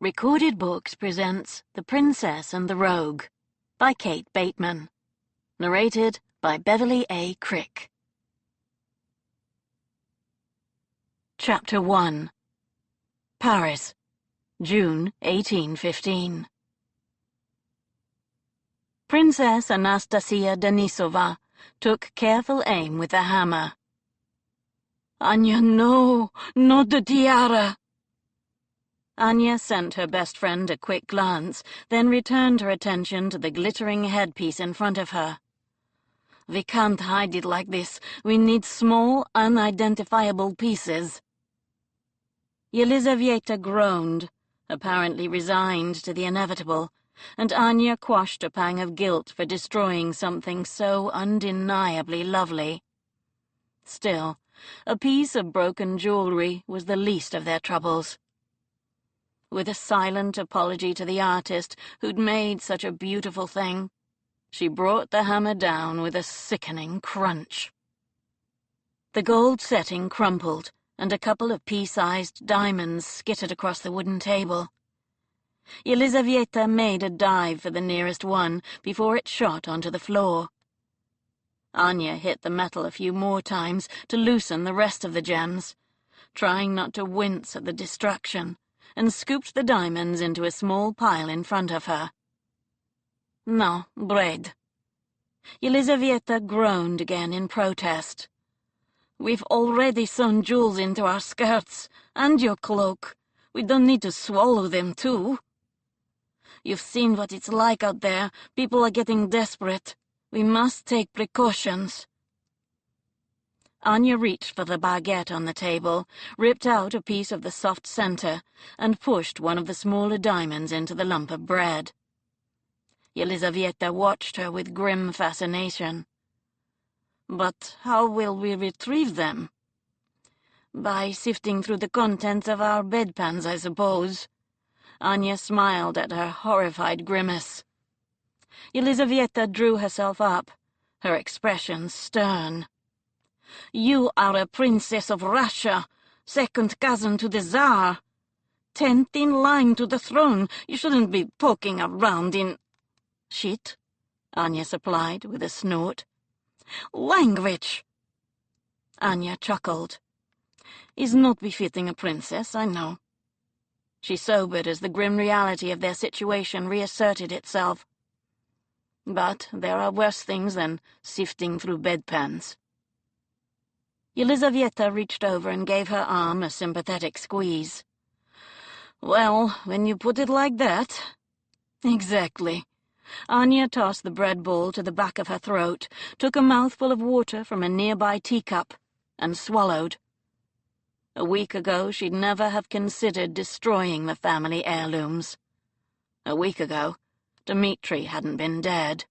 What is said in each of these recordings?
Recorded Books presents The Princess and the Rogue by Kate Bateman. Narrated by Beverly A. Crick. Chapter 1. Paris, June 1815. Princess Anastasia Denisova took careful aim with the hammer. "Anya, no, not the tiara!" Anya sent her best friend a quick glance, then returned her attention to the glittering headpiece in front of her. "We can't hide it like this. We need small, unidentifiable pieces." Yelizaveta groaned, apparently resigned to the inevitable, and Anya quashed a pang of guilt for destroying something so undeniably lovely. Still, a piece of broken jewelry was the least of their troubles. With a silent apology to the artist who'd made such a beautiful thing, she brought the hammer down with a sickening crunch. The gold setting crumpled, and a couple of pea-sized diamonds skittered across the wooden table. Yelizaveta made a dive for the nearest one before it shot onto the floor. Anya hit the metal a few more times to loosen the rest of the gems, trying not to wince at the destruction, and scooped the diamonds into a small pile in front of her. "No, bread." Yelizaveta groaned again in protest. "We've already sewn jewels into our skirts, and your cloak. We don't need to swallow them, too. You've seen what it's like out there. People are getting desperate. We must take precautions." Anya reached for the baguette on the table, ripped out a piece of the soft center, and pushed one of the smaller diamonds into the lump of bread. Yelizaveta watched her with grim fascination. "But how will we retrieve them?" "By sifting through the contents of our bedpans, I suppose." Anya smiled at her horrified grimace. Yelizaveta drew herself up, her expression stern. "You are a princess of Russia, second cousin to the Tsar. 10th in line to the throne. You shouldn't be poking around in—" "Shit," Anya supplied with a snort. "Language!" Anya chuckled. "Is not befitting a princess, I know." She sobered as the grim reality of their situation reasserted itself. "But there are worse things than sifting through bedpans." Yelizaveta reached over and gave her arm a sympathetic squeeze. "Well, when you put it like that—" "Exactly." Anya tossed the bread bowl to the back of her throat, took a mouthful of water from a nearby teacup, and swallowed. A week ago she'd never have considered destroying the family heirlooms. A week ago, Dmitri hadn't been dead.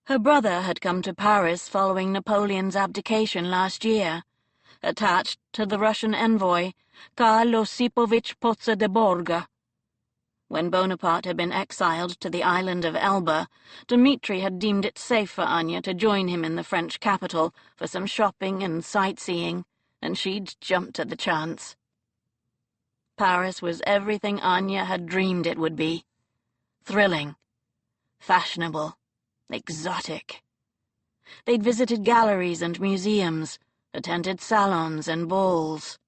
Her brother had come to Paris following Napoleon's abdication last year, attached to the Russian envoy, Karl Osipovich Pozza de Borga. When Bonaparte had been exiled to the island of Elba, Dmitri had deemed it safe for Anya to join him in the French capital for some shopping and sightseeing, and she'd jumped at the chance. Paris was everything Anya had dreamed it would be. Thrilling, fashionable, exotic. They'd visited galleries and museums, attended salons and balls.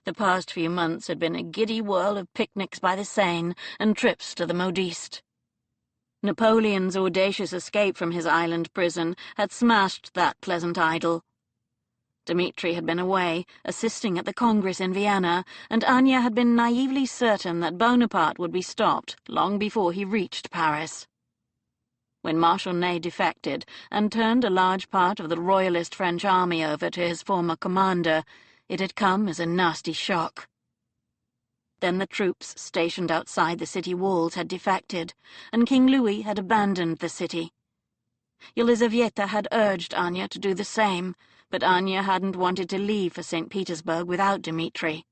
The past few months had been a giddy whirl of picnics by the Seine and trips to the modiste. Napoleon's audacious escape from his island prison had smashed that pleasant idyll. Dmitri had been away, assisting at the Congress in Vienna, and Anya had been naively certain that Bonaparte would be stopped long before he reached Paris. When Marshal Ney defected and turned a large part of the royalist French army over to his former commander, it had come as a nasty shock. Then the troops stationed outside the city walls had defected, and King Louis had abandoned the city. Yelizaveta had urged Anya to do the same, but Anya hadn't wanted to leave for St. Petersburg without Dmitri.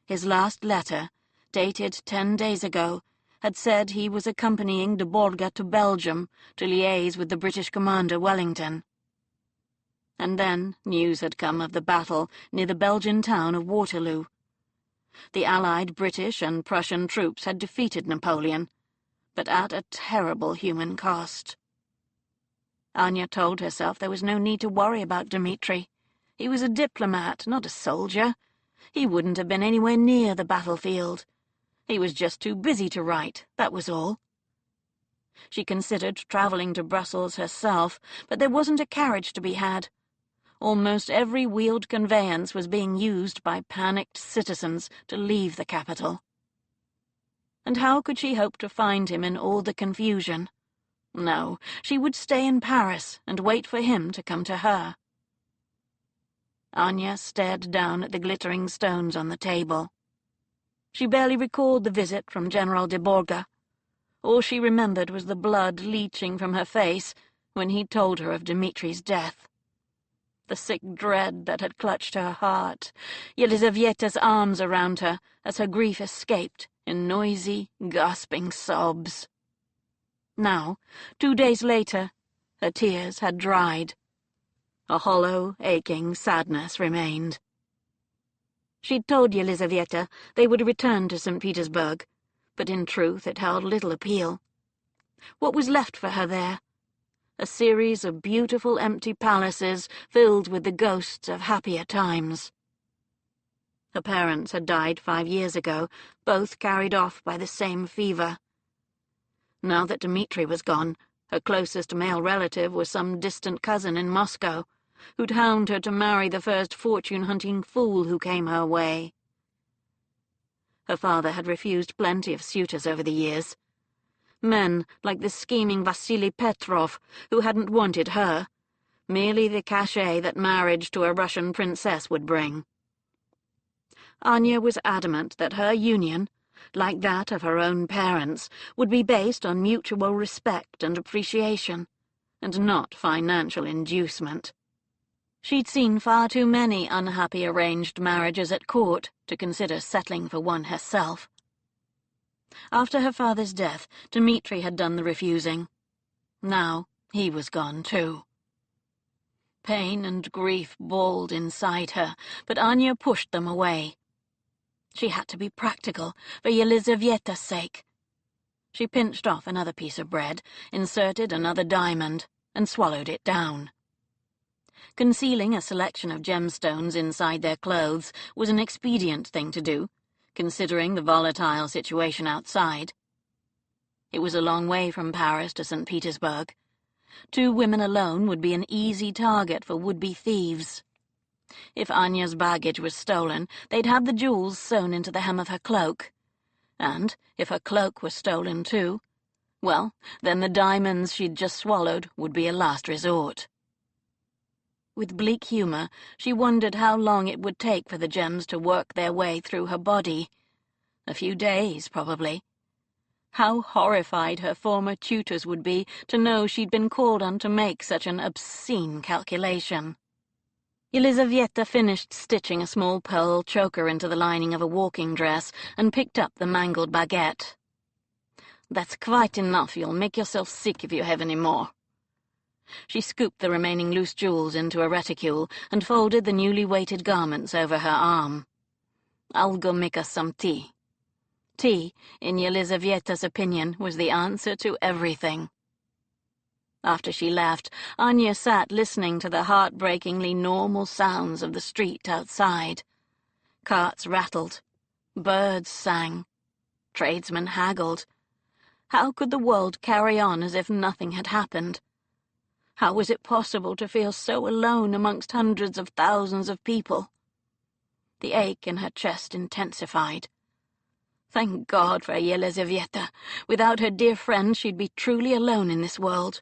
His last letter, dated 10 days ago, had said he was accompanying de Borga to Belgium to liaise with the British commander Wellington. And then news had come of the battle near the Belgian town of Waterloo. The Allied British and Prussian troops had defeated Napoleon, but at a terrible human cost. Anya told herself there was no need to worry about Dmitri. He was a diplomat, not a soldier. He wouldn't have been anywhere near the battlefield. He was just too busy to write, that was all. She considered travelling to Brussels herself, but there wasn't a carriage to be had. Almost every wheeled conveyance was being used by panicked citizens to leave the capital. And how could she hope to find him in all the confusion? No, she would stay in Paris and wait for him to come to her. Anya stared down at the glittering stones on the table. She barely recalled the visit from General de Borga. All she remembered was the blood leaching from her face when he told her of Dmitri's death. The sick dread that had clutched her heart, Yelizavieta's arms around her as her grief escaped in noisy, gasping sobs. Now, 2 days later, her tears had dried. A hollow, aching sadness remained. She'd told Yelizavieta they would return to St. Petersburg, but in truth it held little appeal. What was left for her there? A series of beautiful empty palaces filled with the ghosts of happier times. Her parents had died 5 years ago, both carried off by the same fever. Now that Dmitri was gone, her closest male relative was some distant cousin in Moscow, who'd hound her to marry the first fortune-hunting fool who came her way. Her father had refused plenty of suitors over the years. Men like the scheming Vasily Petrov, who hadn't wanted her, merely the cachet that marriage to a Russian princess would bring. Anya was adamant that her union, like that of her own parents, would be based on mutual respect and appreciation, and not financial inducement. She'd seen far too many unhappy arranged marriages at court to consider settling for one herself. After her father's death, Dmitri had done the refusing. Now he was gone too. Pain and grief bawled inside her, but Anya pushed them away. She had to be practical, for Yelizavieta's sake. She pinched off another piece of bread, inserted another diamond, and swallowed it down. Concealing a selection of gemstones inside their clothes was an expedient thing to do, considering the volatile situation outside. It was a long way from Paris to St. Petersburg. 2 women alone would be an easy target for would-be thieves. If Anya's baggage was stolen, they'd have the jewels sewn into the hem of her cloak. And if her cloak was stolen too, well, then the diamonds she'd just swallowed would be a last resort. With bleak humor, she wondered how long it would take for the gems to work their way through her body. A few days, probably. How horrified her former tutors would be to know she'd been called on to make such an obscene calculation. Yelizavieta finished stitching a small pearl choker into the lining of a walking dress and picked up the mangled baguette. "That's quite enough. You'll make yourself sick if you have any more." She scooped the remaining loose jewels into a reticule and folded the newly weighted garments over her arm. "I'll go make us some tea." Tea, in Yelizavieta's opinion, was the answer to everything. After she left, Anya sat listening to the heartbreakingly normal sounds of the street outside. Carts rattled. Birds sang. Tradesmen haggled. How could the world carry on as if nothing had happened? How was it possible to feel so alone amongst hundreds of thousands of people? The ache in her chest intensified. Thank God for Yelizavieta. Without her dear friend, she'd be truly alone in this world.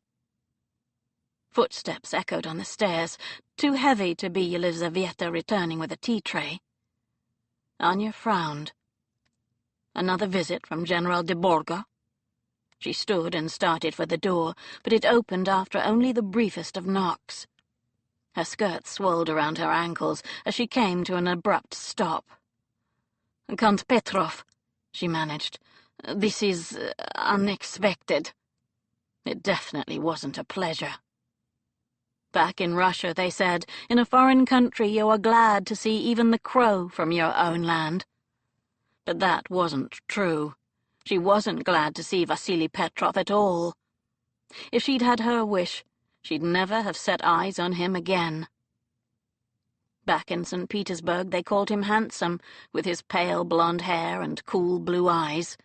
Footsteps echoed on the stairs, too heavy to be Yelizavieta returning with a tea tray. Anya frowned. Another visit from General de Borga? She stood and started for the door, but it opened after only the briefest of knocks. Her skirts swirled around her ankles as she came to an abrupt stop. "Count Petrov," she managed. "This is unexpected." It definitely wasn't a pleasure. Back in Russia, they said, in a foreign country you are glad to see even the crow from your own land. But that wasn't true. She wasn't glad to see Vasily Petrov at all. If she'd had her wish, she'd never have set eyes on him again. Back in St. Petersburg they called him handsome, with his pale blonde hair and cool blue eyes.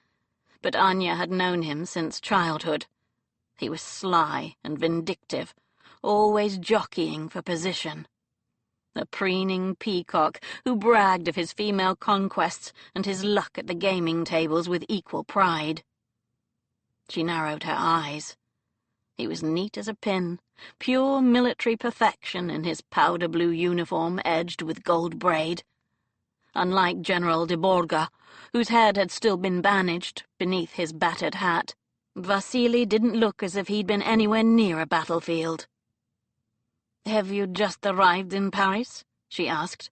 But Anya had known him since childhood. He was sly and vindictive, always jockeying for position. A preening peacock who bragged of his female conquests and his luck at the gaming tables with equal pride. She narrowed her eyes. He was neat as a pin, pure military perfection in his powder-blue uniform edged with gold braid. Unlike General de Borga, whose head had still been bandaged beneath his battered hat, Vasily didn't look as if he'd been anywhere near a battlefield. "Have you just arrived in Paris?" she asked.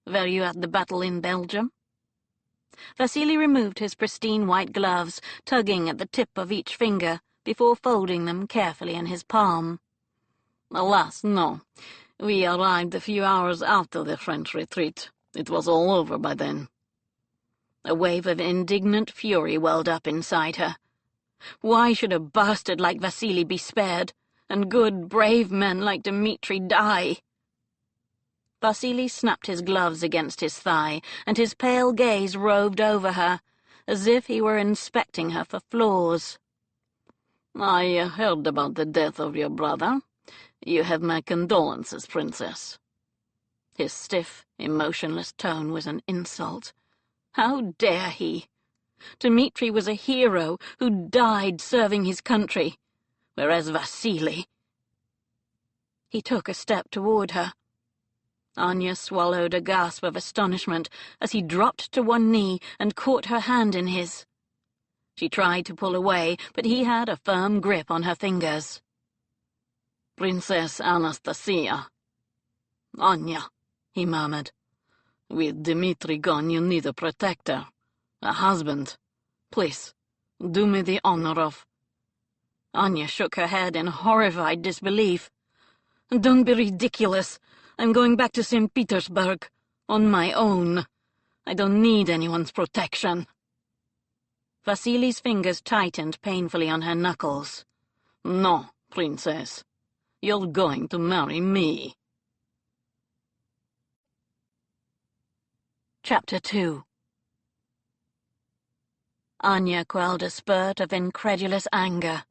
"Were you at the battle in Belgium?" Vasily removed his pristine white gloves, tugging at the tip of each finger, before folding them carefully in his palm. "Alas, no. We arrived a few hours after the French retreat. It was all over by then." A wave of indignant fury welled up inside her. Why should a bastard like Vasily be spared, and good, brave men like Dmitri die? Vasily snapped his gloves against his thigh, and his pale gaze roved over her, as if he were inspecting her for flaws. "I heard about the death of your brother. You have my condolences, Princess." His stiff, emotionless tone was an insult. How dare he? Dmitri was a hero who died serving his country, whereas Vasily... He took a step toward her. Anya swallowed a gasp of astonishment as he dropped to one knee and caught her hand in his. She tried to pull away, but he had a firm grip on her fingers. "Princess Anastasia." "Anya," he murmured. "With Dmitri gone, you need a protector, a husband. Please, do me the honor of—" Anya shook her head in horrified disbelief. "Don't be ridiculous. I'm going back to St. Petersburg, on my own. I don't need anyone's protection." Vasily's fingers tightened painfully on her knuckles. "No, Princess. You're going to marry me." Chapter 2. Anya quelled a spurt of incredulous anger.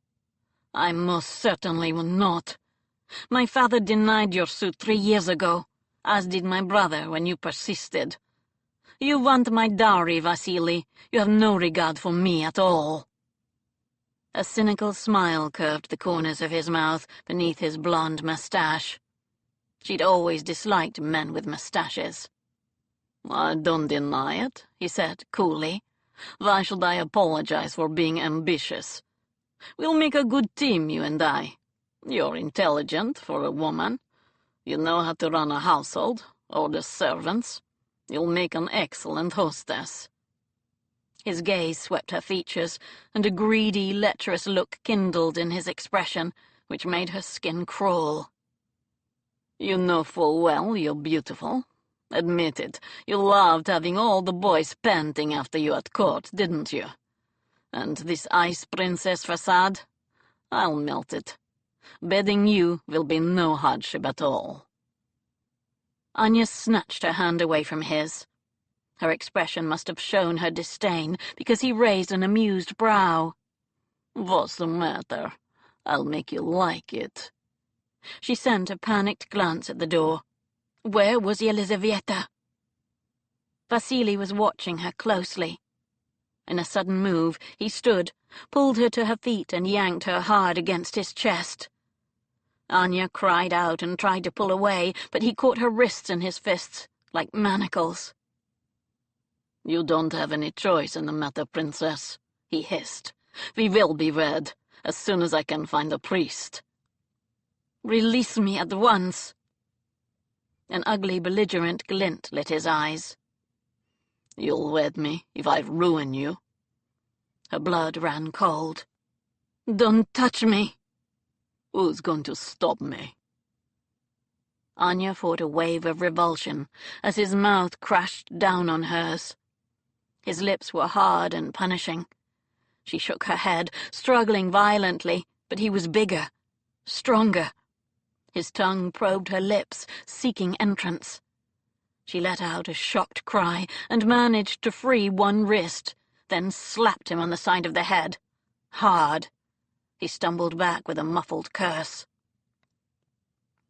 "I most certainly will not. My father denied your suit 3 years ago, as did my brother when you persisted. You want my dowry, Vasily. You have no regard for me at all." A cynical smile curved the corners of his mouth beneath his blonde mustache. She'd always disliked men with mustaches. "I don't deny it," he said coolly. "Why should I apologize for being ambitious? We'll make a good team, you and I. You're intelligent for a woman. You know how to run a household, order servants. You'll make an excellent hostess." His gaze swept her features, and a greedy, lecherous look kindled in his expression, which made her skin crawl. "You know full well you're beautiful. Admit it, you loved having all the boys panting after you at court, didn't you? And this ice princess facade? I'll melt it. Bedding you will be no hardship at all." Anya snatched her hand away from his. Her expression must have shown her disdain, because he raised an amused brow. "What's the matter? I'll make you like it." She sent a panicked glance at the door. Where was Yelizaveta? Vasily was watching her closely. In a sudden move, he stood, pulled her to her feet and yanked her hard against his chest. Anya cried out and tried to pull away, but he caught her wrists in his fists, like manacles. "You don't have any choice in the matter, Princess," he hissed. "We will be wed, as soon as I can find a priest." "Release me at once." An ugly, belligerent glint lit his eyes. "You'll wed me if I ruin you." Her blood ran cold. "Don't touch me." "Who's going to stop me?" Anya fought a wave of revulsion as his mouth crashed down on hers. His lips were hard and punishing. She shook her head, struggling violently, but he was bigger, stronger. His tongue probed her lips, seeking entrance. She let out a shocked cry and managed to free one wrist, then slapped him on the side of the head. Hard. He stumbled back with a muffled curse.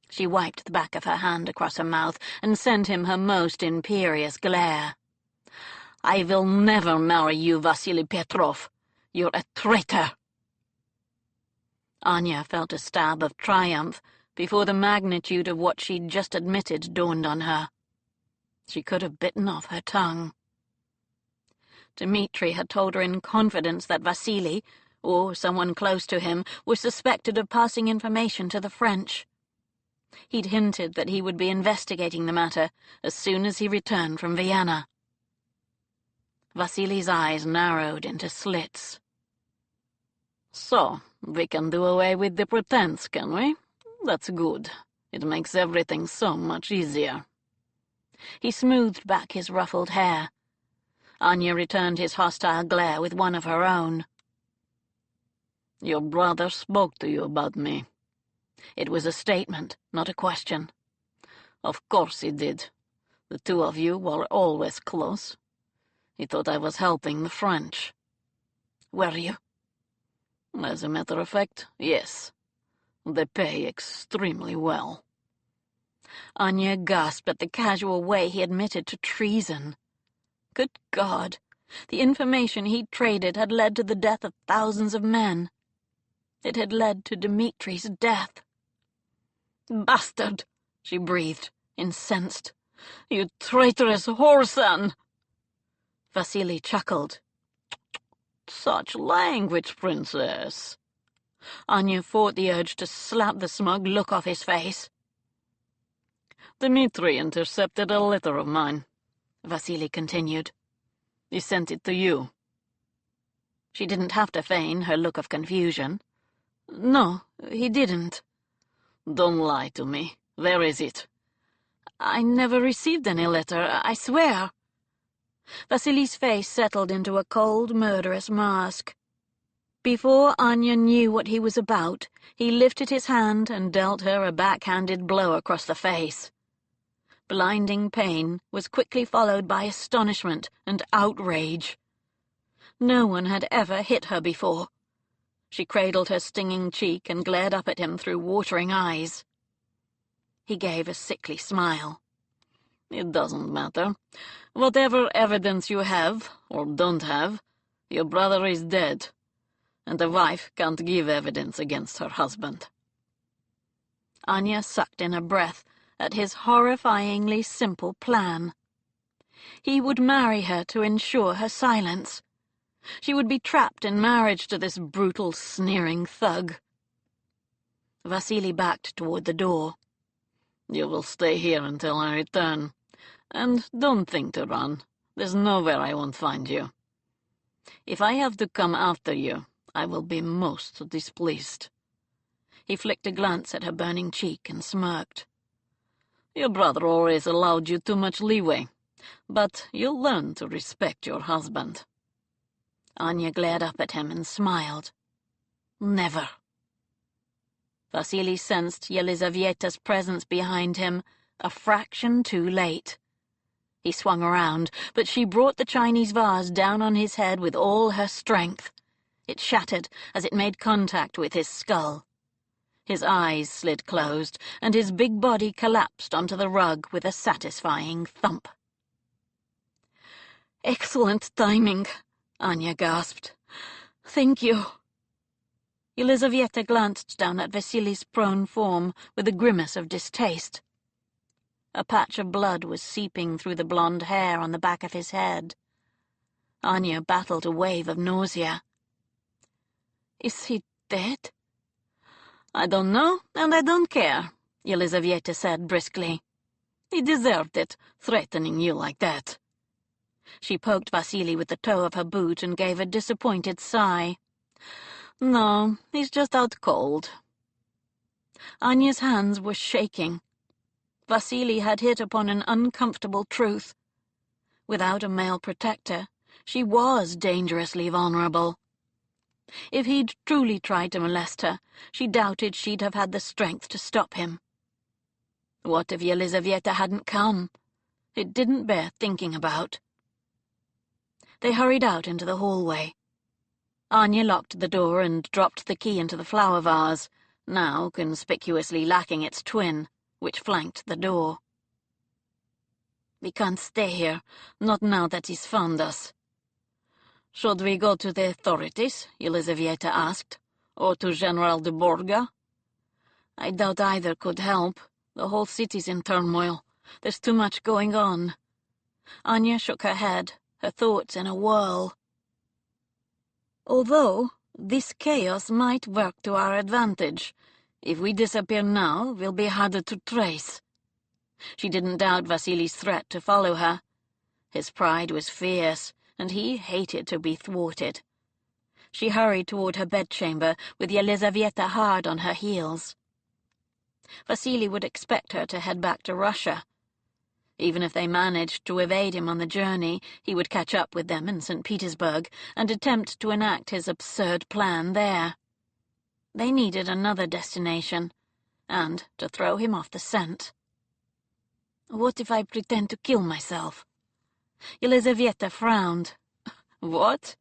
She wiped the back of her hand across her mouth and sent him her most imperious glare. "I will never marry you, Vasily Petrov. You're a traitor." Anya felt a stab of triumph before the magnitude of what she'd just admitted dawned on her. She could have bitten off her tongue. Dmitri had told her in confidence that Vasily, or someone close to him, was suspected of passing information to the French. He'd hinted that he would be investigating the matter as soon as he returned from Vienna. Vasily's eyes narrowed into slits. "So, we can do away with the pretense, can we? That's good. It makes everything so much easier." He smoothed back his ruffled hair. Anya returned his hostile glare with one of her own. "Your brother spoke to you about me." It was a statement, not a question. "Of course he did. The two of you were always close. He thought I was helping the French." "Were you?" "As a matter of fact, yes. They pay extremely well." Anya gasped at the casual way he admitted to treason. Good God, the information he'd traded had led to the death of thousands of men. It had led to Dmitri's death. "Bastard!" she breathed, incensed. "You traitorous whoreson!" Vasily chuckled. "Such language, princess." Anya fought the urge to slap the smug look off his face. "Dmitri intercepted a letter of mine," Vasily continued. "He sent it to you." She didn't have to feign her look of confusion. "No, he didn't." "Don't lie to me. Where is it?" "I never received any letter, I swear." Vasily's face settled into a cold, murderous mask. Before Anya knew what he was about, he lifted his hand and dealt her a backhanded blow across the face. Blinding pain was quickly followed by astonishment and outrage. No one had ever hit her before. She cradled her stinging cheek and glared up at him through watering eyes. He gave a sickly smile. "It doesn't matter. Whatever evidence you have, or don't have, your brother is dead, and a wife can't give evidence against her husband." Anya sucked in a breath at his horrifyingly simple plan. He would marry her to ensure her silence. She would be trapped in marriage to this brutal, sneering thug. Vasily backed toward the door. "You will stay here until I return. And don't think to run. There's nowhere I won't find you. If I have to come after you, I will be most displeased." He flicked a glance at her burning cheek and smirked. "Your brother always allowed you too much leeway, but you'll learn to respect your husband." Anya glared up at him and smiled. "Never." Vasily sensed Yelizavieta's presence behind him a fraction too late. He swung around, but she brought the Chinese vase down on his head with all her strength. It shattered as it made contact with his skull. His eyes slid closed, and his big body collapsed onto the rug with a satisfying thump. "Excellent timing," Anya gasped. "Thank you." Yelizavieta glanced down at Vasily's prone form with a grimace of distaste. A patch of blood was seeping through the blonde hair on the back of his head. Anya battled a wave of nausea. "Is he dead?" "I don't know, and I don't care," Yelizavieta said briskly. "He deserved it, threatening you like that." She poked Vasily with the toe of her boot and gave a disappointed sigh. "No, he's just out cold." Anya's hands were shaking. Vasily had hit upon an uncomfortable truth. Without a male protector, She was dangerously vulnerable. If he'd truly tried to molest her, she doubted she'd have had the strength to stop him. What if Yelizaveta hadn't come? It didn't bear thinking about. They hurried out into the hallway. Anya locked the door and dropped the key into the flower vase, now conspicuously lacking its twin, which flanked the door. "We can't stay here, not now that he's found us." "Should we go to the authorities?" Yelizaveta asked. "Or to General de Borga?" "I doubt either could help. The whole city's in turmoil. There's too much going on." Anya shook her head, her thoughts in a whirl. "Although this chaos might work to our advantage. If we disappear now, we'll be harder to trace." She didn't doubt Vasili's threat to follow her. His pride was fierce, and he hated to be thwarted. She hurried toward her bedchamber, with Yelizaveta hard on her heels. Vasili would expect her to head back to Russia. Even if they managed to evade him on the journey, he would catch up with them in St. Petersburg and attempt to enact his absurd plan there. They needed another destination, and to throw him off the scent. "What if I pretend to kill myself?" Yelizaveta frowned. "What?"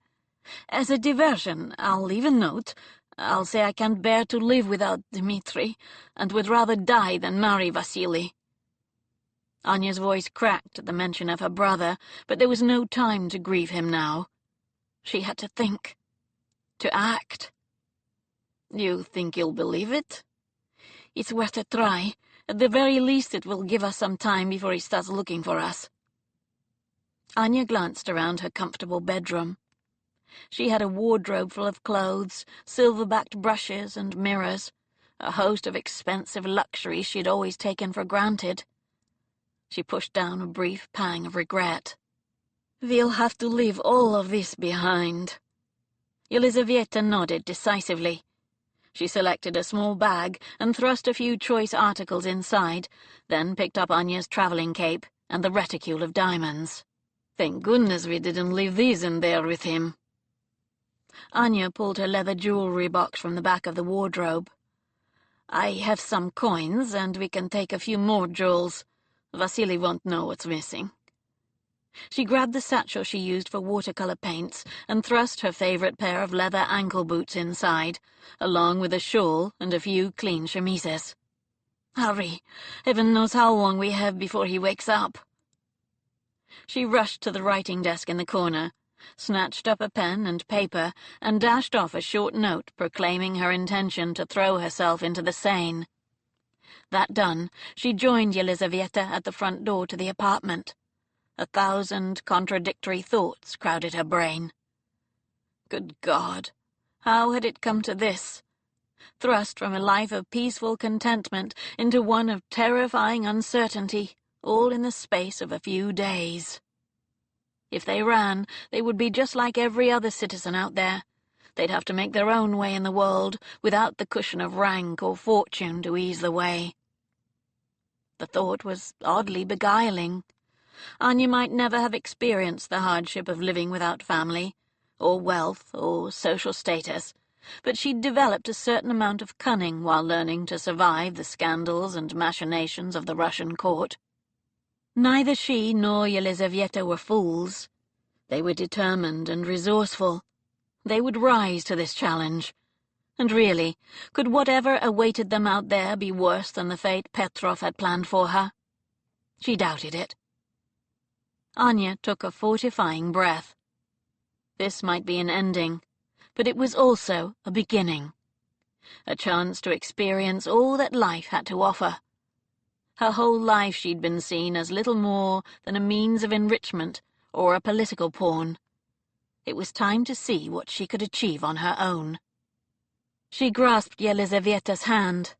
"As a diversion, I'll leave a note. I'll say I can't bear to live without Dmitri, and would rather die than marry Vasili." Anya's voice cracked at the mention of her brother, but there was no time to grieve him now. She had to think. To act. "You think you'll believe it?" "It's worth a try. At the very least it will give us some time before he starts looking for us." Anya glanced around her comfortable bedroom. She had a wardrobe full of clothes, silver-backed brushes and mirrors, a host of expensive luxuries she'd always taken for granted. She pushed down a brief pang of regret. "We'll have to leave all of this behind." Yelizaveta nodded decisively. She selected a small bag and thrust a few choice articles inside, then picked up Anya's traveling cape and the reticule of diamonds. "Thank goodness we didn't leave these in there with him." Anya pulled her leather jewelry box from the back of the wardrobe. "I have some coins, and we can take a few more jewels. Vasili won't know what's missing." She grabbed the satchel she used for watercolor paints and thrust her favorite pair of leather ankle boots inside, along with a shawl and a few clean chemises. "Hurry! Heaven knows how long we have before he wakes up." She rushed to the writing desk in the corner, snatched up a pen and paper, and dashed off a short note proclaiming her intention to throw herself into the Seine. That done, she joined Yelizaveta at the front door to the apartment. 1,000 contradictory thoughts crowded her brain. Good God, how had it come to this? Thrust from a life of peaceful contentment into one of terrifying uncertainty, all in the space of a few days. If they ran, they would be just like every other citizen out there. They'd have to make their own way in the world, without the cushion of rank or fortune to ease the way. The thought was oddly beguiling. Anya might never have experienced the hardship of living without family, or wealth, or social status, but she'd developed a certain amount of cunning while learning to survive the scandals and machinations of the Russian court. Neither she nor Yelizaveta were fools. They were determined and resourceful. They would rise to this challenge. And really, could whatever awaited them out there be worse than the fate Petrov had planned for her? She doubted it. Anya took a fortifying breath. This might be an ending, but it was also a beginning. A chance to experience all that life had to offer. Her whole life she'd been seen as little more than a means of enrichment or a political pawn. It was time to see what she could achieve on her own. She grasped Yelizaveta's hand.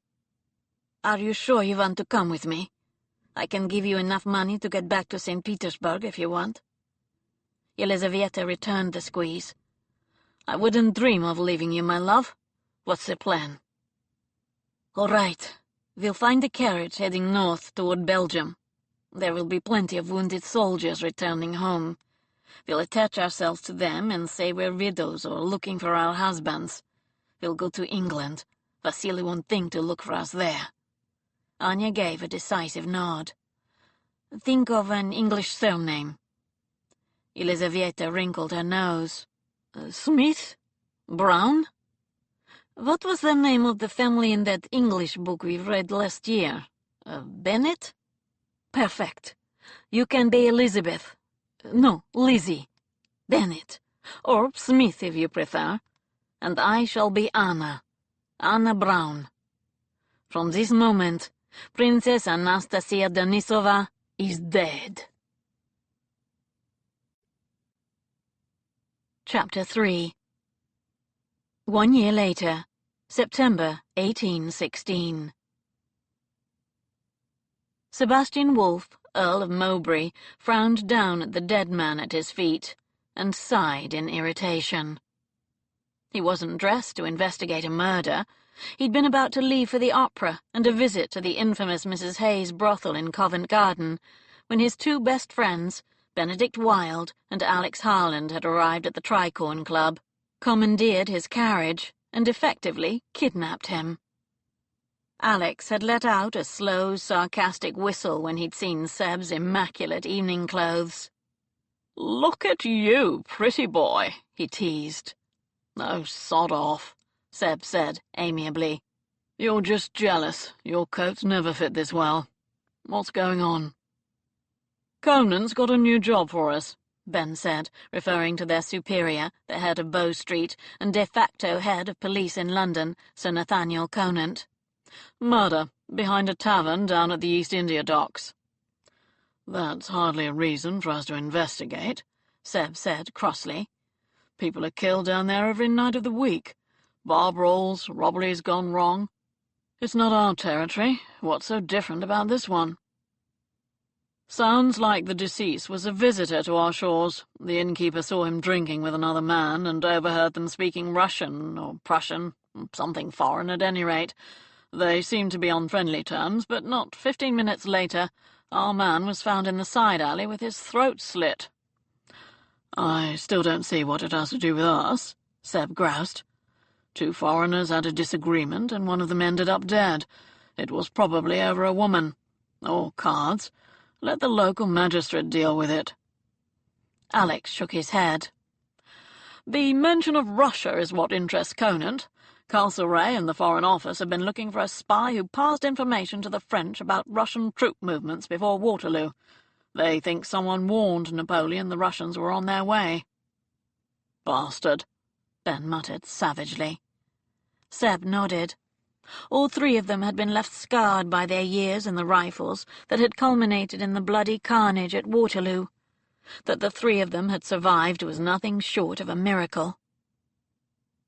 "Are you sure you want to come with me? I can give you enough money to get back to St. Petersburg if you want." Yelizaveta returned the squeeze. "I wouldn't dream of leaving you, my love. What's the plan?" "All right. We'll find a carriage heading north toward Belgium. There will be plenty of wounded soldiers returning home. We'll attach ourselves to them and say we're widows or looking for our husbands. We'll go to England. Vasily won't think to look for us there." Anya gave a decisive nod. "Think of an English surname." Elizaveta wrinkled her nose. "Smith? Brown? What was the name of the family in that English book we read last year? Bennett? Perfect. You can be Elizabeth. No, Lizzie. Bennett. Or Smith, if you prefer. And I shall be Anna. Anna Brown. From this moment, Princess Anastasia Denisova is dead." Chapter 3. 1 year later, September 1816. Sebastian Wolfe, Earl of Mowbray, frowned down at the dead man at his feet and sighed in irritation. He wasn't dressed to investigate a murder. He'd been about to leave for the opera and a visit to the infamous Mrs. Hayes' brothel in Covent Garden, when his two best friends, Benedict Wilde and Alex Harland, had arrived at the Tricorn Club, commandeered his carriage, and effectively kidnapped him. Alex had let out a slow, sarcastic whistle when he'd seen Seb's immaculate evening clothes. "Look at you, pretty boy," he teased. "Oh, sod off," Seb said amiably. "You're just jealous. Your coats never fit this well. What's going on?" "Conan's got a new job for us," Ben said, referring to their superior, the head of Bow Street, and de facto head of police in London, Sir Nathaniel Conant. "Murder, behind a tavern down at the East India Docks." "That's hardly a reason for us to investigate," Seb said crossly. "People are killed down there every night of the week. Bar brawls, robberies gone wrong. It's not our territory. What's so different about this one?" "Sounds like the deceased was a visitor to our shores. The innkeeper saw him drinking with another man and overheard them speaking Russian or Prussian, something foreign at any rate. They seemed to be on friendly terms, but not 15 minutes later, our man was found in the side alley with his throat slit." "I still don't see what it has to do with us," Seb groused. "Two foreigners had a disagreement, and one of them ended up dead. It was probably over a woman. Or cards. Let the local magistrate deal with it." Alex shook his head. "The mention of Russia is what interests Conant. Castlereagh and the Foreign Office have been looking for a spy who passed information to the French about Russian troop movements before Waterloo. They think someone warned Napoleon the Russians were on their way." "Bastard," Ben muttered savagely. Seb nodded. All three of them had been left scarred by their years in the Rifles that had culminated in the bloody carnage at Waterloo. That the three of them had survived was nothing short of a miracle.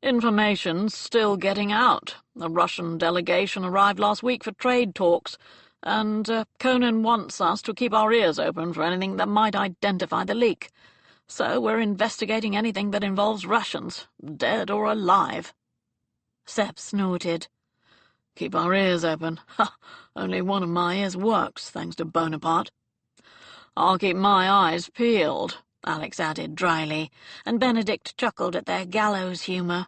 "Information's still getting out. A Russian delegation arrived last week for trade talks, and Conan wants us to keep our ears open for anything that might identify the leak. So we're investigating anything that involves Russians, dead or alive." Seb snorted. "Keep our ears open. Ha! Only one of my ears works, thanks to Bonaparte." "I'll keep my eyes peeled," Alex added dryly, and Benedict chuckled at their gallows humour.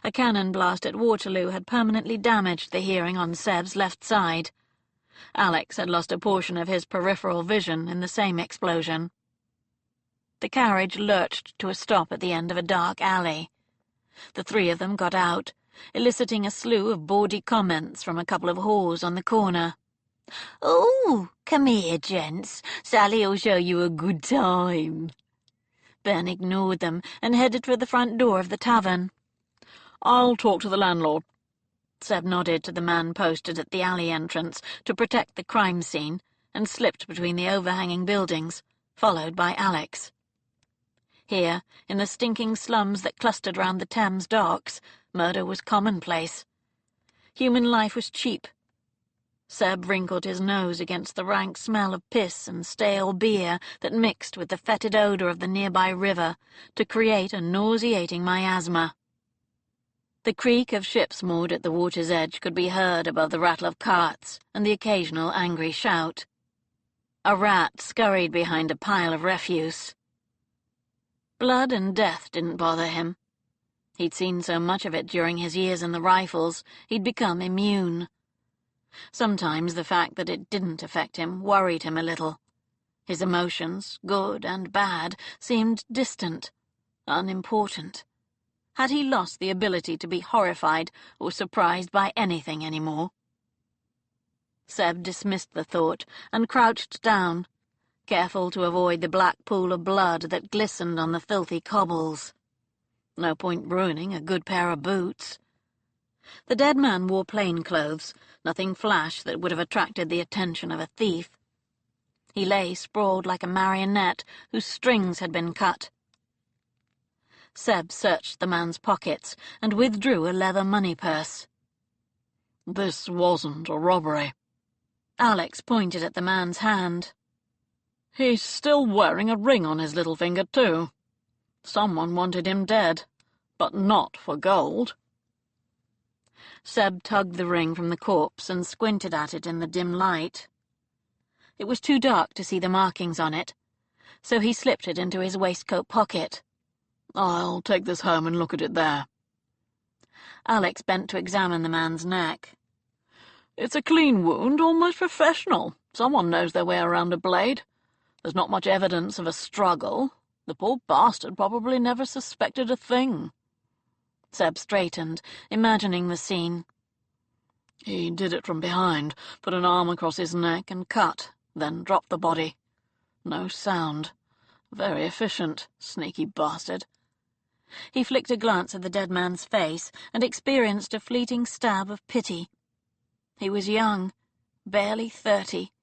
A cannon blast at Waterloo had permanently damaged the hearing on Seb's left side. Alex had lost a portion of his peripheral vision in the same explosion. The carriage lurched to a stop at the end of a dark alley. The three of them got out, eliciting a slew of bawdy comments from a couple of whores on the corner. "Oh, come here, gents. Sally'll show you a good time." Ben ignored them and headed for the front door of the tavern. "I'll talk to the landlord." Seb nodded to the man posted at the alley entrance to protect the crime scene and slipped between the overhanging buildings, followed by Alex. Here, in the stinking slums that clustered round the Thames docks, murder was commonplace. Human life was cheap. Seb wrinkled his nose against the rank smell of piss and stale beer that mixed with the fetid odour of the nearby river to create a nauseating miasma. The creak of ships moored at the water's edge could be heard above the rattle of carts and the occasional angry shout. A rat scurried behind a pile of refuse. Blood and death didn't bother him. He'd seen so much of it during his years in the rifles, he'd become immune. Sometimes the fact that it didn't affect him worried him a little. His emotions, good and bad, seemed distant, unimportant. Had he lost the ability to be horrified or surprised by anything anymore? Seb dismissed the thought and crouched down, careful to avoid the black pool of blood that glistened on the filthy cobbles. No point ruining a good pair of boots. The dead man wore plain clothes, nothing flash that would have attracted the attention of a thief. He lay sprawled like a marionette whose strings had been cut. Seb searched the man's pockets and withdrew a leather money purse. "This wasn't a robbery." Alex pointed at the man's hand. "He's still wearing a ring on his little finger, too. Someone wanted him dead, but not for gold." Seb tugged the ring from the corpse and squinted at it in the dim light. It was too dark to see the markings on it, so he slipped it into his waistcoat pocket. "I'll take this home and look at it there." Alex bent to examine the man's neck. "It's a clean wound, almost professional. Someone knows their way around a blade. There's not much evidence of a struggle. The poor bastard probably never suspected a thing." Seb straightened, imagining the scene. "He did it from behind, put an arm across his neck and cut, then dropped the body. No sound. Very efficient, sneaky bastard." He flicked a glance at the dead man's face and experienced a fleeting stab of pity. He was young, barely 30,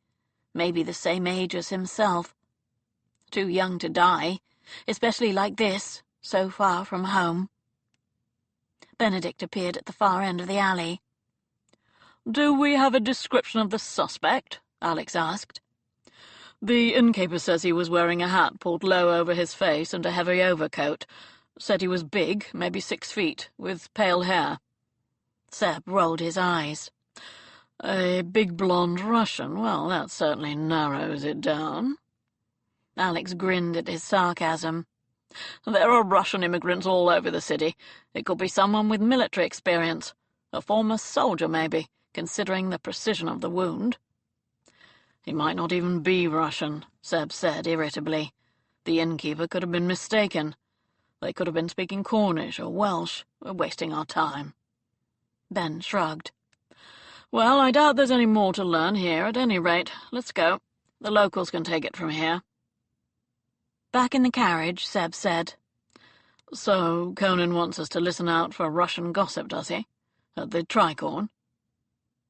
maybe the same age as himself. Too young to die, especially like this, so far from home. Benedict appeared at the far end of the alley. "Do we have a description of the suspect?" Alex asked. "The innkeeper says he was wearing a hat pulled low over his face and a heavy overcoat. Said he was big, maybe 6 feet, with pale hair." Seb rolled his eyes. "A big blonde Russian? Well, that certainly narrows it down." Alex grinned at his sarcasm. "There are Russian immigrants all over the city. It could be someone with military experience. A former soldier, maybe, considering the precision of the wound." "He might not even be Russian," Seb said irritably. "The innkeeper could have been mistaken. They could have been speaking Cornish or Welsh. We're wasting our time." Ben shrugged. "Well, I doubt there's any more to learn here. At any rate, let's go. The locals can take it from here." Back in the carriage, Seb said, "So Conan wants us to listen out for Russian gossip, does he? At the Tricorn?"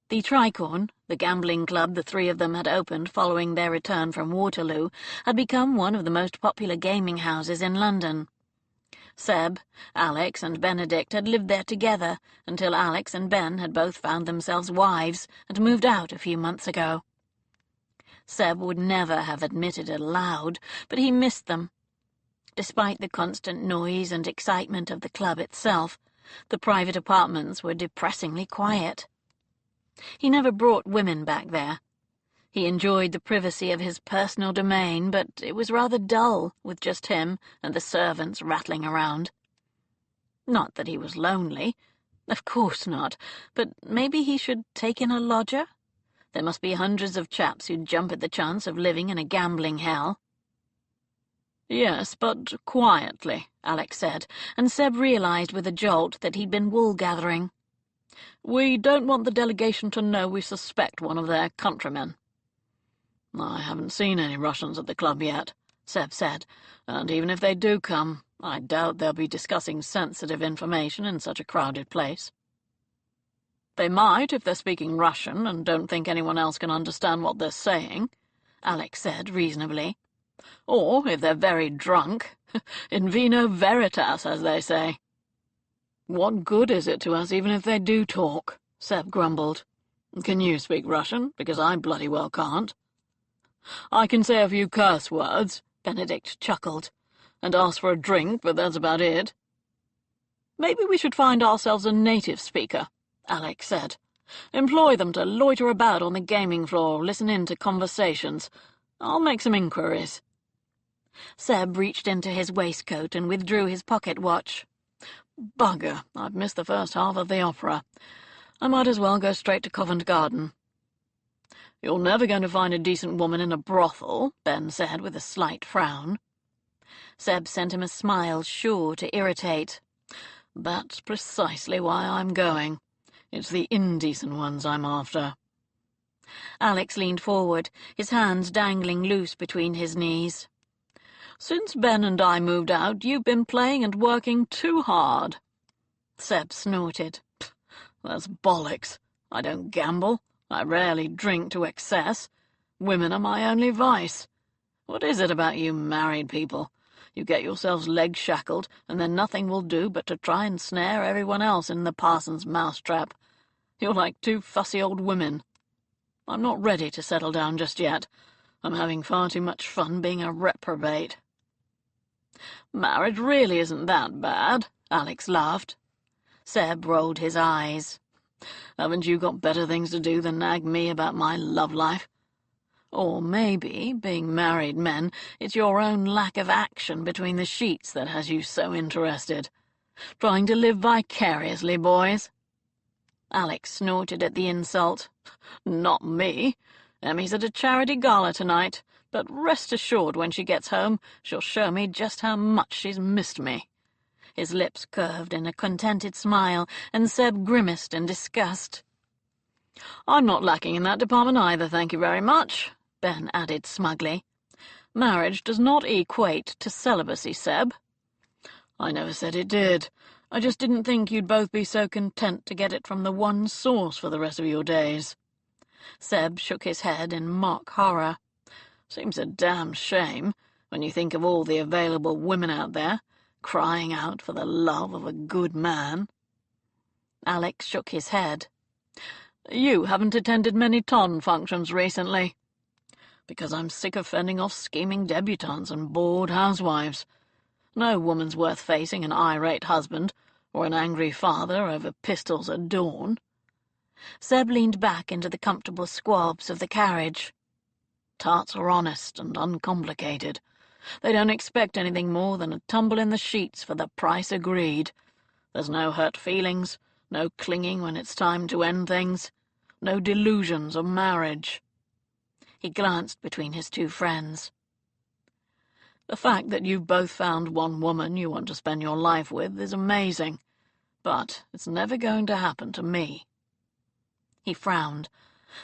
The Tricorn, the gambling club the three of them had opened following their return from Waterloo, had become one of the most popular gaming houses in London. Seb, Alex, and Benedict had lived there together until Alex and Ben had both found themselves wives and moved out a few months ago. Seb would never have admitted it aloud, but he missed them. Despite the constant noise and excitement of the club itself, the private apartments were depressingly quiet. He never brought women back there. He enjoyed the privacy of his personal domain, but it was rather dull with just him and the servants rattling around. Not that he was lonely. Of course not. But maybe he should take in a lodger? There must be hundreds of chaps who'd jump at the chance of living in a gambling hell. "Yes, but quietly," Alex said, and Seb realized with a jolt that he'd been wool-gathering. "We don't want the delegation to know we suspect one of their countrymen." "I haven't seen any Russians at the club yet," Seb said, "and even if they do come, I doubt they'll be discussing sensitive information in such a crowded place." "They might if they're speaking Russian and don't think anyone else can understand what they're saying," Alex said reasonably. "Or if they're very drunk. In vino veritas, as they say." "What good is it to us even if they do talk?" Seb grumbled. "Can you speak Russian? Because I bloody well can't." "I can say a few curse words," Benedict chuckled, "and ask for a drink, but that's about it." "Maybe we should find ourselves a native speaker," Alex said. "Employ them to loiter about on the gaming floor, listen in to conversations. I'll make some inquiries." Seb reached into his waistcoat and withdrew his pocket watch. "Bugger, I've missed the first half of the opera. I might as well go straight to Covent Garden." "You're never going to find a decent woman in a brothel," Ben said with a slight frown. Seb sent him a smile sure to irritate. "That's precisely why I'm going. It's the indecent ones I'm after." Alex leaned forward, his hands dangling loose between his knees. "Since Ben and I moved out, you've been playing and working too hard." Seb snorted. "That's bollocks. I don't gamble. I rarely drink to excess. Women are my only vice. What is it about you married people? You get yourselves leg-shackled, and then nothing will do but to try and snare everyone else in the parson's mousetrap. You're like two fussy old women. I'm not ready to settle down just yet. I'm having far too much fun being a reprobate." "Marriage really isn't that bad," Alex laughed. Seb rolled his eyes. "Haven't you got better things to do than nag me about my love life? Or maybe, being married men, it's your own lack of action between the sheets that has you so interested. Trying to live vicariously, boys." Alex snorted at the insult. "Not me. Emmy's at a charity gala tonight, but rest assured when she gets home she'll show me just how much she's missed me." His lips curved in a contented smile, and Seb grimaced in disgust. "I'm not lacking in that department either, thank you very much," Ben added smugly. "Marriage does not equate to celibacy, Seb." "I never said it did. I just didn't think you'd both be so content to get it from the one source for the rest of your days." Seb shook his head in mock horror. "Seems a damn shame, when you think of all the available women out there, crying out for the love of a good man." Alex shook his head. "You haven't attended many ton functions recently." "Because I'm sick of fending off scheming debutantes and bored housewives. No woman's worth facing an irate husband or an angry father over pistols at dawn." Seb leaned back into the comfortable squabs of the carriage. "Tarts are honest and uncomplicated. They don't expect anything more than a tumble in the sheets for the price agreed. There's no hurt feelings, no clinging when it's time to end things, no delusions of marriage." He glanced between his two friends. "The fact that you've both found one woman you want to spend your life with is amazing, but it's never going to happen to me." He frowned.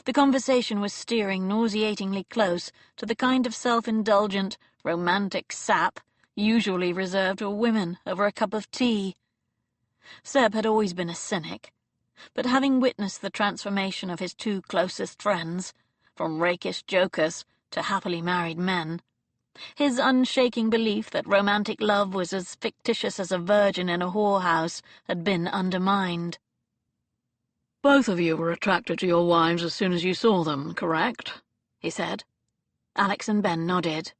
The conversation was steering nauseatingly close to the kind of self-indulgent, romantic sap usually reserved for women over a cup of tea. Seb had always been a cynic, but having witnessed the transformation of his two closest friends, from rakish jokers to happily married men, his unshaking belief that romantic love was as fictitious as a virgin in a whorehouse had been undermined. "Both of you were attracted to your wives as soon as you saw them, correct?" he said. Alex and Ben nodded.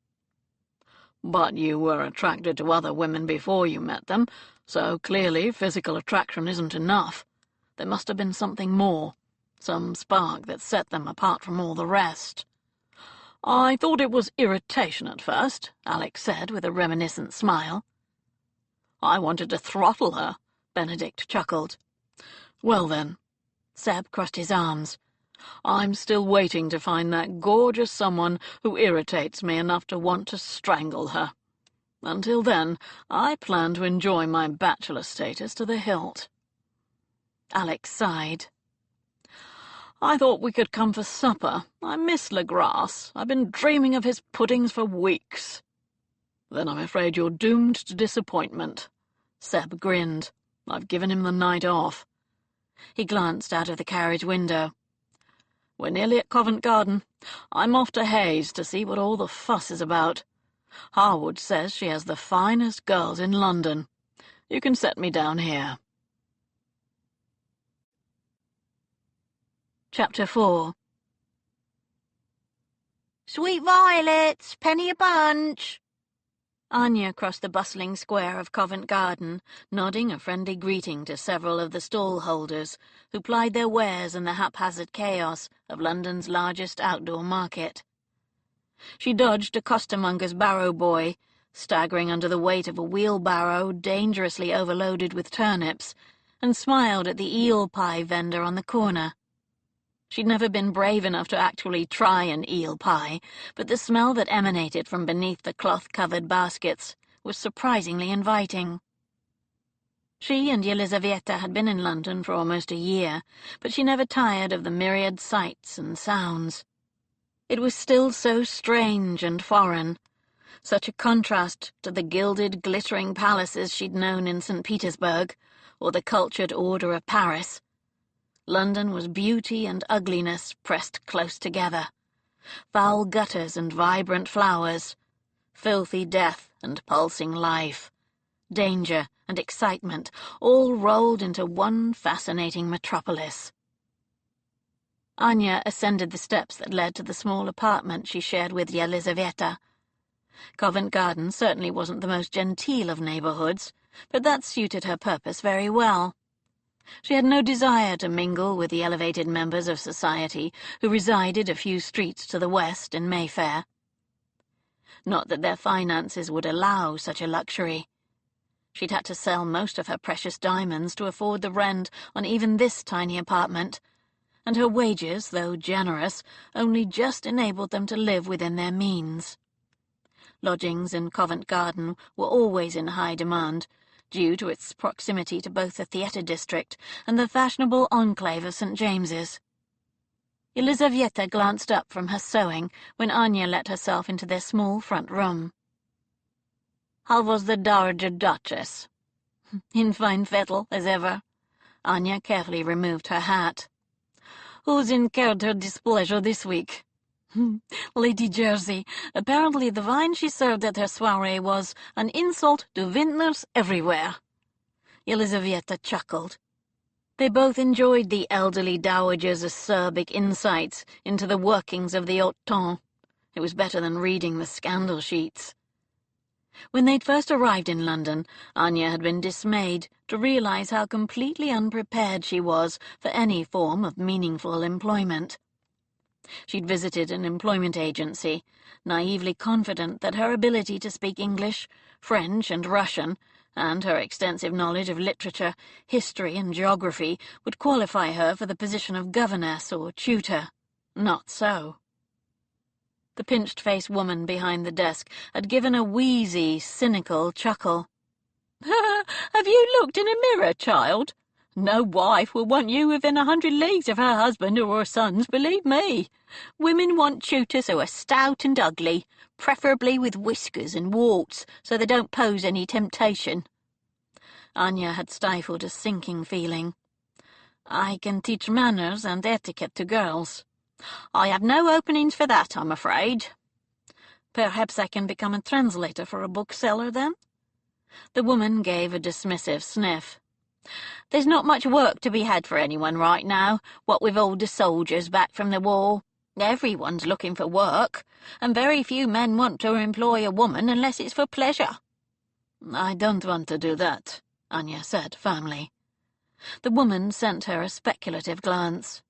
"But you were attracted to other women before you met them, so clearly physical attraction isn't enough. There must have been something more, some spark that set them apart from all the rest." "I thought it was irritation at first," Alex said with a reminiscent smile. "I wanted to throttle her," Benedict chuckled. "Well then," Seb crossed his arms, "I'm still waiting to find that gorgeous someone who irritates me enough to want to strangle her. Until then, I plan to enjoy my bachelor status to the hilt." Alex sighed. "I thought we could come for supper. I miss Legrasse. I've been dreaming of his puddings for weeks." "Then I'm afraid you're doomed to disappointment." Seb grinned. "I've given him the night off." He glanced out of the carriage window. "We're nearly at Covent Garden. I'm off to Hayes to see what all the fuss is about. Harwood says she has the finest girls in London. You can set me down here." Chapter 4. "Sweet violets, penny a bunch." Anya crossed the bustling square of Covent Garden, nodding a friendly greeting to several of the stall-holders who plied their wares in the haphazard chaos of London's largest outdoor market. She dodged a costermonger's barrow boy staggering under the weight of a wheelbarrow dangerously overloaded with turnips, and smiled at the eel pie vendor on the corner. She'd never been brave enough to actually try an eel pie, but the smell that emanated from beneath the cloth-covered baskets was surprisingly inviting. She and Yelizaveta had been in London for almost a year, but she never tired of the myriad sights and sounds. It was still so strange and foreign, such a contrast to the gilded, glittering palaces she'd known in St. Petersburg, or the cultured order of Paris. London was beauty and ugliness pressed close together, foul gutters and vibrant flowers, filthy death and pulsing life, danger and excitement, all rolled into one fascinating metropolis. Anya ascended the steps that led to the small apartment she shared with Yelizaveta. Covent Garden certainly wasn't the most genteel of neighbourhoods, but that suited her purpose very well. She had no desire to mingle with the elevated members of society who resided a few streets to the west in Mayfair. Not that their finances would allow such a luxury. She'd had to sell most of her precious diamonds to afford the rent on even this tiny apartment, and her wages, though generous, only just enabled them to live within their means. Lodgings in Covent Garden were always in high demand, due to its proximity to both the theatre district and the fashionable enclave of St. James's. Yelizaveta glanced up from her sewing when Anya let herself into their small front room. "How was the Dowager Duchess?" "In fine fettle, as ever." Anya carefully removed her hat. "Who's incurred her displeasure this week?" "Lady Jersey. Apparently the wine she served at her soirée was an insult to vintners everywhere." Yelizaveta chuckled. They both enjoyed the elderly dowager's acerbic insights into the workings of the haut ton. It was better than reading the scandal sheets. When they'd first arrived in London, Anya had been dismayed to realize how completely unprepared she was for any form of meaningful employment. She'd visited an employment agency, naively confident that her ability to speak English, French, and Russian, and her extensive knowledge of literature, history, and geography would qualify her for the position of governess or tutor. Not so. The pinched-faced woman behind the desk had given a wheezy, cynical chuckle. "Have you looked in a mirror, child? No wife will want you within 100 leagues of her husband or her sons, believe me. Women want tutors who are stout and ugly, preferably with whiskers and warts, so they don't pose any temptation." Anya had stifled a sinking feeling. "I can teach manners and etiquette to girls." "I have no openings for that, I'm afraid." "Perhaps I can become a translator for a bookseller, then?" The woman gave a dismissive sniff. "There's not much work to be had for anyone right now, what with all the soldiers back from the war. Everyone's looking for work, and very few men want to employ a woman unless it's for pleasure." "I don't want to do that," Anya said firmly. The woman sent her a speculative glance.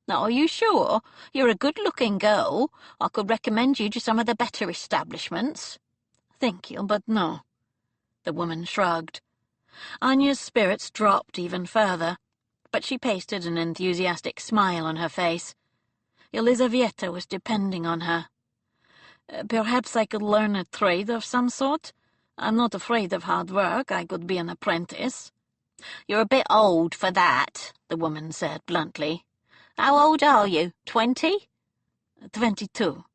"Are you sure? You're a good-looking girl. I could recommend you to some of the better establishments." "Thank you, but no." The woman shrugged. Anya's spirits dropped even further, but she pasted an enthusiastic smile on her face. Yelizaveta was depending on her. "Perhaps I could learn a trade of some sort. I'm not afraid of hard work. I could be an apprentice." "You're a bit old for that," the woman said bluntly. "How old are you? 20? 22.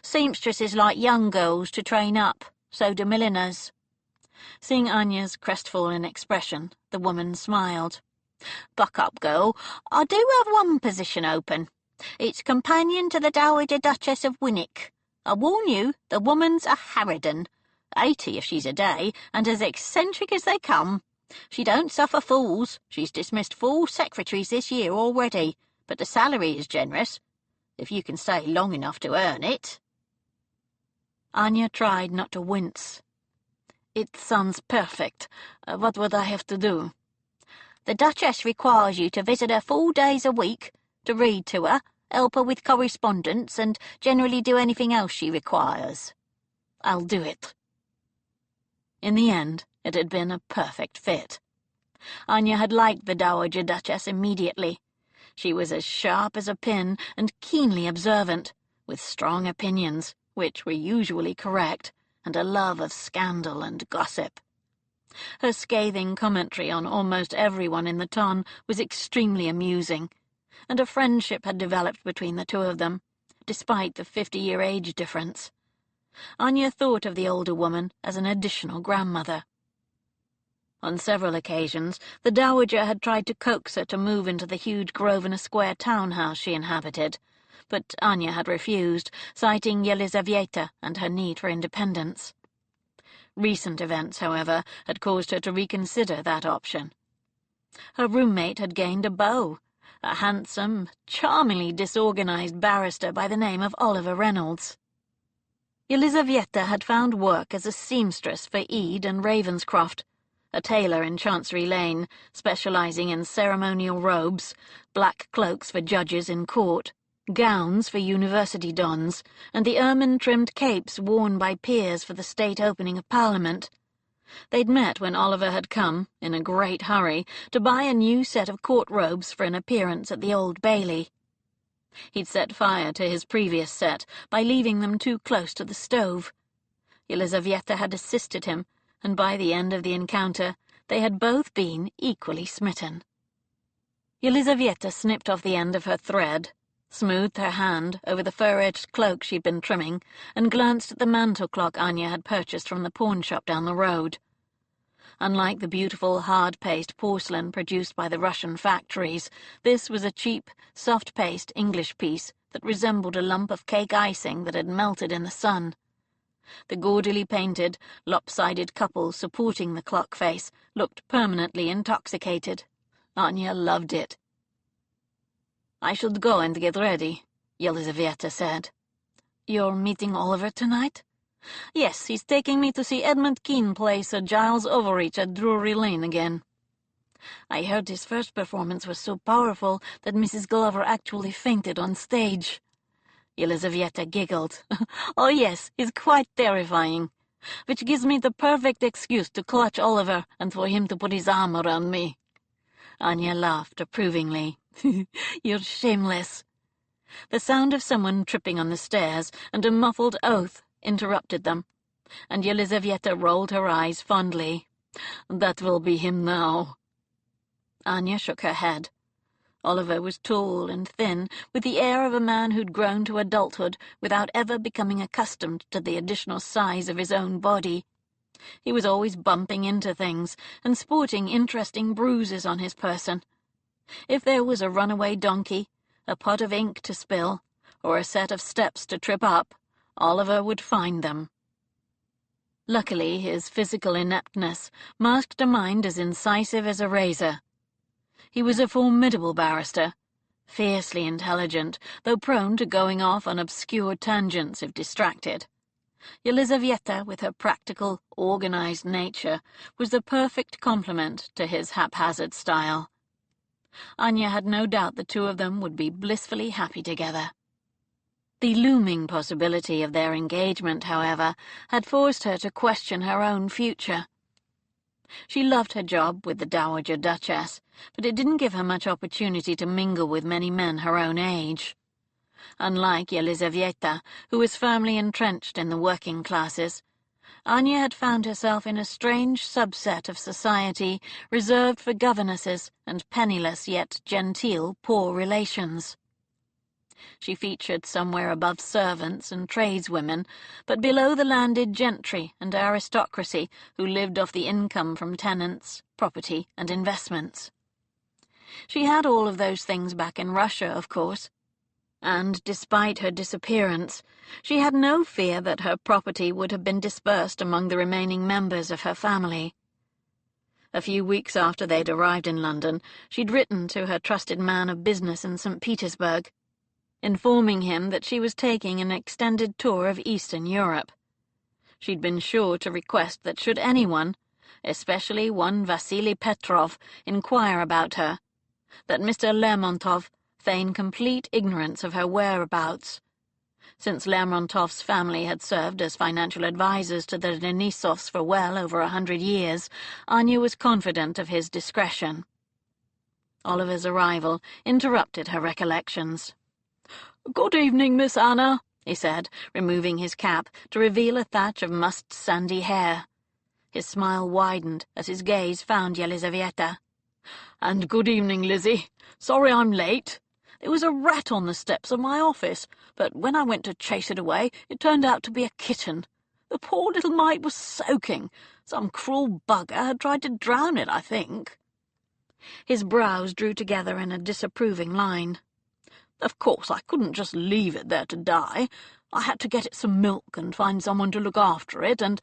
Seamstresses like young girls to train up. So do milliners." Seeing Anya's crestfallen expression, the woman smiled. "Buck up, girl. I do have one position open. It's companion to the Dowager Duchess of Winwick. I warn you, the woman's a harridan. 80 if she's a day, and as eccentric as they come. She don't suffer fools. She's dismissed 4 secretaries this year already, but the salary is generous, if you can stay long enough to earn it." Anya tried not to wince. "It sounds perfect. What would I have to do?" "The Duchess requires you to visit her 4 days a week, to read to her, help her with correspondence, and generally do anything else she requires." I'll do it." In the end, it had been a perfect fit. Anya had liked the Dowager Duchess immediately. She was as sharp as a pin and keenly observant, with strong opinions, which were usually correct, and a love of scandal and gossip. Her scathing commentary on almost everyone in the ton was extremely amusing, and a friendship had developed between the two of them, despite the 50-year age difference. Anya thought of the older woman as an additional grandmother. On several occasions, the Dowager had tried to coax her to move into the huge Grosvenor Square townhouse she inhabited, but Anya had refused, citing Yelizaveta and her need for independence. Recent events, however, had caused her to reconsider that option. Her roommate had gained a beau, a handsome, charmingly disorganized barrister by the name of Oliver Reynolds. Yelizaveta had found work as a seamstress for Ede and Ravenscroft, a tailor in Chancery Lane, specializing in ceremonial robes, black cloaks for judges in court, gowns for university dons, and the ermine-trimmed capes worn by peers for the state opening of Parliament. They'd met when Oliver had come, in a great hurry, to buy a new set of court robes for an appearance at the Old Bailey. He'd set fire to his previous set by leaving them too close to the stove. Yelizaveta had assisted him, and by the end of the encounter they had both been equally smitten. Yelizaveta snipped off the end of her thread, smoothed her hand over the fur-edged cloak she'd been trimming, and glanced at the mantel clock Anya had purchased from the pawn-shop down the road. Unlike the beautiful hard-paste porcelain produced by the Russian factories, this was a cheap, soft-paste English piece that resembled a lump of cake icing that had melted in the sun. The gaudily painted, lopsided couple supporting the clock face looked permanently intoxicated. Anya loved it. "I should go and get ready," Yelizaveta said. "You're meeting Oliver tonight?" "Yes, he's taking me to see Edmund Kean play Sir Giles Overreach at Drury Lane again. I heard his first performance was so powerful that Mrs. Glover actually fainted on stage." Yelizaveta giggled. "Oh yes, he's quite terrifying, which gives me the perfect excuse to clutch Oliver and for him to put his arm around me." Anya laughed approvingly. "You're shameless." The sound of someone tripping on the stairs and a muffled oath interrupted them, and Yelizaveta rolled her eyes fondly. "That will be him now." Anya shook her head. Oliver was tall and thin, with the air of a man who'd grown to adulthood without ever becoming accustomed to the additional size of his own body. He was always bumping into things and sporting interesting bruises on his person. If there was a runaway donkey, a pot of ink to spill, or a set of steps to trip up, Oliver would find them. Luckily, his physical ineptness masked a mind as incisive as a razor. He was a formidable barrister, fiercely intelligent, though prone to going off on obscure tangents if distracted. Yelizaveta, with her practical, organized nature, was the perfect complement to his haphazard style. Anya had no doubt the two of them would be blissfully happy together. The looming possibility of their engagement, however, had forced her to question her own future. She loved her job with the Dowager Duchess, but it didn't give her much opportunity to mingle with many men her own age. Unlike Yelizaveta, who was firmly entrenched in the working classes, Anya had found herself in a strange subset of society reserved for governesses and penniless yet genteel poor relations. She featured somewhere above servants and tradeswomen, but below the landed gentry and aristocracy who lived off the income from tenants, property, and investments. She had all of those things back in Russia, of course, and despite her disappearance, she had no fear that her property would have been dispersed among the remaining members of her family. A few weeks after they'd arrived in London, she'd written to her trusted man of business in St. Petersburg, informing him that she was taking an extended tour of Eastern Europe. She'd been sure to request that should anyone, especially one Vasily Petrov, inquire about her, that Mr. Lermontov feign complete ignorance of her whereabouts. Since Lermontov's family had served as financial advisers to the Denisovs for well over 100 years, Anya was confident of his discretion. Oliver's arrival interrupted her recollections. "Good evening, Miss Anna," he said, removing his cap to reveal a thatch of mussed sandy hair. His smile widened as his gaze found Yelizaveta. "And good evening, Lizzie. Sorry I'm late. There was a rat on the steps of my office, but when I went to chase it away, it turned out to be a kitten. The poor little mite was soaking. Some cruel bugger had tried to drown it, I think." His brows drew together in a disapproving line. "Of course, I couldn't just leave it there to die. I had to get it some milk and find someone to look after it, and—"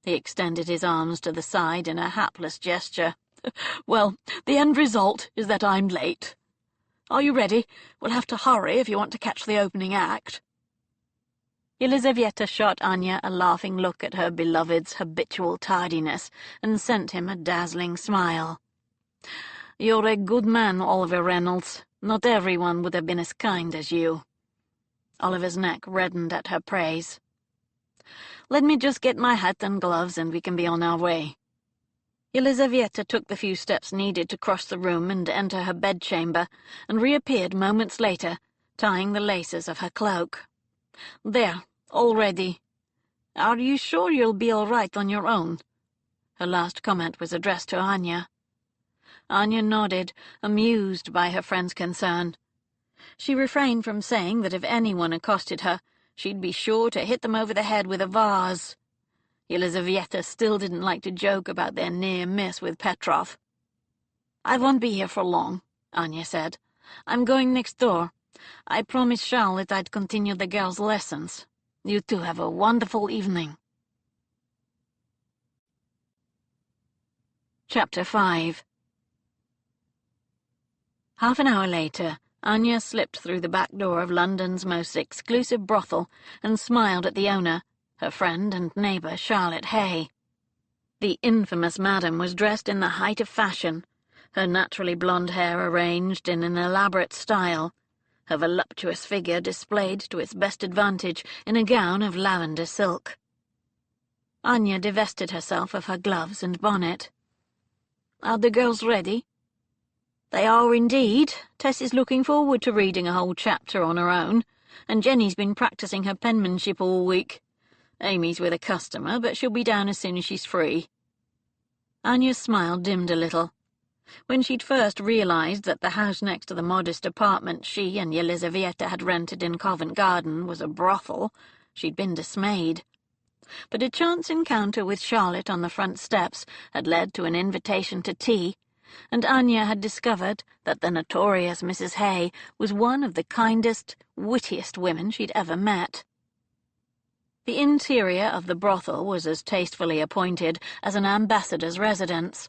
He extended his arms to the side in a hapless gesture. "Well, the end result is that I'm late. Are you ready? We'll have to hurry if you want to catch the opening act." Yelizaveta shot Anya a laughing look at her beloved's habitual tardiness and sent him a dazzling smile. "You're a good man, Oliver Reynolds. Not everyone would have been as kind as you." Oliver's neck reddened at her praise. "Let me just get my hat and gloves and we can be on our way." Yelizaveta took the few steps needed to cross the room and enter her bedchamber, and reappeared moments later, tying the laces of her cloak. "There, all ready. Are you sure you'll be all right on your own?" Her last comment was addressed to Anya. Anya nodded, amused by her friend's concern. She refrained from saying that if anyone accosted her, she'd be sure to hit them over the head with a vase. Yelizaveta still didn't like to joke about their near miss with Petrov. "I won't be here for long," Anya said. "I'm going next door. I promised Charlotte I'd continue the girls' lessons. You two have a wonderful evening." Chapter 5. Half an hour later, Anya slipped through the back door of London's most exclusive brothel and smiled at the owner, her friend and neighbour Charlotte Hay. The infamous madam was dressed in the height of fashion, her naturally blonde hair arranged in an elaborate style, her voluptuous figure displayed to its best advantage in a gown of lavender silk. Anya divested herself of her gloves and bonnet. "Are the girls ready?" "They are indeed. Tess is looking forward to reading a whole chapter on her own, and Jenny's been practising her penmanship all week. Amy's with a customer, but she'll be down as soon as she's free." Anya's smile dimmed a little. When she'd first realized that the house next to the modest apartment she and Yelizaveta had rented in Covent Garden was a brothel, she'd been dismayed. But a chance encounter with Charlotte on the front steps had led to an invitation to tea, and Anya had discovered that the notorious Mrs. Hay was one of the kindest, wittiest women she'd ever met. The interior of the brothel was as tastefully appointed as an ambassador's residence.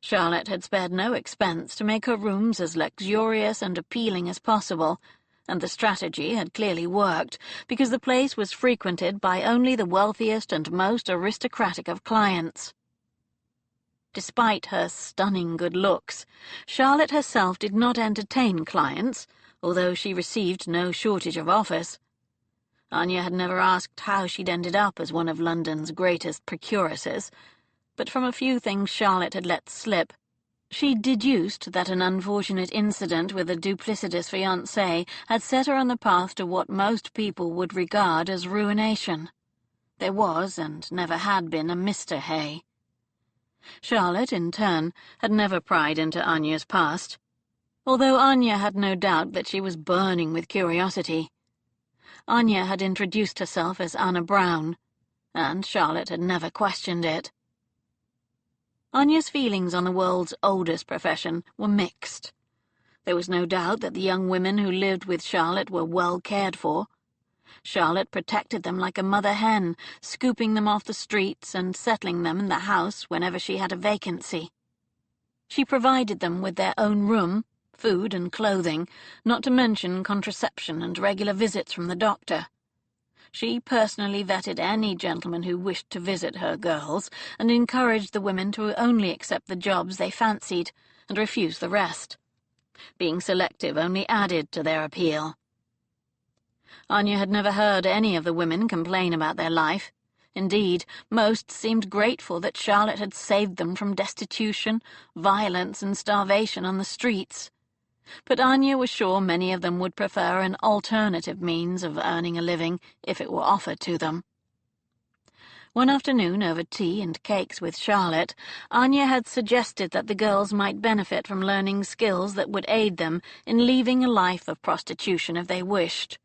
Charlotte had spared no expense to make her rooms as luxurious and appealing as possible, and the strategy had clearly worked, because the place was frequented by only the wealthiest and most aristocratic of clients. Despite her stunning good looks, Charlotte herself did not entertain clients, although she received no shortage of offers. Anya had never asked how she'd ended up as one of London's greatest procuresses, but from a few things Charlotte had let slip, she deduced that an unfortunate incident with a duplicitous fiancé had set her on the path to what most people would regard as ruination. There was, and never had been, a Mr. Hay. Charlotte, in turn, had never pried into Anya's past, although Anya had no doubt that she was burning with curiosity. Anya had introduced herself as Anna Brown, and Charlotte had never questioned it. Anya's feelings on the world's oldest profession were mixed. There was no doubt that the young women who lived with Charlotte were well cared for. Charlotte protected them like a mother hen, scooping them off the streets and settling them in the house whenever she had a vacancy. She provided them with their own room, food and clothing, not to mention contraception and regular visits from the doctor. She personally vetted any gentleman who wished to visit her girls, and encouraged the women to only accept the jobs they fancied, and refuse the rest. Being selective only added to their appeal. Anya had never heard any of the women complain about their life. Indeed, most seemed grateful that Charlotte had saved them from destitution, violence, and starvation on the streets. But Anya was sure many of them would prefer an alternative means of earning a living if it were offered to them. One afternoon, over tea and cakes with Charlotte, Anya had suggested that the girls might benefit from learning skills that would aid them in leaving a life of prostitution if they wished.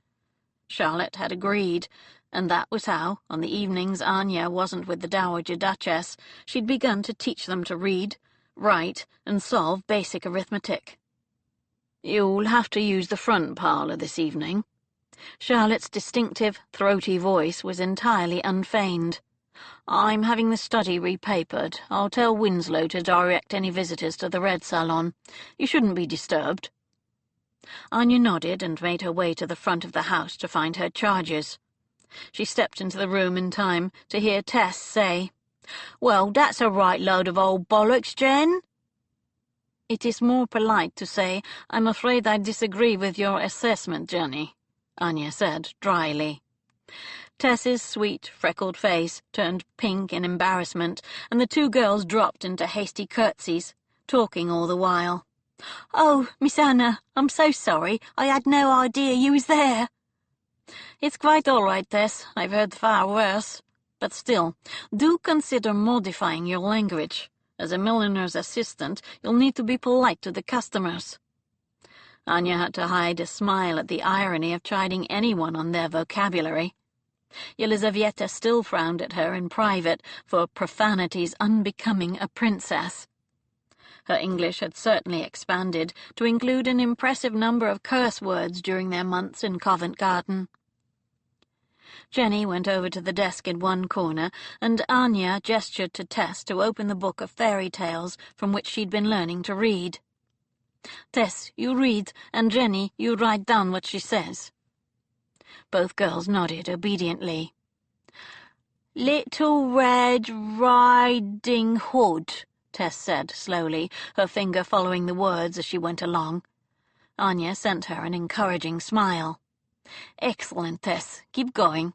Charlotte had agreed, and that was how, on the evenings Anya wasn't with the Dowager Duchess, she'd begun to teach them to read, write, and solve basic arithmetic. "You'll have to use the front parlour this evening." Charlotte's distinctive, throaty voice was entirely unfeigned. "I'm having the study repapered. I'll tell Winslow to direct any visitors to the Red Salon. You shouldn't be disturbed." Anya nodded and made her way to the front of the house to find her charges. She stepped into the room in time to hear Tess say, "Well, that's a right load of old bollocks, Jen." "It is more polite to say, 'I'm afraid I disagree with your assessment, Jenny,'" Anya said dryly. Tess's sweet, freckled face turned pink in embarrassment, and the two girls dropped into hasty curtsies, talking all the while. "Oh, Miss Anna, I'm so sorry. I had no idea you was there." "It's quite all right, Tess. I've heard far worse. But still, do consider modifying your language. As a milliner's assistant, you'll need to be polite to the customers." Anya had to hide a smile at the irony of chiding anyone on their vocabulary. Yelizaveta still frowned at her in private for profanities unbecoming a princess. Her English had certainly expanded to include an impressive number of curse words during their months in Covent Garden. Jenny went over to the desk in one corner, and Anya gestured to Tess to open the book of fairy tales from which she'd been learning to read. "Tess, you read, and Jenny, you write down what she says." Both girls nodded obediently. "Little Red Riding Hood," Tess said slowly, her finger following the words as she went along. Anya sent her an encouraging smile. "Excellent, Tess. Keep going."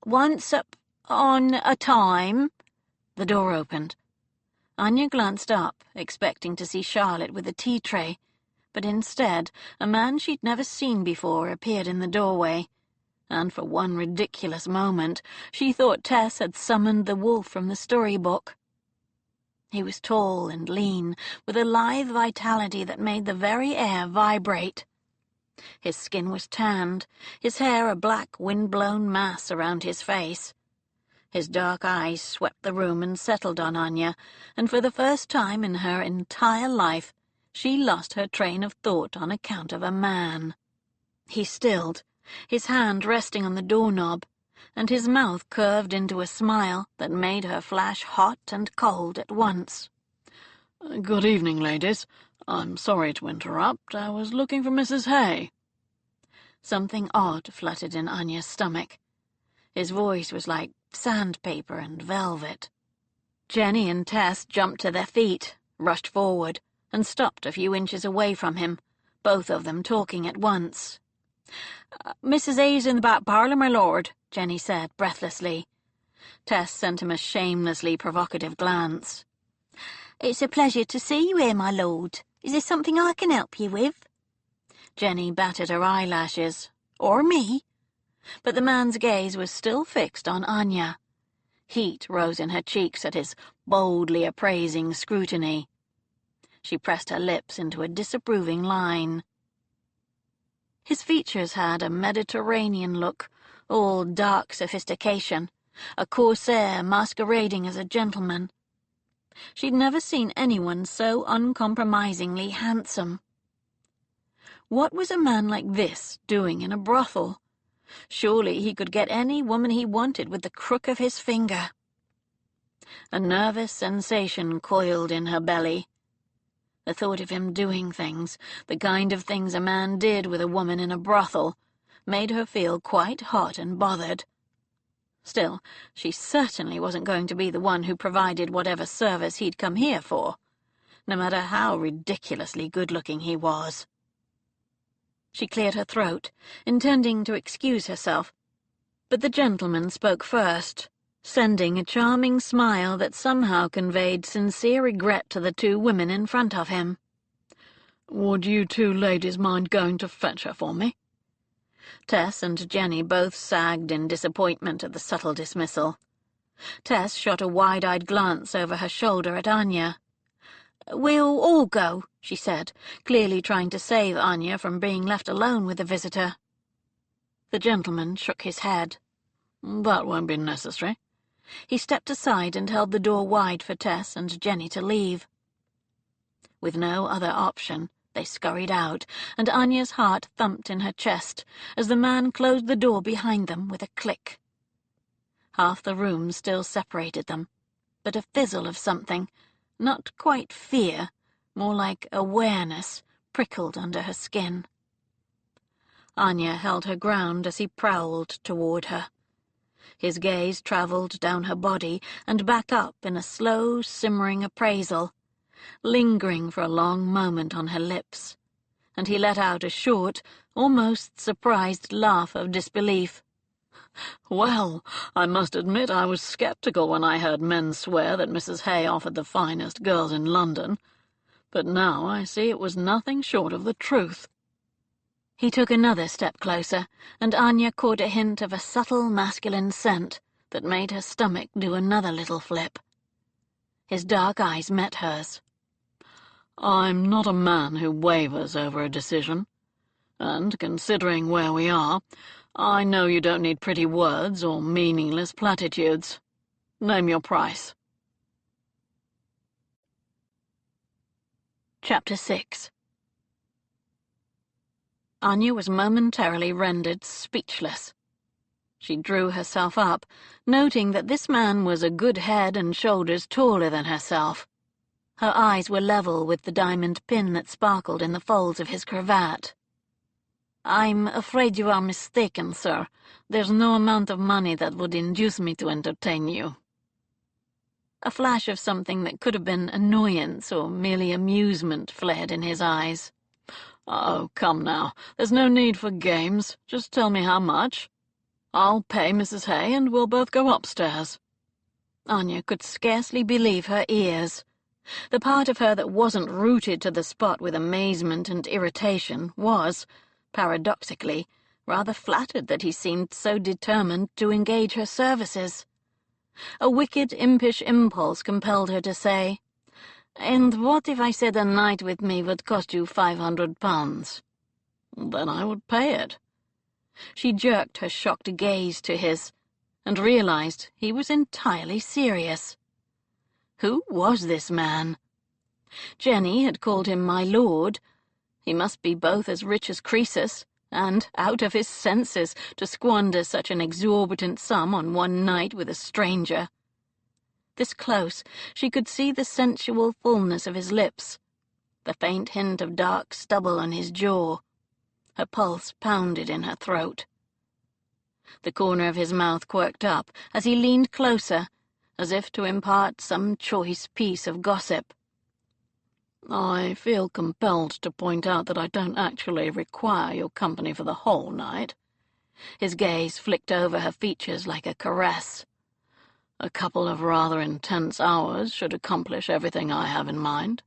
"Once on a time—" The door opened. Anya glanced up, expecting to see Charlotte with a tea tray, but instead a man she'd never seen before appeared in the doorway, and for one ridiculous moment she thought Tess had summoned the wolf from the storybook. He was tall and lean, with a lithe vitality that made the very air vibrate. His skin was tanned, his hair a black wind-blown mass around his face. His dark eyes swept the room and settled on Anya, and for the first time in her entire life she lost her train of thought on account of a man. He stilled, his hand resting on the doorknob, and his mouth curved into a smile that made her flash hot and cold at once. "Good evening, ladies. I'm sorry to interrupt. I was looking for Mrs. Hay." Something odd fluttered in Anya's stomach. His voice was like sandpaper and velvet. Jenny and Tess jumped to their feet, rushed forward, and stopped a few inches away from him, both of them talking at once. "Mrs. A's in the back parlour, my lord," Jenny said breathlessly. Tess sent him a shamelessly provocative glance. "It's a pleasure to see you here, my lord. Is there something I can help you with?" Jenny batted her eyelashes. "Or me?" But the man's gaze was still fixed on Anya. Heat rose in her cheeks at his boldly appraising scrutiny. She pressed her lips into a disapproving line. His features had a Mediterranean look, all dark sophistication, a corsair masquerading as a gentleman. She'd never seen anyone so uncompromisingly handsome. What was a man like this doing in a brothel? Surely he could get any woman he wanted with the crook of his finger. A nervous sensation coiled in her belly. The thought of him doing things, the kind of things a man did with a woman in a brothel, made her feel quite hot and bothered. Still, she certainly wasn't going to be the one who provided whatever service he'd come here for, no matter how ridiculously good-looking he was. She cleared her throat, intending to excuse herself, but the gentleman spoke first, sending a charming smile that somehow conveyed sincere regret to the two women in front of him. "Would you two ladies mind going to fetch her for me?" Tess and Jenny both sagged in disappointment at the subtle dismissal. Tess shot a wide-eyed glance over her shoulder at Anya. "We'll all go," she said, clearly trying to save Anya from being left alone with the visitor. The gentleman shook his head. "That won't be necessary." He stepped aside and held the door wide for Tess and Jenny to leave. With no other option, they scurried out, and Anya's heart thumped in her chest as the man closed the door behind them with a click. Half the room still separated them, but a fizzle of something, not quite fear, more like awareness, prickled under her skin. Anya held her ground as he prowled toward her. His gaze travelled down her body and back up in a slow, simmering appraisal, lingering for a long moment on her lips, and he let out a short, almost surprised laugh of disbelief. "Well, I must admit I was sceptical when I heard men swear that Mrs. Hay offered the finest girls in London, but now I see it was nothing short of the truth." He took another step closer, and Anya caught a hint of a subtle masculine scent that made her stomach do another little flip. His dark eyes met hers. "I'm not a man who wavers over a decision, and considering where we are, I know you don't need pretty words or meaningless platitudes. Name your price." Chapter 6. Anya was momentarily rendered speechless. She drew herself up, noting that this man was a good head and shoulders taller than herself. Her eyes were level with the diamond pin that sparkled in the folds of his cravat. "I'm afraid you are mistaken, sir. There's no amount of money that would induce me to entertain you." A flash of something that could have been annoyance or merely amusement flared in his eyes. "Oh, come now. There's no need for games. Just tell me how much. I'll pay Mrs. Hay, and we'll both go upstairs." Anya could scarcely believe her ears. The part of her that wasn't rooted to the spot with amazement and irritation was, paradoxically, rather flattered that he seemed so determined to engage her services. A wicked, impish impulse compelled her to say, "And what if I said a night with me would cost you £500? "Then I would pay it." She jerked her shocked gaze to his, and realized he was entirely serious. Who was this man? Jenny had called him my lord. He must be both as rich as Croesus, and out of his senses to squander such an exorbitant sum on one night with a stranger. This close, she could see the sensual fullness of his lips, the faint hint of dark stubble on his jaw. Her pulse pounded in her throat. The corner of his mouth quirked up as he leaned closer, as if to impart some choice piece of gossip. "I feel compelled to point out that I don't actually require your company for the whole night." His gaze flicked over her features like a caress. "A couple of rather intense hours should accomplish everything I have in mind."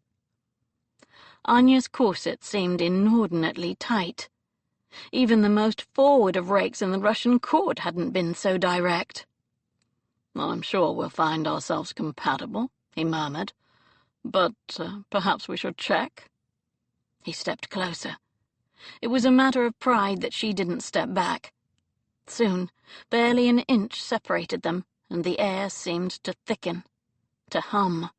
Anya's corset seemed inordinately tight. Even the most forward of rakes in the Russian court hadn't been so direct. "I'm sure we'll find ourselves compatible," he murmured. "But perhaps we should check." He stepped closer. It was a matter of pride that she didn't step back. Soon, barely an inch separated them, and the air seemed to thicken, to hum.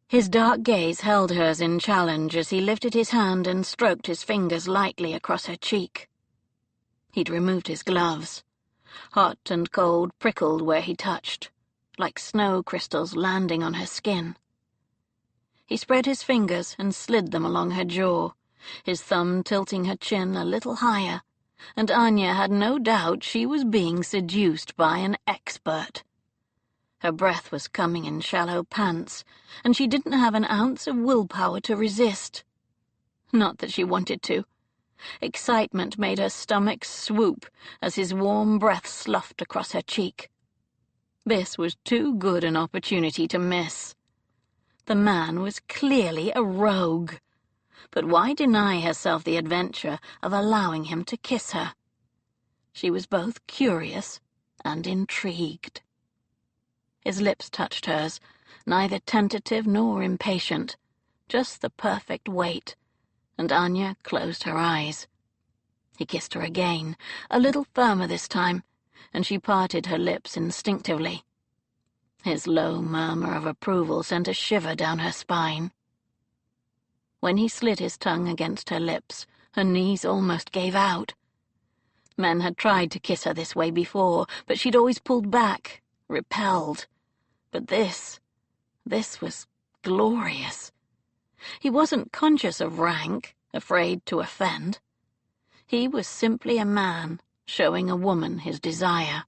His dark gaze held hers in challenge as he lifted his hand and stroked his fingers lightly across her cheek. He'd removed his gloves. Hot and cold prickled where he touched, like snow crystals landing on her skin. He spread his fingers and slid them along her jaw, his thumb tilting her chin a little higher, and Anya had no doubt she was being seduced by an expert. Her breath was coming in shallow pants, and she didn't have an ounce of willpower to resist. Not that she wanted to. Excitement made her stomach swoop as his warm breath sloughed across her cheek. This was too good an opportunity to miss. The man was clearly a rogue. But why deny herself the adventure of allowing him to kiss her? She was both curious and intrigued. His lips touched hers, neither tentative nor impatient, just the perfect weight, and Anya closed her eyes. He kissed her again, a little firmer this time, and she parted her lips instinctively. His low murmur of approval sent a shiver down her spine. When he slid his tongue against her lips, her knees almost gave out. Men had tried to kiss her this way before, but she'd always pulled back, repelled. But this was glorious. He wasn't conscious of rank, afraid to offend. He was simply a man, showing a woman his desire.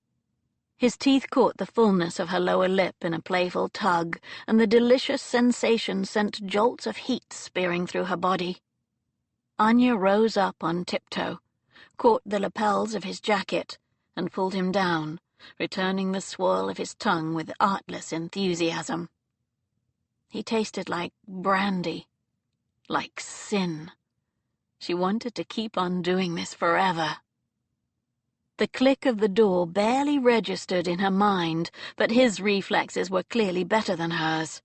His teeth caught the fullness of her lower lip in a playful tug, and the delicious sensation sent jolts of heat spearing through her body. Anya rose up on tiptoe, caught the lapels of his jacket, and pulled him down, returning the swirl of his tongue with artless enthusiasm. He tasted like brandy, like sin. She wanted to keep on doing this forever. The click of the door barely registered in her mind, but his reflexes were clearly better than hers.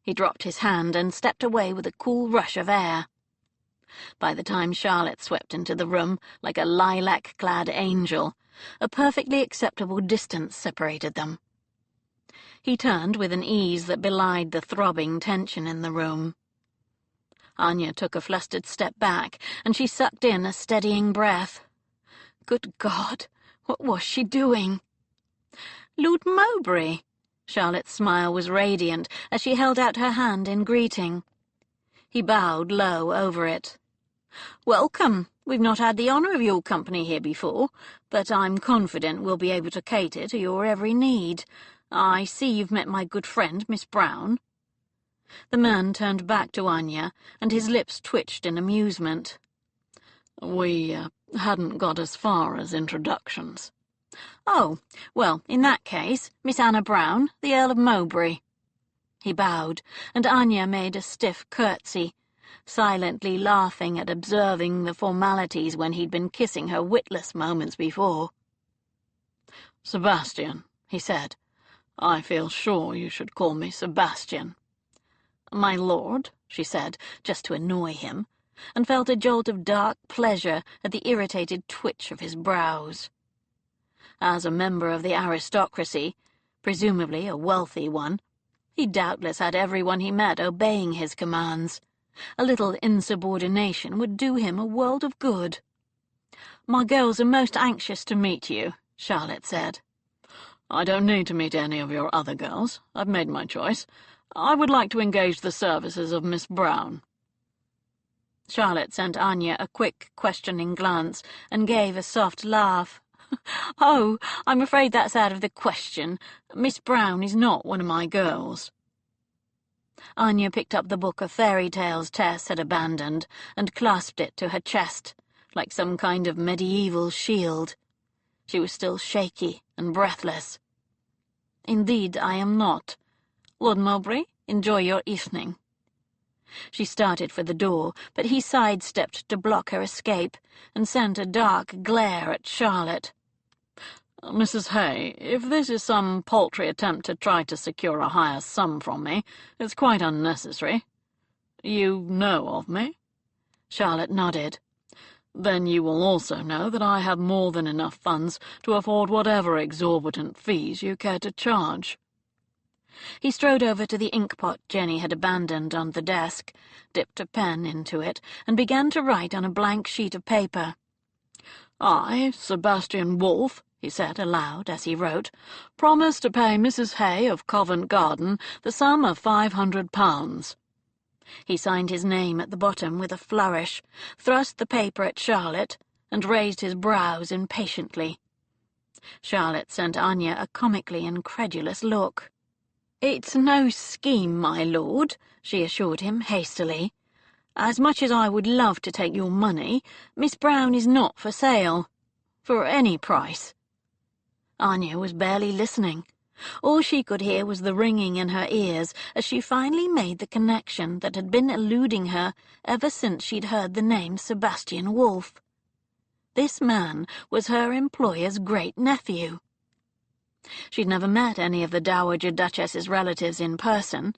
He dropped his hand and stepped away with a cool rush of air. By the time Charlotte swept into the room, like a lilac-clad angel, a perfectly acceptable distance separated them. He turned with an ease that belied the throbbing tension in the room. Anya took a flustered step back, and she sucked in a steadying breath. Good God, what was she doing? Lord Mowbray! Charlotte's smile was radiant as she held out her hand in greeting. He bowed low over it. Welcome. We've not had the honour of your company here before, but I'm confident we'll be able to cater to your every need. I see you've met my good friend, Miss Brown. The man turned back to Anya, and his lips twitched in amusement. We hadn't got as far as introductions. Oh, well, in that case, Miss Anna Brown, the Earl of Mowbray. He bowed, and Anya made a stiff curtsy, silently laughing at observing the formalities when he'd been kissing her witless moments before. Sebastian, he said. I feel sure you should call me Sebastian. My lord, she said, just to annoy him, and felt a jolt of dark pleasure at the irritated twitch of his brows. As a member of the aristocracy, presumably a wealthy one, he doubtless had everyone he met obeying his commands. A little insubordination would do him a world of good. My girls are most anxious to meet you, Charlotte said. I don't need to meet any of your other girls. I've made my choice. I would like to engage the services of Miss Brown. Charlotte sent Anya a quick, questioning glance and gave a soft laugh. Oh, I'm afraid that's out of the question. Miss Brown is not one of my girls. Anya picked up the book of fairy tales Tess had abandoned and clasped it to her chest, like some kind of medieval shield. She was still shaky and breathless. Indeed, I am not. Lord Mowbray, enjoy your evening. She started for the door, but he sidestepped to block her escape and sent a dark glare at Charlotte. Mrs. Hay, if this is some paltry attempt to try to secure a higher sum from me, it's quite unnecessary. You know of me? Charlotte nodded. Then you will also know that I have more than enough funds to afford whatever exorbitant fees you care to charge. He strode over to the inkpot Jenny had abandoned on the desk, dipped a pen into it, and began to write on a blank sheet of paper. I, Sebastian Wolfe, he said aloud as he wrote, promise to pay Mrs. Hay of Covent Garden the sum of £500. He signed his name at the bottom with a flourish, thrust the paper at Charlotte, and raised his brows impatiently. Charlotte sent Anya a comically incredulous look. "It's no scheme, my lord," she assured him hastily. As much as I would love to take your money, Miss Brown is not for sale. For any price." Anya was barely listening. All she could hear was the ringing in her ears as she finally made the connection that had been eluding her ever since she'd heard the name Sebastian Wolf. This man was her employer's great-nephew. She'd never met any of the Dowager Duchess's relatives in person.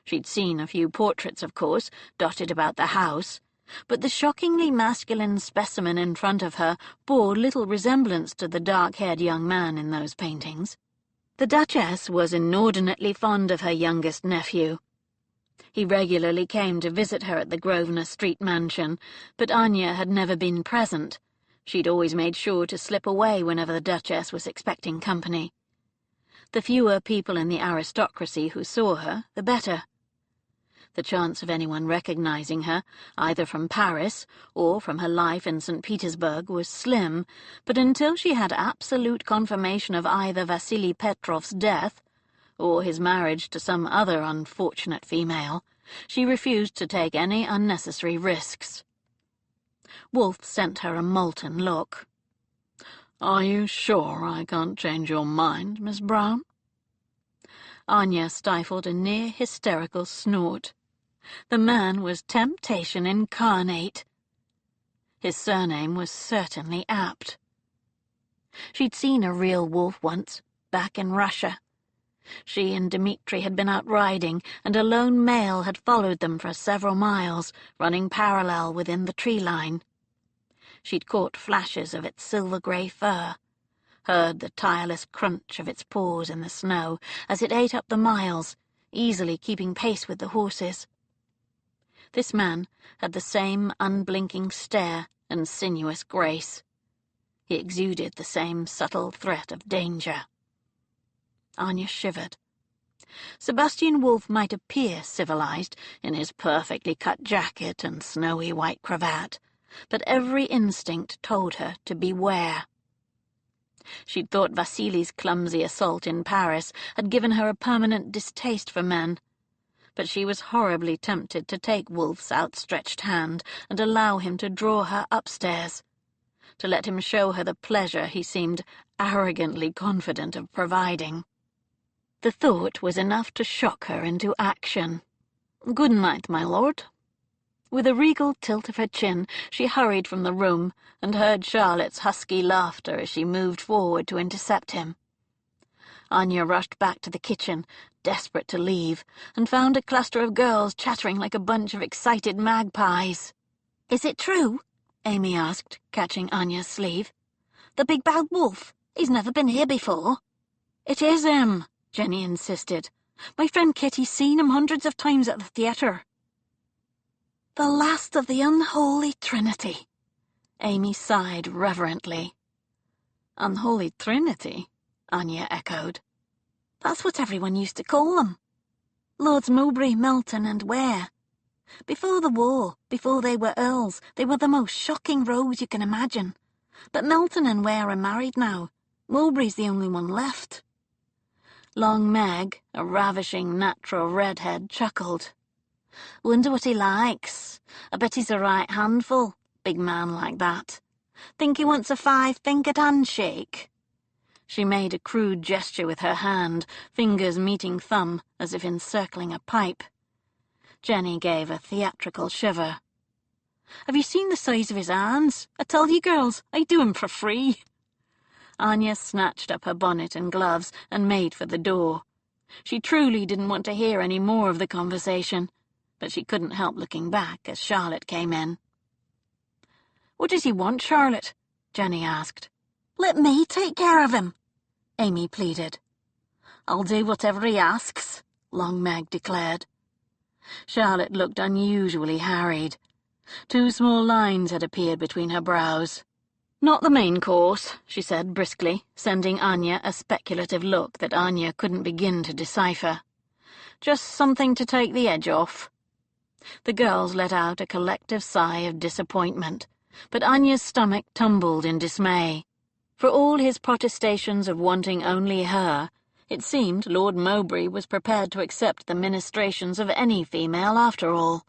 She'd seen a few portraits, of course, dotted about the house, but the shockingly masculine specimen in front of her bore little resemblance to the dark-haired young man in those paintings. The Duchess was inordinately fond of her youngest nephew. He regularly came to visit her at the Grosvenor Street mansion, but Anya had never been present. She'd always made sure to slip away whenever the Duchess was expecting company. The fewer people in the aristocracy who saw her, the better. The chance of anyone recognizing her, either from Paris or from her life in St. Petersburg, was slim, but until she had absolute confirmation of either Vasily Petrov's death or his marriage to some other unfortunate female, she refused to take any unnecessary risks. Wolfe sent her a molten look. "Are you sure I can't change your mind, Miss Brown?" Anya stifled a near-hysterical snort. The man was temptation incarnate. His surname was certainly apt. She'd seen a real wolf once, back in Russia. She and Dmitri had been out riding, and a lone male had followed them for several miles, running parallel within the tree line. She'd caught flashes of its silver-grey fur, heard the tireless crunch of its paws in the snow as it ate up the miles, easily keeping pace with the horses. This man had the same unblinking stare and sinuous grace. He exuded the same subtle threat of danger. Anya shivered. Sebastian Wolf might appear civilized in his perfectly cut jacket and snowy white cravat, but every instinct told her to beware. She'd thought Vasily's clumsy assault in Paris had given her a permanent distaste for men, but she was horribly tempted to take Wolfe's outstretched hand and allow him to draw her upstairs, to let him show her the pleasure he seemed arrogantly confident of providing. The thought was enough to shock her into action. "Good night, my lord." With a regal tilt of her chin, she hurried from the room and heard Charlotte's husky laughter as she moved forward to intercept him. Anya rushed back to the kitchen, desperate to leave, and found a cluster of girls chattering like a bunch of excited magpies. "Is it true?" Amy asked, catching Anya's sleeve. "The big bad wolf? He's never been here before." "It is him," Jenny insisted. "My friend Kitty's seen him hundreds of times at the theatre." "The last of the unholy trinity," Amy sighed reverently. "Unholy Trinity?" Anya echoed. "That's what everyone used to call them. Lords Mowbray, Melton and Ware. Before the war, before they were earls, they were the most shocking rogues you can imagine. But Melton and Ware are married now. Mowbray's the only one left." Long Meg, a ravishing natural redhead, chuckled. "Wonder what he likes. I bet he's a right handful, big man like that. Think he wants a 5-fingered handshake?" She made a crude gesture with her hand, fingers meeting thumb, as if encircling a pipe. Jenny gave a theatrical shiver. "Have you seen the size of his hands? I tell you, girls, I do him for free." Anya snatched up her bonnet and gloves and made for the door. She truly didn't want to hear any more of the conversation, but she couldn't help looking back as Charlotte came in. "What does he want, Charlotte?" Jenny asked. "Let me take care of him," Amy pleaded. "I'll do whatever he asks," Long Meg declared. Charlotte looked unusually harried. 2 small lines had appeared between her brows. "Not the main course," she said briskly, sending Anya a speculative look that Anya couldn't begin to decipher. "Just something to take the edge off." The girls let out a collective sigh of disappointment, but Anya's stomach tumbled in dismay. For all his protestations of wanting only her, it seemed Lord Mowbray was prepared to accept the ministrations of any female after all.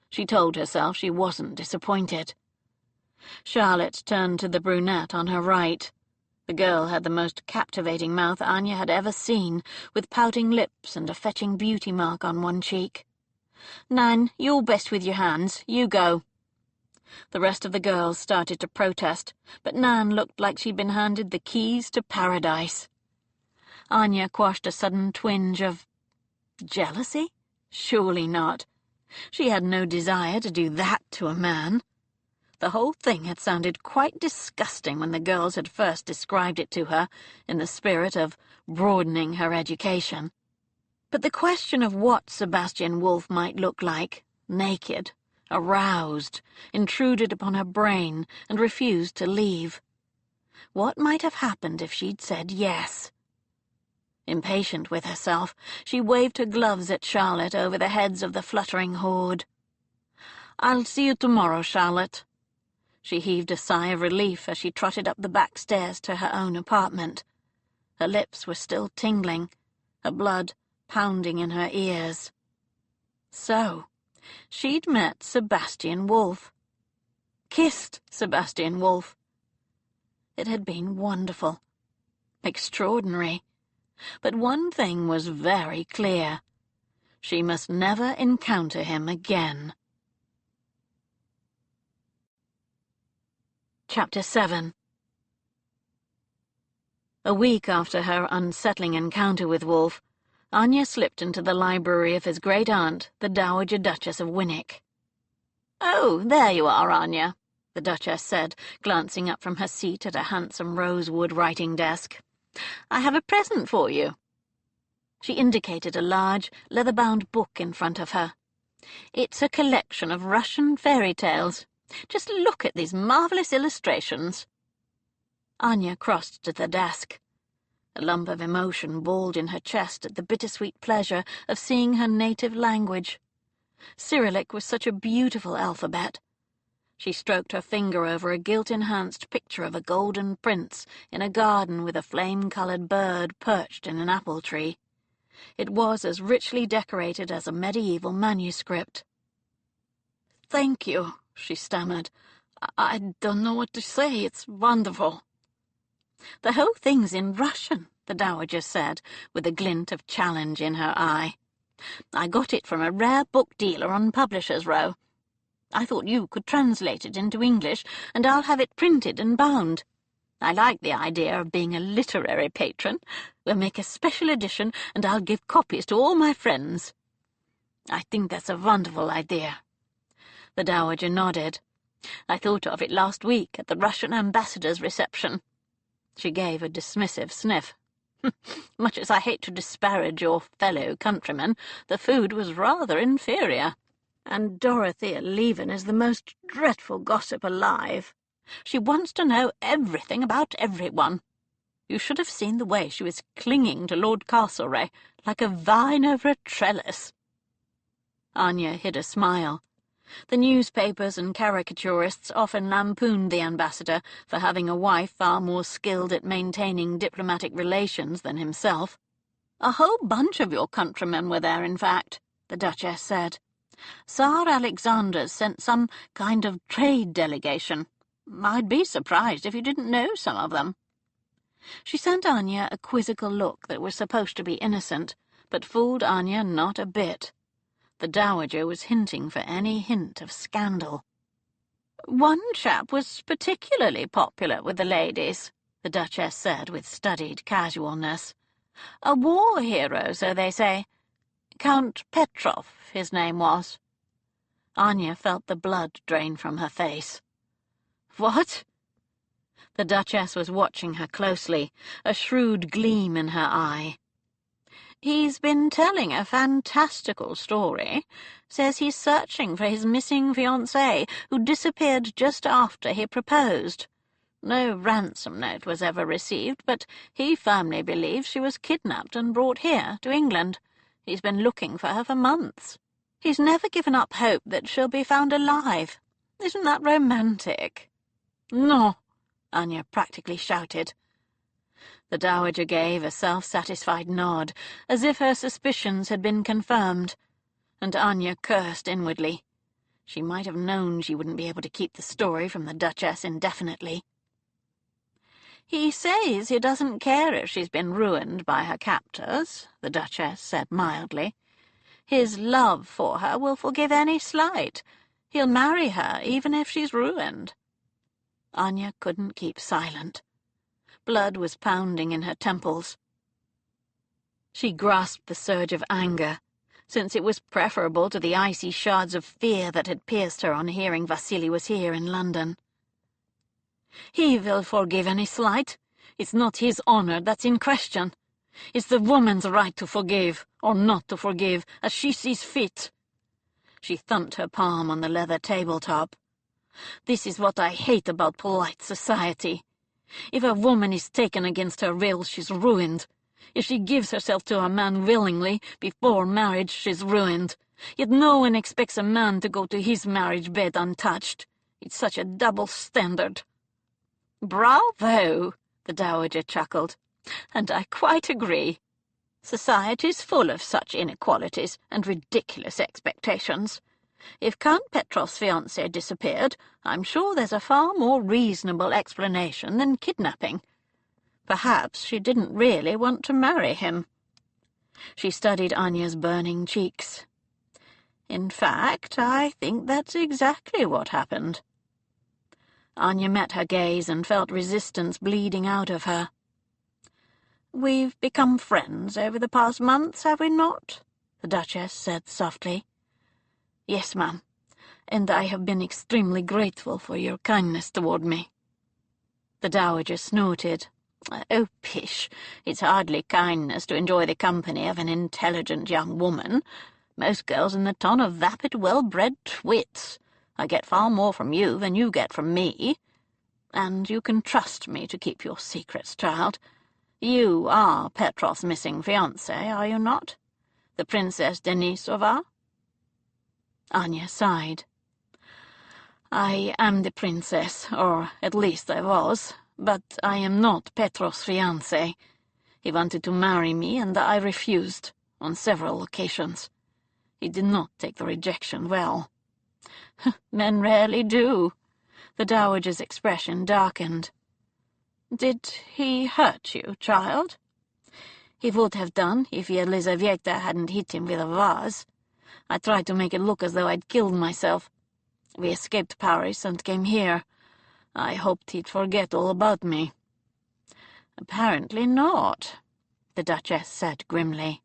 She told herself she wasn't disappointed. Charlotte turned to the brunette on her right. The girl had the most captivating mouth Anya had ever seen, with pouting lips and a fetching beauty mark on one cheek. "Nan, you're best with your hands. You go." The rest of the girls started to protest, but Nan looked like she'd been handed the keys to paradise. Anya quashed a sudden twinge of jealousy? Surely not. She had no desire to do that to a man. The whole thing had sounded quite disgusting when the girls had first described it to her, in the spirit of broadening her education. But the question of what Sebastian Wolfe might look like, naked, aroused, intruded upon her brain and refused to leave. What might have happened if she'd said yes? Impatient with herself, she waved her gloves at Charlotte over the heads of the fluttering horde. "I'll see you tomorrow, Charlotte." She heaved a sigh of relief as she trotted up the back stairs to her own apartment. Her lips were still tingling, her blood pounding in her ears. So, she'd met Sebastian Wolfe. Kissed Sebastian Wolfe. It had been wonderful. Extraordinary. But one thing was very clear. She must never encounter him again. Chapter 7. A week after her unsettling encounter with Wolfe, Anya slipped into the library of his great-aunt, the Dowager Duchess of Winwick. "Oh, there you are, Anya," the Duchess said, glancing up from her seat at a handsome rosewood writing desk. "I have a present for you." She indicated a large, leather-bound book in front of her. "It's a collection of Russian fairy tales. Just look at these marvellous illustrations." Anya crossed to the desk. A lump of emotion balled in her chest at the bittersweet pleasure of seeing her native language. Cyrillic was such a beautiful alphabet. She stroked her finger over a gilt-enhanced picture of a golden prince in a garden with a flame-coloured bird perched in an apple tree. It was as richly decorated as a medieval manuscript. "Thank you," she stammered. "I don't know what to say. It's wonderful." "The whole thing's in Russian," the Dowager said, with a glint of challenge in her eye. "I got it from a rare book dealer on Publishers' Row. I thought you could translate it into English, and I'll have it printed and bound. I like the idea of being a literary patron. We'll make a special edition, and I'll give copies to all my friends." "I think that's a wonderful idea." The Dowager nodded. "I thought of it last week at the Russian ambassador's reception." She gave a dismissive sniff. "Much as I hate to disparage your fellow countrymen, the food was rather inferior. And Dorothea Leven is the most dreadful gossip alive. She wants to know everything about everyone. You should have seen the way she was clinging to Lord Castlereagh, like a vine over a trellis." Anya hid a smile. The newspapers and caricaturists often lampooned the ambassador for having a wife far more skilled at maintaining diplomatic relations than himself. "A whole bunch of your countrymen were there, in fact," the Duchess said. "Tsar Alexander's sent some kind of trade delegation. I'd be surprised if you didn't know some of them." She sent Anya a quizzical look that was supposed to be innocent, but fooled Anya not a bit. The Dowager was hinting for any hint of scandal. "One chap was particularly popular with the ladies," the Duchess said with studied casualness. "A war hero, so they say. Count Petrov, his name was." Anya felt the blood drain from her face. "What?" The Duchess was watching her closely, a shrewd gleam in her eye. "He's been telling a fantastical story. Says he's searching for his missing fiancée, who disappeared just after he proposed. No ransom note was ever received, but he firmly believes she was kidnapped and brought here, to England. He's been looking for her for months. He's never given up hope that she'll be found alive. Isn't that romantic?" "No," Anya practically shouted. The Dowager gave a self-satisfied nod, as if her suspicions had been confirmed, and Anya cursed inwardly. She might have known she wouldn't be able to keep the story from the Duchess indefinitely. "He says he doesn't care if she's been ruined by her captors," the Duchess said mildly. "His love for her will forgive any slight. He'll marry her even if she's ruined." Anya couldn't keep silent. Blood was pounding in her temples. She grasped the surge of anger, since it was preferable to the icy shards of fear that had pierced her on hearing Vasily was here in London. "He will forgive any slight. It's not his honor that's in question. It's the woman's right to forgive, or not to forgive, as she sees fit." She thumped her palm on the leather tabletop. "This is what I hate about polite society. If a woman is taken against her will, she's ruined. If she gives herself to a man willingly, before marriage, she's ruined. Yet no one expects a man to go to his marriage bed untouched. It's such a double standard." "Bravo!" the Dowager chuckled. "And I quite agree. Society's full of such inequalities and ridiculous expectations. If Count Petrov's fiancée disappeared, I'm sure there's a far more reasonable explanation than kidnapping. Perhaps she didn't really want to marry him." She studied Anya's burning cheeks. "In fact, I think that's exactly what happened." Anya met her gaze and felt resistance bleeding out of her. "We've become friends over the past months, have we not?" the Duchess said softly. "Yes, ma'am, and I have been extremely grateful for your kindness toward me." The Dowager snorted. "Oh, pish, it's hardly kindness to enjoy the company of an intelligent young woman. Most girls in the ton are vapid, well-bred twits. I get far more from you than you get from me. And you can trust me to keep your secrets, child. You are Petrov's missing fiancée, are you not? The Princess Denisova?" Anya sighed. "I am the princess, or at least I was, but I am not Petrov's fiancée. He wanted to marry me, and I refused, on several occasions. He did not take the rejection well." "Men rarely do." The Dowager's expression darkened. "Did he hurt you, child?" "He would have done if Yelizaveta hadn't hit him with a vase. I tried to make it look as though I'd killed myself. We escaped Paris and came here. I hoped he'd forget all about me." "Apparently not," the Duchess said grimly.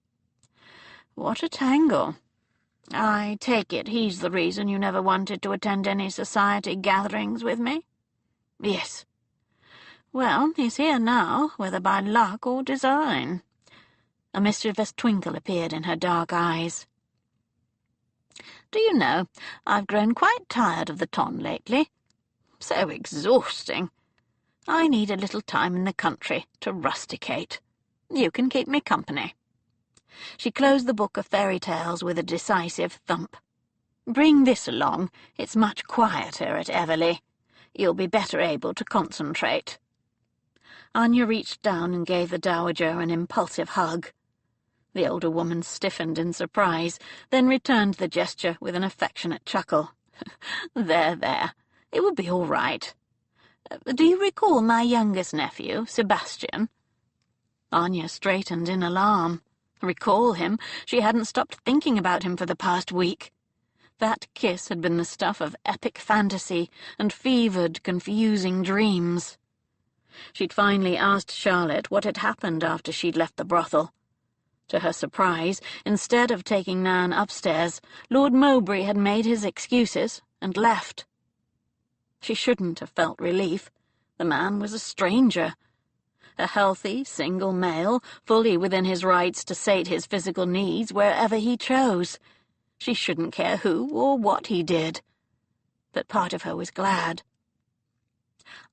"What a tangle. I take it he's the reason you never wanted to attend any society gatherings with me?" "Yes." "Well, he's here now, whether by luck or design." A mischievous twinkle appeared in her dark eyes. "Do you know, I've grown quite tired of the ton lately. So exhausting. I need a little time in the country to rusticate. You can keep me company." She closed the book of fairy tales with a decisive thump. "Bring this along. It's much quieter at Everley. You'll be better able to concentrate." Anya reached down and gave the Dowager an impulsive hug. The older woman stiffened in surprise, then returned the gesture with an affectionate chuckle. There, there. It will be all right. Do you recall my youngest nephew, Sebastian?" Anya straightened in alarm. Recall him? She hadn't stopped thinking about him for the past week. That kiss had been the stuff of epic fantasy and fevered, confusing dreams. She'd finally asked Charlotte what had happened after she'd left the brothel. To her surprise, instead of taking Nan upstairs, Lord Mowbray had made his excuses and left. She shouldn't have felt relief. The man was a stranger. A healthy, single male, fully within his rights to sate his physical needs wherever he chose. She shouldn't care who or what he did. But part of her was glad.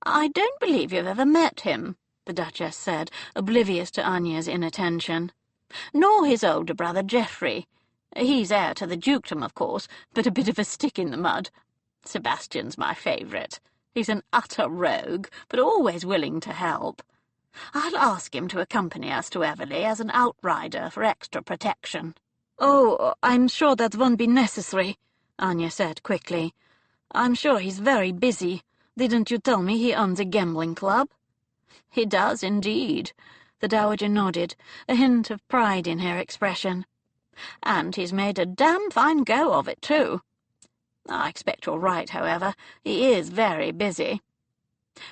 "I don't believe you've ever met him," the Duchess said, oblivious to Anya's inattention. "Nor his older brother Geoffrey. He's heir to the dukedom, of course, but a bit of a stick in the mud. Sebastian's my favourite. He's an utter rogue, but always willing to help. I'll ask him to accompany us to Everley as an outrider for extra protection." "Oh, I'm sure that won't be necessary," Anya said quickly. "I'm sure he's very busy. Didn't you tell me he owns a gambling club?" "He does, indeed." The Dowager nodded, a hint of pride in her expression. "And he's made a damn fine go of it, too. I expect you're right, however. He is very busy.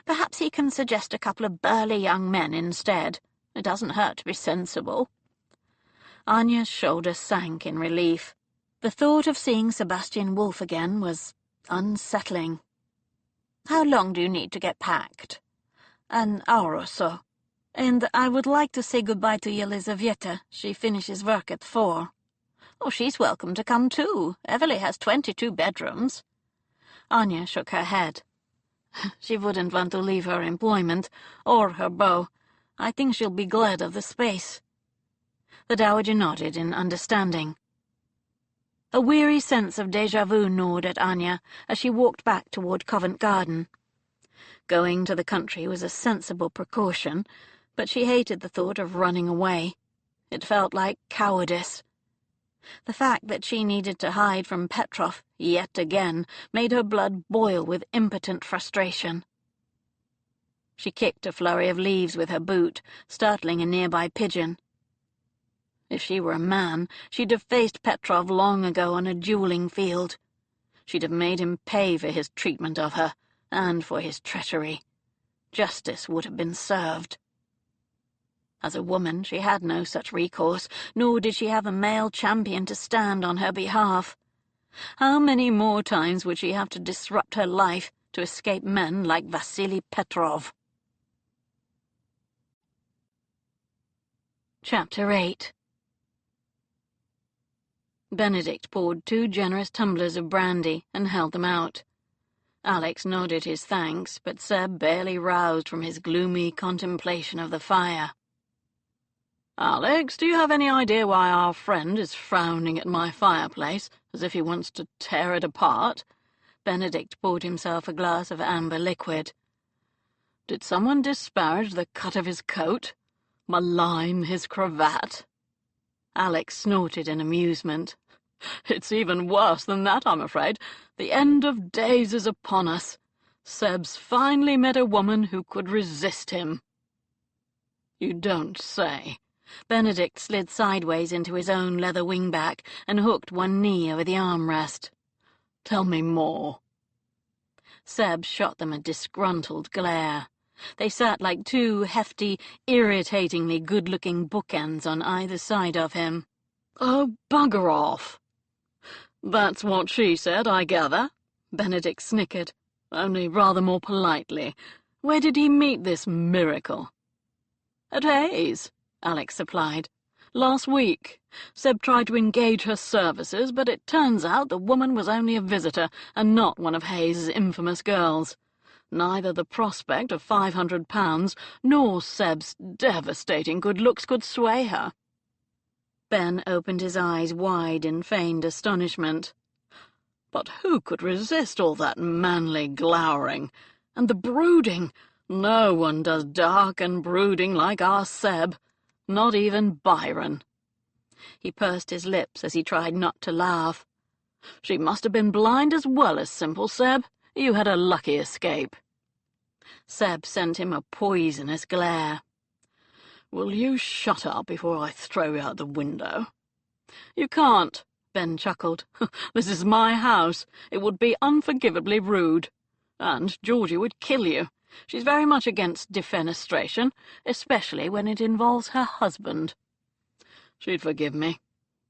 Perhaps he can suggest a couple of burly young men instead. It doesn't hurt to be sensible." Anya's shoulders sank in relief. The thought of seeing Sebastian Wolf again was unsettling. "How long do you need to get packed?" "An hour or so. And I would like to say goodbye to Yelizaveta. She finishes work at 4. "Oh, she's welcome to come too. Everly has 22 bedrooms. Anya shook her head. "She wouldn't want to leave her employment, or her beau. I think she'll be glad of the space." The Dowager nodded in understanding. A weary sense of déjà vu gnawed at Anya as she walked back toward Covent Garden. Going to the country was a sensible precaution, but she hated the thought of running away. It felt like cowardice. The fact that she needed to hide from Petrov yet again made her blood boil with impotent frustration. She kicked a flurry of leaves with her boot, startling a nearby pigeon. If she were a man, she'd have faced Petrov long ago on a dueling field. She'd have made him pay for his treatment of her, and for his treachery. Justice would have been served. As a woman, she had no such recourse, nor did she have a male champion to stand on her behalf. How many more times would she have to disrupt her life to escape men like Vasily Petrov? Chapter 8. Benedict poured 2 generous tumblers of brandy and held them out. Alex nodded his thanks, but Seb barely roused from his gloomy contemplation of the fire. "Alex, do you have any idea why our friend is frowning at my fireplace, as if he wants to tear it apart?" Benedict poured himself a glass of amber liquid. "Did someone disparage the cut of his coat? Malign his cravat?" Alex snorted in amusement. "It's even worse than that, I'm afraid. The end of days is upon us. Seb's finally met a woman who could resist him." "You don't say." Benedict slid sideways into his own leather wingback and hooked one knee over the armrest. "Tell me more." Seb shot them a disgruntled glare. They sat like 2 hefty, irritatingly good-looking bookends on either side of him. "Oh, bugger off." "That's what she said, I gather." Benedict snickered, only rather more politely. "Where did he meet this miracle?" "At Hayes," Alex supplied. "Last week. Seb tried to engage her services, but it turns out the woman was only a visitor and not one of Hayes' infamous girls. Neither the prospect of £500 nor Seb's devastating good looks could sway her." Ben opened his eyes wide in feigned astonishment. "But who could resist all that manly glowering? And the brooding! No one does dark and brooding like our Seb. Not even Byron." He pursed his lips as he tried not to laugh. "She must have been blind as well as simple, Seb. You had a lucky escape." Seb sent him a poisonous glare. "Will you shut up before I throw you out the window?" "You can't," Ben chuckled. "This is my house. It would be unforgivably rude. And Georgie would kill you. She's very much against defenestration, especially when it involves her husband." "She'd forgive me,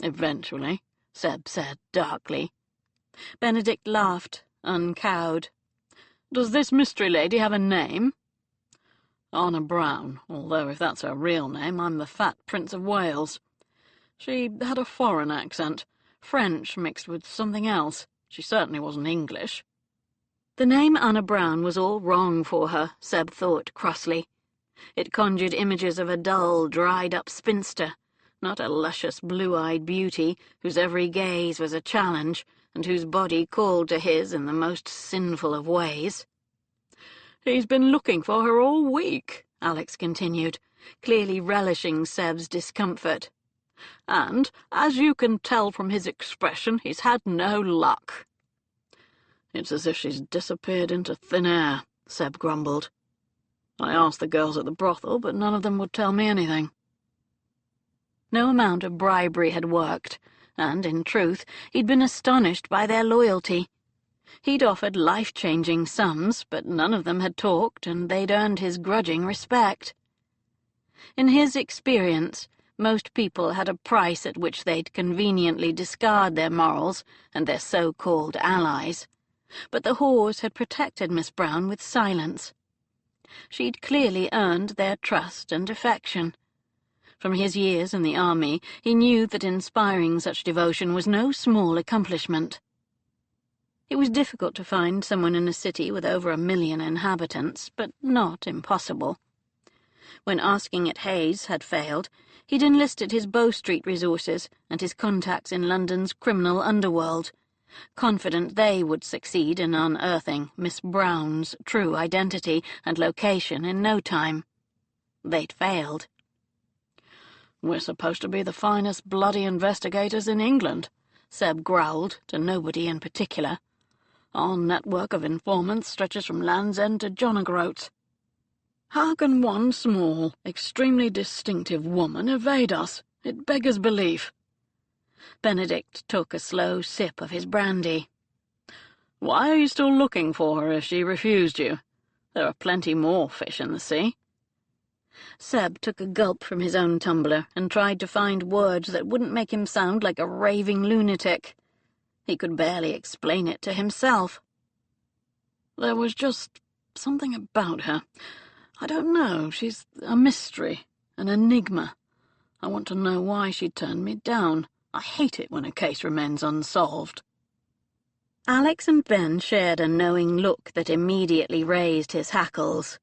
eventually," Seb said darkly. Benedict laughed, uncowed. "Does this mystery lady have a name?" "Anna Brown, although if that's her real name, I'm the Fat Prince of Wales. She had a foreign accent, French mixed with something else. She certainly wasn't English." The name Anna Brown was all wrong for her, Seb thought crossly. It conjured images of a dull, dried-up spinster, not a luscious, blue-eyed beauty whose every gaze was a challenge and whose body called to his in the most sinful of ways. "He's been looking for her all week," Alex continued, clearly relishing Seb's discomfort. "And, as you can tell from his expression, he's had no luck." It's as if she's disappeared into thin air, Seb grumbled. I asked the girls at the brothel, but none of them would tell me anything. No amount of bribery had worked, and, in truth, he'd been astonished by their loyalty. He'd offered life-changing sums, but none of them had talked, and they'd earned his grudging respect. In his experience, most people had a price at which they'd conveniently discard their morals and their so-called allies, but the whores had protected Miss Brown with silence. She'd clearly earned their trust and affection. From his years in the army, he knew that inspiring such devotion was no small accomplishment. It was difficult to find someone in a city with over 1 million inhabitants, but not impossible. When asking at Hayes had failed, he'd enlisted his Bow Street resources and his contacts in London's criminal underworld, confident they would succeed in unearthing Miss Brown's true identity and location in no time. They'd failed. We're supposed to be the finest bloody investigators in England, Seb growled to nobody in particular. Our network of informants stretches from Land's End to John O'Groats. How can one small, extremely distinctive woman evade us? It beggars belief. Benedict took a slow sip of his brandy. Why are you still looking for her if she refused you? There are plenty more fish in the sea. Seb took a gulp from his own tumbler and tried to find words that wouldn't make him sound like a raving lunatic. He could barely explain it to himself. There was just something about her. I don't know, she's a mystery, an enigma. I want to know why she turned me down. I hate it when a case remains unsolved. Alex and Ben shared a knowing look that immediately raised his hackles.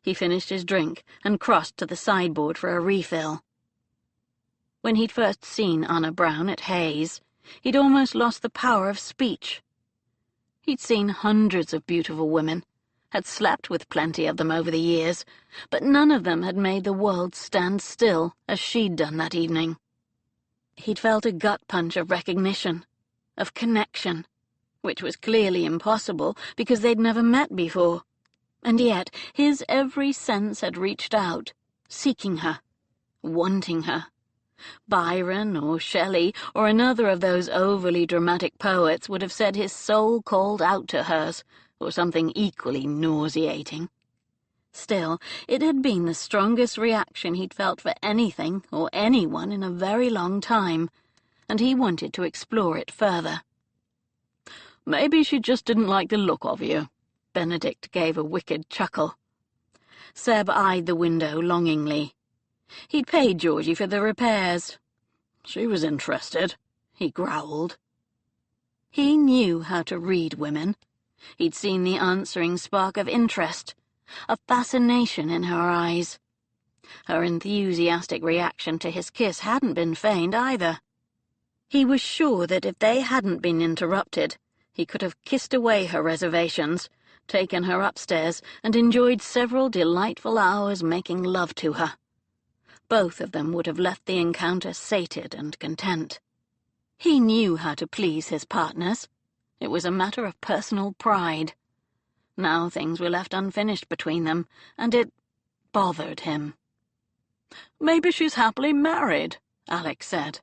He finished his drink and crossed to the sideboard for a refill. When he'd first seen Anna Brown at Hayes, he'd almost lost the power of speech. He'd seen hundreds of beautiful women, had slept with plenty of them over the years, but none of them had made the world stand still as she'd done that evening. He'd felt a gut punch of recognition, of connection, which was clearly impossible because they'd never met before. And yet his every sense had reached out, seeking her, wanting her. Byron or Shelley or another of those overly dramatic poets would have said his soul called out to hers, or something equally nauseating. Still, it had been the strongest reaction he'd felt for anything or anyone in a very long time, and he wanted to explore it further. Maybe she just didn't like the look of you. Benedict gave a wicked chuckle. Seb eyed the window longingly. He'd paid Georgie for the repairs. She was interested, he growled. He knew how to read women. He'd seen the answering spark of interest, a fascination in her eyes. Her enthusiastic reaction to his kiss hadn't been feigned either. He was sure that if they hadn't been interrupted, he could have kissed away her reservations, taken her upstairs, and enjoyed several delightful hours making love to her. Both of them would have left the encounter sated and content. He knew how to please his partners. It was a matter of personal pride. Now things were left unfinished between them, and it bothered him. Maybe she's happily married, Alex said.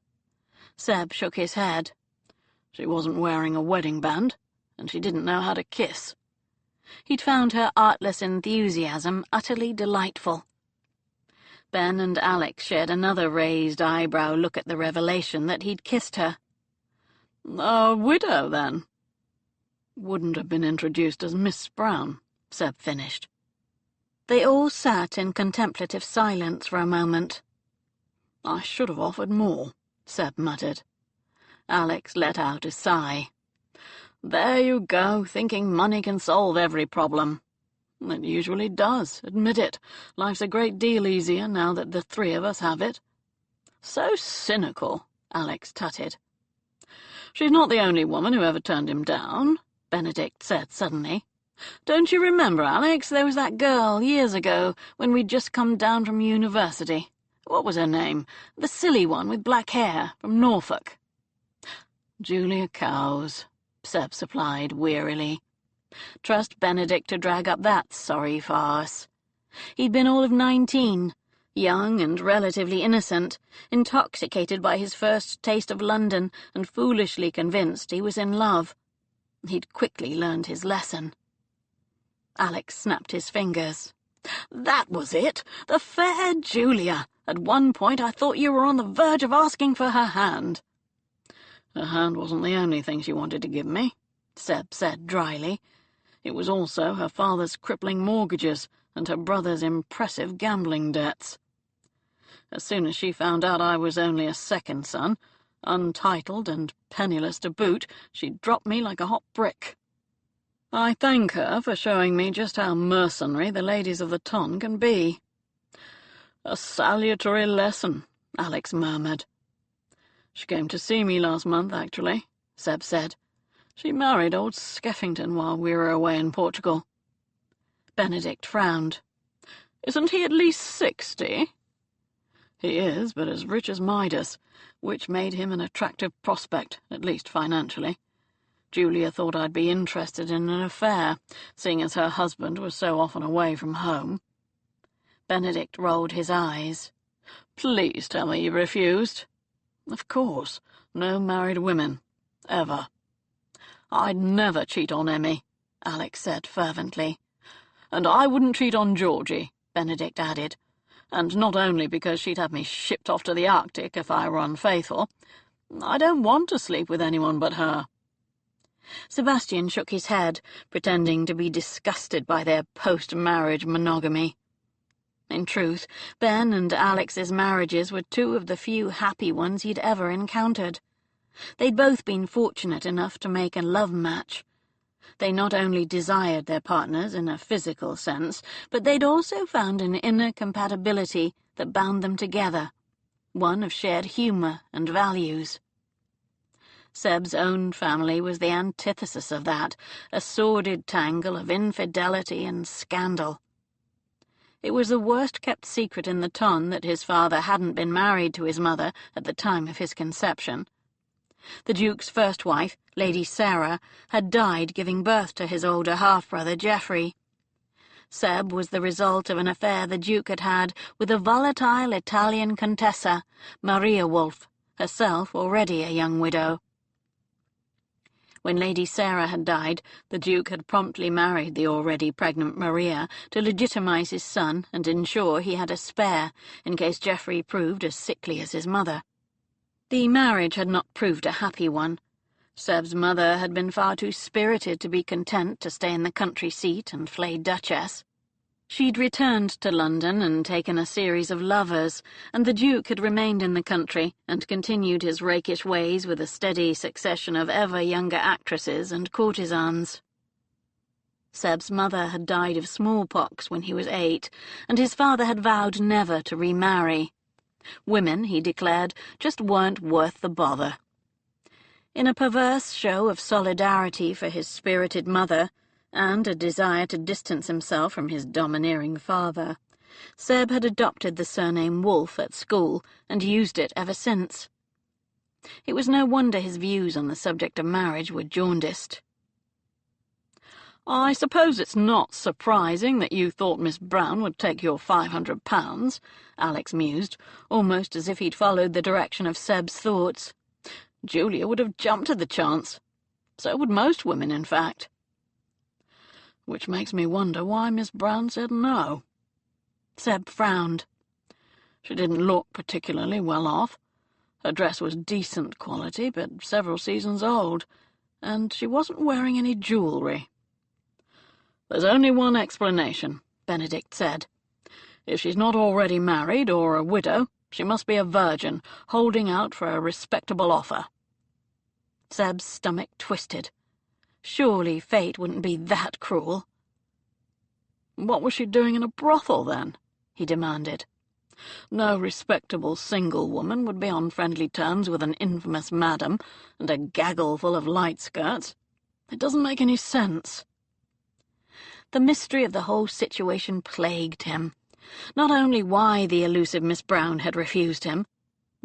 Seb shook his head. She wasn't wearing a wedding band, and she didn't know how to kiss. He'd found her artless enthusiasm utterly delightful. Ben and Alex shared another raised eyebrow look at the revelation that he'd kissed her. A widow, then? Wouldn't have been introduced as Miss Brown, Seb finished. They all sat in contemplative silence for a moment. I should have offered more, Seb muttered. Alex let out a sigh. There you go, thinking money can solve every problem. It usually does, admit it. Life's a great deal easier now that the three of us have it. So cynical, Alex tutted. She's not the only woman who ever turned him down, Benedict said suddenly. Don't you remember, Alex, there was that girl years ago when we'd just come down from university. What was her name? The silly one with black hair, from Norfolk. Julia Cowes, Seb supplied wearily. Trust Benedict to drag up that sorry farce. He'd been all of 19, young and relatively innocent, intoxicated by his first taste of London and foolishly convinced he was in love. He'd quickly learned his lesson. Alex snapped his fingers. "That was it! The fair Julia! At one point I thought you were on the verge of asking for her hand." "Her hand wasn't the only thing she wanted to give me," Seb said dryly. "It was also her father's crippling mortgages and her brother's impressive gambling debts. As soon as she found out I was only a second son, untitled and penniless to boot, she dropped me like a hot brick. I thank her for showing me just how mercenary the ladies of the ton can be." "A salutary lesson," Alex murmured. "She came to see me last month, actually," Seb said. "She married old Skeffington while we were away in Portugal." Benedict frowned. "Isn't he at least 60? "He is, but as rich as Midas, which made him an attractive prospect, at least financially. Julia thought I'd be interested in an affair, seeing as her husband was so often away from home." Benedict rolled his eyes. "Please tell me you refused." "Of course. No married women. Ever." "I'd never cheat on Emmy," Alex said fervently. "And I wouldn't cheat on Georgie," Benedict added. "And not only because she'd have me shipped off to the Arctic if I were unfaithful. I don't want to sleep with anyone but her." Sebastian shook his head, pretending to be disgusted by their post-marriage monogamy. In truth, Ben and Alex's marriages were two of the few happy ones he'd ever encountered. They'd both been fortunate enough to make a love match. They not only desired their partners in a physical sense, but they'd also found an inner compatibility that bound them together, one of shared humour and values. Seb's own family was the antithesis of that, a sordid tangle of infidelity and scandal. It was the worst-kept secret in the ton that his father hadn't been married to his mother at the time of his conception. The Duke's first wife, Lady Sarah, had died giving birth to his older half-brother Geoffrey. Seb was the result of an affair the Duke had had with a volatile Italian Contessa, Maria Wolfe, herself already a young widow. When Lady Sarah had died, the Duke had promptly married the already pregnant Maria to legitimize his son and ensure he had a spare, in case Geoffrey proved as sickly as his mother. The marriage had not proved a happy one. Seb's mother had been far too spirited to be content to stay in the country seat and play Duchess. She'd returned to London and taken a series of lovers, and the Duke had remained in the country and continued his rakish ways with a steady succession of ever younger actresses and courtesans. Seb's mother had died of smallpox when he was 8, and his father had vowed never to remarry. Women, he declared, just weren't worth the bother. In a perverse show of solidarity for his spirited mother, and a desire to distance himself from his domineering father, Seb had adopted the surname Wolfe at school and used it ever since. It was no wonder his views on the subject of marriage were jaundiced. "I suppose it's not surprising that you thought Miss Brown would take your £500, Alex mused, almost as if he'd followed the direction of Seb's thoughts. "Julia would have jumped at the chance. So would most women, in fact." "Which makes me wonder why Miss Brown said no." Seb frowned. "She didn't look particularly well off. Her dress was decent quality, but several seasons old, and she wasn't wearing any jewellery." "There's only one explanation," Benedict said. "If she's not already married or a widow, she must be a virgin, holding out for a respectable offer." Seb's stomach twisted. Surely fate wouldn't be that cruel. "What was she doing in a brothel, then?" he demanded. "No respectable single woman would be on friendly terms with an infamous madam and a gaggle full of light skirts. It doesn't make any sense." The mystery of the whole situation plagued him. Not only why the elusive Miss Brown had refused him,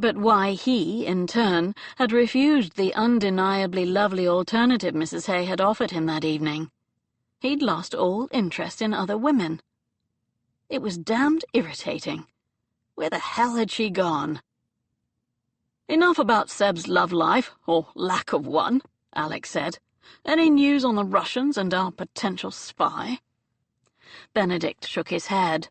But why he, in turn, had refused the undeniably lovely alternative Mrs. Hay had offered him that evening. He'd lost all interest in other women. It was damned irritating. Where the hell had she gone? "Enough about Seb's love life, or lack of one," Alex said. "Any news on the Russians and our potential spy?" Benedict shook his head.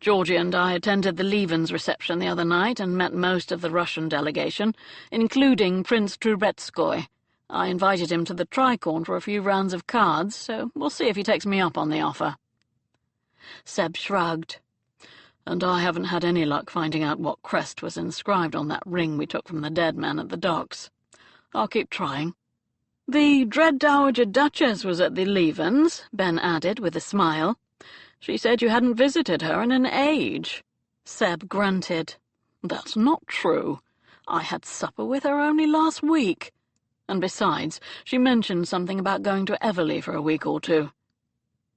"Georgie and I attended the Levens reception the other night and met most of the Russian delegation, including Prince Trubetskoy. I invited him to the Tricorn for a few rounds of cards, so we'll see if he takes me up on the offer." Seb shrugged. "And I haven't had any luck finding out what crest was inscribed on that ring we took from the dead man at the docks. I'll keep trying." "The dread Dowager Duchess was at the Levens," Ben added with a smile. "She said you hadn't visited her in an age." Seb grunted. "That's not true. I had supper with her only last week. And besides, she mentioned something about going to Everley for a week or two."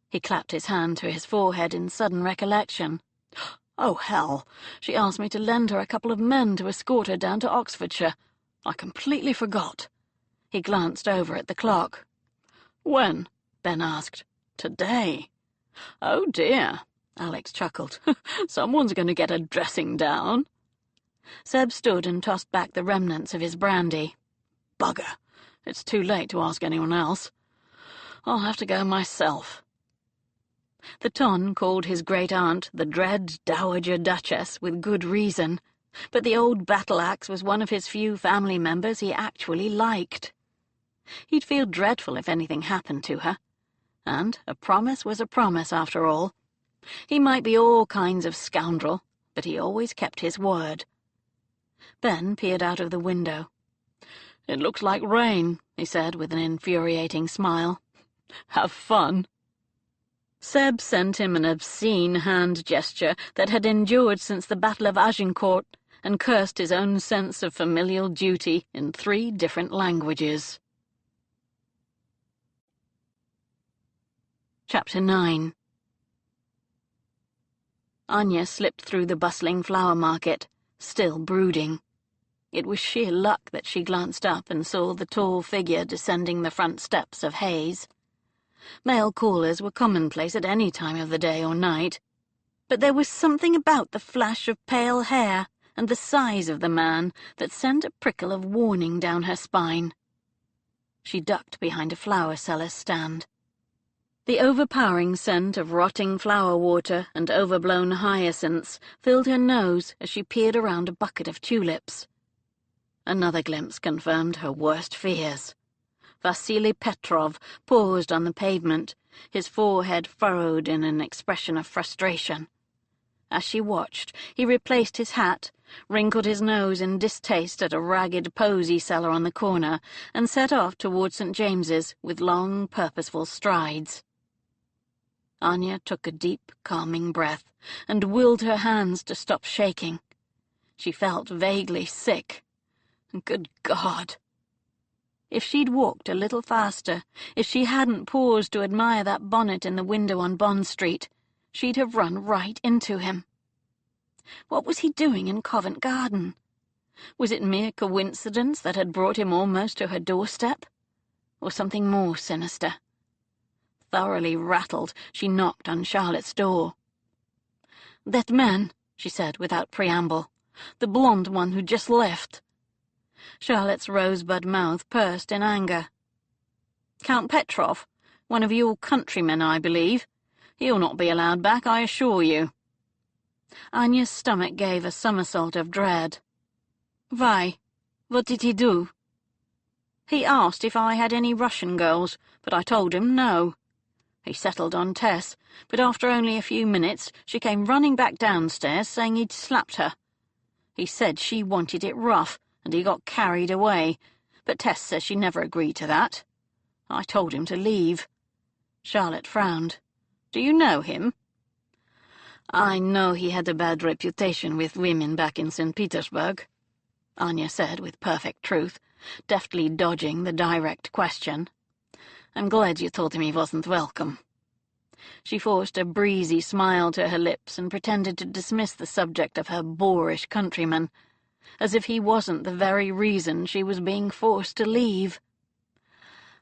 He clapped his hand to his forehead in sudden recollection. "Oh, hell! She asked me to lend her a couple of men to escort her down to Oxfordshire. I completely forgot." He glanced over at the clock. "When?" Ben asked. "Today." "Oh, dear," Alex chuckled. "Someone's going to get a dressing down." Seb stood and tossed back the remnants of his brandy. "Bugger. It's too late to ask anyone else. I'll have to go myself." The Ton called his great-aunt the dread Dowager Duchess with good reason, but the old battle-axe was one of his few family members he actually liked. He'd feel dreadful if anything happened to her. And a promise was a promise, after all. He might be all kinds of scoundrel, but he always kept his word. Ben peered out of the window. "It looks like rain," he said with an infuriating smile. "Have fun." Seb sent him an obscene hand gesture that had endured since the Battle of Agincourt, and cursed his own sense of familial duty in 3 different languages. Chapter 9. Anya slipped through the bustling flower market, still brooding. It was sheer luck that she glanced up and saw the tall figure descending the front steps of Hayes. Male callers were commonplace at any time of the day or night, but there was something about the flash of pale hair and the size of the man that sent a prickle of warning down her spine. She ducked behind a flower seller's stand. The overpowering scent of rotting flower water and overblown hyacinths filled her nose as she peered around a bucket of tulips. Another glimpse confirmed her worst fears. Vasily Petrov paused on the pavement, his forehead furrowed in an expression of frustration. As she watched, he replaced his hat, wrinkled his nose in distaste at a ragged posy seller on the corner, and set off toward St. James's with long, purposeful strides. Anya took a deep, calming breath and willed her hands to stop shaking. She felt vaguely sick. Good God! If she'd walked a little faster, if she hadn't paused to admire that bonnet in the window on Bond Street, she'd have run right into him. What was he doing in Covent Garden? Was it mere coincidence that had brought him almost to her doorstep? Or something more sinister? Thoroughly rattled, she knocked on Charlotte's door. "That man," she said without preamble. "The blonde one who just left." Charlotte's rosebud mouth pursed in anger. "Count Petrov, one of your countrymen, I believe. He'll not be allowed back, I assure you." Anya's stomach gave a somersault of dread. "Why? What did he do?" "He asked if I had any Russian girls, but I told him no. He settled on Tess, but after only a few minutes she came running back downstairs saying he'd slapped her. He said she wanted it rough, and he got carried away, but Tess says she never agreed to that. I told him to leave." Charlotte frowned. "Do you know him?" "I know he had a bad reputation with women back in St. Petersburg," Anya said with perfect truth, deftly dodging the direct question. "I'm glad you told him he wasn't welcome." She forced a breezy smile to her lips and pretended to dismiss the subject of her boorish countryman. as if he wasn't the very reason she was being forced to leave.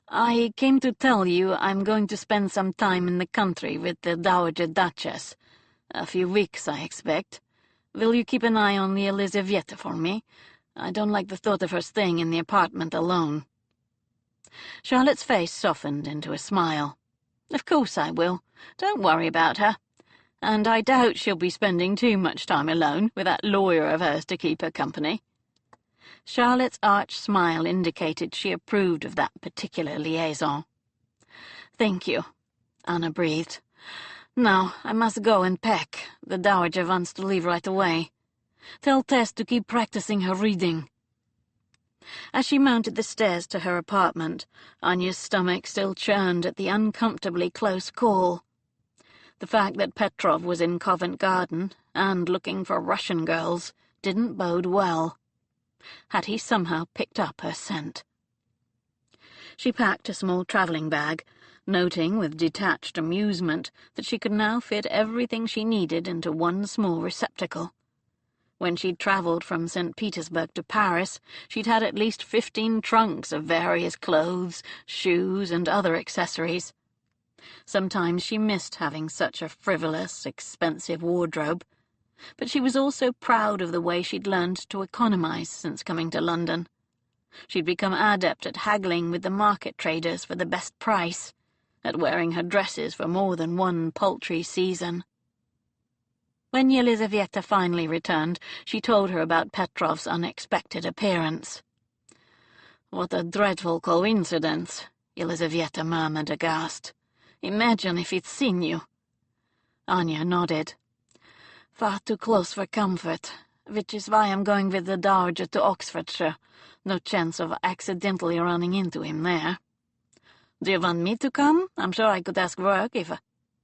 "I came to tell you I'm going to spend some time in the country with the Dowager Duchess. A few weeks, I expect. Will you keep an eye on the Elizaveta for me? I don't like the thought of her staying in the apartment alone." Charlotte's face softened into a smile. "Of course I will. Don't worry about her. And I doubt she'll be spending too much time alone with that lawyer of hers to keep her company." Charlotte's arch smile indicated she approved of that particular liaison. "Thank you," Anna breathed. "Now, I must go and pack. The Dowager wants to leave right away. Tell Tess to keep practicing her reading." As she mounted the stairs to her apartment, Anya's stomach still churned at the uncomfortably close call. The fact that Petrov was in Covent Garden, and looking for Russian girls, didn't bode well. Had he somehow picked up her scent? She packed a small travelling bag, noting with detached amusement that she could now fit everything she needed into one small receptacle. When she'd travelled from St. Petersburg to Paris, she'd had at least 15 trunks of various clothes, shoes, and other accessories. Sometimes she missed having such a frivolous, expensive wardrobe, but she was also proud of the way she'd learned to economize since coming to London. She'd become adept at haggling with the market traders for the best price, at wearing her dresses for more than one paltry season. When Yelizaveta finally returned, she told her about Petrov's unexpected appearance. "What a dreadful coincidence," Yelizaveta murmured aghast. "Imagine if he'd seen you." Anya nodded. "Far too close for comfort, which is why I'm going with the Dowager to Oxfordshire. No chance of accidentally running into him there." "Do you want me to come? I'm sure I could ask work if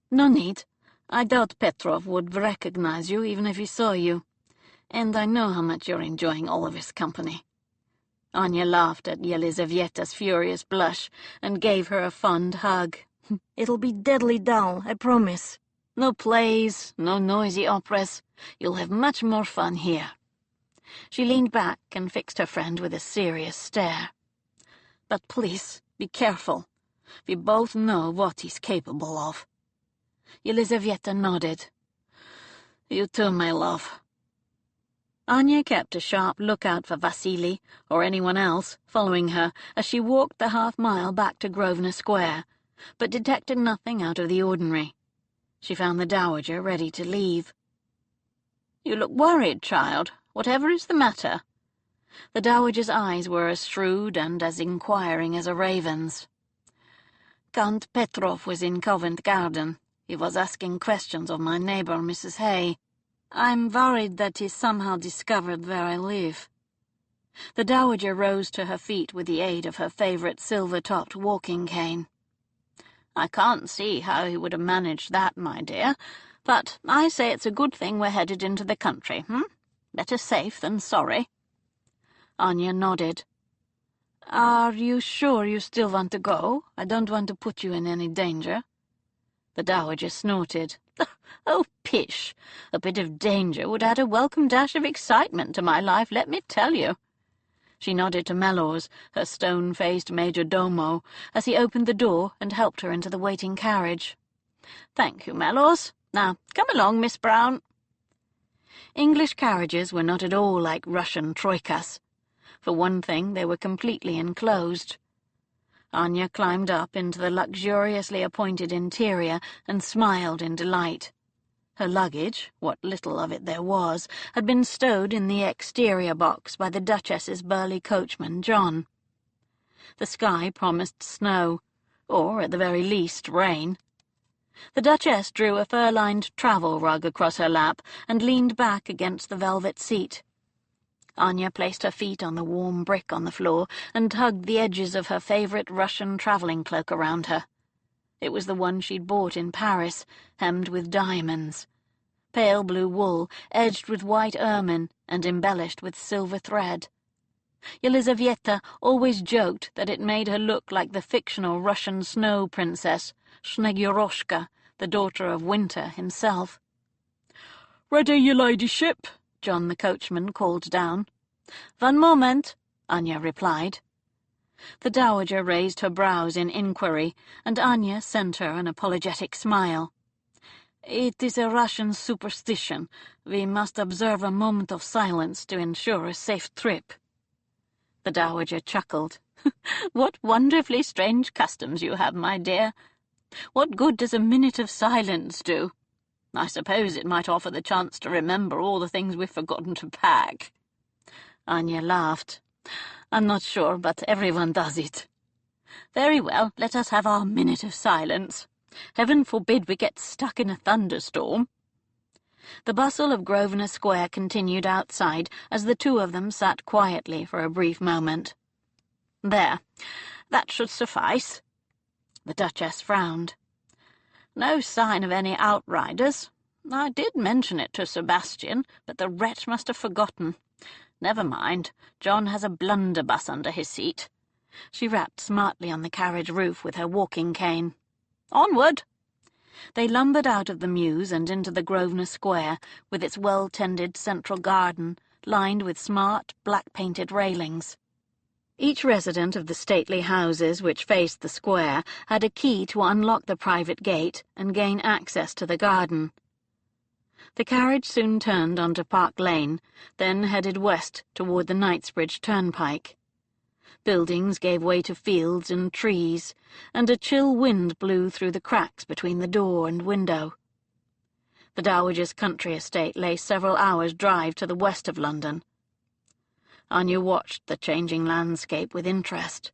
"No need. I doubt Petrov would recognize you even if he saw you. And I know how much you're enjoying all of his company." Anya laughed at Yelizaveta's furious blush and gave her a fond hug. "It'll be deadly dull, I promise." "No plays, no noisy operas. You'll have much more fun here." She leaned back and fixed her friend with a serious stare. "But please, be careful. We both know what he's capable of." Yelizaveta nodded. "You too, my love." Anya kept a sharp lookout for Vasily, or anyone else, following her as she walked the half-mile back to Grosvenor Square, but detected nothing out of the ordinary. She found the Dowager ready to leave. "You look worried, child. Whatever is the matter?" The Dowager's eyes were as shrewd and as inquiring as a raven's. "Count Petrov was in Covent Garden. He was asking questions of my neighbour, Mrs. Hay. I'm worried that he's somehow discovered where I live." The Dowager rose to her feet with the aid of her favourite silver-topped walking cane. "I can't see how he would have managed that, my dear, but I say it's a good thing we're headed into the country, Better safe than sorry." Anya nodded. "Are you sure you still want to go? I don't want to put you in any danger." The Dowager snorted. "Oh, pish! A bit of danger would add a welcome dash of excitement to my life, let me tell you." She nodded to Mellors, her stone-faced major domo, as he opened the door and helped her into the waiting carriage. "Thank you, Mellors. Now, come along, Miss Brown." English carriages were not at all like Russian troikas. For one thing, they were completely enclosed. Anya climbed up into the luxuriously appointed interior and smiled in delight. Her luggage, what little of it there was, had been stowed in the exterior box by the Duchess's burly coachman, John. The sky promised snow, or at the very least rain. The Duchess drew a fur-lined travel rug across her lap and leaned back against the velvet seat. Anya placed her feet on the warm brick on the floor and hugged the edges of her favourite Russian travelling cloak around her. It was the one she'd bought in Paris, hemmed with diamonds. Pale blue wool, edged with white ermine and embellished with silver thread. Yelizaveta always joked that it made her look like the fictional Russian snow princess, Snegyoroshka, the daughter of Winter himself. "Ready, your ladyship," John the coachman called down. "One moment," Anya replied. The dowager raised her brows in inquiry, and Anya sent her an apologetic smile. "It is a Russian superstition. We must observe a moment of silence to ensure a safe trip." The dowager chuckled. "What wonderfully strange customs you have, my dear. What good does a minute of silence do? I suppose it might offer the chance to remember all the things we've forgotten to pack." Anya laughed. "I'm not sure, but everyone does it." "Very well, let us have our minute of silence. Heaven forbid we get stuck in a thunderstorm." The bustle of Grosvenor Square continued outside as the two of them sat quietly for a brief moment. "There, that should suffice." The Duchess frowned. "No sign of any outriders. I did mention it to Sebastian, but the wretch must have forgotten. Never mind, John has a blunderbuss under his seat." She rapped smartly on the carriage roof with her walking cane. "Onward!" They lumbered out of the mews and into the Grosvenor Square, with its well-tended central garden, lined with smart, black-painted railings. Each resident of the stately houses which faced the square had a key to unlock the private gate and gain access to the garden. The carriage soon turned onto Park Lane, then headed west toward the Knightsbridge Turnpike. Buildings gave way to fields and trees, and a chill wind blew through the cracks between the door and window. The dowager's country estate lay several hours' drive to the west of London. Anya watched the changing landscape with interest.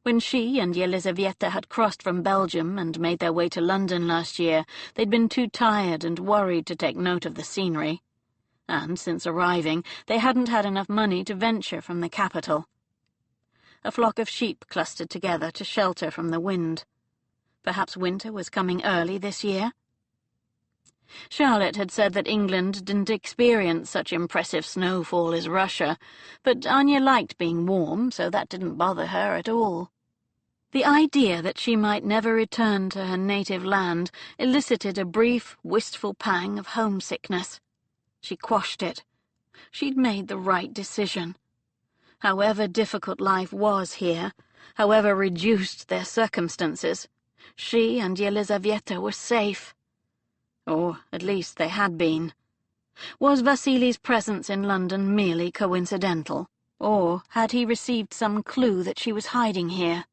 When she and Yelizaveta had crossed from Belgium and made their way to London last year, they'd been too tired and worried to take note of the scenery. And, since arriving, they hadn't had enough money to venture from the capital. A flock of sheep clustered together to shelter from the wind. Perhaps winter was coming early this year? Charlotte had said that England didn't experience such impressive snowfall as Russia, but Anya liked being warm, so that didn't bother her at all. The idea that she might never return to her native land elicited a brief, wistful pang of homesickness. She quashed it. She'd made the right decision. However difficult life was here, however reduced their circumstances, she and Yelizaveta were safe. Or at least they had been. Was Vasili's presence in London merely coincidental, or had he received some clue that she was hiding here?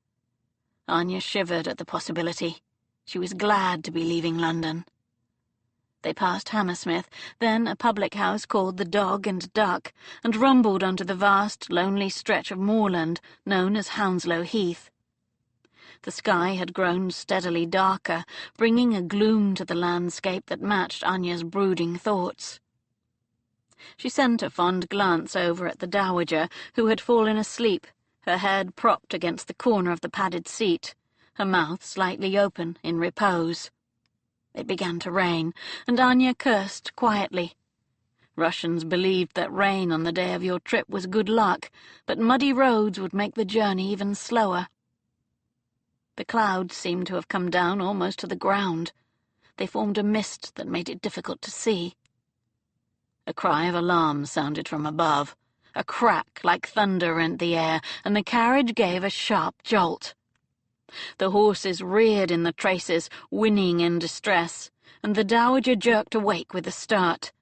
Anya shivered at the possibility. She was glad to be leaving London. They passed Hammersmith, then a public house called the Dog and Duck, and rumbled onto the vast, lonely stretch of moorland known as Hounslow Heath. The sky had grown steadily darker, bringing a gloom to the landscape that matched Anya's brooding thoughts. She sent a fond glance over at the dowager, who had fallen asleep, her head propped against the corner of the padded seat, her mouth slightly open in repose. It began to rain, and Anya cursed quietly. Russians believed that rain on the day of your trip was good luck, but muddy roads would make the journey even slower. The clouds seemed to have come down almost to the ground. They formed a mist that made it difficult to see. A cry of alarm sounded from above. A crack like thunder rent the air, and the carriage gave a sharp jolt. The horses reared in the traces, whinnying in distress, and the dowager jerked awake with a start.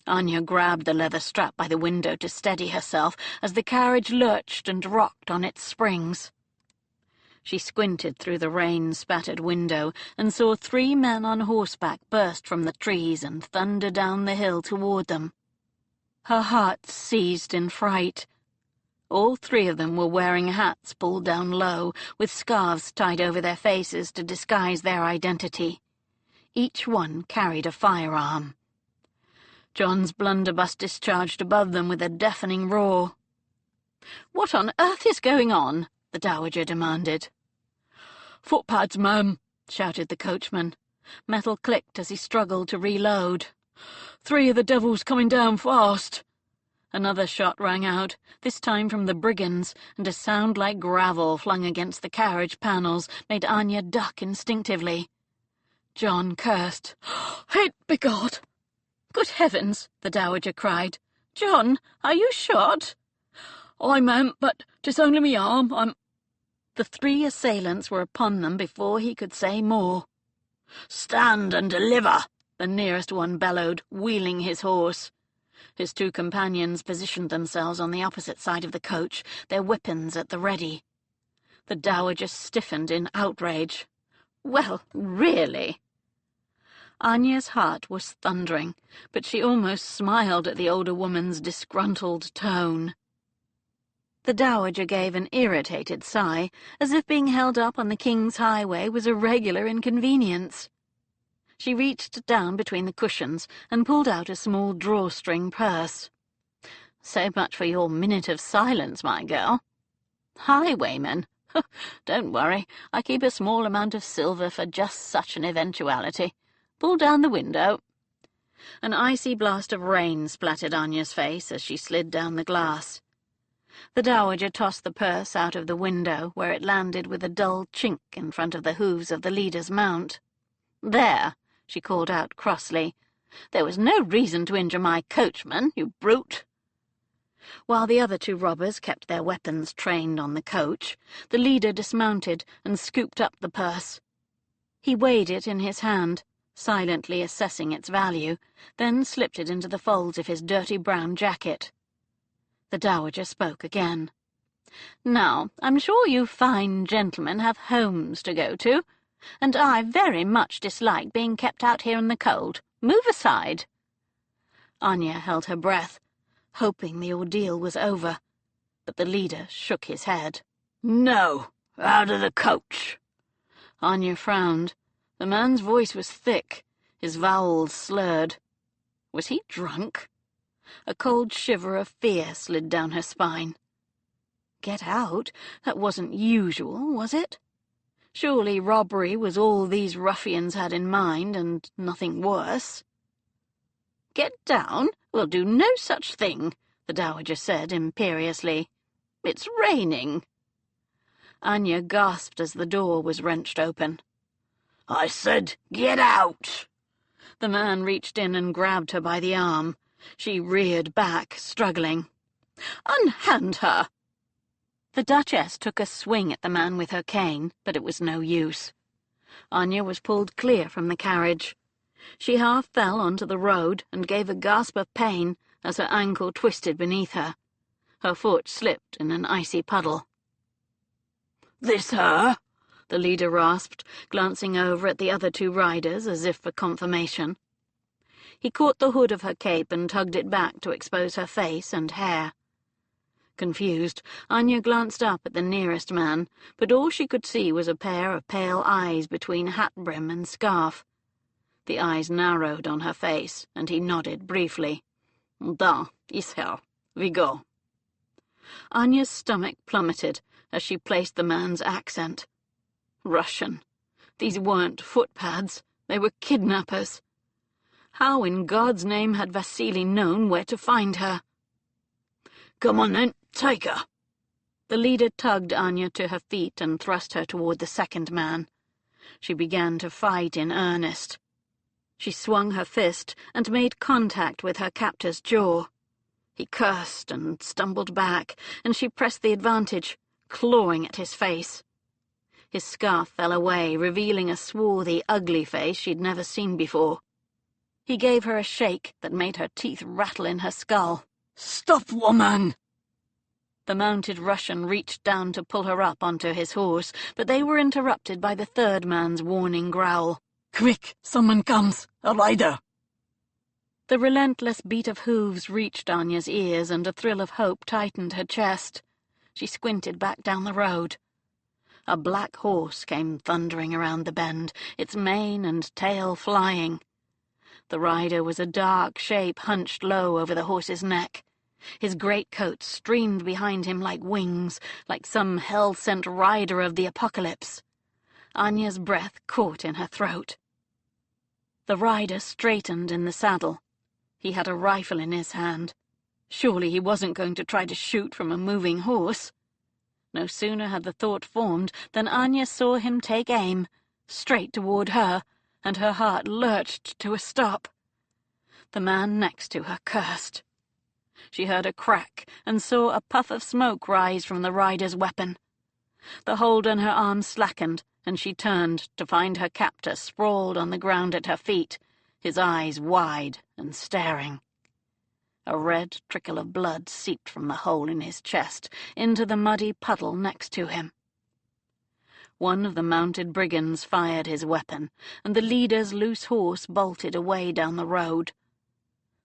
Anya grabbed the leather strap by the window to steady herself as the carriage lurched and rocked on its springs. She squinted through the rain-spattered window and saw 3 men on horseback burst from the trees and thunder down the hill toward them. Her heart seized in fright. All 3 of them were wearing hats pulled down low, with scarves tied over their faces to disguise their identity. Each one carried a firearm. John's blunderbuss discharged above them with a deafening roar. "What on earth is going on?" the dowager demanded. "Footpads, ma'am," shouted the coachman. Metal clicked as he struggled to reload. "3 of the devils coming down fast." Another shot rang out, this time from the brigands, and a sound like gravel flung against the carriage panels made Anya duck instinctively. John cursed. "Hate be God!" "Good heavens!" the dowager cried. John, are you shot? I'm but 'tis only me arm, I'm... The 3 assailants were upon them before he could say more. Stand and deliver, the nearest one bellowed, wheeling his horse. His 2 companions positioned themselves on the opposite side of the coach, their weapons at the ready. The dowager stiffened in outrage. Well, really? Anya's heart was thundering, but she almost smiled at the older woman's disgruntled tone. The dowager gave an irritated sigh, as if being held up on the King's highway was a regular inconvenience. She reached down between the cushions and pulled out a small drawstring purse. So much for your minute of silence, my girl. Highwayman? Don't worry, I keep a small amount of silver for just such an eventuality. Pull down the window. An icy blast of rain splattered Anya's face as she slid down the glass. The dowager tossed the purse out of the window, where it landed with a dull chink in front of the hooves of the leader's mount. "There," she called out crossly. "There was no reason to injure my coachman, you brute." While the other 2 robbers kept their weapons trained on the coach, the leader dismounted and scooped up the purse. He weighed it in his hand, silently assessing its value, then slipped it into the folds of his dirty brown jacket. The dowager spoke again. "Now, I'm sure you fine gentlemen have homes to go to, and I very much dislike being kept out here in the cold. Move aside." Anya held her breath, hoping the ordeal was over, but the leader shook his head. "No, out of the coach." Anya frowned. The man's voice was thick, his vowels slurred. Was he drunk? A cold shiver of fear slid down her spine. Get out? That wasn't usual, was it? Surely robbery was all these ruffians had in mind, and nothing worse. "Get down? We'll do no such thing," the dowager said imperiously. "It's raining." Anya gasped as the door was wrenched open. "I said, get out!" The man reached in and grabbed her by the arm. She reared back, struggling. "Unhand her!" The Duchess took a swing at the man with her cane, but it was no use. Anya was pulled clear from the carriage. She half fell onto the road and gave a gasp of pain as her ankle twisted beneath her. Her foot slipped in an icy puddle. "This her?" the leader rasped, glancing over at the other 2 riders as if for confirmation. He caught the hood of her cape and tugged it back to expose her face and hair. Confused, Anya glanced up at the nearest man, but all she could see was a pair of pale eyes between hat brim and scarf. The eyes narrowed on her face, and he nodded briefly. "Da, is her. We go." Anya's stomach plummeted as she placed the man's accent. Russian. These weren't footpads. They were kidnappers. How in God's name had Vasily known where to find her? "Come on then, take her." The leader tugged Anya to her feet and thrust her toward the second man. She began to fight in earnest. She swung her fist and made contact with her captor's jaw. He cursed and stumbled back, and she pressed the advantage, clawing at his face. His scarf fell away, revealing a swarthy, ugly face she'd never seen before. He gave her a shake that made her teeth rattle in her skull. "Stop, woman!" The mounted Russian reached down to pull her up onto his horse, but they were interrupted by the 3rd man's warning growl. "Quick, someone comes! A rider!" The relentless beat of hooves reached Anya's ears, and a thrill of hope tightened her chest. She squinted back down the road. A black horse came thundering around the bend, its mane and tail flying. The rider was a dark shape hunched low over the horse's neck. His greatcoat streamed behind him like wings, like some hell-sent rider of the apocalypse. Anya's breath caught in her throat. The rider straightened in the saddle. He had a rifle in his hand. Surely he wasn't going to try to shoot from a moving horse. No sooner had the thought formed than Anya saw him take aim, straight toward her, and her heart lurched to a stop. The man next to her cursed. She heard a crack and saw a puff of smoke rise from the rider's weapon. The hold on her arm slackened, and she turned to find her captor sprawled on the ground at her feet, his eyes wide and staring. A red trickle of blood seeped from the hole in his chest into the muddy puddle next to him. One of the mounted brigands fired his weapon, and the leader's loose horse bolted away down the road.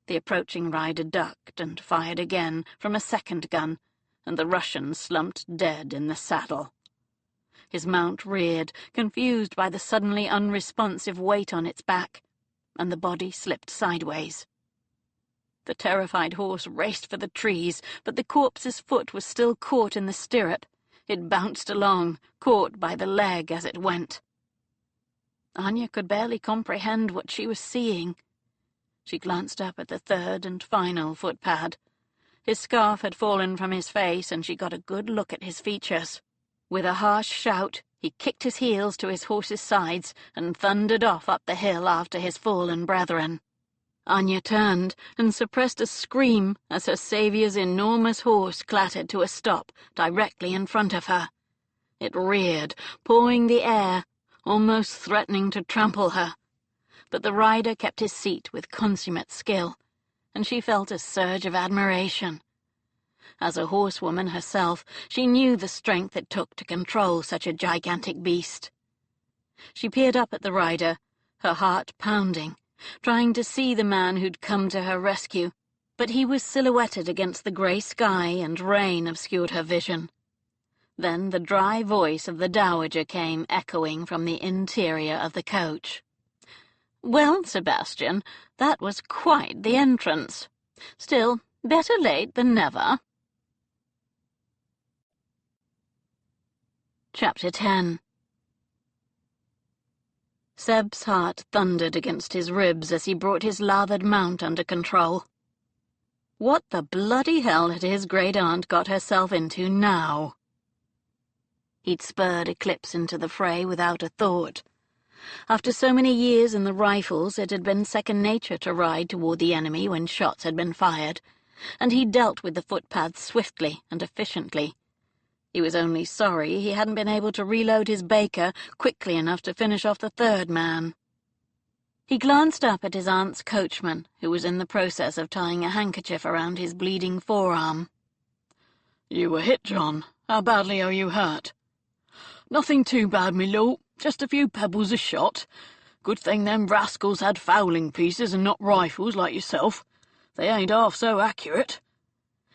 The approaching rider ducked and fired again from a second gun, and the Russian slumped dead in the saddle. His mount reared, confused by the suddenly unresponsive weight on its back, and the body slipped sideways. The terrified horse raced for the trees, but the corpse's foot was still caught in the stirrup. It bounced along, caught by the leg as it went. Anya could barely comprehend what she was seeing. She glanced up at the third and final footpad. His scarf had fallen from his face, and she got a good look at his features. With a harsh shout, he kicked his heels to his horse's sides and thundered off up the hill after his fallen brethren. Anya turned and suppressed a scream as her saviour's enormous horse clattered to a stop directly in front of her. It reared, pawing the air, almost threatening to trample her. But the rider kept his seat with consummate skill, and she felt a surge of admiration. As a horsewoman herself, she knew the strength it took to control such a gigantic beast. She peered up at the rider, her heart pounding, trying to see the man who'd come to her rescue, but he was silhouetted against the grey sky, and rain obscured her vision. Then the dry voice of the dowager came echoing from the interior of the coach. "Well, Sebastian, that was quite the entrance. Still, better late than never." Chapter 10. Seb's heart thundered against his ribs as he brought his lathered mount under control. What the bloody hell had his great-aunt got herself into now? He'd spurred Eclipse into the fray without a thought. After so many years in the rifles, it had been second nature to ride toward the enemy when shots had been fired, and he dealt with the footpaths swiftly and efficiently. He was only sorry he hadn't been able to reload his Baker quickly enough to finish off the third man. He glanced up at his aunt's coachman, who was in the process of tying a handkerchief around his bleeding forearm. "You were hit, John. How badly are you hurt?" "Nothing too bad, me lord. Just a few pebbles of shot. Good thing them rascals had fowling pieces and not rifles like yourself. They ain't half so accurate."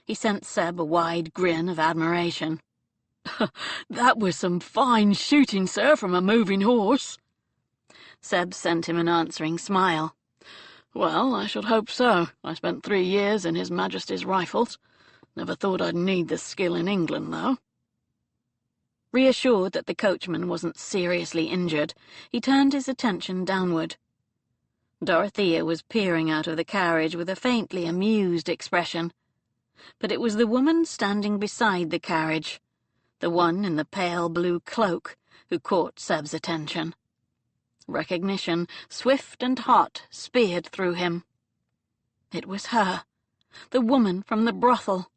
He sent Seb a wide grin of admiration. "That was some fine shooting, sir, from a moving horse." Seb sent him an answering smile. "Well, I should hope so. I spent 3 years in His Majesty's Rifles. Never thought I'd need the skill in England, though." Reassured that the coachman wasn't seriously injured, he turned his attention downward. Dorothea was peering out of the carriage with a faintly amused expression. But it was the woman standing beside the carriage, the one in the pale blue cloak, who caught Seb's attention. Recognition, swift and hot, speared through him. It was her, the woman from the brothel.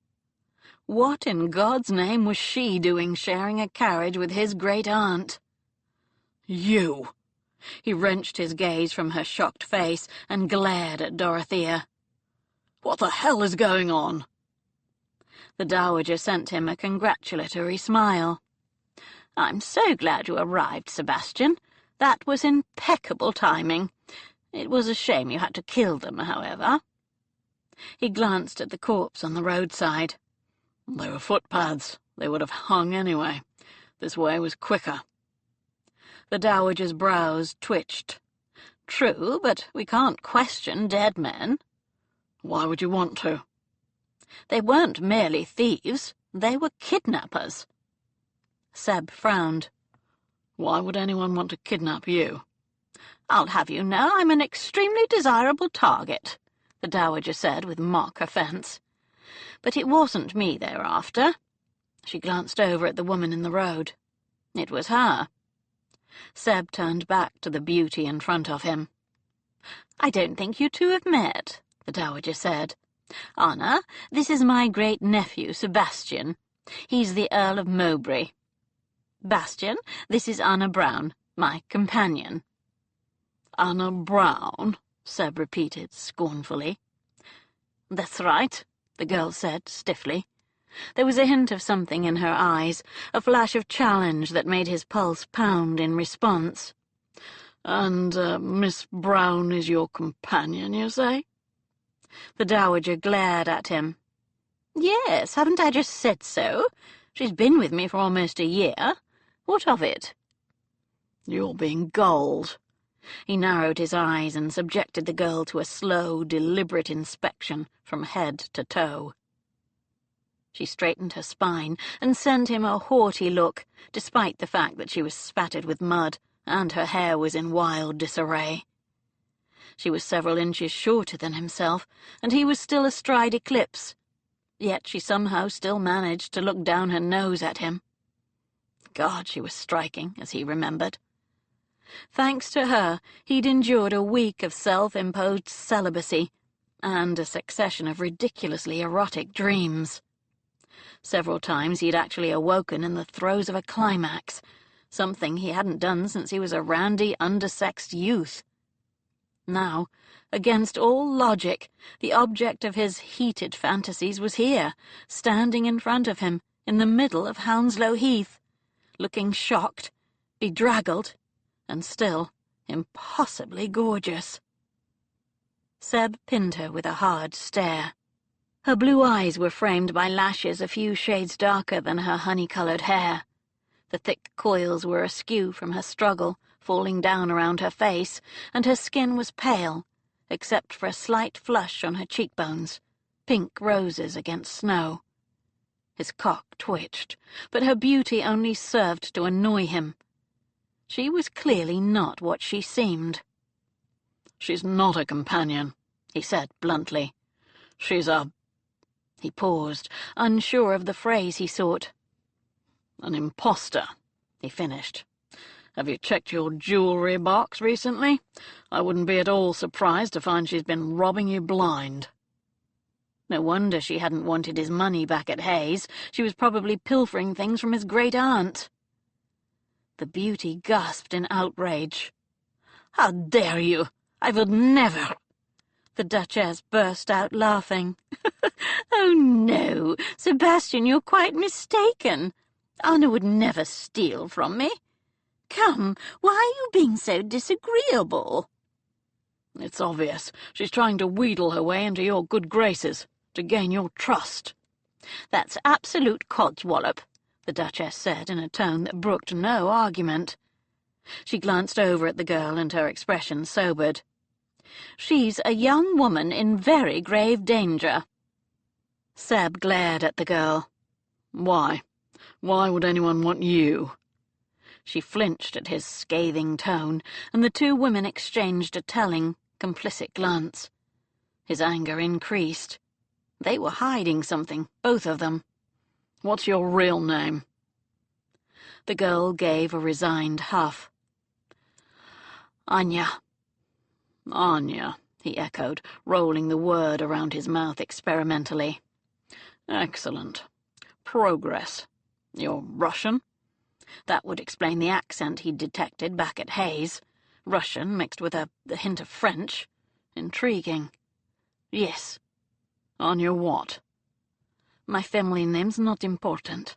What in God's name was she doing sharing a carriage with his great-aunt? "You!" He wrenched his gaze from her shocked face and glared at Dorothea. "What the hell is going on?" The dowager sent him a congratulatory smile. "I'm so glad you arrived, Sebastian. That was impeccable timing. It was a shame you had to kill them, however." He glanced at the corpse on the roadside. "They were footpaths. They would have hung anyway. This way was quicker." The dowager's brows twitched. "True, but we can't question dead men." "Why would you want to?" "They weren't merely thieves. They were kidnappers." Seb frowned. "Why would anyone want to kidnap you?" "I'll have you know I'm an extremely desirable target," the dowager said with mock offence. "But it wasn't me they were after." She glanced over at the woman in the road. It was her. Seb turned back to the beauty in front of him. "I don't think you two have met," the dowager said. Anna, this is my great-nephew, Sebastian. He's the Earl of Mowbray. Bastian, this is Anna Brown, my companion." "Anna Brown?" Seb repeated scornfully. "That's right," the girl said stiffly. There was a hint of something in her eyes, a flash of challenge that made his pulse pound in response. "And Miss Brown is your companion, you say?" The Dowager glared at him. "Yes, haven't I just said so? She's been with me for almost a year. What of it?" "You're being gulled." He narrowed his eyes and subjected the girl to a slow, deliberate inspection from head to toe. She straightened her spine and sent him a haughty look, despite the fact that she was spattered with mud and her hair was in wild disarray. She was several inches shorter than himself, and he was still astride Eclipse, yet she somehow still managed to look down her nose at him. God, she was striking, as he remembered. Thanks to her, he'd endured a week of self-imposed celibacy and a succession of ridiculously erotic dreams. Several times he'd actually awoken in the throes of a climax, something he hadn't done since he was a randy, undersexed youth. Now, against all logic, the object of his heated fantasies was here, standing in front of him, in the middle of Hounslow Heath, looking shocked, bedraggled, and still impossibly gorgeous. Seb pinned her with a hard stare. Her blue eyes were framed by lashes a few shades darker than her honey-coloured hair. The thick coils were askew from her struggle, falling down around her face, and her skin was pale, except for a slight flush on her cheekbones, pink roses against snow. His cock twitched, but her beauty only served to annoy him. She was clearly not what she seemed. "She's not a companion," he said bluntly. "She's a—" He paused, unsure of the phrase he sought. "An imposter," he finished. "Have you checked your jewellery box recently? I wouldn't be at all surprised to find she's been robbing you blind." No wonder she hadn't wanted his money back at Hayes. She was probably pilfering things from his great-aunt. The beauty gasped in outrage. "How dare you! I would never—" The Duchess burst out laughing. "Oh, no, Sebastian, you're quite mistaken. Anna would never steal from me. Come, why are you being so disagreeable?" "It's obvious. She's trying to wheedle her way into your good graces, to gain your trust." "That's absolute codswallop," the Duchess said in a tone that brooked no argument. She glanced over at the girl, and her expression sobered. "She's a young woman in very grave danger." Seb glared at the girl. "Why? Why would anyone want you?" She flinched at his scathing tone, and the two women exchanged a telling, complicit glance. His anger increased. They were hiding something, both of them. "What's your real name?" The girl gave a resigned huff. "Anya." "Anya," he echoed, rolling the word around his mouth experimentally. "Excellent. Progress. You're Russian?" That would explain the accent he'd detected back at Hayes. Russian mixed with a hint of French. Intriguing. "Yes." "Anya what?" "My family name's not important."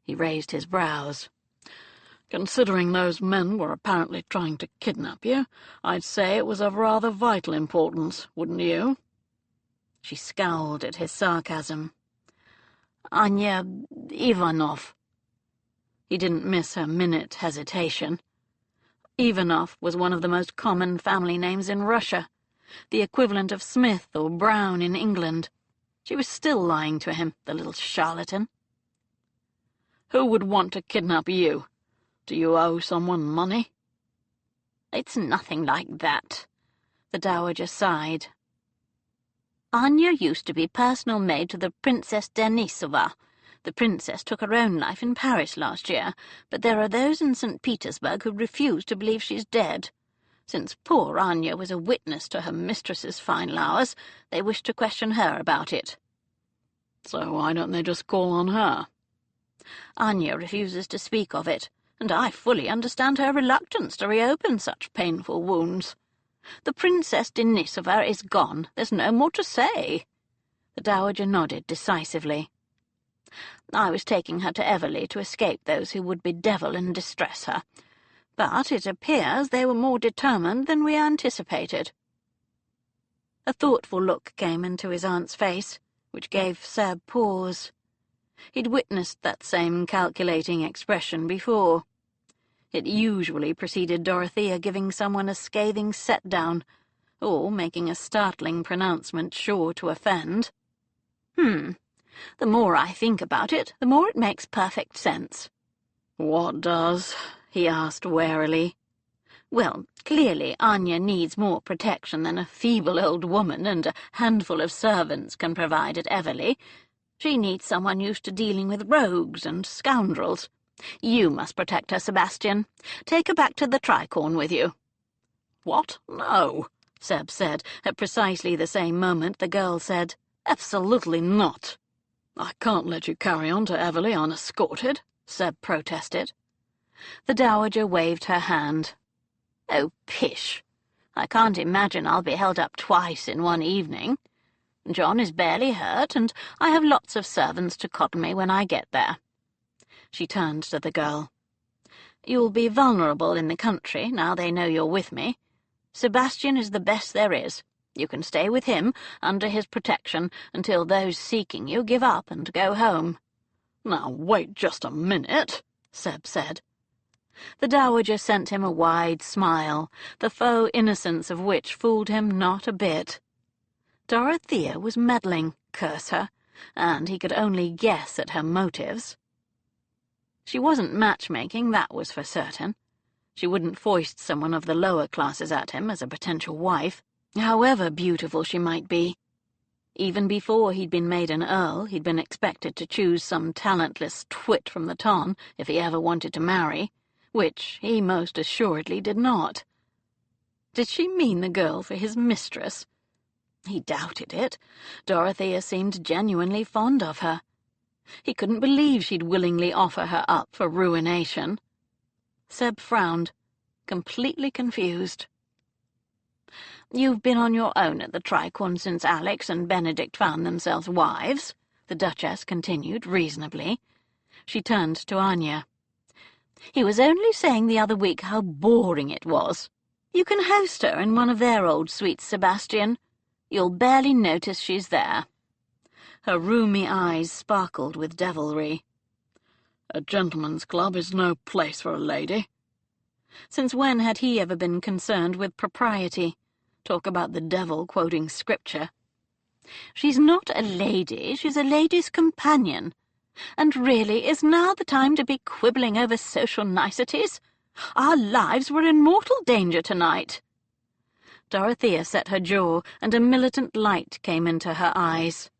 He raised his brows. "Considering those men were apparently trying to kidnap you, I'd say it was of rather vital importance, wouldn't you?" She scowled at his sarcasm. "Anya Ivanov." He didn't miss her minute hesitation. Ivanov was one of the most common family names in Russia, the equivalent of Smith or Brown in England. She was still lying to him, the little charlatan. "Who would want to kidnap you? Do you owe someone money?" "It's nothing like that." The Dowager sighed. "Anya used to be personal maid to the Princess Denisova. The princess took her own life in Paris last year, but there are those in St. Petersburg who refuse to believe she's dead. Since poor Anya was a witness to her mistress's final hours, they wished to question her about it. So why don't they just call on her? Anya refuses to speak of it, and I fully understand her reluctance to reopen such painful wounds. The Princess Denisova is gone. There's no more to say. The Dowager nodded decisively. I was taking her to Everley to escape those who would bedevil and distress her, but it appears they were more determined than we anticipated. A thoughtful look came into his aunt's face, which gave Seb pause. He'd witnessed that same calculating expression before. It usually preceded Dorothea giving someone a scathing set-down, or making a startling pronouncement sure to offend. The more I think about it, the more it makes perfect sense. What does? He asked warily. Well, clearly Anya needs more protection than a feeble old woman and a handful of servants can provide at Everley. She needs someone used to dealing with rogues and scoundrels. You must protect her, Sebastian. Take her back to the Tricorn with you. What? No, Seb said. At precisely the same moment the girl said, Absolutely not. I can't let you carry on to Everley unescorted, Seb protested. The Dowager waved her hand. Oh, pish. I can't imagine I'll be held up twice in one evening. John is barely hurt, and I have lots of servants to cotton me when I get there. She turned to the girl. You'll be vulnerable in the country, now they know you're with me. Sebastian is the best there is. You can stay with him, under his protection, until those seeking you give up and go home. Now wait just a minute, Seb said. The Dowager sent him a wide smile, the faux innocence of which fooled him not a bit. Dorothea was meddling, curse her, and he could only guess at her motives. She wasn't matchmaking, that was for certain. She wouldn't foist someone of the lower classes at him as a potential wife, however beautiful she might be. Even before he'd been made an earl, he'd been expected to choose some talentless twit from the ton if he ever wanted to marry, which he most assuredly did not. Did she mean the girl for his mistress? He doubted it. Dorothea seemed genuinely fond of her. He couldn't believe she'd willingly offer her up for ruination. Seb frowned, completely confused. You've been on your own at the Tricorn since Alex and Benedict found themselves wives, the Duchess continued reasonably. She turned to Anya. He was only saying the other week how boring it was. You can host her in one of their old suites, Sebastian. You'll barely notice she's there. Her rheumy eyes sparkled with devilry. A gentleman's club is no place for a lady. Since when had he ever been concerned with propriety? Talk about the devil quoting scripture. She's not a lady, she's a lady's companion. And really, is now the time to be quibbling over social niceties? Our lives were in mortal danger tonight. Dorothea set her jaw, and a militant light came into her eyes.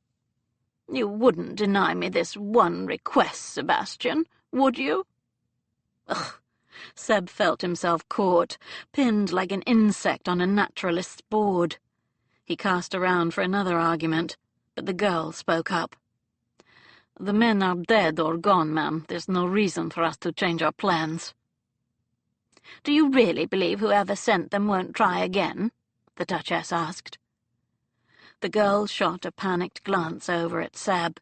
You wouldn't deny me this one request, Sebastian, would you? Ugh. Seb felt himself caught, pinned like an insect on a naturalist's board. He cast around for another argument, but the girl spoke up. The men are dead or gone, ma'am. There's no reason for us to change our plans. Do you really believe whoever sent them won't try again? The Duchess asked. The girl shot a panicked glance over at Seb.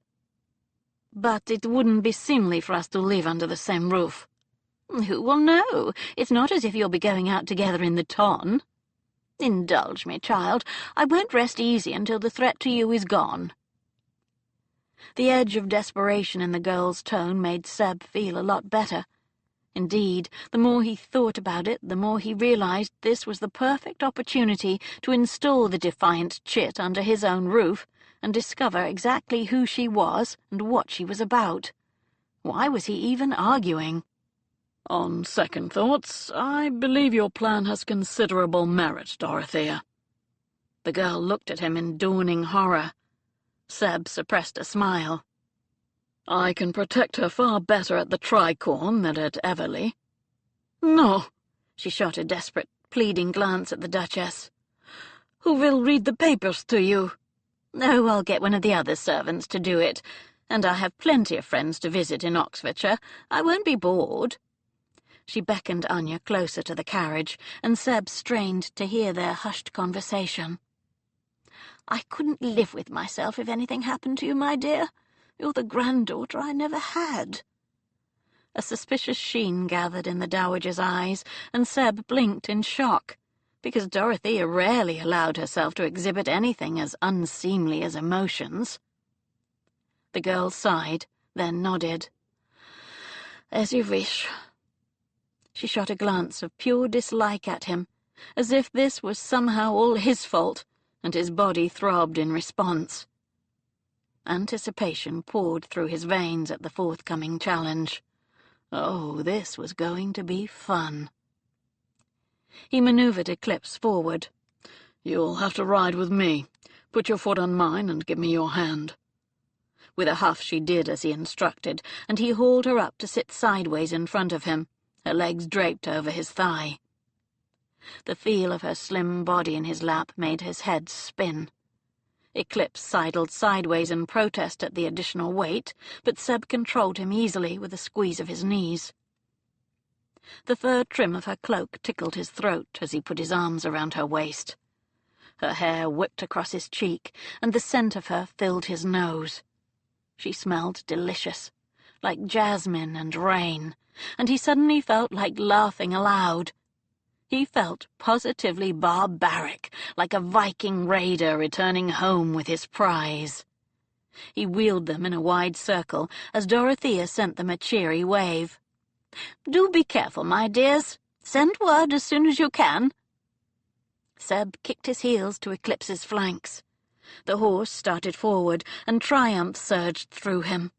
But it wouldn't be seemly for us to live under the same roof. Who will know? It's not as if you'll be going out together in the ton. Indulge me, child. I won't rest easy until the threat to you is gone. The edge of desperation in the girl's tone made Seb feel a lot better. Indeed, the more he thought about it, the more he realized this was the perfect opportunity to install the defiant chit under his own roof and discover exactly who she was and what she was about. Why was he even arguing? On second thoughts, I believe your plan has considerable merit, Dorothea. The girl looked at him in dawning horror. Seb suppressed a smile. I can protect her far better at the Tricorn than at Everley. No, she shot a desperate, pleading glance at the Duchess. "Who will read the papers to you?" "Oh, I'll get one of the other servants to do it, and I have plenty of friends to visit in Oxfordshire. I won't be bored." She beckoned Anya closer to the carriage, and Seb strained to hear their hushed conversation. "I couldn't live with myself if anything happened to you, my dear. You're the granddaughter I never had." A suspicious sheen gathered in the Dowager's eyes, and Seb blinked in shock, because Dorothea rarely allowed herself to exhibit anything as unseemly as emotions. The girl sighed, then nodded. "As you wish." She shot a glance of pure dislike at him, as if this was somehow all his fault, and his body throbbed in response. Anticipation poured through his veins at the forthcoming challenge. Oh, this was going to be fun. He maneuvered Eclipse forward. "You'll have to ride with me. Put your foot on mine and give me your hand." With a huff she did as he instructed, and he hauled her up to sit sideways in front of him, her legs draped over his thigh. The feel of her slim body in his lap made his head spin. Eclipse sidled sideways in protest at the additional weight, but Seb controlled him easily with a squeeze of his knees. The fur trim of her cloak tickled his throat as he put his arms around her waist. Her hair whipped across his cheek, and the scent of her filled his nose. She smelled delicious, like jasmine and rain, and he suddenly felt like laughing aloud. He felt positively barbaric, like a Viking raider returning home with his prize. He wheeled them in a wide circle as Dorothea sent them a cheery wave. "Do be careful, my dears. Send word as soon as you can." Seb kicked his heels to Eclipse's flanks. The horse started forward, and triumph surged through him.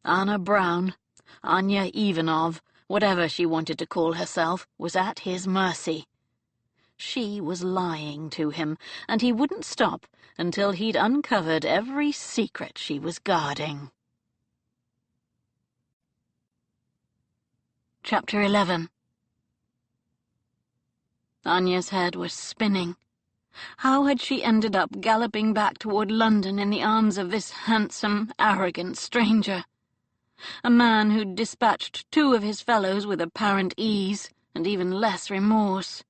Anna Brown, Anya Ivanov, whatever she wanted to call herself, was at his mercy. She was lying to him, and he wouldn't stop until he'd uncovered every secret she was guarding. Chapter 11. Anya's head was spinning. How had she ended up galloping back toward London in the arms of this handsome, arrogant stranger? A man who'd dispatched 2 of his fellows with apparent ease and even less remorse.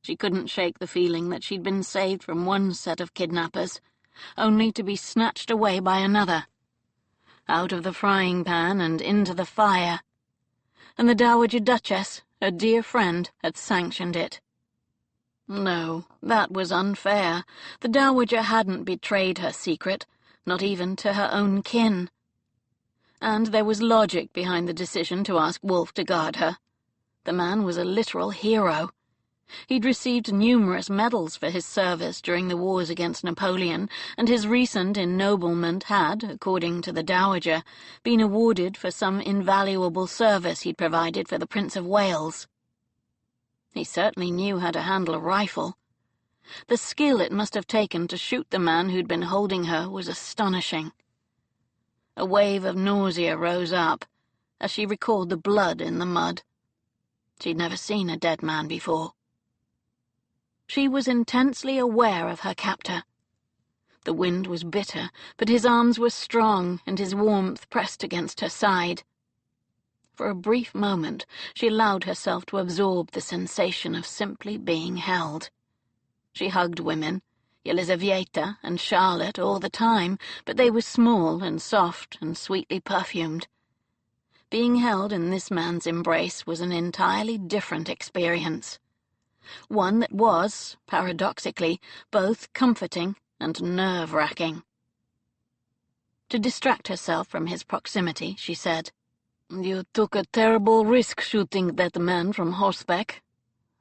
She couldn't shake the feeling that she'd been saved from one set of kidnappers, only to be snatched away by another. Out of the frying pan and into the fire. And the Dowager Duchess, her dear friend, had sanctioned it. No, that was unfair. The Dowager hadn't betrayed her secret, not even to her own kin. And there was logic behind the decision to ask Wolfe to guard her. The man was a literal hero. He'd received numerous medals for his service during the wars against Napoleon, and his recent ennoblement had, according to the Dowager, been awarded for some invaluable service he'd provided for the Prince of Wales. He certainly knew how to handle a rifle. The skill it must have taken to shoot the man who'd been holding her was astonishing. A wave of nausea rose up as she recalled the blood in the mud. She'd never seen a dead man before. She was intensely aware of her captor. The wind was bitter, but his arms were strong, and his warmth pressed against her side. For a brief moment, she allowed herself to absorb the sensation of simply being held. She hugged women, Yelizaveta and Charlotte, all the time, but they were small and soft and sweetly perfumed. Being held in this man's embrace was an entirely different experience. One that was, paradoxically, both comforting and nerve-wracking. To distract herself from his proximity, she said, "You took a terrible risk shooting that man from horseback.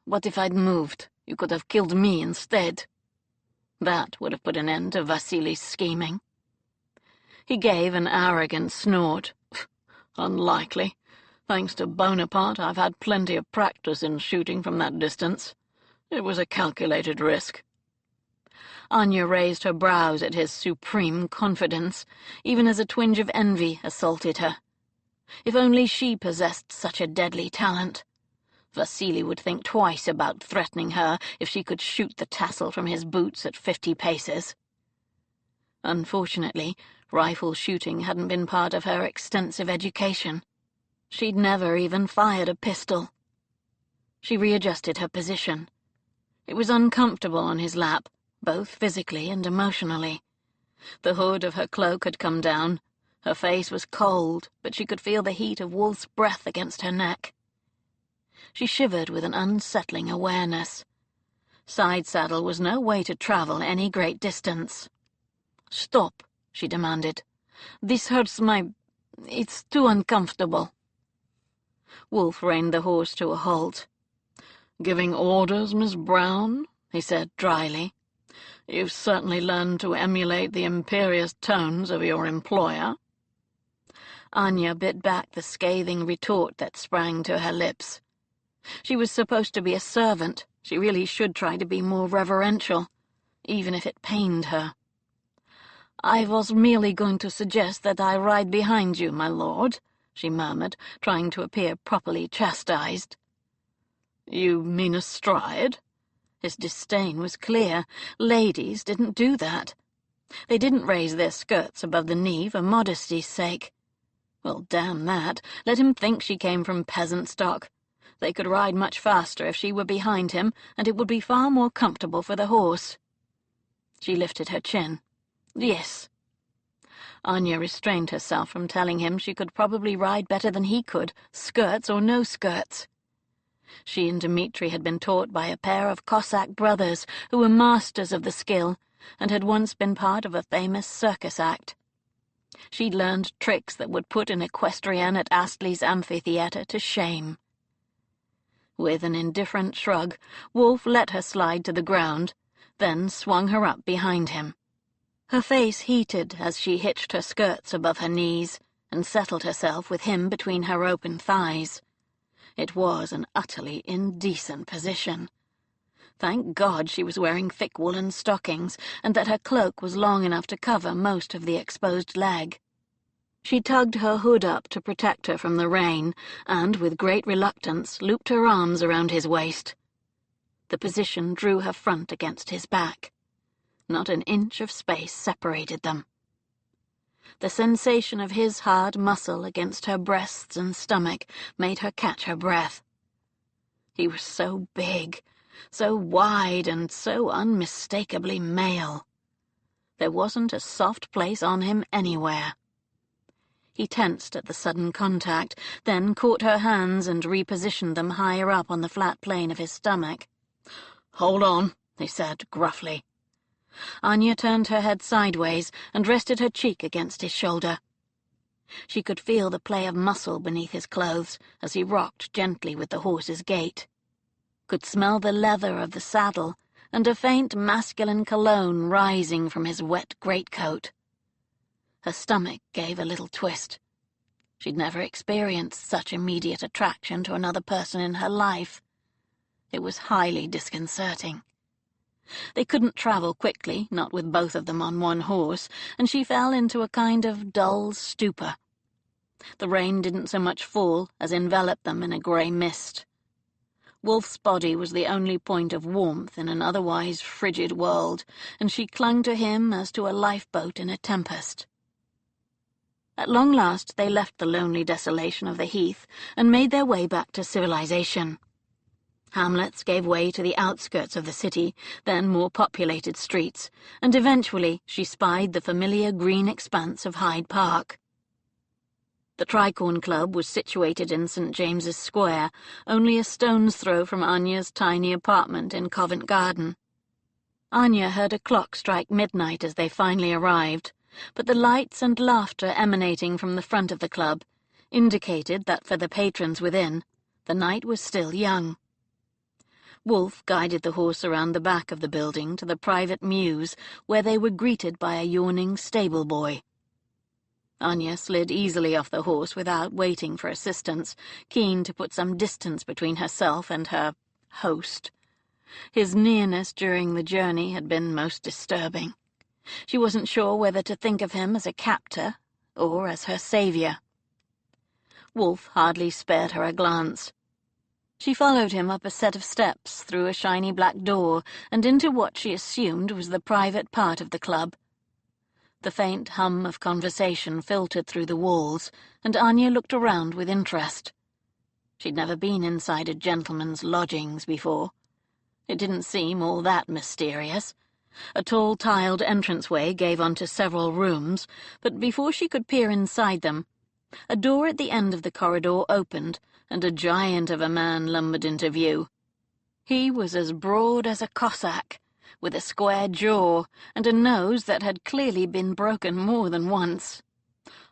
What if I'd moved? You could have killed me instead." That would have put an end to Vasily's scheming. He gave an arrogant snort. "Unlikely. Thanks to Bonaparte, I've had plenty of practice in shooting from that distance. It was a calculated risk." Anya raised her brows at his supreme confidence, even as a twinge of envy assaulted her. If only she possessed such a deadly talent. Vasily would think twice about threatening her if she could shoot the tassel from his boots at 50 paces. Unfortunately, rifle shooting hadn't been part of her extensive education. She'd never even fired a pistol. She readjusted her position. It was uncomfortable on his lap, both physically and emotionally. The hood of her cloak had come down. Her face was cold, but she could feel the heat of Wolf's breath against her neck. She shivered with an unsettling awareness. Side saddle was no way to travel any great distance. "Stop," she demanded. "This hurts my... it's too uncomfortable." Wolf reined the horse to a halt. "Giving orders, Miss Brown?" he said dryly. "You've certainly learned to emulate the imperious tones of your employer." Anya bit back the scathing retort that sprang to her lips. She was supposed to be a servant. She really should try to be more reverential, even if it pained her. "I was merely going to suggest that I ride behind you, my lord," she murmured, trying to appear properly chastised. "You mean astride?" His disdain was clear. Ladies didn't do that. They didn't raise their skirts above the knee for modesty's sake. Well, damn that. Let him think she came from peasant stock. They could ride much faster if she were behind him, and it would be far more comfortable for the horse. She lifted her chin. "Yes." Anya restrained herself from telling him she could probably ride better than he could, skirts or no skirts. She and Dmitri had been taught by a pair of Cossack brothers who were masters of the skill and had once been part of a famous circus act. She'd learned tricks that would put an equestrian at Astley's amphitheatre to shame. With an indifferent shrug, Wolf let her slide to the ground, then swung her up behind him. Her face heated as she hitched her skirts above her knees and settled herself with him between her open thighs. It was an utterly indecent position. Thank God she was wearing thick woolen stockings, and that her cloak was long enough to cover most of the exposed leg. She tugged her hood up to protect her from the rain, and, with great reluctance, looped her arms around his waist. The position drew her front against his back. Not an inch of space separated them. The sensation of his hard muscle against her breasts and stomach made her catch her breath. He was so big, so wide, and so unmistakably male. There wasn't a soft place on him anywhere. He tensed at the sudden contact, then caught her hands and repositioned them higher up on the flat plane of his stomach. "Hold on," he said gruffly. Anya turned her head sideways and rested her cheek against his shoulder. She could feel the play of muscle beneath his clothes as he rocked gently with the horse's gait. Could smell the leather of the saddle and a faint masculine cologne rising from his wet greatcoat. Her stomach gave a little twist. She'd never experienced such immediate attraction to another person in her life. It was highly disconcerting. They couldn't travel quickly, not with both of them on one horse, and she fell into a kind of dull stupor. The rain didn't so much fall as envelop them in a grey mist. Wolf's body was the only point of warmth in an otherwise frigid world, and she clung to him as to a lifeboat in a tempest. At long last they left the lonely desolation of the heath and made their way back to civilization. Hamlets gave way to the outskirts of the city, then more populated streets, and eventually she spied the familiar green expanse of Hyde Park. The Tricorn Club was situated in St. James's Square, only a stone's throw from Anya's tiny apartment in Covent Garden. Anya heard a clock strike midnight as they finally arrived, but the lights and laughter emanating from the front of the club indicated that for the patrons within, the night was still young. Wolf guided the horse around the back of the building to the private mews, where they were greeted by a yawning stable boy. Anya slid easily off the horse without waiting for assistance, keen to put some distance between herself and her host. His nearness during the journey had been most disturbing. She wasn't sure whether to think of him as a captor or as her savior. Wolf hardly spared her a glance. She followed him up a set of steps, through a shiny black door, and into what she assumed was the private part of the club. The faint hum of conversation filtered through the walls, and Anya looked around with interest. She'd never been inside a gentleman's lodgings before. It didn't seem all that mysterious. A tall tiled entranceway gave onto several rooms, but before she could peer inside them, a door at the end of the corridor opened, and a giant of a man lumbered into view. He was as broad as a Cossack, with a square jaw and a nose that had clearly been broken more than once.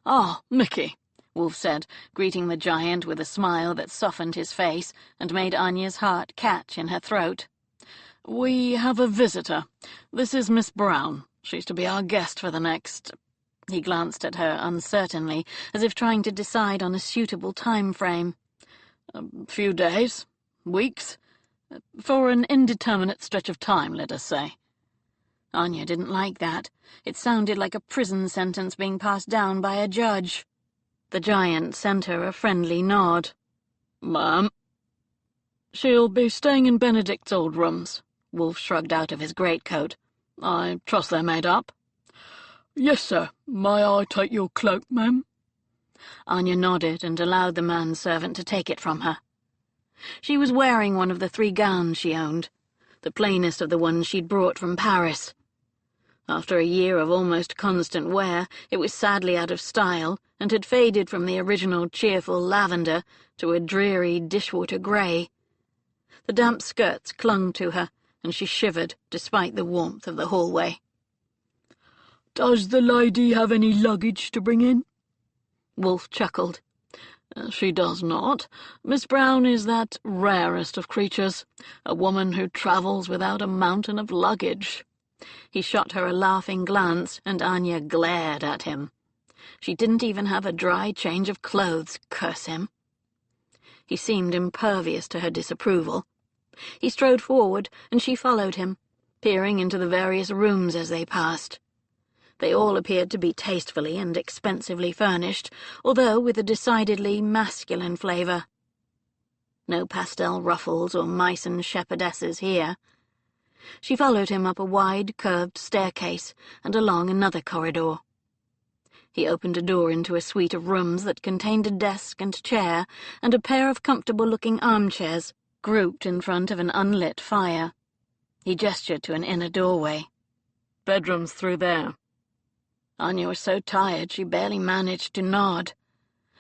"Ah, Mickey," Wolf said, greeting the giant with a smile that softened his face and made Anya's heart catch in her throat. "We have a visitor. This is Miss Brown. She's to be our guest for the next—" He glanced at her uncertainly, as if trying to decide on a suitable time frame. "A few days, weeks, for an indeterminate stretch of time, let us say." Anya didn't like that. It sounded like a prison sentence being passed down by a judge. The giant sent her a friendly nod. "Ma'am." "She'll be staying in Benedict's old rooms." Wolf shrugged out of his greatcoat. "I trust they're made up." "Yes, sir. May I take your cloak, ma'am?" Anya nodded and allowed the manservant to take it from her. She was wearing one of the 3 gowns she owned, the plainest of the ones she'd brought from Paris. After a year of almost constant wear, it was sadly out of style and had faded from the original cheerful lavender to a dreary dishwater grey. The damp skirts clung to her, and she shivered despite the warmth of the hallway. "Does the lady have any luggage to bring in?" Wolf chuckled. "She does not. Miss Brown is that rarest of creatures, a woman who travels without a mountain of luggage." He shot her a laughing glance, and Anya glared at him. She didn't even have a dry change of clothes, curse him. He seemed impervious to her disapproval. He strode forward, and she followed him, peering into the various rooms as they passed. They all appeared to be tastefully and expensively furnished, although with a decidedly masculine flavour. No pastel ruffles or Meissen shepherdesses here. She followed him up a wide, curved staircase and along another corridor. He opened a door into a suite of rooms that contained a desk and chair and a pair of comfortable-looking armchairs grouped in front of an unlit fire. He gestured to an inner doorway. "Bedroom's through there." Anya was so tired she barely managed to nod.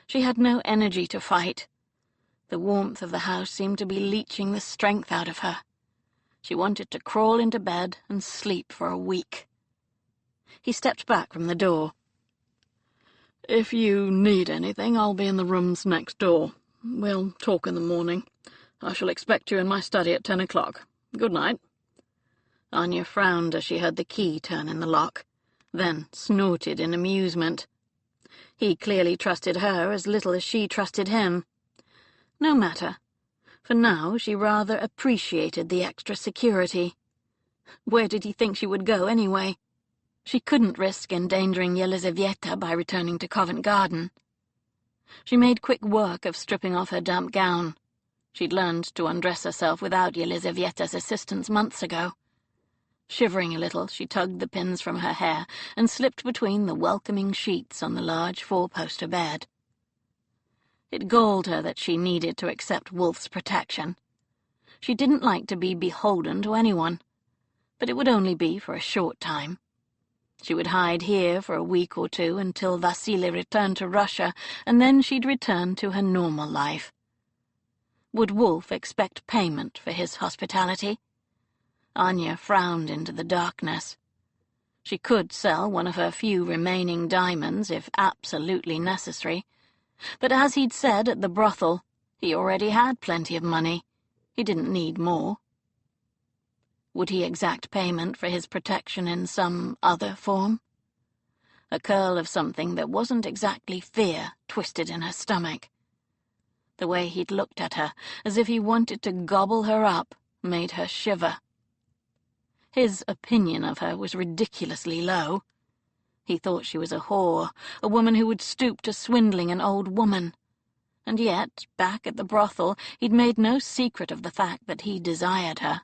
She had no energy to fight. The warmth of the house seemed to be leaching the strength out of her. She wanted to crawl into bed and sleep for a week. He stepped back from the door. "If you need anything, I'll be in the rooms next door. We'll talk in the morning. I shall expect you in my study at 10 o'clock. Good night." Anya frowned as she heard the key turn in the lock, then snorted in amusement. He clearly trusted her as little as she trusted him. No matter. For now she rather appreciated the extra security. Where did he think she would go, anyway? She couldn't risk endangering Yelizaveta by returning to Covent Garden. She made quick work of stripping off her damp gown. She'd learned to undress herself without Yelizaveta's assistance months ago. Shivering a little, she tugged the pins from her hair and slipped between the welcoming sheets on the large 4-poster bed. It galled her that she needed to accept Wolf's protection. She didn't like to be beholden to anyone, but it would only be for a short time. She would hide here for a week or 2 until Vasily returned to Russia, and then she'd return to her normal life. Would Wolf expect payment for his hospitality? Anya frowned into the darkness. She could sell one of her few remaining diamonds if absolutely necessary, but as he'd said at the brothel, he already had plenty of money. He didn't need more. Would he exact payment for his protection in some other form? A curl of something that wasn't exactly fear twisted in her stomach. The way he'd looked at her, as if he wanted to gobble her up, made her shiver. His opinion of her was ridiculously low. He thought she was a whore, a woman who would stoop to swindling an old woman. And yet, back at the brothel, he'd made no secret of the fact that he desired her.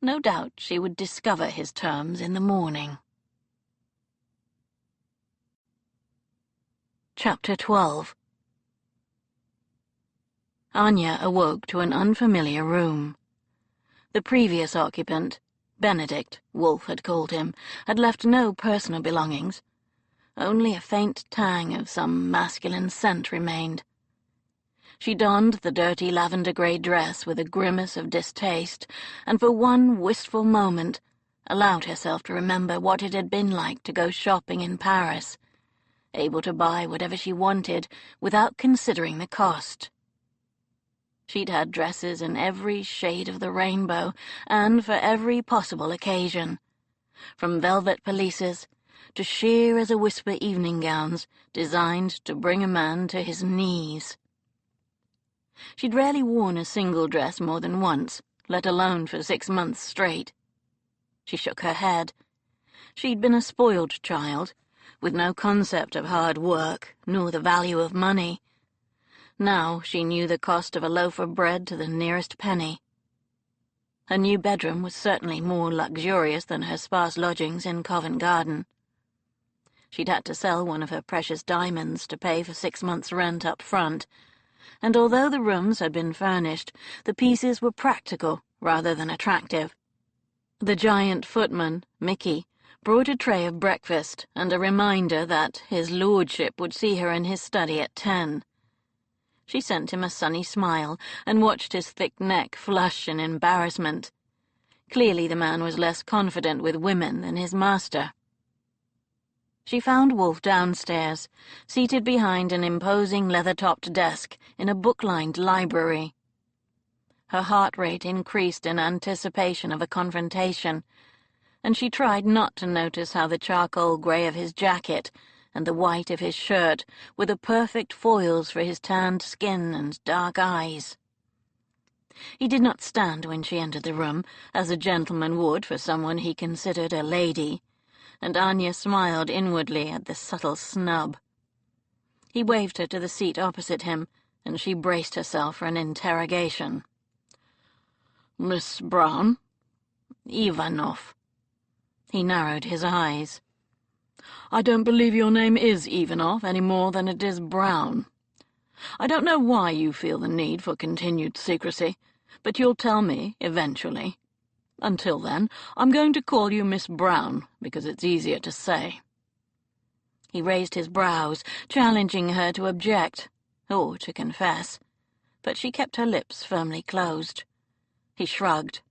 No doubt she would discover his terms in the morning. Chapter 12. Anya awoke to an unfamiliar room. The previous occupant, Benedict, Wolf had called him, had left no personal belongings. Only a faint tang of some masculine scent remained. She donned the dirty lavender-grey dress with a grimace of distaste, and for one wistful moment allowed herself to remember what it had been like to go shopping in Paris, able to buy whatever she wanted without considering the cost. She'd had dresses in every shade of the rainbow, and for every possible occasion, from velvet pelisses to sheer as a whisper evening gowns designed to bring a man to his knees. She'd rarely worn a single dress more than once, let alone for 6 months straight. She shook her head. She'd been a spoiled child, with no concept of hard work, nor the value of money. Now she knew the cost of a loaf of bread to the nearest penny. Her new bedroom was certainly more luxurious than her sparse lodgings in Covent Garden. She'd had to sell one of her precious diamonds to pay for 6 months' rent up front, and although the rooms had been furnished, the pieces were practical rather than attractive. The giant footman, Mickey, brought a tray of breakfast and a reminder that his lordship would see her in his study at 10. She sent him a sunny smile and watched his thick neck flush in embarrassment. Clearly the man was less confident with women than his master. She found Wolf downstairs, seated behind an imposing leather-topped desk in a book-lined library. Her heart rate increased in anticipation of a confrontation, and she tried not to notice how the charcoal grey of his jacket and the white of his shirt were the perfect foils for his tanned skin and dark eyes. He did not stand when she entered the room, as a gentleman would for someone he considered a lady, and Anya smiled inwardly at the subtle snub. He waved her to the seat opposite him, and she braced herself for an interrogation. "Miss Brown?" "Ivanov." He narrowed his eyes. "I don't believe your name is Ivanov any more than it is Brown. I don't know why you feel the need for continued secrecy, but you'll tell me eventually. Until then, I'm going to call you Miss Brown, because it's easier to say." He raised his brows, challenging her to object, or to confess, but she kept her lips firmly closed. He shrugged.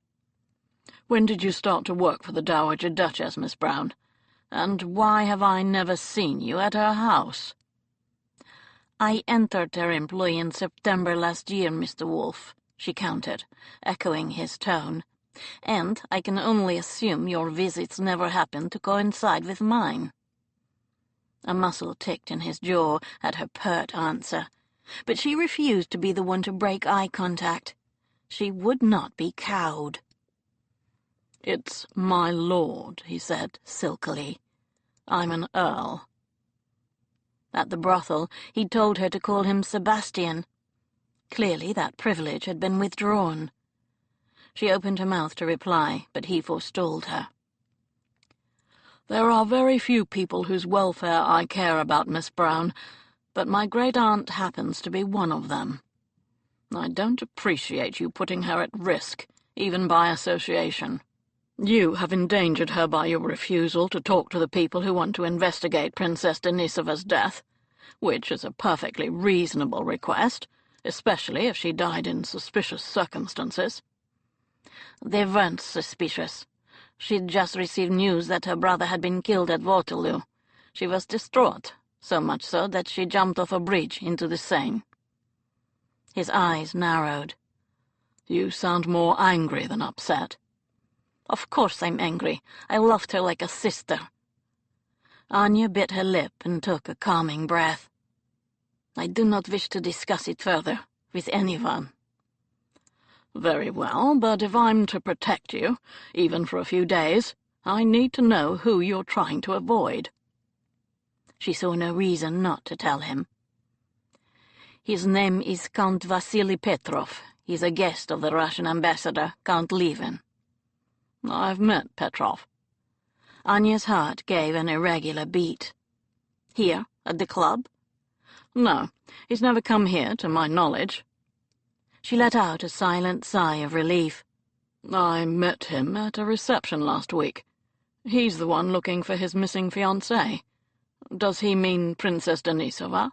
"When did you start to work for the Dowager Duchess, Miss Brown? And why have I never seen you at her house?" "I entered her employ in September last year, Mr. Wolfe," she countered, echoing his tone, "and I can only assume your visits never happened to coincide with mine." A muscle ticked in his jaw at her pert answer, but she refused to be the one to break eye contact. She would not be cowed. "It's my lord," he said silkily. "I'm an earl." At the brothel, he'd told her to call him Sebastian. Clearly that privilege had been withdrawn. She opened her mouth to reply, but he forestalled her. "There are very few people whose welfare I care about, Miss Brown, but my great-aunt happens to be one of them. I don't appreciate you putting her at risk, even by association. You have endangered her by your refusal to talk to the people who want to investigate Princess Denisova's death, which is a perfectly reasonable request, especially if she died in suspicious circumstances." "They weren't suspicious. She'd just received news that her brother had been killed at Waterloo. She was distraught, so much so that she jumped off a bridge into the Seine." His eyes narrowed. "You sound more angry than upset." "Of course I'm angry. I loved her like a sister." Anya bit her lip and took a calming breath. "I do not wish to discuss it further, with anyone." "Very well, but if I'm to protect you, even for a few days, I need to know who you're trying to avoid." She saw no reason not to tell him. His name is Count Vasily Petrov. He's a guest of the Russian ambassador, Count Levin." "I've met Petrov." Anya's heart gave an irregular beat. "Here, at the club?" "No, he's never come here, to my knowledge." She let out a silent sigh of relief. "I met him at a reception last week. He's the one looking for his missing fiancée. Does he mean Princess Denisova?"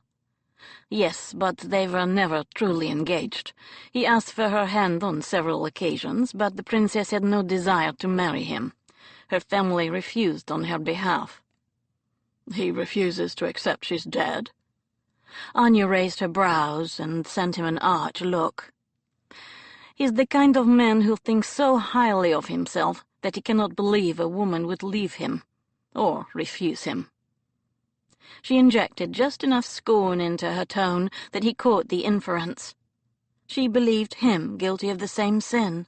"Yes, but they were never truly engaged. He asked for her hand on several occasions, but the princess had no desire to marry him. Her family refused on her behalf." "He refuses to accept she's dead?" Anya raised her brows and sent him an arch look. "He's the kind of man who thinks so highly of himself that he cannot believe a woman would leave him, or refuse him." She injected just enough scorn into her tone that he caught the inference. She believed him guilty of the same sin.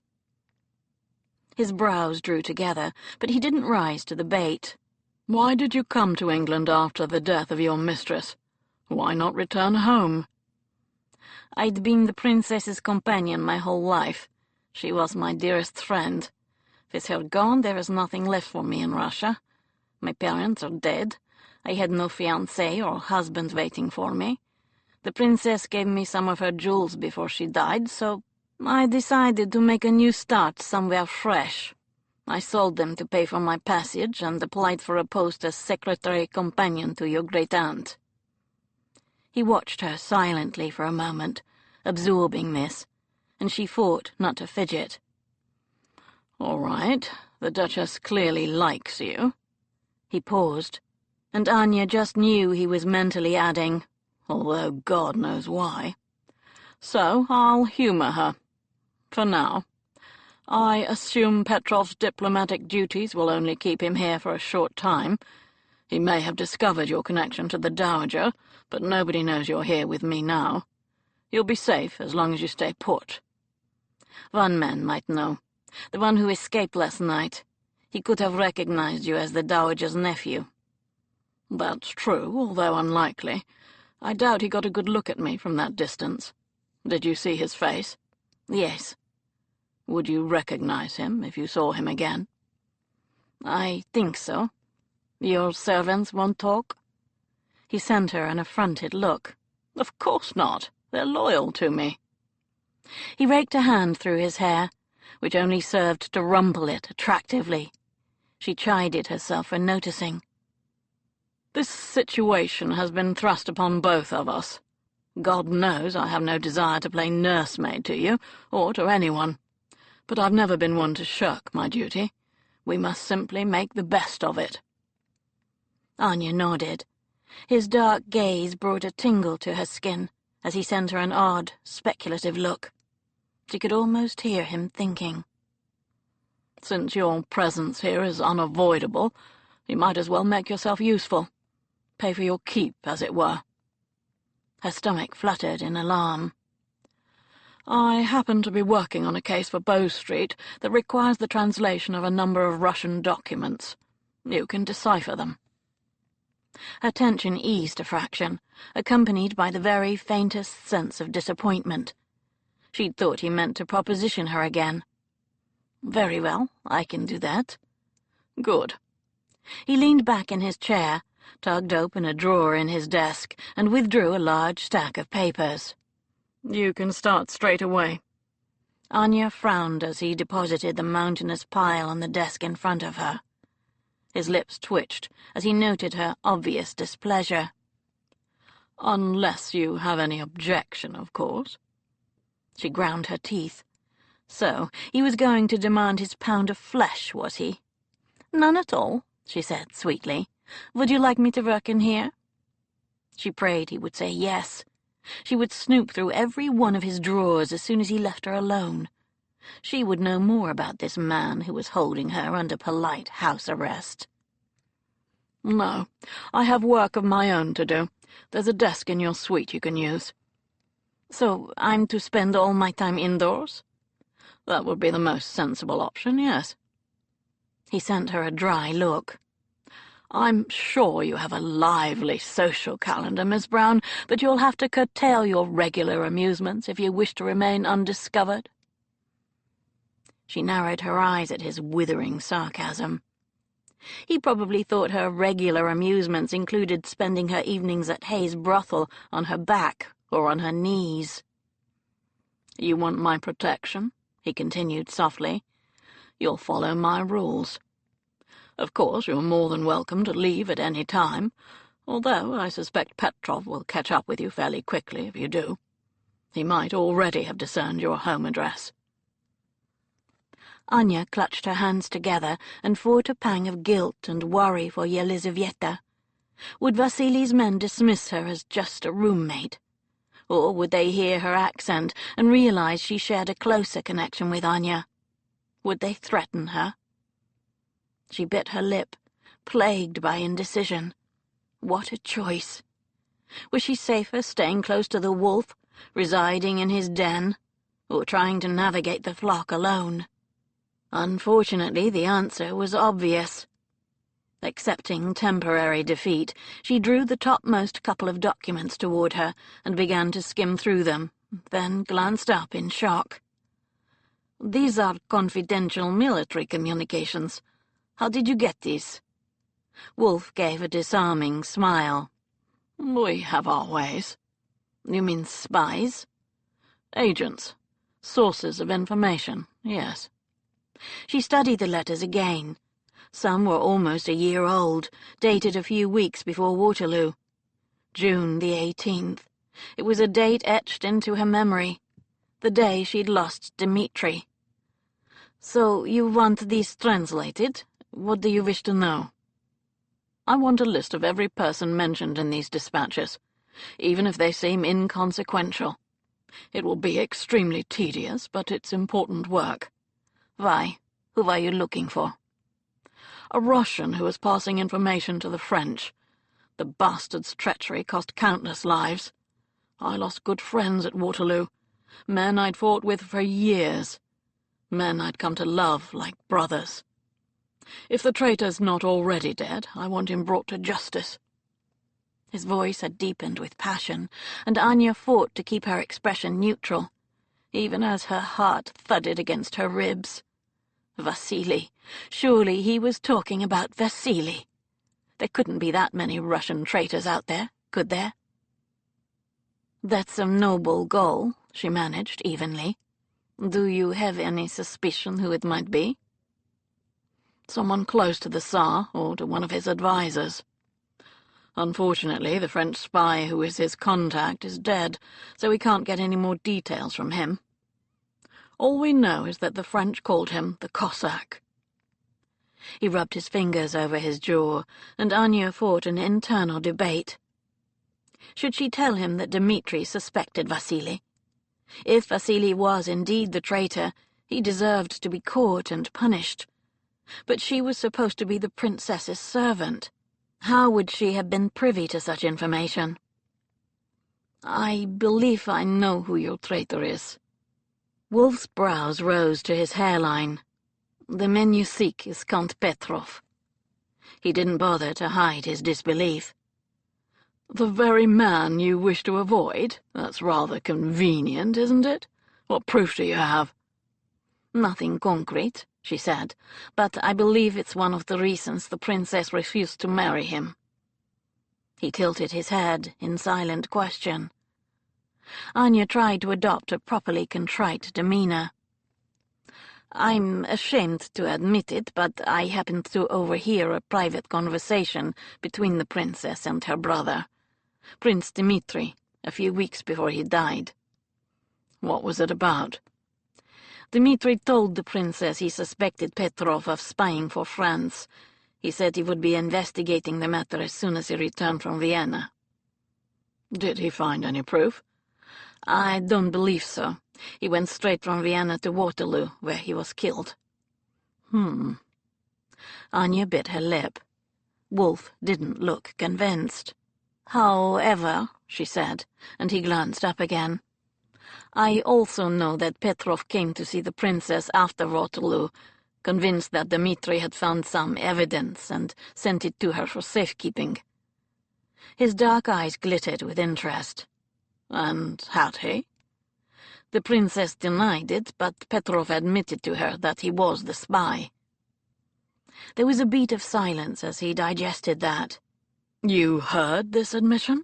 His brows drew together, but he didn't rise to the bait. "Why did you come to England after the death of your mistress? Why not return home?" "I'd been the princess's companion my whole life. She was my dearest friend. With her gone, there is nothing left for me in Russia. My parents are dead. I had no fiancé or husband waiting for me. The princess gave me some of her jewels before she died, so I decided to make a new start somewhere fresh. I sold them to pay for my passage and applied for a post as secretary companion to your great-aunt." He watched her silently for a moment, absorbing this, and she fought not to fidget. "All right, the Duchess clearly likes you." He paused, and Anya just knew he was mentally adding, "although God knows why. So I'll humour her. For now. I assume Petrov's diplomatic duties will only keep him here for a short time. He may have discovered your connection to the Dowager, but nobody knows you're here with me now. You'll be safe as long as you stay put." "One man might know. The one who escaped last night. He could have recognized you as the Dowager's nephew." "That's true, although unlikely. I doubt he got a good look at me from that distance. Did you see his face?" "Yes." "Would you recognize him if you saw him again?" "I think so. Your servants won't talk?" He sent her an affronted look. "Of course not. They're loyal to me." He raked a hand through his hair, which only served to rumple it attractively. She chided herself for noticing. "This situation has been thrust upon both of us. God knows I have no desire to play nursemaid to you, or to anyone. But I've never been one to shirk my duty. We must simply make the best of it." Anya nodded. His dark gaze brought a tingle to her skin as he sent her an odd, speculative look. She could almost hear him thinking. "Since your presence here is unavoidable, you might as well make yourself useful. Pay for your keep, as it were." Her stomach fluttered in alarm. "I happen to be working on a case for Bow Street that requires the translation of a number of Russian documents. You can decipher them." Her tension eased a fraction, accompanied by the very faintest sense of disappointment. She'd thought he meant to proposition her again. "Very well, I can do that." "Good." He leaned back in his chair, tugged open a drawer in his desk, and withdrew a large stack of papers. "You can start straight away." Anya frowned as he deposited the mountainous pile on the desk in front of her. His lips twitched as he noted her obvious displeasure. "Unless you have any objection, of course." She ground her teeth. So he was going to demand his pound of flesh, was he? "None at all," she said sweetly. "Would you like me to work in here?" She prayed he would say yes. She would snoop through every one of his drawers as soon as he left her alone. She would know more about this man who was holding her under polite house arrest. "No, I have work of my own to do. There's a desk in your suite you can use." "So I'm to spend all my time indoors?" "That would be the most sensible option, yes." He sent her a dry look. I'm sure you have a lively social calendar, Miss Brown, but you'll have to curtail your regular amusements if you wish to remain undiscovered." She narrowed her eyes at his withering sarcasm. He probably thought her regular amusements included spending her evenings at Hayes' brothel on her back or on her knees. "You want my protection?" he continued softly. "You'll follow my rules. Of course, you're more than welcome to leave at any time, although I suspect Petrov will catch up with you fairly quickly if you do. He might already have discerned your home address." Anya clutched her hands together and fought a pang of guilt and worry for Yelizaveta. Would Vasili's men dismiss her as just a roommate? Or would they hear her accent and realize she shared a closer connection with Anya? Would they threaten her? She bit her lip, plagued by indecision. What a choice! Was she safer staying close to the wolf, residing in his den, or trying to navigate the flock alone? Unfortunately, the answer was obvious. Accepting temporary defeat, she drew the topmost couple of documents toward her and began to skim through them, then glanced up in shock. "These are confidential military communications. How did you get these?" Wolf gave a disarming smile. "We have our ways." "You mean spies?" "Agents. Sources of information, yes." She studied the letters again. Some were almost a year old, dated a few weeks before Waterloo. June the 18th. It was a date etched into her memory. The day she'd lost Dmitri. "So you want these translated? What do you wish to know?" "I want a list of every person mentioned in these dispatches, even if they seem inconsequential. It will be extremely tedious, but it's important work." "Why? Who are you looking for?" "A Russian who is passing information to the French. The bastard's treachery cost countless lives. I lost good friends at Waterloo, men I'd fought with for years, men I'd come to love like brothers. If the traitor's not already dead, I want him brought to justice." His voice had deepened with passion, and Anya fought to keep her expression neutral, even as her heart thudded against her ribs. Vasily. Surely he was talking about Vasily. There couldn't be that many Russian traitors out there, could there? "That's a noble goal," she managed evenly. "Do you have any suspicion who it might be?" "Someone close to the Tsar or to one of his advisors. Unfortunately, the French spy who is his contact is dead, so we can't get any more details from him. All we know is that the French called him the Cossack." He rubbed his fingers over his jaw, and Anya fought an internal debate. Should she tell him that Dmitri suspected Vasily? If Vasily was indeed the traitor, he deserved to be caught and punished. But she was supposed to be the princess's servant. How would she have been privy to such information? "I believe I know who your traitor is." Wolf's brows rose to his hairline. "The man you seek is Count Petrov." He didn't bother to hide his disbelief. "The very man you wish to avoid? That's rather convenient, isn't it? What proof do you have?" "Nothing concrete," she said, "but I believe it's one of the reasons the princess refused to marry him." He tilted his head in silent question. Anya tried to adopt a properly contrite demeanor. "I'm ashamed to admit it, but I happened to overhear a private conversation between the princess and her brother, Prince Dmitri, a few weeks before he died." "What was it about?" "Dmitri told the princess he suspected Petrov of spying for France. He said he would be investigating the matter as soon as he returned from Vienna." "Did he find any proof?" "I don't believe so. He went straight from Vienna to Waterloo, where he was killed." Anya bit her lip. Wolf didn't look convinced. "However," she said, and he glanced up again, "I also know that Petrov came to see the princess after Waterloo, convinced that Dmitri had found some evidence and sent it to her for safekeeping. His dark eyes glittered with interest. And had he? The princess denied it, but Petrov admitted to her that he was the spy. There was a beat of silence as he digested that. You heard this admission?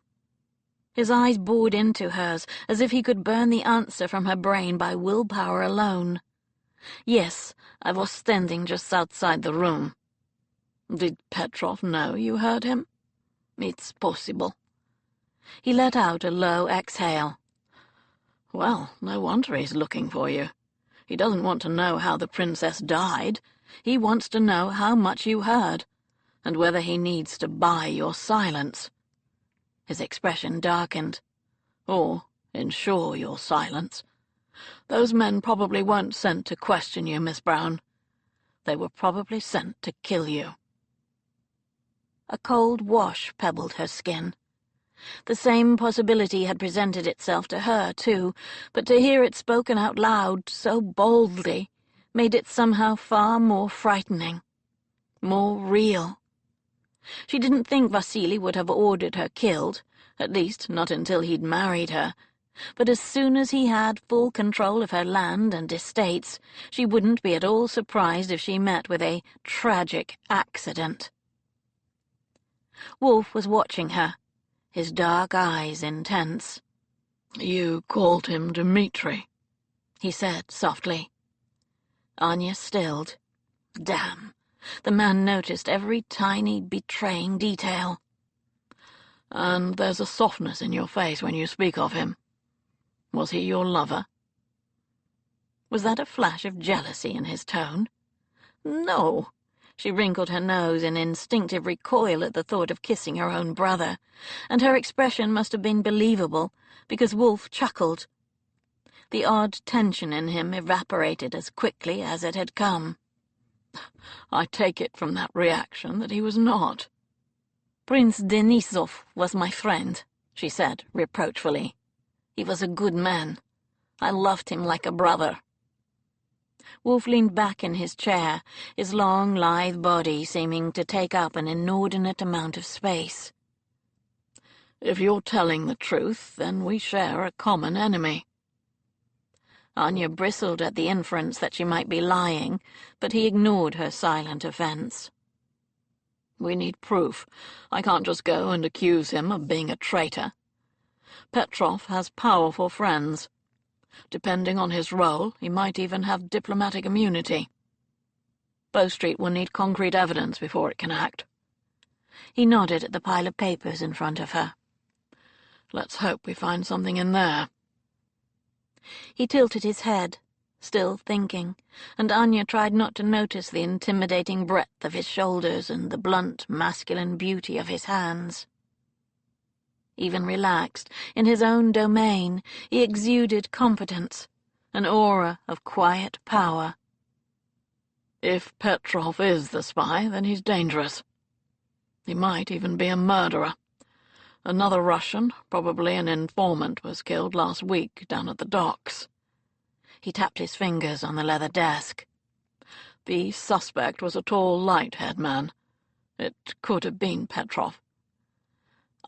His eyes bored into hers as if he could burn the answer from her brain by willpower alone. Yes, I was standing just outside the room. Did Petrov know you heard him? It's possible. He let out a low exhale. Well, no wonder he's looking for you. He doesn't want to know how the princess died. He wants to know how much you heard, and whether he needs to buy your silence. His expression darkened. Or ensure your silence. Those men probably weren't sent to question you, Miss Brown. They were probably sent to kill you. A cold wash pebbled her skin. The same possibility had presented itself to her, too, but to hear it spoken out loud so boldly made it somehow far more frightening, more real. She didn't think Vasily would have ordered her killed, at least not until he'd married her, but as soon as he had full control of her land and estates, she wouldn't be at all surprised if she met with a tragic accident. Wolf was watching her, his dark eyes intense. "You called him Dmitri," he said softly. Anya stilled. Damn, the man noticed every tiny, betraying detail. "And there's a softness in your face when you speak of him. Was he your lover?" Was that a flash of jealousy in his tone? No. She wrinkled her nose in instinctive recoil at the thought of kissing her own brother, and her expression must have been believable, because Wolf chuckled. The odd tension in him evaporated as quickly as it had come. "I take it from that reaction that he was not." "Prince Denisov was my friend," she said reproachfully. "He was a good man. I loved him like a brother." Wolf leaned back in his chair, his long, lithe body seeming to take up an inordinate amount of space. "If you're telling the truth, then we share a common enemy." Anya bristled at the inference that she might be lying, but he ignored her silent offense. "We need proof. I can't just go and accuse him of being a traitor. Petrov has powerful friends. Depending on his role, he might even have diplomatic immunity. Bow Street will need concrete evidence before it can act." He nodded at the pile of papers in front of her. "Let's hope we find something in there." He tilted his head, still thinking, and Anya tried not to notice the intimidating breadth of his shoulders and the blunt, masculine beauty of his hands. Even relaxed, in his own domain, he exuded competence, an aura of quiet power. "If Petrov is the spy, then he's dangerous. He might even be a murderer. Another Russian, probably an informant, was killed last week down at the docks." He tapped his fingers on the leather desk. "The suspect was a tall, light-haired man. It could have been Petrov."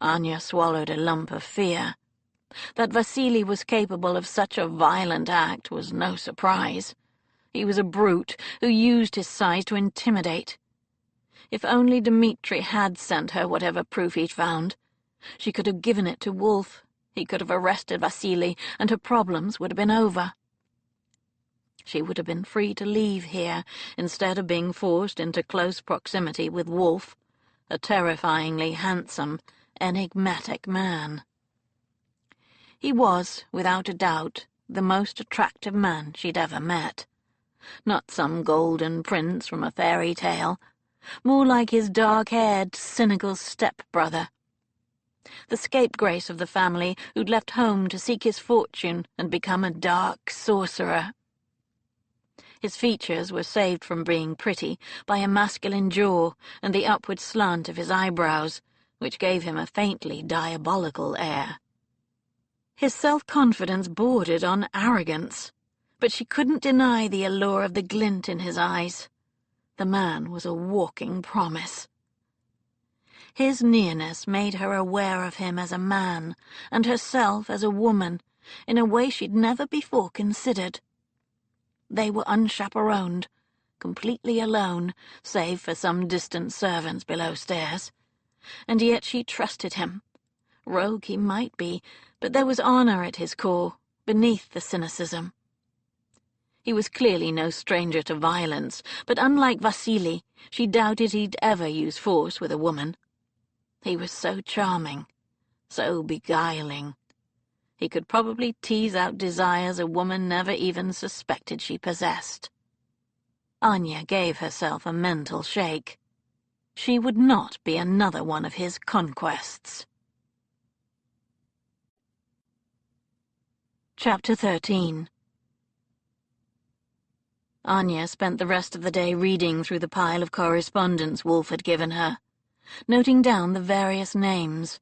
Anya swallowed a lump of fear. That Vasily was capable of such a violent act was no surprise. He was a brute who used his size to intimidate. If only Dmitri had sent her whatever proof he'd found. She could have given it to Wolf. He could have arrested Vasily, and her problems would have been over. She would have been free to leave here, instead of being forced into close proximity with Wolf, a terrifyingly handsome, enigmatic man. He was, without a doubt, the most attractive man she'd ever met. Not some golden prince from a fairy tale, more like his dark-haired, cynical step-brother. The scapegrace of the family who'd left home to seek his fortune and become a dark sorcerer. His features were saved from being pretty by a masculine jaw and the upward slant of his eyebrows, which gave him a faintly diabolical air. His self-confidence bordered on arrogance, but she couldn't deny the allure of the glint in his eyes, The man was a walking promise. His nearness made her aware of him as a man, and herself as a woman, in a way she'd never before considered. They were unchaperoned, completely alone, save for some distant servants below stairs. And yet she trusted him. Rogue he might be, but there was honor at his core, beneath the cynicism. He was clearly no stranger to violence, but unlike Vasily, she doubted he'd ever use force with a woman. He was so charming, so beguiling. He could probably tease out desires a woman never even suspected she possessed. Anya gave herself a mental shake. She would not be another one of his conquests. Chapter 13. Anya spent the rest of the day reading through the pile of correspondence Wolf had given her, noting down the various names.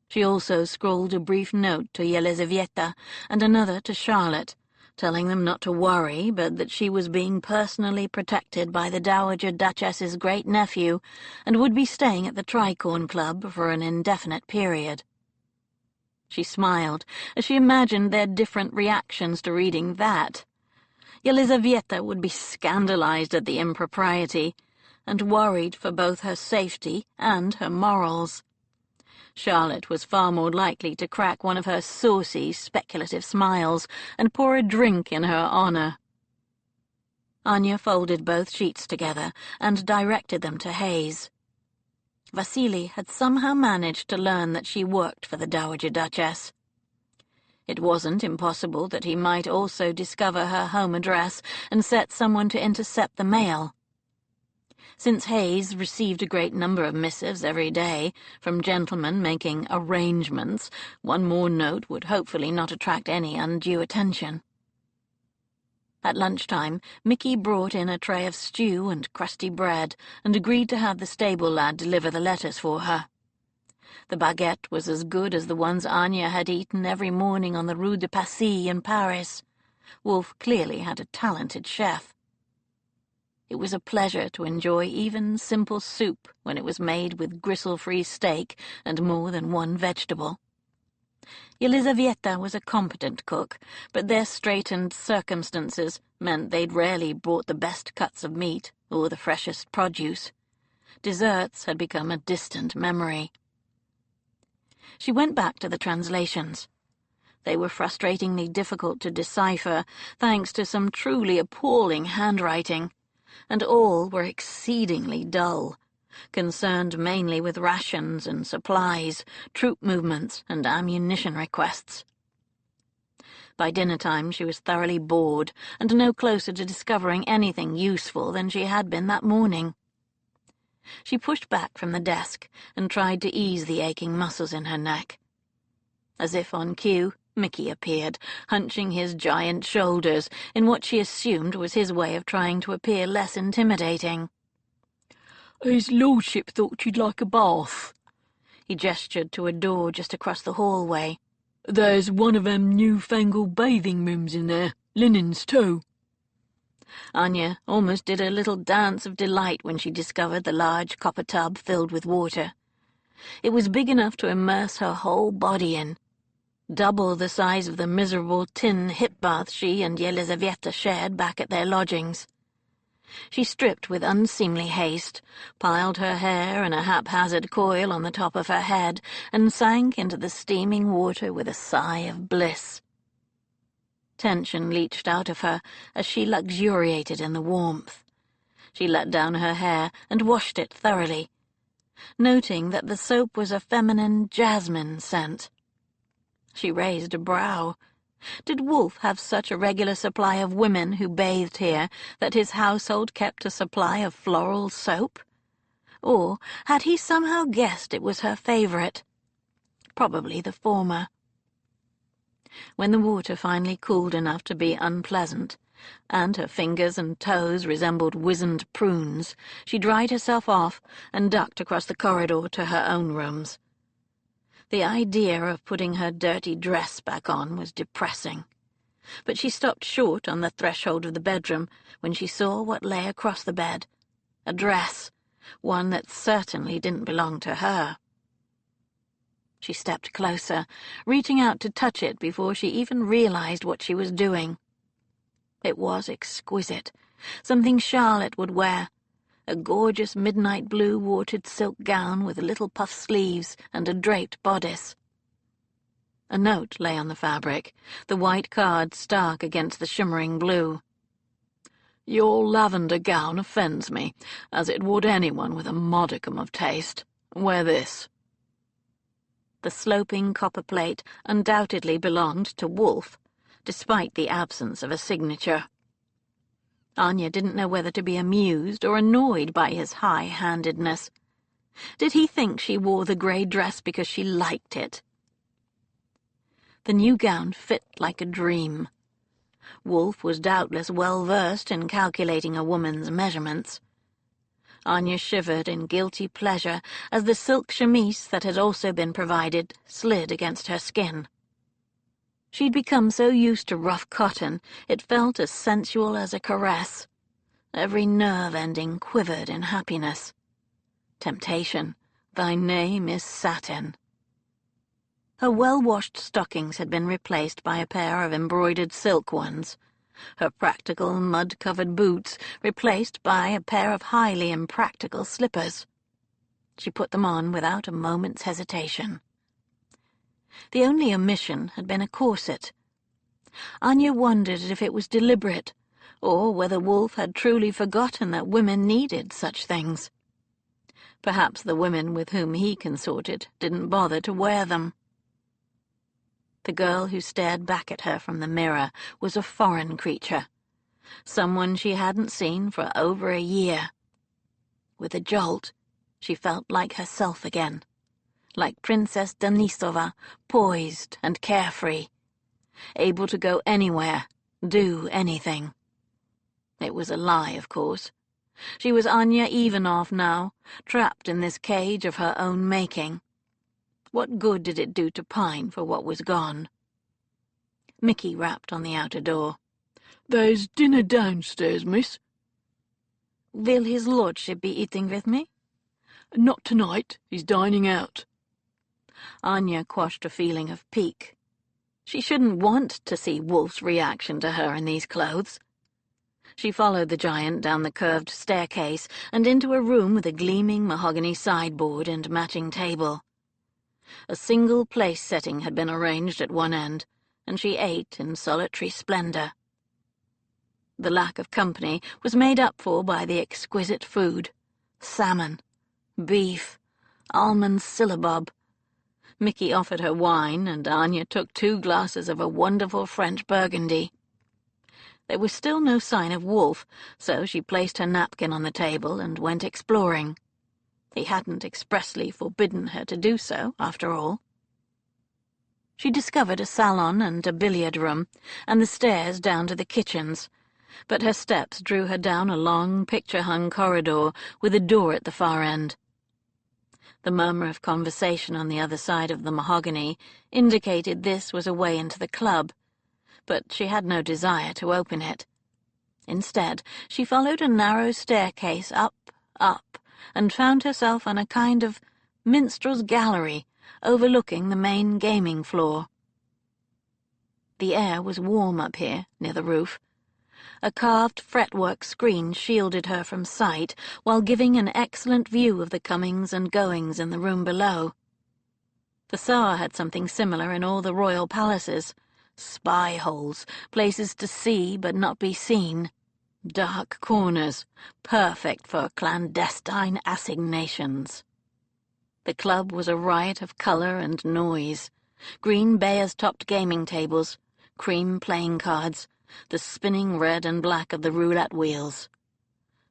She also scrawled a brief note to Yelizaveta and another to Charlotte, telling them not to worry, but that she was being personally protected by the Dowager Duchess's great-nephew and would be staying at the Tricorn Club for an indefinite period. She smiled as she imagined their different reactions to reading that. Yelizaveta would be scandalized at the impropriety, and worried for both her safety and her morals. Charlotte was far more likely to crack one of her saucy, speculative smiles and pour a drink in her honor. Anya folded both sheets together and directed them to Hayes. Vasily had somehow managed to learn that she worked for the Dowager Duchess. It wasn't impossible that he might also discover her home address and set someone to intercept the mail. Since Hayes received a great number of missives every day, from gentlemen making arrangements, one more note would hopefully not attract any undue attention. At lunchtime, Mickey brought in a tray of stew and crusty bread, and agreed to have the stable lad deliver the letters for her. The baguette was as good as the ones Anya had eaten every morning on the Rue de Passy in Paris. Wolf clearly had a talented chef. It was a pleasure to enjoy even simple soup when it was made with gristle-free steak and more than one vegetable. Yelizaveta was a competent cook, but their straitened circumstances meant they'd rarely brought the best cuts of meat or the freshest produce. Desserts had become a distant memory. She went back to the translations. They were frustratingly difficult to decipher, thanks to some truly appalling handwriting, and all were exceedingly dull, concerned mainly with rations and supplies, troop movements, and ammunition requests. By dinner-time she was thoroughly bored, and no closer to discovering anything useful than she had been that morning. She pushed back from the desk and tried to ease the aching muscles in her neck. As if on cue, Mickey appeared, hunching his giant shoulders in what she assumed was his way of trying to appear less intimidating. "His lordship thought you'd like a bath." He gestured to a door just across the hallway. "There's one of them new-fangled bathing rooms in there, linens too." Anya almost did a little dance of delight when she discovered the large copper tub filled with water. It was big enough to immerse her whole body in, double the size of the miserable tin hip bath she and Yelizaveta shared back at their lodgings. She stripped with unseemly haste, piled her hair in a haphazard coil on the top of her head, and sank into the steaming water with a sigh of bliss. Tension leached out of her as she luxuriated in the warmth. She let down her hair and washed it thoroughly, noting that the soap was a feminine jasmine scent. She raised a brow. Did Wolf have such a regular supply of women who bathed here that his household kept a supply of floral soap? Or had he somehow guessed it was her favorite? Probably the former. When the water finally cooled enough to be unpleasant, and her fingers and toes resembled wizened prunes, she dried herself off and ducked across the corridor to her own rooms. The idea of putting her dirty dress back on was depressing. but she stopped short on the threshold of the bedroom when she saw what lay across the bed. A dress, one that certainly didn't belong to her. She stepped closer, reaching out to touch it before she even realized what she was doing. It was exquisite, something Charlotte would wear, a gorgeous midnight blue watered silk gown with little puff sleeves and a draped bodice. A note lay on the fabric, the white card stark against the shimmering blue. "Your lavender gown offends me, as it would anyone with a modicum of taste. Wear this." The sloping copper plate undoubtedly belonged to Wolfe, despite the absence of a signature. Anya didn't know whether to be amused or annoyed by his high-handedness. Did he think she wore the grey dress because she liked it? The new gown fit like a dream. Wolfe was doubtless well versed in calculating a woman's measurements. Anya shivered in guilty pleasure as the silk chemise that had also been provided slid against her skin. She'd become so used to rough cotton it felt as sensual as a caress. Every nerve ending quivered in happiness. Temptation, thy name is satin. Her well-washed stockings had been replaced by a pair of embroidered silk ones, her practical mud-covered boots replaced by a pair of highly impractical slippers. She put them on without a moment's hesitation. The only omission had been a corset. Anya wondered if it was deliberate, or whether Wolfe had truly forgotten that women needed such things. Perhaps the women with whom he consorted didn't bother to wear them. The girl who stared back at her from the mirror was a foreign creature, someone she hadn't seen for over a year. With a jolt, she felt like herself again, like Princess Denisova, poised and carefree, able to go anywhere, do anything. It was a lie, of course. She was Anya Ivanov now, trapped in this cage of her own making. What good did it do to pine for what was gone? Mickey rapped on the outer door. "There's dinner downstairs, miss." "Will his lordship be eating with me?" "Not tonight. He's dining out." Anya quashed a feeling of pique. She shouldn't want to see Wolfe's reaction to her in these clothes. She followed the giant down the curved staircase and into a room with a gleaming mahogany sideboard and matching table. A single place setting had been arranged at one end, and she ate in solitary splendor. The lack of company was made up for by the exquisite food: salmon, beef, almond syllabub. Mickey offered her wine, and Anya took 2 glasses of a wonderful French burgundy. There was still no sign of Wolfe, so she placed her napkin on the table and went exploring. He hadn't expressly forbidden her to do so, after all. She discovered a salon and a billiard room, and the stairs down to the kitchens, but her steps drew her down a long, picture-hung corridor with a door at the far end. The murmur of conversation on the other side of the mahogany indicated this was a way into the club, but she had no desire to open it. Instead, she followed a narrow staircase up, and found herself on a kind of minstrel's gallery overlooking the main gaming floor. The air was warm up here, near the roof. A carved fretwork screen shielded her from sight while giving an excellent view of the comings and goings in the room below. The Tsar had something similar in all the royal palaces: spy holes, places to see but not be seen. Dark corners, perfect for clandestine assignations. The club was a riot of colour and noise: green Bayers-topped gaming tables, cream playing cards, the spinning red and black of the roulette wheels.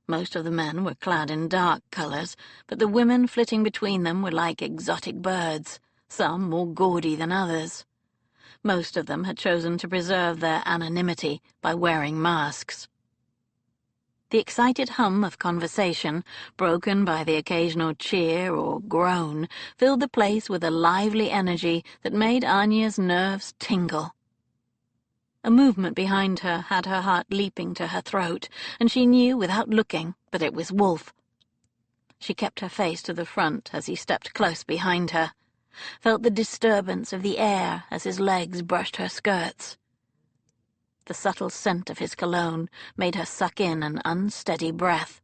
Most of the men were clad in dark colours, but the women flitting between them were like exotic birds, some more gaudy than others. Most of them had chosen to preserve their anonymity by wearing masks. The excited hum of conversation, broken by the occasional cheer or groan, filled the place with a lively energy that made Anya's nerves tingle. A movement behind her had her heart leaping to her throat, and she knew without looking that it was Wolf. She kept her face to the front as he stepped close behind her, felt the disturbance of the air as his legs brushed her skirts. The subtle scent of his cologne made her suck in an unsteady breath.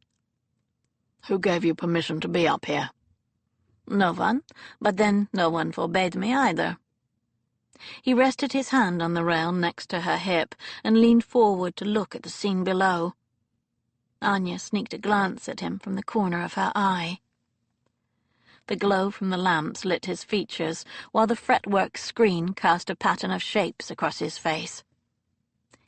"Who gave you permission to be up here?" No one, but then no one forbade me either. He rested his hand on the rail next to her hip and leaned forward to look at the scene below. Anya sneaked a glance at him from the corner of her eye. The glow from the lamps lit his features, while the fretwork screen cast a pattern of shapes across his face.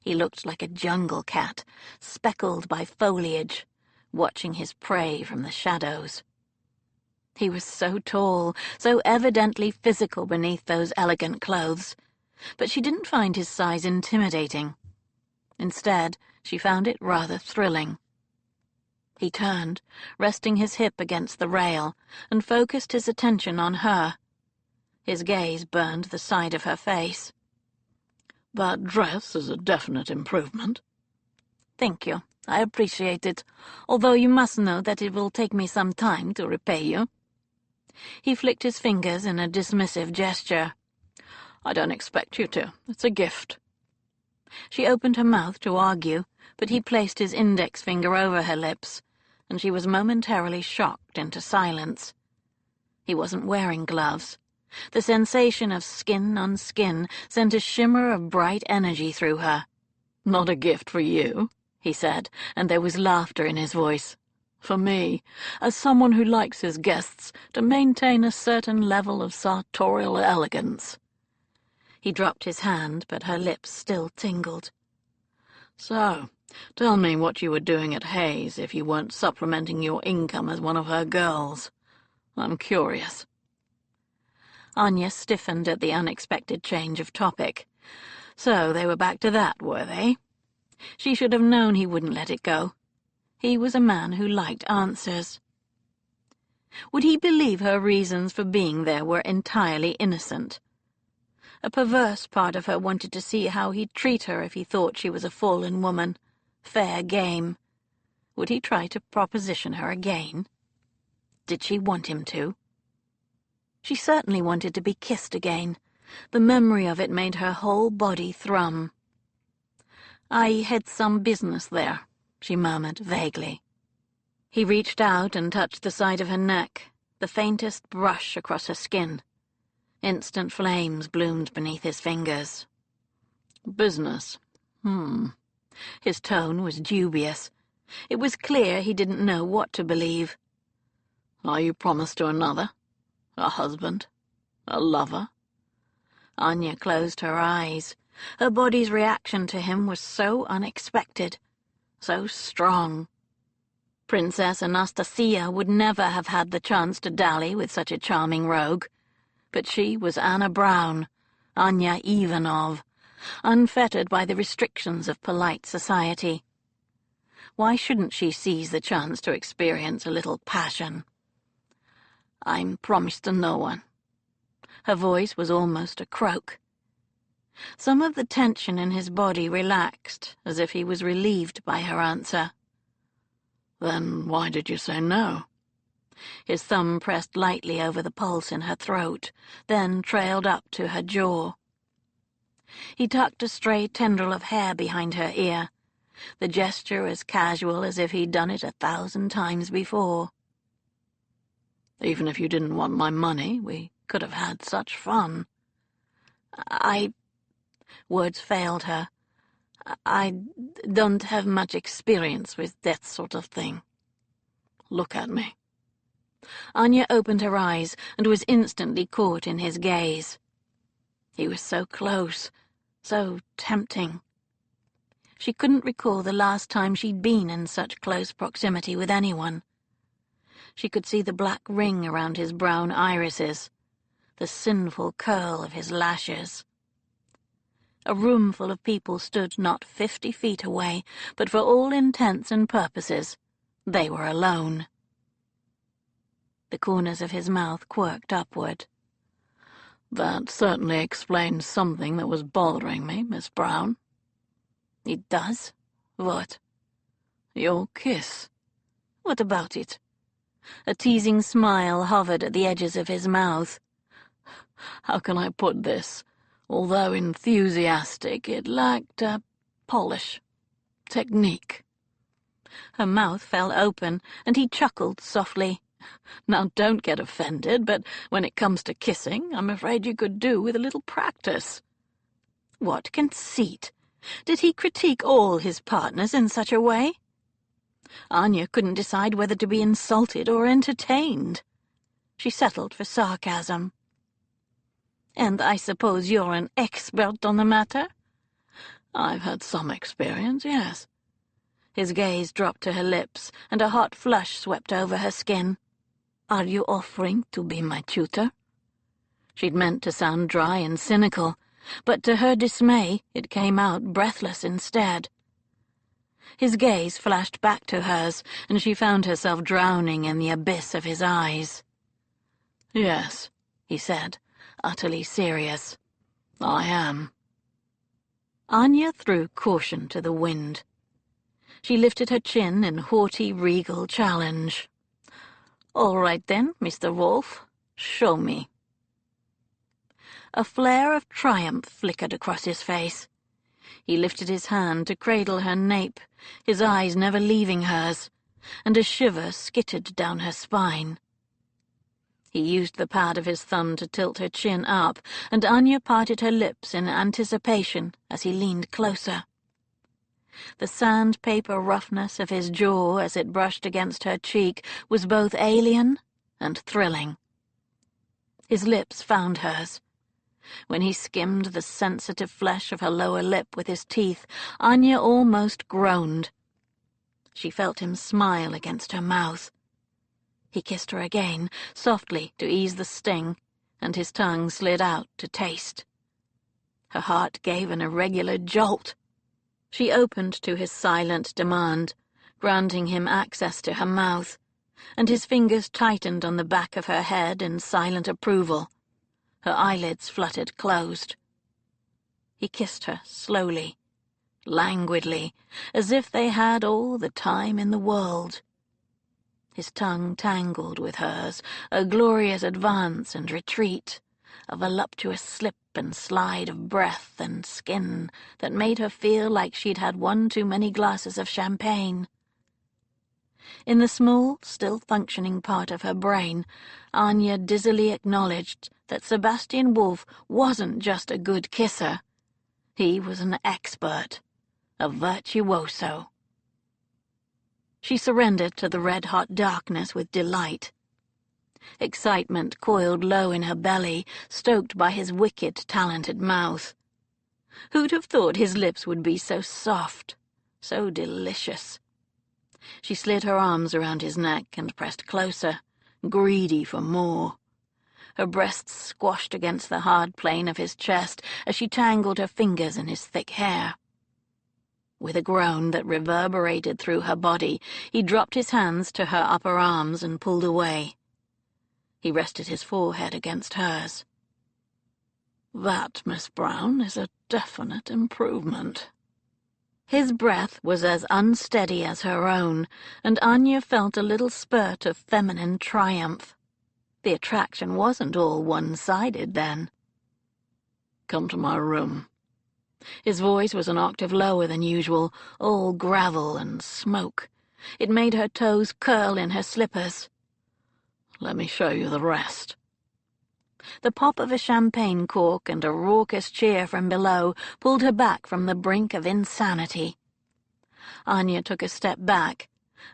He looked like a jungle cat, speckled by foliage, watching his prey from the shadows. He was so tall, so evidently physical beneath those elegant clothes, but she didn't find his size intimidating. Instead, she found it rather thrilling. He turned, resting his hip against the rail, and focused his attention on her. His gaze burned the side of her face. "That dress is a definite improvement." "Thank you. I appreciate it, although you must know that it will take me some time to repay you." He flicked his fingers in a dismissive gesture. "I don't expect you to. It's a gift." She opened her mouth to argue, but he placed his index finger over her lips, and she was momentarily shocked into silence. He wasn't wearing gloves. The sensation of skin on skin sent a shimmer of bright energy through her. "Not a gift for you," he said, and there was laughter in his voice. "For me, as someone who likes his guests to maintain a certain level of sartorial elegance." He dropped his hand, but her lips still tingled. "So, tell me what you were doing at Hayes if you weren't supplementing your income as one of her girls. I'm curious." Anya stiffened at the unexpected change of topic. So they were back to that, were they? She should have known he wouldn't let it go. He was a man who liked answers. Would he believe her reasons for being there were entirely innocent? A perverse part of her wanted to see how he'd treat her if he thought she was a fallen woman. Fair game. Would he try to proposition her again? Did she want him to? She certainly wanted to be kissed again. The memory of it made her whole body thrum. "I had some business there," she murmured vaguely. He reached out and touched the side of her neck, the faintest brush across her skin. Instant flames bloomed beneath his fingers. "Business? His tone was dubious. It was clear he didn't know what to believe. Are you promised to another? A husband? A lover?" Anya closed her eyes. Her body's reaction to him was so unexpected, so strong. Princess Anastasia would never have had the chance to dally with such a charming rogue. But she was Anna Brown, Anya Ivanov, unfettered by the restrictions of polite society. Why shouldn't she seize the chance to experience a little passion? "I'm promised to no one." Her voice was almost a croak. Some of the tension in his body relaxed, as if he was relieved by her answer. "Then why did you say no?" His thumb pressed lightly over the pulse in her throat, then trailed up to her jaw. He tucked a stray tendril of hair behind her ear, the gesture as casual as if he'd done it 1,000 times before. "Even if you didn't want my money, we could have had such fun." Words failed her. "I don't have much experience with that sort of thing." "Look at me." Anya opened her eyes and was instantly caught in his gaze. He was so close, so tempting. She couldn't recall the last time she'd been in such close proximity with anyone. She could see the black ring around his brown irises, the sinful curl of his lashes. A room full of people stood not 50 feet away, but for all intents and purposes, they were alone. The corners of his mouth quirked upward. "That certainly explains something that was bothering me, Miss Brown." It does? What? Your kiss. What about it? A teasing smile hovered at the edges of his mouth. How can I put this? Although enthusiastic, it lacked polish, technique. Her mouth fell open, and he chuckled softly. Now don't get offended, but when it comes to kissing, I'm afraid you could do with a little practice. What conceit! Did he critique all his partners in such a way? Anya couldn't decide whether to be insulted or entertained. She settled for sarcasm. And I suppose you're an expert on the matter? I've had some experience, yes. His gaze dropped to her lips, and a hot flush swept over her skin. Are you offering to be my tutor? She'd meant to sound dry and cynical, but to her dismay it came out breathless instead. His gaze flashed back to hers, and she found herself drowning in the abyss of his eyes. Yes, he said, utterly serious. I am. Anya threw caution to the wind. She lifted her chin in haughty, regal challenge. All right then, Mr. Wolf, show me. A flare of triumph flickered across his face. He lifted his hand to cradle her nape, his eyes never leaving hers, and a shiver skittered down her spine. He used the pad of his thumb to tilt her chin up, and Anya parted her lips in anticipation as he leaned closer. The sandpaper roughness of his jaw as it brushed against her cheek was both alien and thrilling. His lips found hers. When he skimmed the sensitive flesh of her lower lip with his teeth, Anya almost groaned. She felt him smile against her mouth. He kissed her again, softly to ease the sting, and his tongue slid out to taste. Her heart gave an irregular jolt. She opened to his silent demand, granting him access to her mouth, and his fingers tightened on the back of her head in silent approval. Her eyelids fluttered closed. He kissed her slowly, languidly, as if they had all the time in the world. His tongue tangled with hers, a glorious advance and retreat, a voluptuous slip and slide of breath and skin that made her feel like she'd had one too many glasses of champagne. In the small, still-functioning part of her brain, Anya dizzily acknowledged that Sebastian Wolf wasn't just a good kisser. He was an expert, a virtuoso. She surrendered to the red-hot darkness with delight. Excitement coiled low in her belly, stoked by his wicked, talented mouth. Who'd have thought his lips would be so soft, so delicious? She slid her arms around his neck and pressed closer, greedy for more. Her breasts squashed against the hard plane of his chest as she tangled her fingers in his thick hair. With a groan that reverberated through her body, he dropped his hands to her upper arms and pulled away. He rested his forehead against hers. That, Miss Brown, is a definite improvement. His breath was as unsteady as her own, and Anya felt a little spurt of feminine triumph. The attraction wasn't all one-sided, then. Come to my room. His voice was an octave lower than usual, all gravel and smoke. It made her toes curl in her slippers. Let me show you the rest. The pop of a champagne cork and a raucous cheer from below pulled her back from the brink of insanity. Anya took a step back,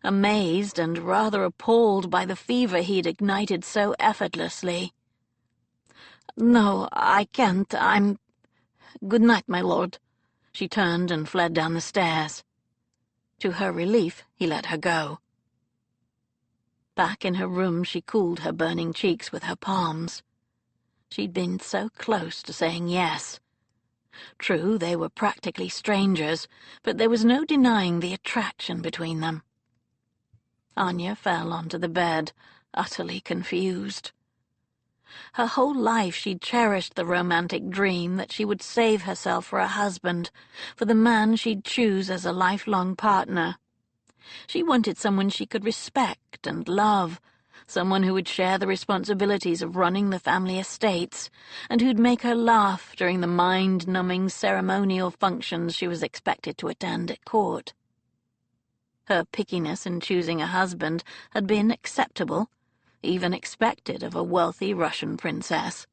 amazed and rather appalled by the fever he'd ignited so effortlessly. "No, I can't. Good night, my lord." She turned and fled down the stairs. To her relief, he let her go. Back in her room, she cooled her burning cheeks with her palms. She'd been so close to saying yes. True, they were practically strangers, but there was no denying the attraction between them. Anya fell onto the bed, utterly confused. Her whole life she'd cherished the romantic dream that she would save herself for a husband, for the man she'd choose as a lifelong partner. She wanted someone she could respect and love, someone who would share the responsibilities of running the family estates, and who'd make her laugh during the mind-numbing ceremonial functions she was expected to attend at court. Her pickiness in choosing a husband had been acceptable, even expected of a wealthy Russian princess.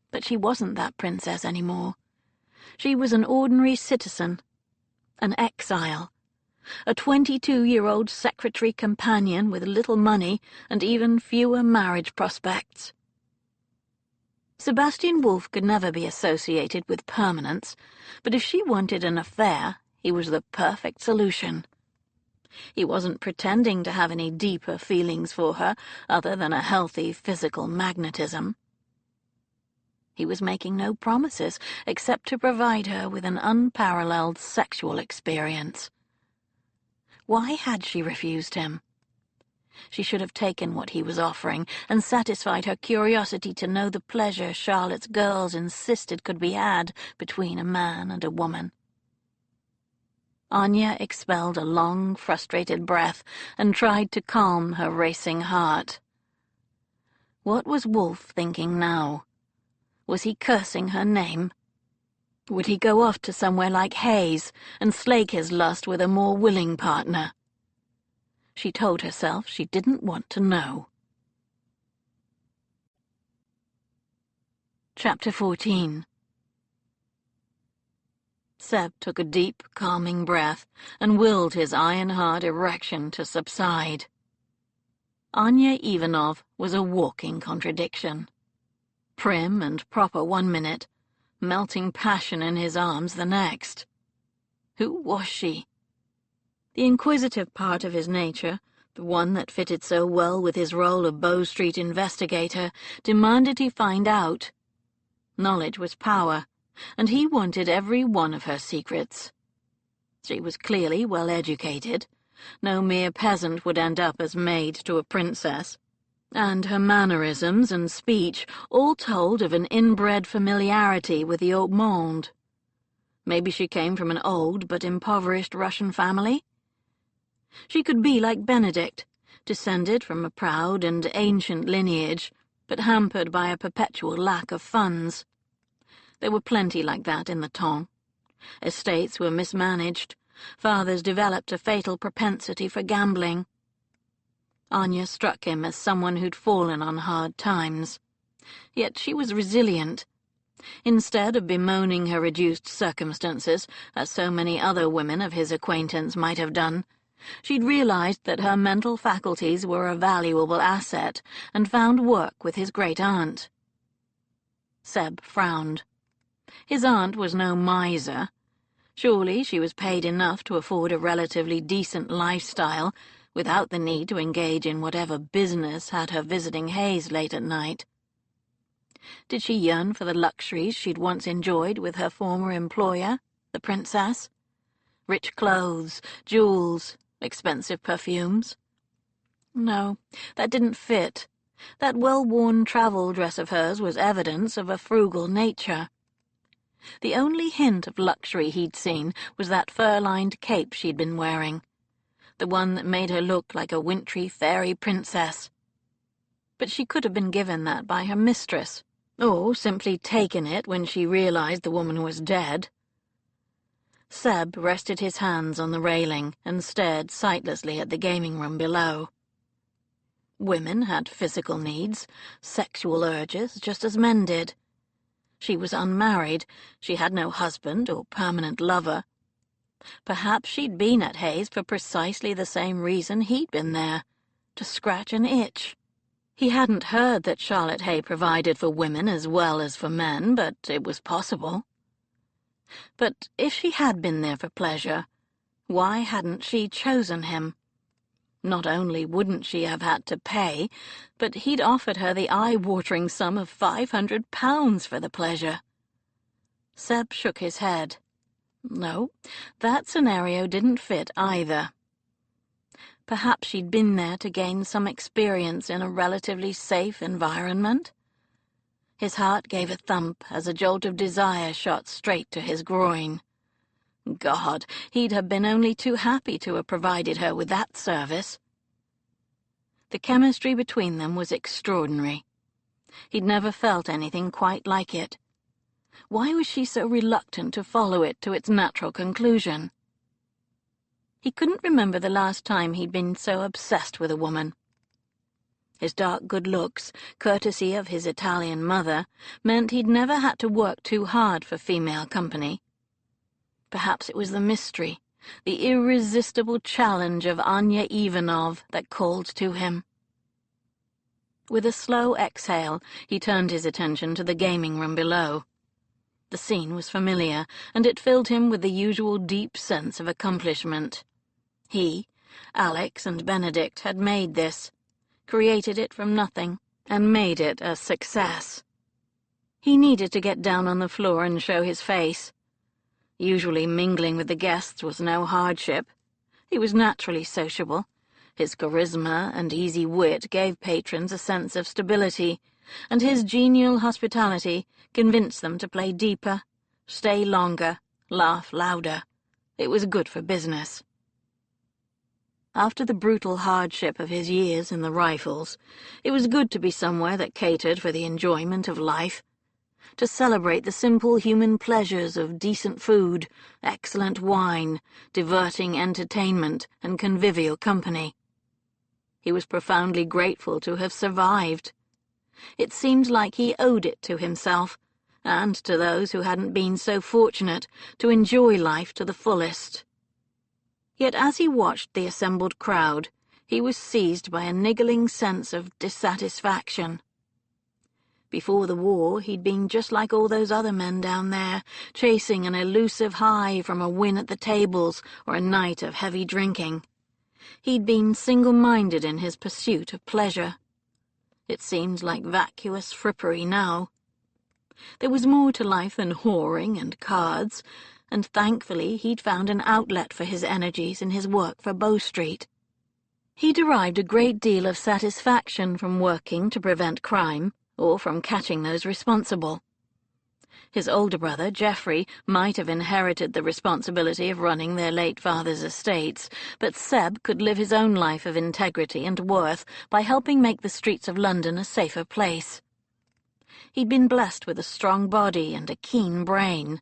But she wasn't that princess anymore. She was an ordinary citizen, an exile, a 22-year-old secretary companion with little money and even fewer marriage prospects. Sebastian Wolf could never be associated with permanence, but if she wanted an affair, he was the perfect solution. He wasn't pretending to have any deeper feelings for her other than a healthy physical magnetism. He was making no promises except to provide her with an unparalleled sexual experience. Why had she refused him? She should have taken what he was offering and satisfied her curiosity to know the pleasure Charlotte's girls insisted could be had between a man and a woman. Anya expelled a long, frustrated breath and tried to calm her racing heart. What was Wolf thinking now? Was he cursing her name? Would he go off to somewhere like Hayes and slake his lust with a more willing partner? She told herself she didn't want to know. Chapter 14. Seb took a deep, calming breath and willed his iron-hard erection to subside. Anya Ivanov was a walking contradiction. Prim and proper one minute, melting passion in his arms the next. Who was she? The inquisitive part of his nature, the one that fitted so well with his role of Bow Street investigator, demanded he find out. Knowledge was power, and he wanted every one of her secrets. She was clearly well educated. No mere peasant would end up as maid to a princess. And her mannerisms and speech all told of an inbred familiarity with the haut monde. Maybe she came from an old but impoverished Russian family? She could be like Benedict, descended from a proud and ancient lineage, but hampered by a perpetual lack of funds. There were plenty like that in the Ton. Estates were mismanaged. Fathers developed a fatal propensity for gambling. Anya struck him as someone who'd fallen on hard times. Yet she was resilient. Instead of bemoaning her reduced circumstances, as so many other women of his acquaintance might have done, she'd realized that her mental faculties were a valuable asset and found work with his great-aunt. Seb frowned. His aunt was no miser. Surely she was paid enough to afford a relatively decent lifestyle without the need to engage in whatever business had her visiting Hayes late at night. Did she yearn for the luxuries she'd once enjoyed with her former employer, the princess? Rich clothes, jewels, expensive perfumes? No, that didn't fit. That well-worn travel dress of hers was evidence of a frugal nature. The only hint of luxury he'd seen was that fur-lined cape she'd been wearing, the one that made her look like a wintry fairy princess. But she could have been given that by her mistress, or simply taken it when she realized the woman was dead. Seb rested his hands on the railing and stared sightlessly at the gaming room below. Women had physical needs, sexual urges, just as men did. She was unmarried. She had no husband or permanent lover. Perhaps she'd been at Hayes for precisely the same reason he'd been there, to scratch an itch. He hadn't heard that Charlotte Hay provided for women as well as for men, but it was possible. But if she had been there for pleasure, why hadn't she chosen him? Not only wouldn't she have had to pay, but he'd offered her the eye-watering sum of £500 for the pleasure. Seb shook his head. No, that scenario didn't fit either. Perhaps she'd been there to gain some experience in a relatively safe environment? His heart gave a thump as a jolt of desire shot straight to his groin. God, he'd have been only too happy to have provided her with that service. The chemistry between them was extraordinary. He'd never felt anything quite like it. Why was she so reluctant to follow it to its natural conclusion? He couldn't remember the last time he'd been so obsessed with a woman. His dark good looks, courtesy of his Italian mother, meant he'd never had to work too hard for female company. Perhaps it was the mystery, the irresistible challenge of Anya Ivanov that called to him. With a slow exhale, he turned his attention to the gaming room below. The scene was familiar, and it filled him with the usual deep sense of accomplishment. He, Alex, and Benedict had made this, created it from nothing, and made it a success. He needed to get down on the floor and show his face. Usually mingling with the guests was no hardship. He was naturally sociable. His charisma and easy wit gave patrons a sense of stability, and his genial hospitality convinced them to play deeper, stay longer, laugh louder. It was good for business. After the brutal hardship of his years in the Rifles, it was good to be somewhere that catered for the enjoyment of life, to celebrate the simple human pleasures of decent food, excellent wine, diverting entertainment, and convivial company. He was profoundly grateful to have survived. It seemed like he owed it to himself, and to those who hadn't been so fortunate to enjoy life to the fullest. Yet as he watched the assembled crowd, he was seized by a niggling sense of dissatisfaction. Before the war, he'd been just like all those other men down there, chasing an elusive high from a win at the tables or a night of heavy drinking. He'd been single-minded in his pursuit of pleasure. It seemed like vacuous frippery now. There was more to life than whoring and cards, and thankfully he'd found an outlet for his energies in his work for Bow Street. He derived a great deal of satisfaction from working to prevent crime, or from catching those responsible. His older brother, Geoffrey, might have inherited the responsibility of running their late father's estates, but Seb could live his own life of integrity and worth by helping make the streets of London a safer place. He'd been blessed with a strong body and a keen brain.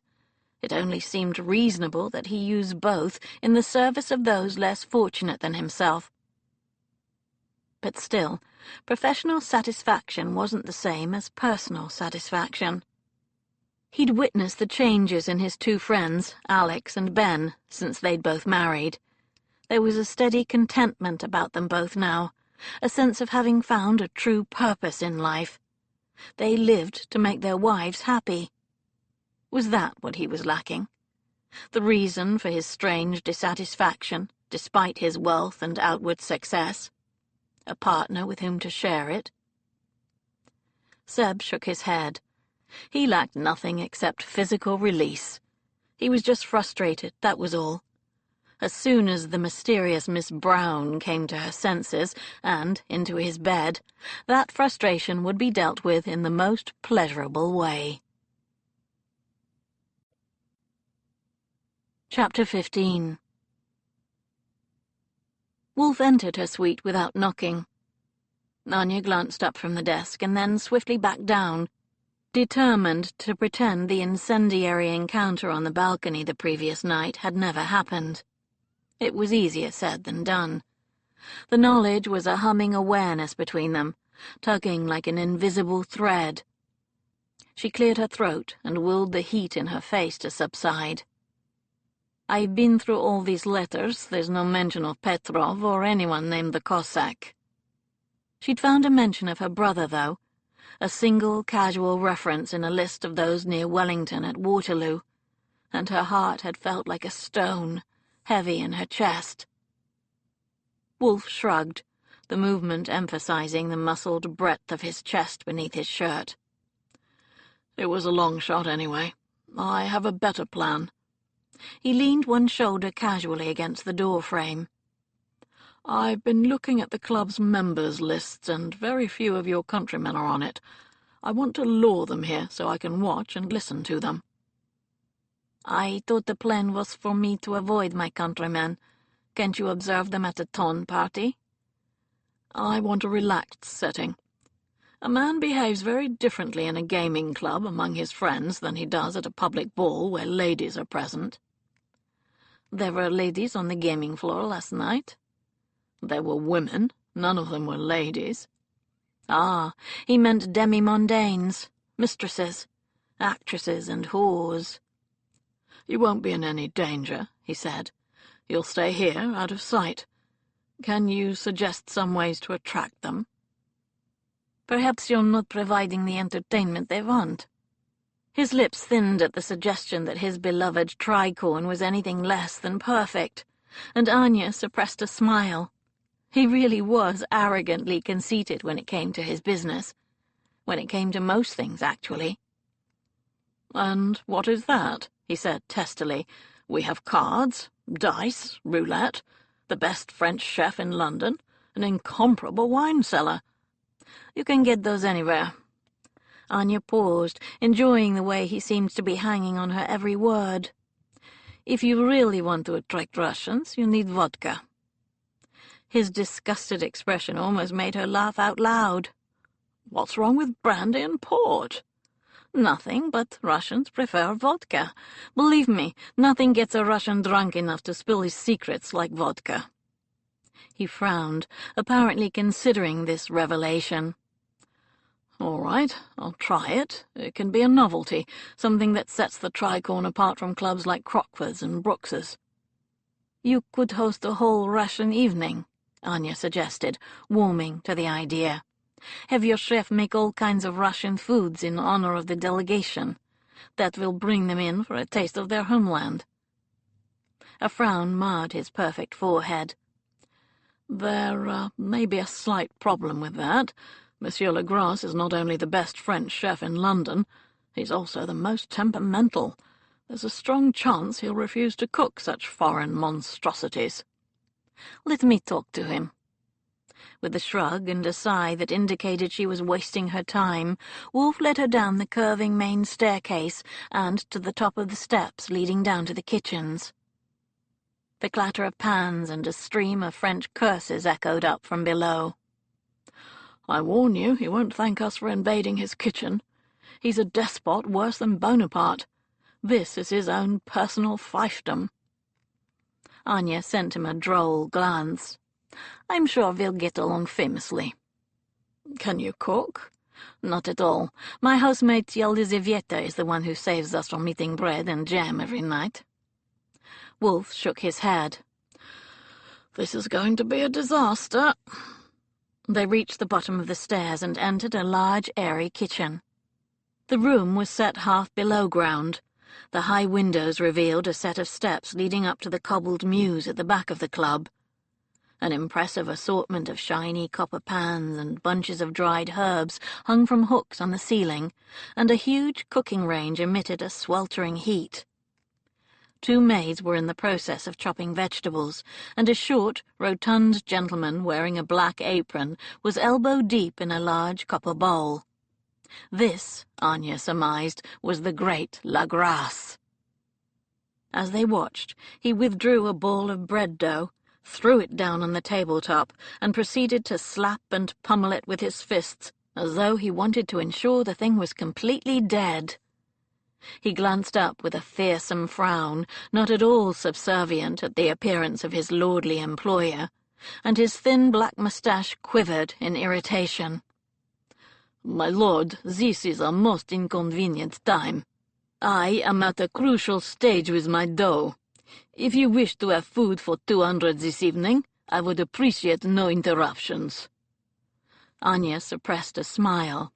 It only seemed reasonable that he use both in the service of those less fortunate than himself. But still, professional satisfaction wasn't the same as personal satisfaction. He'd witnessed the changes in his two friends, Alex and Ben, since they'd both married. There was a steady contentment about them both now, a sense of having found a true purpose in life. They lived to make their wives happy. Was that what he was lacking? The reason for his strange dissatisfaction, despite his wealth and outward success? A partner with whom to share it? Seb shook his head. He lacked nothing except physical release. He was just frustrated, that was all. As soon as the mysterious Miss Brown came to her senses and into his bed, that frustration would be dealt with in the most pleasurable way. Chapter 15. Wolfe entered her suite without knocking. Anya glanced up from the desk and then swiftly back down, determined to pretend the incendiary encounter on the balcony the previous night had never happened. It was easier said than done. The knowledge was a humming awareness between them, tugging like an invisible thread. She cleared her throat and willed the heat in her face to subside. "I've been through all these letters. There's no mention of Petrov or anyone named the Cossack." She'd found a mention of her brother, though, a single casual reference in a list of those near Wellington at Waterloo, and her heart had felt like a stone, heavy in her chest. Wolfe shrugged, the movement emphasizing the muscled breadth of his chest beneath his shirt. "It was a long shot anyway. I have a better plan." He leaned one shoulder casually against the door frame. I've been looking at the club's members' lists, and very few of your countrymen are on it. I want to lure them here so I can watch and listen to them." "I thought the plan was for me to avoid my countrymen. Can't you observe them at a ton party?" "I want a relaxed setting. A man behaves very differently in a gaming club among his friends than he does at a public ball where ladies are present." "There were ladies on the gaming floor last night." "There were women. None of them were ladies." Ah, he meant demi-mondaines, mistresses, actresses and whores. "You won't be in any danger," he said. "You'll stay here, out of sight. Can you suggest some ways to attract them?" "Perhaps you're not providing the entertainment they want." His lips thinned at the suggestion that his beloved tricorn was anything less than perfect, and Anya suppressed a smile. He really was arrogantly conceited when it came to his business. When it came to most things, actually. "And what is that?" he said testily. "We have cards, dice, roulette, the best French chef in London, an incomparable wine cellar." "You can get those anywhere." Anya paused, enjoying the way he seemed to be hanging on her every word. "If you really want to attract Russians, you need vodka." His disgusted expression almost made her laugh out loud. "What's wrong with brandy and port?" "Nothing, but Russians prefer vodka. Believe me, nothing gets a Russian drunk enough to spill his secrets like vodka." He frowned, apparently considering this revelation. "All right, I'll try it. It can be a novelty, something that sets the tricorn apart from clubs like Crockford's and Brooks's." "You could host a whole Russian evening," Anya suggested, warming to the idea. "Have your chef make all kinds of Russian foods in honor of the delegation. That will bring them in for a taste of their homeland." A frown marred his perfect forehead. "There may be a slight problem with that. Monsieur Legrasse is not only the best French chef in London, he's also the most temperamental. There's a strong chance he'll refuse to cook such foreign monstrosities." "Let me talk to him." With a shrug and a sigh that indicated she was wasting her time, Wolfe led her down the curving main staircase and to the top of the steps leading down to the kitchens. The clatter of pans and a stream of French curses echoed up from below. "I warn you, he won't thank us for invading his kitchen. He's a despot worse than Bonaparte. This is his own personal fiefdom." Anya sent him a droll glance. "I'm sure we'll get along famously." "Can you cook?" "Not at all. My housemate Yelizaveta is the one who saves us from eating bread and jam every night." Wolfe shook his head. "This is going to be a disaster." They reached the bottom of the stairs and entered a large, airy kitchen. The room was set half below ground. The high windows revealed a set of steps leading up to the cobbled mews at the back of the club. An impressive assortment of shiny copper pans and bunches of dried herbs hung from hooks on the ceiling, and a huge cooking range emitted a sweltering heat. 2 maids were in the process of chopping vegetables, and a short, rotund gentleman wearing a black apron was elbow-deep in a large copper bowl. This, Anya surmised, was the great Legrasse. As they watched, he withdrew a ball of bread dough, threw it down on the tabletop, and proceeded to slap and pummel it with his fists, as though he wanted to ensure the thing was completely dead. He glanced up with a fearsome frown, not at all subservient at the appearance of his lordly employer, and his thin black moustache quivered in irritation. "My lord, this is a most inconvenient time. I am at a crucial stage with my dough. If you wish to have food for 200 this evening, I would appreciate no interruptions." Anya suppressed a smile.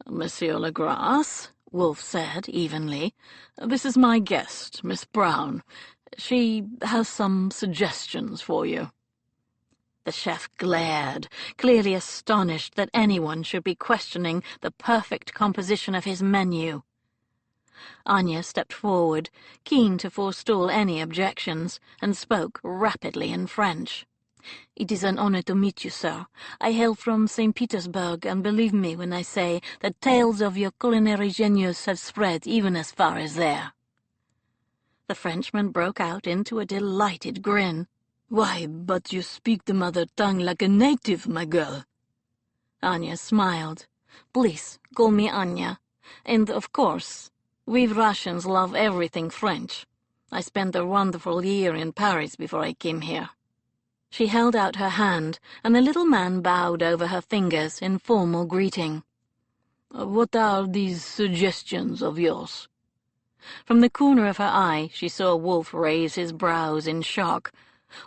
"Monsieur Legrasse," Wolfe said evenly, "this is my guest, Miss Brown. She has some suggestions for you." The chef glared, clearly astonished that anyone should be questioning the perfect composition of his menu. Anya stepped forward, keen to forestall any objections, and spoke rapidly in French. "It is an honor to meet you, sir. I hail from St. Petersburg, and believe me when I say that tales of your culinary genius have spread even as far as there." The Frenchman broke out into a delighted grin. "Why, but you speak the mother tongue like a native, my girl." Anya smiled. "Please, call me Anya. And, of course, we Russians love everything French. I spent a wonderful year in Paris before I came here." She held out her hand, and the little man bowed over her fingers in formal greeting. "What are these suggestions of yours?" From the corner of her eye she saw Wolf raise his brows in shock,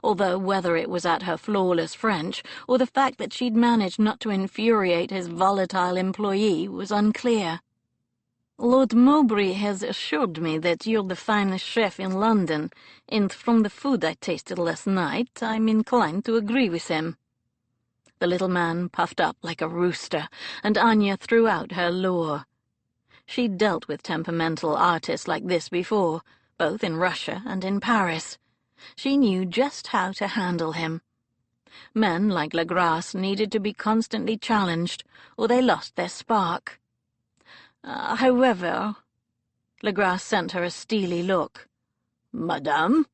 although whether it was at her flawless French or the fact that she'd managed not to infuriate his volatile employee was unclear. "Lord Mowbray has assured me that you're the finest chef in London, and from the food I tasted last night, I'm inclined to agree with him." The little man puffed up like a rooster, and Anya threw out her lure. She'd dealt with temperamental artists like this before, both in Russia and in Paris. She knew just how to handle him. Men like Legrasse needed to be constantly challenged, or they lost their spark. However, Legrasse sent her a steely look. "Madame?"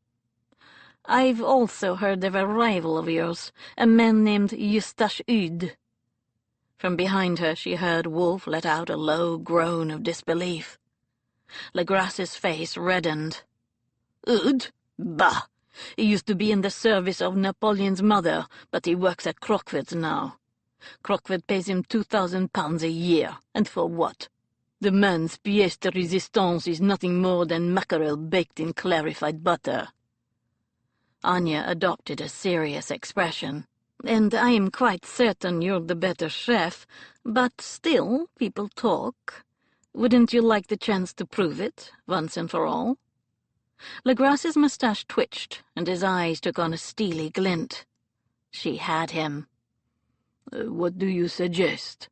"I've also heard of a rival of yours, a man named Eustache Ude." From behind her she heard Wolf let out a low groan of disbelief. Legrasse's face reddened. "Ude? Bah! He used to be in the service of Napoleon's mother, but he works at Crockford's now. Crockford pays him £2,000 a year, and for what? The man's pièce de résistance is nothing more than mackerel baked in clarified butter." Anya adopted a serious expression. "And I am quite certain you're the better chef, but still, people talk. Wouldn't you like the chance to prove it, once and for all?" Legrasse's moustache twitched, and his eyes took on a steely glint. She had him. "What do you suggest?"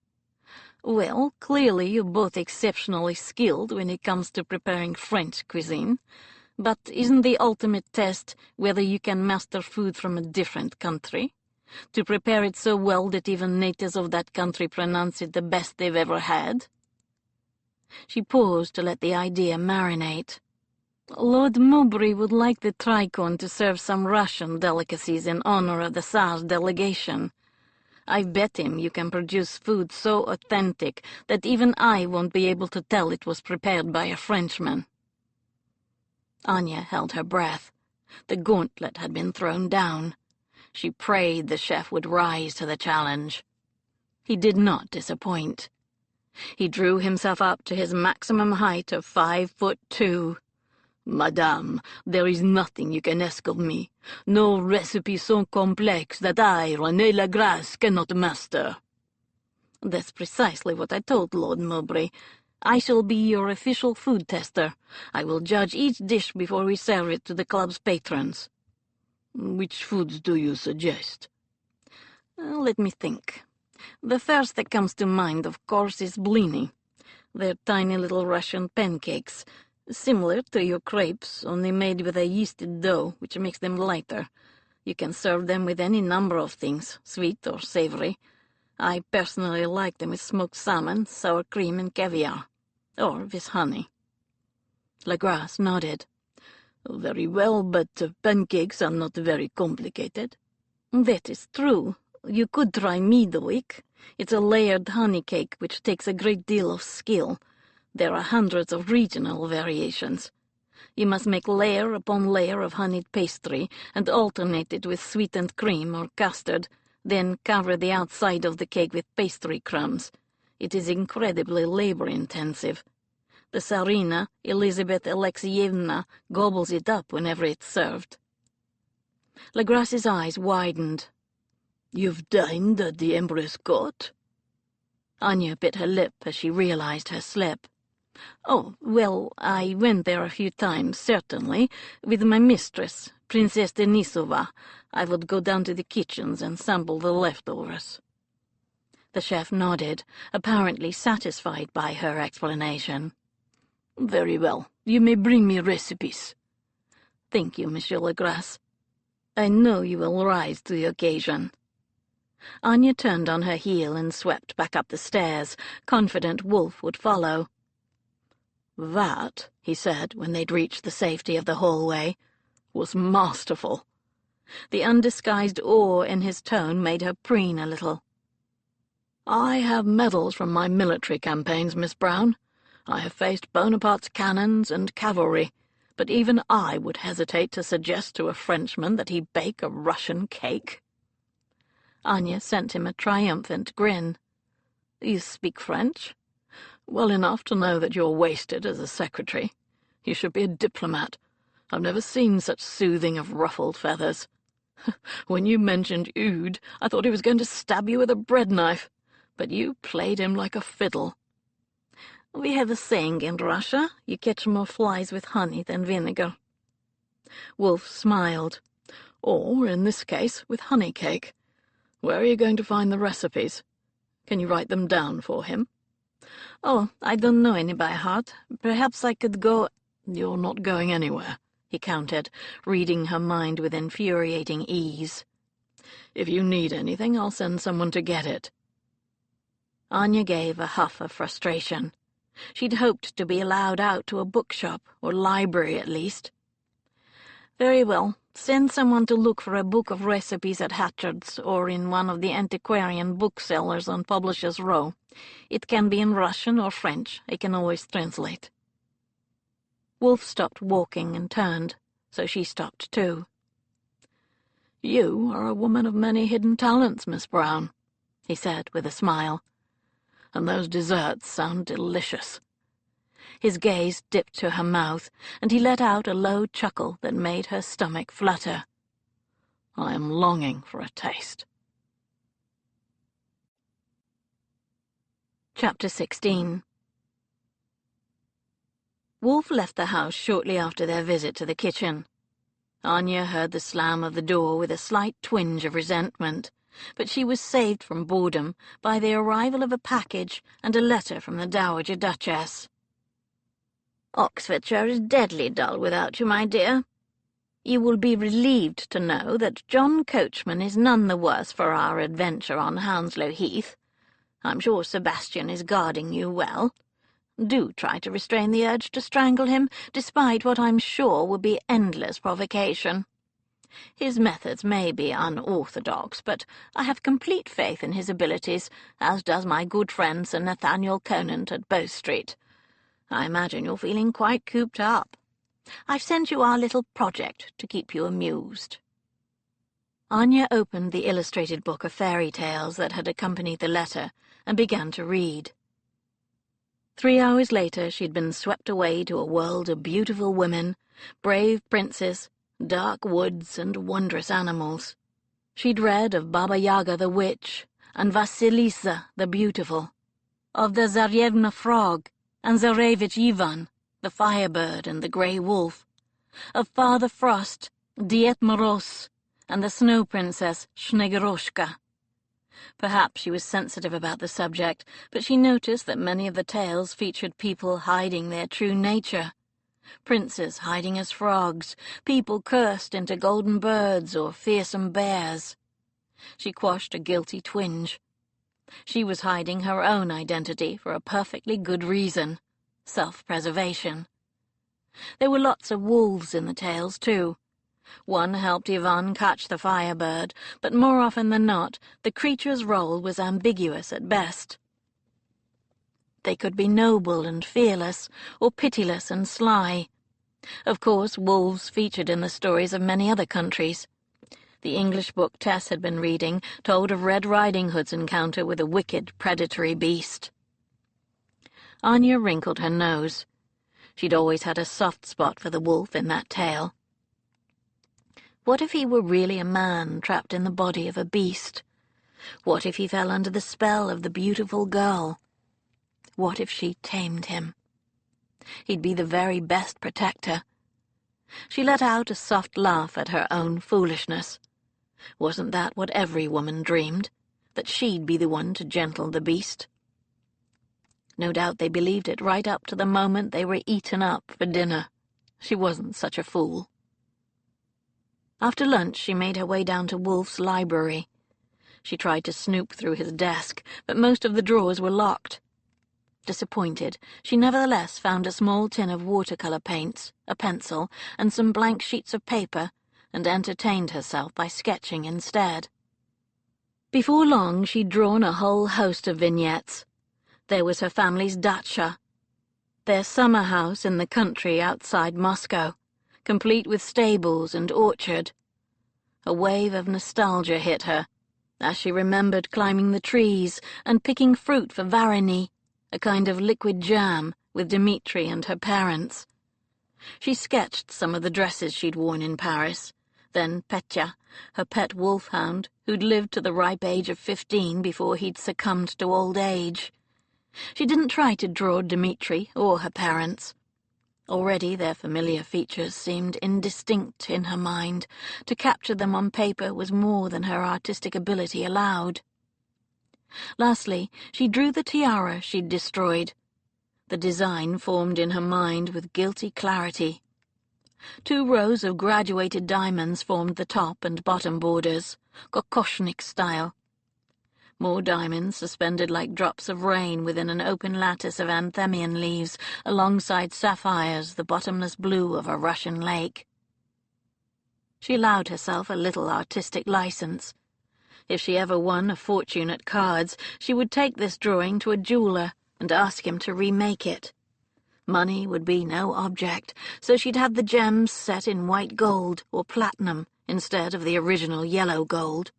"Well, clearly you're both exceptionally skilled when it comes to preparing French cuisine. But isn't the ultimate test whether you can master food from a different country? To prepare it so well that even natives of that country pronounce it the best they've ever had?" She paused to let the idea marinate. "Lord Mowbray would like the Tricon to serve some Russian delicacies in honor of the Tsar's delegation. I bet him you can produce food so authentic that even I won't be able to tell it was prepared by a Frenchman." Anya held her breath. The gauntlet had been thrown down. She prayed the chef would rise to the challenge. He did not disappoint. He drew himself up to his maximum height of 5'2". "Madame, there is nothing you can ask of me. No recipe so complex that I, René Legrasse, cannot master." "That's precisely what I told Lord Mowbray. I shall be your official food tester. I will judge each dish before we serve it to the club's patrons." "Which foods do you suggest?" Let me think. The first that comes to mind, of course, is blini. They're tiny little Russian pancakes, similar to your crepes, only made with a yeasted dough, which makes them lighter. You can serve them with any number of things, sweet or savory. I personally like them with smoked salmon, sour cream, and caviar. Or with honey. Legrasse nodded. "Very well, but pancakes are not very complicated." "That is true. You could try meadowcake. It's a layered honey cake which takes a great deal of skill. There are hundreds of regional variations. You must make layer upon layer of honeyed pastry and alternate it with sweetened cream or custard, then cover the outside of the cake with pastry crumbs. It is incredibly labor-intensive. The Tsarina, Elizabeth Alexeyevna, gobbles it up whenever it's served." Legrasse's eyes widened. "You've dined at the Empress Court?" Anya bit her lip as she realized her slip. "Oh, well, I went there a few times, certainly, with my mistress, Princess Denisova. I would go down to the kitchens and sample the leftovers." The chef nodded, apparently satisfied by her explanation. "Very well. You may bring me recipes." "Thank you, Monsieur Legrasse." I know you will rise to the occasion." Anya turned on her heel and swept back up the stairs, confident Wolfe would follow. "That," he said when they'd reached the safety of the hallway, "was masterful." The undisguised awe in his tone made her preen a little. "I have medals from my military campaigns, Miss Brown. I have faced Bonaparte's cannons and cavalry, but even I would hesitate to suggest to a Frenchman that he bake a Russian cake." Anya sent him a triumphant grin. "You speak French?" "Well enough to know that you're wasted as a secretary. You should be a diplomat. I've never seen such soothing of ruffled feathers. When you mentioned Oud, I thought he was going to stab you with a bread knife, but you played him like a fiddle." "We have a saying in Russia, you catch more flies with honey than vinegar." Wolfe smiled. "Or, in this case, with honey cake. Where are you going to find the recipes? Can you write them down for him?" "Oh, I don't know any by heart. Perhaps I could go—" "You're not going anywhere," he countered, reading her mind with infuriating ease. "If you need anything, I'll send someone to get it." Anya gave a huff of frustration. She'd hoped to be allowed out to a bookshop, or library at least. "Very well. Send someone to look for a book of recipes at Hatchard's or in one of the antiquarian booksellers on Publishers' Row. It can be in Russian or French. I can always translate." Wolfe stopped walking and turned, so she stopped too. "You are a woman of many hidden talents, Miss Brown," he said with a smile. "And those desserts sound delicious." His gaze dipped to her mouth, and he let out a low chuckle that made her stomach flutter. "I am longing for a taste." Chapter 16. Wolfe left the house shortly after their visit to the kitchen. Anya heard the slam of the door with a slight twinge of resentment, but she was saved from boredom by the arrival of a package and a letter from the Dowager Duchess. "Oxfordshire is deadly dull without you, my dear. You will be relieved to know that John Coachman is none the worse for our adventure on Hounslow Heath. I'm sure Sebastian is guarding you well. Do try to restrain the urge to strangle him, despite what I'm sure will be endless provocation. His methods may be unorthodox, but I have complete faith in his abilities, as does my good friend Sir Nathaniel Conant at Bow Street. I imagine you're feeling quite cooped up. I've sent you our little project to keep you amused." Anya opened the illustrated book of fairy tales that had accompanied the letter and began to read. 3 hours later she'd been swept away to a world of beautiful women, brave princes, dark woods, and wondrous animals. She'd read of Baba Yaga the witch, and Vasilisa the beautiful, of the Zaryevna frog, and Zarevich Ivan, the firebird and the grey wolf, of Father Frost, Diet Moroz, and the snow princess Snegoroshka. Perhaps she was sensitive about the subject, but she noticed that many of the tales featured people hiding their true nature. Princes hiding as frogs, people cursed into golden birds or fearsome bears. She quashed a guilty twinge. She was hiding her own identity for a perfectly good reason: self-preservation. There were lots of wolves in the tales, too. One helped Ivan catch the firebird, but more often than not, the creature's role was ambiguous at best. They could be noble and fearless, or pitiless and sly. Of course, wolves featured in the stories of many other countries. The English book Tess had been reading told of Red Riding Hood's encounter with a wicked, predatory beast. Anya wrinkled her nose. She'd always had a soft spot for the wolf in that tale. What if he were really a man trapped in the body of a beast? What if he fell under the spell of the beautiful girl? What if she tamed him? He'd be the very best protector. She let out a soft laugh at her own foolishness. Wasn't that what every woman dreamed? That she'd be the one to gentle the beast? No doubt they believed it right up to the moment they were eaten up for dinner. She wasn't such a fool. After lunch, she made her way down to Wolfe's library. She tried to snoop through his desk, but most of the drawers were locked. Disappointed, she nevertheless found a small tin of watercolour paints, a pencil, and some blank sheets of paper, and entertained herself by sketching instead. Before long, she'd drawn a whole host of vignettes. There was her family's dacha, their summer house in the country outside Moscow, complete with stables and orchard. A wave of nostalgia hit her, as she remembered climbing the trees and picking fruit for variny, a kind of liquid jam, with Dmitri and her parents. She sketched some of the dresses she'd worn in Paris, then Petya, her pet wolfhound, who'd lived to the ripe age of 15 before he'd succumbed to old age. She didn't try to draw Dmitri or her parents. Already their familiar features seemed indistinct in her mind. To capture them on paper was more than her artistic ability allowed. Lastly, she drew the tiara she'd destroyed. The design formed in her mind with guilty clarity. 2 rows of graduated diamonds formed the top and bottom borders, kokoshnik style. More diamonds suspended like drops of rain within an open lattice of anthemion leaves, alongside sapphires, the bottomless blue of a Russian lake. She allowed herself a little artistic license. If she ever won a fortune at cards, she would take this drawing to a jeweller and ask him to remake it. Money would be no object, so she'd have the gems set in white gold or platinum instead of the original yellow gold.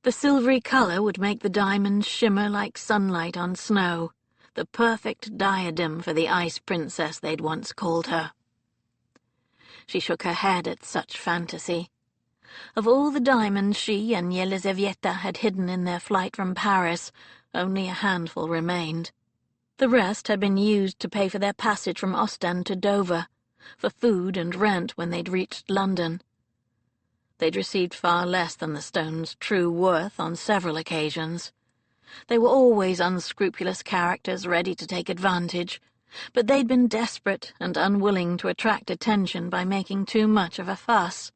The silvery colour would make the diamonds shimmer like sunlight on snow, the perfect diadem for the ice princess they'd once called her. She shook her head at such fantasy. Of all the diamonds she and Yelizaveta had hidden in their flight from Paris, only a handful remained. The rest had been used to pay for their passage from Ostend to Dover, for food and rent when they'd reached London. They'd received far less than the stone's true worth on several occasions. They were always unscrupulous characters ready to take advantage, but they'd been desperate and unwilling to attract attention by making too much of a fuss.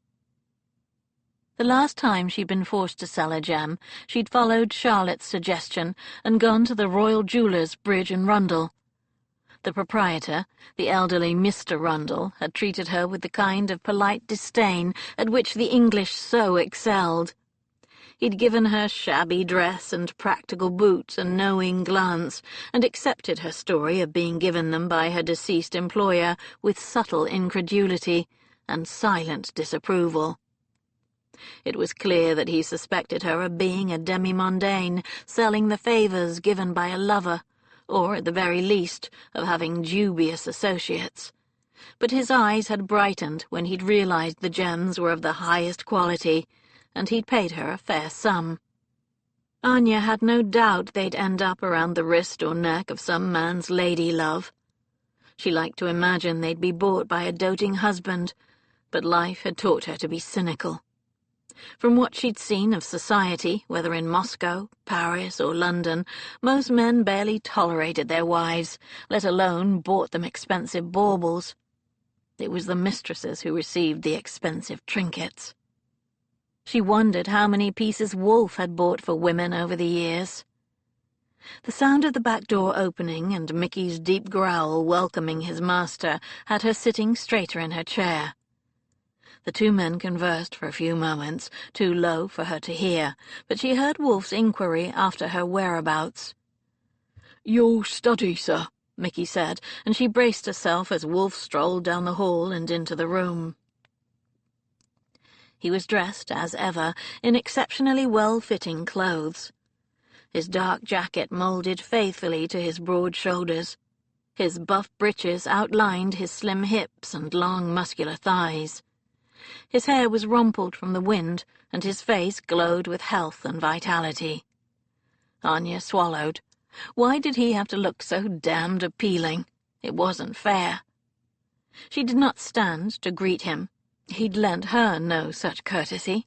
The last time she'd been forced to sell a gem, she'd followed Charlotte's suggestion and gone to the Royal Jewellers, Bridge and Rundle. The proprietor, the elderly Mr. Rundle, had treated her with the kind of polite disdain at which the English so excelled. He'd given her shabby dress and practical boots a knowing glance, and accepted her story of being given them by her deceased employer with subtle incredulity and silent disapproval. It was clear that he suspected her of being a demi-mondaine, selling the favours given by a lover, or, at the very least, of having dubious associates. But his eyes had brightened when he'd realized the gems were of the highest quality, and he'd paid her a fair sum. Anya had no doubt they'd end up around the wrist or neck of some man's lady-love. She liked to imagine they'd be bought by a doting husband, but life had taught her to be cynical. From what she'd seen of society, whether in Moscow, Paris, or London, most men barely tolerated their wives, let alone bought them expensive baubles. It was the mistresses who received the expensive trinkets. She wondered how many pieces Wolfe had bought for women over the years. The sound of the back door opening and Mickey's deep growl welcoming his master had her sitting straighter in her chair. The 2 men conversed for a few moments, too low for her to hear, but she heard Wolfe's inquiry after her whereabouts. "Your study, sir," Mickey said, and she braced herself as Wolfe strolled down the hall and into the room. He was dressed, as ever, in exceptionally well-fitting clothes. His dark jacket moulded faithfully to his broad shoulders. His buff breeches outlined his slim hips and long muscular thighs. His hair was rumpled from the wind, and his face glowed with health and vitality. Anya swallowed. Why did he have to look so damned appealing? It wasn't fair. She did not stand to greet him. He'd lent her no such courtesy.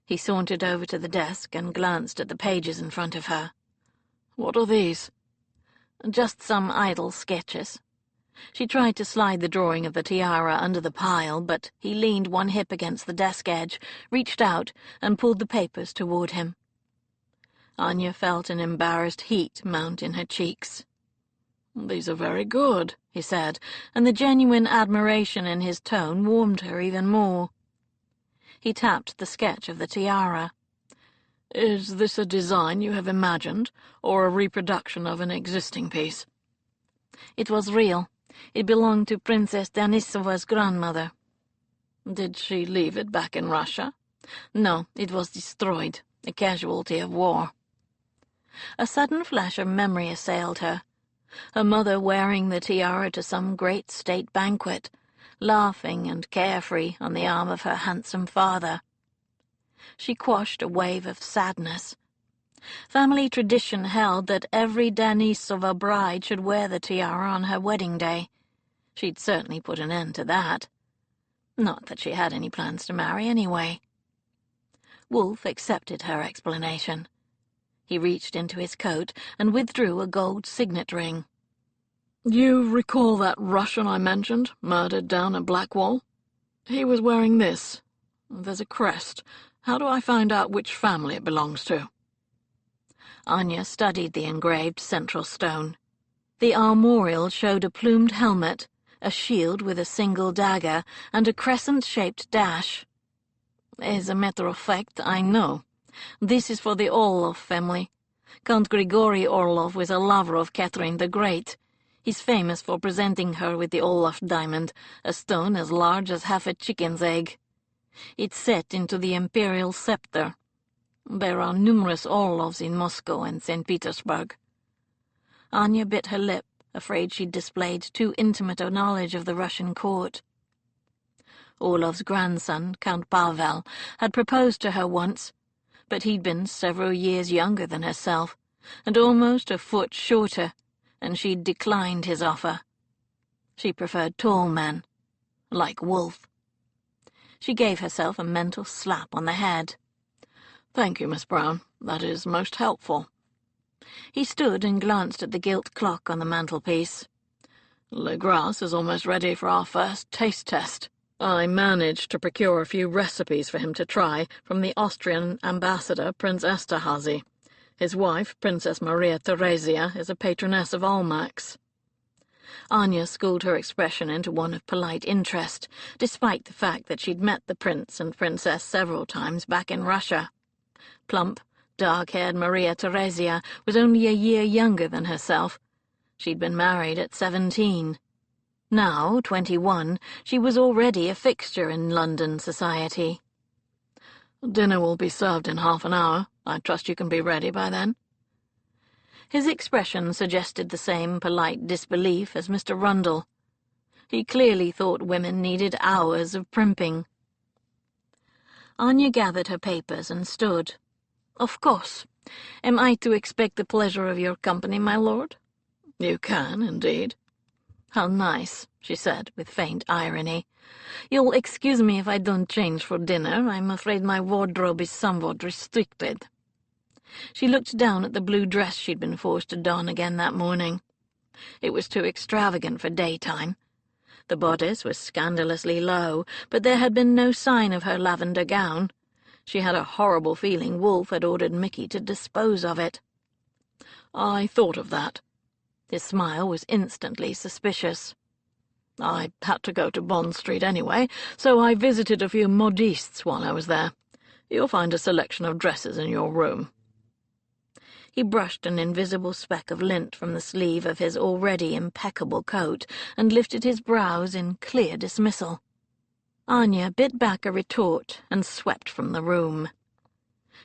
He sauntered over to the desk and glanced at the pages in front of her. "What are these?" "Just some idle sketches." She tried to slide the drawing of the tiara under the pile, but he leaned one hip against the desk edge, reached out, and pulled the papers toward him. Anya felt an embarrassed heat mount in her cheeks. "These are very good," he said, and the genuine admiration in his tone warmed her even more. He tapped the sketch of the tiara. "Is this a design you have imagined, or a reproduction of an existing piece?" It was real. It belonged to Princess Denisova's grandmother. "Did she leave it back in Russia?" No, it was destroyed, a casualty of war. A sudden flash of memory assailed her. Her mother wearing the tiara to some great state banquet, laughing and carefree on the arm of her handsome father. She quashed a wave of sadness. Family tradition held that every Denisova bride should wear the tiara on her wedding day. She'd certainly put an end to that. Not that she had any plans to marry anyway. Wolfe accepted her explanation. He reached into his coat and withdrew a gold signet ring. "You recall that Russian I mentioned, murdered down at Blackwall? He was wearing this. There's a crest. How do I find out which family it belongs to?" Anya studied the engraved central stone. The armorial showed a plumed helmet, a shield with a single dagger, and a crescent-shaped dash. "As a matter of fact, I know. This is for the Orlov family. Count Grigory Orlov was a lover of Catherine the Great. He's famous for presenting her with the Orlov diamond, a stone as large as half a chicken's egg. It's set into the imperial scepter. There are numerous Orlovs in Moscow and St. Petersburg." Anya bit her lip, afraid she'd displayed too intimate a knowledge of the Russian court. Orlov's grandson, Count Pavel, had proposed to her once, but he'd been several years younger than herself, and almost a foot shorter, and she'd declined his offer. She preferred tall men, like Wolfe. She gave herself a mental slap on the head. "Thank you, Miss Brown. That is most helpful." He stood and glanced at the gilt clock on the mantelpiece. "Le Gras is almost ready for our first taste test. I managed to procure a few recipes for him to try from the Austrian ambassador, Prince Esterhazy. His wife, Princess Maria Theresia, is a patroness of Almack's." Anya schooled her expression into one of polite interest, despite the fact that she'd met the prince and princess several times back in Russia. Plump, dark-haired Maria Theresia was only a year younger than herself. She'd been married at 17. Now, 21, she was already a fixture in London society. "Dinner will be served in half an hour. I trust you can be ready by then." His expression suggested the same polite disbelief as Mr. Rundle. He clearly thought women needed hours of primping. Anya gathered her papers and stood. "Of course. Am I to expect the pleasure of your company, my lord?" "You can, indeed." "How nice," she said, with faint irony. "You'll excuse me if I don't change for dinner. I'm afraid my wardrobe is somewhat restricted." She looked down at the blue dress she'd been forced to don again that morning. It was too extravagant for daytime. The bodice was scandalously low, but there had been no sign of her lavender gown. She had a horrible feeling Wolfe had ordered Mickey to dispose of it. "I thought of that." His smile was instantly suspicious. "I had to go to Bond Street anyway, so I visited a few modistes while I was there. You'll find a selection of dresses in your room." He brushed an invisible speck of lint from the sleeve of his already impeccable coat and lifted his brows in clear dismissal. Anya bit back a retort and swept from the room.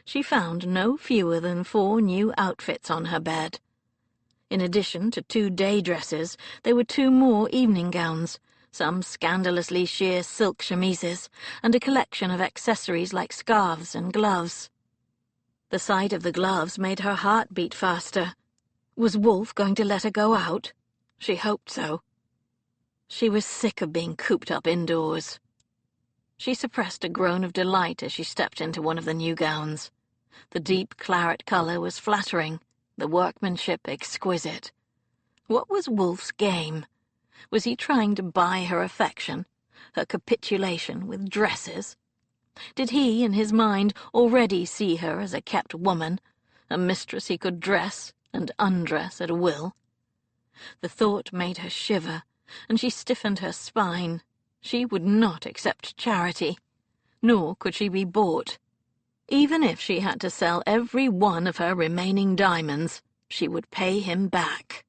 She found no fewer than 4 new outfits on her bed. In addition to 2 day dresses, there were 2 more evening gowns, some scandalously sheer silk chemises, and a collection of accessories like scarves and gloves. The sight of the gloves made her heart beat faster. Was Wolfe going to let her go out? She hoped so. She was sick of being cooped up indoors. She suppressed a groan of delight as she stepped into one of the new gowns. The deep claret colour was flattering, the workmanship exquisite. What was Wolfe's game? Was he trying to buy her affection, her capitulation with dresses? Did he, in his mind, already see her as a kept woman, a mistress he could dress and undress at will? The thought made her shiver, and she stiffened her spine. She would not accept charity, nor could she be bought. Even if she had to sell every one of her remaining diamonds, she would pay him back.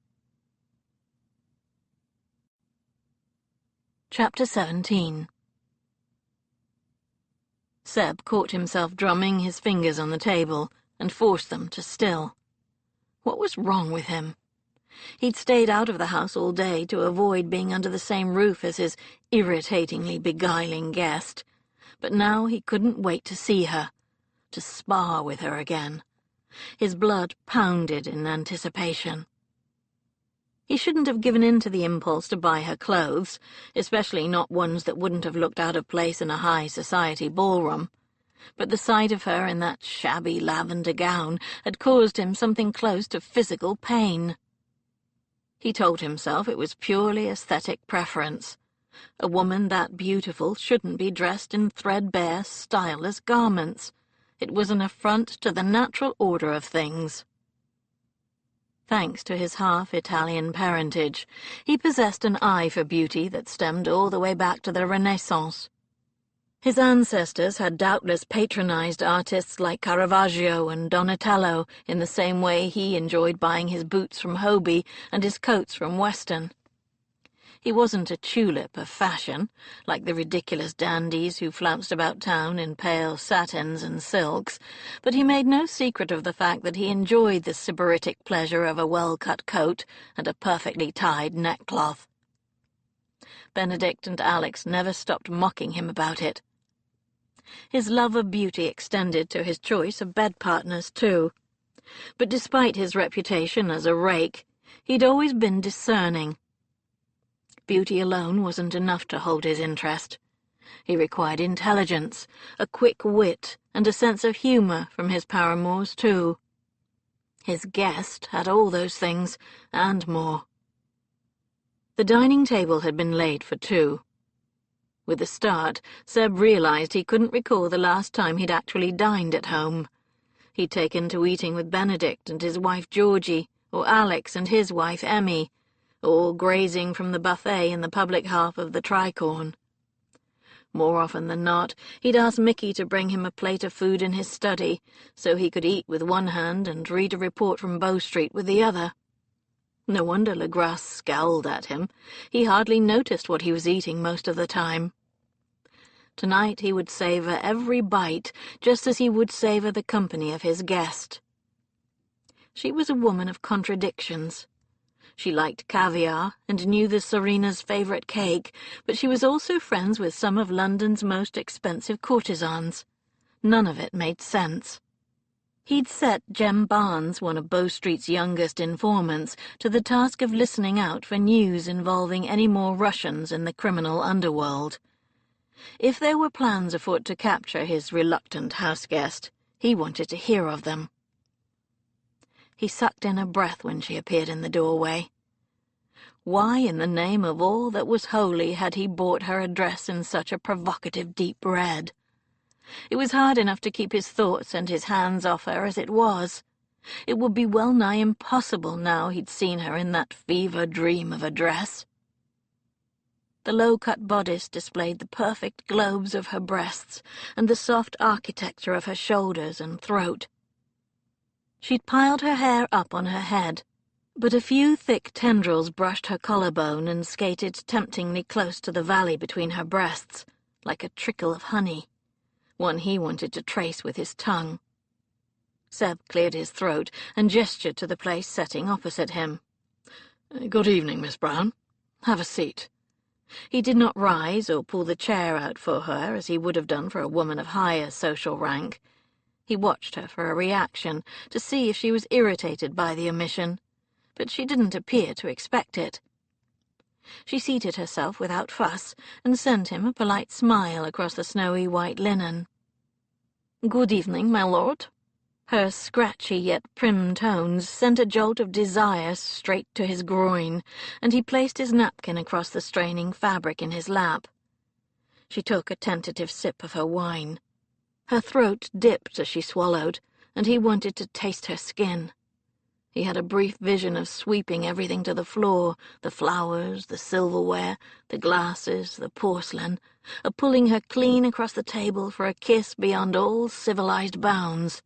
Chapter 17. Seb caught himself drumming his fingers on the table and forced them to still. What was wrong with him? He'd stayed out of the house all day to avoid being under the same roof as his irritatingly beguiling guest, but now he couldn't wait to see her, to spar with her again. His blood pounded in anticipation. He shouldn't have given in to the impulse to buy her clothes, especially not ones that wouldn't have looked out of place in a high-society ballroom. But the sight of her in that shabby lavender gown had caused him something close to physical pain. He told himself it was purely aesthetic preference. A woman that beautiful shouldn't be dressed in threadbare, styleless garments. It was an affront to the natural order of things. Thanks to his half-Italian parentage, he possessed an eye for beauty that stemmed all the way back to the Renaissance. His ancestors had doubtless patronized artists like Caravaggio and Donatello in the same way he enjoyed buying his boots from Hobie and his coats from Weston. He wasn't a tulip of fashion, like the ridiculous dandies who flounced about town in pale satins and silks, but he made no secret of the fact that he enjoyed the sybaritic pleasure of a well-cut coat and a perfectly tied neckcloth. Benedict and Alex never stopped mocking him about it. His love of beauty extended to his choice of bed partners, too. But despite his reputation as a rake, he'd always been discerning. Beauty alone wasn't enough to hold his interest. He required intelligence, a quick wit, and a sense of humour from his paramours, too. His guest had all those things, and more. The dining table had been laid for two. With a start, Seb realized he couldn't recall the last time he'd actually dined at home. He'd taken to eating with Benedict and his wife Georgie, or Alex and his wife Emmy, or grazing from the buffet in the public half of the Tricorn. More often than not, he'd ask Mickey to bring him a plate of food in his study, so he could eat with one hand and read a report from Bow Street with the other. No wonder Legrasse scowled at him. He hardly noticed what he was eating most of the time. Tonight he would savour every bite, just as he would savour the company of his guest. She was a woman of contradictions. She liked caviar and knew the Serena's favourite cake, but she was also friends with some of London's most expensive courtesans. None of it made sense. He'd set Jem Barnes, one of Bow Street's youngest informants, to the task of listening out for news involving any more Russians in the criminal underworld. If there were plans afoot to capture his reluctant houseguest, he wanted to hear of them. He sucked in a breath when she appeared in the doorway. Why in the name of all that was holy had he bought her a dress in such a provocative deep red? It was hard enough to keep his thoughts and his hands off her as it was. It would be well-nigh impossible now he'd seen her in that fever dream of a dress. The low-cut bodice displayed the perfect globes of her breasts and the soft architecture of her shoulders and throat. She'd piled her hair up on her head, but a few thick tendrils brushed her collarbone and skated temptingly close to the valley between her breasts, like a trickle of honey, one he wanted to trace with his tongue. Seb cleared his throat and gestured to the place setting opposite him. "Good evening, Miss Brown. Have a seat." He did not rise or pull the chair out for her as he would have done for a woman of higher social rank. He watched her for a reaction, to see if she was irritated by the omission, but she didn't appear to expect it. She seated herself without fuss and sent him a polite smile across the snowy white linen. "Good evening, my lord." Her scratchy yet prim tones sent a jolt of desire straight to his groin, and he placed his napkin across the straining fabric in his lap. She took a tentative sip of her wine. Her throat dipped as she swallowed, and he wanted to taste her skin. He had a brief vision of sweeping everything to the floor, the flowers, the silverware, the glasses, the porcelain, of pulling her clean across the table for a kiss beyond all civilized bounds,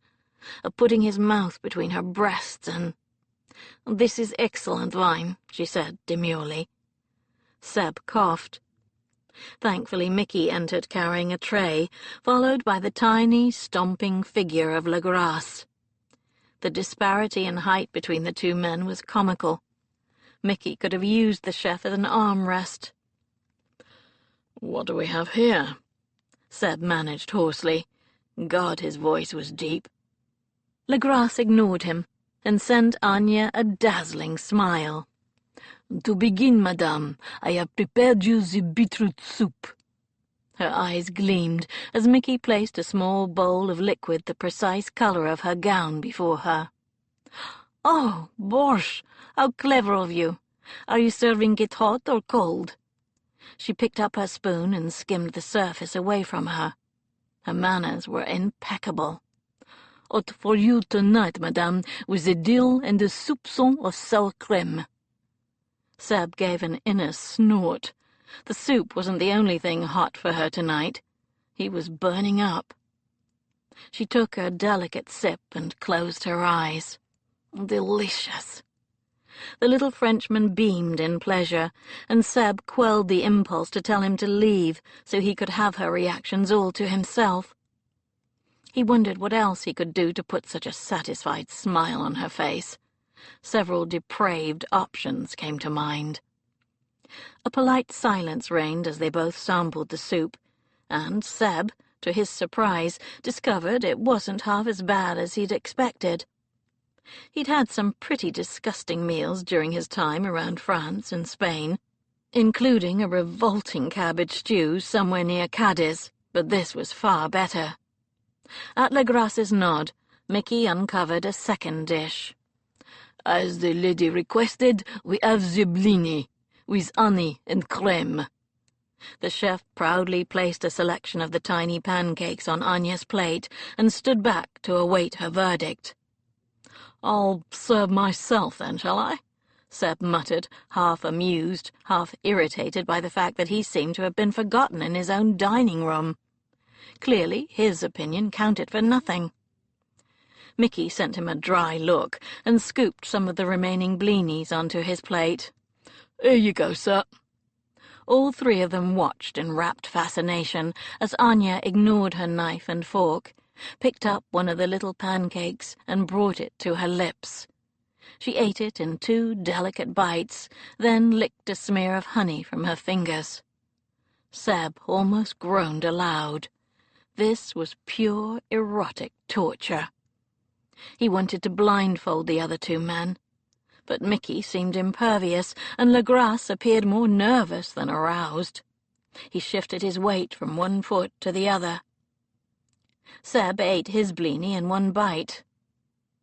of putting his mouth between her breasts and— "This is excellent wine," she said demurely. Seb coughed. Thankfully Mickey entered carrying a tray, followed by the tiny, stomping figure of Legrasse. The disparity in height between the two men was comical. Mickey could have used the chef as an armrest. "What do we have here?" Seb managed hoarsely. God, his voice was deep. Legrasse ignored him and sent Anya a dazzling smile. "To begin, madame, I have prepared you the beetroot soup." Her eyes gleamed as Mickey placed a small bowl of liquid the precise color of her gown before her. "Oh, borscht! How clever of you! Are you serving it hot or cold?" She picked up her spoon and skimmed the surface away from her. Her manners were impeccable. "Hot for you tonight, madame, with a dill and a soupçon of sour cream." Seb gave an inner snort. The soup wasn't the only thing hot for her tonight. He was burning up. She took a delicate sip and closed her eyes. Delicious. The little Frenchman beamed in pleasure, and Seb quelled the impulse to tell him to leave so he could have her reactions all to himself. He wondered what else he could do to put such a satisfied smile on her face. Several depraved options came to mind. A polite silence reigned as they both sampled the soup, and Seb, to his surprise, discovered it wasn't half as bad as he'd expected. He'd had some pretty disgusting meals during his time around France and Spain, including a revolting cabbage stew somewhere near Cadiz, but this was far better. At Legrasse's nod, Mickey uncovered a second dish. "As the lady requested, we have the blini, with honey and creme." The chef proudly placed a selection of the tiny pancakes on Anya's plate and stood back to await her verdict. "I'll serve myself, then, shall I?" Seb muttered, half amused, half irritated by the fact that he seemed to have been forgotten in his own dining room. Clearly, his opinion counted for nothing. Mickey sent him a dry look and scooped some of the remaining blinis onto his plate. "Here you go, sir." All three of them watched in rapt fascination as Anya ignored her knife and fork, picked up one of the little pancakes and brought it to her lips. She ate it in 2 delicate bites, then licked a smear of honey from her fingers. Seb almost groaned aloud. This was pure erotic torture. He wanted to blindfold the other 2 men, but Mickey seemed impervious, and Legrasse appeared more nervous than aroused. He shifted his weight from one foot to the other. Seb ate his blini in 1 bite.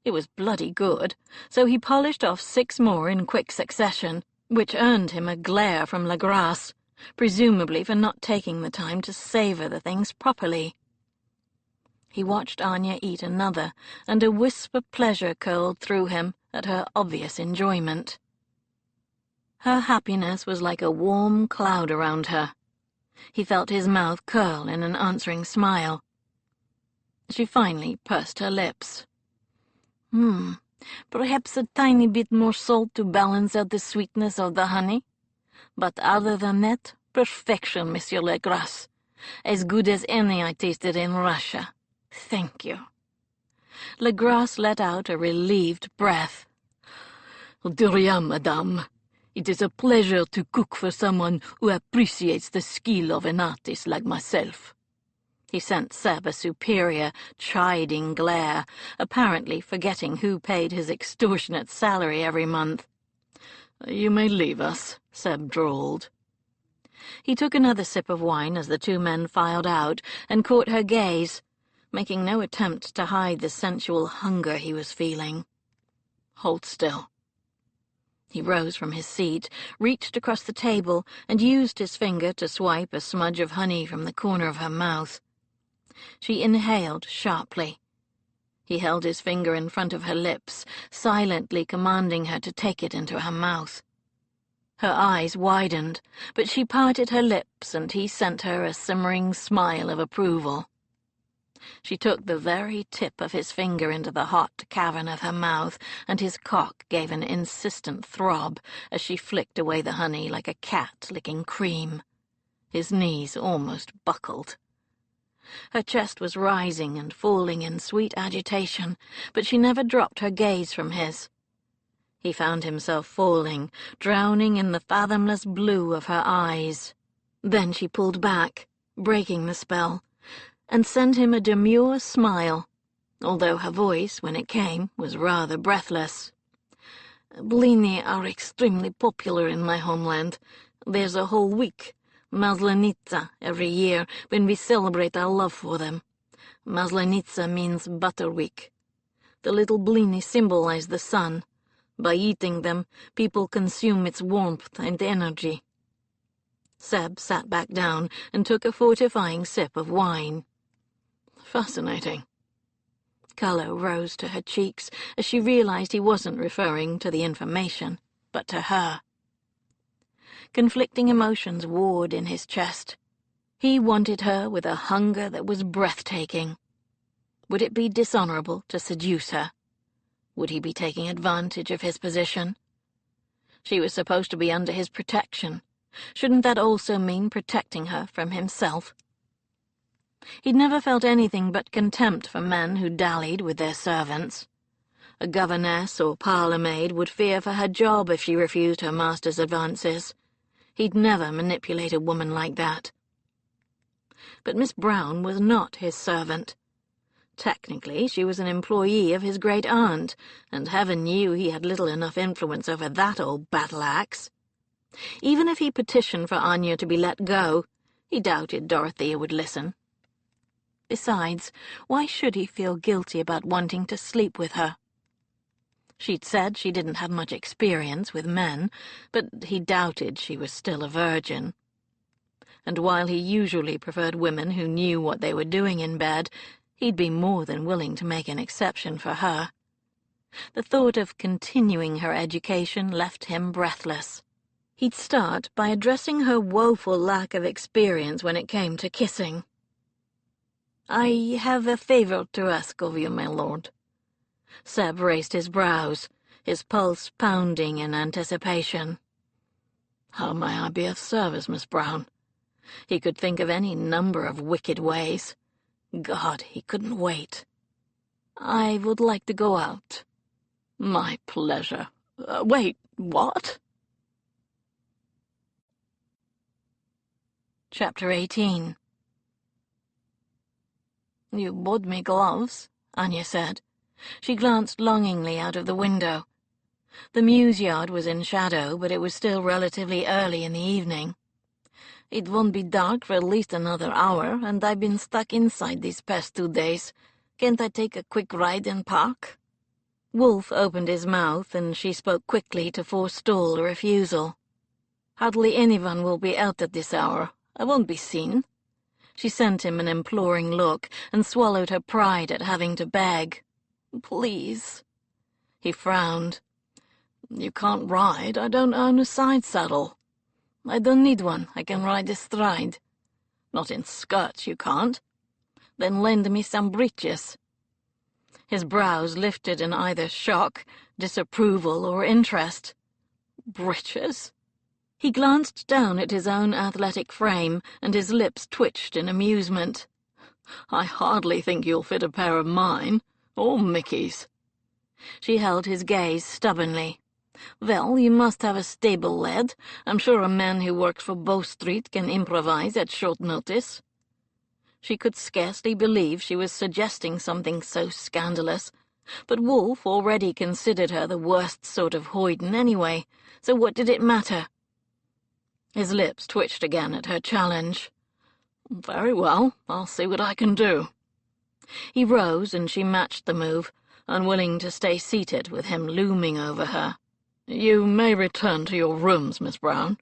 It was bloody good, so he polished off 6 more in quick succession, which earned him a glare from Legrasse, presumably for not taking the time to savor the things properly. He watched Anya eat another, and a wisp of pleasure curled through him at her obvious enjoyment. Her happiness was like a warm cloud around her. He felt his mouth curl in an answering smile. She finally pursed her lips. Perhaps a tiny bit more salt to balance out the sweetness of the honey. But other than that, perfection, Monsieur Legrasse. As good as any I tasted in Russia. Thank you." Legrasse let out a relieved breath. "De rien, madame. It is a pleasure to cook for someone who appreciates the skill of an artist like myself." He sent Seb a superior, chiding glare, apparently forgetting who paid his extortionate salary every month. "You may leave us," Seb drawled. He took another sip of wine as the 2 men filed out and caught her gaze, making no attempt to hide the sensual hunger he was feeling. Hold still. He rose from his seat, reached across the table, and used his finger to swipe a smudge of honey from the corner of her mouth. She inhaled sharply. He held his finger in front of her lips, silently commanding her to take it into her mouth. Her eyes widened, but she parted her lips, and he sent her a simmering smile of approval. She took the very tip of his finger into the hot cavern of her mouth, and his cock gave an insistent throb as she flicked away the honey like a cat licking cream. His knees almost buckled. Her chest was rising and falling in sweet agitation, but she never dropped her gaze from his. He found himself falling, drowning in the fathomless blue of her eyes. Then she pulled back, breaking the spell, and sent him a demure smile, although her voice, when it came, was rather breathless. Blini are extremely popular in my homeland. There's a whole week, Maslenitsa, every year, when we celebrate our love for them. Maslenitsa means Butter Week. The little blini symbolize the sun. By eating them, people consume its warmth and energy. Seb sat back down and took a fortifying sip of wine. Fascinating. Colour rose to her cheeks as she realized he wasn't referring to the information, but to her. Conflicting emotions warred in his chest. He wanted her with a hunger that was breathtaking. Would it be dishonourable to seduce her? Would he be taking advantage of his position? She was supposed to be under his protection. Shouldn't that also mean protecting her from himself? He'd never felt anything but contempt for men who dallied with their servants. A governess or parlour-maid would fear for her job if she refused her master's advances. He'd never manipulate a woman like that. But Miss Brown was not his servant. Technically, she was an employee of his great-aunt, and heaven knew he had little enough influence over that old battle-axe. Even if he petitioned for Anya to be let go, he doubted Dorothea would listen. Besides, why should he feel guilty about wanting to sleep with her? She'd said she didn't have much experience with men, but he doubted she was still a virgin. And while he usually preferred women who knew what they were doing in bed, he'd be more than willing to make an exception for her. The thought of continuing her education left him breathless. He'd start by addressing her woeful lack of experience when it came to kissing. I have a favour to ask of you, my lord. Seb raised his brows, his pulse pounding in anticipation. How may I be of service, Miss Brown? He could think of any number of wicked ways. God, he couldn't wait. I would like to go out. My pleasure. Wait, what? Chapter 18. You bought me gloves, Anya said. She glanced longingly out of the window. The mews yard was in shadow, but it was still relatively early in the evening. It won't be dark for at least another hour, and I've been stuck inside these past 2 days. Can't I take a quick ride and park? Wolf opened his mouth, and she spoke quickly to forestall a refusal. Hardly anyone will be out at this hour. I won't be seen. She sent him an imploring look and swallowed her pride at having to beg. Please. He frowned. You can't ride. I don't own a side saddle. I don't need one. I can ride astride. Not in skirts, you can't. Then lend me some breeches. His brows lifted in either shock, disapproval, or interest. Breeches? He glanced down at his own athletic frame, and his lips twitched in amusement. I hardly think you'll fit a pair of mine, or Mickey's. She held his gaze stubbornly. Well, you must have a stable lad. I'm sure a man who works for Bow Street can improvise at short notice. She could scarcely believe she was suggesting something so scandalous, but Wolf already considered her the worst sort of hoyden anyway, so what did it matter? His lips twitched again at her challenge. Very well, I'll see what I can do. He rose, and she matched the move, unwilling to stay seated with him looming over her. "You may return to your rooms, Miss Brown."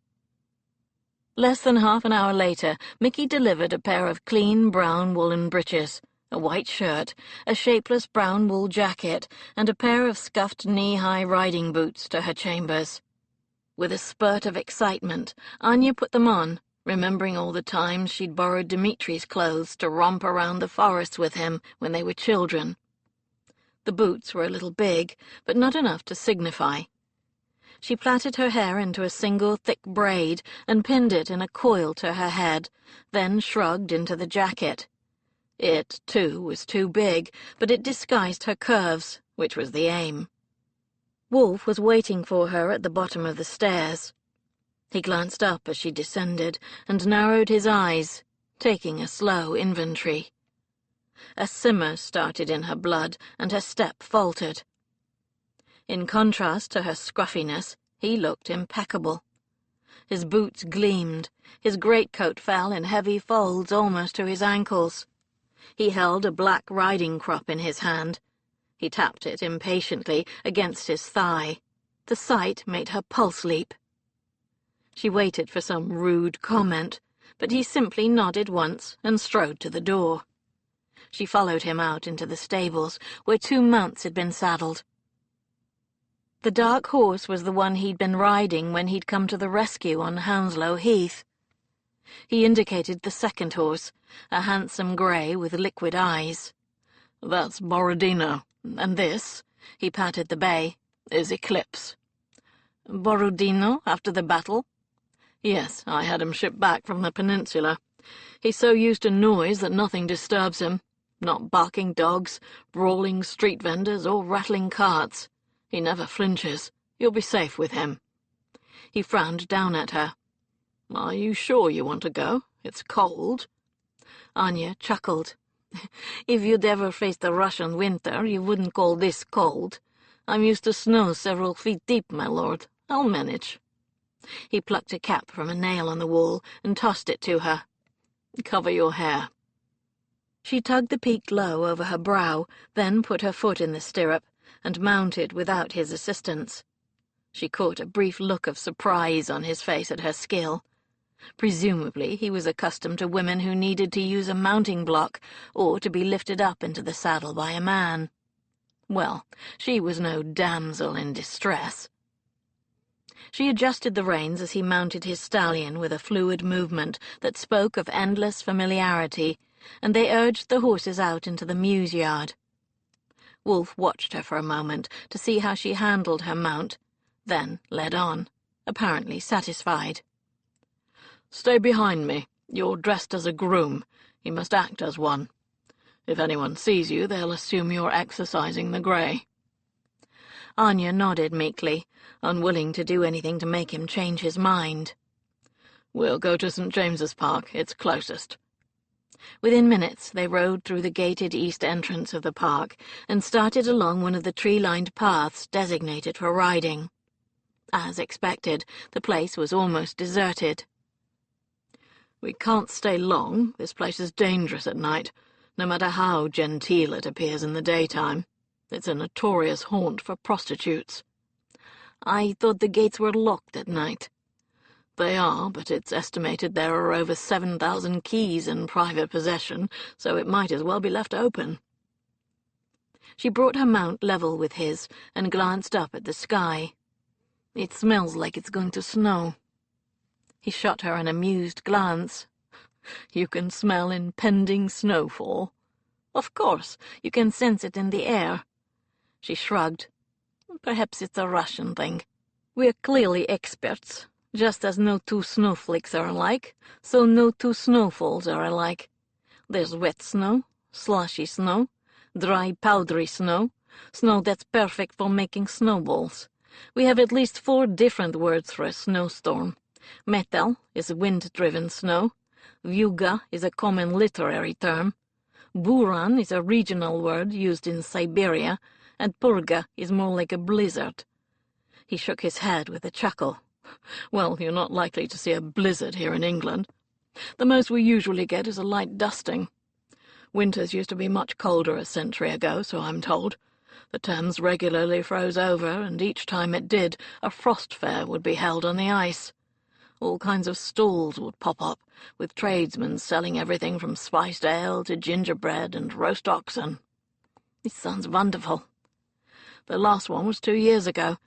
Less than half an hour later, Mickey delivered a pair of clean brown woolen breeches, a white shirt, a shapeless brown wool jacket, and a pair of scuffed knee-high riding boots to her chambers. With a spurt of excitement, Anya put them on, remembering all the times she'd borrowed Dimitri's clothes to romp around the forests with him when they were children. The boots were a little big, but not enough to signify. She plaited her hair into a single thick braid and pinned it in a coil to her head, then shrugged into the jacket. It, too, was too big, but it disguised her curves, which was the aim. Wolf was waiting for her at the bottom of the stairs. He glanced up as she descended and narrowed his eyes, taking a slow inventory. A simmer started in her blood, and her step faltered. In contrast to her scruffiness, he looked impeccable. His boots gleamed, his greatcoat fell in heavy folds almost to his ankles. He held a black riding crop in his hand. He tapped it impatiently against his thigh. The sight made her pulse leap. She waited for some rude comment, but he simply nodded once and strode to the door. She followed him out into the stables, where 2 mounts had been saddled. The dark horse was the one he'd been riding when he'd come to the rescue on Hounslow Heath. He indicated the second horse, a handsome grey with liquid eyes. "That's Borodino, And this," he patted the bay, is Eclipse." "Borodino, after the battle?" "Yes, I had him shipped back from the peninsula. He's so used to noise that nothing disturbs him. Not barking dogs, brawling street vendors, or rattling carts. He never flinches. You'll be safe with him." He frowned down at her. "Are you sure you want to go? It's cold." Anya chuckled. "If you'd ever faced a Russian winter, you wouldn't call this cold. I'm used to snow several feet deep, my lord. I'll manage." He plucked a cap from a nail on the wall and tossed it to her. "Cover your hair." She tugged the peaked low over her brow, then put her foot in the stirrup, and mounted without his assistance. She caught a brief look of surprise on his face at her skill. Presumably he was accustomed to women who needed to use a mounting block or to be lifted up into the saddle by a man. Well, she was no damsel in distress. She adjusted the reins as he mounted his stallion with a fluid movement that spoke of endless familiarity, and they urged the horses out into the mews yard. Wolf watched her for a moment to see how she handled her mount, then led on, apparently satisfied. "Stay behind me. You're dressed as a groom. You must act as one. If anyone sees you, they'll assume you're exercising the grey." Anya nodded meekly, unwilling to do anything to make him change his mind. "We'll go to St. James's Park. It's closest." Within minutes they rode through the gated east entrance of the park and started along one of the tree-lined paths designated for riding. As expected, the place was almost deserted. "We can't stay long. This place is dangerous at night, no matter how genteel it appears in the daytime. It's a notorious haunt for prostitutes." "I thought the gates were locked at night." "They are, but it's estimated there are over 7,000 keys in private possession, so it might as well be left open." She brought her mount level with his and glanced up at the sky. "It smells like it's going to snow." He shot her an amused glance. "You can smell impending snowfall." "Of course, you can sense it in the air." She shrugged. "Perhaps it's a Russian thing. We're clearly experts. Just as no two snowflakes are alike, so no two snowfalls are alike. There's wet snow, slushy snow, dry, powdery snow, snow that's perfect for making snowballs. We have at least 4 different words for a snowstorm. Metal is wind-driven snow. Vyuga is a common literary term. Buran is a regional word used in Siberia, and purga is more like a blizzard." He shook his head with a chuckle. "Well, you're not likely to see a blizzard here in England. The most we usually get is a light dusting. Winters used to be much colder a century ago, so I'm told. The Thames regularly froze over, and each time it did, a frost fair would be held on the ice. All kinds of stalls would pop up, with tradesmen selling everything from spiced ale to gingerbread and roast oxen. It sounds wonderful. The last one was 2 years ago.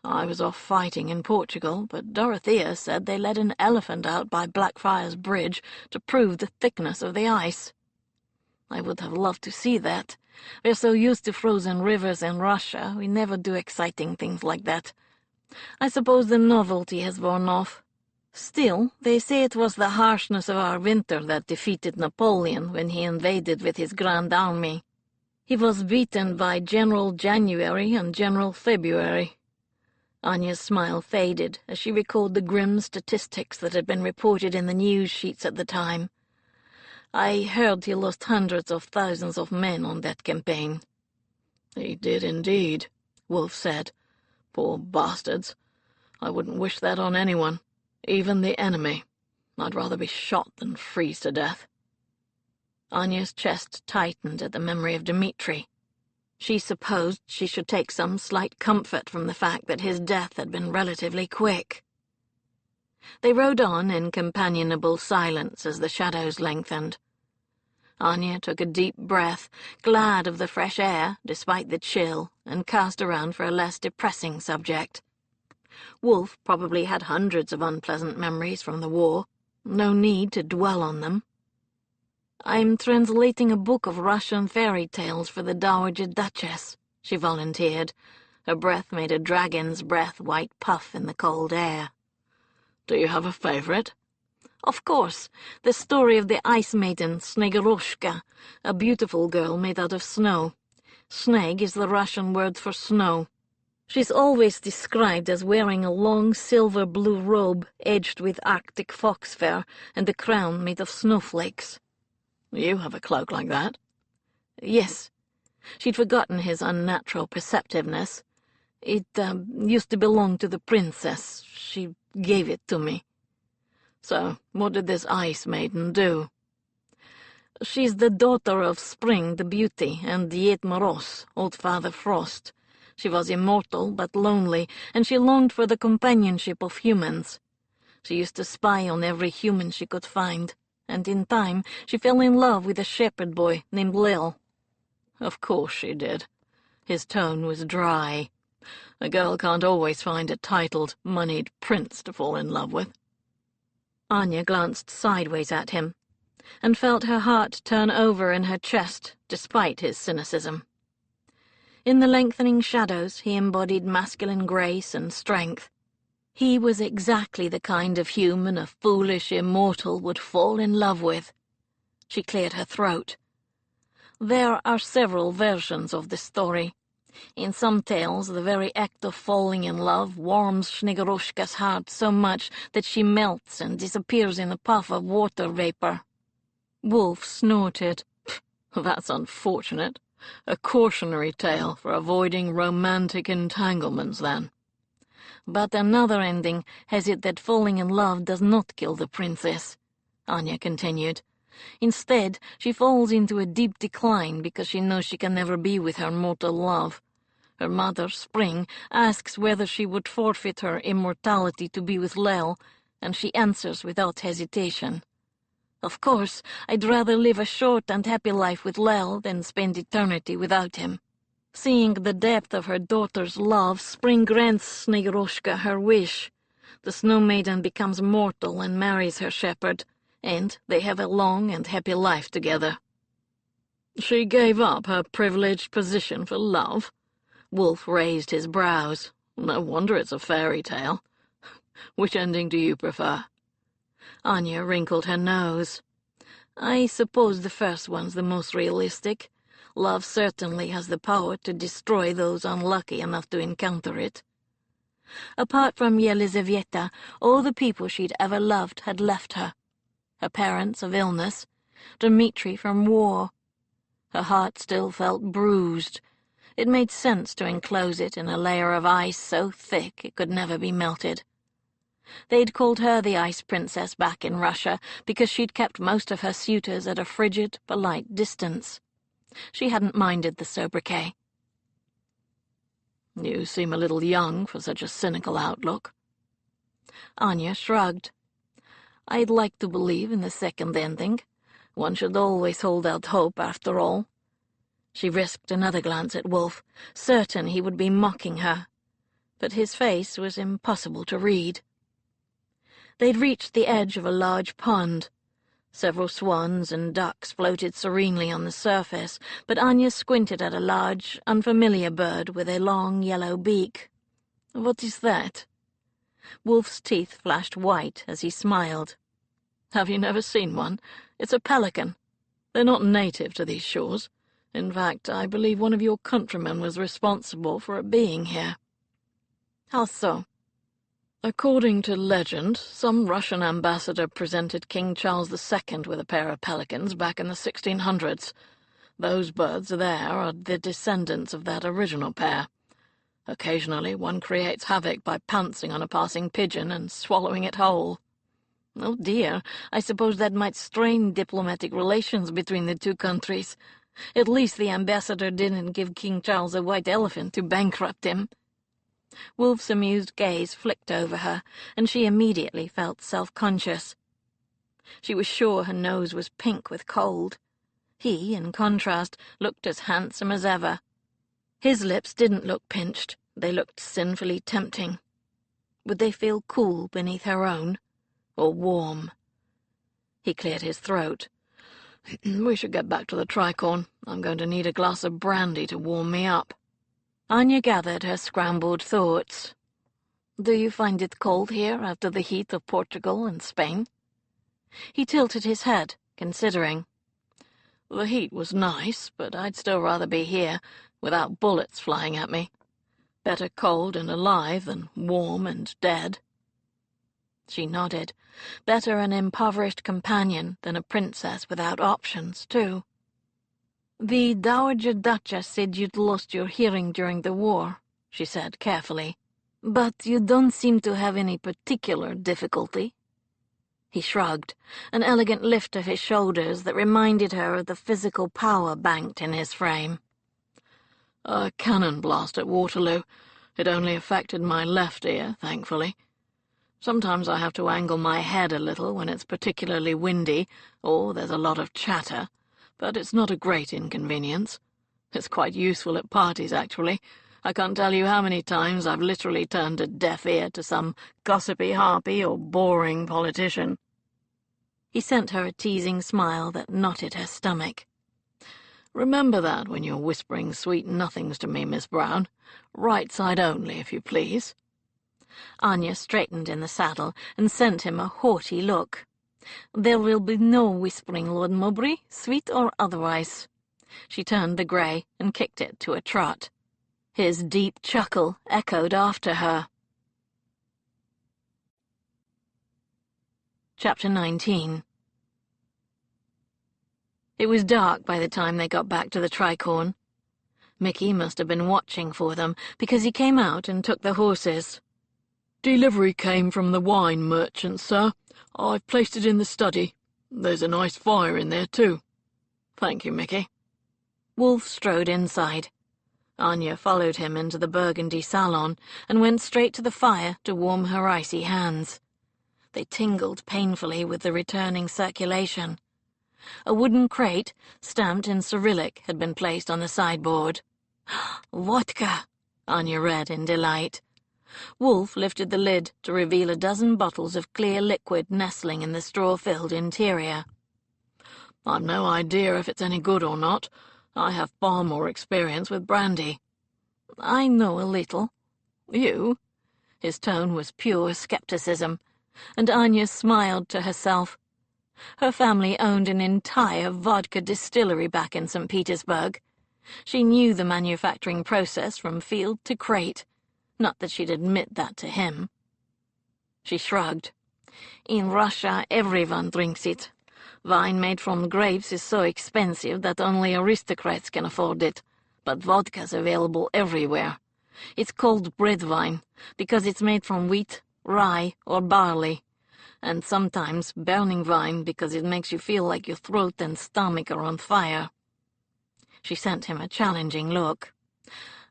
I was off fighting in Portugal, but Dorothea said they let an elephant out by Blackfriars Bridge to prove the thickness of the ice. I would have loved to see that. We're so used to frozen rivers in Russia, we never do exciting things like that. I suppose the novelty has worn off. Still, they say it was the harshness of our winter that defeated Napoleon when he invaded with his Grand Army. He was beaten by General January and General February. Anya's smile faded as she recalled the grim statistics that had been reported in the news sheets at the time. I heard he lost hundreds of thousands of men on that campaign. He did indeed, Wolfe said. Poor bastards. I wouldn't wish that on anyone, even the enemy. I'd rather be shot than freeze to death. Anya's chest tightened at the memory of Dmitri. She supposed she should take some slight comfort from the fact that his death had been relatively quick. They rode on in companionable silence as the shadows lengthened. Anya took a deep breath, glad of the fresh air, despite the chill, and cast around for a less depressing subject. Wolfe probably had hundreds of unpleasant memories from the war. No need to dwell on them. "I'm translating a book of Russian fairy tales for the Dowager Duchess," she volunteered. Her breath made a dragon's breath white puff in the cold air. "Do you have a favorite?" "Of course, the story of the ice maiden, Snegurushka, a beautiful girl made out of snow. Sneg is the Russian word for snow. She's always described as wearing a long silver-blue robe edged with Arctic fox fur and a crown made of snowflakes." "You have a cloak like that?" "Yes." She'd forgotten his unnatural perceptiveness. "It used to belong to the princess. She gave it to me." "So, what did this ice maiden do?" "She's the daughter of Spring the Beauty and Ded Moroz, Old Father Frost. She was immortal but lonely, and she longed for the companionship of humans. She used to spy on every human she could find, and in time she fell in love with a shepherd boy named Lil." "Of course she did." His tone was dry. "A girl can't always find a titled, moneyed prince to fall in love with." Anya glanced sideways at him, and felt her heart turn over in her chest, despite his cynicism. In the lengthening shadows he embodied masculine grace and strength. He was exactly the kind of human a foolish immortal would fall in love with. She cleared her throat. There are several versions of the story. In some tales, the very act of falling in love warms Snegurushka's heart so much that she melts and disappears in a puff of water vapor. Wolfe snorted. "That's unfortunate. A cautionary tale for avoiding romantic entanglements, then." "But another ending has it that falling in love does not kill the princess," Anya continued. "Instead, she falls into a deep decline because she knows she can never be with her mortal love. Her mother, Spring, asks whether she would forfeit her immortality to be with Lel, and she answers without hesitation. 'Of course, I'd rather live a short and happy life with Lel than spend eternity without him.' Seeing the depth of her daughter's love, Spring grants Snegurushka her wish. The Snow Maiden becomes mortal and marries her shepherd, and they have a long and happy life together." "She gave up her privileged position for love?" Wolfe raised his brows. "No wonder it's a fairy tale. Which ending do you prefer?" Anya wrinkled her nose. "I suppose the first one's the most realistic. Love certainly has the power to destroy those unlucky enough to encounter it." Apart from Yelizaveta, all the people she'd ever loved had left her. Her parents of illness, Dmitri from war. Her heart still felt bruised. It made sense to enclose it in a layer of ice so thick it could never be melted. They'd called her the Ice Princess back in Russia because she'd kept most of her suitors at a frigid, polite distance. She hadn't minded the sobriquet. You seem a little young for such a cynical outlook. Anya shrugged. I'd like to believe in the second ending. One should always hold out hope, after all. She risked another glance at Wolf, certain he would be mocking her. But his face was impossible to read. They'd reached the edge of a large pond. Several swans and ducks floated serenely on the surface, but Anya squinted at a large, unfamiliar bird with a long yellow beak. "What is that?" Wolf's teeth flashed white as he smiled. "Have you never seen one? It's a pelican. They're not native to these shores. In fact, I believe one of your countrymen was responsible for it being here." "How so?" "According to legend, some Russian ambassador presented King Charles II with a pair of pelicans back in the 1600s. Those birds there are the descendants of that original pair. Occasionally one creates havoc by pouncing on a passing pigeon and swallowing it whole." "Oh dear, I suppose that might strain diplomatic relations between the two countries. At least the ambassador didn't give King Charles a white elephant to bankrupt him." Wolf's amused gaze flicked over her, and she immediately felt self-conscious. She was sure her nose was pink with cold. He, in contrast, looked as handsome as ever. His lips didn't look pinched, they looked sinfully tempting. Would they feel cool beneath her own, or warm? He cleared his throat. "We should get back to the tricorn. I'm going to need a glass of brandy to warm me up." Anya gathered her scrambled thoughts. "Do you find it cold here after the heat of Portugal and Spain?" He tilted his head, considering. "The heat was nice, but I'd still rather be here, without bullets flying at me. Better cold and alive than warm and dead." She nodded. Better an impoverished companion than a princess without options, too. "The Dowager Duchess said you'd lost your hearing during the war," she said carefully. "But you don't seem to have any particular difficulty." He shrugged, an elegant lift of his shoulders that reminded her of the physical power banked in his frame. "A cannon blast at Waterloo. It only affected my left ear, thankfully. Sometimes I have to angle my head a little when it's particularly windy, or there's a lot of chatter, but it's not a great inconvenience. It's quite useful at parties, actually. I can't tell you how many times I've literally turned a deaf ear to some gossipy harpy or boring politician." He sent her a teasing smile that knotted her stomach. "Remember that when you're whispering sweet nothings to me, Miss Brown. Right side only, if you please." Anya straightened in the saddle and sent him a haughty look. "There will be no whispering, Lord Mowbray, sweet or otherwise." She turned the grey and kicked it to a trot. His deep chuckle echoed after her. Chapter 19. It was dark by the time they got back to the tricorn. Mickey must have been watching for them, because he came out and took the horses. "Delivery came from the wine merchant, sir. I've placed it in the study. There's a nice fire in there, too." "Thank you, Mickey." Wolf strode inside. Anya followed him into the burgundy salon and went straight to the fire to warm her icy hands. They tingled painfully with the returning circulation. A wooden crate, stamped in Cyrillic, had been placed on the sideboard. "Vodka," Anya read in delight. Wolf lifted the lid to reveal a dozen bottles of clear liquid nestling in the straw-filled interior. "I've no idea if it's any good or not. I have far more experience with brandy." "I know a little." "You?" His tone was pure skepticism, and Anya smiled to herself. Her family owned an entire vodka distillery back in St. Petersburg. She knew the manufacturing process from field to crate. Not that she'd admit that to him. She shrugged. "In Russia, everyone drinks it. Wine made from grapes is so expensive that only aristocrats can afford it, but vodka's available everywhere. It's called bread wine, because it's made from wheat, rye, or barley, and sometimes burning wine because it makes you feel like your throat and stomach are on fire." She sent him a challenging look.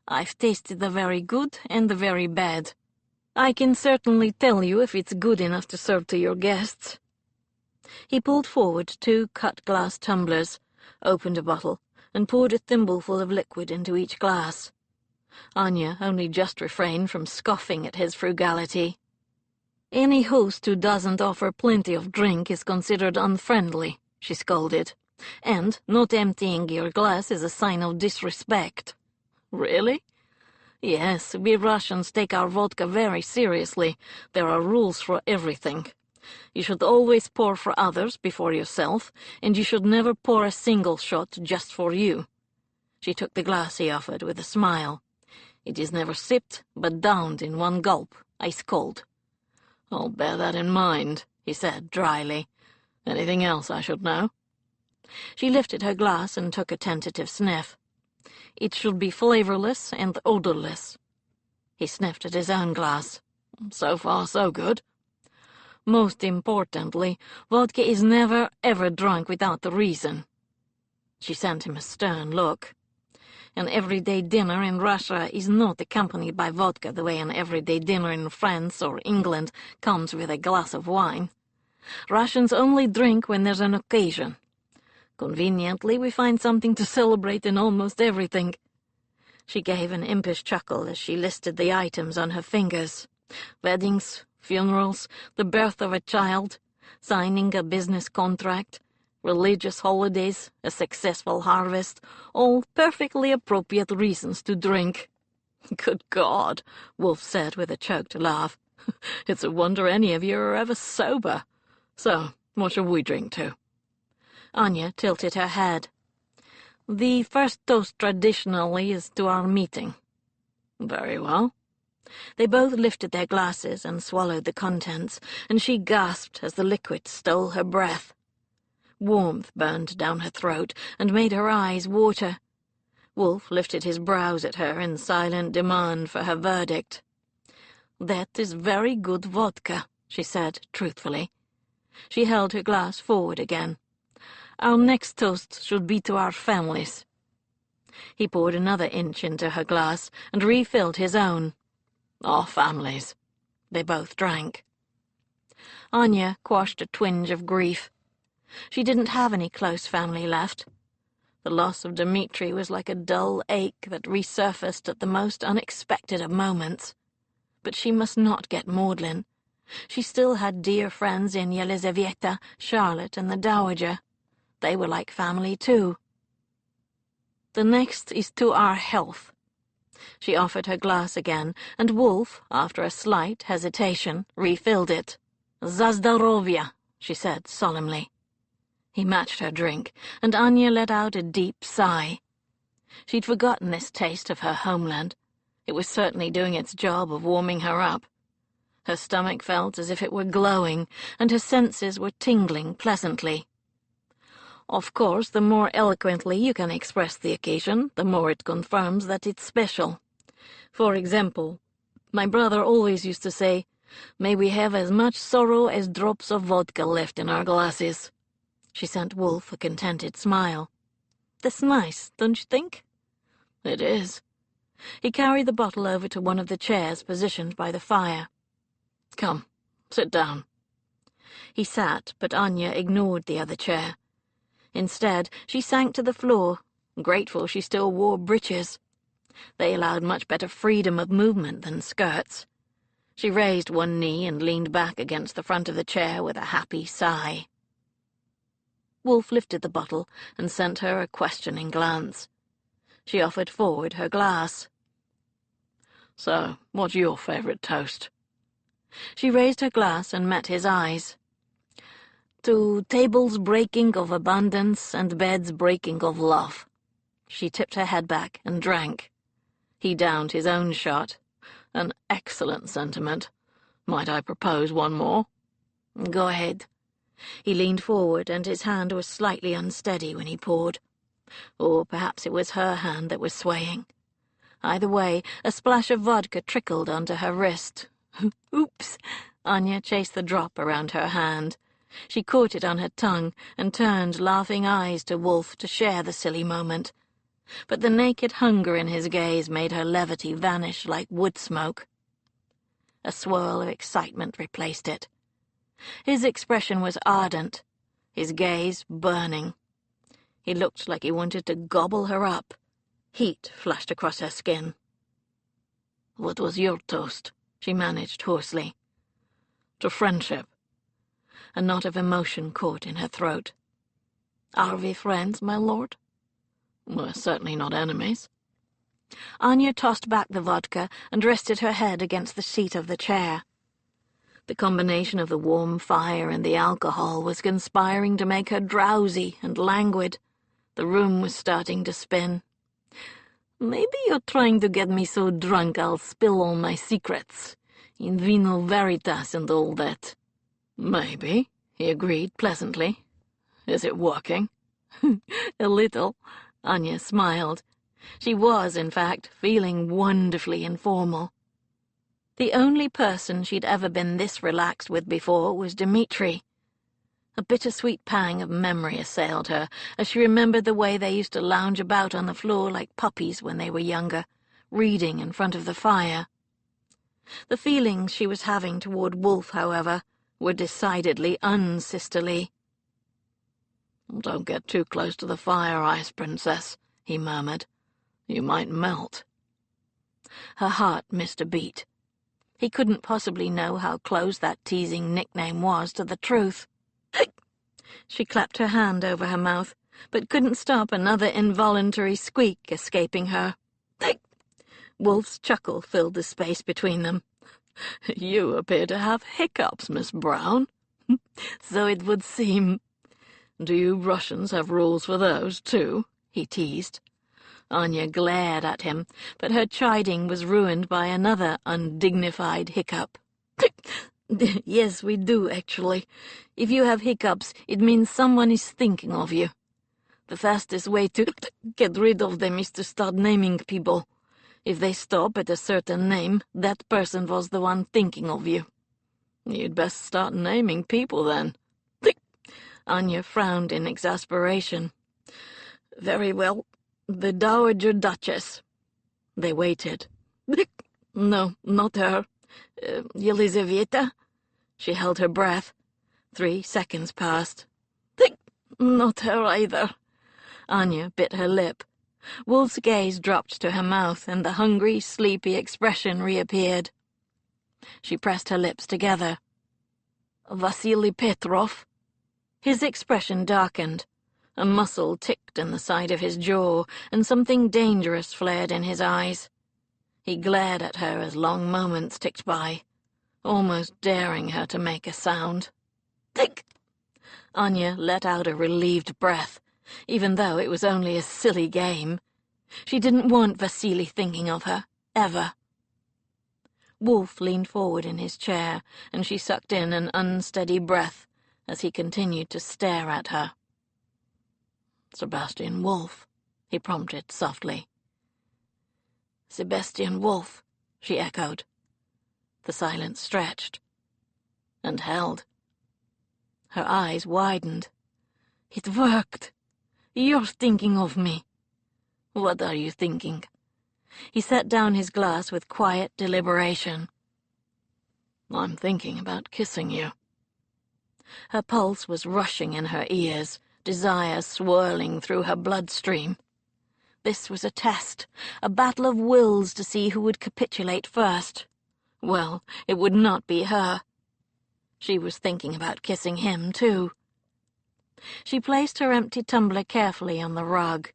"I've tasted the very good and the very bad. I can certainly tell you if it's good enough to serve to your guests." He pulled forward 2 cut-glass tumblers, opened a bottle, and poured a thimbleful of liquid into each glass. Anya only just refrained from scoffing at his frugality. "Any host who doesn't offer plenty of drink is considered unfriendly," she scolded, "and not emptying your glass is a sign of disrespect." "Really?" "Yes, we Russians take our vodka very seriously. There are rules for everything. You should always pour for others before yourself, and you should never pour a single shot just for you." She took the glass he offered with a smile. "It is never sipped, but downed in one gulp, ice cold." "I'll bear that in mind," he said dryly. "Anything else I should know?" She lifted her glass and took a tentative sniff. "It should be flavorless and odorless." He sniffed at his own glass. "So far, so good." "Most importantly, vodka is never, ever drunk without a reason." She sent him a stern look. "An everyday dinner in Russia is not accompanied by vodka the way an everyday dinner in France or England comes with a glass of wine. Russians only drink when there's an occasion. Conveniently, we find something to celebrate in almost everything." She gave an impish chuckle as she listed the items on her fingers. Weddings, funerals, the birth of a child, signing a business contract, religious holidays, a successful harvest, all perfectly appropriate reasons to drink. "Good God," Wolf said with a choked laugh. "It's a wonder any of you are ever sober. So, what shall we drink to?" Anya tilted her head. "The first toast traditionally is to our meeting." "Very well." They both lifted their glasses and swallowed the contents, and she gasped as the liquid stole her breath. Warmth burned down her throat and made her eyes water. Wolf lifted his brows at her in silent demand for her verdict. "That is very good vodka," she said truthfully. She held her glass forward again. "Our next toast should be to our families." He poured another inch into her glass and refilled his own. "Our families." They both drank. Anya quashed a twinge of grief. She didn't have any close family left. The loss of Dmitri was like a dull ache that resurfaced at the most unexpected of moments. But she must not get maudlin. She still had dear friends in Yelizaveta, Charlotte, and the Dowager. They were like family, too. "The next is to our health." She offered her glass again, and Wolf, after a slight hesitation, refilled it. "Za zdarovya," she said solemnly. He matched her drink, and Anya let out a deep sigh. She'd forgotten this taste of her homeland. It was certainly doing its job of warming her up. Her stomach felt as if it were glowing, and her senses were tingling pleasantly. "Of course, the more eloquently you can express the occasion, the more it confirms that it's special. For example, my brother always used to say, 'May we have as much sorrow as drops of vodka left in our glasses.'" She sent Wolf a contented smile. "That's nice, don't you think?" "It is." He carried the bottle over to one of the chairs positioned by the fire. "Come, sit down." He sat, but Anya ignored the other chair. Instead, she sank to the floor, grateful she still wore breeches. They allowed much better freedom of movement than skirts. She raised one knee and leaned back against the front of the chair with a happy sigh. Wolf lifted the bottle and sent her a questioning glance. She offered forward her glass. "So, what's your favorite toast?" She raised her glass and met his eyes. "To tables breaking of abundance and beds breaking of love." She tipped her head back and drank. He downed his own shot. "An excellent sentiment. Might I propose one more?" "Go ahead." He leaned forward, and his hand was slightly unsteady when he poured. Or perhaps it was her hand that was swaying. Either way, a splash of vodka trickled onto her wrist, Oops! Anya chased the drop around her hand. She caught it on her tongue and turned laughing eyes to Wolf to share the silly moment. But the naked hunger in his gaze made her levity vanish like wood smoke. A swirl of excitement replaced it. His expression was ardent, his gaze burning. He looked like he wanted to gobble her up. Heat flashed across her skin. "What was your toast?" she managed hoarsely. "To friendship." A knot of emotion caught in her throat. "Are we friends, my lord?" "We're certainly not enemies." Anya tossed back the vodka and rested her head against the seat of the chair. The combination of the warm fire and the alcohol was conspiring to make her drowsy and languid. The room was starting to spin. "Maybe you're trying to get me so drunk I'll spill all my secrets. In vino veritas and all that." "Maybe," he agreed pleasantly. "Is it working?" "A little." Anya smiled. She was, in fact, feeling wonderfully informal. The only person she'd ever been this relaxed with before was Dmitri. A bittersweet pang of memory assailed her as she remembered the way they used to lounge about on the floor like puppies when they were younger, reading in front of the fire. The feelings she was having toward Wolf, however, were decidedly unsisterly. "Don't get too close to the fire, Ice Princess," he murmured. "You might melt." Her heart missed a beat. He couldn't possibly know how close that teasing nickname was to the truth. She clapped her hand over her mouth, but couldn't stop another involuntary squeak escaping her. Wolf's chuckle filled the space between them. "You appear to have hiccups, Miss Brown." "So it would seem." "Do you Russians have rules for those, too?" he teased. Anya glared at him, but her chiding was ruined by another undignified hiccup. "Yes, we do, actually. If you have hiccups, it means someone is thinking of you. The fastest way to get rid of them is to start naming people. If they stop at a certain name, that person was the one thinking of you." "You'd best start naming people, then." Anya frowned in exasperation. "Very well. The Dowager Duchess." They waited. "No, not her. Yelizaveta?" She held her breath. 3 seconds passed. "Not her either." Anya bit her lip. Wolf's gaze dropped to her mouth, and the hungry, sleepy expression reappeared. She pressed her lips together. "Vasily Petrov?" His expression darkened. A muscle ticked in the side of his jaw, and something dangerous flared in his eyes. He glared at her as long moments ticked by, almost daring her to make a sound. "Tick!" Anya let out a relieved breath, even though it was only a silly game. She didn't want Vasily thinking of her, ever. Wolf leaned forward in his chair, and she sucked in an unsteady breath as he continued to stare at her. "Sebastian Wolf," he prompted softly. "Sebastian Wolf," she echoed. The silence stretched and held. Her eyes widened. "It worked. You're thinking of me." "What are you thinking?" He set down his glass with quiet deliberation. "I'm thinking about kissing you." Her pulse was rushing in her ears, desire swirling through her bloodstream. This was a test, a battle of wills to see who would capitulate first. Well, it would not be her. She was thinking about kissing him, too. She placed her empty tumbler carefully on the rug.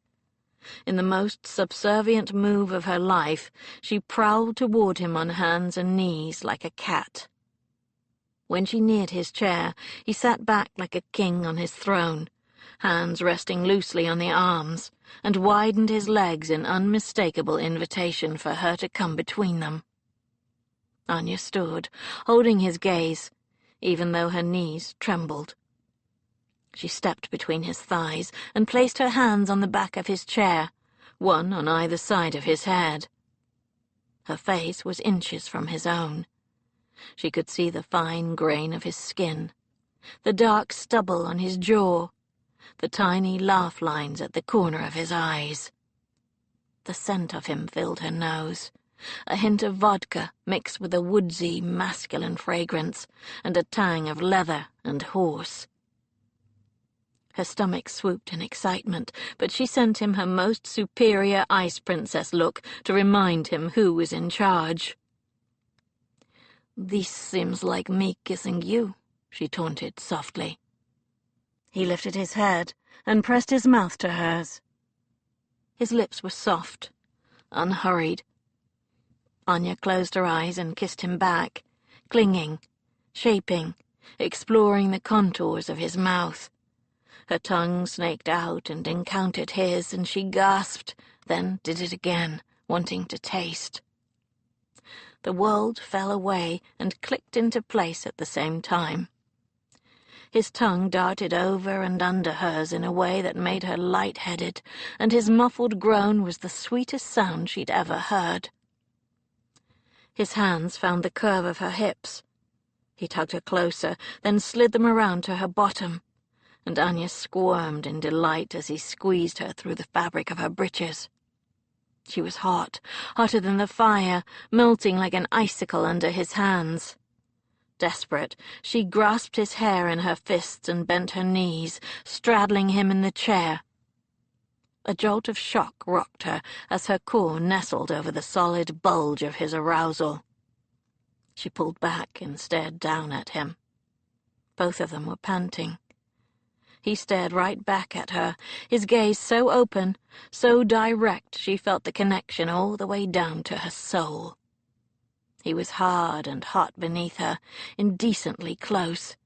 In the most subservient move of her life, she prowled toward him on hands and knees like a cat. When she neared his chair, he sat back like a king on his throne, hands resting loosely on the arms, and widened his legs in unmistakable invitation for her to come between them. Anya stood, holding his gaze, even though her knees trembled. She stepped between his thighs and placed her hands on the back of his chair, one on either side of his head. Her face was inches from his own. She could see the fine grain of his skin, the dark stubble on his jaw, the tiny laugh lines at the corner of his eyes. The scent of him filled her nose, a hint of vodka mixed with a woodsy, masculine fragrance, and a tang of leather and horse. Her stomach swooped in excitement, but she sent him her most superior ice princess look to remind him who was in charge. "This seems like me kissing you," she taunted softly. He lifted his head and pressed his mouth to hers. His lips were soft, unhurried. Anya closed her eyes and kissed him back, clinging, shaping, exploring the contours of his mouth. Her tongue snaked out and encountered his, and she gasped, then did it again, wanting to taste. The world fell away and clicked into place at the same time. His tongue darted over and under hers in a way that made her light-headed, and his muffled groan was the sweetest sound she'd ever heard. His hands found the curve of her hips. He tugged her closer, then slid them around to her bottom, and Anya squirmed in delight as he squeezed her through the fabric of her breeches. She was hot, hotter than the fire, melting like an icicle under his hands. Desperate, she grasped his hair in her fists and bent her knees, straddling him in the chair. A jolt of shock rocked her as her core nestled over the solid bulge of his arousal. She pulled back and stared down at him. Both of them were panting. He stared right back at her, his gaze so open, so direct she felt the connection all the way down to her soul. He was hard and hot beneath her, indecently close.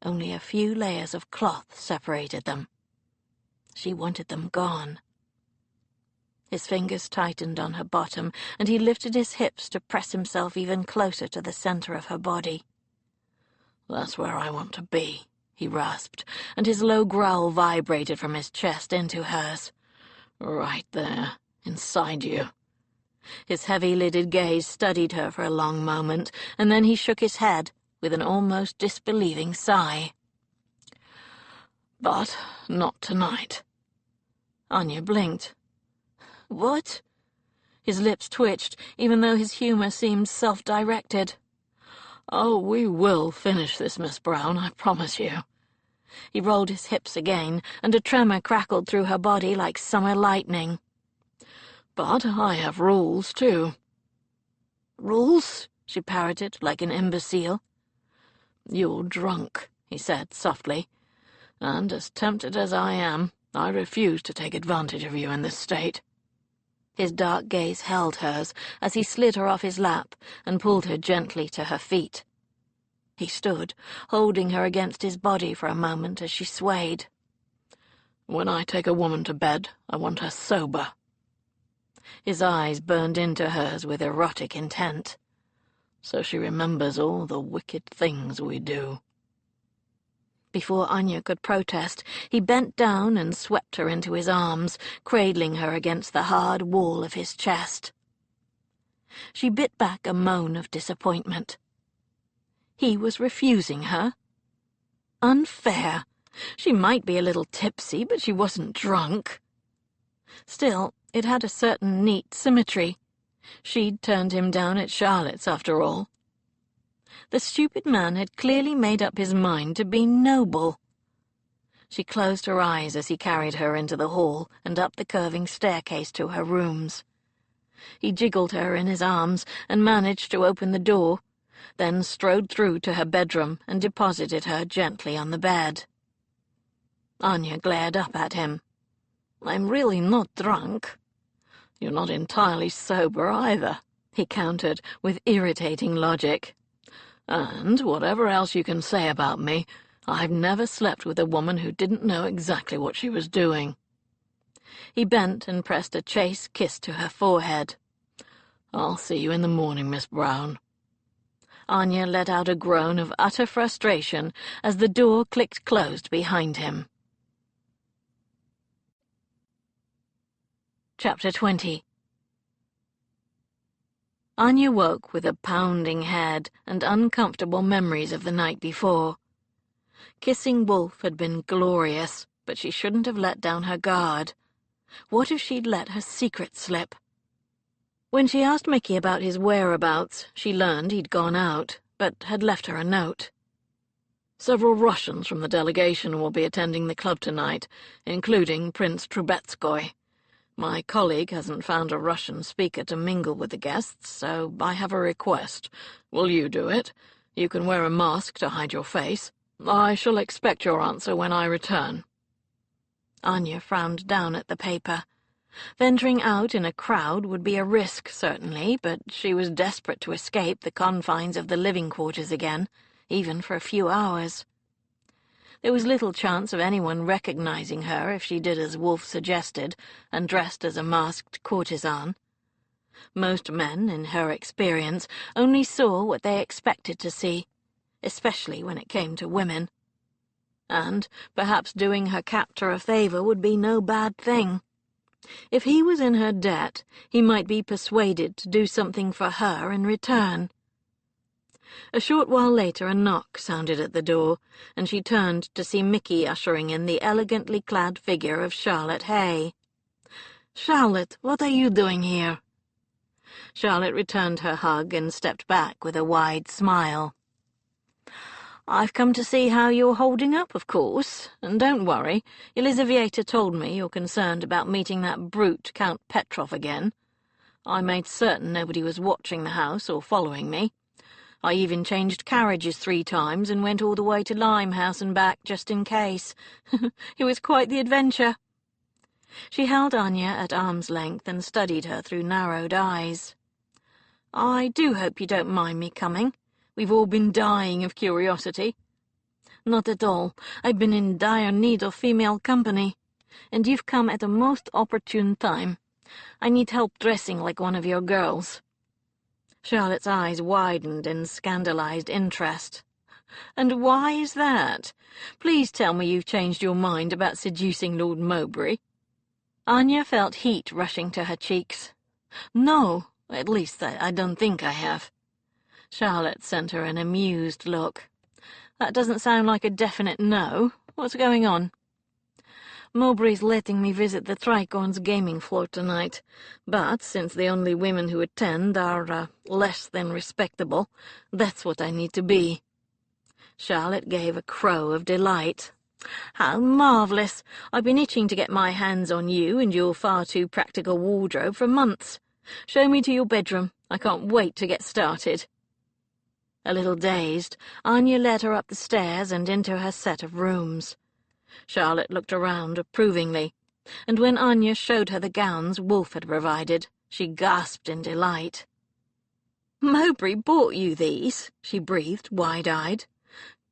Only a few layers of cloth separated them. She wanted them gone. His fingers tightened on her bottom, and he lifted his hips to press himself even closer to the center of her body. "That's where I want to be," he rasped, and his low growl vibrated from his chest into hers. "Right there, inside you." His heavy-lidded gaze studied her for a long moment, and then he shook his head with an almost disbelieving sigh. "But not tonight." Anya blinked. "What?" His lips twitched, even though his humor seemed self-directed. "Oh, we will finish this, Miss Brown, I promise you." He rolled his hips again, and a tremor crackled through her body like summer lightning. "But I have rules, too." "Rules?" she parroted, like an imbecile. "You're drunk," he said softly, "and as tempted as I am, I refuse to take advantage of you in this state." His dark gaze held hers as he slid her off his lap and pulled her gently to her feet. He stood, holding her against his body for a moment as she swayed. "When I take a woman to bed, I want her sober." His eyes burned into hers with erotic intent. "So she remembers all the wicked things we do." Before Anya could protest, he bent down and swept her into his arms, cradling her against the hard wall of his chest. She bit back a moan of disappointment. He was refusing her? Unfair. She might be a little tipsy, but she wasn't drunk. Still, it had a certain neat symmetry. She'd turned him down at Charlotte's, after all. The stupid man had clearly made up his mind to be noble. She closed her eyes as he carried her into the hall and up the curving staircase to her rooms. He jiggled her in his arms and managed to open the door, then strode through to her bedroom and deposited her gently on the bed. Anya glared up at him. "I'm really not drunk." "You're not entirely sober either," he countered with irritating logic. "And whatever else you can say about me, I've never slept with a woman who didn't know exactly what she was doing." He bent and pressed a chaste kiss to her forehead. "I'll see you in the morning, Miss Brown." Anya let out a groan of utter frustration as the door clicked closed behind him. Chapter 20. Anya woke with a pounding head and uncomfortable memories of the night before. Kissing Wolf had been glorious, but she shouldn't have let down her guard. What if she'd let her secret slip? When she asked Mickey about his whereabouts, she learned he'd gone out, but had left her a note. Several Russians from the delegation will be attending the club tonight, including Prince Trubetskoy. My colleague hasn't found a Russian speaker to mingle with the guests, so I have a request. Will you do it? You can wear a mask to hide your face. I shall expect your answer when I return. Anya frowned down at the paper. Venturing out in a crowd would be a risk, certainly, but she was desperate to escape the confines of the living quarters again, even for a few hours. There was little chance of anyone recognizing her if she did as Wolf suggested and dressed as a masked courtesan. Most men, in her experience, only saw what they expected to see, especially when it came to women. And perhaps doing her captor a favor would be no bad thing. If he was in her debt, he might be persuaded to do something for her in return. A short while later a knock sounded at the door, and she turned to see Mickey ushering in the elegantly clad figure of Charlotte Hay. "Charlotte, what are you doing here?" Charlotte returned her hug and stepped back with a wide smile. "I've come to see how you're holding up, of course, and don't worry, Elizaveta told me you're concerned about meeting that brute Count Petrov again. I made certain nobody was watching the house or following me. I even changed carriages 3 times and went all the way to Limehouse and back just in case. It was quite the adventure." She held Anya at arm's length and studied her through narrowed eyes. "I do hope you don't mind me coming. We've all been dying of curiosity." "Not at all. I've been in dire need of female company, and you've come at a most opportune time. I need help dressing like one of your girls." Charlotte's eyes widened in scandalized interest. "And why is that? Please tell me you've changed your mind about seducing Lord Mowbray." Anya felt heat rushing to her cheeks. "No, at least I don't think I have." Charlotte sent her an amused look. "That doesn't sound like a definite no. What's going on?" "Mowbray's letting me visit the Tricorns gaming floor tonight, but since the only women who attend are less than respectable, that's what I need to be." Charlotte gave a crow of delight. "How marvellous! I've been itching to get my hands on you and your far too practical wardrobe for months. Show me to your bedroom. I can't wait to get started." A little dazed, Anya led her up the stairs and into her set of rooms. Charlotte looked around approvingly, and when Anya showed her the gowns Wolf had provided, she gasped in delight. "Mowbray bought you these?" she breathed, wide-eyed.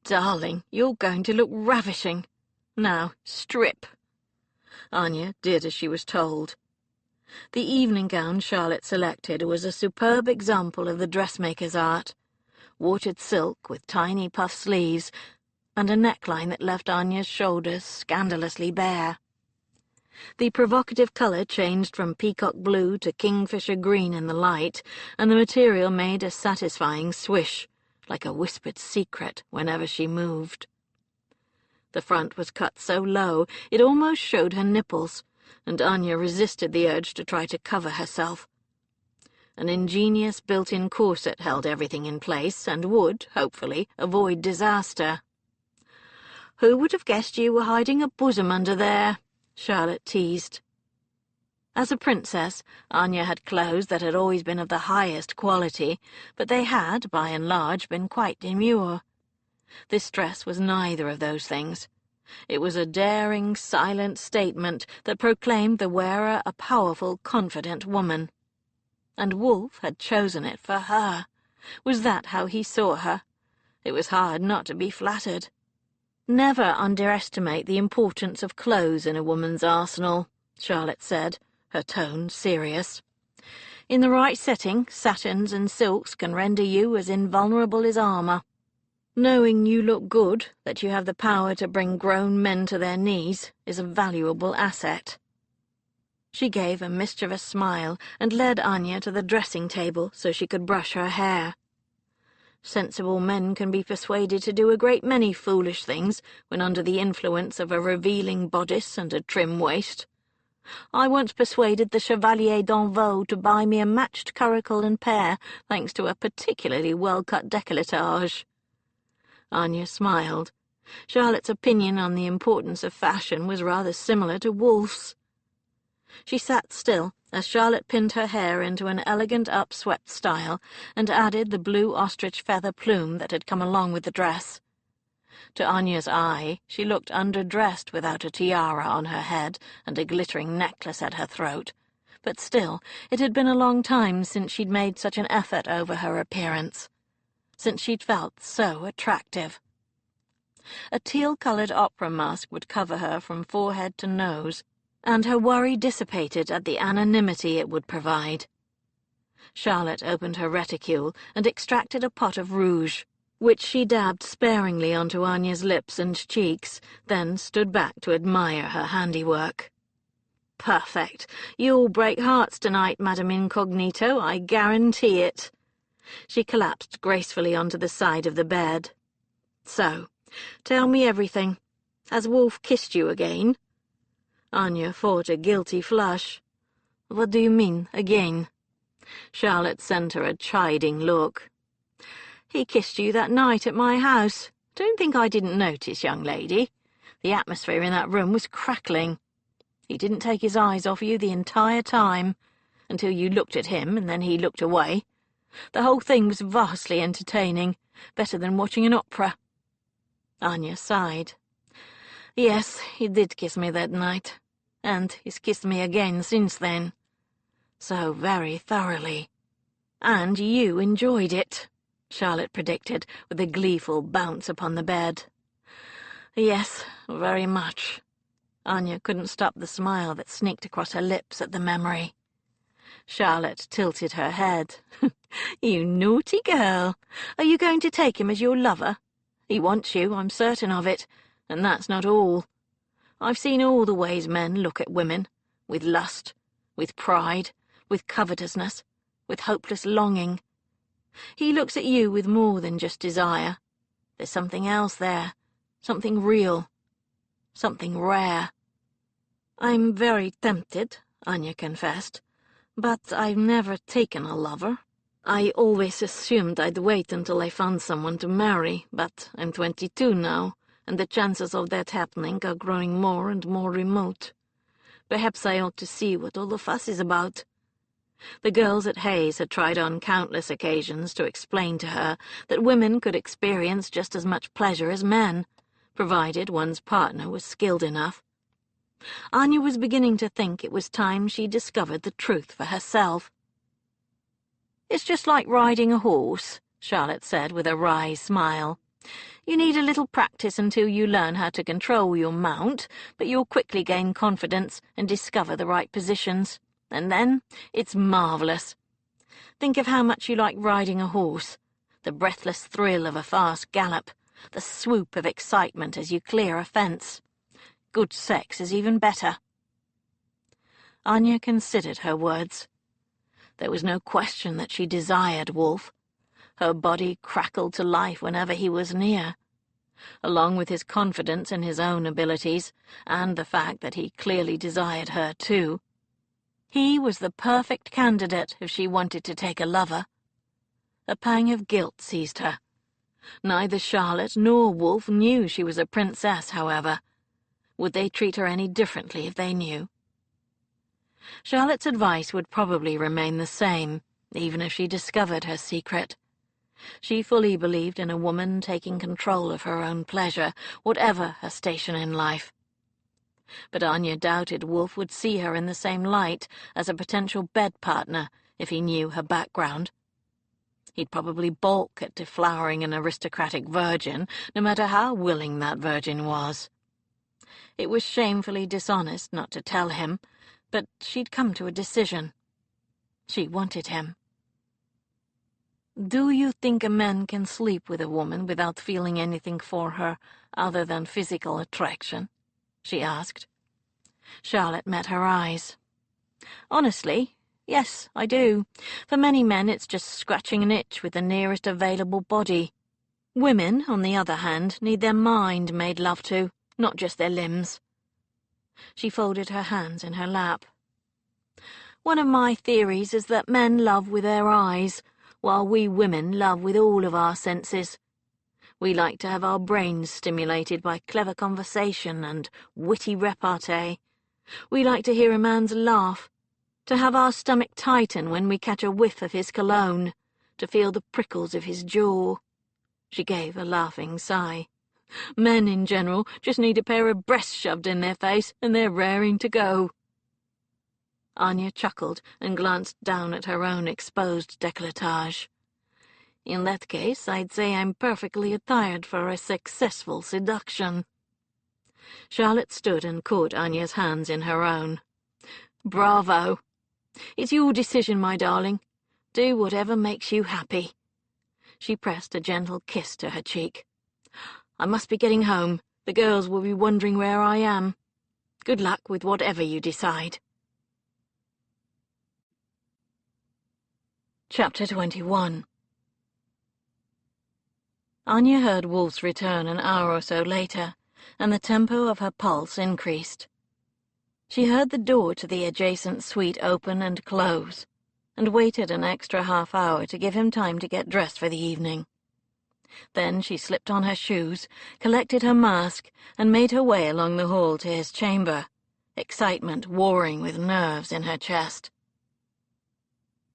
"Darling, you're going to look ravishing. Now, strip." Anya did as she was told. The evening gown Charlotte selected was a superb example of the dressmaker's art. Watered silk with tiny puff sleeves, and a neckline that left Anya's shoulders scandalously bare. The provocative colour changed from peacock blue to kingfisher green in the light, and the material made a satisfying swish, like a whispered secret whenever she moved. The front was cut so low it almost showed her nipples, and Anya resisted the urge to try to cover herself. An ingenious built-in corset held everything in place and would, hopefully, avoid disaster. "Who would have guessed you were hiding a bosom under there?" Charlotte teased. As a princess, Anya had clothes that had always been of the highest quality, but they had, by and large, been quite demure. This dress was neither of those things. It was a daring, silent statement that proclaimed the wearer a powerful, confident woman. And Wolf had chosen it for her. Was that how he saw her? It was hard not to be flattered. "Never underestimate the importance of clothes in a woman's arsenal," Charlotte said, her tone serious. "In the right setting, satins and silks can render you as invulnerable as armour. Knowing you look good, that you have the power to bring grown men to their knees, is a valuable asset." She gave a mischievous smile and led Anya to the dressing table so she could brush her hair. Sensible men can be persuaded to do a great many foolish things when under the influence of a revealing bodice and a trim waist. I once persuaded the Chevalier d'Anvaux to buy me a matched curricle and pair, thanks to a particularly well-cut décolletage. Anya smiled. Charlotte's opinion on the importance of fashion was rather similar to Wolfe's. She sat still as Charlotte pinned her hair into an elegant upswept style and added the blue ostrich feather plume that had come along with the dress. To Anya's eye, she looked underdressed without a tiara on her head and a glittering necklace at her throat, but still it had been a long time since she'd made such an effort over her appearance, since she'd felt so attractive. A teal-coloured opera mask would cover her from forehead to nose, and her worry dissipated at the anonymity it would provide. Charlotte opened her reticule and extracted a pot of rouge, which she dabbed sparingly onto Anya's lips and cheeks, then stood back to admire her handiwork. "Perfect. You'll break hearts tonight, Madame Incognito, I guarantee it." She collapsed gracefully onto the side of the bed. "So, tell me everything. Has Wolfe kissed you again?" Anya fought a guilty flush. "What do you mean, again?" Charlotte sent her a chiding look. "He kissed you that night at my house. Don't think I didn't notice, young lady. The atmosphere in that room was crackling. He didn't take his eyes off you the entire time, until you looked at him and then he looked away. The whole thing was vastly entertaining, better than watching an opera." Anya sighed. "Yes, he did kiss me that night, and he's kissed me again since then. So very thoroughly. And you enjoyed it," Charlotte predicted, with a gleeful bounce upon the bed. "Yes, very much." Anya couldn't stop the smile that sneaked across her lips at the memory. Charlotte tilted her head. "You naughty girl. Are you going to take him as your lover? He wants you, I'm certain of it, and that's not all. I've seen all the ways men look at women, with lust, with pride, with covetousness, with hopeless longing. He looks at you with more than just desire. There's something else there, something real, something rare." "I'm very tempted," Anya confessed, "but I've never taken a lover. I always assumed I'd wait until I found someone to marry, but I'm 22 now, and the chances of that happening are growing more and more remote. Perhaps I ought to see what all the fuss is about." The girls at Hayes had tried on countless occasions to explain to her that women could experience just as much pleasure as men, provided one's partner was skilled enough. Anya was beginning to think it was time she discovered the truth for herself. "It's just like riding a horse," Charlotte said with a wry smile. "You need a little practice until you learn how to control your mount, but you'll quickly gain confidence and discover the right positions. And then it's marvellous. Think of how much you like riding a horse, the breathless thrill of a fast gallop, the swoop of excitement as you clear a fence. Good sex is even better." Anya considered her words. There was no question that she desired Wolfe. Her body crackled to life whenever he was near. Along with his confidence in his own abilities, and the fact that he clearly desired her too, he was the perfect candidate if she wanted to take a lover. A pang of guilt seized her. Neither Charlotte nor Wolfe knew she was a princess, however. Would they treat her any differently if they knew? Charlotte's advice would probably remain the same, even if she discovered her secret. She fully believed in a woman taking control of her own pleasure, whatever her station in life. But Anya doubted Wolfe would see her in the same light as a potential bed partner if he knew her background. He'd probably balk at deflowering an aristocratic virgin, no matter how willing that virgin was. It was shamefully dishonest not to tell him, but she'd come to a decision. She wanted him. "Do you think a man can sleep with a woman without feeling anything for her other than physical attraction?" she asked. Charlotte met her eyes. Honestly, yes, I do. For many men, it's just scratching an itch with the nearest available body. Women, on the other hand, need their mind made love to, not just their limbs. She folded her hands in her lap. One of my theories is that men love with their eyes, while we women love with all of our senses. We like to have our brains stimulated by clever conversation and witty repartee. We like to hear a man's laugh, to have our stomach tighten when we catch a whiff of his cologne, to feel the prickles of his jaw. She gave a laughing sigh. Men, in general, just need a pair of breasts shoved in their face, and they're raring to go. Anya chuckled and glanced down at her own exposed décolletage. In that case, I'd say I'm perfectly attired for a successful seduction. Charlotte stood and caught Anya's hands in her own. Bravo! It's your decision, my darling. Do whatever makes you happy. She pressed a gentle kiss to her cheek. I must be getting home. The girls will be wondering where I am. Good luck with whatever you decide. Chapter 21. Anya heard Wolf's return an hour or so later, and the tempo of her pulse increased. She heard the door to the adjacent suite open and close, and waited an extra half-hour to give him time to get dressed for the evening. Then she slipped on her shoes, collected her mask, and made her way along the hall to his chamber, excitement warring with nerves in her chest.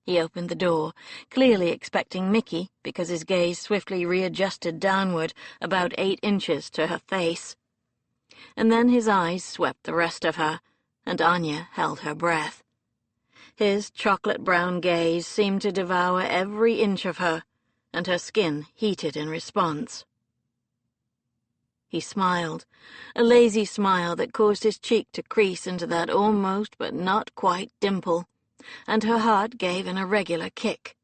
He opened the door, clearly expecting Mickey, because his gaze swiftly readjusted downward about 8 inches to her face. And then his eyes swept the rest of her, and Anya held her breath. His chocolate-brown gaze seemed to devour every inch of her, and her skin heated in response. He smiled, a lazy smile that caused his cheek to crease into that almost but not quite dimple, and her heart gave an irregular kick.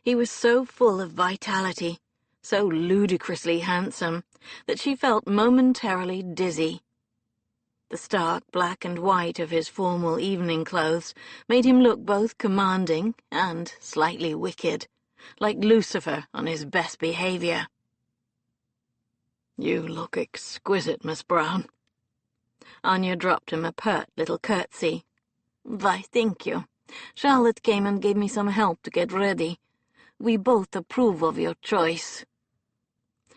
He was so full of vitality, so ludicrously handsome, that she felt momentarily dizzy. The stark black and white of his formal evening clothes made him look both commanding and slightly wicked, like Lucifer on his best behavior. "You look exquisite, Miss Brown." Anya dropped him a pert little curtsy. "Why, thank you. Charlotte came and gave me some help to get ready. We both approve of your choice."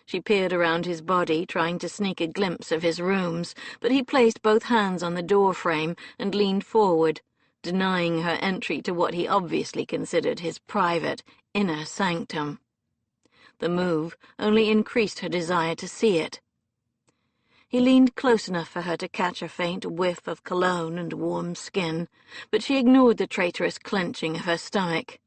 She peered around his body, trying to sneak a glimpse of his rooms, but he placed both hands on the door frame and leaned forward, denying her entry to what he obviously considered his private, inner sanctum. The move only increased her desire to see it. He leaned close enough for her to catch a faint whiff of cologne and warm skin, but she ignored the traitorous clenching of her stomach.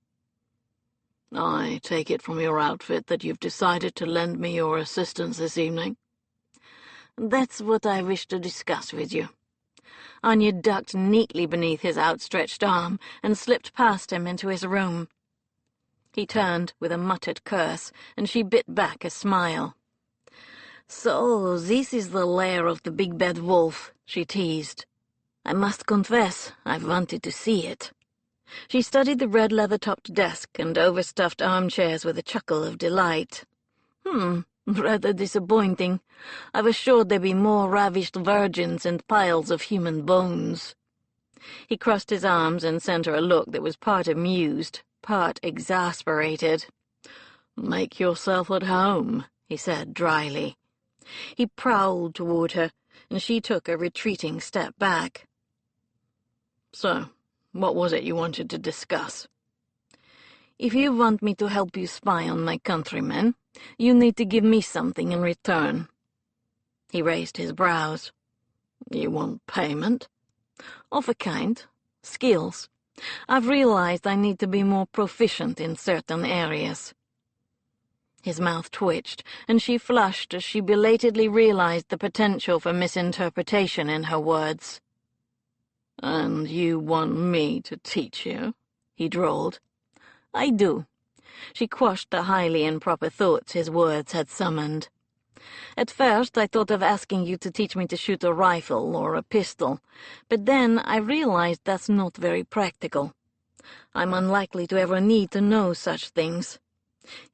"I take it from your outfit that you've decided to lend me your assistance this evening." "That's what I wish to discuss with you." Anya ducked neatly beneath his outstretched arm and slipped past him into his room. He turned with a muttered curse, and she bit back a smile. "So this is the lair of the big bad wolf," she teased. "I must confess, I've wanted to see it." She studied the red leather-topped desk and overstuffed armchairs with a chuckle of delight. Rather disappointing. I was sure there'd be more ravished virgins and piles of human bones." He crossed his arms and sent her a look that was part amused, part exasperated. "Make yourself at home," he said dryly. He prowled toward her, and she took a retreating step back. "So, what was it you wanted to discuss?" "If you want me to help you spy on my countrymen, you need to give me something in return." He raised his brows. "You want payment?" "Of a kind. Skills. I've realized I need to be more proficient in certain areas." His mouth twitched, and she flushed as she belatedly realized the potential for misinterpretation in her words. "And you want me to teach you?" he drawled. "I do." She quashed the highly improper thoughts his words had summoned. At first I thought of asking you to teach me to shoot a rifle or a pistol, but then I realized that's not very practical. I'm unlikely to ever need to know such things.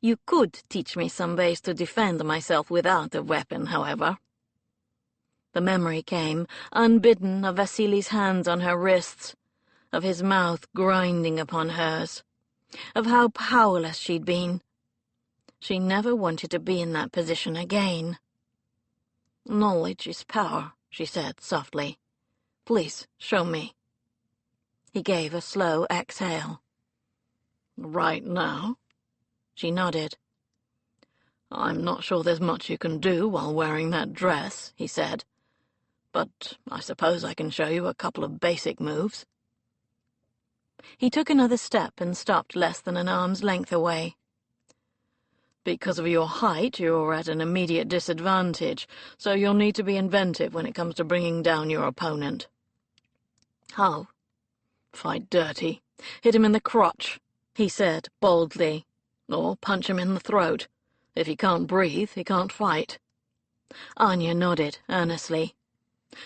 You could teach me some ways to defend myself without a weapon, however. The memory came, unbidden, of Vasily's hands on her wrists, of his mouth grinding upon hers, of how powerless she'd been. She never wanted to be in that position again. "Knowledge is power," she said softly. "Please, show me." He gave a slow exhale. "Right now?" She nodded. "I'm not sure there's much you can do while wearing that dress," he said. "But I suppose I can show you a couple of basic moves." He took another step and stopped less than an arm's length away. "Because of your height, you're at an immediate disadvantage, so you'll need to be inventive when it comes to bringing down your opponent." "How?" "Fight dirty. Hit him in the crotch," he said boldly. "Or punch him in the throat. If he can't breathe, he can't fight." Anya nodded earnestly.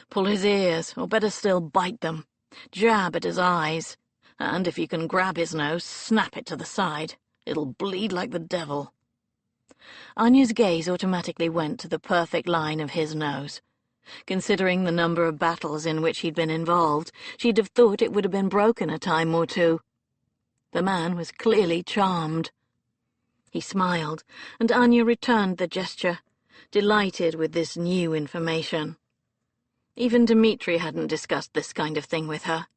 "Pull his ears, or better still, bite them. Jab at his eyes. And if you can grab his nose, snap it to the side. It'll bleed like the devil." Anya's gaze automatically went to the perfect line of his nose. Considering the number of battles in which he'd been involved, she'd have thought it would have been broken a time or two. The man was clearly charmed. He smiled, and Anya returned the gesture, delighted with this new information. Even Dmitri hadn't discussed this kind of thing with her.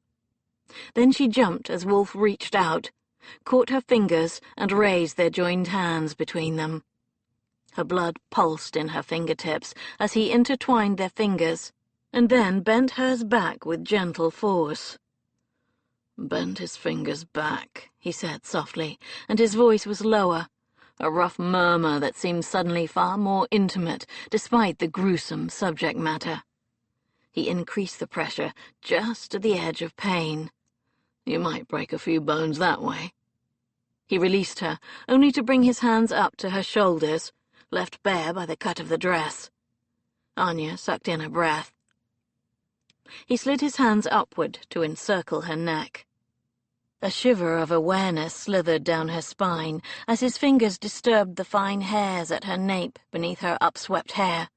Then she jumped as Wolf reached out, caught her fingers, and raised their joined hands between them. Her blood pulsed in her fingertips as he intertwined their fingers, and then bent hers back with gentle force. "Bend his fingers back," he said softly, and his voice was lower, a rough murmur that seemed suddenly far more intimate despite the gruesome subject matter. He increased the pressure just to the edge of pain. "You might break a few bones that way." He released her, only to bring his hands up to her shoulders, left bare by the cut of the dress. Anya sucked in a breath. He slid his hands upward to encircle her neck. A shiver of awareness slithered down her spine as his fingers disturbed the fine hairs at her nape beneath her upswept hair.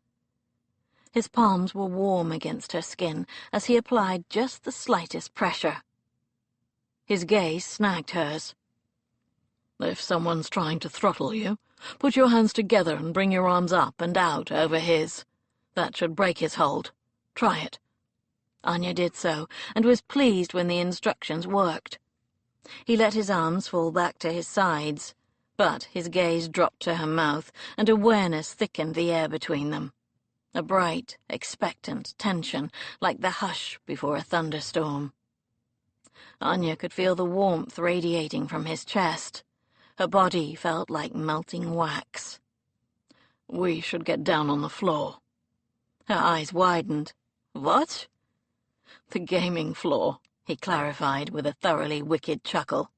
His palms were warm against her skin as he applied just the slightest pressure. His gaze snagged hers. "If someone's trying to throttle you, put your hands together and bring your arms up and out over his. That should break his hold. Try it." Anya did so, and was pleased when the instructions worked. He let his arms fall back to his sides, but his gaze dropped to her mouth, and awareness thickened the air between them. A bright, expectant tension, like the hush before a thunderstorm. Anya could feel the warmth radiating from his chest. Her body felt like melting wax. "We should get down on the floor." Her eyes widened. "What?" "The gaming floor," he clarified with a thoroughly wicked chuckle.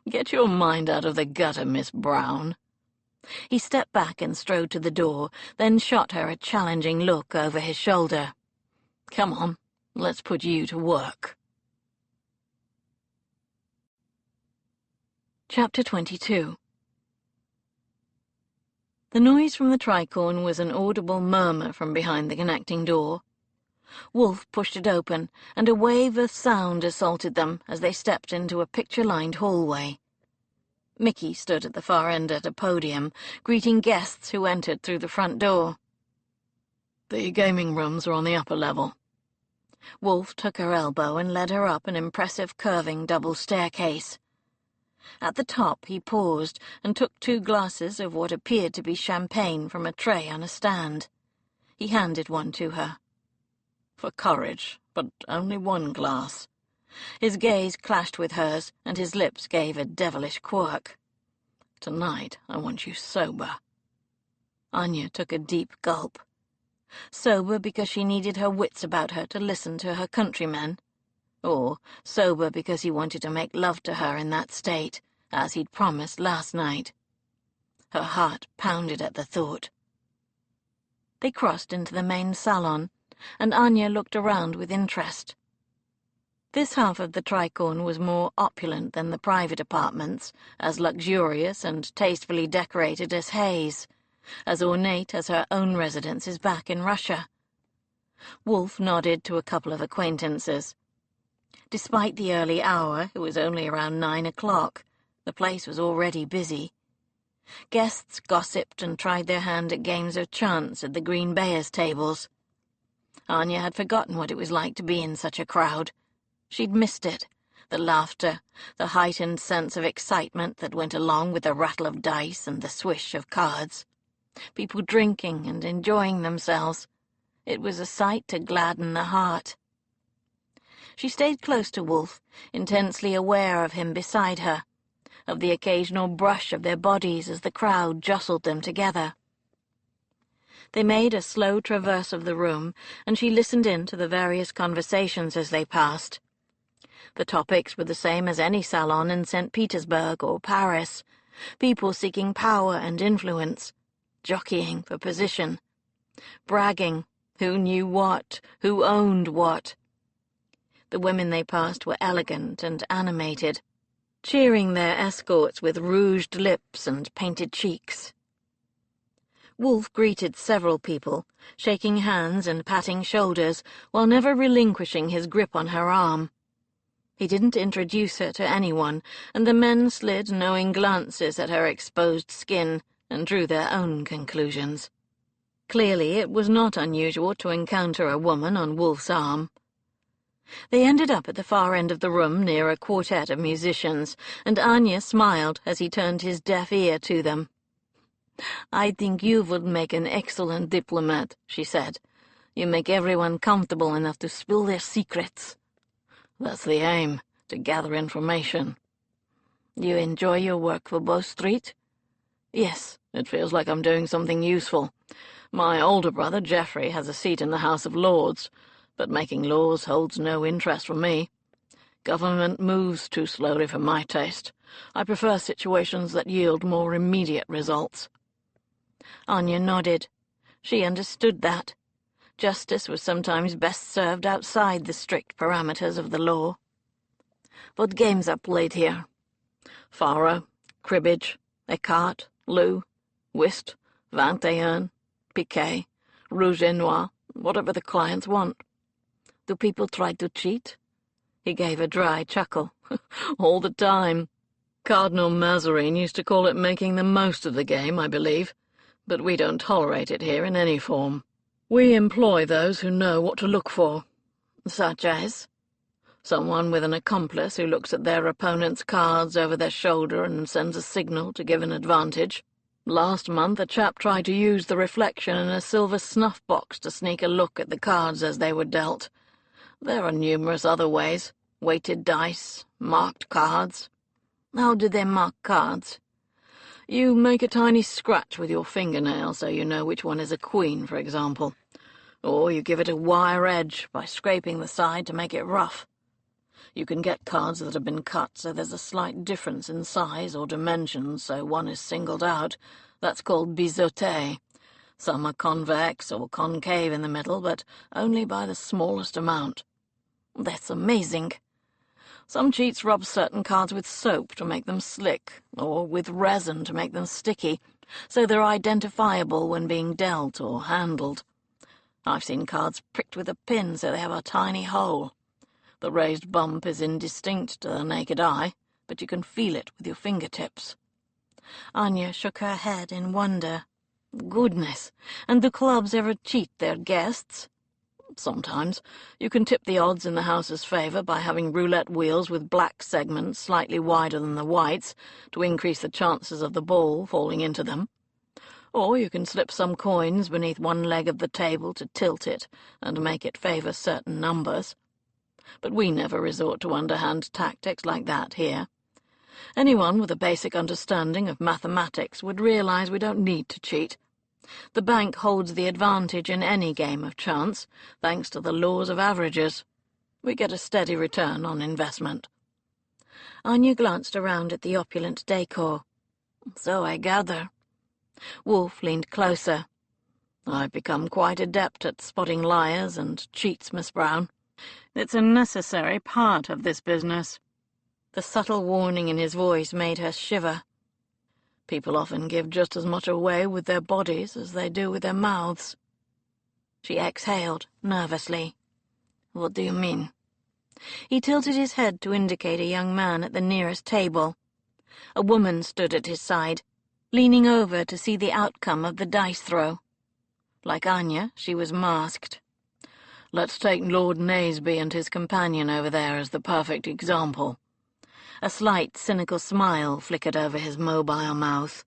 "Get your mind out of the gutter, Miss Brown." He stepped back and strode to the door, then shot her a challenging look over his shoulder. "Come on, let's put you to work." Chapter 22. The noise from the tricorn was an audible murmur from behind the connecting door. Wolf pushed it open, and a wave of sound assaulted them as they stepped into a picture-lined hallway. Mickey stood at the far end at a podium, greeting guests who entered through the front door. "The gaming rooms are on the upper level." Wolf took her elbow and led her up an impressive curving double staircase. At the top he paused and took 2 glasses of what appeared to be champagne from a tray on a stand. He handed one to her. "For courage, but only 1 glass." His gaze clashed with hers, and his lips gave a devilish quirk. "Tonight I want you sober." Anya took a deep gulp. Sober because she needed her wits about her to listen to her countrymen? Or sober because he wanted to make love to her in that state, as he'd promised last night? Her heart pounded at the thought. They crossed into the main salon, and Anya looked around with interest. This half of the Tricorn was more opulent than the private apartments, as luxurious and tastefully decorated as Hayes, as ornate as her own residences back in Russia. Wolfe nodded to a couple of acquaintances. Despite the early hour, it was only around 9 o'clock. The place was already busy. Guests gossiped and tried their hand at games of chance at the Green Bayers tables. Anya had forgotten what it was like to be in such a crowd. She'd missed it, the laughter, the heightened sense of excitement that went along with the rattle of dice and the swish of cards. People drinking and enjoying themselves. It was a sight to gladden the heart. She stayed close to Wolfe, intensely aware of him beside her, of the occasional brush of their bodies as the crowd jostled them together. They made a slow traverse of the room, and she listened in to the various conversations as they passed. The topics were the same as any salon in St. Petersburg or Paris, people seeking power and influence, jockeying for position, bragging, who knew what, who owned what. The women they passed were elegant and animated, cheering their escorts with rouged lips and painted cheeks. Wolfe greeted several people, shaking hands and patting shoulders, while never relinquishing his grip on her arm. He didn't introduce her to anyone, and the men slid knowing glances at her exposed skin and drew their own conclusions. Clearly, it was not unusual to encounter a woman on Wolfe's arm. They ended up at the far end of the room near a quartet of musicians, and Anya smiled as he turned his deaf ear to them. "I think you would make an excellent diplomat," she said. "You make everyone comfortable enough to spill their secrets." "That's the aim, to gather information." "You enjoy your work for Bow Street?" "Yes, it feels like I'm doing something useful. My older brother, Geoffrey, has a seat in the House of Lords, but making laws holds no interest for me. Government moves too slowly for my taste. I prefer situations that yield more immediate results." Anya nodded. She understood that. Justice was sometimes best served outside the strict parameters of the law. "What games are played here?" "Faro, cribbage, écarté, loo, whist, 21, piquet, rouge et noir, whatever the clients want." "Do people try to cheat?" He gave a dry chuckle. "All the time. Cardinal Mazarin used to call it making the most of the game, I believe, but we don't tolerate it here in any form. We employ those who know what to look for." "Such as?" "Someone with an accomplice who looks at their opponent's cards over their shoulder and sends a signal to give an advantage. Last month a chap tried to use the reflection in a silver snuff-box to sneak a look at the cards as they were dealt. There are numerous other ways. Weighted dice, marked cards." "How do they mark cards?" "You make a tiny scratch with your fingernail so you know which one is a queen, for example. Or you give it a wire edge by scraping the side to make it rough. You can get cards that have been cut so there's a slight difference in size or dimensions, so one is singled out. That's called biseauté. Some are convex or concave in the middle, but only by the smallest amount." "That's amazing." "Some cheats rub certain cards with soap to make them slick, or with resin to make them sticky, so they're identifiable when being dealt or handled. I've seen cards pricked with a pin so they have a tiny hole. The raised bump is indistinct to the naked eye, but you can feel it with your fingertips." Anya shook her head in wonder. "Goodness, and do clubs ever cheat their guests?" "Sometimes. You can tip the odds in the house's favour by having roulette wheels with black segments slightly wider than the whites to increase the chances of the ball falling into them. Or you can slip some coins beneath one leg of the table to tilt it and make it favour certain numbers. But we never resort to underhand tactics like that here. Anyone with a basic understanding of mathematics would realize we don't need to cheat. The bank holds the advantage in any game of chance, thanks to the laws of averages. We get a steady return on investment." Anya glanced around at the opulent decor. "So I gather." Wolfe leaned closer. I've become quite adept at spotting liars and cheats, Miss Brown. It's a necessary part of this business. The subtle warning in his voice made her shiver. People often give just as much away with their bodies as they do with their mouths. She exhaled nervously. What do you mean? He tilted his head to indicate a young man at the nearest table. A woman stood at his side, leaning over to see the outcome of the dice throw. Like Anya, she was masked. Let's take Lord Naseby and his companion over there as the perfect example. A slight, cynical smile flickered over his mobile mouth.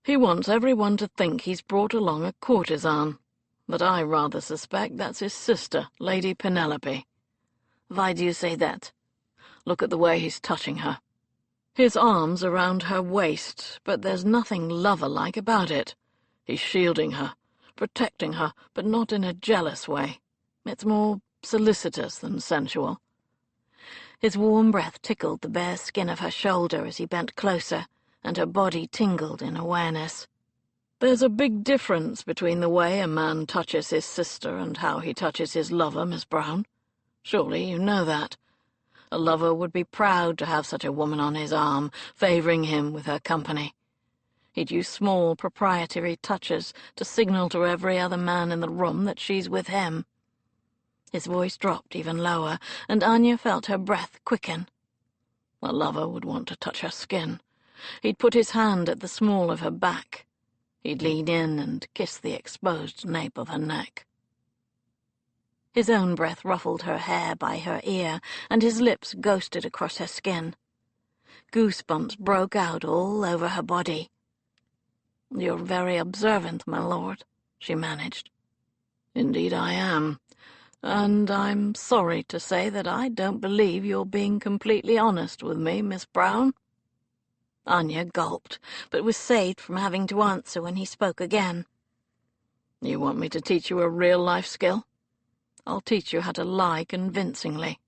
He wants everyone to think he's brought along a courtesan, but I rather suspect that's his sister, Lady Penelope. Why do you say that? Look at the way he's touching her. His arm's around her waist, but there's nothing lover-like about it. He's shielding her, protecting her, but not in a jealous way. It's more solicitous than sensual. His warm breath tickled the bare skin of her shoulder as he bent closer, and her body tingled in awareness. There's a big difference between the way a man touches his sister and how he touches his lover, Miss Brown. Surely you know that. A lover would be proud to have such a woman on his arm, favouring him with her company. He'd use small, proprietary touches to signal to every other man in the room that she's with him. His voice dropped even lower, and Anya felt her breath quicken. A lover would want to touch her skin. He'd put his hand at the small of her back. He'd lean in and kiss the exposed nape of her neck. His own breath ruffled her hair by her ear, and his lips ghosted across her skin. Goosebumps broke out all over her body. "You're very observant, my lord," she managed. "Indeed I am. And I'm sorry to say that I don't believe you're being completely honest with me, Miss Brown." Anya gulped, but was saved from having to answer when he spoke again. "You want me to teach you a real-life skill? I'll teach you how to lie convincingly."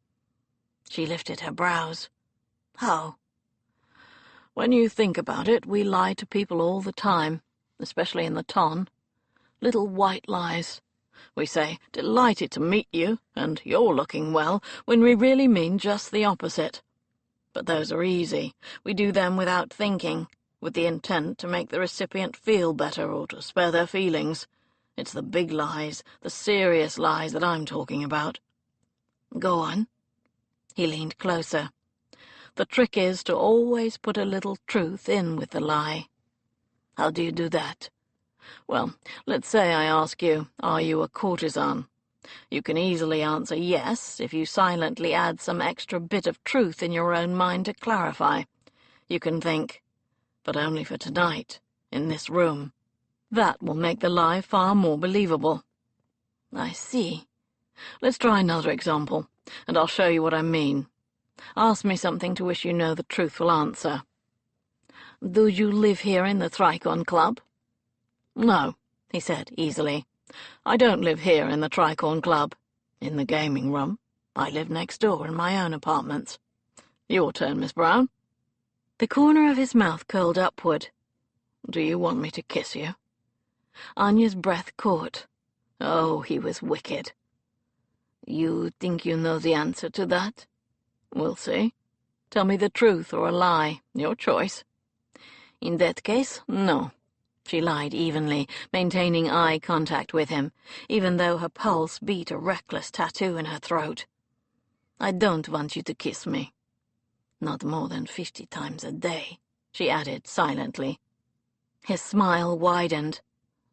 She lifted her brows. "How?" "When you think about it, we lie to people all the time, especially in the ton. Little white lies. We say, 'Delighted to meet you,' and 'you're looking well,' when we really mean just the opposite. But those are easy. We do them without thinking, with the intent to make the recipient feel better or to spare their feelings. It's the big lies, the serious lies that I'm talking about." "Go on." He leaned closer. "The trick is to always put a little truth in with the lie." "How do you do that?" "Well, let's say I ask you, are you a courtesan? You can easily answer yes if you silently add some extra bit of truth in your own mind to clarify. You can think, but only for tonight, in this room. That will make the lie far more believable." "I see." "Let's try another example, and I'll show you what I mean. Ask me something to which you know the truthful answer." "Do you live here in the Tricon Club?" "No," he said easily. "I don't live here in the Tricorn Club. In the gaming room. I live next door in my own apartments. Your turn, Miss Brown." The corner of his mouth curled upward. "Do you want me to kiss you?" Anya's breath caught. Oh, he was wicked. "You think you know the answer to that?" "We'll see. Tell me the truth or a lie. Your choice." "In that case, no." She lied evenly, maintaining eye contact with him, even though her pulse beat a reckless tattoo in her throat. "I don't want you to kiss me." "Not more than 50 times a day," she added silently. His smile widened.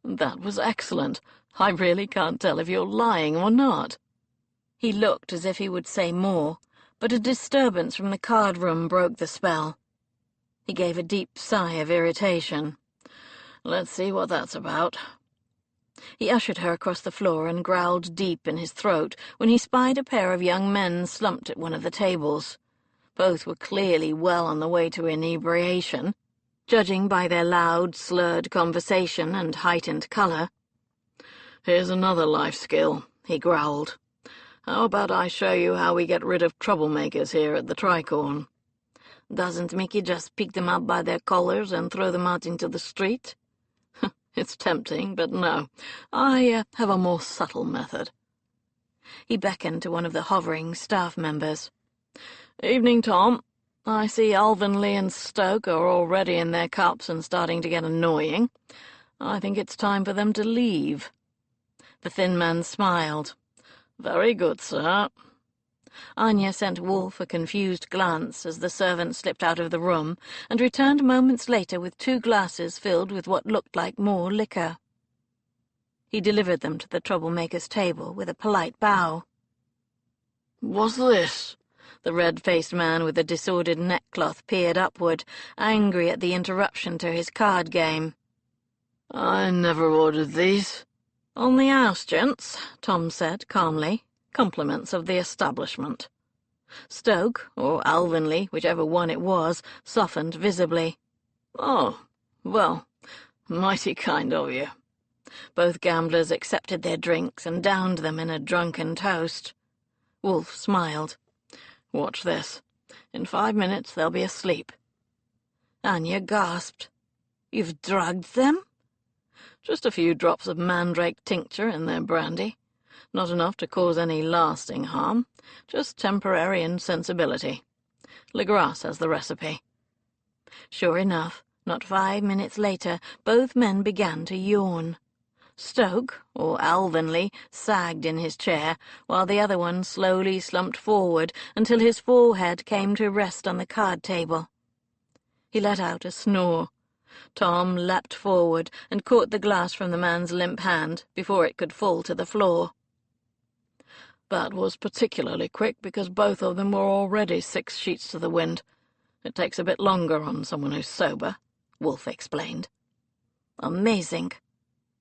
"That was excellent. I really can't tell if you're lying or not." He looked as if he would say more, but a disturbance from the card room broke the spell. He gave a deep sigh of irritation. "Let's see what that's about." He ushered her across the floor and growled deep in his throat when he spied a pair of young men slumped at one of the tables. Both were clearly well on the way to inebriation, judging by their loud, slurred conversation and heightened color. "Here's another life skill," he growled. "How about I show you how we get rid of troublemakers here at the Tricorn?" "Doesn't Mickey just pick them up by their collars and throw them out into the street?" It's tempting, but no. I have a more subtle method. He beckoned to one of the hovering staff members. Evening, Tom. I see Alvanley and Stoke are already in their cups and starting to get annoying. I think it's time for them to leave. The thin man smiled. Very good, sir. Anya sent Wolf a confused glance as the servant slipped out of the room and returned moments later with 2 glasses filled with what looked like more liquor. He delivered them to the troublemaker's table with a polite bow. What's this? The red-faced man with the disordered neckcloth peered upward, angry at the interruption to his card game. I never ordered these. On the house, gents, Tom said calmly. Compliments of the establishment. Stoke, or Alvanley, whichever one it was, softened visibly. Oh, well, mighty kind of you. Both gamblers accepted their drinks and downed them in a drunken toast. Wolf smiled. Watch this. In 5 minutes they'll be asleep. Anya gasped. You've drugged them? Just a few drops of mandrake tincture in their brandy. Not enough to cause any lasting harm, just temporary insensibility. Legras has the recipe. Sure enough, not 5 minutes later, both men began to yawn. Stoke, or Alvanley, sagged in his chair, while the other one slowly slumped forward until his forehead came to rest on the card table. He let out a snore. Tom leapt forward and caught the glass from the man's limp hand before it could fall to the floor. That was particularly quick because both of them were already 6 sheets to the wind. It takes a bit longer on someone who's sober, Wolf explained. Amazing,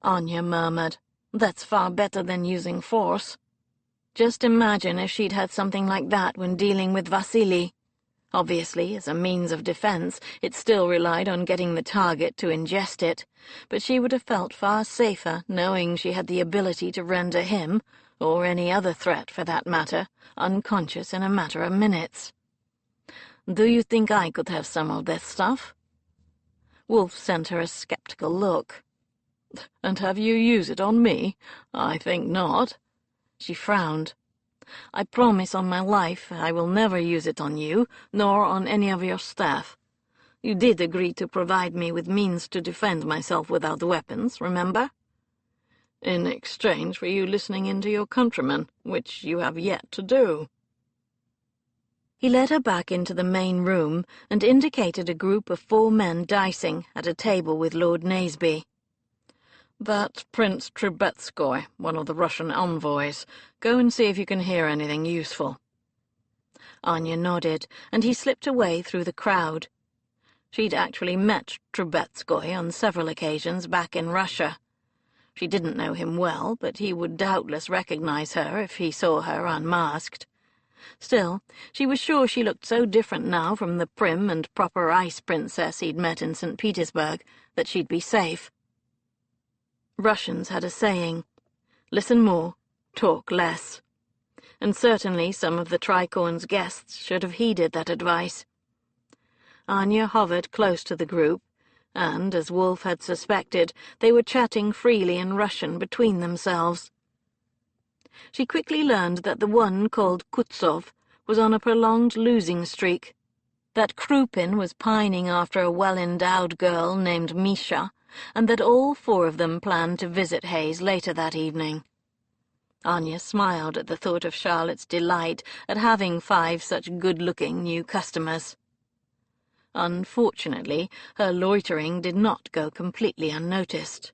Anya murmured. That's far better than using force. Just imagine if she'd had something like that when dealing with Vasily. Obviously, as a means of defense, it still relied on getting the target to ingest it, but she would have felt far safer knowing she had the ability to render him, or any other threat for that matter, unconscious in a matter of minutes. Do you think I could have some of this stuff? Wolf sent her a skeptical look. And have you used it on me? I think not. She frowned. I promise on my life I will never use it on you, nor on any of your staff. You did agree to provide me with means to defend myself without weapons, remember? In exchange for you listening in to your countrymen, which you have yet to do. He led her back into the main room and indicated a group of 4 men dicing at a table with Lord Naseby. That Prince Trubetskoy, one of the Russian envoys. Go and see if you can hear anything useful. Anya nodded, and he slipped away through the crowd. She'd actually met Trubetskoy on several occasions back in Russia. She didn't know him well, but he would doubtless recognize her if he saw her unmasked. Still, she was sure she looked so different now from the prim and proper ice princess he'd met in St. Petersburg that she'd be safe. Russians had a saying, listen more, talk less. And certainly some of the Tricorn's guests should have heeded that advice. Anya hovered close to the group, and, as Wolf had suspected, they were chatting freely in Russian between themselves. She quickly learned that the one called Kutsov was on a prolonged losing streak, that Krupin was pining after a well-endowed girl named Misha, and that all 4 of them planned to visit Hayes later that evening. Anya smiled at the thought of Charlotte's delight at having 5 such good-looking new customers. Unfortunately, her loitering did not go completely unnoticed.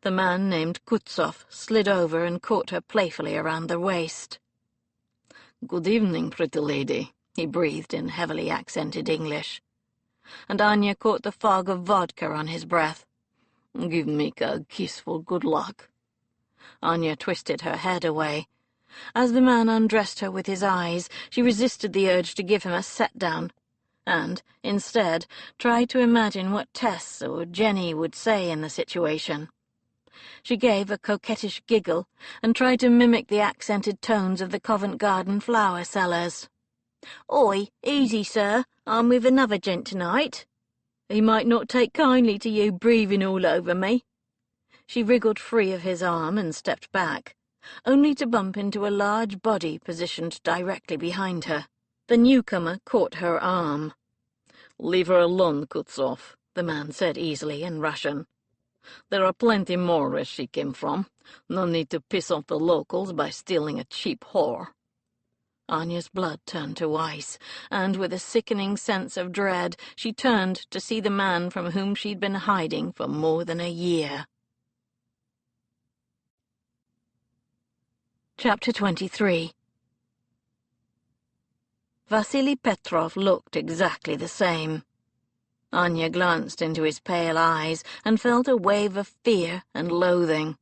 The man named Kutsov slid over and caught her playfully around the waist. "Good evening, pretty lady," he breathed in heavily accented English. And Anya caught the fog of vodka on his breath. "Give Mika a kiss for good luck." Anya twisted her head away. As the man undressed her with his eyes, she resisted the urge to give him a set-down, and, instead, tried to imagine what Tess or Jenny would say in the situation. She gave a coquettish giggle and tried to mimic the accented tones of the Covent Garden flower sellers. "Oi, easy, sir. I'm with another gent tonight. He might not take kindly to you breathing all over me. She wriggled free of his arm and stepped back, only to bump into a large body positioned directly behind her. The newcomer caught her arm. "Leave her alone, Kutsov," the man said easily in Russian. "There are plenty more where she came from. No need to piss off the locals by stealing a cheap whore." Anya's blood turned to ice, and with a sickening sense of dread, she turned to see the man from whom she'd been hiding for more than a year. Chapter 23. Vasily Petrov looked exactly the same. Anya glanced into his pale eyes and felt a wave of fear and loathing.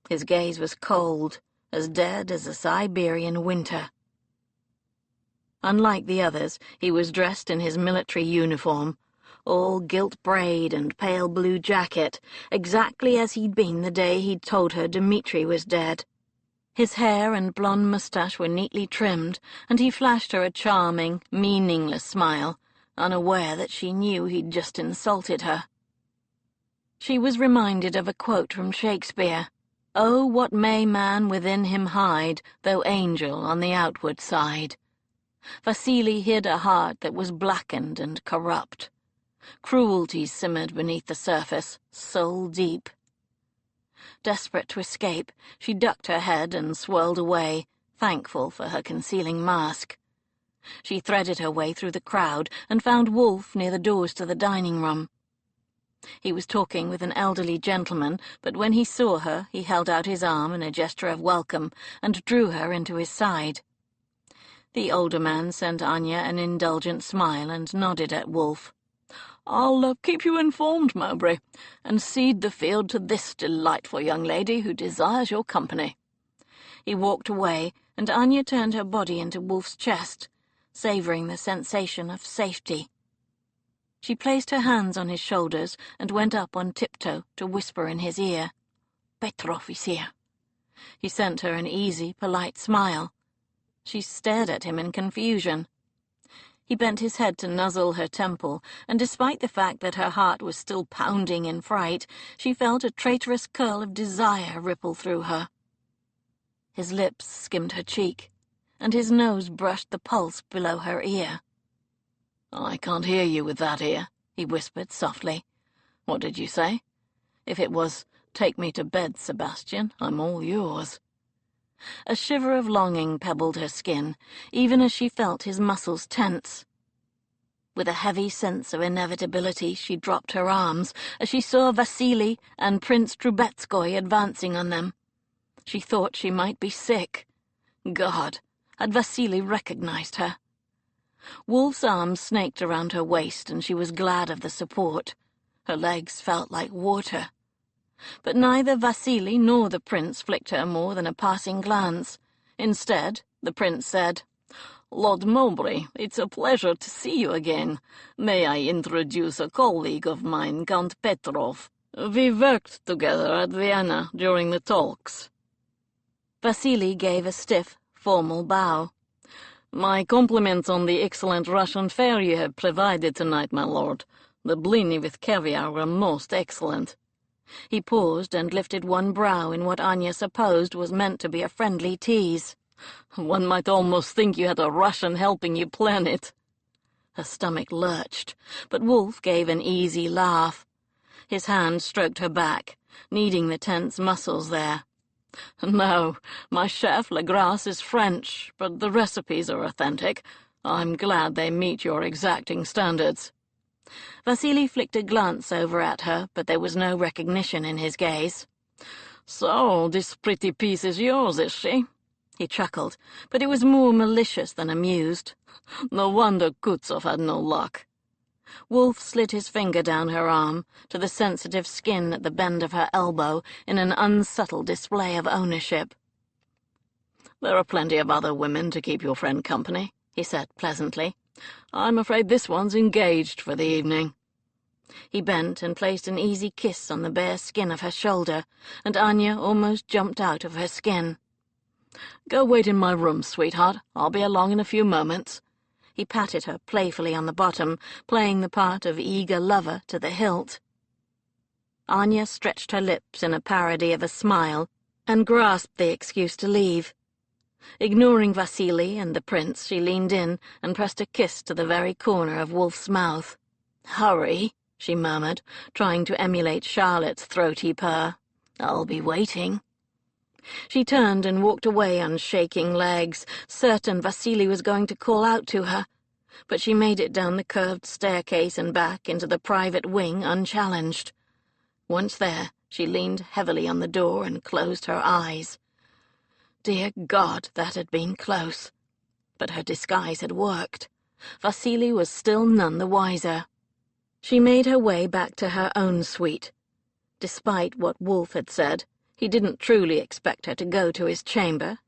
His gaze was cold, as dead as a Siberian winter. Unlike the others, he was dressed in his military uniform, all gilt braid and pale blue jacket, exactly as he'd been the day he'd told her Dmitri was dead. His hair and blonde moustache were neatly trimmed, and he flashed her a charming, meaningless smile, unaware that she knew he'd just insulted her. She was reminded of a quote from Shakespeare, "Oh, what may man within him hide, though angel on the outward side?" Vasily hid a heart that was blackened and corrupt. Cruelty simmered beneath the surface, soul deep. Desperate to escape, she ducked her head and swirled away, thankful for her concealing mask. She threaded her way through the crowd and found Wolf near the doors to the dining room. He was talking with an elderly gentleman, but when he saw her, he held out his arm in a gesture of welcome and drew her into his side. The older man sent Anya an indulgent smile and nodded at Wolf. "I'll keep you informed, Mowbray, and cede the field to this delightful young lady who desires your company." He walked away, and Anya turned her body into Wolf's chest, savouring the sensation of safety. She placed her hands on his shoulders and went up on tiptoe to whisper in his ear. "Petrov is here." He sent her an easy, polite smile. She stared at him in confusion. He bent his head to nuzzle her temple, and despite the fact that her heart was still pounding in fright, she felt a traitorous curl of desire ripple through her. His lips skimmed her cheek, and his nose brushed the pulse below her ear. "I can't hear you with that ear," he whispered softly. "What did you say? If it was, 'Take me to bed, Sebastian, I'm all yours.'" A shiver of longing pebbled her skin, even as she felt his muscles tense. With a heavy sense of inevitability, she dropped her arms as she saw Vasily and Prince Trubetskoy advancing on them. She thought she might be sick. God, had Vasily recognized her? Wolf's arms snaked around her waist, and she was glad of the support. Her legs felt like water. But neither Vasily nor the prince flicked her more than a passing glance. Instead, the prince said, "Lord Mowbray, it's a pleasure to see you again. May I introduce a colleague of mine, Count Petrov? We worked together at Vienna during the talks." Vasily gave a stiff, formal bow. "My compliments on the excellent Russian fare you have provided tonight, my lord. The blini with caviar were most excellent." He paused and lifted one brow in what Anya supposed was meant to be a friendly tease. "One might almost think you had a Russian helping you plan it." Her stomach lurched, but Wolf gave an easy laugh. His hand stroked her back, kneading the tense muscles there. "No, my chef Legrasse is French, but the recipes are authentic. I'm glad they meet your exacting standards." Vasily flicked a glance over at her, but there was no recognition in his gaze. "So, this pretty piece is yours, is she?" He chuckled, but it was more malicious than amused. "No wonder Kutsov had no luck." Wolf slid his finger down her arm, to the sensitive skin at the bend of her elbow, in an unsubtle display of ownership. "There are plenty of other women to keep your friend company," he said pleasantly. "I'm afraid this one's engaged for the evening." He bent and placed an easy kiss on the bare skin of her shoulder, and Anya almost jumped out of her skin. "Go wait in my room, sweetheart. I'll be along in a few moments." He patted her playfully on the bottom, playing the part of eager lover to the hilt. Anya stretched her lips in a parody of a smile and grasped the excuse to leave. Ignoring Vasily and the prince, she leaned in and pressed a kiss to the very corner of Wolf's mouth. "Hurry," she murmured, trying to emulate Charlotte's throaty purr. "I'll be waiting." She turned and walked away on shaking legs, certain Vasily was going to call out to her, but she made it down the curved staircase and back into the private wing unchallenged. Once there, she leaned heavily on the door and closed her eyes. Dear God, that had been close. But her disguise had worked. Vasily was still none the wiser. She made her way back to her own suite. Despite what Wolf had said, he didn't truly expect her to go to his chamber,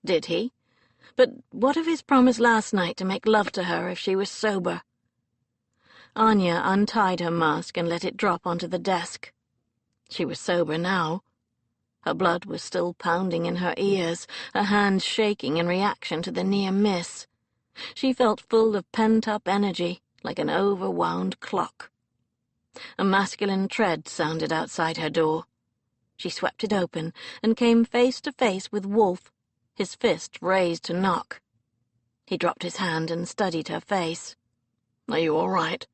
did he? But what of his promise last night to make love to her if she was sober? Anya untied her mask and let it drop onto the desk. She was sober now. Her blood was still pounding in her ears, her hands shaking in reaction to the near miss. She felt full of pent-up energy, like an overwound clock. A masculine tread sounded outside her door. She swept it open and came face to face with Wolf, his fist raised to knock. He dropped his hand and studied her face. "Are you all right?"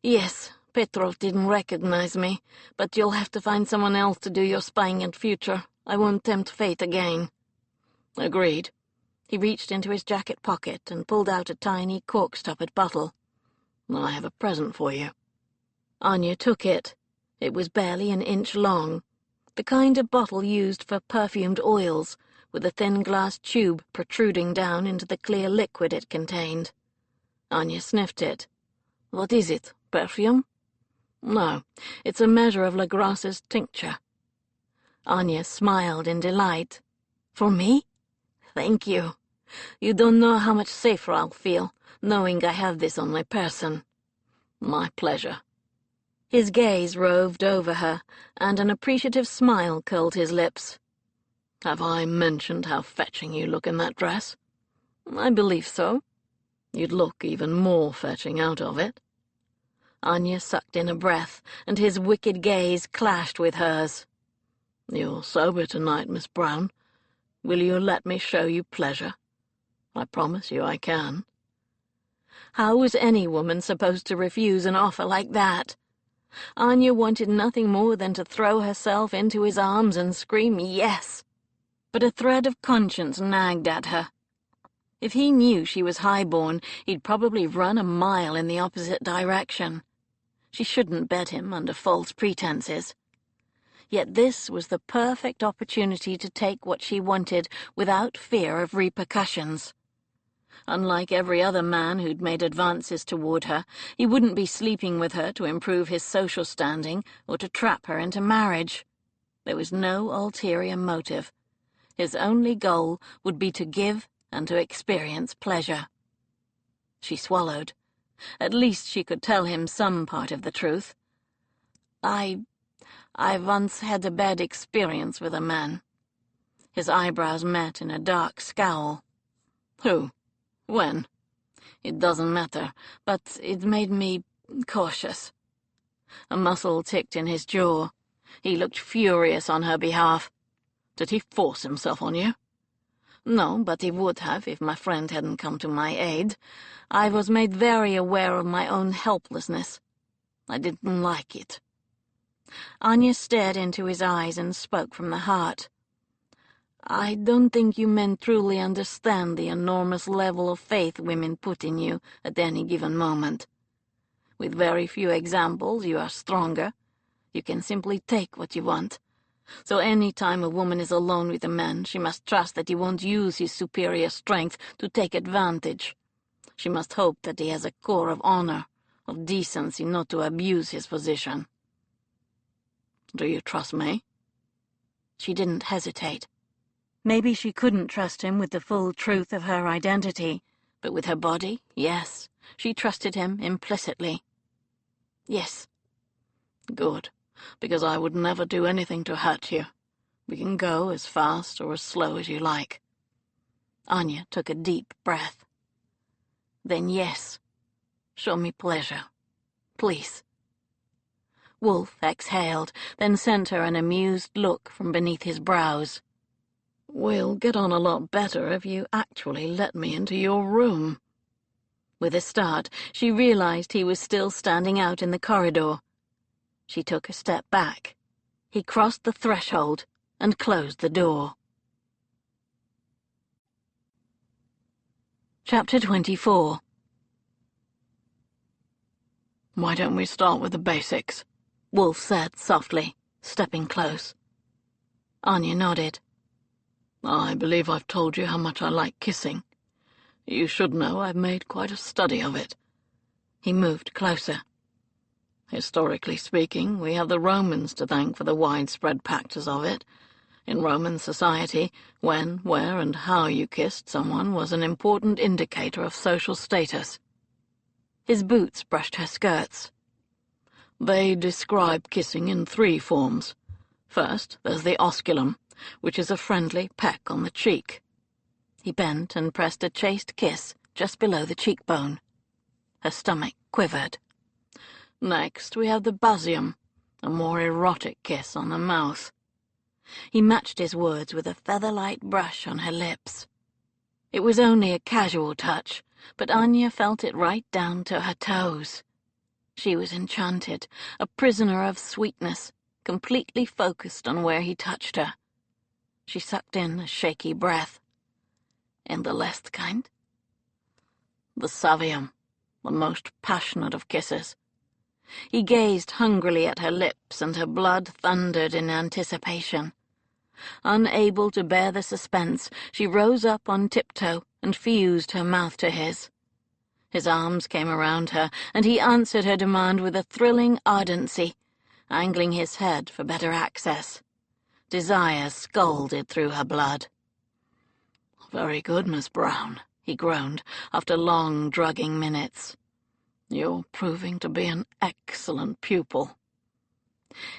"Yes. Petrov didn't recognize me, but you'll have to find someone else to do your spying in future. I won't tempt fate again." "Agreed." He reached into his jacket pocket and pulled out a tiny cork-stoppered bottle. "I have a present for you." Anya took it. It was barely an inch long, the kind of bottle used for perfumed oils, with a thin glass tube protruding down into the clear liquid it contained. Anya sniffed it. "What is it, perfume?" "No, it's a measure of Legrasse's tincture." Anya smiled in delight. "For me? Thank you. You don't know how much safer I'll feel, knowing I have this on my person." "My pleasure." His gaze roved over her, and an appreciative smile curled his lips. "Have I mentioned how fetching you look in that dress?" "I believe so." "You'd look even more fetching out of it." Anya sucked in a breath, and his wicked gaze clashed with hers. "You're sober tonight, Miss Brown. Will you let me show you pleasure? I promise you I can." How was any woman supposed to refuse an offer like that? Anya wanted nothing more than to throw herself into his arms and scream yes. But a thread of conscience nagged at her. If he knew she was highborn, he'd probably run a mile in the opposite direction. She shouldn't bed him under false pretenses. Yet this was the perfect opportunity to take what she wanted without fear of repercussions. Unlike every other man who'd made advances toward her, he wouldn't be sleeping with her to improve his social standing or to trap her into marriage. There was no ulterior motive. His only goal would be to give and to experience pleasure. She swallowed. At least she could tell him some part of the truth. I once had a bad experience with a man." His eyebrows met in a dark scowl. "Who? When?" "It doesn't matter, but it made me cautious." A muscle ticked in his jaw. He looked furious on her behalf. "Did he force himself on you?" "No, but he would have if my friend hadn't come to my aid. I was made very aware of my own helplessness. I didn't like it." Anya stared into his eyes and spoke from the heart. "I don't think you men truly understand the enormous level of faith women put in you at any given moment. With very few examples, you are stronger. You can simply take what you want. So any time a woman is alone with a man, she must trust that he won't use his superior strength to take advantage. She must hope that he has a core of honor, of decency not to abuse his position." "Do you trust me?" She didn't hesitate. Maybe she couldn't trust him with the full truth of her identity, but with her body, yes, she trusted him implicitly. "Yes." "Good, because I would never do anything to hurt you. We can go as fast or as slow as you like." Anya took a deep breath. "Then yes. Show me pleasure. Please." Wolf exhaled, then sent her an amused look from beneath his brows. "We'll get on a lot better if you actually let me into your room." With a start, she realized he was still standing out in the corridor. She took a step back. He crossed the threshold and closed the door. Chapter 24. "Why don't we start with the basics?" Wolf said softly, stepping close. Anya nodded. "I believe I've told you how much I like kissing. You should know I've made quite a study of it." He moved closer. "Historically speaking, we have the Romans to thank for the widespread practice of it. In Roman society, when, where, and how you kissed someone was an important indicator of social status." His boots brushed her skirts. "They describe kissing in 3 forms. First, there's the osculum, which is a friendly peck on the cheek." He bent and pressed a chaste kiss just below the cheekbone. Her stomach quivered. "Next, we have the basium, a more erotic kiss on the mouth." He matched his words with a feather-light brush on her lips. It was only a casual touch, but Anya felt it right down to her toes. She was enchanted, a prisoner of sweetness, completely focused on where he touched her. She sucked in a shaky breath. "And the last kind?" "The savium, the most passionate of kisses." He gazed hungrily at her lips, and her blood thundered in anticipation. Unable to bear the suspense, she rose up on tiptoe and fused her mouth to his. His arms came around her, and he answered her demand with a thrilling ardency, angling his head for better access. Desire scalded through her blood. "Very good, Miss Brown," he groaned, after long, drugging minutes. "You're proving to be an excellent pupil."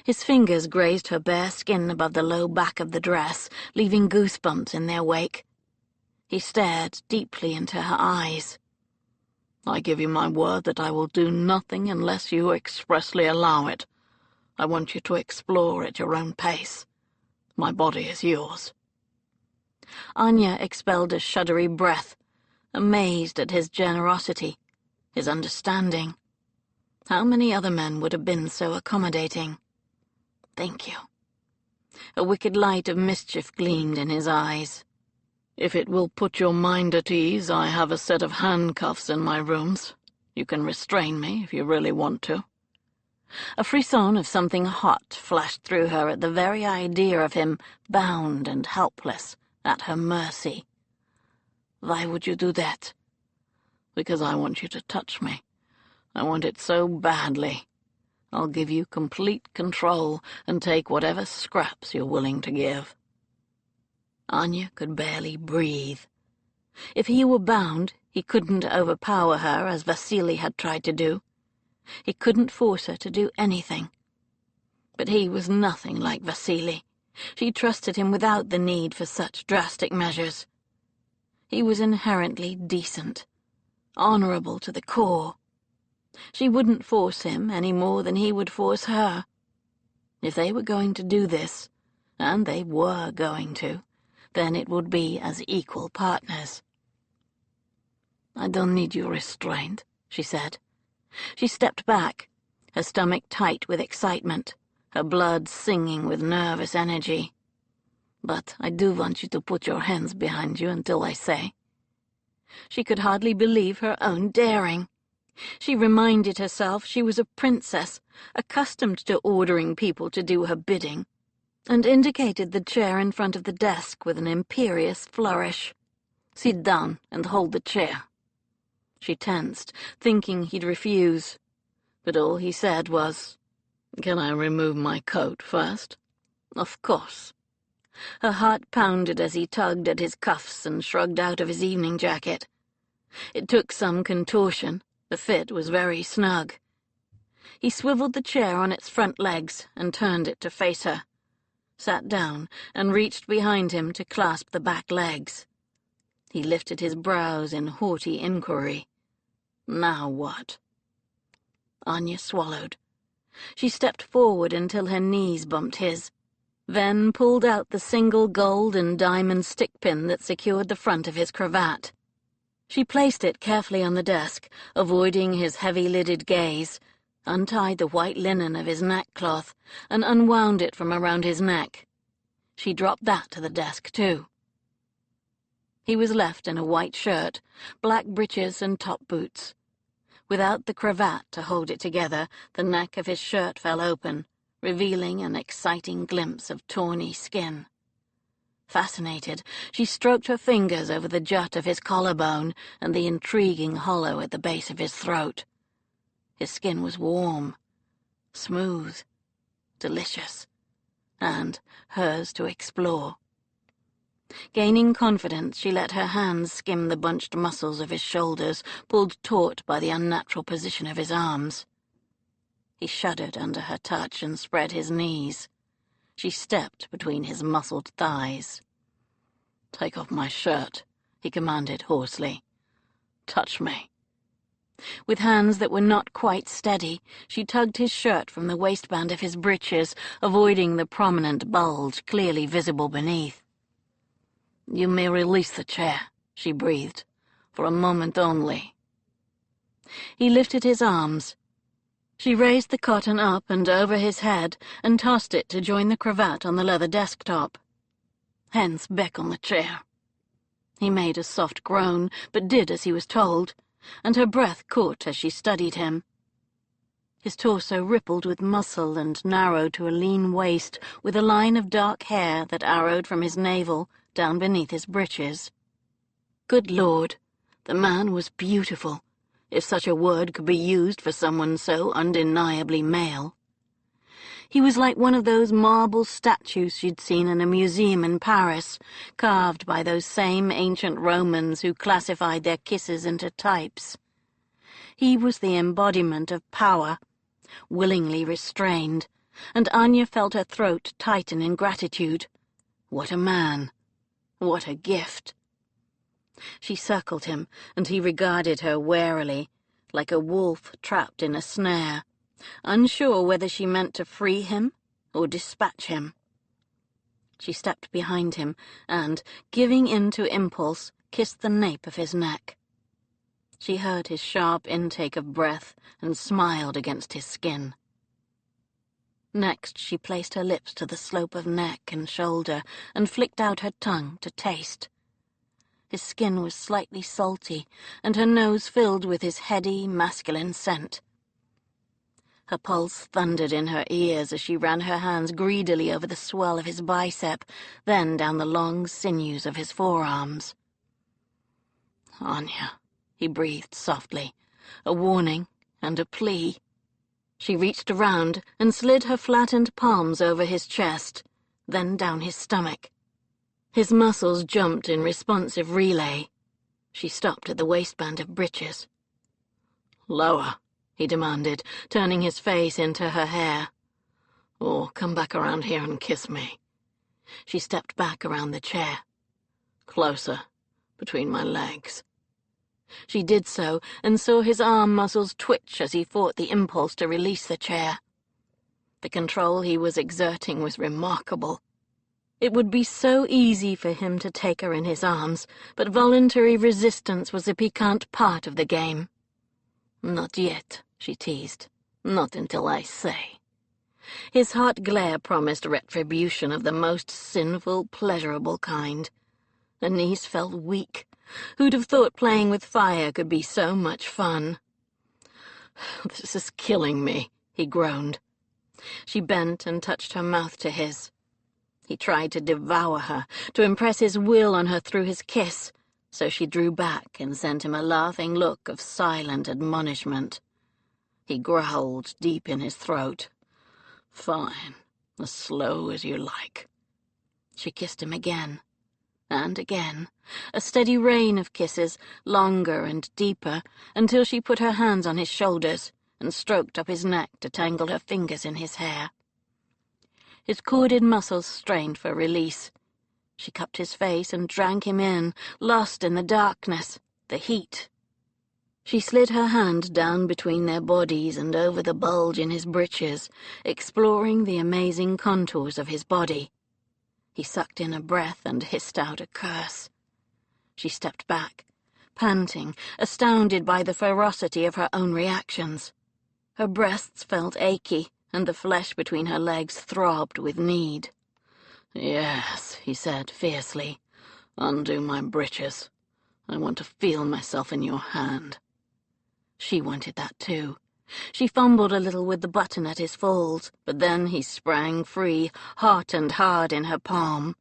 His fingers grazed her bare skin above the low back of the dress, leaving goosebumps in their wake. He stared deeply into her eyes. "I give you my word that I will do nothing unless you expressly allow it. I want you to explore at your own pace. My body is yours." Anya expelled a shuddery breath, amazed at his generosity, his understanding. How many other men would have been so accommodating? "Thank you." A wicked light of mischief gleamed in his eyes. "If it will put your mind at ease, I have a set of handcuffs in my rooms. You can restrain me if you really want to." A frisson of something hot flashed through her at the very idea of him bound and helpless, at her mercy. "Why would you do that?" "Because I want you to touch me. I want it so badly. I'll give you complete control and take whatever scraps you're willing to give." Anya could barely breathe. If he were bound, he couldn't overpower her as Vasily had tried to do. He couldn't force her to do anything. But he was nothing like Vasily. She trusted him without the need for such drastic measures. He was inherently decent, honorable to the core. She wouldn't force him any more than he would force her. If they were going to do this, and they were going to, then it would be as equal partners. "I don't need you restrained," she said. She stepped back, her stomach tight with excitement, her blood singing with nervous energy. "But I do want you to put your hands behind you until I say." She could hardly believe her own daring. She reminded herself she was a princess, accustomed to ordering people to do her bidding, and indicated the chair in front of the desk with an imperious flourish. "Sit down and hold the chair." She tensed, thinking he'd refuse, but all he said was, "Can I remove my coat first?" "Of course." Her heart pounded as he tugged at his cuffs and shrugged out of his evening jacket. It took some contortion. The fit was very snug. He swiveled the chair on its front legs and turned it to face her, sat down and reached behind him to clasp the back legs. He lifted his brows in haughty inquiry. "Now what?" Anya swallowed. She stepped forward until her knees bumped his, then pulled out the single gold and diamond stick pin that secured the front of his cravat. She placed it carefully on the desk, avoiding his heavy-lidded gaze, untied the white linen of his neckcloth, and unwound it from around his neck. She dropped that to the desk, too. He was left in a white shirt, black breeches and top boots. Without the cravat to hold it together, the neck of his shirt fell open, revealing an exciting glimpse of tawny skin. Fascinated, she stroked her fingers over the jut of his collarbone and the intriguing hollow at the base of his throat. His skin was warm, smooth, delicious, and hers to explore. Gaining confidence, she let her hands skim the bunched muscles of his shoulders, pulled taut by the unnatural position of his arms. He shuddered under her touch and spread his knees. She stepped between his muscled thighs. "Take off my shirt," he commanded hoarsely. "Touch me." With hands that were not quite steady, she tugged his shirt from the waistband of his breeches, avoiding the prominent bulge clearly visible beneath. "You may release the chair," she breathed, "for a moment only." He lifted his arms. She raised the cotton up and over his head and tossed it to join the cravat on the leather desktop. "Hands back on the chair." He made a soft groan, but did as he was told, and her breath caught as she studied him. His torso rippled with muscle and narrowed to a lean waist with a line of dark hair that arrowed from his navel down beneath his breeches. Good Lord, the man was beautiful, if such a word could be used for someone so undeniably male. He was like one of those marble statues she'd seen in a museum in Paris, carved by those same ancient Romans who classified their kisses into types. He was the embodiment of power, willingly restrained, and Anya felt her throat tighten in gratitude. What a man! What a gift! She circled him, and he regarded her warily, like a wolf trapped in a snare, unsure whether she meant to free him or dispatch him. She stepped behind him and, giving in to impulse, kissed the nape of his neck. She heard his sharp intake of breath and smiled against his skin. Next, she placed her lips to the slope of neck and shoulder and flicked out her tongue to taste. His skin was slightly salty, and her nose filled with his heady, masculine scent. Her pulse thundered in her ears as she ran her hands greedily over the swell of his bicep, then down the long sinews of his forearms. "Anya," he breathed softly, a warning and a plea. She reached around and slid her flattened palms over his chest, then down his stomach. His muscles jumped in responsive relay. She stopped at the waistband of breeches. "Lower," he demanded, turning his face into her hair. "Or come back around here and kiss me." She stepped back around the chair. "Closer, between my legs." She did so, and saw his arm muscles twitch as he fought the impulse to release the chair. The control he was exerting was remarkable. It would be so easy for him to take her in his arms, but voluntary resistance was a piquant part of the game. "Not yet," she teased. "Not until I say." His hot glare promised retribution of the most sinful, pleasurable kind. Her knees felt weak. Who'd have thought playing with fire could be so much fun? "This is killing me," he groaned. She bent and touched her mouth to his. He tried to devour her, to impress his will on her through his kiss, so she drew back and sent him a laughing look of silent admonishment. He growled deep in his throat. "Fine, as slow as you like." She kissed him again. And again, a steady rain of kisses, longer and deeper, until she put her hands on his shoulders and stroked up his neck to tangle her fingers in his hair. His corded muscles strained for release. She cupped his face and drank him in, lost in the darkness, the heat. She slid her hand down between their bodies and over the bulge in his breeches, exploring the amazing contours of his body. He sucked in a breath and hissed out a curse. She stepped back, panting, astounded by the ferocity of her own reactions. Her breasts felt achy, and the flesh between her legs throbbed with need. "Yes," he said fiercely. "Undo my breeches. I want to feel myself in your hand." She wanted that too. She fumbled a little with the button at his folds, but then he sprang free, hot and hard in her palm.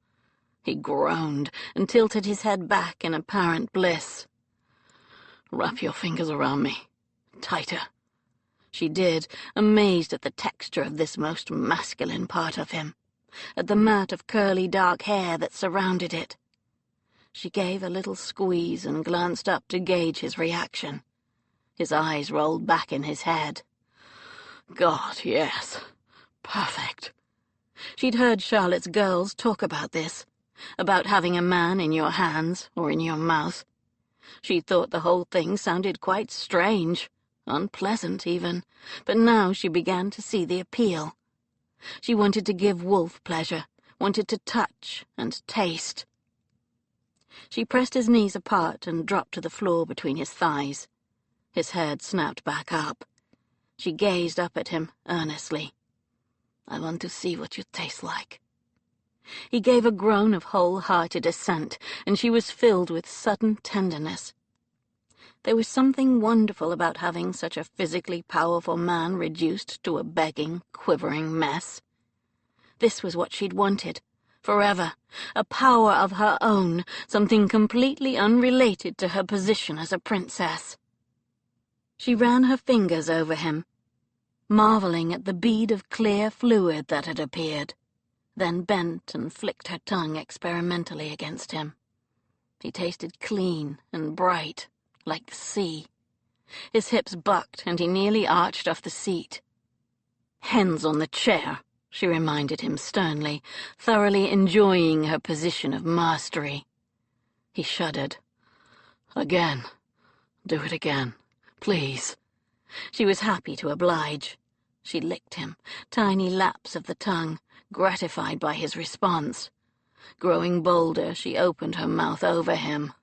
He groaned and tilted his head back in apparent bliss. "Wrap your fingers around me. Tighter." She did, amazed at the texture of this most masculine part of him, at the mat of curly dark hair that surrounded it. She gave a little squeeze and glanced up to gauge his reaction. His eyes rolled back in his head. "God, yes. Perfect." She'd heard Charlotte's girls talk about this, about having a man in your hands or in your mouth. She thought the whole thing sounded quite strange, unpleasant even, but now she began to see the appeal. She wanted to give Wolf pleasure, wanted to touch and taste. She pressed his knees apart and dropped to the floor between his thighs. His head snapped back up. She gazed up at him earnestly. "I want to see what you taste like." He gave a groan of whole-hearted assent, and she was filled with sudden tenderness. There was something wonderful about having such a physically powerful man reduced to a begging, quivering mess. This was what she'd wanted, forever, a power of her own, something completely unrelated to her position as a princess. She ran her fingers over him, marveling at the bead of clear fluid that had appeared, then bent and flicked her tongue experimentally against him. He tasted clean and bright, like the sea. His hips bucked, and he nearly arched off the seat. "Hands on the chair," she reminded him sternly, thoroughly enjoying her position of mastery. He shuddered. "Again. Do it again. Please." She was happy to oblige. She licked him, tiny laps of the tongue, gratified by his response. Growing bolder, she opened her mouth over him.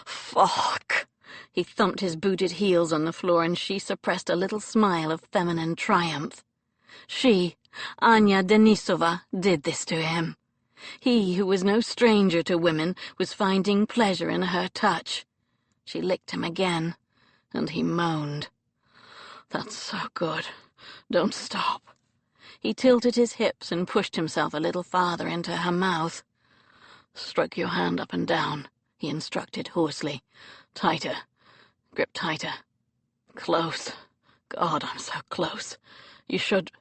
"Fuck!" He thumped his booted heels on the floor, and she suppressed a little smile of feminine triumph. She, Anya Denisova, did this to him. He, who was no stranger to women, was finding pleasure in her touch. She licked him again, and he moaned. "That's so good. Don't stop." He tilted his hips and pushed himself a little farther into her mouth. "Stroke your hand up and down," he instructed hoarsely. "Tighter. Grip tighter. Close. God, I'm so close. You should...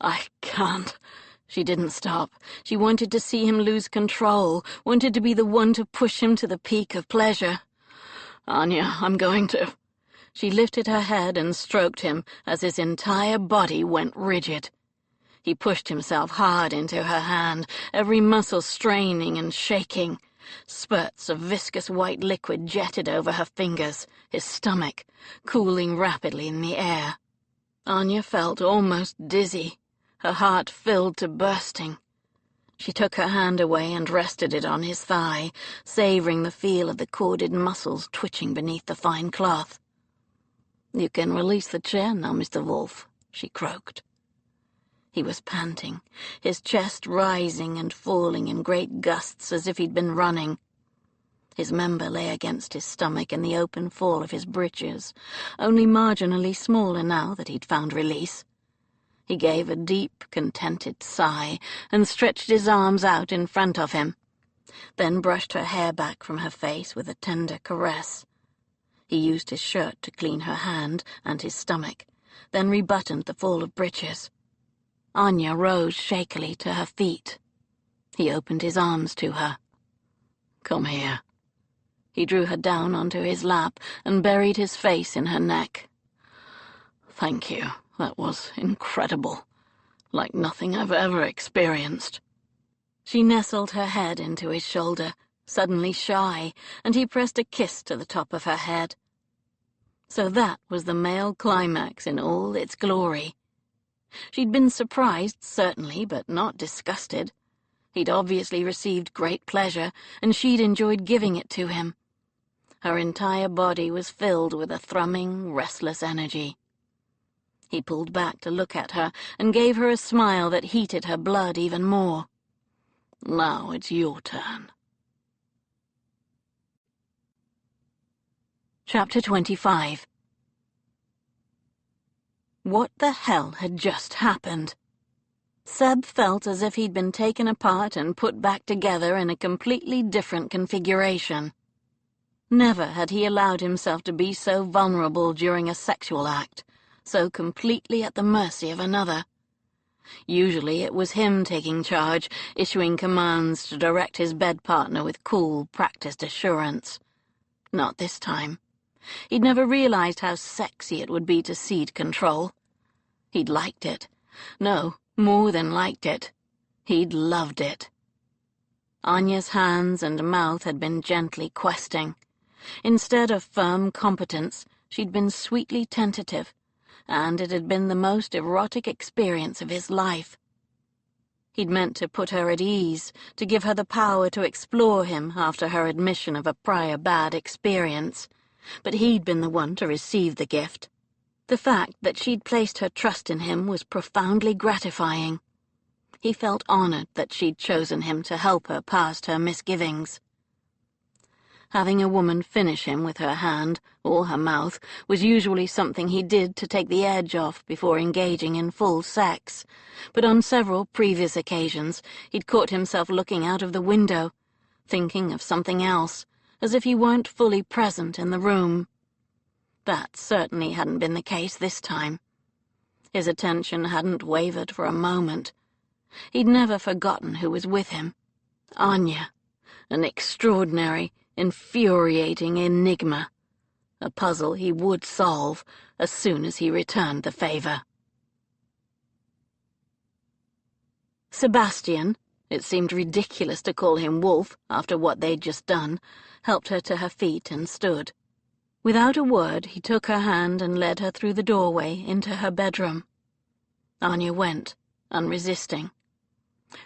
I can't." She didn't stop. She wanted to see him lose control, wanted to be the one to push him to the peak of pleasure. "Anya, I'm going to..." She lifted her head and stroked him as his entire body went rigid. He pushed himself hard into her hand, every muscle straining and shaking. Spurts of viscous white liquid jetted over her fingers, his stomach, cooling rapidly in the air. Anya felt almost dizzy, her heart filled to bursting. She took her hand away and rested it on his thigh, savoring the feel of the corded muscles twitching beneath the fine cloth. "You can release the chair now, Mr. Wolf," she croaked. He was panting, his chest rising and falling in great gusts as if he'd been running. His member lay against his stomach in the open fall of his breeches, only marginally smaller now that he'd found release. He gave a deep, contented sigh and stretched his arms out in front of him, then brushed her hair back from her face with a tender caress. He used his shirt to clean her hand and his stomach, then rebuttoned the fall of breeches. Anya rose shakily to her feet. He opened his arms to her. "Come here." He drew her down onto his lap and buried his face in her neck. "Thank you. That was incredible. Like nothing I've ever experienced." She nestled her head into his shoulder, suddenly shy, and he pressed a kiss to the top of her head. So that was the male climax in all its glory. She'd been surprised, certainly, but not disgusted. He'd obviously received great pleasure, and she'd enjoyed giving it to him. Her entire body was filled with a thrumming, restless energy. He pulled back to look at her and gave her a smile that heated her blood even more. "Now it's your turn." Chapter 25. What the hell had just happened? Seb felt as if he'd been taken apart and put back together in a completely different configuration. Never had he allowed himself to be so vulnerable during a sexual act, so completely at the mercy of another. Usually it was him taking charge, issuing commands to direct his bed partner with cool, practiced assurance. Not this time. He'd never realized how sexy it would be to cede control. He'd liked it. No, more than liked it. He'd loved it. Anya's hands and mouth had been gently questing. Instead of firm competence, she'd been sweetly tentative, and it had been the most erotic experience of his life. He'd meant to put her at ease, to give her the power to explore him after her admission of a prior bad experience, but he'd been the one to receive the gift. The fact that she'd placed her trust in him was profoundly gratifying. He felt honored that she'd chosen him to help her past her misgivings. Having a woman finish him with her hand or her mouth was usually something he did to take the edge off before engaging in full sex, but on several previous occasions he'd caught himself looking out of the window, thinking of something else, as if he weren't fully present in the room. That certainly hadn't been the case this time. His attention hadn't wavered for a moment. He'd never forgotten who was with him. Anya, an extraordinary, infuriating enigma, a puzzle he would solve as soon as he returned the favor. Sebastian, it seemed ridiculous to call him Wolf after what they'd just done, helped her to her feet and stood. Without a word, he took her hand and led her through the doorway into her bedroom. Anya went, unresisting.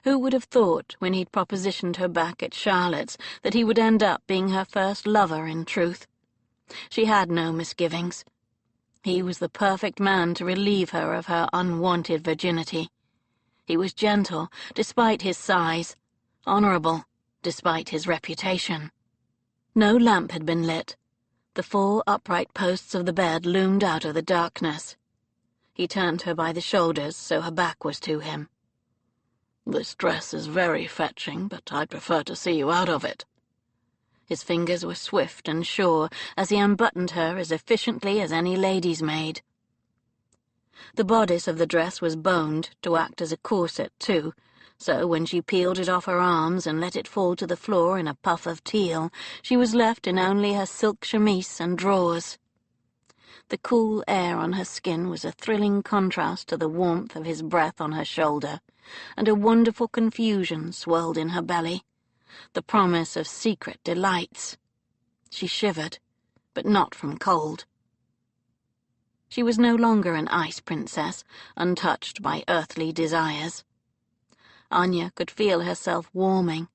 Who would have thought, when he'd propositioned her back at Charlotte's, that he would end up being her first lover in truth? She had no misgivings. He was the perfect man to relieve her of her unwanted virginity. He was gentle, despite his size, honorable, despite his reputation. No lamp had been lit. The 4 upright posts of the bed loomed out of the darkness. He turned her by the shoulders so her back was to him. "This dress is very fetching, but I'd prefer to see you out of it." His fingers were swift and sure as he unbuttoned her as efficiently as any lady's maid. The bodice of the dress was boned to act as a corset, too, so when she peeled it off her arms and let it fall to the floor in a puff of teal, she was left in only her silk chemise and drawers. The cool air on her skin was a thrilling contrast to the warmth of his breath on her shoulder, and a wonderful confusion swelled in her belly, the promise of secret delights. She shivered, but not from cold. She was no longer an ice princess, untouched by earthly desires. Anya could feel herself warming,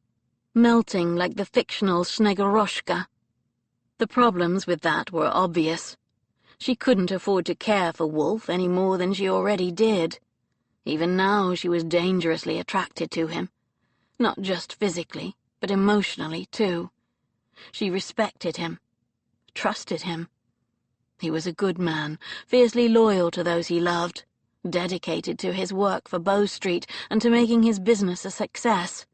melting like the fictional Snegoroshka. The problems with that were obvious. She couldn't afford to care for Wolf any more than she already did. Even now she was dangerously attracted to him, not just physically, but emotionally, too. She respected him, trusted him. He was a good man, fiercely loyal to those he loved, dedicated to his work for Bow Street and to making his business a success.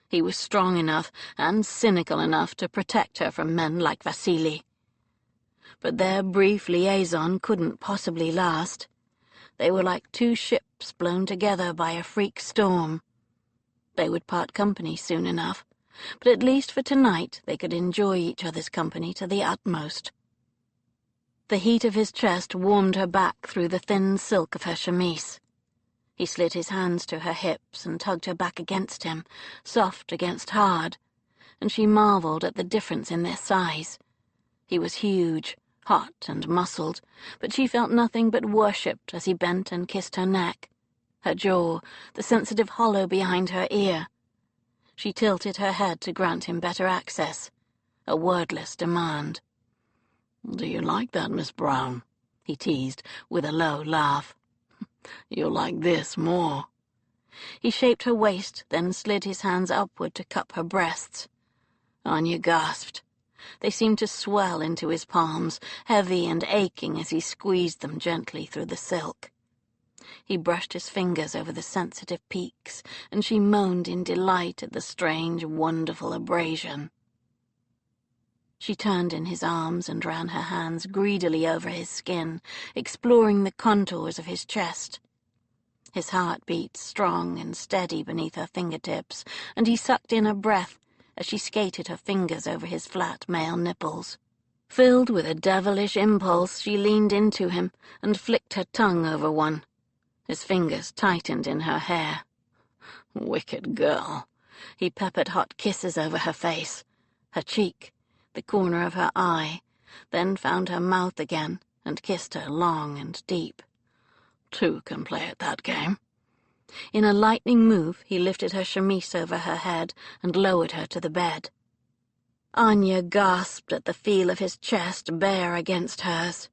He was strong enough and cynical enough to protect her from men like Vasily. But their brief liaison couldn't possibly last. They were like 2 ships blown together by a freak storm. They would part company soon enough, but at least for tonight they could enjoy each other's company to the utmost. The heat of his chest warmed her back through the thin silk of her chemise. He slid his hands to her hips and tugged her back against him, soft against hard, and she marveled at the difference in their size. He was huge, hot and muscled, but she felt nothing but worshipped as he bent and kissed her neck, her jaw, the sensitive hollow behind her ear. She tilted her head to grant him better access, a wordless demand. "Do you like that, Miss Brown?" he teased, with a low laugh. "You'll like this more." He shaped her waist, then slid his hands upward to cup her breasts. Anya gasped. They seemed to swell into his palms, heavy and aching as he squeezed them gently through the silk. He brushed his fingers over the sensitive peaks, and she moaned in delight at the strange, wonderful abrasion. She turned in his arms and ran her hands greedily over his skin, exploring the contours of his chest. His heart beat strong and steady beneath her fingertips, and he sucked in her breath as she skated her fingers over his flat male nipples. Filled with a devilish impulse, she leaned into him and flicked her tongue over one. His fingers tightened in her hair. "Wicked girl." He peppered hot kisses over her face, her cheek, the corner of her eye, then found her mouth again and kissed her long and deep. "Two can play at that game." In a lightning move, he lifted her chemise over her head and lowered her to the bed. Anya gasped at the feel of his chest bare against hers.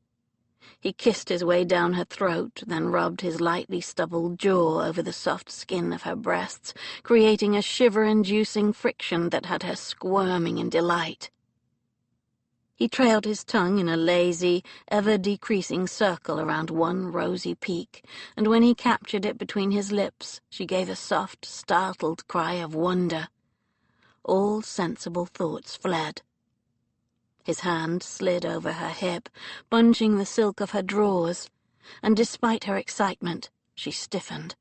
He kissed his way down her throat, then rubbed his lightly stubbled jaw over the soft skin of her breasts, creating a shiver-inducing friction that had her squirming in delight. He trailed his tongue in a lazy, ever-decreasing circle around one rosy peak, and when he captured it between his lips, she gave a soft, startled cry of wonder. All sensible thoughts fled. His hand slid over her hip, bunching the silk of her drawers, and despite her excitement, she stiffened.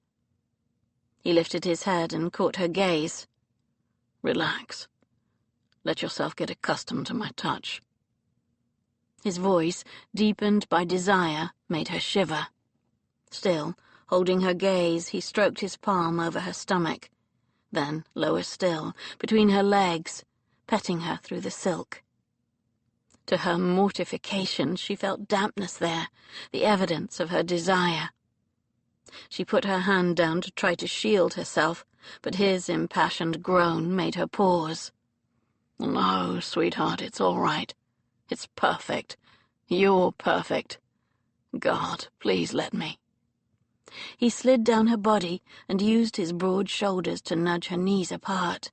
He lifted his head and caught her gaze. "Relax. Let yourself get accustomed to my touch." His voice, deepened by desire, made her shiver. Still, holding her gaze, he stroked his palm over her stomach, then, lower still, between her legs, petting her through the silk. To her mortification, she felt dampness there, the evidence of her desire. She put her hand down to try to shield herself, but his impassioned groan made her pause. "No, sweetheart, it's all right. It's perfect. You're perfect. God, please let me." He slid down her body and used his broad shoulders to nudge her knees apart.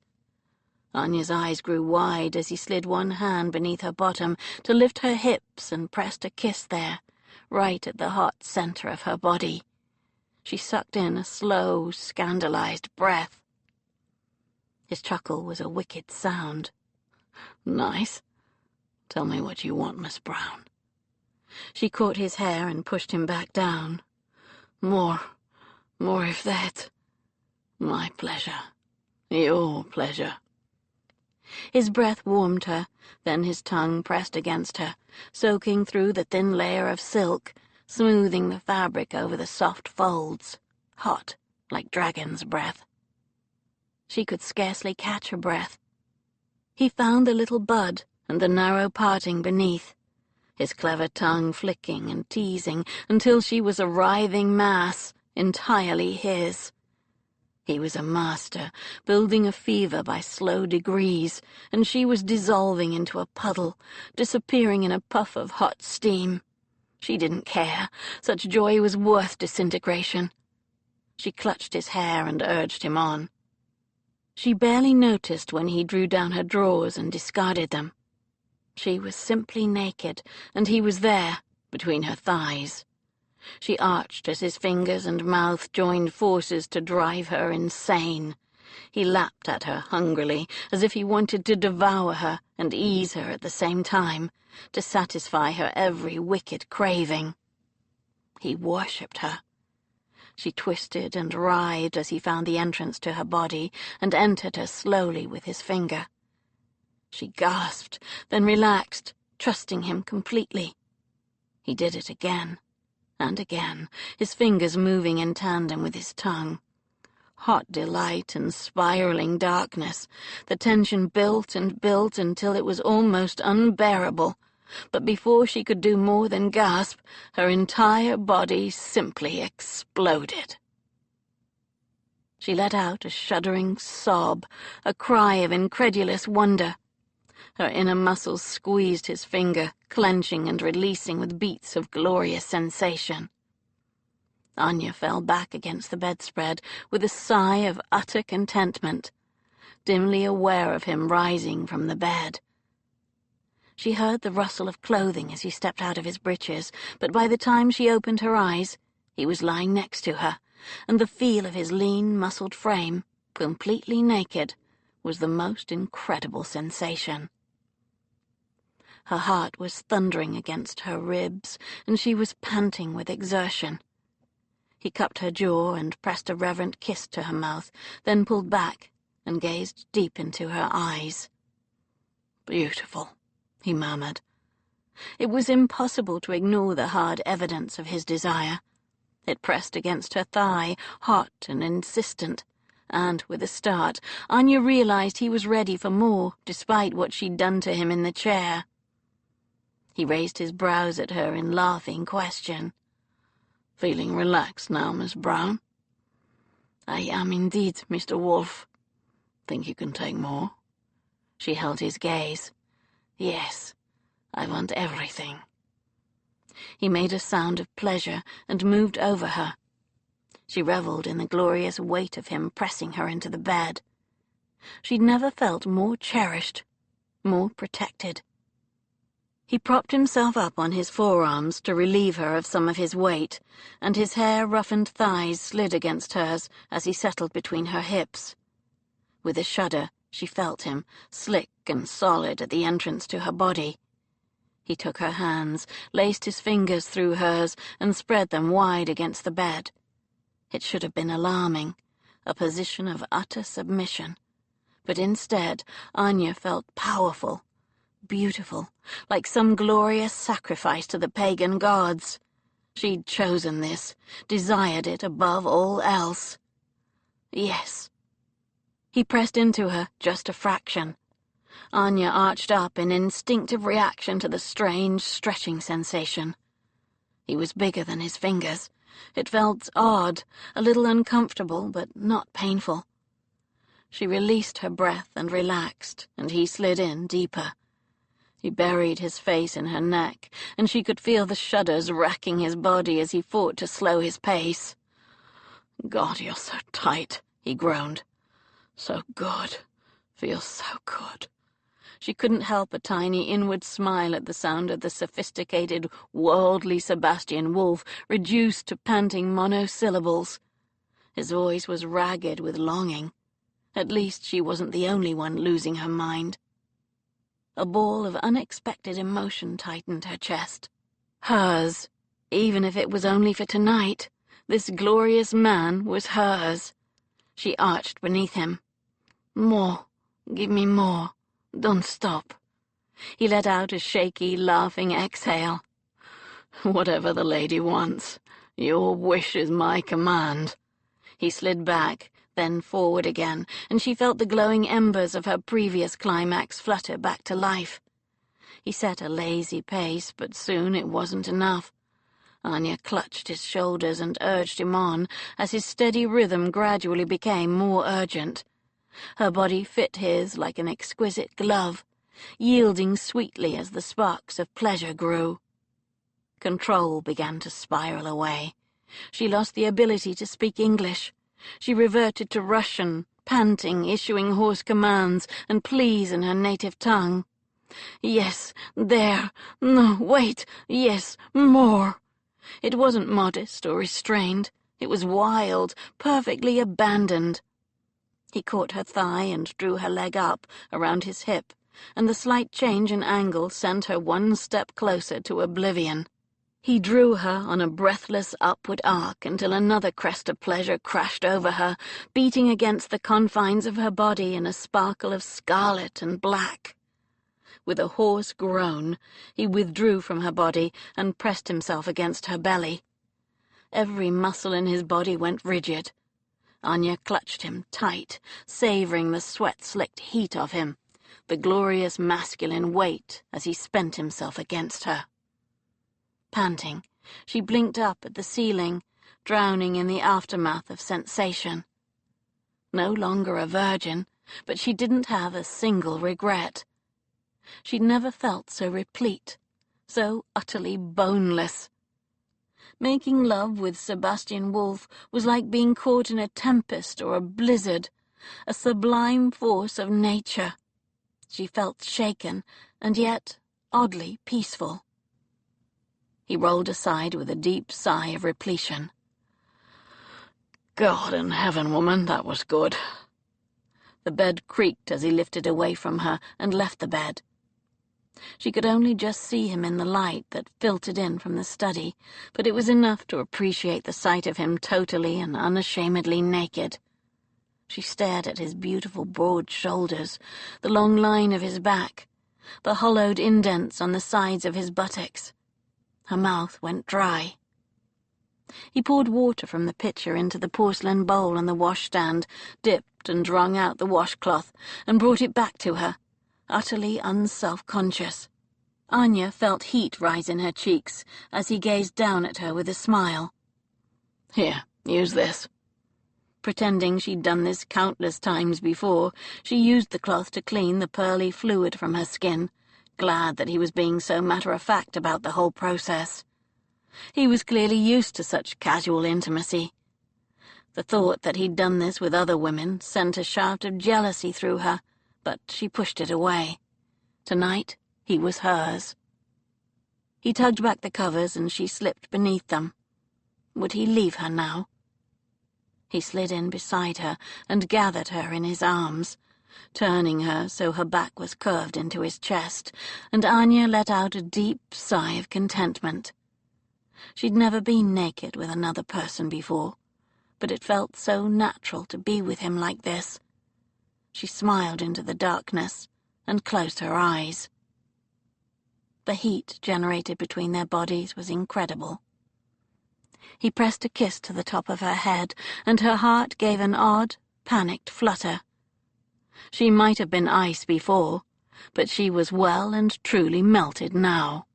Anya's eyes grew wide as he slid one hand beneath her bottom to lift her hips and pressed a kiss there, right at the hot center of her body. She sucked in a slow, scandalized breath. His chuckle was a wicked sound. "Nice. Tell me what you want, Miss Brown." She caught his hair and pushed him back down. More if that." "My pleasure. Your pleasure." His breath warmed her, then his tongue pressed against her, soaking through the thin layer of silk, smoothing the fabric over the soft folds, hot like dragon's breath. She could scarcely catch her breath. He found the little bud and the narrow parting beneath, his clever tongue flicking and teasing until she was a writhing mass, entirely his. He was a master, building a fever by slow degrees, and she was dissolving into a puddle, disappearing in a puff of hot steam. She didn't care. Such joy was worth disintegration. She clutched his hair and urged him on. She barely noticed when he drew down her drawers and discarded them. She was simply naked, and he was there, between her thighs. She arched as his fingers and mouth joined forces to drive her insane. He lapped at her hungrily, as if he wanted to devour her and ease her at the same time, to satisfy her every wicked craving. He worshipped her. She twisted and writhed as he found the entrance to her body and entered her slowly with his finger. She gasped, then relaxed, trusting him completely. He did it again. And again, his fingers moving in tandem with his tongue. Hot delight and spiraling darkness. The tension built and built until it was almost unbearable, but before she could do more than gasp, her entire body simply exploded. She let out a shuddering sob, a cry of incredulous wonder. Her inner muscles squeezed his finger, clenching and releasing with beats of glorious sensation. Anya fell back against the bedspread with a sigh of utter contentment, dimly aware of him rising from the bed. She heard the rustle of clothing as he stepped out of his breeches, but by the time she opened her eyes, he was lying next to her, and the feel of his lean, muscled frame, completely naked, was the most incredible sensation. Her heart was thundering against her ribs, and she was panting with exertion. He cupped her jaw and pressed a reverent kiss to her mouth, then pulled back and gazed deep into her eyes. "Beautiful," he murmured. It was impossible to ignore the hard evidence of his desire. It pressed against her thigh, hot and insistent, and, with a start, Anya realized he was ready for more, despite what she'd done to him in the chair. He raised his brows at her in laughing question. "Feeling relaxed now, Miss Brown?" "I am indeed, Mr. Wolfe." "Think you can take more?" She held his gaze. "Yes, I want everything." He made a sound of pleasure and moved over her. She revelled in the glorious weight of him pressing her into the bed. She'd never felt more cherished, more protected. He propped himself up on his forearms to relieve her of some of his weight, and his hair-roughened thighs slid against hers as he settled between her hips. With a shudder, she felt him, slick and solid at the entrance to her body. He took her hands, laced his fingers through hers, and spread them wide against the bed. It should have been alarming, a position of utter submission. But instead, Anya felt powerful, beautiful, like some glorious sacrifice to the pagan gods. She'd chosen this, desired it above all else. Yes. He pressed into her just a fraction. Anya arched up in instinctive reaction to the strange, stretching sensation. He was bigger than his fingers. It felt odd, a little uncomfortable, but not painful. She released her breath and relaxed, and he slid in deeper. He buried his face in her neck, and she could feel the shudders racking his body as he fought to slow his pace. "God, you're so tight," he groaned. "So good. Feels so good." She couldn't help a tiny inward smile at the sound of the sophisticated, worldly Sebastian Wolfe reduced to panting monosyllables. His voice was ragged with longing. At least she wasn't the only one losing her mind. A ball of unexpected emotion tightened her chest. Hers, even if it was only for tonight. This glorious man was hers. She arched beneath him. "More. Give me more. Don't stop." He let out a shaky, laughing exhale. "Whatever the lady wants. Your wish is my command." He slid back, then forward again, and she felt the glowing embers of her previous climax flutter back to life. He set a lazy pace, but soon it wasn't enough. Anya clutched his shoulders and urged him on, as his steady rhythm gradually became more urgent. Her body fit his like an exquisite glove, yielding sweetly as the sparks of pleasure grew. Control began to spiral away. She lost the ability to speak English. She reverted to Russian, panting, issuing hoarse commands and pleas in her native tongue. "Yes, there. No, wait. Yes, more." It wasn't modest or restrained. It was wild, perfectly abandoned. He caught her thigh and drew her leg up around his hip, and the slight change in angle sent her one step closer to oblivion. He drew her on a breathless upward arc until another crest of pleasure crashed over her, beating against the confines of her body in a sparkle of scarlet and black. With a hoarse groan, he withdrew from her body and pressed himself against her belly. Every muscle in his body went rigid. Anya clutched him tight, savoring the sweat-slicked heat of him, the glorious masculine weight as he spent himself against her. Panting, she blinked up at the ceiling, drowning in the aftermath of sensation. No longer a virgin, but she didn't have a single regret. She'd never felt so replete, so utterly boneless. Making love with Sebastian Wolf was like being caught in a tempest or a blizzard, a sublime force of nature. She felt shaken, and yet oddly peaceful. He rolled aside with a deep sigh of repletion. God in heaven, woman, that was good. The bed creaked as he lifted away from her and left the bed. She could only just see him in the light that filtered in from the study, but it was enough to appreciate the sight of him totally and unashamedly naked. She stared at his beautiful broad shoulders, the long line of his back, the hollowed indents on the sides of his buttocks. Her mouth went dry. He poured water from the pitcher into the porcelain bowl on the washstand, dipped and wrung out the washcloth, and brought it back to her, utterly unself-conscious. Anya felt heat rise in her cheeks as he gazed down at her with a smile. Here, use this. Pretending she'd done this countless times before, she used the cloth to clean the pearly fluid from her skin, glad that he was being so matter-of-fact about the whole process. He was clearly used to such casual intimacy. The thought that he'd done this with other women sent a shaft of jealousy through her, but she pushed it away. Tonight, he was hers. He tugged back the covers and she slipped beneath them. Would he leave her now? He slid in beside her and gathered her in his arms, turning her so her back was curved into his chest, and Anya let out a deep sigh of contentment. She'd never been naked with another person before, but it felt so natural to be with him like this. She smiled into the darkness and closed her eyes. The heat generated between their bodies was incredible. He pressed a kiss to the top of her head, and her heart gave an odd, panicked flutter. She might have been ice before, but she was well and truly melted now.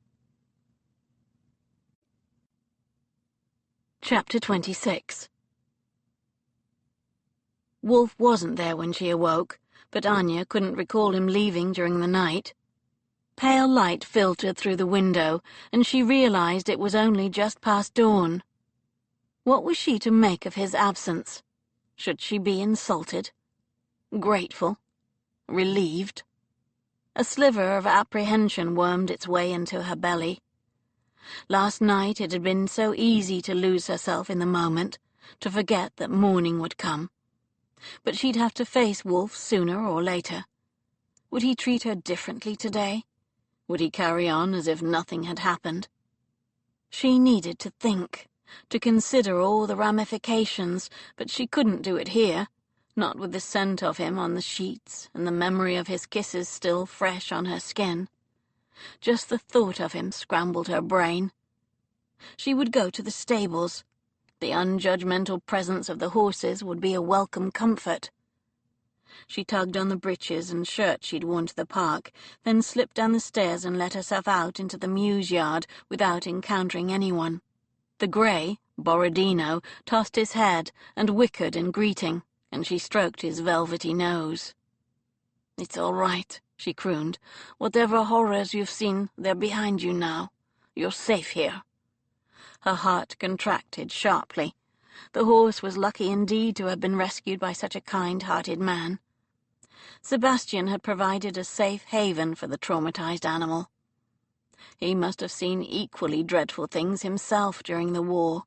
Chapter 26. Wolf wasn't there when she awoke, but Anya couldn't recall him leaving during the night. Pale light filtered through the window, and she realized it was only just past dawn. What was she to make of his absence? Should she be insulted? Grateful? Relieved? A sliver of apprehension wormed its way into her belly. Last night it had been so easy to lose herself in the moment, to forget that morning would come. But she'd have to face Wolf sooner or later. Would he treat her differently today? Would he carry on as if nothing had happened? She needed to think, to consider all the ramifications, but she couldn't do it here, not with the scent of him on the sheets and the memory of his kisses still fresh on her skin. Just the thought of him scrambled her brain. She would go to the stables. The unjudgmental presence of the horses would be a welcome comfort. She tugged on the breeches and shirt she'd worn to the park, then slipped down the stairs and let herself out into the mews yard without encountering anyone. The grey, Borodino, tossed his head and whickered in greeting, and she stroked his velvety nose. "It's all right," she crooned. "Whatever horrors you've seen, they're behind you now. You're safe here." Her heart contracted sharply. The horse was lucky indeed to have been rescued by such a kind-hearted man. Sebastian had provided a safe haven for the traumatized animal. He must have seen equally dreadful things himself during the war.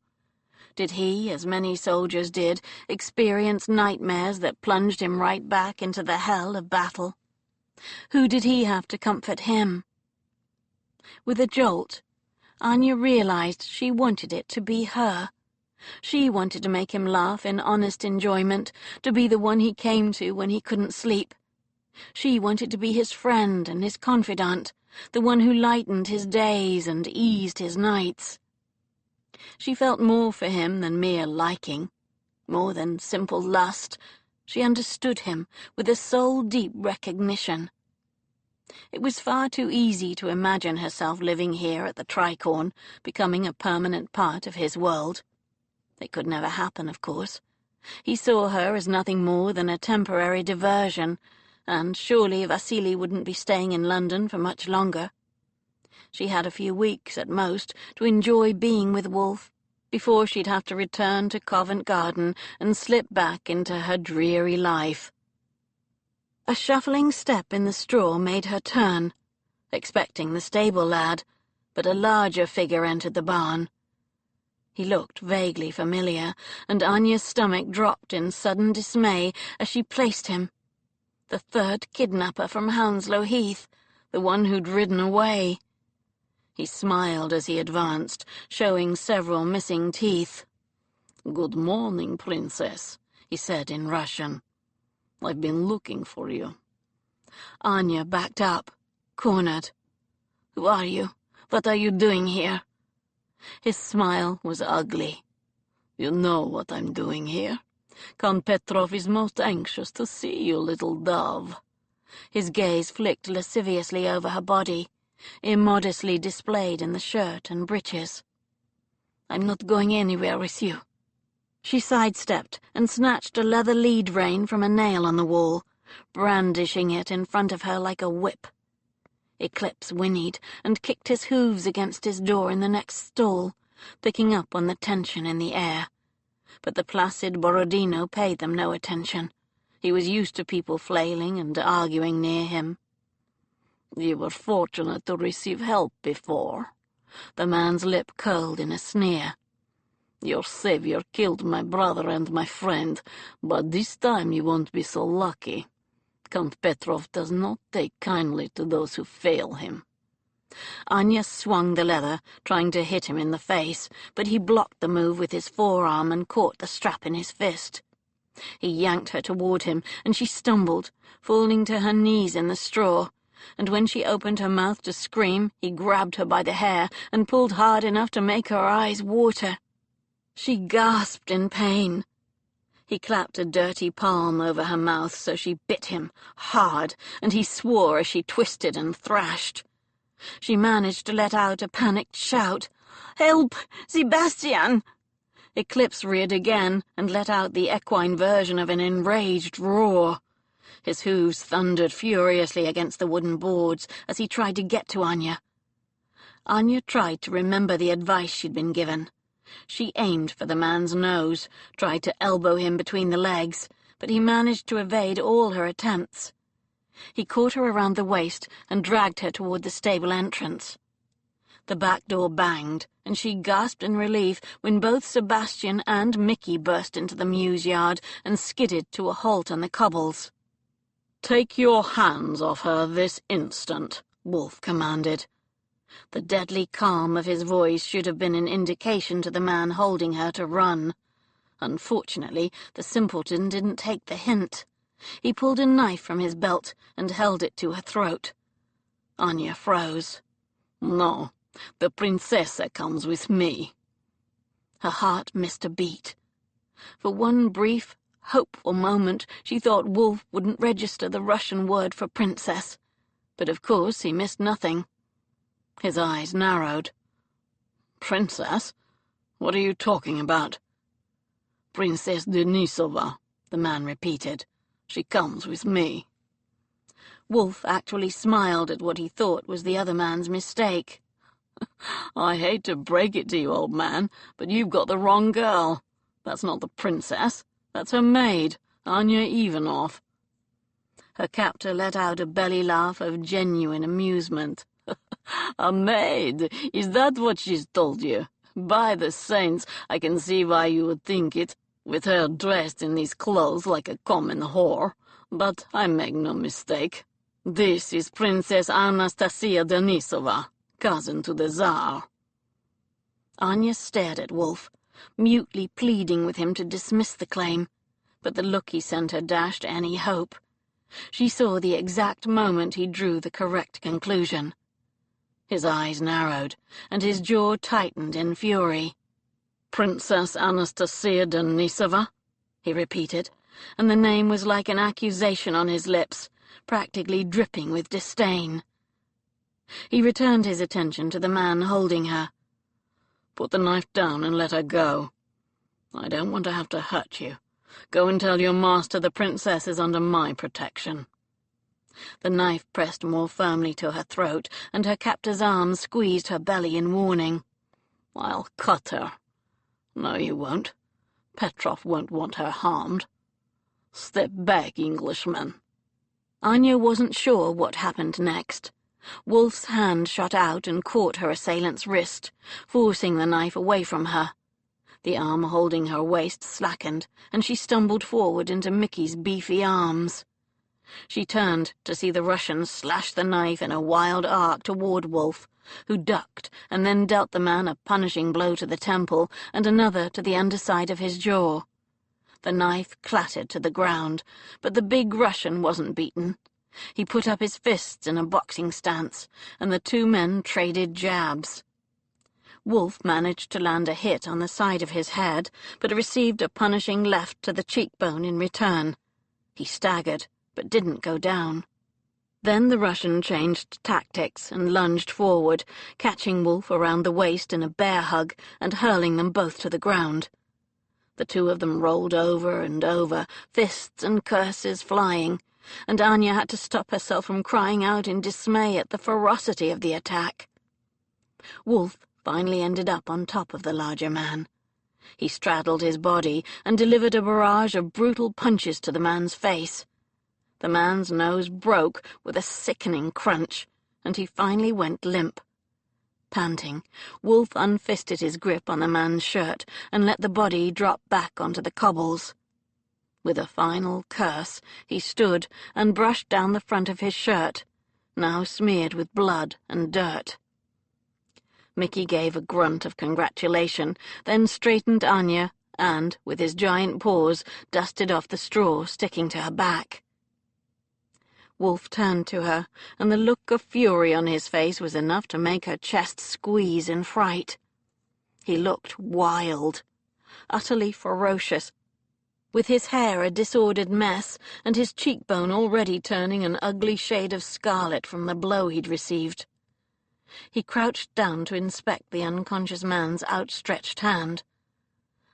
Did he, as many soldiers did, experience nightmares that plunged him right back into the hell of battle? Who did he have to comfort him? With a jolt, Anya realized she wanted it to be her. She wanted to make him laugh in honest enjoyment, to be the one he came to when he couldn't sleep. She wanted to be his friend and his confidant, the one who lightened his days and eased his nights. She felt more for him than mere liking, more than simple lust. She understood him with a soul-deep recognition. It was far too easy to imagine herself living here at the Tricorn, becoming a permanent part of his world. It could never happen, of course. He saw her as nothing more than a temporary diversion, and surely Vasily wouldn't be staying in London for much longer. She had a few weeks, at most, to enjoy being with Wolf, before she'd have to return to Covent Garden and slip back into her dreary life. A shuffling step in the straw made her turn, expecting the stable lad, but a larger figure entered the barn. He looked vaguely familiar, and Anya's stomach dropped in sudden dismay as she placed him. The third kidnapper from Hounslow Heath, the one who'd ridden away. He smiled as he advanced, showing several missing teeth. "Good morning, Princess," he said in Russian. "I've been looking for you." Anya backed up, cornered. "Who are you? What are you doing here?" His smile was ugly. "You know what I'm doing here. Count Petrov is most anxious to see you, little dove." His gaze flicked lasciviously over her body, immodestly displayed in the shirt and breeches. "I'm not going anywhere with you." She sidestepped and snatched a leather lead rein from a nail on the wall, brandishing it in front of her like a whip. Eclipse whinnied and kicked his hooves against his door in the next stall, picking up on the tension in the air. But the placid Borodino paid them no attention. He was used to people flailing and arguing near him. "You were fortunate to receive help before." The man's lip curled in a sneer. "Your savior killed my brother and my friend, but this time you won't be so lucky. Count Petrov does not take kindly to those who fail him." Anya swung the leather, trying to hit him in the face, but he blocked the move with his forearm and caught the strap in his fist. He yanked her toward him, and she stumbled, falling to her knees in the straw, and when she opened her mouth to scream, he grabbed her by the hair and pulled hard enough to make her eyes water. She gasped in pain. He clapped a dirty palm over her mouth so she bit him, hard, and he swore as she twisted and thrashed. She managed to let out a panicked shout. "Help! Sebastian!" Eclipse reared again and let out the equine version of an enraged roar. His hooves thundered furiously against the wooden boards as he tried to get to Anya. Anya tried to remember the advice she'd been given. She aimed for the man's nose, tried to elbow him between the legs, but he managed to evade all her attempts. He caught her around the waist and dragged her toward the stable entrance. The back door banged, and she gasped in relief when both Sebastian and Mickey burst into the mews yard and skidded to a halt on the cobbles. "Take your hands off her this instant," Wolf commanded. The deadly calm of his voice should have been an indication to the man holding her to run. Unfortunately, the simpleton didn't take the hint. He pulled a knife from his belt and held it to her throat. Anya froze. "No, the Princessa comes with me." Her heart missed a beat. For one brief, hopeful moment, she thought Wolf wouldn't register the Russian word for princess. But of course he missed nothing. His eyes narrowed. "Princess? What are you talking about?" "Princess Denisova," the man repeated. "She comes with me." Wolf actually smiled at what he thought was the other man's mistake. "I hate to break it to you, old man, but you've got the wrong girl. That's not the princess. That's her maid, Anya Ivanov." Her captor let out a belly laugh of genuine amusement. "A maid? Is that what she's told you? By the saints, I can see why you would think it, with her dressed in these clothes like a common whore. But I make no mistake. This is Princess Anastasia Denisova, cousin to the Tsar." Anya stared at Wolf, mutely pleading with him to dismiss the claim, but the look he sent her dashed any hope. She saw the exact moment he drew the correct conclusion. His eyes narrowed, and his jaw tightened in fury. "Princess Anastasia Denisova?" he repeated, and the name was like an accusation on his lips, practically dripping with disdain. He returned his attention to the man holding her. Put the knife down and let her go. I don't want to have to hurt you. Go and tell your master the princess is under my protection. The knife pressed more firmly to her throat, and her captor's arms squeezed her belly in warning. I'll cut her. No, you won't. Petrov won't want her harmed. Step back, Englishman. Anya wasn't sure what happened next. Wolf's hand shot out and caught her assailant's wrist, forcing the knife away from her. The arm holding her waist slackened, and she stumbled forward into Mickey's beefy arms. She turned to see the Russian slash the knife in a wild arc toward Wolf, who ducked and then dealt the man a punishing blow to the temple and another to the underside of his jaw. The knife clattered to the ground, but the big Russian wasn't beaten. He put up his fists in a boxing stance, and the two men traded jabs. Wolf managed to land a hit on the side of his head, but received a punishing left to the cheekbone in return. He staggered, but didn't go down. Then the Russian changed tactics and lunged forward, catching Wolf around the waist in a bear hug and hurling them both to the ground. The two of them rolled over and over, fists and curses flying, and Anya had to stop herself from crying out in dismay at the ferocity of the attack. Wolf finally ended up on top of the larger man. He straddled his body and delivered a barrage of brutal punches to the man's face. The man's nose broke with a sickening crunch, and he finally went limp. Panting, Wolf unfisted his grip on the man's shirt and let the body drop back onto the cobbles. With a final curse, he stood and brushed down the front of his shirt, now smeared with blood and dirt. Mickey gave a grunt of congratulation, then straightened Anya and, with his giant paws, dusted off the straw sticking to her back. Wolf turned to her, and the look of fury on his face was enough to make her chest squeeze in fright. He looked wild, utterly ferocious, with his hair a disordered mess and his cheekbone already turning an ugly shade of scarlet from the blow he'd received. He crouched down to inspect the unconscious man's outstretched hand.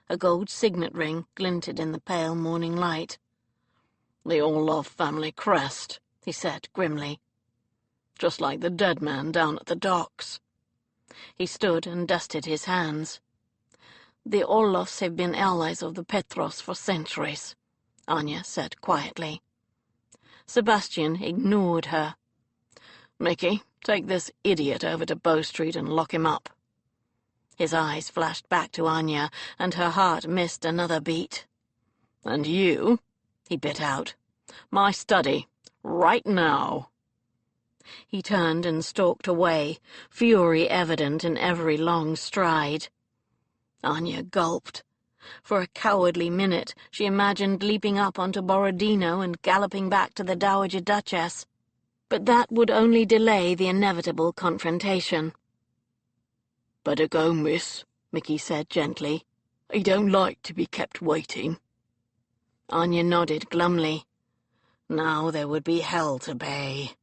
A gold signet ring glinted in the pale morning light. "The Orlov family crest," he said grimly. "Just like the dead man down at the docks." He stood and dusted his hands. "The Orlovs have been allies of the Petrovs for centuries," Anya said quietly. Sebastian ignored her. "Mickey, take this idiot over to Bow Street and lock him up." His eyes flashed back to Anya, and her heart missed another beat. "And you," he bit out, "my study, right now." He turned and stalked away, fury evident in every long stride. Anya gulped. For a cowardly minute she imagined leaping up onto Borodino and galloping back to the Dowager Duchess. But that would only delay the inevitable confrontation. "Better go, miss," Mickey said gently. "He don't like to be kept waiting." Anya nodded glumly. Now there would be hell to pay.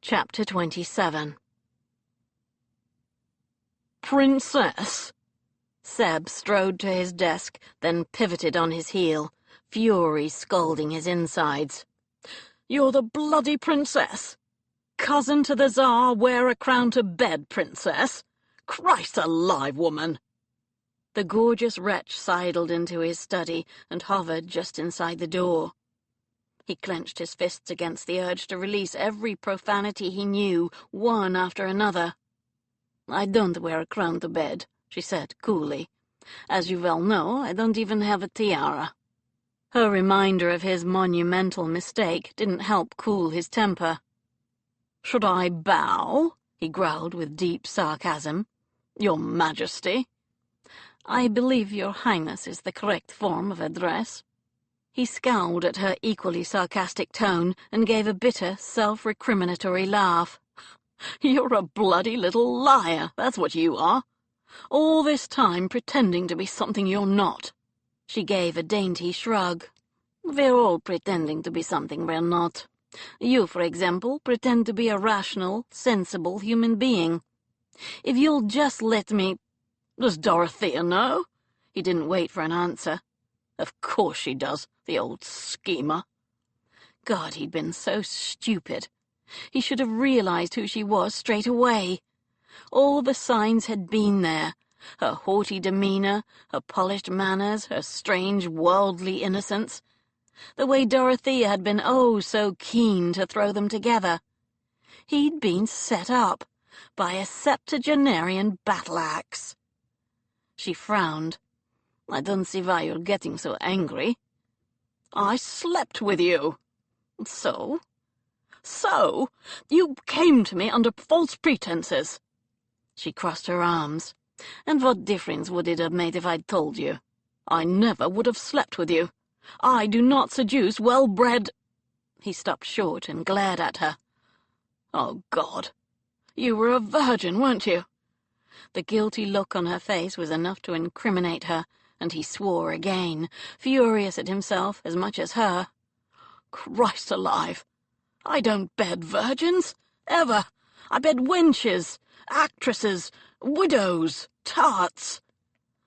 Chapter 27. "Princess!" Seb strode to his desk, then pivoted on his heel, fury scalding his insides. "You're the bloody princess! Cousin to the Tsar, wear a crown to bed, princess! Christ alive, woman!" The gorgeous wretch sidled into his study and hovered just inside the door. He clenched his fists against the urge to release every profanity he knew, one after another. "I don't wear a crown to bed," she said coolly. "As you well know, I don't even have a tiara." Her reminder of his monumental mistake didn't help cool his temper. "Should I bow?" he growled with deep sarcasm. "Your Majesty." "I believe your Highness is the correct form of address." He scowled at her equally sarcastic tone and gave a bitter, self-recriminatory laugh. "You're a bloody little liar, that's what you are. All this time pretending to be something you're not." She gave a dainty shrug. "We're all pretending to be something we're not. You, for example, pretend to be a rational, sensible human being. If you'll just let me—" "Does Dorothea know?" He didn't wait for an answer. "Of course she does, the old schemer." God, he'd been so stupid. He should have realized who she was straight away. All the signs had been there. Her haughty demeanor, her polished manners, her strange worldly innocence. The way Dorothea had been oh so keen to throw them together. He'd been set up by a septuagenarian battle-axe. She frowned. "I don't see why you're getting so angry." "I slept with you." "So?" "So? You came to me under false pretenses." She crossed her arms. "And what difference would it have made if I'd told you?" "I never would have slept with you. I do not seduce well-bred—" He stopped short and glared at her. "Oh, God. You were a virgin, weren't you?" The guilty look on her face was enough to incriminate her, and he swore again, furious at himself as much as her. "Christ alive! I don't bed virgins, ever. I bed wenches, actresses, widows, tarts."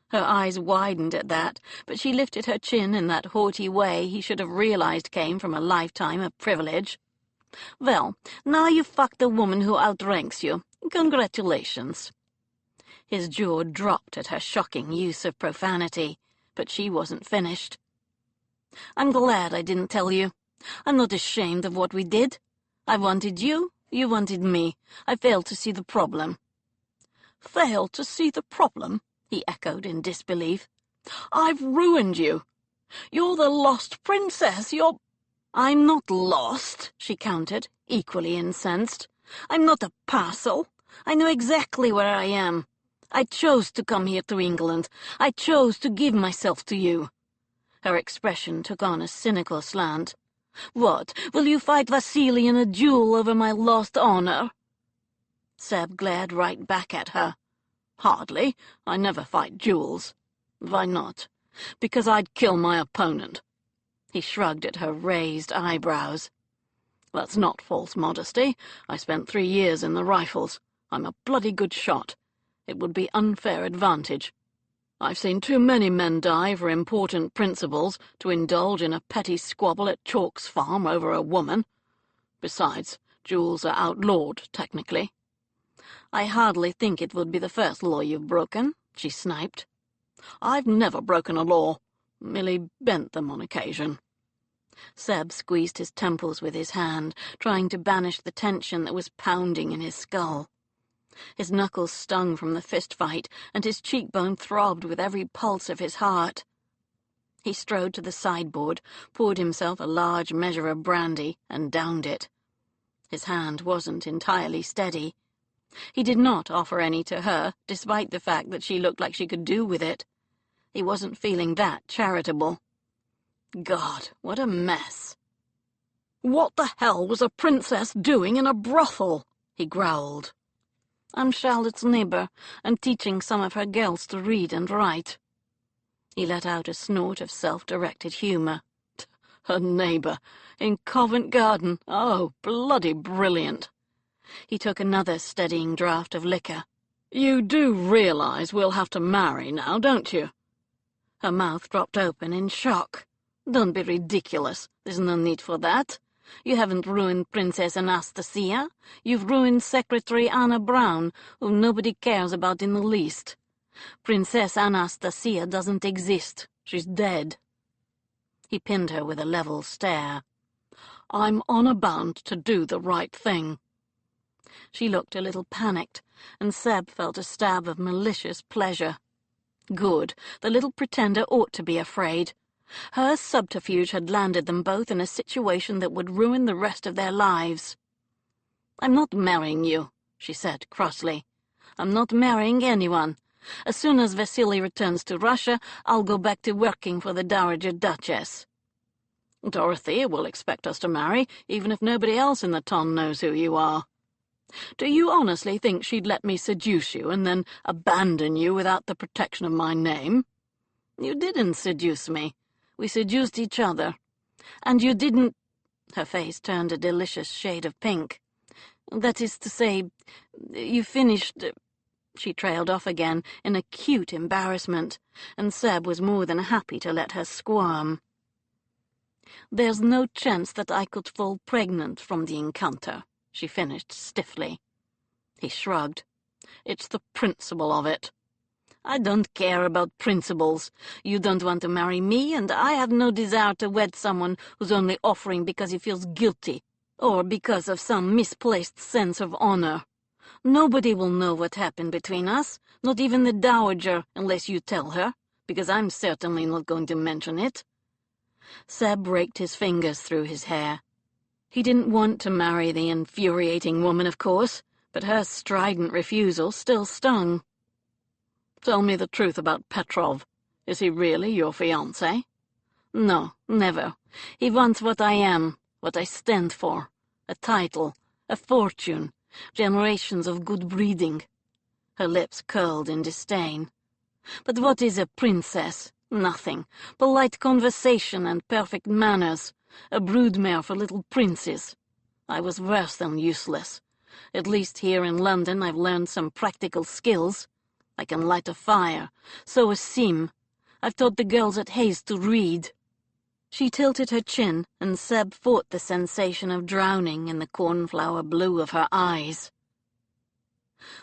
Her eyes widened at that, but she lifted her chin in that haughty way he should have realized came from a lifetime of privilege. "Well, now you've fucked the woman who outranks you. Congratulations." His jaw dropped at her shocking use of profanity, but she wasn't finished. "I'm glad I didn't tell you. I'm not ashamed of what we did. I wanted you, you wanted me. I failed to see the problem." "Failed to see the problem?" he echoed in disbelief. "I've ruined you. You're the lost princess. You're—" "I'm not lost," she countered, equally incensed. "I'm not a parcel. I know exactly where I am. I chose to come here to England. I chose to give myself to you." Her expression took on a cynical slant. "What, will you fight Vasily in a duel over my lost honor?" Seb glared right back at her. "Hardly. I never fight duels." "Why not?" "Because I'd kill my opponent." He shrugged at her raised eyebrows. "That's not false modesty. I spent 3 years in the Rifles. I'm a bloody good shot. It would be unfair advantage. I've seen too many men die for important principles to indulge in a petty squabble at Chalk's farm over a woman. Besides, duels are outlawed, technically." "I hardly think it would be the first law you've broken," she sniped. "I've never broken a law. Merely bent them on occasion." Seb squeezed his temples with his hand, trying to banish the tension that was pounding in his skull. His knuckles stung from the fist fight, and his cheekbone throbbed with every pulse of his heart. He strode to the sideboard, poured himself a large measure of brandy, and downed it. His hand wasn't entirely steady. He did not offer any to her, despite the fact that she looked like she could do with it. He wasn't feeling that charitable. God, what a mess. "What the hell was a princess doing in a brothel?" he growled. "I'm Charlotte's neighbor, and teaching some of her girls to read and write." He let out a snort of self-directed humor. "Her neighbor, in Covent Garden. Oh, bloody brilliant." He took another steadying draught of liquor. "You do realize we'll have to marry now, don't you?" Her mouth dropped open in shock. "Don't be ridiculous. There's no need for that. You haven't ruined Princess Anastasia. You've ruined Secretary Anna Brown, whom nobody cares about in the least. Princess Anastasia doesn't exist. She's dead." He pinned her with a level stare. "I'm honor bound to do the right thing." She looked a little panicked, and Seb felt a stab of malicious pleasure. Good. The little pretender ought to be afraid. Her subterfuge had landed them both in a situation that would ruin the rest of their lives. "I'm not marrying you," she said crossly. "I'm not marrying anyone. As soon as Vasily returns to Russia, I'll go back to working for the Dowager Duchess." "Dorothea will expect us to marry, even if nobody else in the ton knows who you are." Do you honestly think she'd let me seduce you and then abandon you without the protection of my name? You didn't seduce me. We seduced each other. And you didn't—" Her face turned a delicious shade of pink. "That is to say, you finished—" She trailed off again in acute embarrassment, and Seb was more than happy to let her squirm. "There's no chance that I could fall pregnant from the encounter," she finished stiffly. He shrugged. "It's the principle of it." "I don't care about principles. You don't want to marry me, and I have no desire to wed someone who's only offering because he feels guilty, or because of some misplaced sense of honor. Nobody will know what happened between us, not even the Dowager, unless you tell her, because I'm certainly not going to mention it." Seb raked his fingers through his hair. He didn't want to marry the infuriating woman, of course, but her strident refusal still stung. "Tell me the truth about Petrov. Is he really your fiancé?" "No, never. He wants what I am, what I stand for. A title, a fortune, generations of good breeding." Her lips curled in disdain. "But what is a princess? Nothing. Polite conversation and perfect manners. A broodmare for little princes. I was worse than useless. At least here in London I've learned some practical skills. I can light a fire, sew a seam. I've taught the girls at Hayes to read." She tilted her chin, and Seb fought the sensation of drowning in the cornflower blue of her eyes.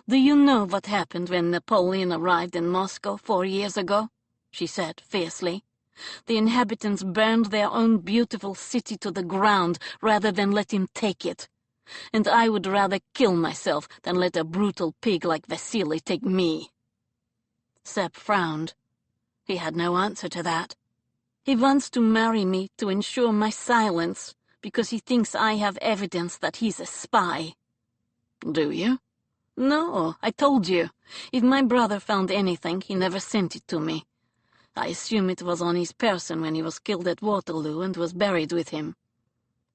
"Do you know what happened when Napoleon arrived in Moscow 4 years ago?" she said fiercely. "The inhabitants burned their own beautiful city to the ground rather than let him take it. And I would rather kill myself than let a brutal pig like Vasily take me." Seb frowned. He had no answer to that. "He wants to marry me to ensure my silence, because he thinks I have evidence that he's a spy." "Do you?" "No, I told you. If my brother found anything, he never sent it to me. I assume it was on his person when he was killed at Waterloo and was buried with him."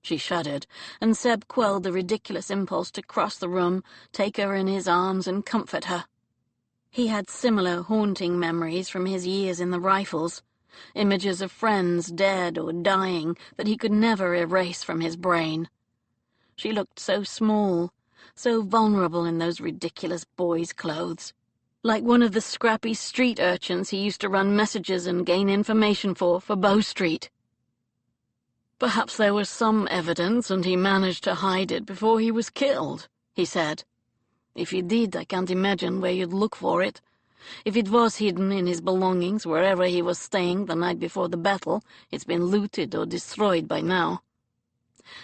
She shuddered, and Seb quelled the ridiculous impulse to cross the room, take her in his arms, and comfort her. He had similar haunting memories from his years in the Rifles, images of friends dead or dying that he could never erase from his brain. She looked so small, so vulnerable in those ridiculous boys' clothes, like one of the scrappy street urchins he used to run messages and gain information for Bow Street. "Perhaps there was some evidence and he managed to hide it before he was killed," he said. "If he did, I can't imagine where you'd look for it. If it was hidden in his belongings wherever he was staying the night before the battle, it's been looted or destroyed by now."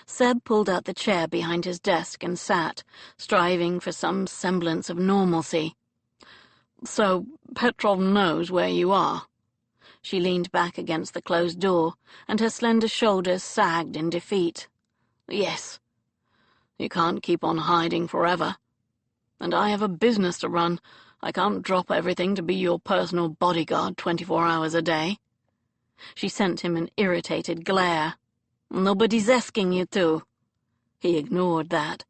Seb pulled out the chair behind his desk and sat, striving for some semblance of normalcy. "So Petrov knows where you are?" She leaned back against the closed door, and her slender shoulders sagged in defeat. "Yes." "You can't keep on hiding forever. And I have a business to run. I can't drop everything to be your personal bodyguard 24 hours a day." She sent him an irritated glare. "Nobody's asking you to." He ignored that.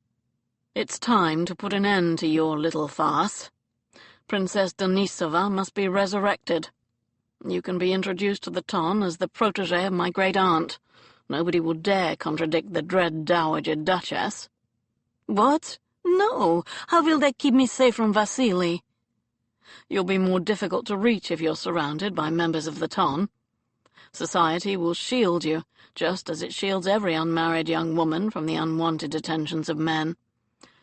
"It's time to put an end to your little farce. Princess Denisova must be resurrected. You can be introduced to the Ton as the protégé of my great-aunt. Nobody will dare contradict the dread Dowager Duchess." "What? No! How will that keep me safe from Vasily?" "You'll be more difficult to reach if you're surrounded by members of the Ton. Society will shield you, just as it shields every unmarried young woman from the unwanted attentions of men.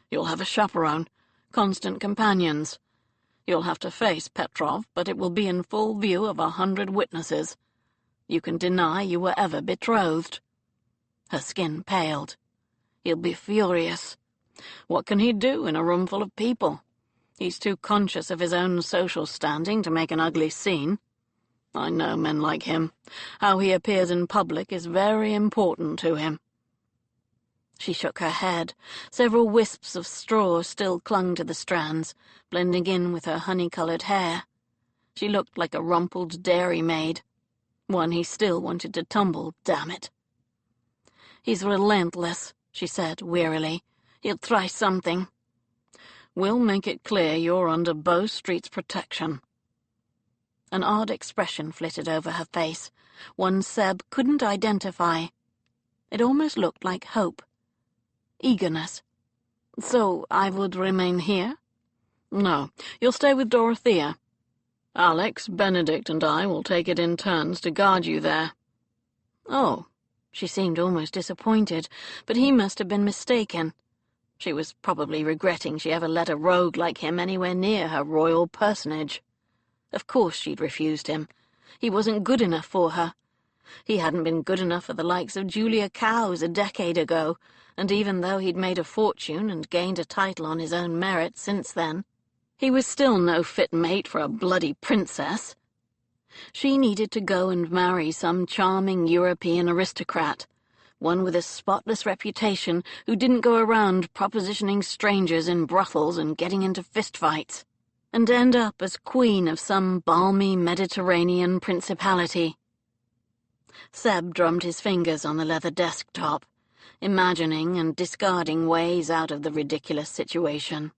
You'll have a chaperone, constant companions. You'll have to face Petrov, but it will be in full view of 100 witnesses. You can deny you were ever betrothed." Her skin paled. "He'll be furious. What can he do in a room full of people? He's too conscious of his own social standing to make an ugly scene. I know men like him. How he appears in public is very important to him." She shook her head. Several wisps of straw still clung to the strands, blending in with her honey-colored hair. She looked like a rumpled dairymaid. One he still wanted to tumble, damn it. "He's relentless," she said wearily. "He'll try something. We'll make it clear you're under Bow Street's protection." An odd expression flitted over her face, one Seb couldn't identify. It almost looked like hope. Eagerness. "So I would remain here?" "No, you'll stay with Dorothea. Alex, Benedict, and I will take it in turns to guard you there." "Oh." She seemed almost disappointed, but he must have been mistaken. She was probably regretting she ever let a rogue like him anywhere near her royal personage. Of course she'd refused him. He wasn't good enough for her. He hadn't been good enough for the likes of Julia Cowes a decade ago, and even though he'd made a fortune and gained a title on his own merit since then, he was still no fit mate for a bloody princess. She needed to go and marry some charming European aristocrat, one with a spotless reputation who didn't go around propositioning strangers in brothels and getting into fistfights, and end up as queen of some balmy Mediterranean principality. Seb drummed his fingers on the leather desktop, imagining and discarding ways out of the ridiculous situation.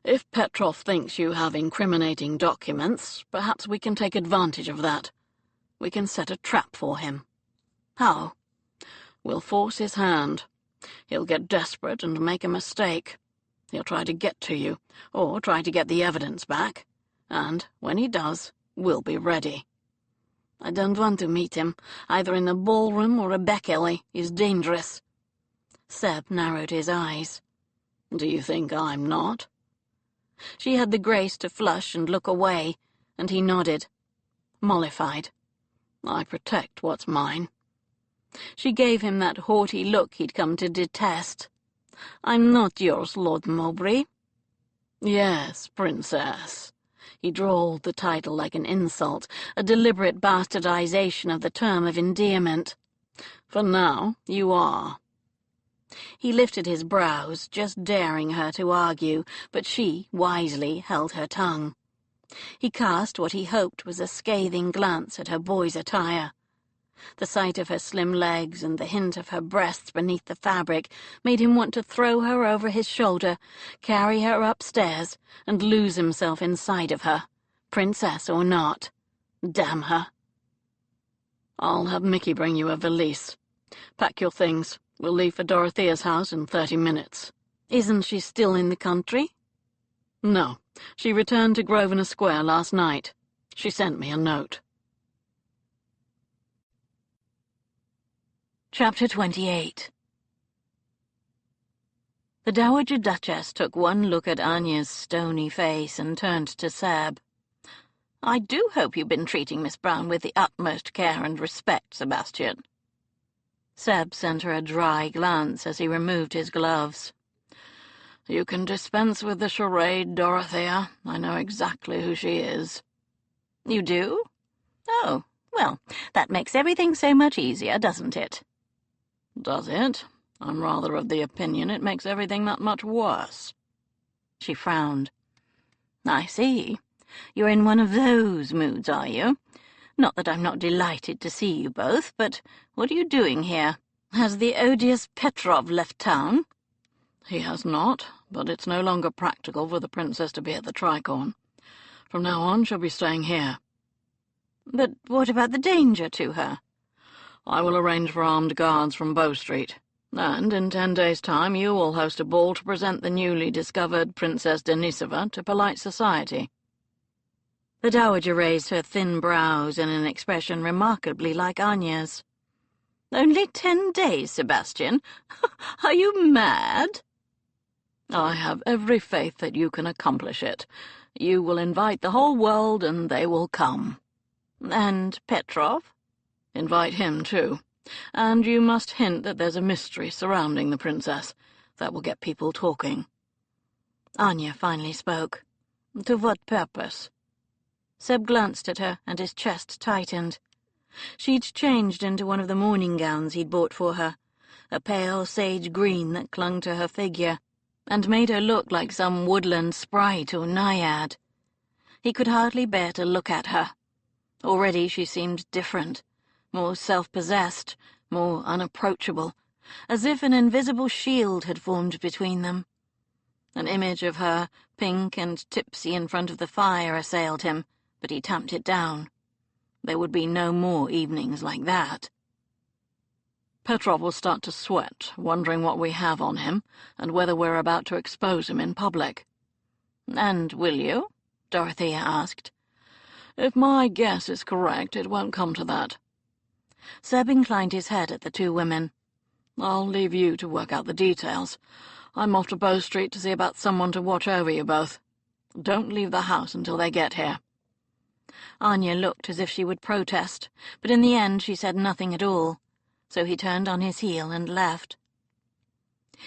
"If Petrov thinks you have incriminating documents, perhaps we can take advantage of that. We can set a trap for him." "How?" "We'll force his hand. He'll get desperate and make a mistake. He'll try to get to you, or try to get the evidence back. And when he does, we'll be ready." "I don't want to meet him, either in the ballroom or a back alley. He's dangerous." Seb narrowed his eyes. "Do you think I'm not?" She had the grace to flush and look away, and he nodded, mollified. "I protect what's mine." She gave him that haughty look he'd come to detest. "I'm not yours, Lord Mowbray." "Yes, Princess." He drawled the title like an insult, a deliberate bastardization of the term of endearment. "For now, you are." He lifted his brows, just daring her to argue, but she, wisely, held her tongue. He cast what he hoped was a scathing glance at her boy's attire. The sight of her slim legs and the hint of her breasts beneath the fabric made him want to throw her over his shoulder, carry her upstairs, and lose himself inside of her, princess or not. Damn her. "I'll have Mickey bring you a valise. Pack your things. We'll leave for Dorothea's house in 30 minutes. "Isn't she still in the country?" "No. She returned to Grosvenor Square last night. She sent me a note." Chapter 28. The Dowager Duchess took one look at Anya's stony face and turned to Seb. "I do hope you've been treating Miss Brown with the utmost care and respect, Sebastian." Seb sent her a dry glance as he removed his gloves. "You can dispense with the charade, Dorothea. I know exactly who she is." "You do? Oh, well, that makes everything so much easier, doesn't it?" "Does it? I'm rather of the opinion it makes everything that much worse." She frowned. "I see. You're in one of those moods, are you? Not that I'm not delighted to see you both, but what are you doing here? Has the odious Petrov left town?" "He has not, but it's no longer practical for the princess to be at the Tricorn. From now on she'll be staying here." "But what about the danger to her?" "I will arrange for armed guards from Bow Street, and in 10 days' time you will host a ball to present the newly discovered Princess Denisova to polite society." The Dowager raised her thin brows in an expression remarkably like Anya's. "Only 10 days, Sebastian? Are you mad?" "I have every faith that you can accomplish it. You will invite the whole world, and they will come." "And Petrov?" "Invite him, too. And you must hint that there's a mystery surrounding the princess. That will get people talking." Anya finally spoke. "To what purpose?" Seb glanced at her, and his chest tightened. She'd changed into one of the morning gowns he'd bought for her, a pale sage green that clung to her figure, and made her look like some woodland sprite or naiad. He could hardly bear to look at her. Already she seemed different, more self-possessed, more unapproachable, as if an invisible shield had formed between them. An image of her, pink and tipsy in front of the fire, assailed him, but he tamped it down. There would be no more evenings like that. Petrov will start to sweat, wondering what we have on him, and whether we're about to expose him in public. And will you? Dorothea asked. If my guess is correct, it won't come to that. Seb inclined his head at the two women. I'll leave you to work out the details. I'm off to Bow Street to see about someone to watch over you both. Don't leave the house until they get here. Anya looked as if she would protest, but in the end she said nothing at all, so he turned on his heel and left.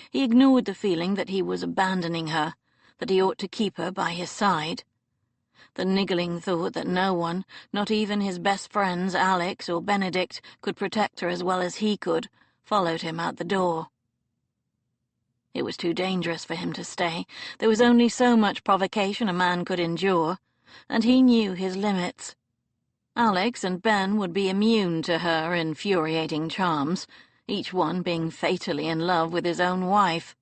He ignored the feeling that he was abandoning her, that he ought to keep her by his side. The niggling thought that no one, not even his best friends Alex or Benedict, could protect her as well as he could, followed him out the door. It was too dangerous for him to stay. There was only so much provocation a man could endure, and he knew his limits. Alex and Ben would be immune to her infuriating charms, each one being fatally in love with his own wife.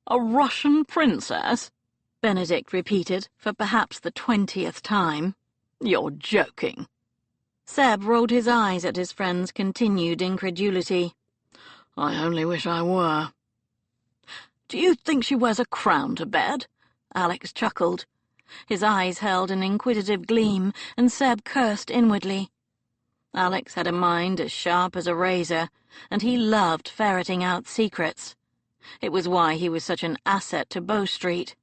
"A Russian princess?" Benedict repeated for perhaps the 20th time. "You're joking." Seb rolled his eyes at his friend's continued incredulity. "I only wish I were." "Do you think she wears a crown to bed?" Alex chuckled. His eyes held an inquisitive gleam, and Seb cursed inwardly. Alex had a mind as sharp as a razor, and he loved ferreting out secrets. It was why he was such an asset to Bow Street.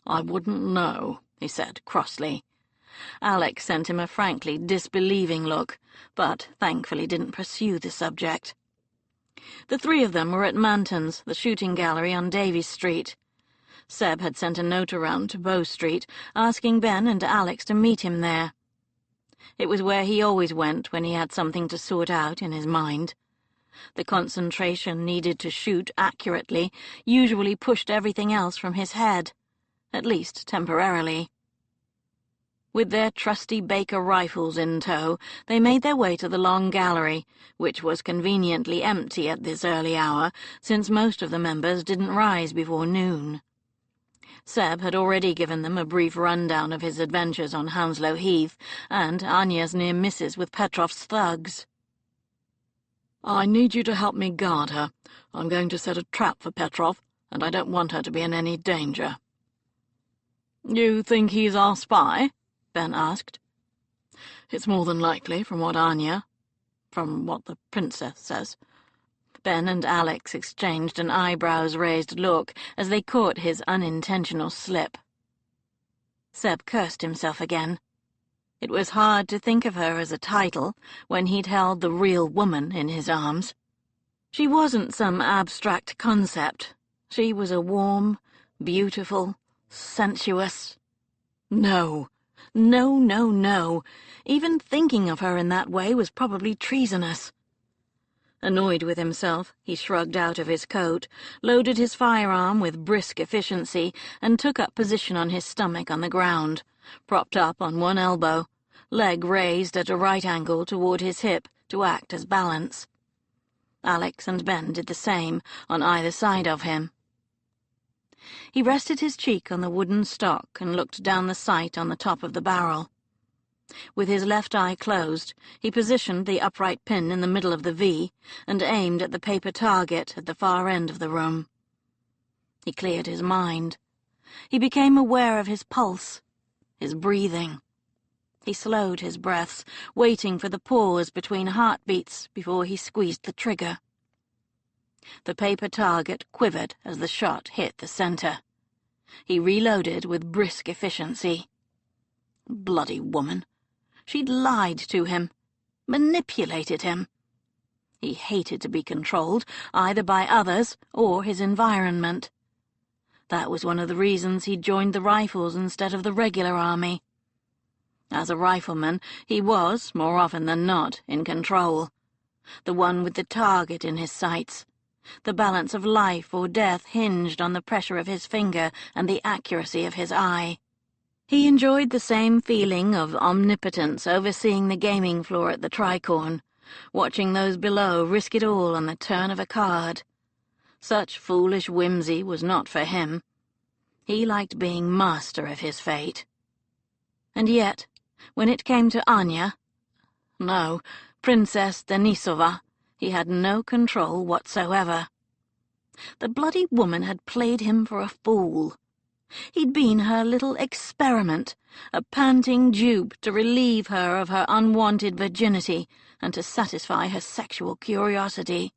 "I wouldn't know," he said crossly. Alex sent him a frankly disbelieving look, but thankfully didn't pursue the subject. The three of them were at Manton's, the shooting gallery on Davies Street. Seb had sent a note around to Bow Street, asking Ben and Alex to meet him there. It was where he always went when he had something to sort out in his mind. The concentration needed to shoot accurately usually pushed everything else from his head, at least temporarily. With their trusty Baker rifles in tow, they made their way to the long gallery, which was conveniently empty at this early hour, since most of the members didn't rise before noon. Seb had already given them a brief rundown of his adventures on Hounslow Heath, and Anya's near misses with Petrov's thugs. "I need you to help me guard her. I'm going to set a trap for Petrov, and I don't want her to be in any danger." "You think he's our spy?" Ben asked. "It's more than likely, from what the princess says." Ben and Alex exchanged an eyebrows-raised look as they caught his unintentional slip. Seb cursed himself again. It was hard to think of her as a title when he'd held the real woman in his arms. She wasn't some abstract concept. She was a warm, beautiful, sensuous... No, no, no, no. Even thinking of her in that way was probably treasonous. Annoyed with himself, he shrugged out of his coat, loaded his firearm with brisk efficiency, and took up position on his stomach on the ground, propped up on one elbow, leg raised at a right angle toward his hip to act as balance. Alex and Ben did the same, on either side of him. He rested his cheek on the wooden stock and looked down the sight on the top of the barrel. With his left eye closed, he positioned the upright pin in the middle of the V and aimed at the paper target at the far end of the room. He cleared his mind. He became aware of his pulse, his breathing. He slowed his breaths, waiting for the pause between heartbeats before he squeezed the trigger. The paper target quivered as the shot hit the center. He reloaded with brisk efficiency. Bloody woman. She'd lied to him, manipulated him. He hated to be controlled, either by others or his environment. That was one of the reasons he joined the Rifles instead of the regular army. As a rifleman, he was, more often than not, in control. The one with the target in his sights. The balance of life or death hinged on the pressure of his finger and the accuracy of his eye. He enjoyed the same feeling of omnipotence overseeing the gaming floor at the Tricorn, watching those below risk it all on the turn of a card. Such foolish whimsy was not for him. He liked being master of his fate. And yet, when it came to Anya—no, Princess Denisova, he had no control whatsoever. The bloody woman had played him for a fool. He'd been her little experiment, a panting dupe to relieve her of her unwanted virginity and to satisfy her sexual curiosity.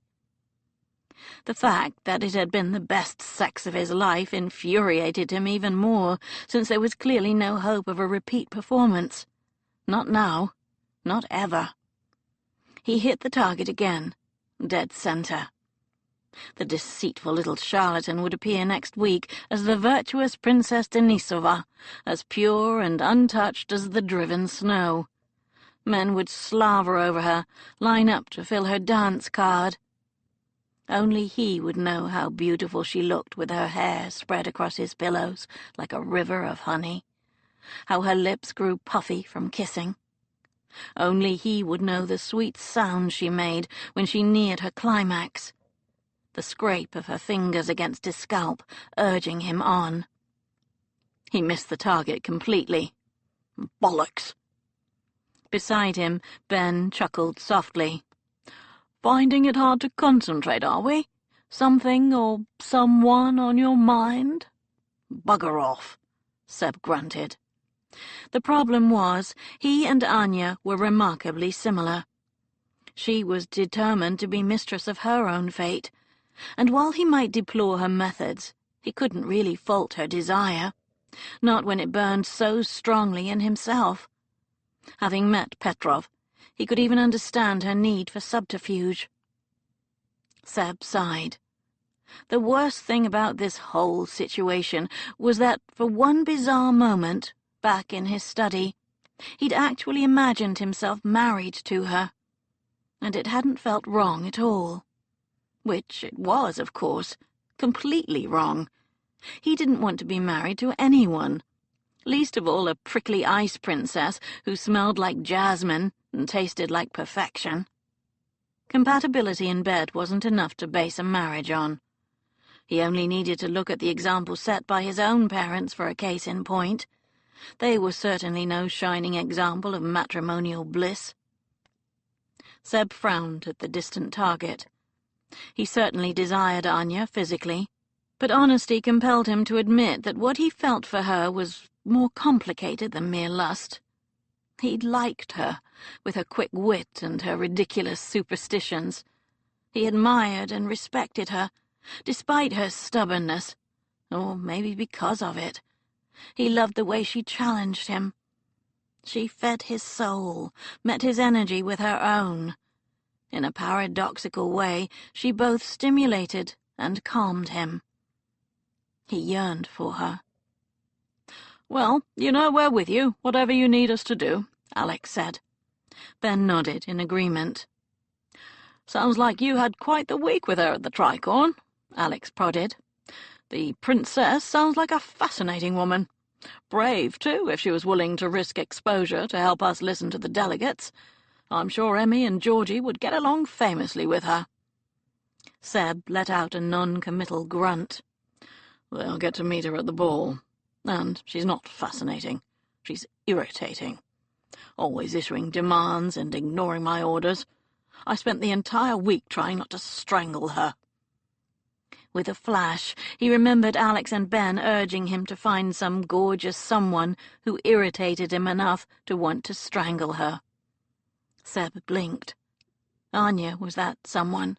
The fact that it had been the best sex of his life infuriated him even more, since there was clearly no hope of a repeat performance. Not now. Not ever. He hit the target again, dead center. The deceitful little charlatan would appear next week as the virtuous Princess Denisova, as pure and untouched as the driven snow. Men would slaver over her, line up to fill her dance card. Only he would know how beautiful she looked with her hair spread across his pillows like a river of honey, how her lips grew puffy from kissing. Only he would know the sweet sound she made when she neared her climax, the scrape of her fingers against his scalp, urging him on. He missed the target completely. Bollocks! Beside him, Ben chuckled softly. Finding it hard to concentrate, are we? Something or someone on your mind? Bugger off, Seb grunted. The problem was, he and Anya were remarkably similar. She was determined to be mistress of her own fate, and while he might deplore her methods, he couldn't really fault her desire, not when it burned so strongly in himself. Having met Petrov, he could even understand her need for subterfuge. Seb sighed. The worst thing about this whole situation was that, for one bizarre moment, back in his study, he'd actually imagined himself married to her, and it hadn't felt wrong at all. Which it was, of course, completely wrong. He didn't want to be married to anyone, least of all a prickly ice princess who smelled like jasmine and tasted like perfection. Compatibility in bed wasn't enough to base a marriage on. He only needed to look at the example set by his own parents for a case in point. They were certainly no shining example of matrimonial bliss. Seb frowned at the distant target. He certainly desired Anya physically, but honesty compelled him to admit that what he felt for her was more complicated than mere lust. He'd liked her, with her quick wit and her ridiculous superstitions. He admired and respected her, despite her stubbornness, or maybe because of it. He loved the way she challenged him. She fed his soul, met his energy with her own. In a paradoxical way, she both stimulated and calmed him. He yearned for her. "Well, you know we're with you, whatever you need us to do," Alex said. Ben nodded in agreement. "Sounds like you had quite the week with her at the Tricorn," Alex prodded. "The princess sounds like a fascinating woman. Brave, too, if she was willing to risk exposure to help us listen to the delegates. I'm sure Emmy and Georgie would get along famously with her." Seb let out a non-committal grunt. "They'll get to meet her at the ball. And she's not fascinating. She's irritating. Always issuing demands and ignoring my orders. I spent the entire week trying not to strangle her." With a flash, he remembered Alex and Ben urging him to find some gorgeous someone who irritated him enough to want to strangle her. Seb blinked. Anya was that someone.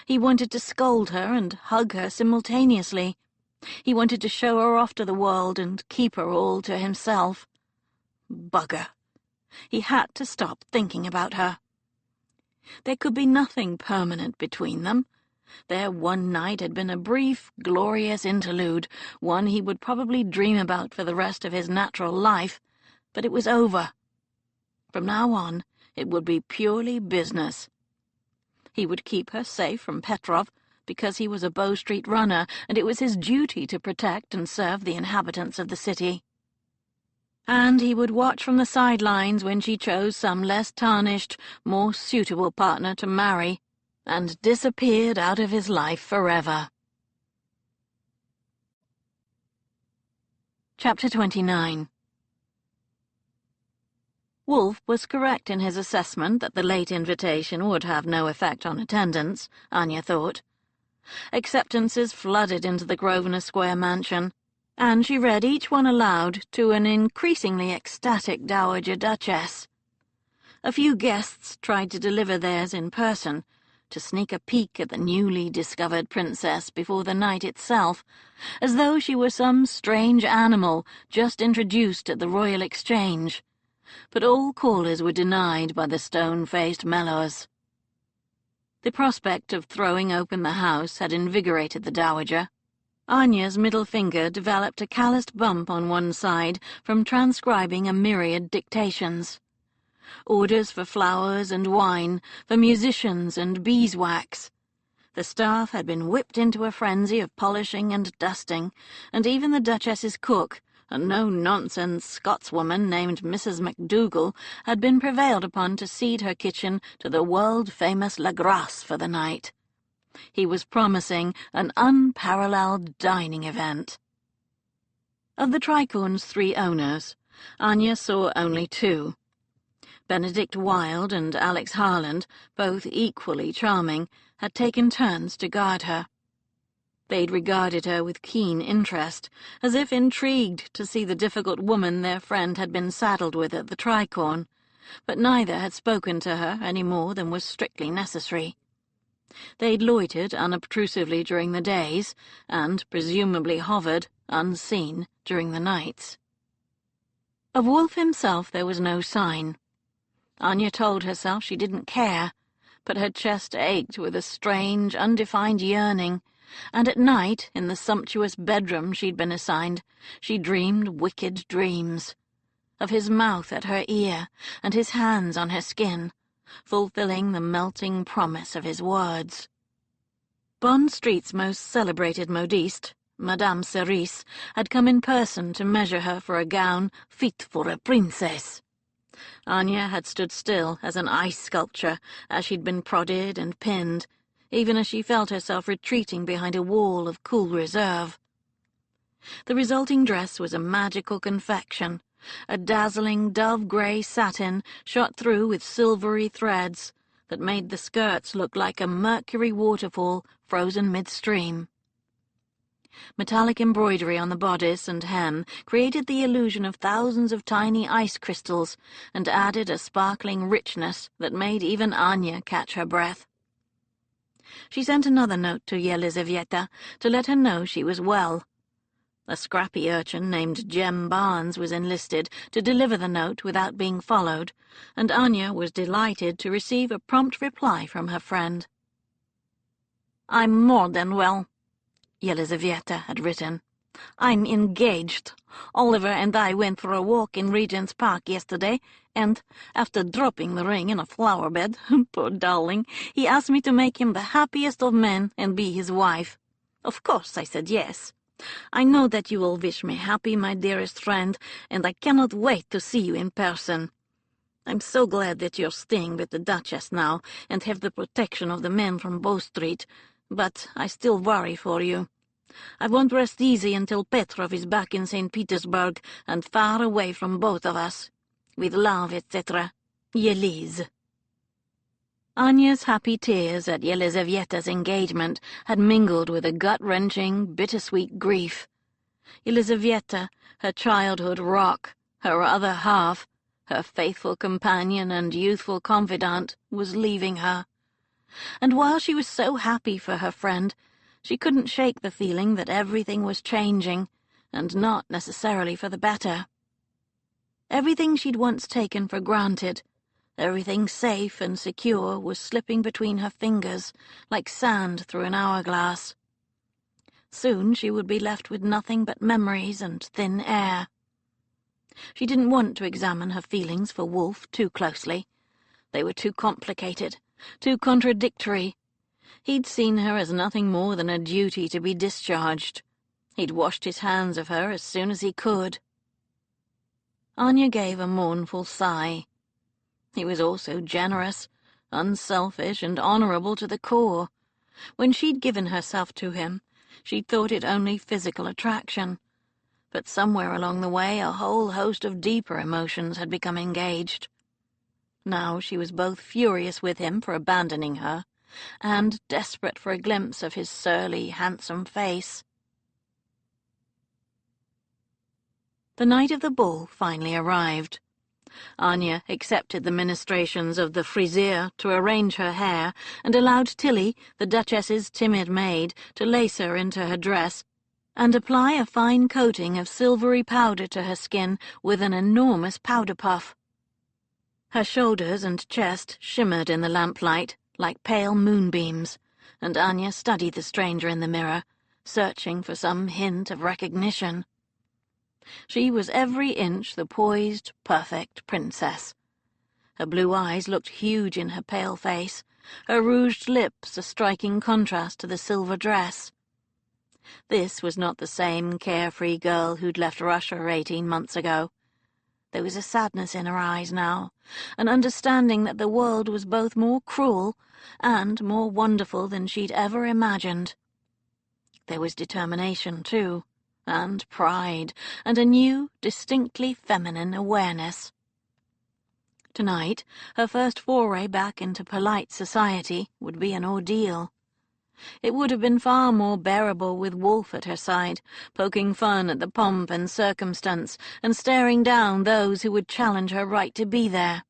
He wanted to scold her and hug her simultaneously. He wanted to show her off to the world and keep her all to himself. Bugger. He had to stop thinking about her. There could be nothing permanent between them. Their one night had been a brief, glorious interlude, one he would probably dream about for the rest of his natural life, but it was over. From now on, it would be purely business. He would keep her safe from Petrov, because he was a Bow Street runner, and it was his duty to protect and serve the inhabitants of the city. And he would watch from the sidelines when she chose some less tarnished, more suitable partner to marry, and disappeared out of his life forever. Chapter 29. Wolfe was correct in his assessment that the late invitation would have no effect on attendance, Anya thought. Acceptances flooded into the Grosvenor Square mansion, and she read each one aloud to an increasingly ecstatic Dowager Duchess. A few guests tried to deliver theirs in person, to sneak a peek at the newly discovered princess before the night itself, as though she were some strange animal just introduced at the Royal Exchange. But all callers were denied by the stone-faced Mellors. The prospect of throwing open the house had invigorated the Dowager. Anya's middle finger developed a calloused bump on one side from transcribing a myriad dictations. Orders for flowers and wine, for musicians and beeswax. The staff had been whipped into a frenzy of polishing and dusting, and even the Duchess's cook, a no-nonsense Scotswoman named Mrs. MacDougall, had been prevailed upon to cede her kitchen to the world-famous La Grace for the night. He was promising an unparalleled dining event. Of the Tricorn's 3 owners, Anya saw only 2. Benedict Wilde and Alex Harland, both equally charming, had taken turns to guard her. They'd regarded her with keen interest, as if intrigued to see the difficult woman their friend had been saddled with at the Tricorn, but neither had spoken to her any more than was strictly necessary. They'd loitered unobtrusively during the days, and presumably hovered, unseen, during the nights. Of Wolfe himself there was no sign. Anya told herself she didn't care, but her chest ached with a strange, undefined yearning, and at night, in the sumptuous bedroom she'd been assigned, she dreamed wicked dreams. Of his mouth at her ear, and his hands on her skin, fulfilling the melting promise of his words. Bond Street's most celebrated modiste, Madame Cerise, had come in person to measure her for a gown fit for a princess. Anya had stood still as an ice sculpture as she'd been prodded and pinned, even as she felt herself retreating behind a wall of cool reserve. The resulting dress was a magical confection, a dazzling dove-grey satin shot through with silvery threads that made the skirts look like a mercury waterfall frozen midstream. Metallic embroidery on the bodice and hem created the illusion of thousands of tiny ice crystals and added a sparkling richness that made even Anya catch her breath. She sent another note to Yelizavieta to let her know she was well. A scrappy urchin named Jem Barnes was enlisted to deliver the note without being followed, and Anya was delighted to receive a prompt reply from her friend. "I'm more than well," Yelizavieta had written. "I'm engaged. Oliver and I went for a walk in Regent's Park yesterday, and, after dropping the ring in a flower bed, poor darling, he asked me to make him the happiest of men and be his wife. Of course I said yes. I know that you will wish me happy, my dearest friend, and I cannot wait to see you in person. I'm so glad that you're staying with the Duchess now and have the protection of the men from Bow Street, but I still worry for you. I won't rest easy until Petrov is back in St. Petersburg and far away from both of us. With love, etc. Yeliz." Anya's happy tears at Yelizavieta's engagement had mingled with a gut-wrenching, bittersweet grief. Yelizavieta, her childhood rock, her other half, her faithful companion and youthful confidant, was leaving her. And while she was so happy for her friend, she couldn't shake the feeling that everything was changing, and not necessarily for the better. Everything she'd once taken for granted, everything safe and secure, was slipping between her fingers like sand through an hourglass. Soon she would be left with nothing but memories and thin air. She didn't want to examine her feelings for Wolfe too closely. They were too complicated, too contradictory. He'd seen her as nothing more than a duty to be discharged. He'd washed his hands of her as soon as he could. Anya gave a mournful sigh. He was also generous, unselfish and honourable to the core. When she'd given herself to him, she'd thought it only physical attraction. But somewhere along the way a whole host of deeper emotions had become engaged. Now she was both furious with him for abandoning her, and desperate for a glimpse of his surly, handsome face. The night of the ball finally arrived. Anya accepted the ministrations of the frisier to arrange her hair, and allowed Tilly, the Duchess's timid maid, to lace her into her dress, and apply a fine coating of silvery powder to her skin with an enormous powder puff. Her shoulders and chest shimmered in the lamplight like pale moonbeams, and Anya studied the stranger in the mirror, searching for some hint of recognition. She was every inch the poised, perfect princess. Her blue eyes looked huge in her pale face, her rouged lips a striking contrast to the silver dress. This was not the same carefree girl who'd left Russia 18 months ago. There was a sadness in her eyes now, an understanding that the world was both more cruel and more wonderful than she'd ever imagined. There was determination, too, and pride, and a new, distinctly feminine awareness. Tonight, her first foray back into polite society would be an ordeal. It would have been far more bearable with Wolfe at her side, poking fun at the pomp and circumstance, and staring down those who would challenge her right to be there.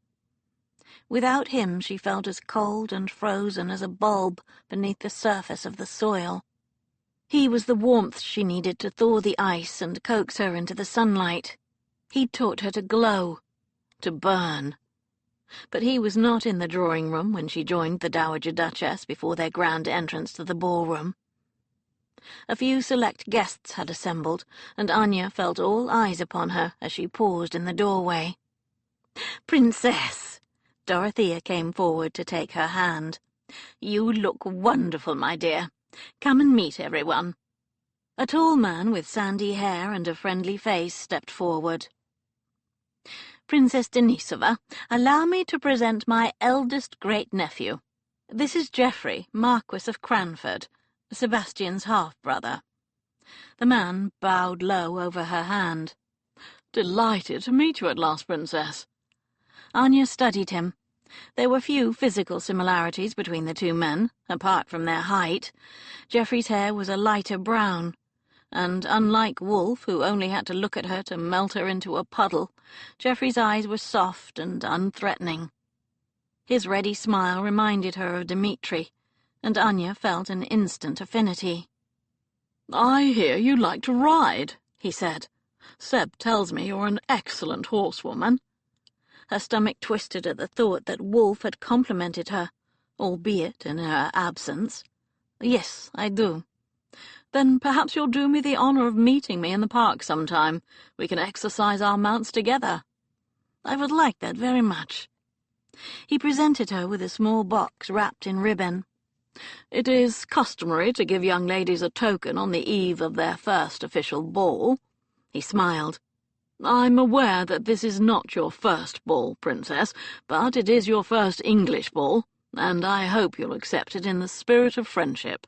Without him she felt as cold and frozen as a bulb beneath the surface of the soil. He was the warmth she needed to thaw the ice and coax her into the sunlight. He'd taught her to glow, to burn. But he was not in the drawing-room when she joined the Dowager Duchess before their grand entrance to the ballroom. A few select guests had assembled, and Anya felt all eyes upon her as she paused in the doorway. "Princess!" Dorothea came forward to take her hand. "You look wonderful, my dear. Come and meet everyone." A tall man with sandy hair and a friendly face stepped forward. "Princess Denisova, allow me to present my eldest great-nephew. This is Geoffrey, Marquis of Cranford, Sebastian's half-brother." The man bowed low over her hand. "Delighted to meet you at last, Princess." Anya studied him. There were few physical similarities between the two men, apart from their height. Geoffrey's hair was a lighter brown, and unlike Wolfe, who only had to look at her to melt her into a puddle, Geoffrey's eyes were soft and unthreatening. His ready smile reminded her of Dmitri, and Anya felt an instant affinity. "I hear you like to ride," he said. "Seb tells me you're an excellent horsewoman." Her stomach twisted at the thought that Wolfe had complimented her, albeit in her absence. "Yes, I do." "Then perhaps you'll do me the honour of meeting me in the park sometime. We can exercise our mounts together." "I would like that very much." He presented her with a small box wrapped in ribbon. "It is customary to give young ladies a token on the eve of their first official ball." He smiled. "I'm aware that this is not your first ball, Princess, but it is your first English ball, and I hope you'll accept it in the spirit of friendship."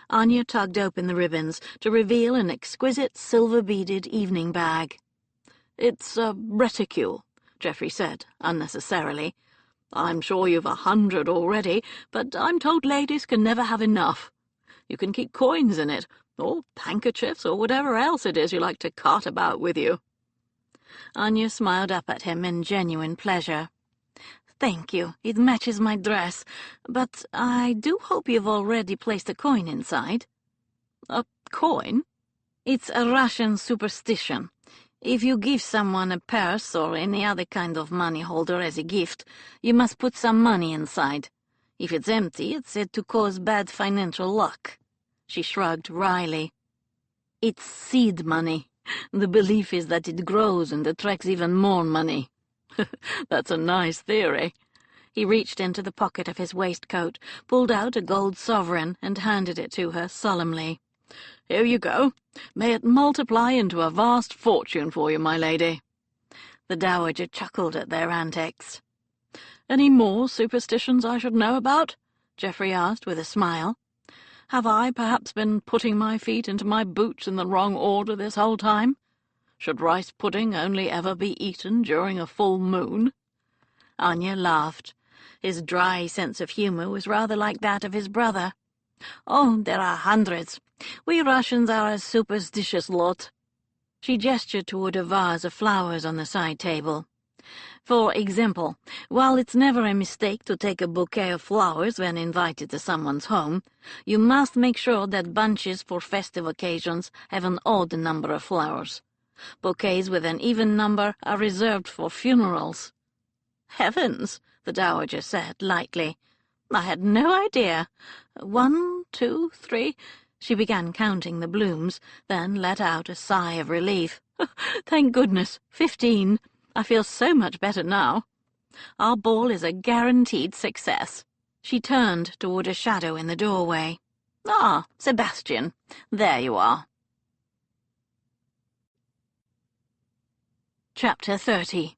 Anya tugged open the ribbons to reveal an exquisite silver-beaded evening bag. "It's a reticule," Geoffrey said, unnecessarily. "I'm sure you've 100 already, but I'm told ladies can never have enough. You can keep coins in it, or handkerchiefs, or whatever else it is you like to cart about with you." Anya smiled up at him in genuine pleasure. "Thank you. It matches my dress, but I do hope you've already placed a coin inside." "A coin?" "It's a Russian superstition. If you give someone a purse or any other kind of money holder as a gift, you must put some money inside. If it's empty, it's said to cause bad financial luck." She shrugged wryly. "It's seed money. The belief is that it grows and attracts even more money." "That's a nice theory." He reached into the pocket of his waistcoat, pulled out a gold sovereign, and handed it to her solemnly. "Here you go. May it multiply into a vast fortune for you, my lady." The Dowager chuckled at their antics. "Any more superstitions I should know about?" Geoffrey asked with a smile. "Have I perhaps been putting my feet into my boots in the wrong order this whole time? Should rice pudding only ever be eaten during a full moon?" Anya laughed. His dry sense of humour was rather like that of his brother. "Oh, there are hundreds. We Russians are a superstitious lot." She gestured toward a vase of flowers on the side table. "For example, while it's never a mistake to take a bouquet of flowers when invited to someone's home, you must make sure that bunches for festive occasions have an odd number of flowers. Bouquets with an even number are reserved for funerals." "Heavens," the Dowager said lightly. "I had no idea. 1, 2, 3... She began counting the blooms, then let out a sigh of relief. "Thank goodness, 15. I feel so much better now. Our ball is a guaranteed success." She turned toward a shadow in the doorway. "Ah, Sebastian, there you are." Chapter 30.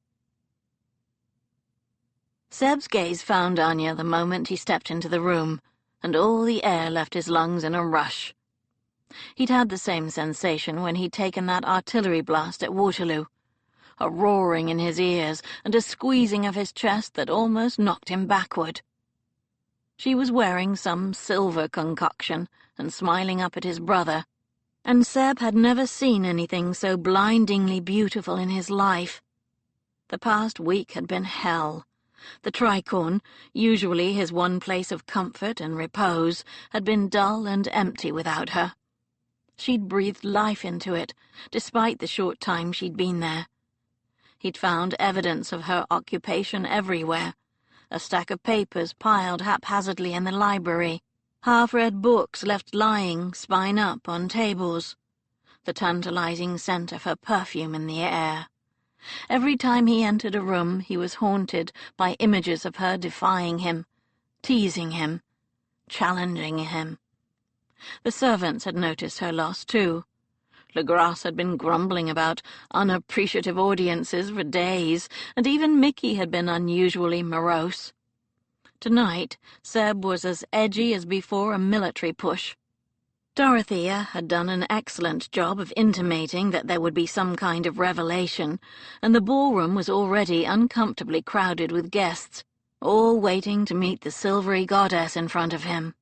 Seb's gaze found Anya the moment he stepped into the room, and all the air left his lungs in a rush. He'd had the same sensation when he'd taken that artillery blast at Waterloo, a roaring in his ears and a squeezing of his chest that almost knocked him backward. She was wearing some silver concoction and smiling up at his brother, and Seb had never seen anything so blindingly beautiful in his life. The past week had been hell. The Tricorn, usually his one place of comfort and repose, had been dull and empty without her. She'd breathed life into it, despite the short time she'd been there. He'd found evidence of her occupation everywhere, a stack of papers piled haphazardly in the library, half-read books left lying, spine up, on tables, the tantalizing scent of her perfume in the air. Every time he entered a room, he was haunted by images of her defying him, teasing him, challenging him. The servants had noticed her loss, too. Legras had been grumbling about unappreciative audiences for days, and even Mickey had been unusually morose. Tonight, Seb was as edgy as before a military push. Dorothea had done an excellent job of intimating that there would be some kind of revelation, and the ballroom was already uncomfortably crowded with guests, all waiting to meet the silvery goddess in front of him.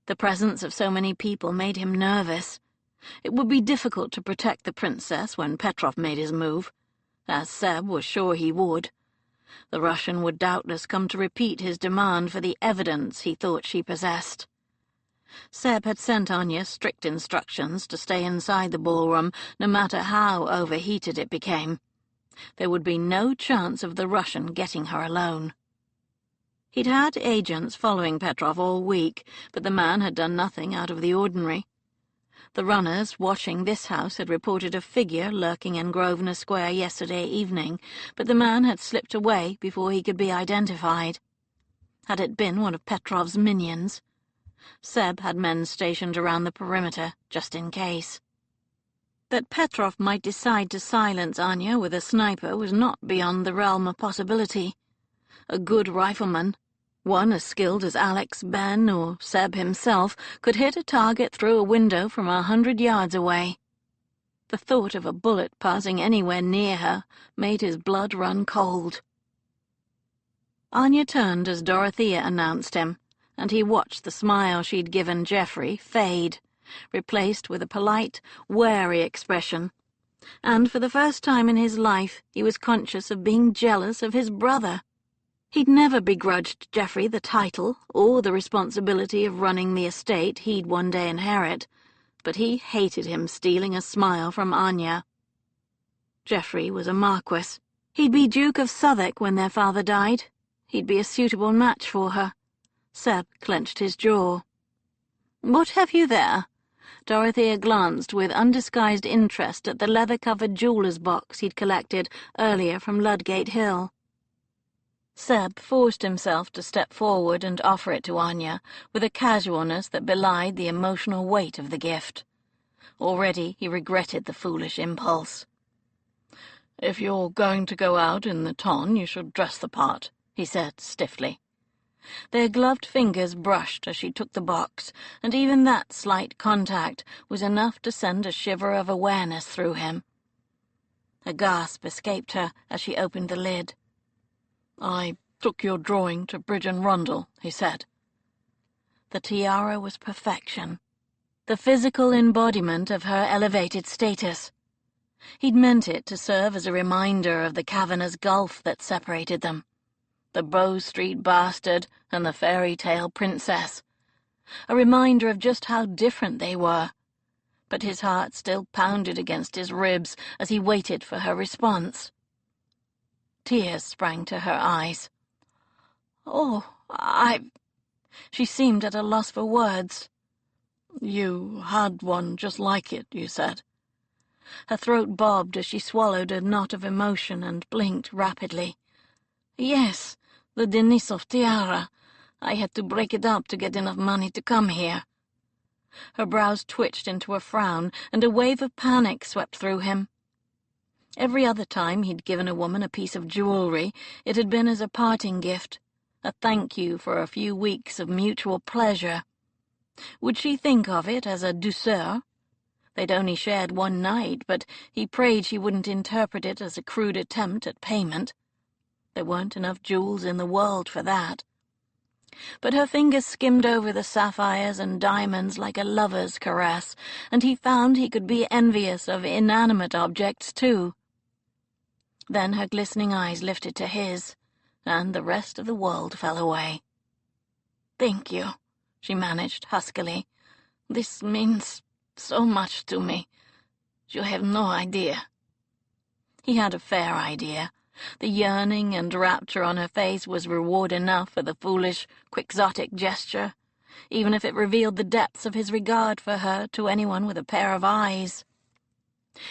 The presence of so many people made him nervous. It would be difficult to protect the princess when Petrov made his move, as Seb was sure he would. The Russian would doubtless come to repeat his demand for the evidence he thought she possessed. Seb had sent Anya strict instructions to stay inside the ballroom, no matter how overheated it became. There would be no chance of the Russian getting her alone. He'd had agents following Petrov all week, but the man had done nothing out of the ordinary. The runners watching this house had reported a figure lurking in Grosvenor Square yesterday evening, but the man had slipped away before he could be identified. Had it been one of Petrov's minions? Seb had men stationed around the perimeter, just in case. That Petrov might decide to silence Anya with a sniper was not beyond the realm of possibility. A good rifleman, one as skilled as Alex, Ben, or Seb himself, could hit a target through a window from 100 yards away. The thought of a bullet passing anywhere near her made his blood run cold. Anya turned as Dorothea announced him, and he watched the smile she'd given Geoffrey fade, replaced with a polite, wary expression. And for the first time in his life he was conscious of being jealous of his brother. He'd never begrudged Geoffrey the title or the responsibility of running the estate he'd one day inherit, but he hated him stealing a smile from Anya. Geoffrey was a marquis. He'd be Duke of Southwark when their father died. He'd be a suitable match for her. Seb clenched his jaw. "What have you there?" Dorothea glanced with undisguised interest at the leather-covered jeweller's box he'd collected earlier from Ludgate Hill. Seb forced himself to step forward and offer it to Anya, with a casualness that belied the emotional weight of the gift. Already he regretted the foolish impulse. "If you're going to go out in the ton, you should dress the part," he said stiffly. Their gloved fingers brushed as she took the box, and even that slight contact was enough to send a shiver of awareness through him. A gasp escaped her as she opened the lid. "I took your drawing to Bridge and Rundle," he said. The tiara was perfection, the physical embodiment of her elevated status. He'd meant it to serve as a reminder of the cavernous gulf that separated them, the Bow Street bastard and the fairy tale princess, a reminder of just how different they were. But his heart still pounded against his ribs as he waited for her response. Tears sprang to her eyes. "Oh, She seemed at a loss for words. "You had one just like it, you said." Her throat bobbed as she swallowed a knot of emotion and blinked rapidly. "Yes, the Denisov tiara. I had to break it up to get enough money to come here." Her brows twitched into a frown, and a wave of panic swept through him. Every other time he'd given a woman a piece of jewelry, it had been as a parting gift, a thank you for a few weeks of mutual pleasure. Would she think of it as a douceur? They'd only shared one night, but he prayed she wouldn't interpret it as a crude attempt at payment. There weren't enough jewels in the world for that. But her fingers skimmed over the sapphires and diamonds like a lover's caress, and he found he could be envious of inanimate objects, too. Then her glistening eyes lifted to his, and the rest of the world fell away. "Thank you," she managed huskily. "This means so much to me. You have no idea." He had a fair idea. The yearning and rapture on her face was reward enough for the foolish, quixotic gesture, even if it revealed the depths of his regard for her to anyone with a pair of eyes.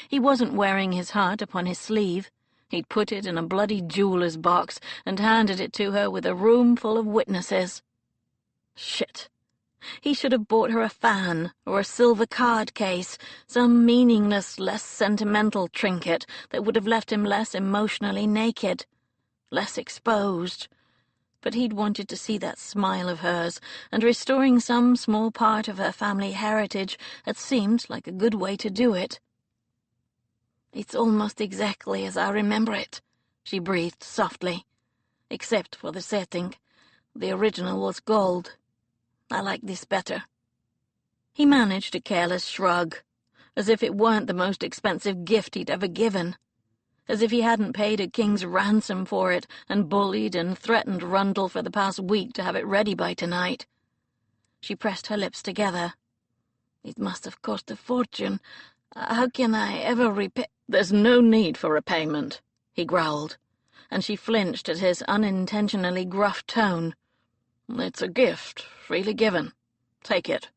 He wasn't wearing his heart upon his sleeve. He'd put it in a bloody jeweller's box and handed it to her with a room full of witnesses. Shit. He should have bought her a fan or a silver card case, some meaningless, less sentimental trinket that would have left him less emotionally naked, less exposed. But he'd wanted to see that smile of hers, and restoring some small part of her family heritage had seemed like a good way to do it. "It's almost exactly as I remember it," she breathed softly. "Except for the setting. The original was gold. I like this better." He managed a careless shrug, as if it weren't the most expensive gift he'd ever given, as if he hadn't paid a king's ransom for it and bullied and threatened Rundle for the past week to have it ready by tonight. She pressed her lips together. "It must have cost a fortune. How can I ever repay—" "There's no need for repayment," he growled, and she flinched at his unintentionally gruff tone. "It's a gift, freely given. Take it."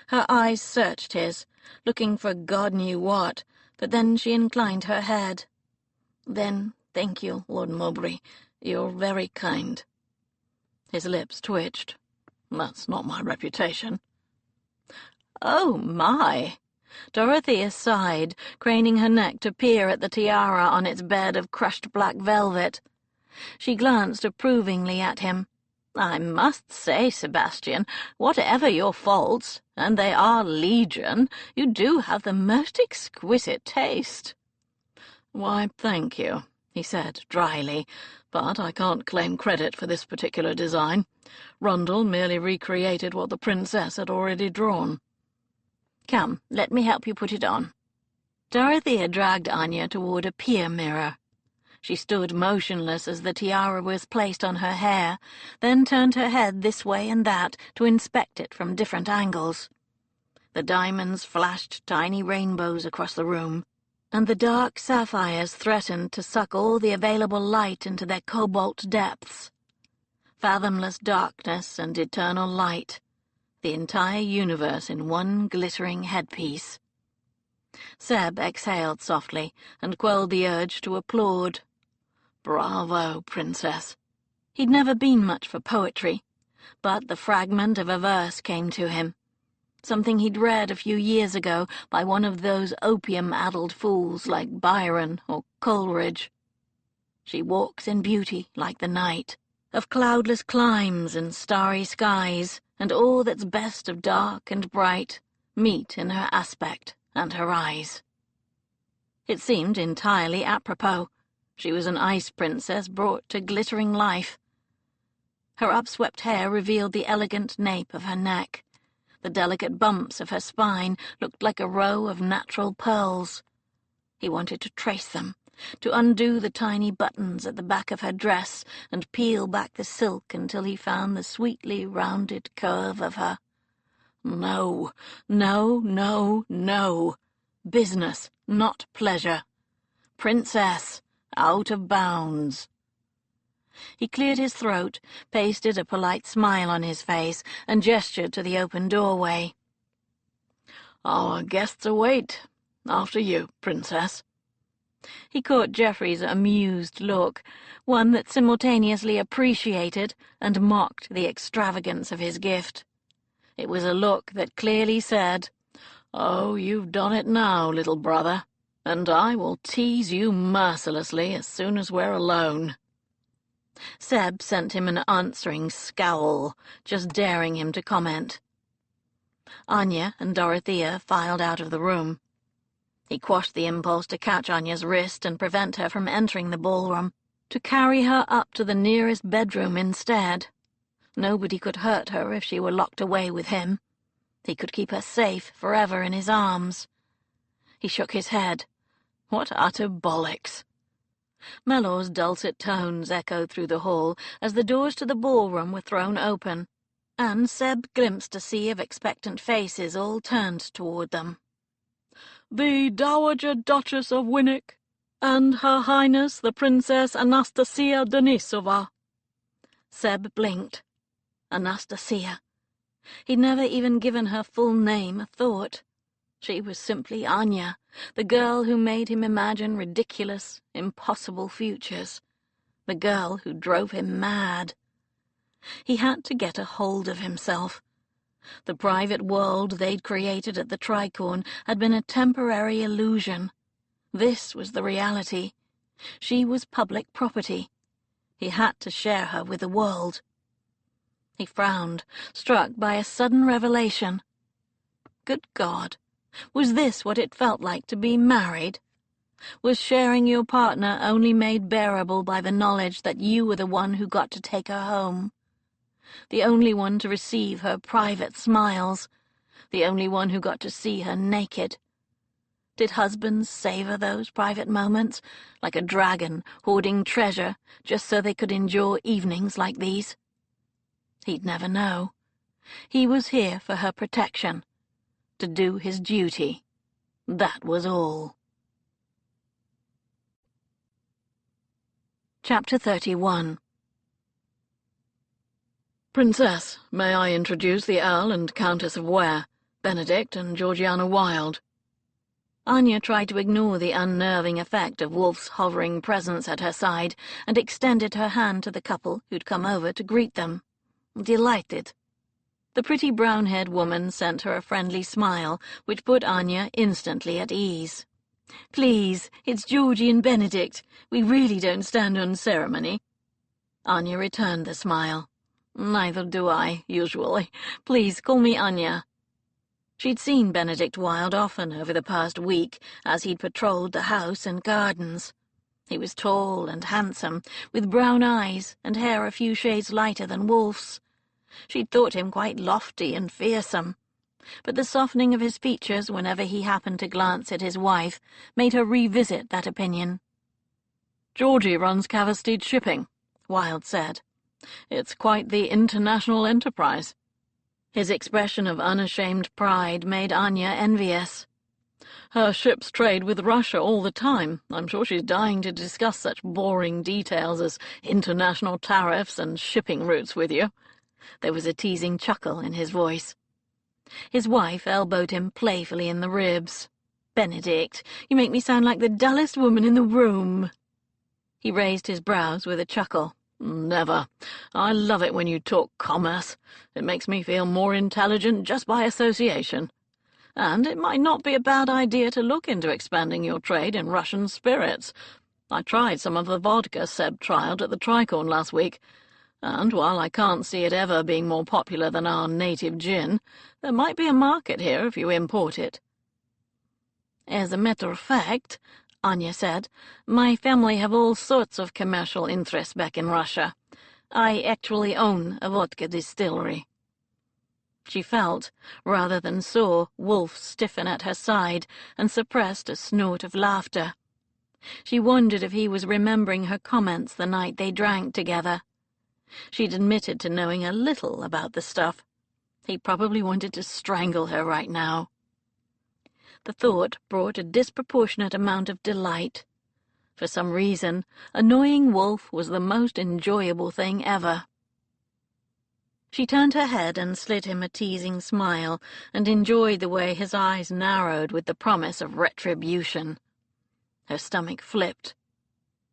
Her eyes searched his, looking for God knew what, but then she inclined her head. "Then, thank you, Lord Mowbray. You're very kind." His lips twitched. "That's not my reputation." "Oh, my!" Dorothea sighed, craning her neck to peer at the tiara on its bed of crushed black velvet. She glanced approvingly at him. "I must say, Sebastian, whatever your faults, and they are legion, you do have the most exquisite taste." "Why, thank you," he said dryly, "but I can't claim credit for this particular design. Rundle merely recreated what the princess had already drawn." "Come, let me help you put it on." Dorothea dragged Anya toward a pier mirror. She stood motionless as the tiara was placed on her hair, then turned her head this way and that to inspect it from different angles. The diamonds flashed tiny rainbows across the room, and the dark sapphires threatened to suck all the available light into their cobalt depths. Fathomless darkness and eternal light, the entire universe in one glittering headpiece. Seb exhaled softly and quelled the urge to applaud. Bravo, Princess. He'd never been much for poetry, but the fragment of a verse came to him. something he'd read a few years ago by one of those opium-addled fools like Byron or Coleridge. She walks in beauty like the night, of cloudless climes and starry skies, and all that's best of dark and bright meet in her aspect and her eyes. It seemed entirely apropos. She was an ice princess brought to glittering life. Her upswept hair revealed the elegant nape of her neck. The delicate bumps of her spine looked like a row of natural pearls. He wanted to trace them, to undo the tiny buttons at the back of her dress and peel back the silk until he found the sweetly rounded curve of her. No, no, no, no. Business, not pleasure. Princess, out of bounds. He cleared his throat, pasted a polite smile on his face, and gestured to the open doorway. "Our guests await. After you, Princess." He caught Geoffrey's amused look, one that simultaneously appreciated and mocked the extravagance of his gift. It was a look that clearly said, "Oh, you've done it now, little brother, and I will tease you mercilessly as soon as we're alone." Seb sent him an answering scowl, just daring him to comment. Anya and Dorothea filed out of the room. He quashed the impulse to catch Anya's wrist and prevent her from entering the ballroom, to carry her up to the nearest bedroom instead. Nobody could hurt her if she were locked away with him. He could keep her safe forever in his arms. He shook his head. What utter bollocks! Mellor's dulcet tones echoed through the hall as the doors to the ballroom were thrown open, and Seb glimpsed a sea of expectant faces all turned toward them. "The Dowager Duchess of Winnick, and Her Highness the Princess Anastasia Denisova." Seb blinked. Anastasia. He'd never even given her full name a thought. She was simply Anya, the girl who made him imagine ridiculous, impossible futures, the girl who drove him mad. He had to get a hold of himself. The private world they'd created at the Tricorn had been a temporary illusion. This was the reality. She was public property. He had to share her with the world. He frowned, struck by a sudden revelation. Good God! Was this what it felt like to be married? Was sharing your partner only made bearable by the knowledge that you were the one who got to take her home? The only one to receive her private smiles? The only one who got to see her naked? Did husbands savor those private moments, like a dragon hoarding treasure just so they could endure evenings like these? He'd never know. He was here for her protection, to do his duty. That was all. Chapter 31. "Princess, may I introduce the Earl and Countess of Ware, Benedict and Georgiana Wilde?" Anya tried to ignore the unnerving effect of Wolfe's hovering presence at her side and extended her hand to the couple who'd come over to greet them. Delighted. The pretty brown-haired woman sent her a friendly smile, which put Anya instantly at ease. "Please, it's Georgie and Benedict. We really don't stand on ceremony." Anya returned the smile. "Neither do I, usually. Please call me Anya." She'd seen Benedict Wilde often over the past week as he'd patrolled the house and gardens. He was tall and handsome, with brown eyes and hair a few shades lighter than Wolfe's. She'd thought him quite lofty and fearsome, but the softening of his features whenever he happened to glance at his wife made her revisit that opinion. "Georgie runs Caversteed Shipping," Wilde said. "It's quite the international enterprise." His expression of unashamed pride made Anya envious. "Her ships trade with Russia all the time. I'm sure she's dying to discuss such boring details as international tariffs and shipping routes with you." There was a teasing chuckle in his voice. His wife elbowed him playfully in the ribs. "Benedict, you make me sound like the dullest woman in the room." He raised his brows with a chuckle. Never. I love it when you talk commerce. It makes me feel more intelligent just by association. And it might not be a bad idea to look into expanding your trade in Russian spirits. I tried some of the vodka Seb trialed at the Tricorn last week, and while I can't see it ever being more popular than our native gin, there might be a market here if you import it. As a matter of fact, Anya said, my family have all sorts of commercial interests back in Russia. I actually own a vodka distillery. She felt, rather than saw, Wolf stiffen at her side and suppressed a snort of laughter. She wondered if he was remembering her comments the night they drank together. She'd admitted to knowing a little about the stuff. He probably wanted to strangle her right now. The thought brought a disproportionate amount of delight. For some reason, annoying Wolf was the most enjoyable thing ever. She turned her head and slid him a teasing smile, and enjoyed the way his eyes narrowed with the promise of retribution. Her stomach flipped.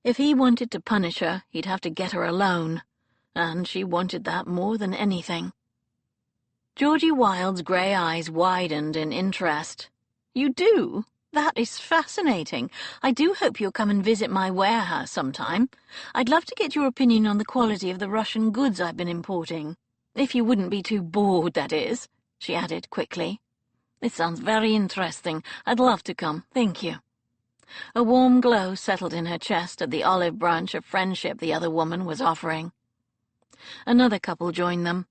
If he wanted to punish her, he'd have to get her alone, and she wanted that more than anything. Georgie Wilde's grey eyes widened in interest. "You do? That is fascinating. I do hope you'll come and visit my warehouse sometime. I'd love to get your opinion on the quality of the Russian goods I've been importing. If you wouldn't be too bored, that is," she added quickly. "It sounds very interesting. I'd love to come, thank you." A warm glow settled in her chest at the olive branch of friendship the other woman was offering. Another couple joined them.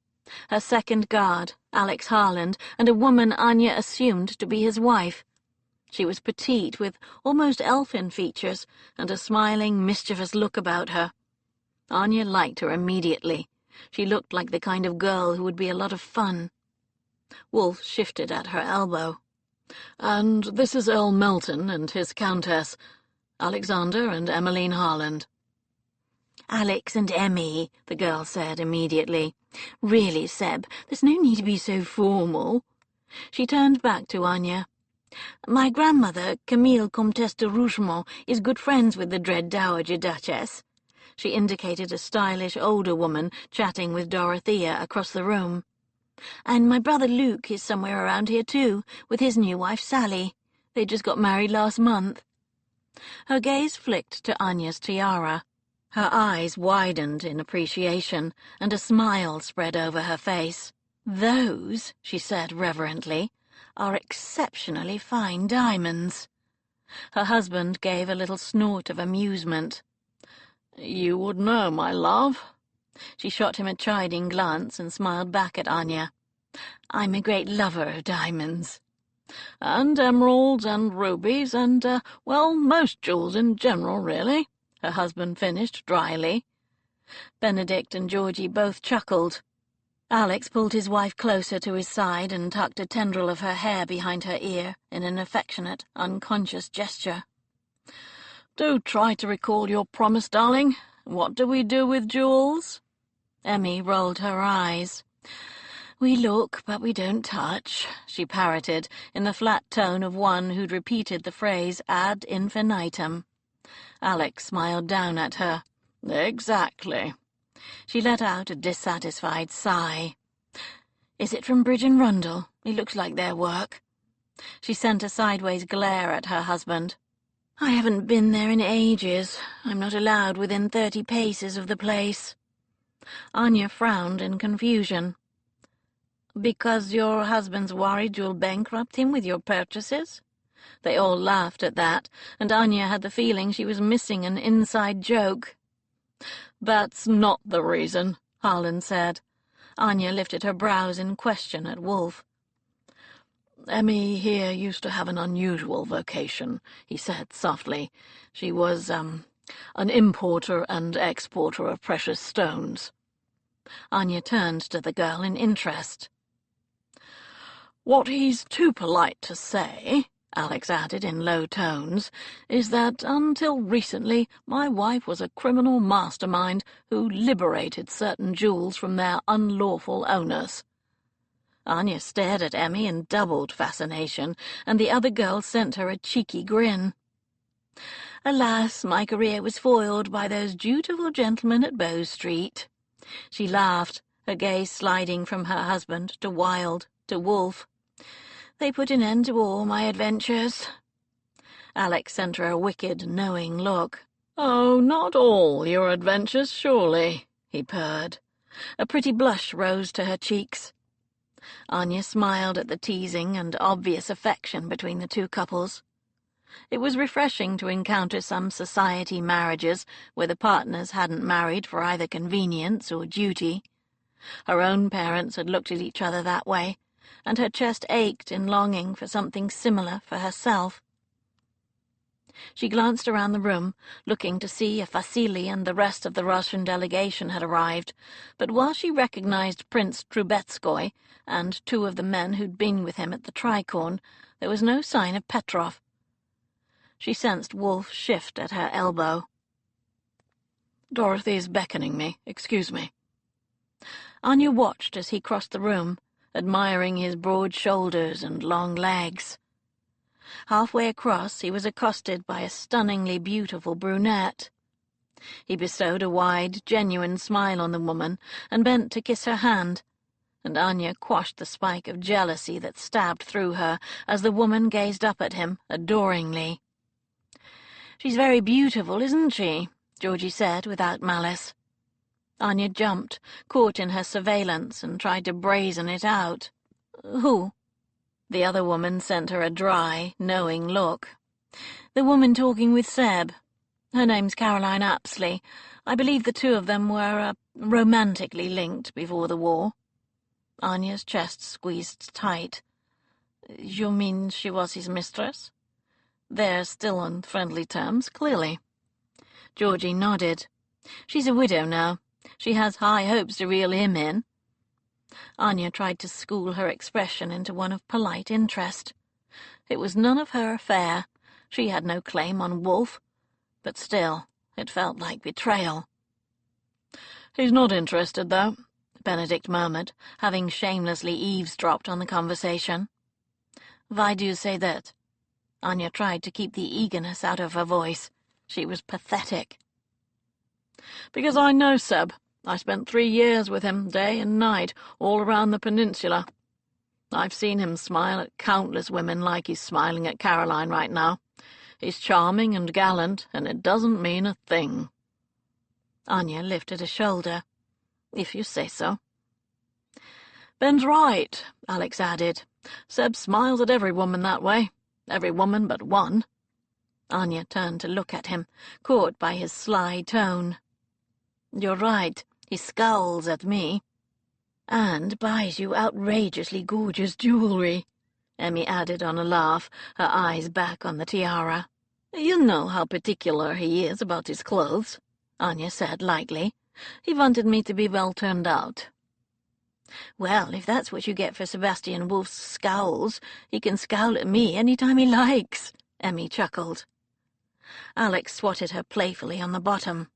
Her second guard, Alex Harland, and a woman Anya assumed to be his wife. She was petite, with almost elfin features, and a smiling, mischievous look about her. Anya liked her immediately. She looked like the kind of girl who would be a lot of fun. Wolf shifted at her elbow. "And this is Earl Melton and his countess, Alexander and Emmeline Harland." "Alex and Emmy," the girl said immediately. "Really, Seb, there's no need to be so formal." She turned back to Anya. "My grandmother, Camille Comtesse de Rougemont, is good friends with the dread Dowager Duchess." She indicated a stylish older woman chatting with Dorothea across the room. "And my brother Luke is somewhere around here too, with his new wife Sally. They just got married last month." Her gaze flicked to Anya's tiara. Her eyes widened in appreciation, and a smile spread over her face. "Those," she said reverently, "are exceptionally fine diamonds." Her husband gave a little snort of amusement. "You would know, my love." She shot him a chiding glance and smiled back at Anya. "I'm a great lover of diamonds." "And emeralds and rubies and, well, most jewels in general, really," her husband finished dryly. Benedict and Georgie both chuckled. Alex pulled his wife closer to his side and tucked a tendril of her hair behind her ear in an affectionate, unconscious gesture. "Do try to recall your promise, darling. What do we do with jewels?" Emmy rolled her eyes. "We look, but we don't touch," she parroted, in the flat tone of one who'd repeated the phrase ad infinitum. Alex smiled down at her. "Exactly." She let out a dissatisfied sigh. "Is it from Bridge and Rundle? It looks like their work." She sent a sideways glare at her husband. "I haven't been there in ages. I'm not allowed within 30 paces of the place." Anya frowned in confusion. "Because your husband's worried you'll bankrupt him with your purchases?" They all laughed at that, and Anya had the feeling she was missing an inside joke. "That's not the reason," Harlan said. Anya lifted her brows in question at Wolf. "Emmy here used to have an unusual vocation," he said softly. "She was, an importer and exporter of precious stones." Anya turned to the girl in interest. "What he's too polite to say," Alex added in low tones, "is that until recently my wife was a criminal mastermind who liberated certain jewels from their unlawful owners." Anya stared at Emmy in doubled fascination, and the other girl sent her a cheeky grin. Alas, my career was foiled by those dutiful gentlemen at Bow Street. She laughed, her gaze sliding from her husband to Wilde, to Wolfe. They put an end to all my adventures. Alex sent her a wicked, knowing look. "Oh, not all your adventures, surely," he purred. A pretty blush rose to her cheeks. Anya smiled at the teasing and obvious affection between the two couples. It was refreshing to encounter some society marriages where the partners hadn't married for either convenience or duty. Her own parents had looked at each other that way, and her chest ached in longing for something similar for herself. She glanced around the room, looking to see if Vasily and the rest of the Russian delegation had arrived, but while she recognized Prince Trubetskoy and two of the men who'd been with him at the Tricorn, there was no sign of Petrov. She sensed Wolfe shift at her elbow. "Dorothy's beckoning me. Excuse me." Anya watched as he crossed the room, admiring his broad shoulders and long legs. Halfway across, he was accosted by a stunningly beautiful brunette. He bestowed a wide, genuine smile on the woman and bent to kiss her hand, and Anya quashed the spike of jealousy that stabbed through her as the woman gazed up at him adoringly. "She's very beautiful, isn't she?" Georgie said without malice. Anya jumped, caught in her surveillance, and tried to brazen it out. "Who?" The other woman sent her a dry, knowing look. "The woman talking with Seb. Her name's Caroline Apsley. I believe the two of them were, romantically linked before the war." Anya's chest squeezed tight. "You mean she was his mistress?" "They're still on friendly terms, clearly." Georgie nodded. "She's a widow now. She has high hopes to reel him in." Anya tried to school her expression into one of polite interest. It was none of her affair. She had no claim on Wolfe, but still, it felt like betrayal. "He's not interested, though," Benedict murmured, having shamelessly eavesdropped on the conversation. "Why do you say that?" Anya tried to keep the eagerness out of her voice. She was pathetic. "Because I know Seb. I spent 3 years with him, day and night, all around the peninsula. I've seen him smile at countless women like he's smiling at Caroline right now. He's charming and gallant, and it doesn't mean a thing." Anya lifted a shoulder. "If you say so." "Ben's right," Alex added. "Seb smiles at every woman that way. Every woman but one." Anya turned to look at him, caught by his sly tone. "You're right. He scowls at me." "And buys you outrageously gorgeous jewelry," Emmy added on a laugh, her eyes back on the tiara. "You know how particular he is about his clothes," Anya said lightly. "He wanted me to be well turned out." "Well, if that's what you get for Sebastian Wolfe's scowls, he can scowl at me any time he likes," Emmy chuckled. Alex swatted her playfully on the bottom.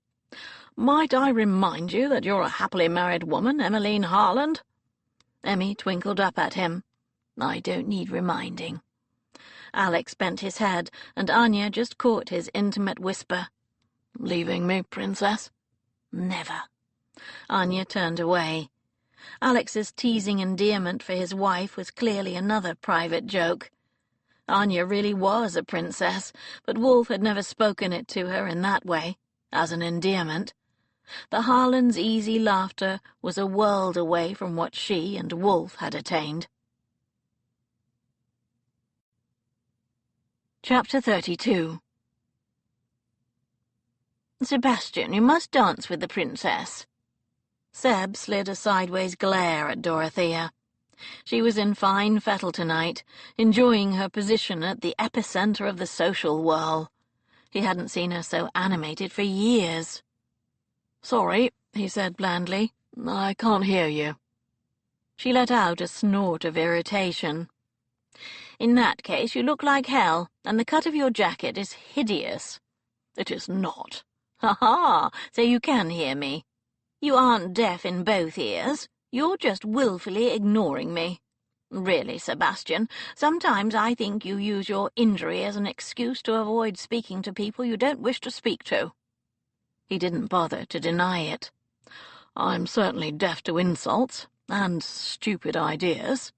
"Might I remind you that you're a happily married woman, Emmeline Harland?" Emmy twinkled up at him. "I don't need reminding." Alex bent his head, and Anya just caught his intimate whisper. "Leaving me, princess?" "Never." Anya turned away. Alex's teasing endearment for his wife was clearly another private joke. Anya really was a princess, but Wolfe had never spoken it to her in that way, as an endearment. The Harlands' easy laughter was a world away from what she and Wolfe had attained. Chapter 32. "Sebastian, you must dance with the princess." Seb slid a sideways glare at Dorothea. She was in fine fettle tonight, enjoying her position at the epicenter of the social whirl. He hadn't seen her so animated for years. "Sorry," he said blandly. "I can't hear you." She let out a snort of irritation. "In that case, you look like hell, and the cut of your jacket is hideous." "It is not." "Ha-ha! So you can hear me. You aren't deaf in both ears. You're just willfully ignoring me." Really, Sebastian, sometimes I think you use your injury as an excuse to avoid speaking to people you don't wish to speak to. He didn't bother to deny it. I'm certainly deaf to insults, and stupid ideas.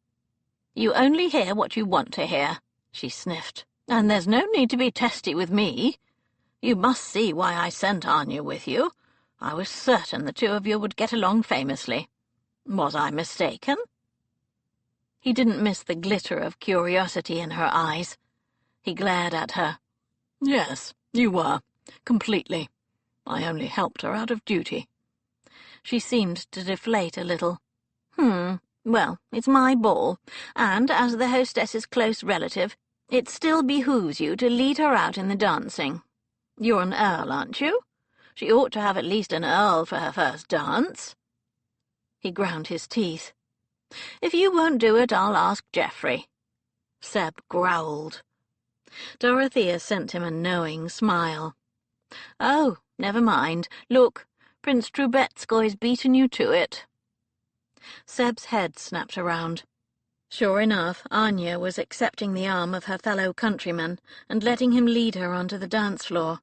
You only hear what you want to hear, she sniffed, and there's no need to be testy with me. You must see why I sent Anya with you. I was certain the two of you would get along famously. Was I mistaken? He didn't miss the glitter of curiosity in her eyes. He glared at her. Yes, you were. Completely. I only helped her out of duty. She seemed to deflate a little. Well, it's my ball, and as the hostess's close relative, it still behooves you to lead her out in the dancing. You're an earl, aren't you? She ought to have at least an earl for her first dance. He ground his teeth. If you won't do it, I'll ask Geoffrey. Seb growled. Dorothea sent him a knowing smile. Oh, never mind. Look, Prince Trubetskoy's beaten you to it. Seb's head snapped around. Sure enough, Anya was accepting the arm of her fellow countryman and letting him lead her onto the dance floor.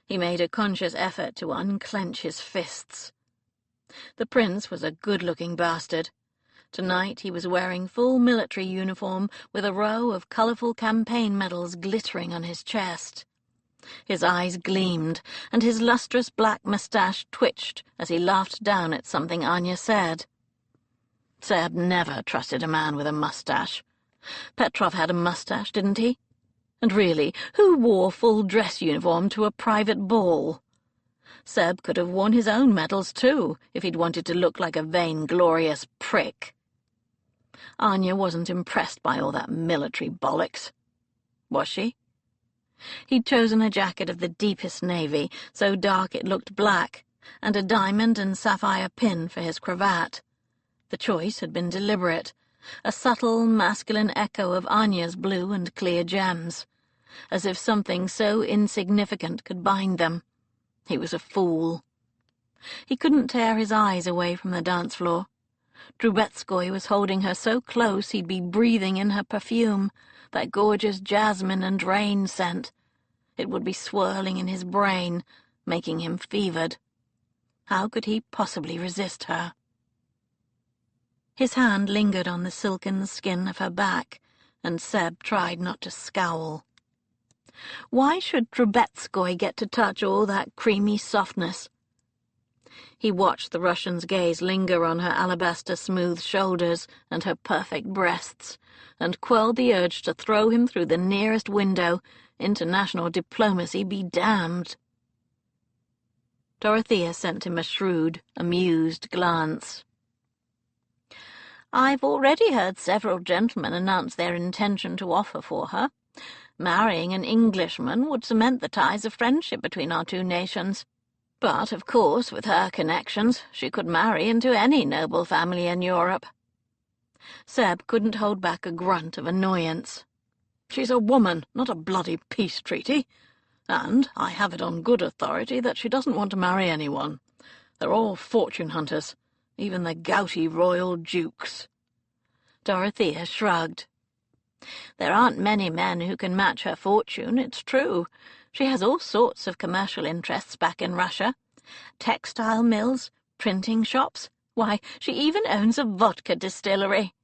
He made a conscious effort to unclench his fists. The prince was a good-looking bastard. Tonight he was wearing full military uniform with a row of colourful campaign medals glittering on his chest. His eyes gleamed, and his lustrous black moustache twitched as he laughed down at something Anya said. Seb never trusted a man with a moustache. Petrov had a moustache, didn't he? And really, who wore full dress uniform to a private ball? Seb could have worn his own medals too, if he'd wanted to look like a vainglorious prick. Anya wasn't impressed by all that military bollocks. Was she? He'd chosen a jacket of the deepest navy, so dark it looked black, and a diamond and sapphire pin for his cravat. The choice had been deliberate, a subtle, masculine echo of Anya's blue and clear gems, as if something so insignificant could bind them. He was a fool. He couldn't tear his eyes away from the dance floor. Trubetskoy was holding her so close he'd be breathing in her perfume, that gorgeous jasmine and rain scent. It would be swirling in his brain, making him fevered. How could he possibly resist her? His hand lingered on the silken skin of her back, and Seb tried not to scowl. Why should Trubetskoy get to touch all that creamy softness? He watched the Russian's gaze linger on her alabaster-smooth shoulders and her perfect breasts, and quelled the urge to throw him through the nearest window. International diplomacy be damned. Dorothea sent him a shrewd, amused glance. I've already heard several gentlemen announce their intention to offer for her. Marrying an Englishman would cement the ties of friendship between our two nations. But, of course, with her connections, she could marry into any noble family in Europe. Seb couldn't hold back a grunt of annoyance. She's a woman, not a bloody peace treaty. And I have it on good authority that she doesn't want to marry anyone. They're all fortune hunters, even the gouty royal dukes. Dorothea shrugged. There aren't many men who can match her fortune, it's true. She has all sorts of commercial interests back in Russia. Textile mills, printing shops. Why, she even owns a vodka distillery.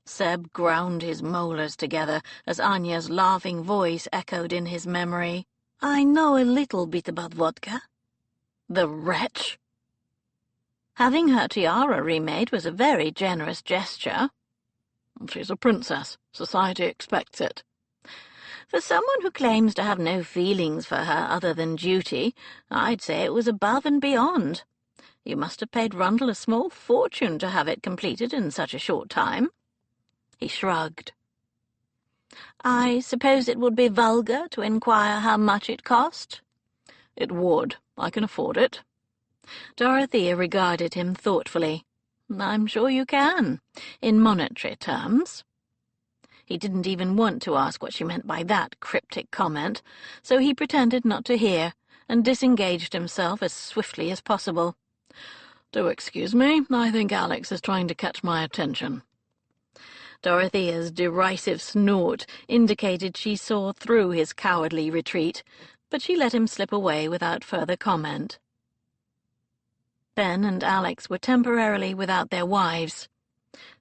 Seb ground his molars together as Anya's laughing voice echoed in his memory. I know a little bit about vodka. The wretch! Having her tiara remade was a very generous gesture. She's a princess. Society expects it. For someone who claims to have no feelings for her other than duty, I'd say it was above and beyond. You must have paid Rundle a small fortune to have it completed in such a short time. He shrugged. I suppose it would be vulgar to inquire how much it cost? It would. I can afford it. Dorothea regarded him thoughtfully. I'm sure you can, in monetary terms. He didn't even want to ask what she meant by that cryptic comment, so he pretended not to hear, and disengaged himself as swiftly as possible. Do excuse me, I think Alex is trying to catch my attention. Dorothea's derisive snort indicated she saw through his cowardly retreat, but she let him slip away without further comment. Ben and Alex were temporarily without their wives.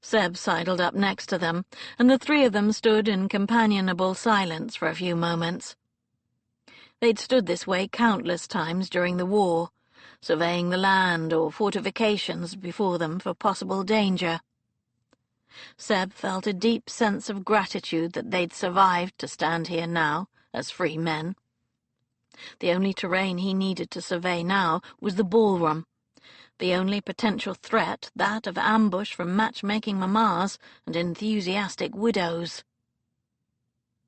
Seb sidled up next to them, and the three of them stood in companionable silence for a few moments. They'd stood this way countless times during the war, surveying the land or fortifications before them for possible danger. Seb felt a deep sense of gratitude that they'd survived to stand here now as free men. The only terrain he needed to survey now was the ballroom, the only potential threat that of ambush from matchmaking mammas and enthusiastic widows.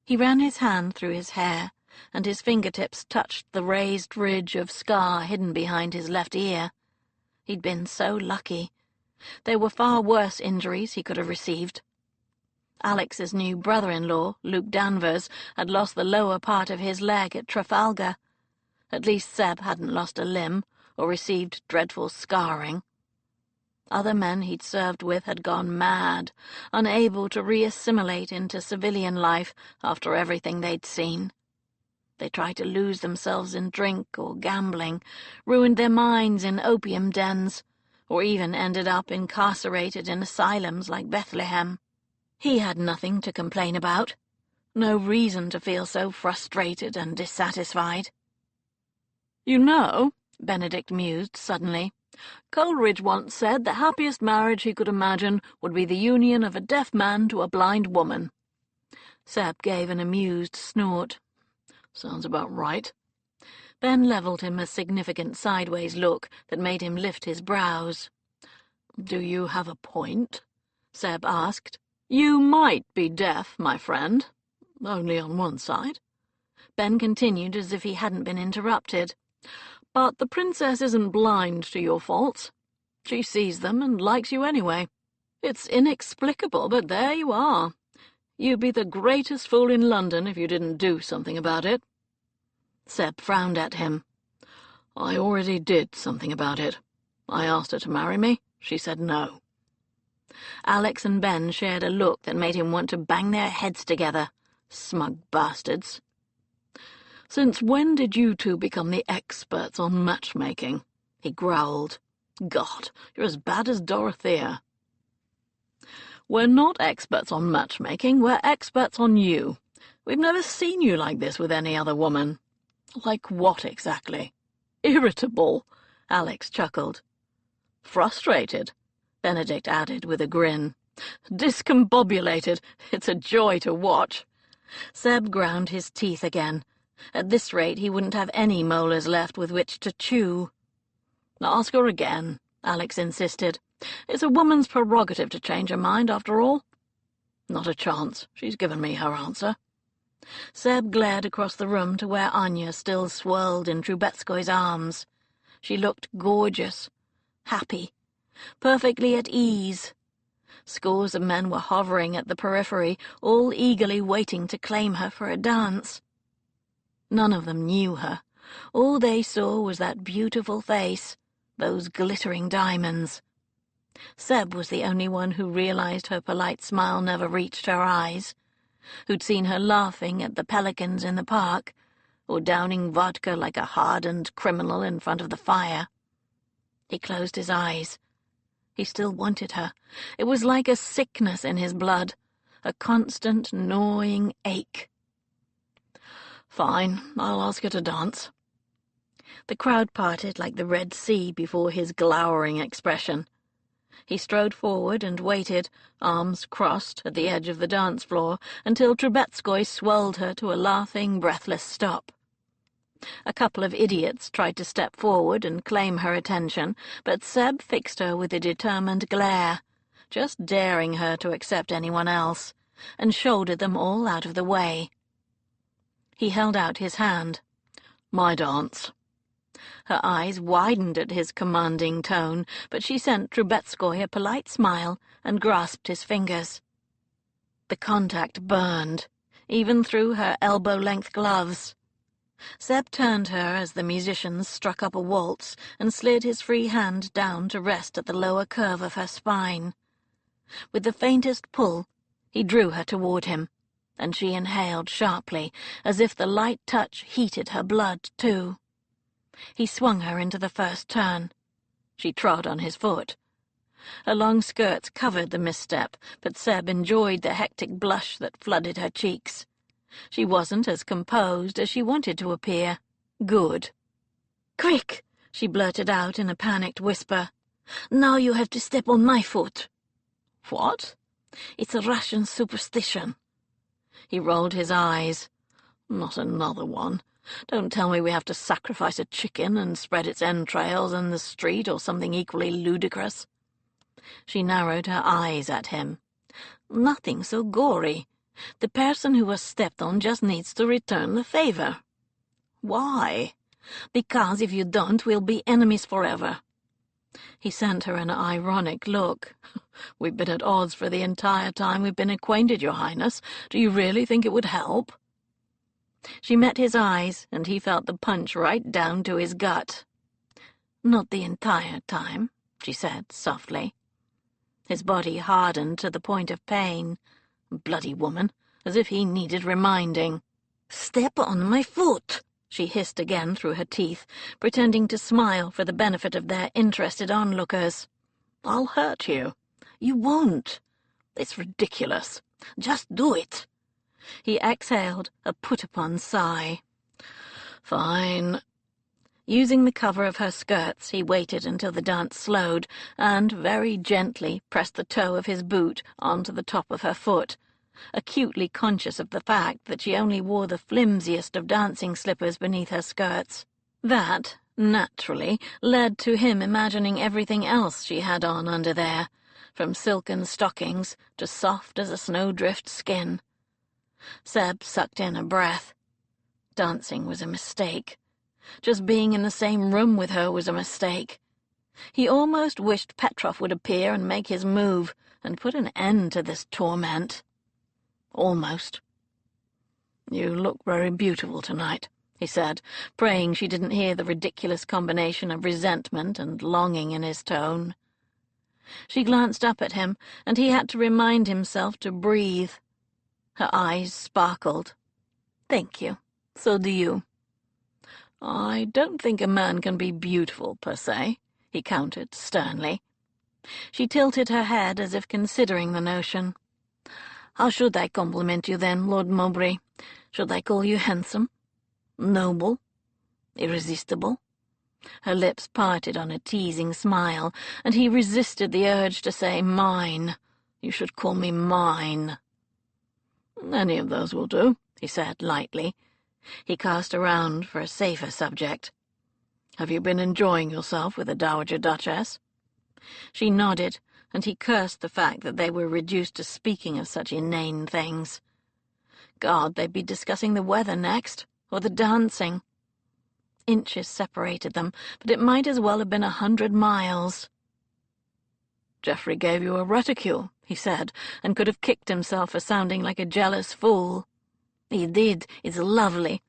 He ran his hand through his hair, and his fingertips touched the raised ridge of scar hidden behind his left ear. He'd been so lucky. There were far worse injuries he could have received. Alex's new brother-in-law, Luke Danvers, had lost the lower part of his leg at Trafalgar. At least Seb hadn't lost a limb or received dreadful scarring. Other men he'd served with had gone mad, unable to re-assimilate into civilian life after everything they'd seen. They tried to lose themselves in drink or gambling, ruined their minds in opium dens, or even ended up incarcerated in asylums like Bethlehem. He had nothing to complain about, no reason to feel so frustrated and dissatisfied. "You know," Benedict mused suddenly, "Coleridge once said the happiest marriage he could imagine would be the union of a deaf man to a blind woman." Seb gave an amused snort. "Sounds about right." Ben levelled him a significant sideways look that made him lift his brows. "Do you have a point?" Seb asked. "You might be deaf, my friend. Only on one side." Ben continued as if he hadn't been interrupted. "But the princess isn't blind to your faults. She sees them and likes you anyway. It's inexplicable, but there you are. You'd be the greatest fool in London if you didn't do something about it." Seb frowned at him. "I already did something about it. I asked her to marry me. She said no." Alex and Ben shared a look that made him want to bang their heads together. Smug bastards. "Since when did you two become the experts on matchmaking?" he growled. "God, you're as bad as Dorothea." "We're not experts on matchmaking, we're experts on you. We've never seen you like this with any other woman." "Like what exactly?" "Irritable," Alex chuckled. "Frustrated," Benedict added with a grin. "Discombobulated. It's a joy to watch." Seb ground his teeth again. At this rate he wouldn't have any molars left with which to chew. "Ask her again," Alex insisted. "It's a woman's prerogative to change her mind, after all." "Not a chance. She's given me her answer." Seb glared across the room to where Anya still swirled in Trubetskoy's arms. She looked gorgeous, happy, perfectly at ease. Scores of men were hovering at the periphery, all eagerly waiting to claim her for a dance. None of them knew her. All they saw was that beautiful face, those glittering diamonds. Seb was the only one who realized her polite smile never reached her eyes, who'd seen her laughing at the pelicans in the park, or downing vodka like a hardened criminal in front of the fire. He closed his eyes. He still wanted her. It was like a sickness in his blood, a constant gnawing ache. "Fine, I'll ask her to dance." The crowd parted like the Red Sea before his glowering expression. He strode forward and waited, arms crossed, at the edge of the dance floor, until Trubetskoy swelled her to a laughing, breathless stop. A couple of idiots tried to step forward and claim her attention, but Seb fixed her with a determined glare, just daring her to accept anyone else, and shouldered them all out of the way. He held out his hand. "My dance." Her eyes widened at his commanding tone, but she sent Trubetskoy a polite smile and grasped his fingers. The contact burned, even through her elbow-length gloves. Seb turned her as the musicians struck up a waltz and slid his free hand down to rest at the lower curve of her spine. With the faintest pull, He drew her toward him, and she inhaled sharply, as if the light touch heated her blood, too. He swung her into the first turn. She trod on his foot. Her long skirts covered the misstep, but Seb enjoyed the hectic blush that flooded her cheeks. She wasn't as composed as she wanted to appear. Good. "Quick!" she blurted out in a panicked whisper. "Now you have to step on my foot." "What?" "It's a Russian superstition." He rolled his eyes. "Not another one. Don't tell me we have to sacrifice a chicken and spread its entrails in the street or something equally ludicrous." She narrowed her eyes at him. "Nothing so gory. The person who was stepped on just needs to return the favor." "Why?" "Because if you don't, we'll be enemies forever." He sent her an ironic look. "We've been at odds for the entire time we've been acquainted, Your Highness. Do you really think it would help?" She met his eyes, and he felt the punch right down to his gut. "Not the entire time," she said softly. His body hardened to the point of pain. Bloody woman, as if he needed reminding. "Step on my foot," she hissed again through her teeth, pretending to smile for the benefit of their interested onlookers. "I'll hurt you." "You won't." "It's ridiculous." "Just do it." He exhaled a put-upon sigh. "Fine." Using the cover of her skirts, he waited until the dance slowed, and very gently pressed the toe of his boot onto the top of her foot, acutely conscious of the fact that she only wore the flimsiest of dancing slippers beneath her skirts. That, naturally, led to him imagining everything else she had on under there, from silken stockings to soft as a snowdrift skin. Seb sucked in a breath. Dancing was a mistake. Just being in the same room with her was a mistake. He almost wished Petrov would appear and make his move, and put an end to this torment. Almost. "You look very beautiful tonight," he said, praying she didn't hear the ridiculous combination of resentment and longing in his tone. She glanced up at him, and he had to remind himself to breathe. Her eyes sparkled. "Thank you. So do you." "I don't think a man can be beautiful, per se," he countered sternly. She tilted her head as if considering the notion. "How should I compliment you then, Lord Mowbray? Should I call you handsome? Noble? Irresistible?" Her lips parted on a teasing smile, and he resisted the urge to say mine. "You should call me mine." "Any of those will do," he said lightly. He cast around for a safer subject. "Have you been enjoying yourself with the Dowager Duchess?" She nodded, and he cursed the fact that they were reduced to speaking of such inane things. God, they'd be discussing the weather next, or the dancing. Inches separated them, but it might as well have been 100 miles. "Geoffrey gave you a reticule," he said, and could have kicked himself for sounding like a jealous fool. "He did. It's lovely,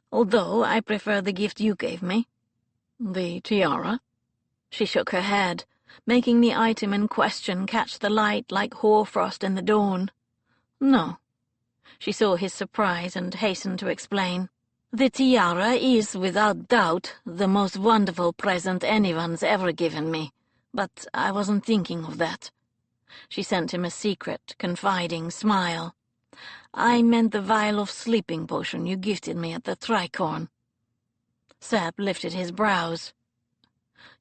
although I prefer the gift you gave me." "The tiara?" She shook her head, making the item in question catch the light like hoarfrost in the dawn. "No." She saw his surprise and hastened to explain. "The tiara is, without doubt, the most wonderful present anyone's ever given me, but I wasn't thinking of that." She sent him a secret, confiding smile. "I meant the vial of sleeping potion you gifted me at the Tricorn." Seb lifted his brows.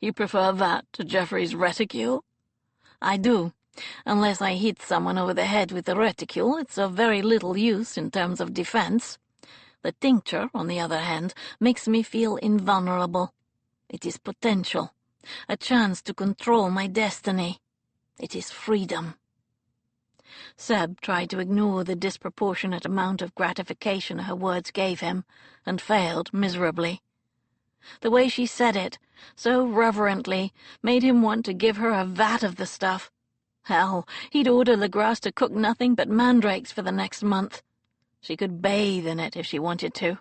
"You prefer that to Geoffrey's reticule?" "I do. Unless I hit someone over the head with the reticule, it's of very little use in terms of defense. The tincture, on the other hand, makes me feel invulnerable. It is potential, a chance to control my destiny. It is freedom." Seb tried to ignore the disproportionate amount of gratification her words gave him, and failed miserably. The way she said it, so reverently, made him want to give her a vat of the stuff. Hell, he'd order Legras to cook nothing but mandrakes for the next month. She could bathe in it if she wanted to.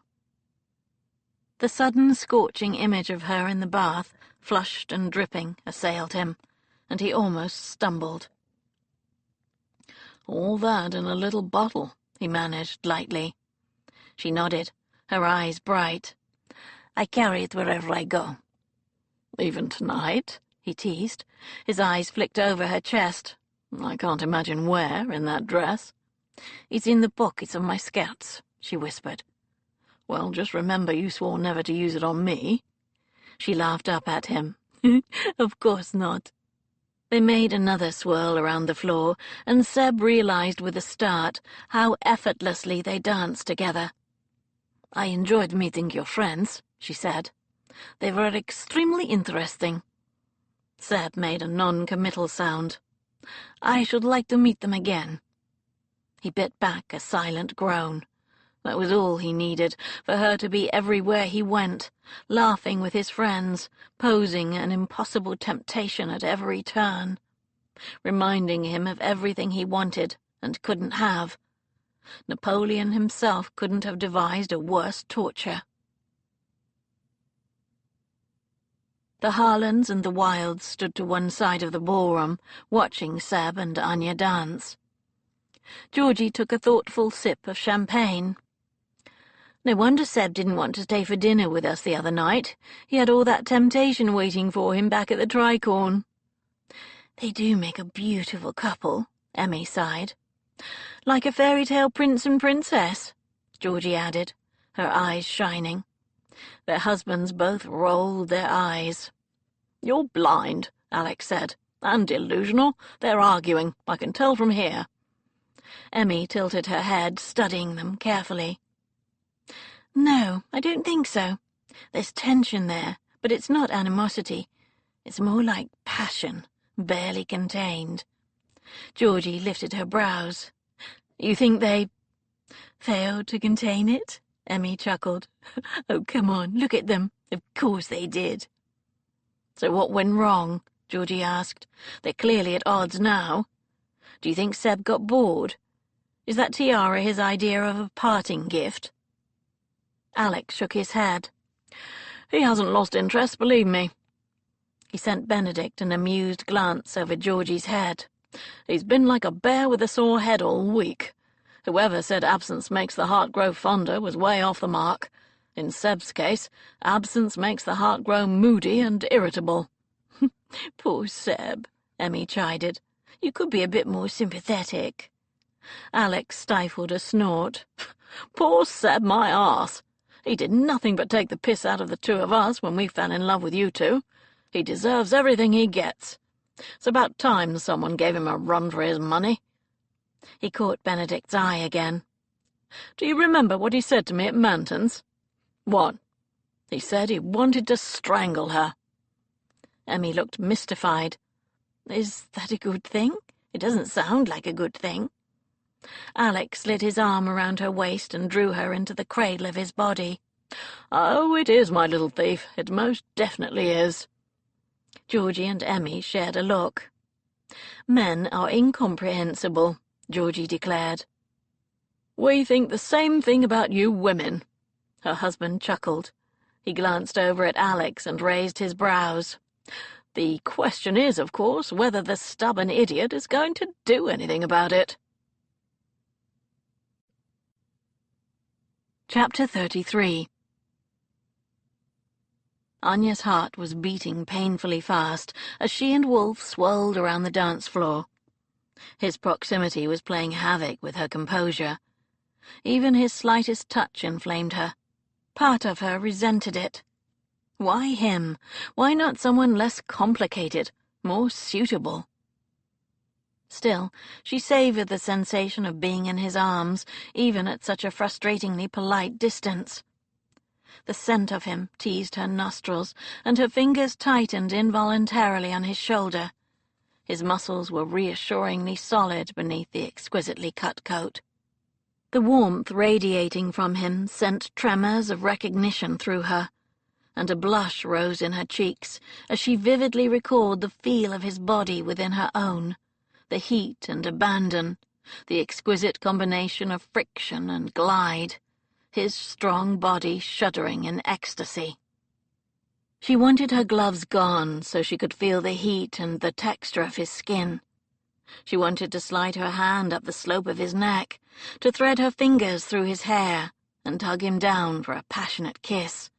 The sudden scorching image of her in the bath, flushed and dripping, assailed him, and he almost stumbled. All that in a little bottle, he managed lightly. She nodded, her eyes bright. I carry it wherever I go. Even tonight? He teased. His eyes flicked over her chest. I can't imagine where, in that dress. It's in the pockets of my skirts, she whispered. Well, just remember you swore never to use it on me. She laughed up at him. Of course not. They made another swirl around the floor, and Seb realized with a start how effortlessly they danced together. I enjoyed meeting your friends, she said. They were extremely interesting. Seb made a non-committal sound. I should like to meet them again. He bit back a silent groan. That was all he needed, for her to be everywhere he went, laughing with his friends, posing an impossible temptation at every turn, reminding him of everything he wanted and couldn't have. Napoleon himself couldn't have devised a worse torture. The Harlands and the Wilds stood to one side of the ballroom, watching Seb and Anya dance. Georgie took a thoughtful sip of champagne. No wonder Seb didn't want to stay for dinner with us the other night. He had all that temptation waiting for him back at the Tricorn. They do make a beautiful couple, Emmy sighed. Like a fairy tale prince and princess, Georgie added, her eyes shining. Their husbands both rolled their eyes. You're blind, Alex said, and delusional. They're arguing, I can tell from here. Emmy tilted her head, studying them carefully. No, I don't think so. There's tension there, but it's not animosity. It's more like passion, barely contained. Georgie lifted her brows. You think they failed to contain it? Emmy chuckled. Oh, come on, look at them. Of course they did. So what went wrong? Georgie asked. They're clearly at odds now. Do you think Seb got bored? Is that tiara his idea of a parting gift? Alex shook his head. He hasn't lost interest, believe me. He sent Benedict an amused glance over Georgie's head. He's been like a bear with a sore head all week. Whoever said absence makes the heart grow fonder was way off the mark. In Seb's case, absence makes the heart grow moody and irritable. Poor Seb, Emmy chided. You could be a bit more sympathetic. Alex stifled a snort. Poor Seb, my arse. He did nothing but take the piss out of the two of us when we fell in love with you two. He deserves everything he gets. It's about time someone gave him a run for his money. He caught Benedict's eye again. Do you remember what he said to me at Manton's? What? He said he wanted to strangle her. Emmy looked mystified. Is that a good thing? It doesn't sound like a good thing. Alex slid his arm around her waist and drew her into the cradle of his body. Oh, it is, my little thief. It most definitely is. Georgie and Emmy shared a look. Men are incomprehensible, Georgie declared. We think the same thing about you women. Her husband chuckled. He glanced over at Alex and raised his brows. The question is, of course, whether the stubborn idiot is going to do anything about it. Chapter 33. Anya's heart was beating painfully fast as she and Wolf swirled around the dance floor. His proximity was playing havoc with her composure. Even his slightest touch inflamed her. Part of her resented it. Why him? Why not someone less complicated, more suitable? Still, she savored the sensation of being in his arms, even at such a frustratingly polite distance. The scent of him teased her nostrils, and her fingers tightened involuntarily on his shoulder. His muscles were reassuringly solid beneath the exquisitely cut coat. The warmth radiating from him sent tremors of recognition through her, and a blush rose in her cheeks as she vividly recalled the feel of his body within her own, the heat and abandon, the exquisite combination of friction and glide, his strong body shuddering in ecstasy. She wanted her gloves gone so she could feel the heat and the texture of his skin. She wanted to slide her hand up the slope of his neck, to thread her fingers through his hair and tug him down for a passionate kiss.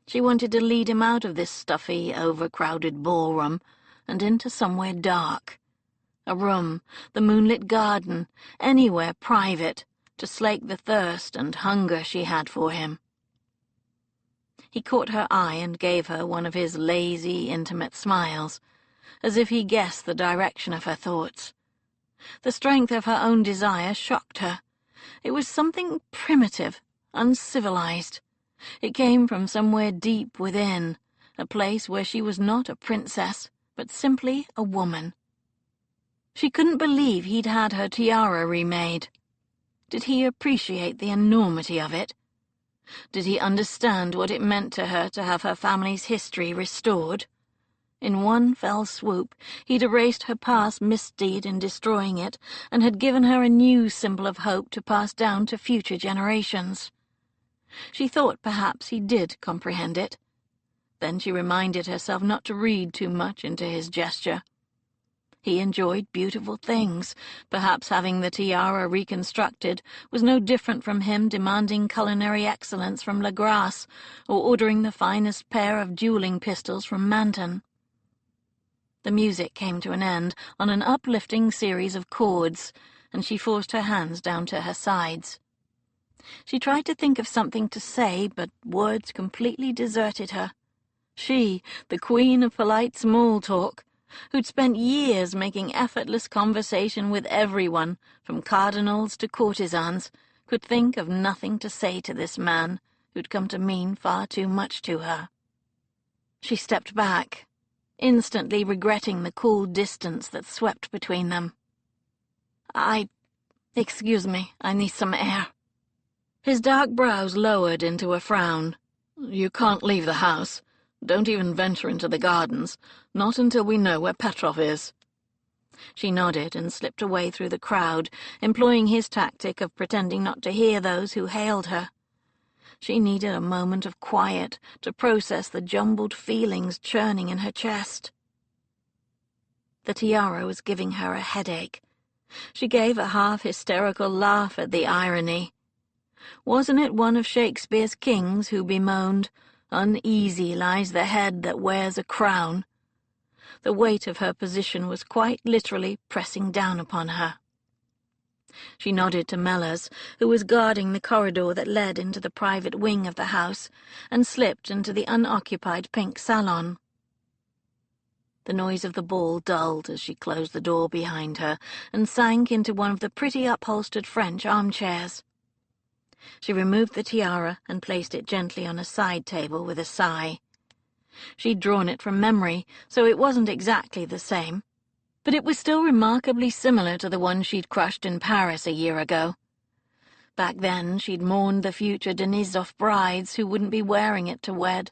She wanted to lead him out of this stuffy, overcrowded ballroom and into somewhere dark. A room, the moonlit garden, anywhere private, to slake the thirst and hunger she had for him. He caught her eye and gave her one of his lazy, intimate smiles, as if he guessed the direction of her thoughts. The strength of her own desire shocked her. It was something primitive, uncivilized. It came from somewhere deep within, a place where she was not a princess, but simply a woman. She couldn't believe he'd had her tiara remade. Did he appreciate the enormity of it? Did he understand what it meant to her to have her family's history restored? In one fell swoop, he'd erased her past misdeed in destroying it, and had given her a new symbol of hope to pass down to future generations. She thought perhaps he did comprehend it. Then she reminded herself not to read too much into his gesture. He enjoyed beautiful things. Perhaps having the tiara reconstructed was no different from him demanding culinary excellence from Legrasse, or ordering the finest pair of dueling pistols from Manton. The music came to an end on an uplifting series of chords, and she forced her hands down to her sides. She tried to think of something to say, but words completely deserted her. She, the queen of polite small talk, who'd spent years making effortless conversation with everyone, from cardinals to courtesans, could think of nothing to say to this man who'd come to mean far too much to her. She stepped back, instantly regretting the cool distance that swept between them. Excuse me, I need some air." His dark brows lowered into a frown. "You can't leave the house. Don't even venture into the gardens, not until we know where Petrov is." She nodded and slipped away through the crowd, employing his tactic of pretending not to hear those who hailed her. She needed a moment of quiet to process the jumbled feelings churning in her chest. The tiara was giving her a headache. She gave a half-hysterical laugh at the irony. Wasn't it one of Shakespeare's kings who bemoaned, "Uneasy lies the head that wears a crown"? The weight of her position was quite literally pressing down upon her. She nodded to Mellors, who was guarding the corridor that led into the private wing of the house, and slipped into the unoccupied pink salon. The noise of the ball dulled as she closed the door behind her and sank into one of the pretty upholstered French armchairs. She removed the tiara and placed it gently on a side table with a sigh. She'd drawn it from memory, so it wasn't exactly the same, but it was still remarkably similar to the one she'd crushed in Paris a year ago. Back then she'd mourned the future Denisov brides who wouldn't be wearing it to wed,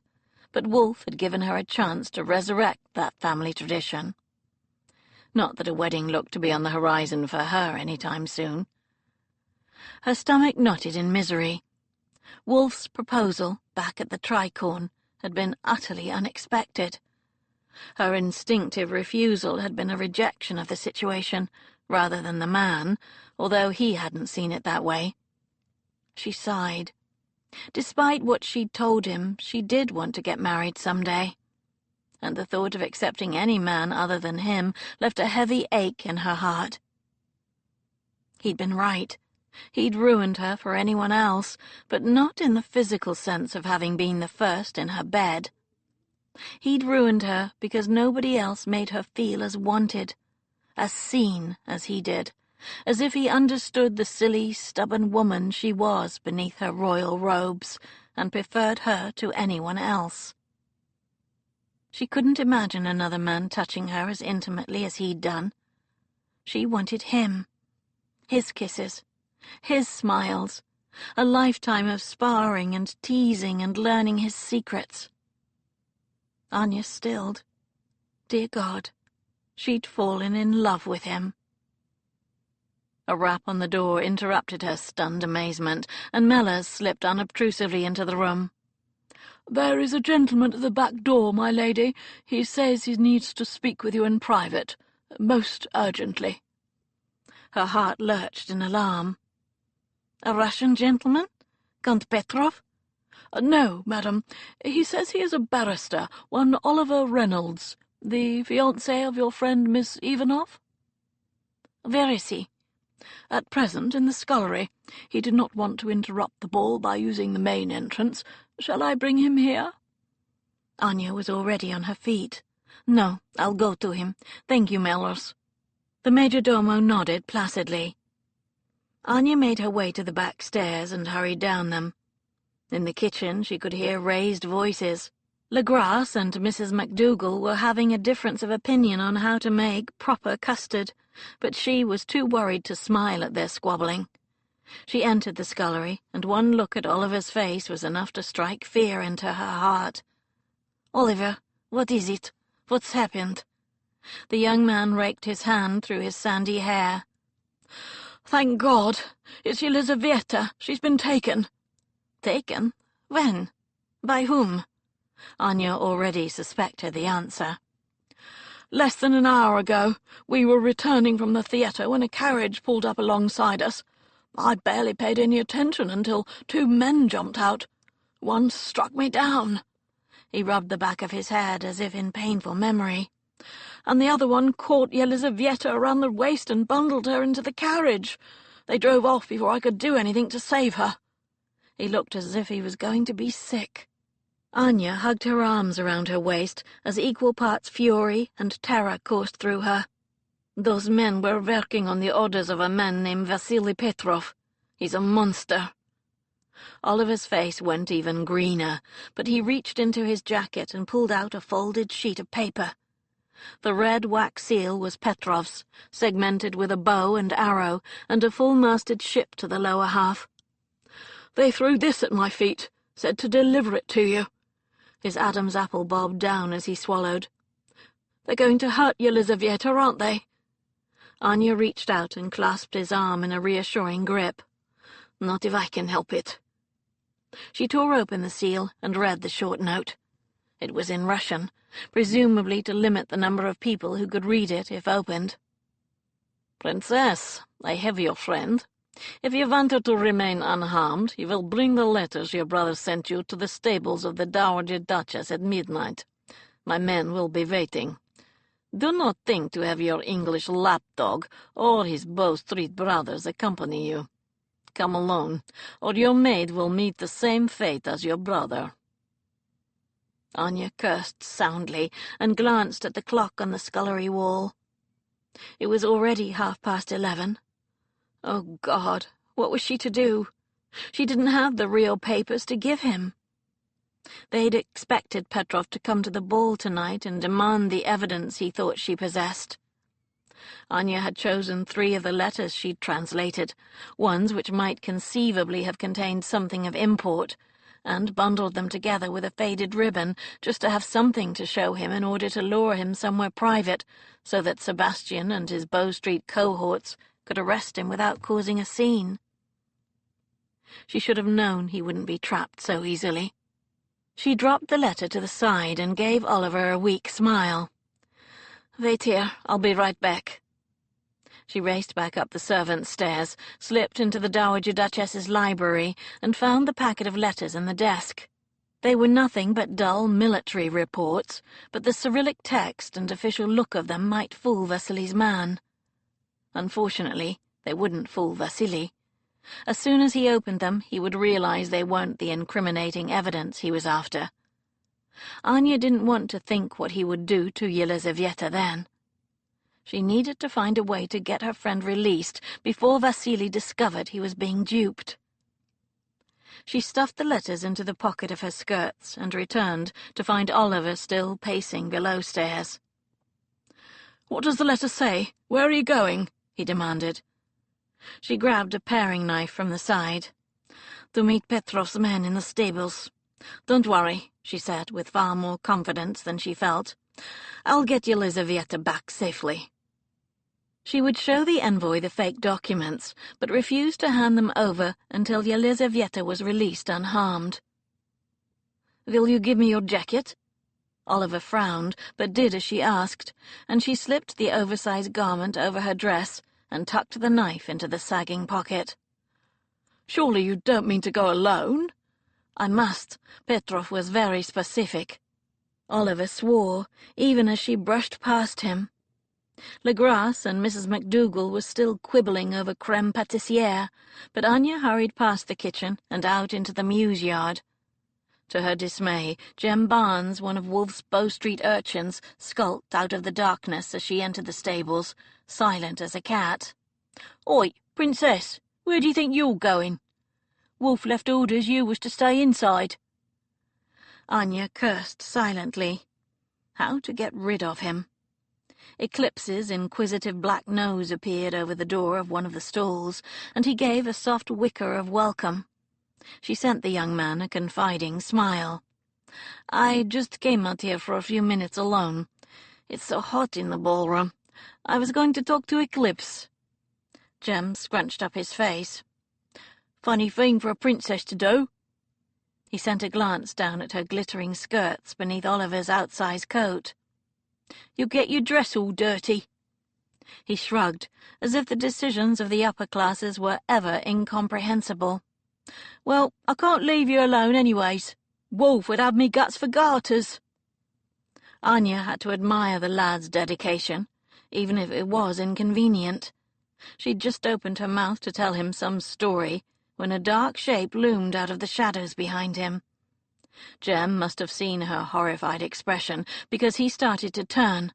but Wolfe had given her a chance to resurrect that family tradition. Not that a wedding looked to be on the horizon for her any time soon. Her stomach knotted in misery. Wolfe's proposal, back at the Tricorn, had been utterly unexpected. Her instinctive refusal had been a rejection of the situation, rather than the man, although he hadn't seen it that way. She sighed. Despite what she'd told him, she did want to get married someday, and the thought of accepting any man other than him left a heavy ache in her heart. He'd been right. He'd ruined her for anyone else, but not in the physical sense of having been the first in her bed. He'd ruined her because nobody else made her feel as wanted, as seen as he did, as if he understood the silly, stubborn woman she was beneath her royal robes, and preferred her to anyone else. She couldn't imagine another man touching her as intimately as he'd done. She wanted him, his kisses, his smiles, a lifetime of sparring and teasing and learning his secrets. Anya stilled. Dear God, she'd fallen in love with him. A rap on the door interrupted her stunned amazement, and Mellors slipped unobtrusively into the room. "There is a gentleman at the back door, my lady. He says he needs to speak with you in private. most urgently." Her heart lurched in alarm. "A Russian gentleman? Count Petrov?" "No, madam. He says he is a barrister, one Oliver Reynolds, the fiancé of your friend Miss Ivanov." "Where is he?" "At present in the scullery. He did not want to interrupt the ball by using the main entrance. Shall I bring him here?" Anya was already on her feet. "No, I'll go to him. Thank you, Mellors." The majordomo nodded placidly. Anya made her way to the back stairs and hurried down them. In the kitchen she could hear raised voices. Legrasse and Mrs. MacDougall were having a difference of opinion on how to make proper custard, but she was too worried to smile at their squabbling. She entered the scullery, and one look at Oliver's face was enough to strike fear into her heart. "Oliver, what is it? What's happened?" The young man raked his hand through his sandy hair. "Thank God! It's Elizaveta. She's been taken." "Taken? When? By whom?" Anya already suspected the answer. "Less than an hour ago. We were returning from the theatre when a carriage pulled up alongside us. I barely paid any attention until 2 men jumped out. One struck me down." He rubbed the back of his head as if in painful memory. "And the other one caught Elizaveta around the waist and bundled her into the carriage. They drove off before I could do anything to save her." He looked as if he was going to be sick. Anya hugged her arms around her waist as equal parts fury and terror coursed through her. "Those men were working on the orders of a man named Vasily Petrov. He's a monster." Oliver's face went even greener, but he reached into his jacket and pulled out a folded sheet of paper. The red wax seal was Petrov's, segmented with a bow and arrow, and a full-masted ship to the lower half. "They threw this at my feet, said to deliver it to you." His Adam's apple bobbed down as he swallowed. "They're going to hurt you, Elizaveta, aren't they?" Anya reached out and clasped his arm in a reassuring grip. "Not if I can help it." She tore open the seal and read the short note. It was in Russian, presumably to limit the number of people who could read it if opened. "Princess, I have your friend. If you want her to remain unharmed, you will bring the letters your brother sent you to the stables of the Dowager Duchess at midnight. My men will be waiting. Do not think to have your English lapdog or his Bow Street brothers accompany you. Come alone, or your maid will meet the same fate as your brother." Anya cursed soundly and glanced at the clock on the scullery wall. It was already 11:30. Oh, God, what was she to do? She didn't have the real papers to give him. They'd expected Petrov to come to the ball tonight and demand the evidence he thought she possessed. Anya had chosen 3 of the letters she'd translated, ones which might conceivably have contained something of import, and bundled them together with a faded ribbon just to have something to show him in order to lure him somewhere private, so that Sebastian and his Bow Street cohorts could arrest him without causing a scene. She should have known he wouldn't be trapped so easily. She dropped the letter to the side and gave Oliver a weak smile. "Wait here, I'll be right back." She raced back up the servants' stairs, slipped into the Dowager Duchess's library, and found the packet of letters in the desk. They were nothing but dull military reports, but the Cyrillic text and official look of them might fool Vasily's man. Unfortunately, they wouldn't fool Vasily. As soon as he opened them, he would realize they weren't the incriminating evidence he was after. Anya didn't want to think what he would do to Elizaveta then. She needed to find a way to get her friend released before Vasily discovered he was being duped. She stuffed the letters into the pocket of her skirts and returned to find Oliver still pacing below stairs. "What does the letter say? Where are you going?" he demanded. She grabbed a paring knife from the side. "To meet Petrov's men in the stables. Don't worry," she said with far more confidence than she felt. "I'll get Elizaveta back safely." She would show the envoy the fake documents, but refused to hand them over until Elizaveta was released unharmed. "Will you give me your jacket?" Oliver frowned, but did as she asked, and she slipped the oversized garment over her dress and tucked the knife into the sagging pocket. "Surely you don't mean to go alone?" "I must. Petrov was very specific." Oliver swore, even as she brushed past him. Legrasse and Mrs. McDougal were still quibbling over creme pâtissière, but Anya hurried past the kitchen and out into the mews yard. To her dismay, Jem Barnes, one of Wolf's Bow Street urchins, skulked out of the darkness as she entered the stables, silent as a cat. "Oi, Princess, where do you think you're going? Wolf left orders you was to stay inside." Anya cursed silently. How to get rid of him? Eclipse's inquisitive black nose appeared over the door of one of the stalls, and he gave a soft whicker of welcome. She sent the young man a confiding smile. "I just came out here for a few minutes alone. It's so hot in the ballroom. I was going to talk to Eclipse." Jem scrunched up his face. "Funny thing for a princess to do." He sent a glance down at her glittering skirts beneath Oliver's outsized coat. "You get your dress all dirty." He shrugged, as if the decisions of the upper classes were ever incomprehensible. "Well, I can't leave you alone anyways. Wolf would have me guts for garters." Anya had to admire the lad's dedication, even if it was inconvenient. She'd just opened her mouth to tell him some story when a dark shape loomed out of the shadows behind him. Jem must have seen her horrified expression, because he started to turn,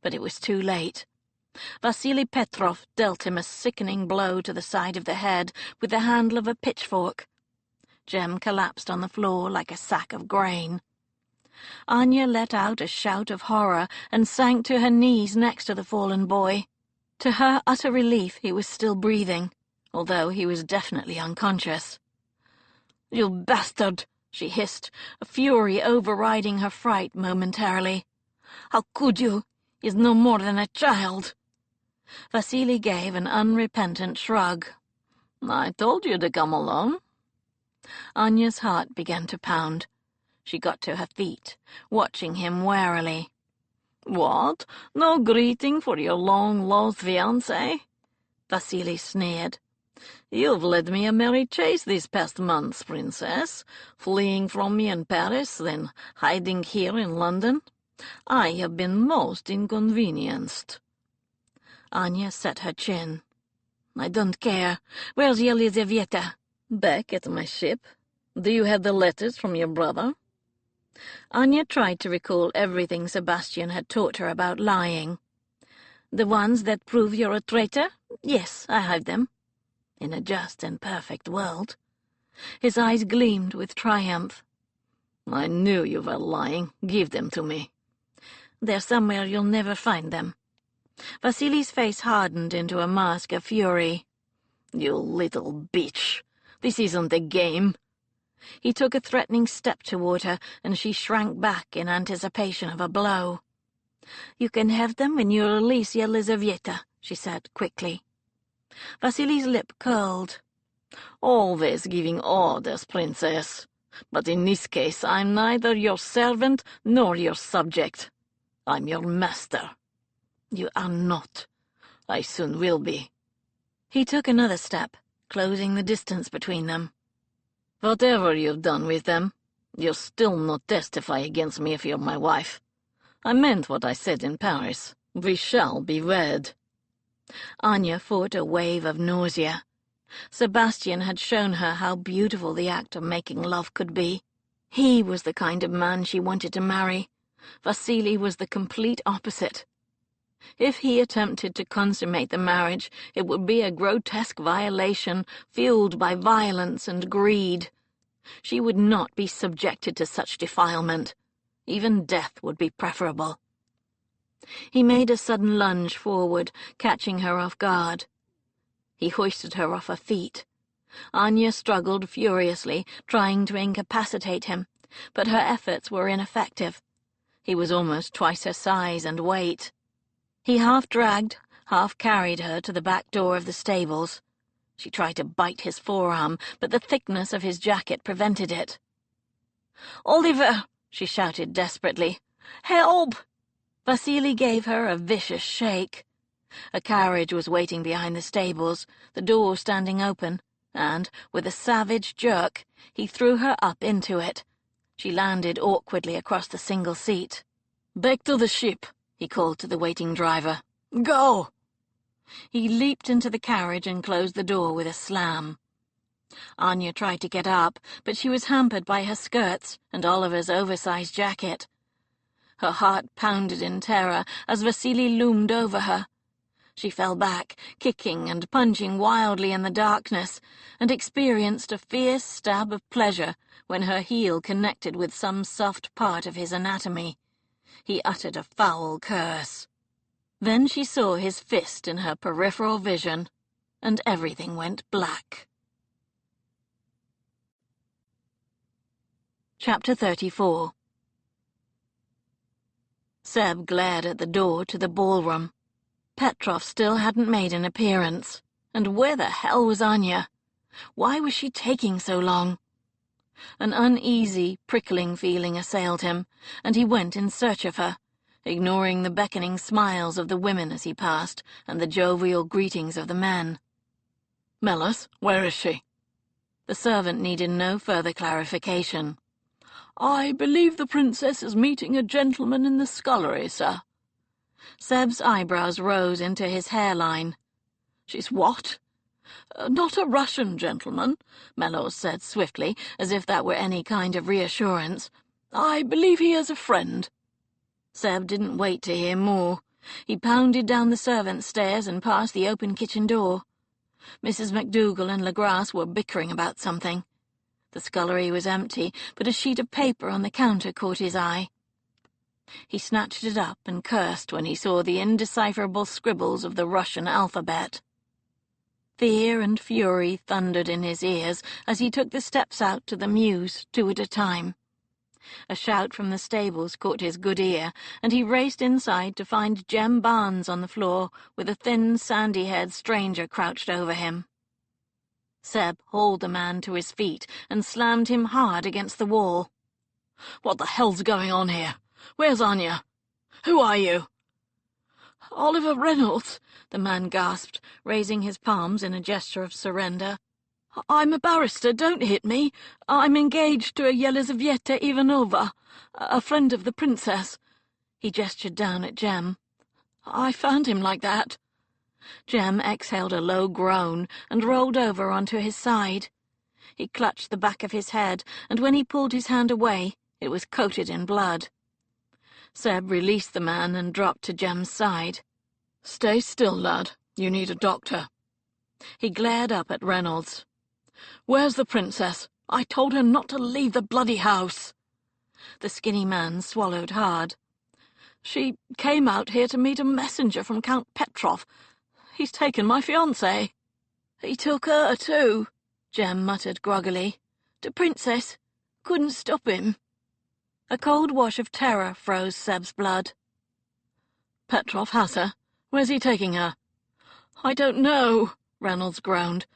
but it was too late. Vasily Petrov dealt him a sickening blow to the side of the head with the handle of a pitchfork. Jem collapsed on the floor like a sack of grain. Anya let out a shout of horror and sank to her knees next to the fallen boy. To her utter relief, he was still breathing, although he was definitely unconscious. "You bastard!" she hissed, a fury overriding her fright momentarily. "How could you? He's no more than a child." Vasily gave an unrepentant shrug. "I told you to come alone." Anya's heart began to pound. She got to her feet, watching him warily. "What? No greeting for your long-lost fiancé?" Vasily sneered. "You've led me a merry chase these past months, Princess, fleeing from me in Paris, then hiding here in London. I have been most inconvenienced." Anya set her chin. "I don't care. Where's Yelizaveta?" "Back at my ship. Do you have the letters from your brother?" Anya tried to recall everything Sebastian had taught her about lying. "The ones that prove you're a traitor? Yes, I have them. In a just and perfect world." His eyes gleamed with triumph. "I knew you were lying. Give them to me." "They're somewhere you'll never find them." Vasily's face hardened into a mask of fury. "You little bitch. This isn't a game." He took a threatening step toward her, and she shrank back in anticipation of a blow. "You can have them when you release Yelizaveta," she said quickly. Vasily's lip curled. "Always giving orders, Princess. But in this case I'm neither your servant nor your subject. I'm your master." "You are not." "I soon will be." He took another step, closing the distance between them. "Whatever you've done with them, you'll still not testify against me if you're my wife. I meant what I said in Paris. We shall be wed." Anya fought a wave of nausea. Sebastian had shown her how beautiful the act of making love could be. He was the kind of man she wanted to marry. Vasily was the complete opposite. If he attempted to consummate the marriage, it would be a grotesque violation fueled by violence and greed. She would not be subjected to such defilement. Even death would be preferable. He made a sudden lunge forward, catching her off guard. He hoisted her off her feet. Anya struggled furiously, trying to incapacitate him, but her efforts were ineffective. He was almost twice her size and weight. He half-dragged, half-carried her to the back door of the stables. She tried to bite his forearm, but the thickness of his jacket prevented it. "Oliver!" she shouted desperately. Help! Vasily gave her a vicious shake. A carriage was waiting behind the stables, the door standing open, and, with a savage jerk, he threw her up into it. She landed awkwardly across the single seat. "Back to the ship," he called to the waiting driver. "Go!" He leaped into the carriage and closed the door with a slam. Anya tried to get up, but she was hampered by her skirts and Oliver's oversized jacket. Her heart pounded in terror as Vasily loomed over her. She fell back, kicking and punching wildly in the darkness, and experienced a fierce stab of pleasure when her heel connected with some soft part of his anatomy. He uttered a foul curse. Then she saw his fist in her peripheral vision, and everything went black. Chapter 34. Seb glared at the door to the ballroom. Petrov still hadn't made an appearance. And where the hell was Anya? Why was she taking so long? An uneasy, prickling feeling assailed him, and he went in search of her, ignoring the beckoning smiles of the women as he passed and the jovial greetings of the men. "Mellus, where is she?" The servant needed no further clarification. "I believe the princess is meeting a gentleman in the scullery, sir." Seb's eyebrows rose into his hairline. "She's what?" "Not a Russian gentleman," Mellus said swiftly, as if that were any kind of reassurance. "I believe he is a friend." Seb didn't wait to hear more. He pounded down the servants' stairs and past the open kitchen door. Mrs. McDougal and Legrasse were bickering about something. The scullery was empty, but a sheet of paper on the counter caught his eye. He snatched it up and cursed when he saw the indecipherable scribbles of the Russian alphabet. Fear and fury thundered in his ears as he took the steps out to the mews, 2 at a time. A shout from the stables caught his good ear, and he raced inside to find Jem Barnes on the floor with a thin, sandy-haired stranger crouched over him. Seb hauled the man to his feet and slammed him hard against the wall. "What the hell's going on here? Where's Anya? Who are you?" "Oliver Reynolds," the man gasped, raising his palms in a gesture of surrender. "I'm a barrister, don't hit me. I'm engaged to a Yelizaveta Ivanova, a friend of the princess." He gestured down at Jem. "I found him like that." Jem exhaled a low groan and rolled over onto his side. He clutched the back of his head, and when he pulled his hand away, it was coated in blood. Seb released the man and dropped to Jem's side. "Stay still, lad. You need a doctor." He glared up at Reynolds. "Where's the princess? I told her not to leave the bloody house." The skinny man swallowed hard. "She came out here to meet a messenger from Count Petrov. He's taken my fiancée." "He took her, too," Jem muttered groggily. "The princess couldn't stop him." A cold wash of terror froze Seb's blood. "Petrov has her. Where's he taking her?" "I don't know," Reynolds groaned.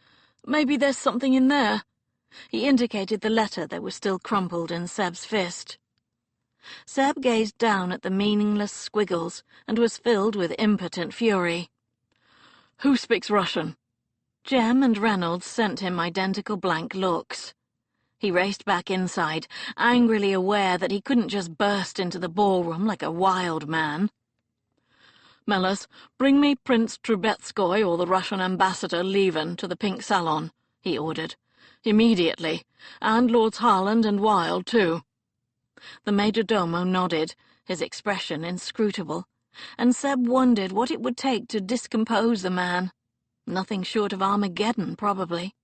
"Maybe there's something in there." He indicated the letter that was still crumpled in Seb's fist. Seb gazed down at the meaningless squiggles and was filled with impotent fury. "Who speaks Russian?" Jem and Reynolds sent him identical blank looks. He raced back inside, angrily aware that he couldn't just burst into the ballroom like a wild man. "Mellus, bring me Prince Trubetskoy or the Russian ambassador Levin to the Pink Salon," he ordered. "Immediately. And Lords Harland and Wilde, too." The majordomo nodded, his expression inscrutable, and Seb wondered what it would take to discompose the man. Nothing short of Armageddon, probably.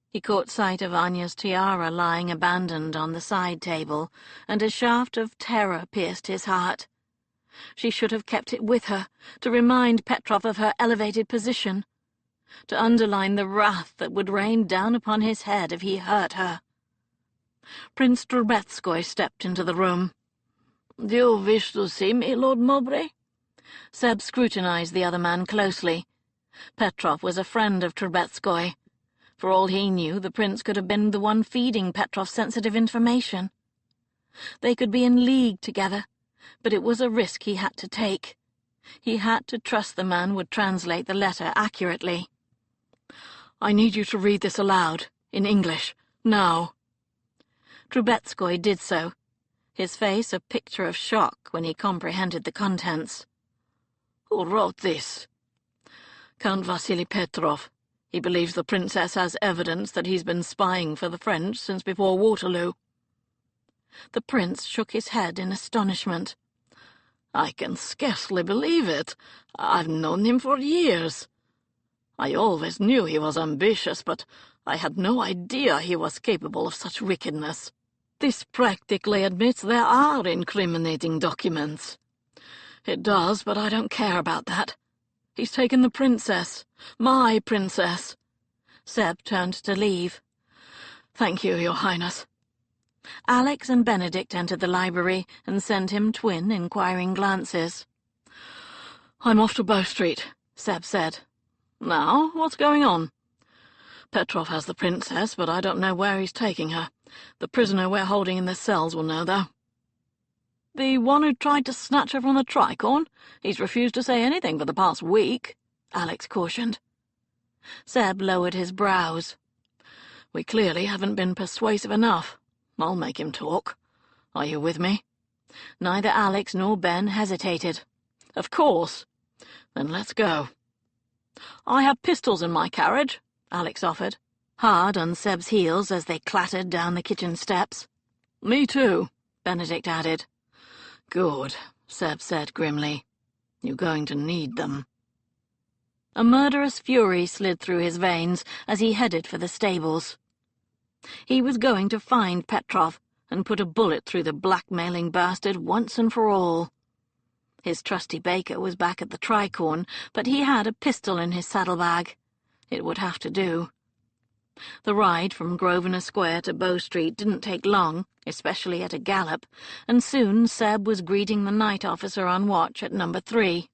He caught sight of Anya's tiara lying abandoned on the side table, and a shaft of terror pierced his heart. She should have kept it with her, to remind Petrov of her elevated position, to underline the wrath that would rain down upon his head if he hurt her. Prince Trubetskoy stepped into the room. "Do you wish to see me, Lord Mowbray?" Seb scrutinized the other man closely. Petrov was a friend of Trubetskoy. For all he knew, the prince could have been the one feeding Petrov's sensitive information. They could be in league together, But it was a risk he had to take. He had to trust the man would translate the letter accurately. "I need you to read this aloud, in English, now." Trubetskoy did so, his face a picture of shock when he comprehended the contents. "Who wrote this?" "Count Vasily Petrov. He believes the princess has evidence that he's been spying for the French since before Waterloo." The prince shook his head in astonishment. "I can scarcely believe it. I've known him for years. I always knew he was ambitious, but I had no idea he was capable of such wickedness. This practically admits there are incriminating documents." "It does, but I don't care about that. He's taken the princess. My princess." Seb turned to leave. "Thank you, Your Highness." Alex and Benedict entered the library and sent him twin, inquiring glances. "I'm off to Bow Street," Seb said. "Now, what's going on?" "Petrov has the princess, but I don't know where he's taking her. The prisoner we're holding in the cells will know, though." "The one who tried to snatch her from the tricorn? He's refused to say anything for the past week," Alex cautioned. Seb lowered his brows. "We clearly haven't been persuasive enough. I'll make him talk. Are you with me?" Neither Alex nor Ben hesitated. "Of course." "Then let's go." "I have pistols in my carriage," Alex offered, hard on Seb's heels as they clattered down the kitchen steps. "Me too," Benedict added. "Good," Seb said grimly. "You're going to need them." A murderous fury slid through his veins as he headed for the stables. He was going to find Petrov and put a bullet through the blackmailing bastard once and for all. His trusty baker was back at the tricorn, but he had a pistol in his saddlebag. It would have to do. The ride from Grosvenor Square to Bow Street didn't take long, especially at a gallop, and soon Seb was greeting the night officer on watch at number 3.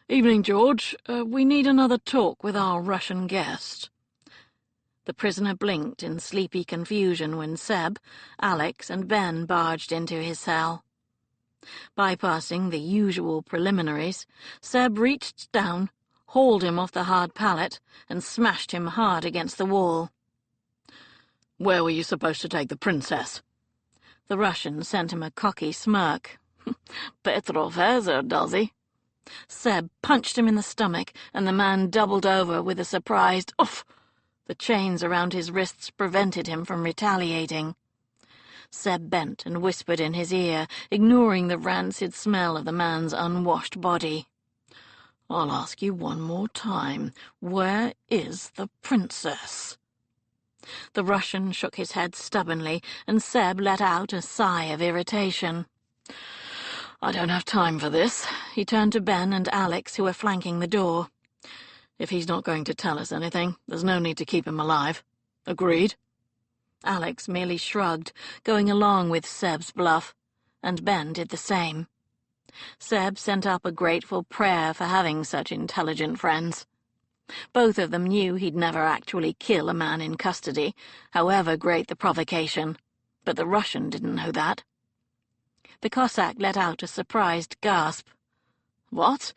"Evening, George. We need another talk with our Russian guest." The prisoner blinked in sleepy confusion when Seb, Alex, and Ben barged into his cell. Bypassing the usual preliminaries, Seb reached down, hauled him off the hard pallet, and smashed him hard against the wall. "Where were you supposed to take the princess?" The Russian sent him a cocky smirk. "Petrov has her, does he?" Seb punched him in the stomach, and the man doubled over with a surprised "Oof!" The chains around his wrists prevented him from retaliating. Seb bent and whispered in his ear, ignoring the rancid smell of the man's unwashed body. "I'll ask you one more time. Where is the princess?" The Russian shook his head stubbornly, and Seb let out a sigh of irritation. "I don't have time for this." He turned to Ben and Alex, who were flanking the door. "If he's not going to tell us anything, there's no need to keep him alive. Agreed?" Alex merely shrugged, going along with Seb's bluff, and Ben did the same. Seb sent up a grateful prayer for having such intelligent friends. Both of them knew he'd never actually kill a man in custody, however great the provocation, but the Russian didn't know that. The Cossack let out a surprised gasp. "What?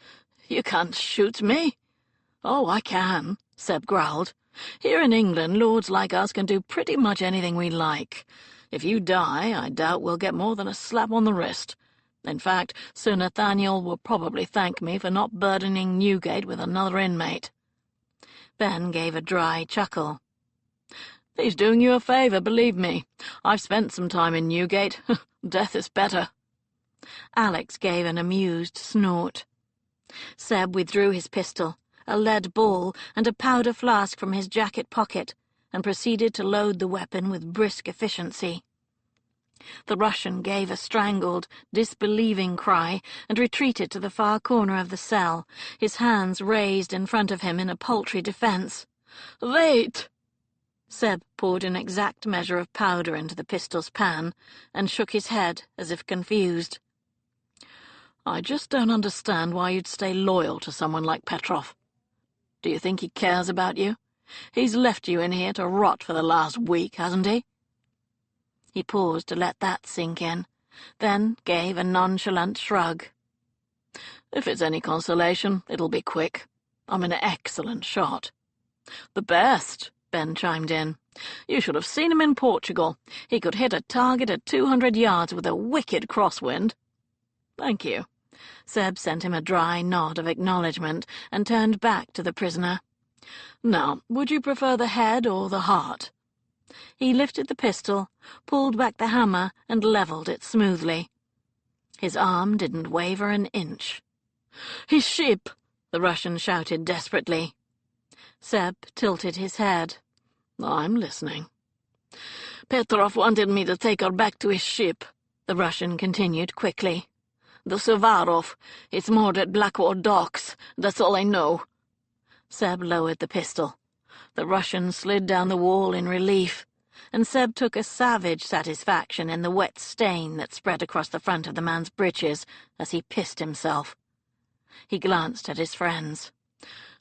You can't shoot me?" "Oh, I can," Seb growled. "Here in England, lords like us can do pretty much anything we like. If you die, I doubt we'll get more than a slap on the wrist. In fact, Sir Nathaniel will probably thank me for not burdening Newgate with another inmate." Ben gave a dry chuckle. "He's doing you a favour, believe me. I've spent some time in Newgate. Death is better." Alex gave an amused snort. Seb withdrew his pistol, a lead ball, and a powder flask from his jacket pocket, and proceeded to load the weapon with brisk efficiency. The Russian gave a strangled, disbelieving cry and retreated to the far corner of the cell, his hands raised in front of him in a paltry defense. "Wait!" Seb poured an exact measure of powder into the pistol's pan and shook his head as if confused. "I just don't understand why you'd stay loyal to someone like Petrov. Do you think he cares about you? He's left you in here to rot for the last week, hasn't he?" He paused to let that sink in, then gave a nonchalant shrug. "If it's any consolation, it'll be quick. I'm an excellent shot." "The best," Ben chimed in. "You should have seen him in Portugal. He could hit a target at 200 yards with a wicked crosswind." "Thank you." Seb sent him a dry nod of acknowledgement and turned back to the prisoner. "Now, would you prefer the head or the heart?" He lifted the pistol, pulled back the hammer, and levelled it smoothly. His arm didn't waver an inch. "His ship!" the Russian shouted desperately. Seb tilted his head. "I'm listening." "Petrov wanted me to take her back to his ship," the Russian continued quickly. "The Suvarov. It's moored at Blackwater docks. That's all I know." Seb lowered the pistol. The Russian slid down the wall in relief, and Seb took a savage satisfaction in the wet stain that spread across the front of the man's breeches as he pissed himself. He glanced at his friends.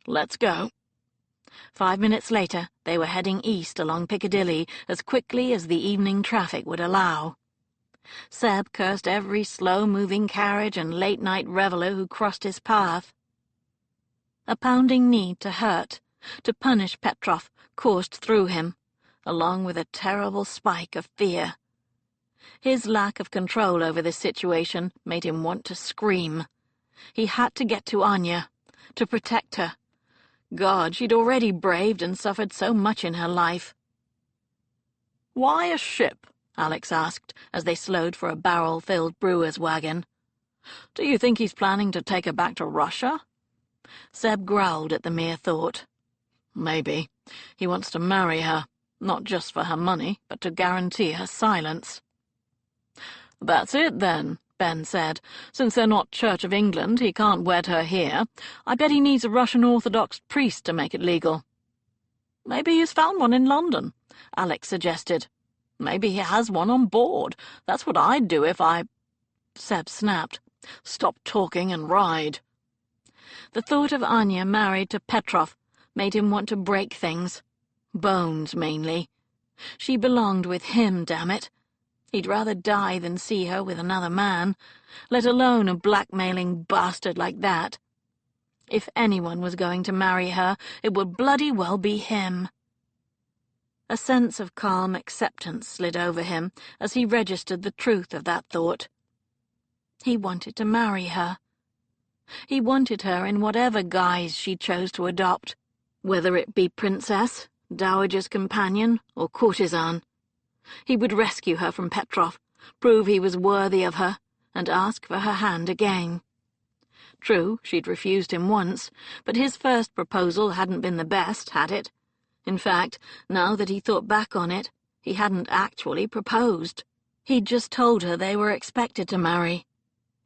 "Let's go." 5 minutes later, they were heading east along Piccadilly as quickly as the evening traffic would allow. Seb cursed every slow-moving carriage and late-night reveller who crossed his path. A pounding need to hurt, to punish Petrov, coursed through him, along with a terrible spike of fear. His lack of control over this situation made him want to scream. He had to get to Anya, to protect her. God, she'd already braved and suffered so much in her life. "Why a ship?" Alex asked, as they slowed for a barrel-filled brewer's wagon. "Do you think he's planning to take her back to Russia?" Seb growled at the mere thought. "Maybe. He wants to marry her, not just for her money, but to guarantee her silence." "That's it, then," Ben said. "Since they're not Church of England, he can't wed her here. I bet he needs a Russian Orthodox priest to make it legal." "Maybe he's found one in London," Alex suggested. "Maybe he has one on board. That's what I'd do if I—" Seb snapped. "Stop talking and ride." The thought of Anya married to Petrov made him want to break things. Bones, mainly. She belonged with him, damn it. He'd rather die than see her with another man, let alone a blackmailing bastard like that. If anyone was going to marry her, it would bloody well be him. A sense of calm acceptance slid over him as he registered the truth of that thought. He wanted to marry her. He wanted her in whatever guise she chose to adopt, whether it be princess, dowager's companion, or courtesan. He would rescue her from Petrov, prove he was worthy of her, and ask for her hand again. True, she'd refused him once, but his first proposal hadn't been the best, had it? In fact, now that he thought back on it, he hadn't actually proposed. He'd just told her they were expected to marry.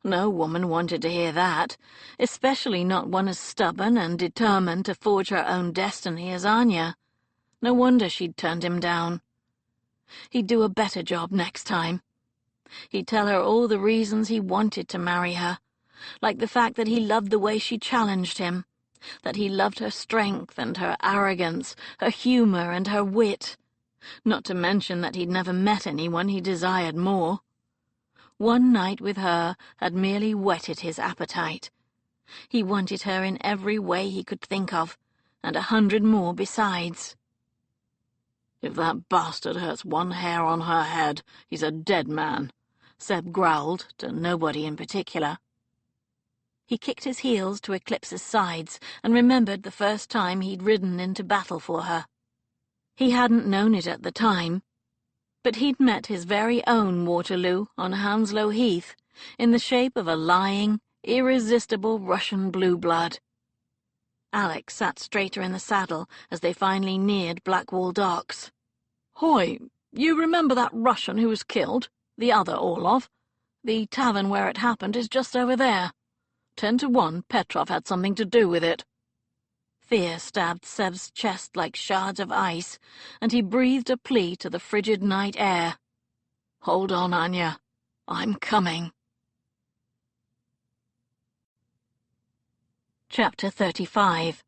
No woman wanted to hear that, especially not one as stubborn and determined to forge her own destiny as Anya. No wonder she'd turned him down. He'd do a better job next time. He'd tell her all the reasons he wanted to marry her, like the fact that he loved the way she challenged him, that he loved her strength and her arrogance, her humor and her wit, not to mention that he'd never met anyone he desired more. One night with her had merely whetted his appetite. He wanted her in every way he could think of, and 100 more besides. "If that bastard hurts one hair on her head, he's a dead man," Seb growled, to nobody in particular. He kicked his heels to Eclipse's sides and remembered the first time he'd ridden into battle for her. He hadn't known it at the time, but he'd met his very own Waterloo on Hounslow Heath in the shape of a lying, irresistible Russian blue blood. Alex sat straighter in the saddle as they finally neared Blackwall docks. "Hoy, you remember that Russian who was killed? The other Orlov? The tavern where it happened is just over there. 10 to 1 Petrov had something to do with it." Fear stabbed Seb's chest like shards of ice, and he breathed a plea to the frigid night air. "Hold on, Anya. I'm coming." Chapter 35.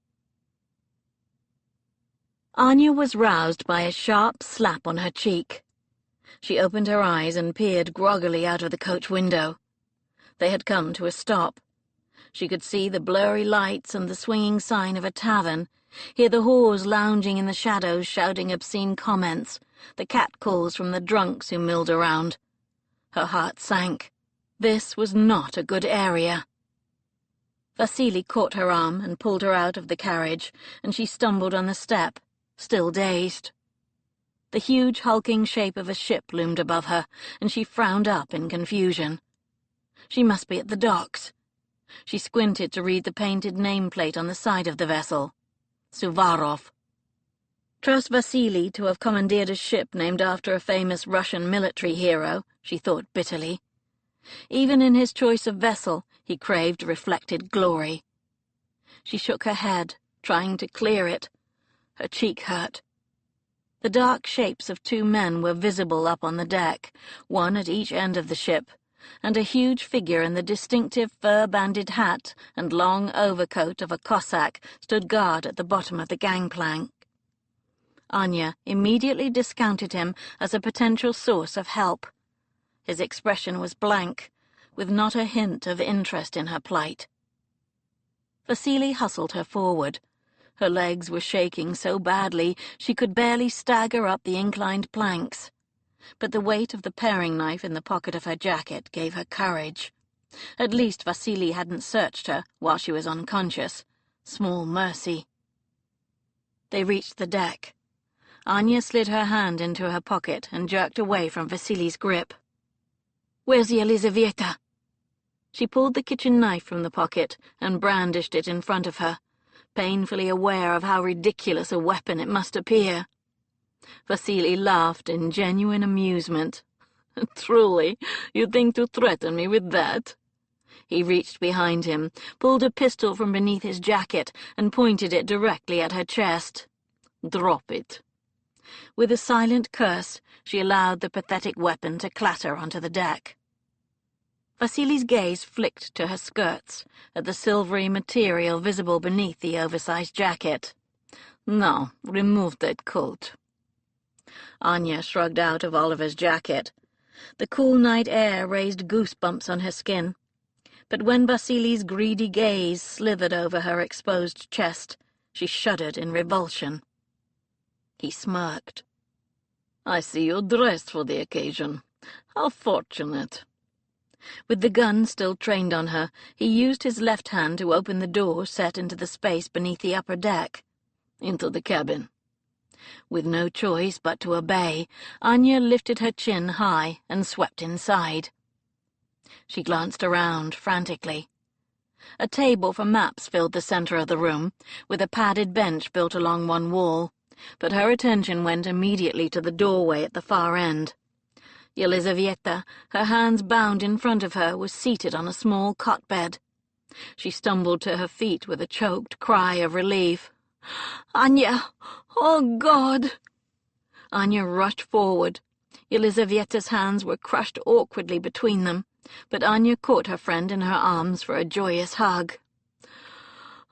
Anya was roused by a sharp slap on her cheek. She opened her eyes and peered groggily out of the coach window. They had come to a stop. She could see the blurry lights and the swinging sign of a tavern, hear the whores lounging in the shadows shouting obscene comments, the catcalls from the drunks who milled around. Her heart sank. This was not a good area. Vasily caught her arm and pulled her out of the carriage, and she stumbled on the step, still dazed. The huge hulking shape of a ship loomed above her, and she frowned up in confusion. She must be at the docks. She squinted to read the painted nameplate on the side of the vessel. Suvarov. Trust Vasily to have commandeered a ship named after a famous Russian military hero, she thought bitterly. Even in his choice of vessel, he craved reflected glory. She shook her head, trying to clear it. Her cheek hurt. The dark shapes of two men were visible up on the deck, one at each end of the ship, and a huge figure in the distinctive fur-banded hat and long overcoat of a Cossack stood guard at the bottom of the gangplank. Anya immediately discounted him as a potential source of help. His expression was blank, with not a hint of interest in her plight. Vasily hustled her forward. Her legs were shaking so badly she could barely stagger up the inclined planks. But the weight of the paring knife in the pocket of her jacket gave her courage. At least Vasily hadn't searched her while she was unconscious. Small mercy. They reached the deck. Anya slid her hand into her pocket and jerked away from Vasily's grip. "Where's Yelizaveta?" She pulled the kitchen knife from the pocket and brandished it in front of her, painfully aware of how ridiculous a weapon it must appear. Vasily laughed in genuine amusement. "Truly, you think to threaten me with that?" He reached behind him, pulled a pistol from beneath his jacket, and pointed it directly at her chest. "Drop it." With a silent curse, she allowed the pathetic weapon to clatter onto the deck. Vasily's gaze flicked to her skirts, at the silvery material visible beneath the oversized jacket. "Now, remove that coat." Anya shrugged out of Oliver's jacket. The cool night air raised goosebumps on her skin. But when Vasily's greedy gaze slithered over her exposed chest, she shuddered in revulsion. He smirked. "I see you're dressed for the occasion. How fortunate." With the gun still trained on her, he used his left hand to open the door set into the space beneath the upper deck. "Into the cabin." With no choice but to obey, Anya lifted her chin high and swept inside. She glanced around frantically. A table for maps filled the center of the room, with a padded bench built along one wall, but her attention went immediately to the doorway at the far end. Yelizaveta, her hands bound in front of her, was seated on a small cot bed. She stumbled to her feet with a choked cry of relief. "Anya! Oh, God!" Anya rushed forward. Yelizaveta's hands were crushed awkwardly between them, but Anya caught her friend in her arms for a joyous hug.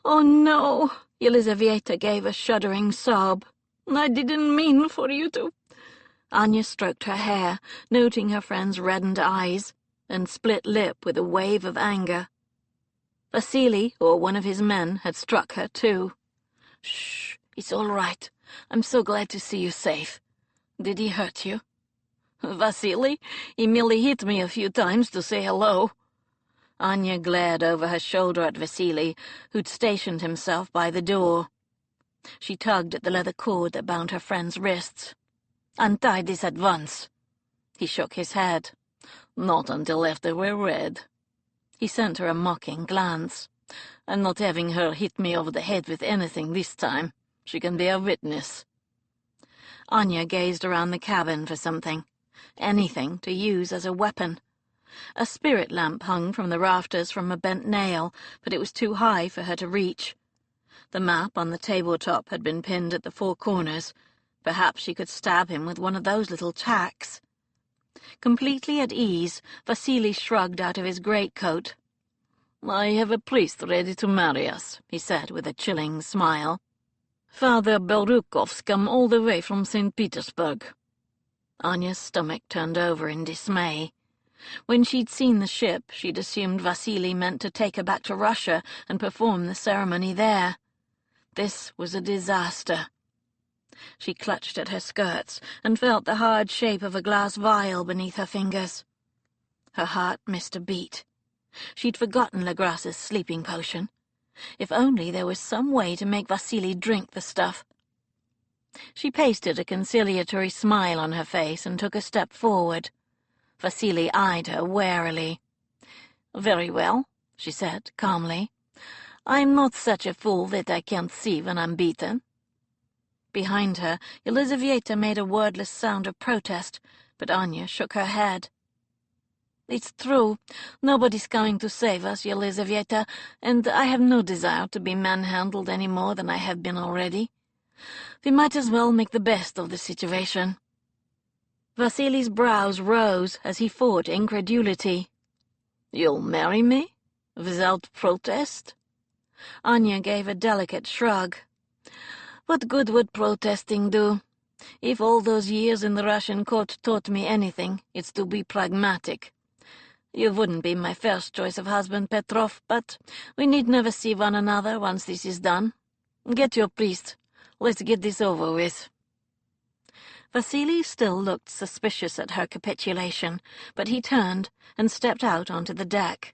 "Oh, no!" Yelizaveta gave a shuddering sob. "I didn't mean for you to—" Anya stroked her hair, noting her friend's reddened eyes, and split lip with a wave of anger. Vasily, or one of his men, had struck her too. "Shh, it's all right. I'm so glad to see you safe. Did he hurt you?" "Vasily? He merely hit me a few times to say hello." Anya glared over her shoulder at Vasily, who'd stationed himself by the door. She tugged at the leather cord that bound her friend's wrists. "Untie this at once." He shook his head. "Not until after we're wed." He sent her a mocking glance. "I'm not having her hit me over the head with anything this time. She can bear witness." Anya gazed around the cabin for something. Anything to use as a weapon. A spirit lamp hung from the rafters from a bent nail, but it was too high for her to reach. The map on the tabletop had been pinned at the four corners. Perhaps she could stab him with one of those little tacks. Completely at ease, Vasily shrugged out of his greatcoat. "I have a priest ready to marry us," he said with a chilling smile. "Father Belrukov's come all the way from St. Petersburg." Anya's stomach turned over in dismay. When she'd seen the ship, she'd assumed Vasily meant to take her back to Russia and perform the ceremony there. This was a disaster. She clutched at her skirts and felt the hard shape of a glass vial beneath her fingers. Her heart missed a beat. She'd forgotten Legrasse's sleeping potion. If only there was some way to make Vasily drink the stuff. She pasted a conciliatory smile on her face and took a step forward. Vasily eyed her warily. "Very well," she said calmly. "I'm not such a fool that I can't see when I'm beaten." Behind her, Elizaveta made a wordless sound of protest, but Anya shook her head. "It's true. Nobody's coming to save us, Elizaveta, and I have no desire to be manhandled any more than I have been already. We might as well make the best of the situation." Vasily's brows rose as he fought incredulity. "You'll marry me? Without protest?" Anya gave a delicate shrug. "What good would protesting do? If all those years in the Russian court taught me anything, it's to be pragmatic. You wouldn't be my first choice of husband, Petrov, but we need never see one another once this is done. Get your priest. Let's get this over with." Vasily still looked suspicious at her capitulation, but he turned and stepped out onto the deck.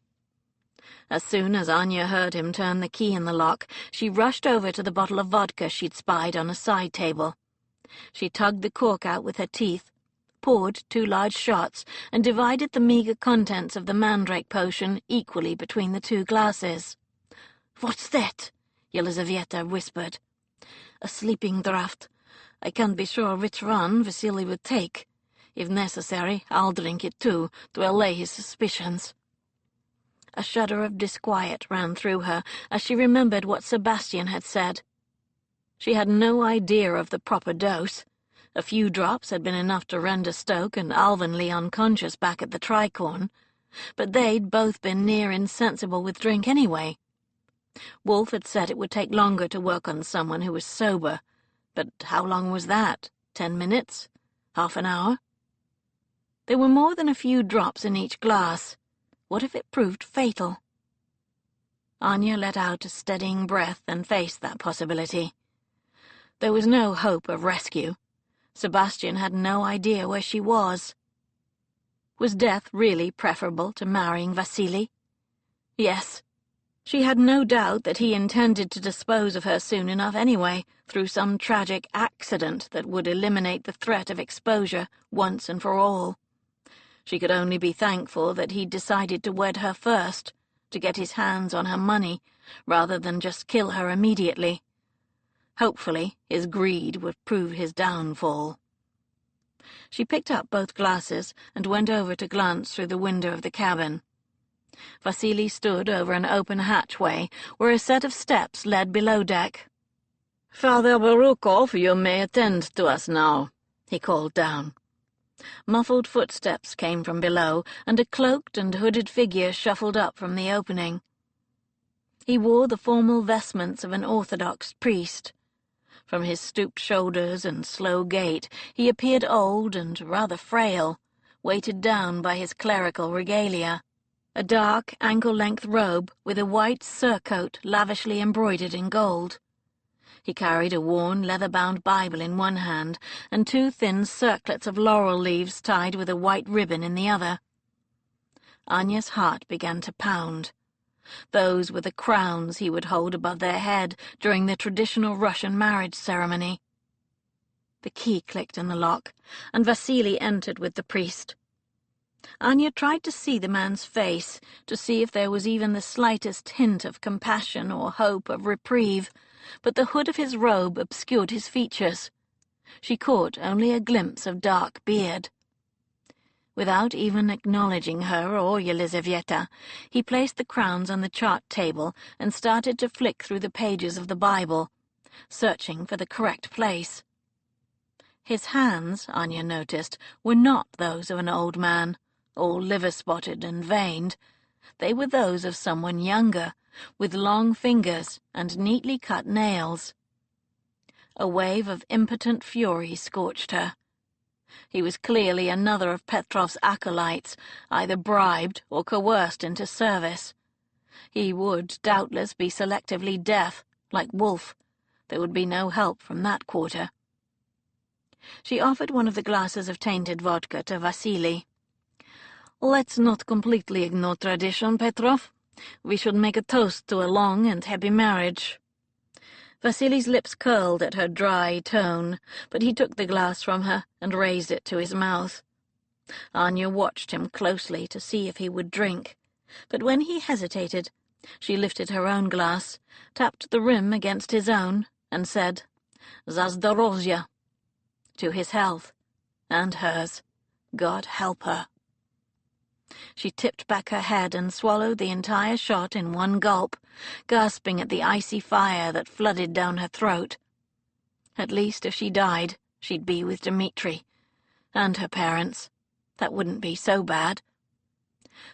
As soon as Anya heard him turn the key in the lock, she rushed over to the bottle of vodka she'd spied on a side table. She tugged the cork out with her teeth, poured 2 large shots, and divided the meager contents of the mandrake potion equally between the 2 glasses. "What's that?" Elizaveta whispered. "A sleeping draught. I can't be sure which one Vasily would take. If necessary, I'll drink it too, to allay his suspicions." A shudder of disquiet ran through her as she remembered what Sebastian had said. She had no idea of the proper dose. A few drops had been enough to render Stoke and Alvanley unconscious back at the Tricorn, but they'd both been near insensible with drink anyway. Wolfe had said it would take longer to work on someone who was sober, but how long was that? 10 minutes? Half an hour? There were more than a few drops in each glass. What if it proved fatal? Anya let out a steadying breath and faced that possibility. There was no hope of rescue. Sebastian had no idea where she was. Was death really preferable to marrying Vasily? Yes. She had no doubt that he intended to dispose of her soon enough anyway, through some tragic accident that would eliminate the threat of exposure once and for all. She could only be thankful that he'd decided to wed her first, to get his hands on her money, rather than just kill her immediately. Hopefully, his greed would prove his downfall. She picked up both glasses and went over to glance through the window of the cabin. Vasily stood over an open hatchway where a set of steps led below deck. "Father Barukov, you may attend to us now," he called down. Muffled footsteps came from below, and a cloaked and hooded figure shuffled up from the opening. He wore the formal vestments of an Orthodox priest. From his stooped shoulders and slow gait, he appeared old and rather frail, weighted down by his clerical regalia. A dark, ankle-length robe with a white surcoat lavishly embroidered in gold. He carried a worn, leather-bound Bible in one hand and 2 thin circlets of laurel leaves tied with a white ribbon in the other. Anya's heart began to pound. Those were the crowns he would hold above their head during the traditional Russian marriage ceremony. The key clicked in the lock, and Vasily entered with the priest. Anya tried to see the man's face, to see if there was even the slightest hint of compassion or hope of reprieve, but the hood of his robe obscured his features. She caught only a glimpse of dark beard. Without even acknowledging her or Elizaveta, he placed the crowns on the chart table and started to flick through the pages of the Bible, searching for the correct place. His hands, Anya noticed, were not those of an old man, all liver-spotted and veined. They were those of someone younger, with long fingers and neatly cut nails. A wave of impotent fury scorched her. He was clearly another of Petrov's acolytes, either bribed or coerced into service. He would doubtless be selectively deaf, like Wolf. There would be no help from that quarter. She offered one of the glasses of tainted vodka to Vasily. "Let's not completely ignore tradition, Petrov. We should make a toast to a long and happy marriage." Vasily's lips curled at her dry tone, but he took the glass from her and raised it to his mouth. Anya watched him closely to see if he would drink, but when he hesitated, she lifted her own glass, tapped the rim against his own, and said, "Za zdorozhye," to his health, and hers. God help her. She tipped back her head and swallowed the entire shot in one gulp, gasping at the icy fire that flooded down her throat. At least if she died, she'd be with Dmitri. And her parents. That wouldn't be so bad.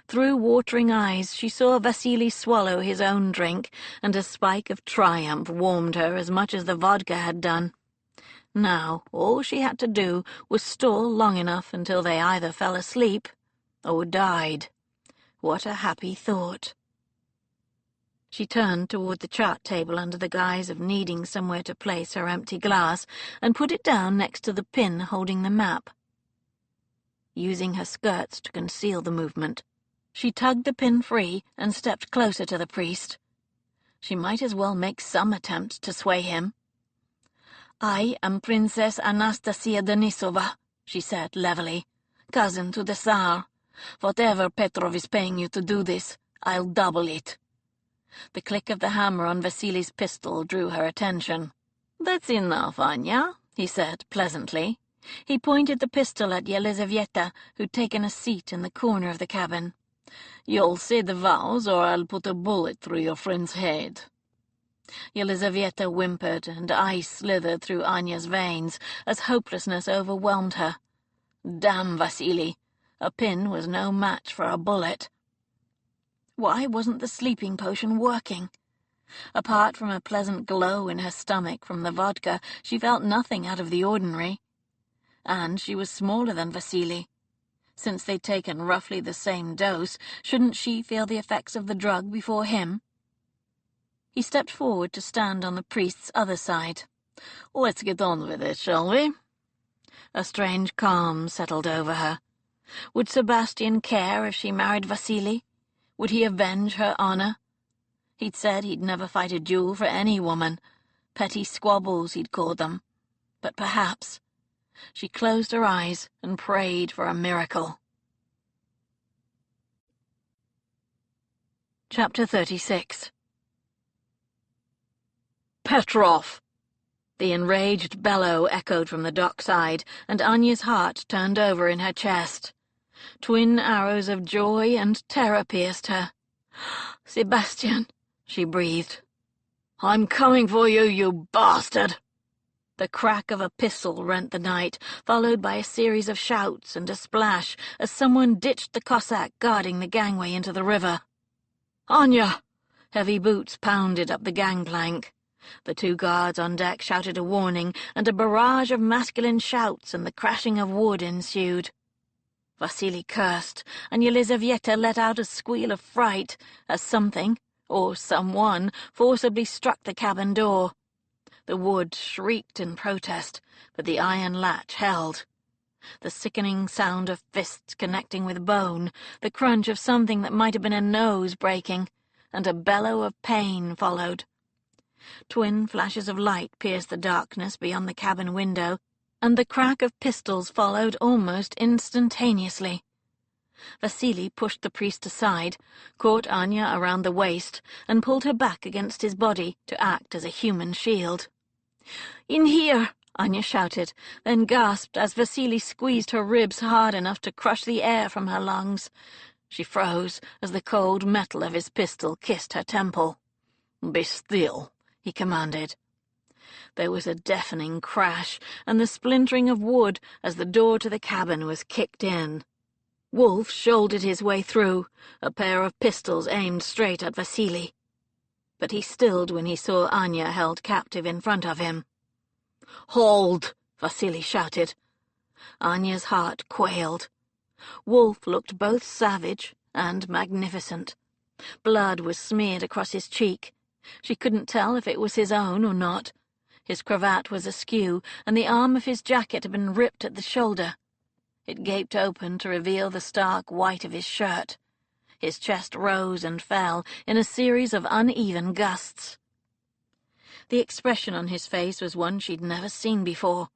Through watering eyes, she saw Vasily swallow his own drink, and a spike of triumph warmed her as much as the vodka had done. Now, all she had to do was stall long enough until they either fell asleep or died. What a happy thought. She turned toward the chart table under the guise of needing somewhere to place her empty glass, and put it down next to the pin holding the map. Using her skirts to conceal the movement, she tugged the pin free and stepped closer to the priest. She might as well make some attempt to sway him. "I am Princess Anastasia Denisova," she said levelly, "cousin to the Tsar. Whatever Petrov is paying you to do this, I'll double it." The click of the hammer on Vasily's pistol drew her attention. "That's enough, Anya," he said pleasantly. He pointed the pistol at Yelizaveta, who'd taken a seat in the corner of the cabin. "You'll say the vows, or I'll put a bullet through your friend's head." Yelizaveta whimpered, and ice slithered through Anya's veins as hopelessness overwhelmed her. Damn Vasily! A pin was no match for a bullet. Why wasn't the sleeping potion working? Apart from a pleasant glow in her stomach from the vodka, she felt nothing out of the ordinary. And she was smaller than Vasily. Since they'd taken roughly the same dose, shouldn't she feel the effects of the drug before him? He stepped forward to stand on the priest's other side. "Let's get on with it, shall we?" A strange calm settled over her. Would Sebastian care if she married Vasily? Would he avenge her honor? He'd said he'd never fight a duel for any woman. Petty squabbles, he'd called them. But perhaps. She closed her eyes and prayed for a miracle. Chapter 36. "Petrov!" The enraged bellow echoed from the dockside, and Anya's heart turned over in her chest. Twin arrows of joy and terror pierced her. "Sebastian," she breathed. "I'm coming for you, you bastard!" The crack of a pistol rent the night, followed by a series of shouts and a splash as someone ditched the Cossack guarding the gangway into the river. "Anya!" Heavy boots pounded up the gangplank. The two guards on deck shouted a warning, and a barrage of masculine shouts and the crashing of wood ensued. Vasily cursed, and Yelizaveta let out a squeal of fright as something, or someone, forcibly struck the cabin door. The wood shrieked in protest, but the iron latch held. The sickening sound of fists connecting with bone, the crunch of something that might have been a nose breaking, and a bellow of pain followed. Twin flashes of light pierced the darkness beyond the cabin window, and the crack of pistols followed almost instantaneously. Vasily pushed the priest aside, caught Anya around the waist, and pulled her back against his body to act as a human shield. "In here!" Anya shouted, then gasped as Vasily squeezed her ribs hard enough to crush the air from her lungs. She froze as the cold metal of his pistol kissed her temple. "Be still," he commanded. There was a deafening crash and the splintering of wood as the door to the cabin was kicked in. Wolf shouldered his way through, a pair of pistols aimed straight at Vasily. But he stilled when he saw Anya held captive in front of him. "Hold!" Vasily shouted. Anya's heart quailed. Wolf looked both savage and magnificent. Blood was smeared across his cheek. She couldn't tell if it was his own or not. His cravat was askew, and the arm of his jacket had been ripped at the shoulder. It gaped open to reveal the stark white of his shirt. His chest rose and fell in a series of uneven gusts. The expression on his face was one she'd never seen before.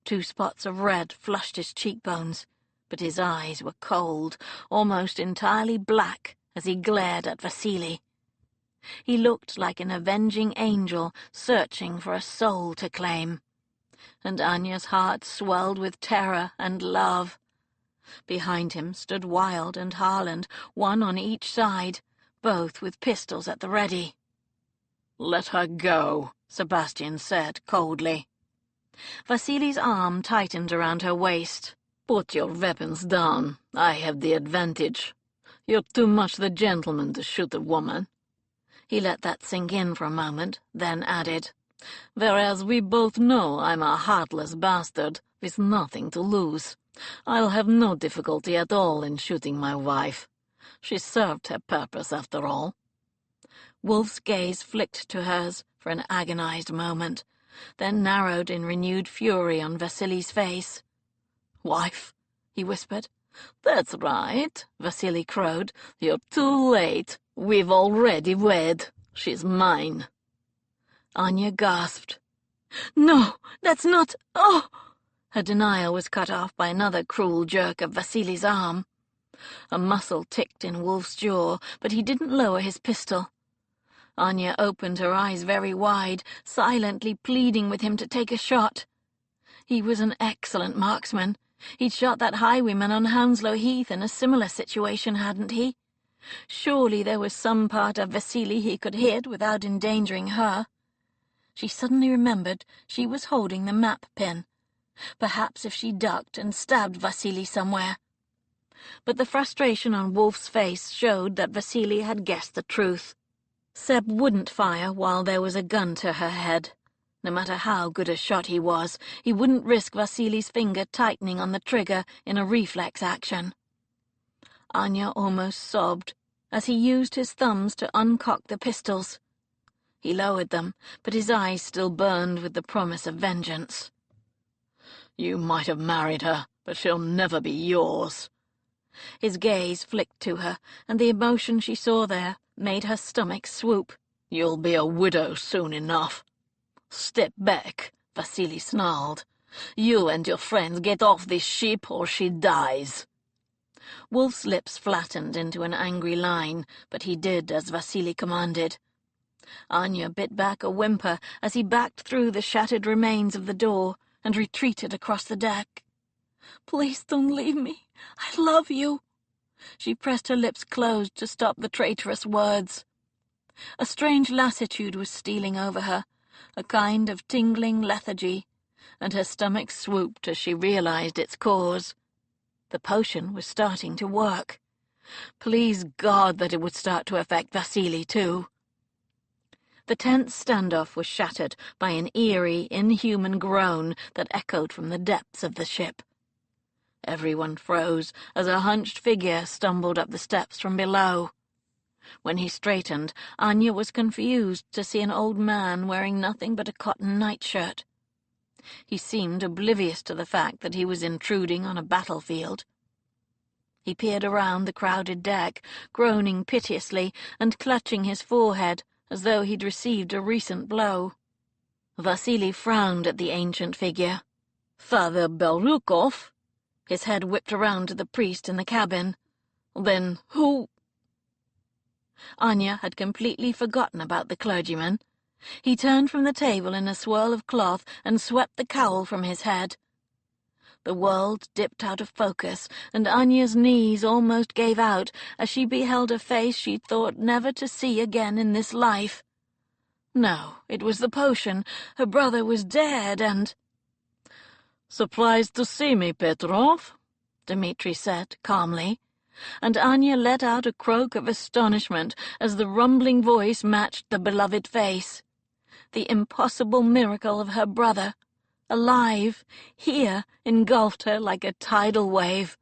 2 spots of red flushed his cheekbones, but his eyes were cold, almost entirely black, as he glared at Vasily. He looked like an avenging angel searching for a soul to claim, and Anya's heart swelled with terror and love. Behind him stood Wilde and Harland, one on each side, both with pistols at the ready. "Let her go," Sebastian said coldly. Vasily's arm tightened around her waist. "Put your weapons down. I have the advantage. You're too much the gentleman to shoot a woman." He let that sink in for a moment, then added, "Whereas we both know I'm a heartless bastard with nothing to lose. I'll have no difficulty at all in shooting my wife. She served her purpose after all." Wolf's gaze flicked to hers for an agonized moment, then narrowed in renewed fury on Vasily's face. "Wife?" he whispered. "That's right," Vasily crowed. "You're too late. We've already wed. She's mine." Anya gasped. "No, that's not— Oh!" Her denial was cut off by another cruel jerk of Vasily's arm. A muscle ticked in Wolf's jaw, but he didn't lower his pistol. Anya opened her eyes very wide, silently pleading with him to take a shot. He was an excellent marksman. He'd shot that highwayman on Hounslow Heath in a similar situation, hadn't he? Surely there was some part of Vasily he could hit without endangering her. She suddenly remembered she was holding the map pin. Perhaps if she ducked and stabbed Vasily somewhere. But the frustration on Wolf's face showed that Vasily had guessed the truth. Seb wouldn't fire while there was a gun to her head. No matter how good a shot he was, he wouldn't risk Vasily's finger tightening on the trigger in a reflex action. Anya almost sobbed as he used his thumbs to uncock the pistols. He lowered them, but his eyes still burned with the promise of vengeance. "You might have married her, but she'll never be yours." His gaze flicked to her, and the emotion she saw there made her stomach swoop. "You'll be a widow soon enough." "Step back," Vasily snarled. "You and your friends get off this ship or she dies." Wolf's lips flattened into an angry line, but he did as Vasily commanded. Anya bit back a whimper as he backed through the shattered remains of the door and retreated across the deck. "Please don't leave me. I love you." She pressed her lips closed to stop the traitorous words. A strange lassitude was stealing over her, a kind of tingling lethargy, and her stomach swooped as she realized its cause. The potion was starting to work. Please God that it would start to affect Vasily, too. The tense standoff was shattered by an eerie, inhuman groan that echoed from the depths of the ship. Everyone froze as a hunched figure stumbled up the steps from below. When he straightened, Anya was confused to see an old man wearing nothing but a cotton nightshirt. He seemed oblivious to the fact that he was intruding on a battlefield. He peered around the crowded deck, groaning piteously and clutching his forehead as though he'd received a recent blow. Vasily frowned at the ancient figure. "Father Belrukov?" His head whipped around to the priest in the cabin. "Then who—" Anya had completely forgotten about the clergyman. He turned from the table in a swirl of cloth and swept the cowl from his head. The world dipped out of focus, and Anya's knees almost gave out as she beheld a face she thought never to see again in this life. No, it was the potion. Her brother was dead, and— "Surprised to see me, Petrov?" Dmitri said calmly, and Anya let out a croak of astonishment as the rumbling voice matched the beloved face. The impossible miracle of her brother, alive, here, engulfed her like a tidal wave.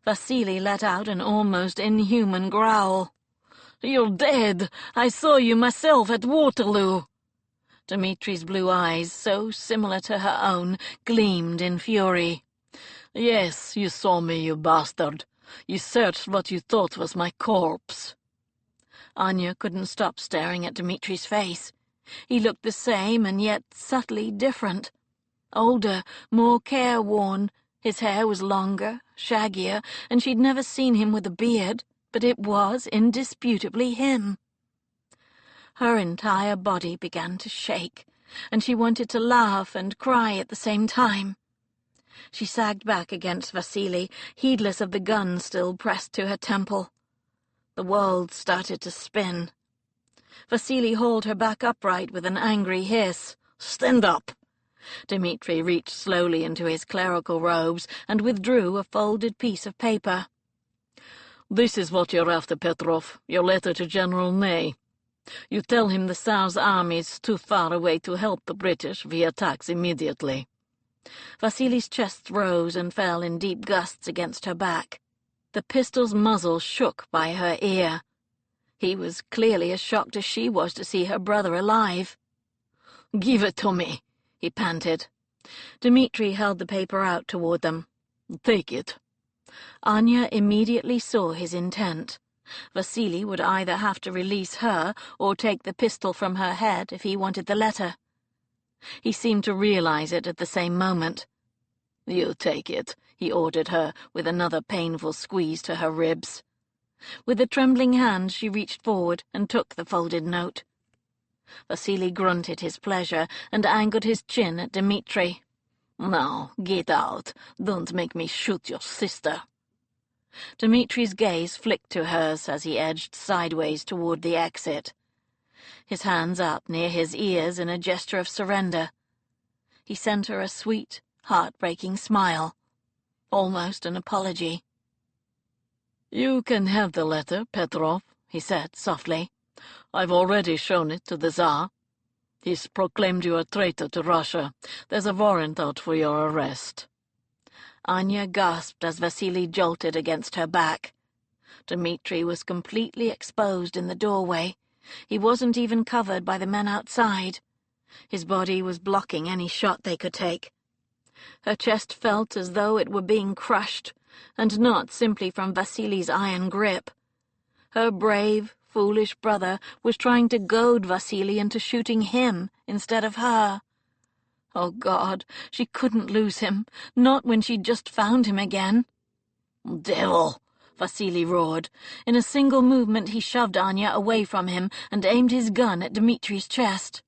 Vasily let out an almost inhuman growl. "You're dead! I saw you myself at Waterloo!" Dmitri's blue eyes, so similar to her own, gleamed in fury. "Yes, you saw me, you bastard. You searched what you thought was my corpse." Anya couldn't stop staring at Dmitri's face. He looked the same and yet subtly different. Older, more careworn. His hair was longer, shaggier, and she'd never seen him with a beard, but it was indisputably him. Her entire body began to shake, and she wanted to laugh and cry at the same time. She sagged back against Vasily, heedless of the gun still pressed to her temple. The world started to spin. Vasily hauled her back upright with an angry hiss. "Stand up!" Dmitri reached slowly into his clerical robes and withdrew a folded piece of paper. "This is what you're after, Petrov, your letter to General Ney. You tell him the Tsar's army is too far away to help the British if he attacks immediately." Vasily's chest rose and fell in deep gusts against her back. The pistol's muzzle shook by her ear. He was clearly as shocked as she was to see her brother alive. "Give it to me," he panted. Dmitri held the paper out toward them. "Take it." Anya immediately saw his intent. Vasily would either have to release her or take the pistol from her head if he wanted the letter. He seemed to realize it at the same moment. "You take it," he ordered her, with another painful squeeze to her ribs. With a trembling hand she reached forward and took the folded note. Vasily grunted his pleasure and angled his chin at Dmitri. "Now, get out. Don't make me shoot your sister." Dmitri's gaze flicked to hers as he edged sideways toward the exit, his hands up near his ears in a gesture of surrender. He sent her a sweet, heartbreaking smile, almost an apology. "You can have the letter, Petrov," he said softly. "I've already shown it to the Tsar. He's proclaimed you a traitor to Russia. There's a warrant out for your arrest." Anya gasped as Vasily jolted against her back. Dmitri was completely exposed in the doorway. He wasn't even covered by the men outside. His body was blocking any shot they could take. Her chest felt as though it were being crushed, and not simply from Vasily's iron grip. Her brave, foolish brother was trying to goad Vasily into shooting him instead of her. Oh, God, she couldn't lose him, not when she'd just found him again. "Devil!" Vasily roared. In a single movement he shoved Anya away from him and aimed his gun at Dmitri's chest.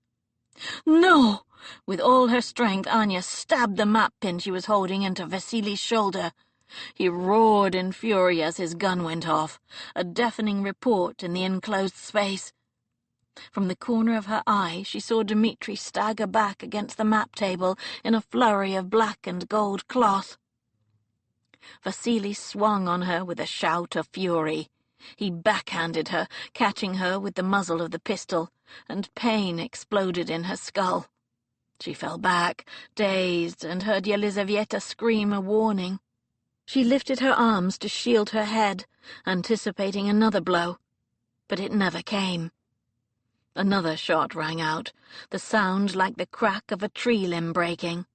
"No!" With all her strength, Anya stabbed the map pin she was holding into Vasily's shoulder. He roared in fury as his gun went off, a deafening report in the enclosed space. From the corner of her eye she saw Dmitri stagger back against the map table in a flurry of black and gold cloth. Vasily swung on her with a shout of fury. He backhanded her, catching her with the muzzle of the pistol, and pain exploded in her skull. She fell back, dazed, and heard Yelizaveta scream a warning. She lifted her arms to shield her head, anticipating another blow, but it never came. Another shot rang out, the sound like the crack of a tree limb breaking.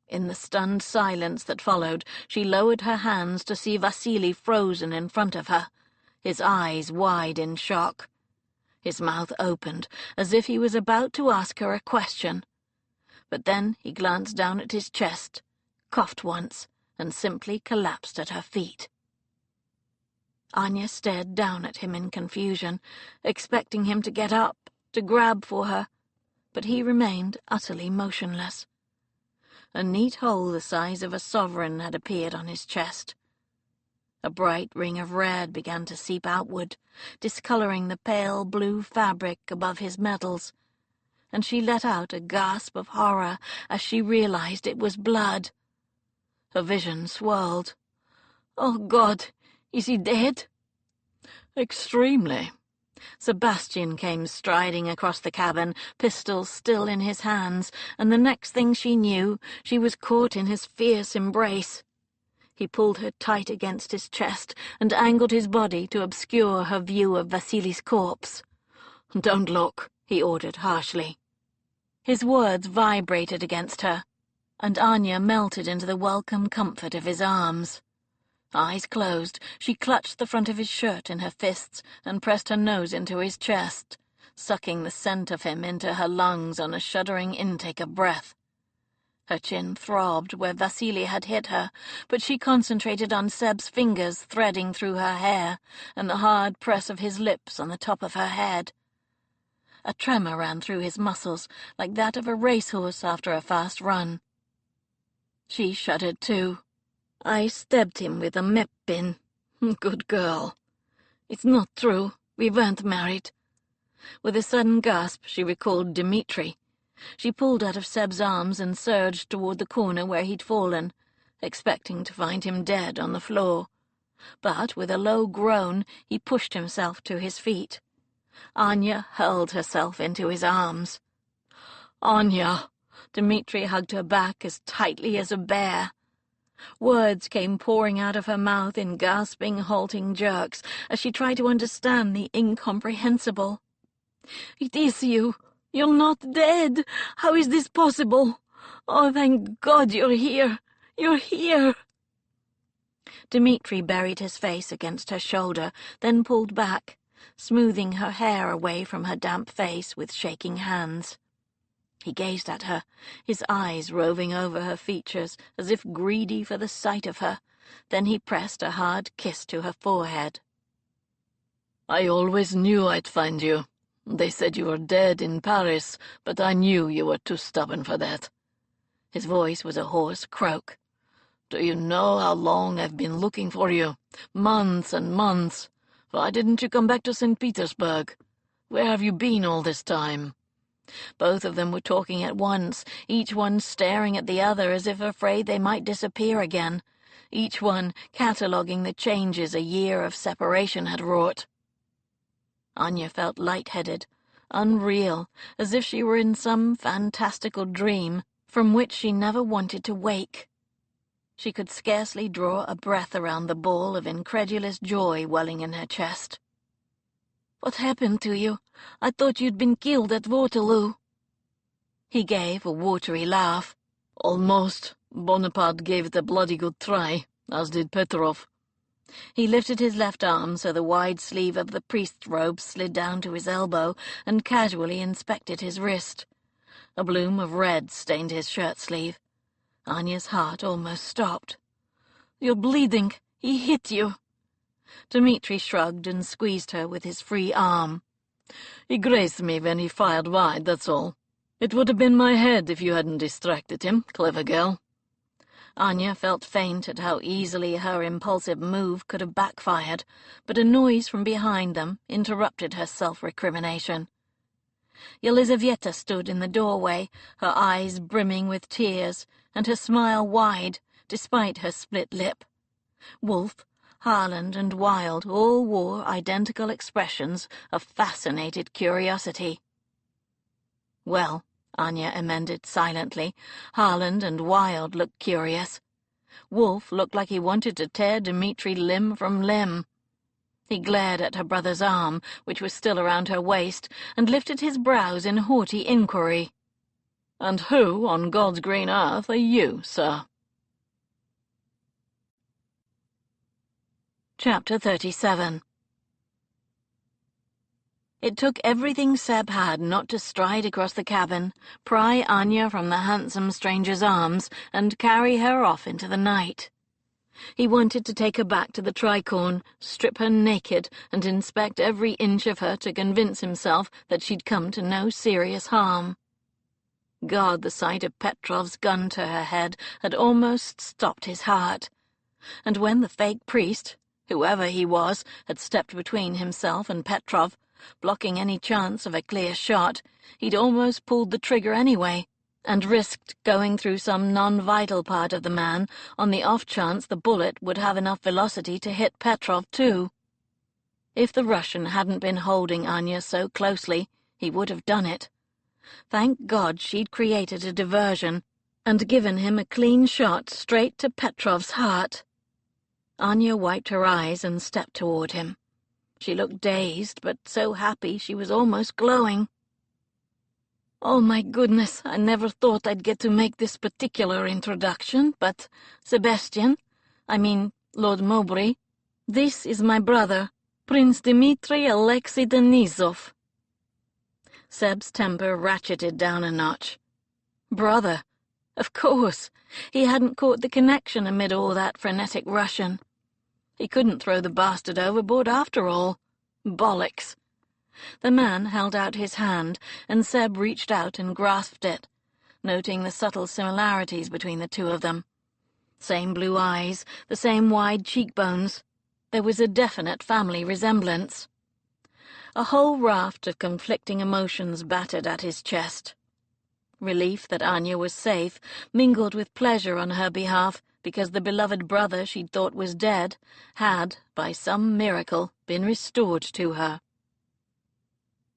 In the stunned silence that followed, she lowered her hands to see Vasily frozen in front of her, his eyes wide in shock. His mouth opened, as if he was about to ask her a question. But then he glanced down at his chest, coughed once, and simply collapsed at her feet. Anya stared down at him in confusion, expecting him to get up, to grab for her, but he remained utterly motionless. A neat hole the size of a sovereign had appeared on his chest. A bright ring of red began to seep outward, discoloring the pale blue fabric above his medals, and she let out a gasp of horror as she realized it was blood. Her vision swirled. "Oh, God! Is he dead?" "Extremely. Sebastian came striding across the cabin, pistol still in his hands, and the next thing she knew, she was caught in his fierce embrace. He pulled her tight against his chest and angled his body to obscure her view of Vasily's corpse. "Don't look," he ordered harshly. His words vibrated against her, and Anya melted into the welcome comfort of his arms. Eyes closed, she clutched the front of his shirt in her fists and pressed her nose into his chest, sucking the scent of him into her lungs on a shuddering intake of breath. Her chin throbbed where Vasily had hit her, but she concentrated on Seb's fingers threading through her hair and the hard press of his lips on the top of her head. A tremor ran through his muscles, like that of a racehorse after a fast run. She shuddered too. "I stabbed him with a map pin. Good girl. It's not true. We weren't married." With a sudden gasp, she recalled Dmitri. She pulled out of Seb's arms and surged toward the corner where he'd fallen, expecting to find him dead on the floor. But with a low groan, he pushed himself to his feet. Anya hurled herself into his arms. "Anya!" Dmitri hugged her back as tightly as a bear. Words came pouring out of her mouth in gasping, halting jerks as she tried to understand the incomprehensible. "It is you! You're not dead! How is this possible? Oh, thank God you're here! You're here!" Dmitri buried his face against her shoulder, then pulled back, smoothing her hair away from her damp face with shaking hands. He gazed at her, his eyes roving over her features as if greedy for the sight of her. Then he pressed a hard kiss to her forehead. "I always knew I'd find you. They said you were dead in Paris, but I knew you were too stubborn for that." His voice was a hoarse croak. "Do you know how long I've been looking for you? Months and months. Why didn't you come back to St. Petersburg? Where have you been all this time?" Both of them were talking at once, each one staring at the other as if afraid they might disappear again, each one cataloguing the changes a year of separation had wrought. Anya felt lightheaded, unreal, as if she were in some fantastical dream from which she never wanted to wake. She could scarcely draw a breath around the ball of incredulous joy welling in her chest. "What happened to you? I thought you'd been killed at Waterloo." He gave a watery laugh. "Almost. Bonaparte gave it a bloody good try, as did Petrov." He lifted his left arm so the wide sleeve of the priest's robe slid down to his elbow and casually inspected his wrist. A bloom of red stained his shirt sleeve. Anya's heart almost stopped. "You're bleeding. He hit you." Dmitri shrugged and squeezed her with his free arm. "He grazed me when he fired wide, that's all. It would have been my head if you hadn't distracted him, clever girl." Anya felt faint at how easily her impulsive move could have backfired, but a noise from behind them interrupted her self-recrimination. Yelizaveta stood in the doorway, her eyes brimming with tears, and her smile wide, despite her split lip. Wolf, Harland, and Wilde all wore identical expressions of fascinated curiosity. "Well," Anya amended silently, "Harland and Wilde looked curious. Wolf looked like he wanted to tear Dmitri limb from limb." He glared at her brother's arm, which was still around her waist, and lifted his brows in haughty inquiry. "And who on God's green earth are you, sir?" Chapter 37. It took everything Seb had not to stride across the cabin, pry Anya from the handsome stranger's arms, and carry her off into the night. He wanted to take her back to the tricorn, strip her naked, and inspect every inch of her to convince himself that she'd come to no serious harm. God, the sight of Petrov's gun to her head had almost stopped his heart. And when the fake priest, whoever he was, had stepped between himself and Petrov, blocking any chance of a clear shot, he'd almost pulled the trigger anyway, and risked going through some non-vital part of the man on the off chance the bullet would have enough velocity to hit Petrov too. If the Russian hadn't been holding Anya so closely, he would have done it. Thank God she'd created a diversion and given him a clean shot straight to Petrov's heart. Anya wiped her eyes and stepped toward him. She looked dazed, but so happy she was almost glowing. "Oh, my goodness, I never thought I'd get to make this particular introduction, but Lord Mowbray, this is my brother, Prince Dmitri Alexei Denisov." Seb's temper ratcheted down a notch. Brother. Of course. He hadn't caught the connection amid all that frenetic Russian. He couldn't throw the bastard overboard after all. Bollocks. The man held out his hand, and Seb reached out and grasped it, noting the subtle similarities between the two of them. Same blue eyes, the same wide cheekbones. There was a definite family resemblance. A whole raft of conflicting emotions battered at his chest. Relief that Anya was safe, mingled with pleasure on her behalf, because the beloved brother she'd thought was dead had, by some miracle, been restored to her.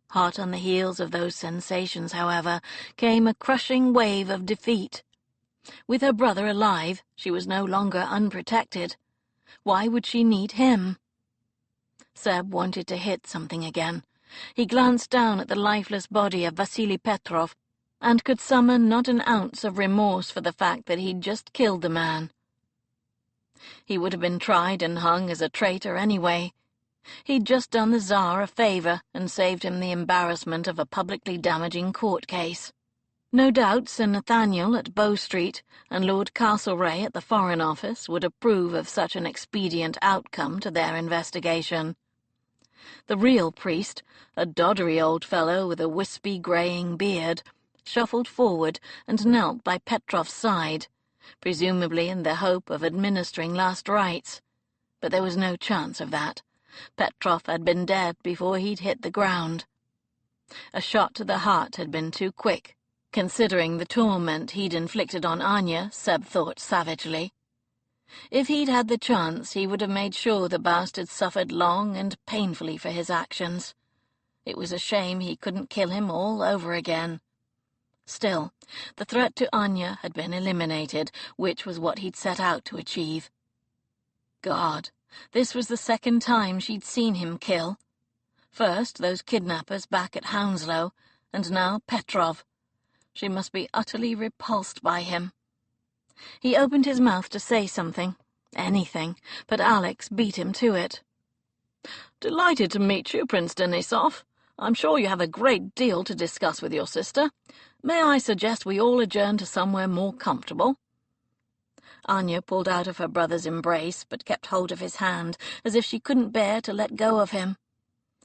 Hot on the heels of those sensations, however, came a crushing wave of defeat. With her brother alive, she was no longer unprotected. Why would she need him? Seb wanted to hit something again. He glanced down at the lifeless body of Vasily Petrov, and could summon not an ounce of remorse for the fact that he'd just killed the man. He would have been tried and hung as a traitor anyway. He'd just done the Tsar a favor and saved him the embarrassment of a publicly damaging court case. No doubt Sir Nathaniel at Bow Street and Lord Castlereagh at the Foreign Office would approve of such an expedient outcome to their investigation. The real priest, a doddery old fellow with a wispy greying beard, shuffled forward and knelt by Petrov's side, presumably in the hope of administering last rites. But there was no chance of that. Petrov had been dead before he'd hit the ground. A shot to the heart had been too quick, considering the torment he'd inflicted on Anya, Seb thought savagely. If he'd had the chance, he would have made sure the bastard suffered long and painfully for his actions. It was a shame he couldn't kill him all over again. Still, the threat to Anya had been eliminated, which was what he'd set out to achieve. God, this was the second time she'd seen him kill. First, those kidnappers back at Hounslow, and now Petrov. She must be utterly repulsed by him. He opened his mouth to say something, anything, but Alex beat him to it. "Delighted to meet you, Prince Denisov. I'm sure you have a great deal to discuss with your sister. May I suggest we all adjourn to somewhere more comfortable?" Anya pulled out of her brother's embrace, but kept hold of his hand, as if she couldn't bear to let go of him.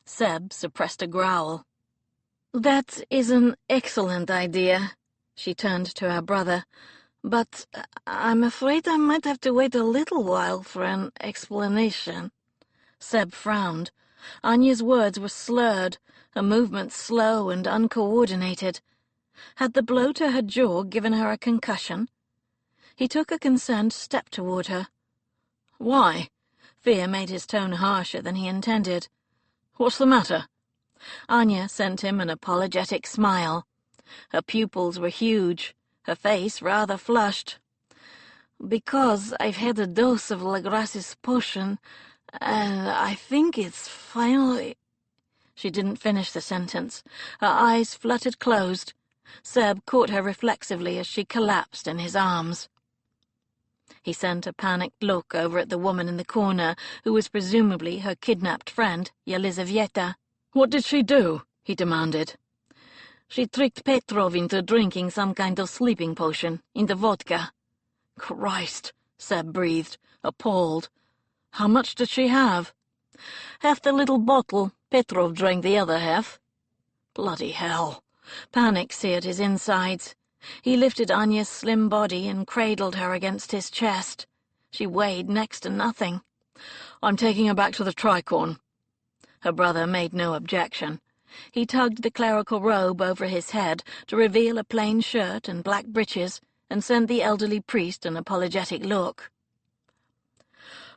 Seb suppressed a growl. "That is an excellent idea." She turned to her brother. "But I'm afraid I might have to wait a little while for an explanation." Seb frowned. Anya's words were slurred, her movements slow and uncoordinated. Had the blow to her jaw given her a concussion? He took a concerned step toward her. "Why?" Fear made his tone harsher than he intended. "What's the matter?" Anya sent him an apologetic smile. Her pupils were huge, her face rather flushed. "Because I've had a dose of Legras's potion, and I think it's finally—" She didn't finish the sentence. Her eyes fluttered closed. Seb caught her reflexively as she collapsed in his arms. He sent a panicked look over at the woman in the corner, who was presumably her kidnapped friend, Yelizaveta. "What did she do?" he demanded. "She tricked Petrov into drinking some kind of sleeping potion, into vodka." "Christ," Seb breathed, appalled. "How much did she have?" "Half the little bottle. Petrov drank the other half." Bloody hell. Panic seared his insides. He lifted Anya's slim body and cradled her against his chest. She weighed next to nothing. "I'm taking her back to the Tricorn." Her brother made no objection. He tugged the clerical robe over his head to reveal a plain shirt and black breeches, and sent the elderly priest an apologetic look.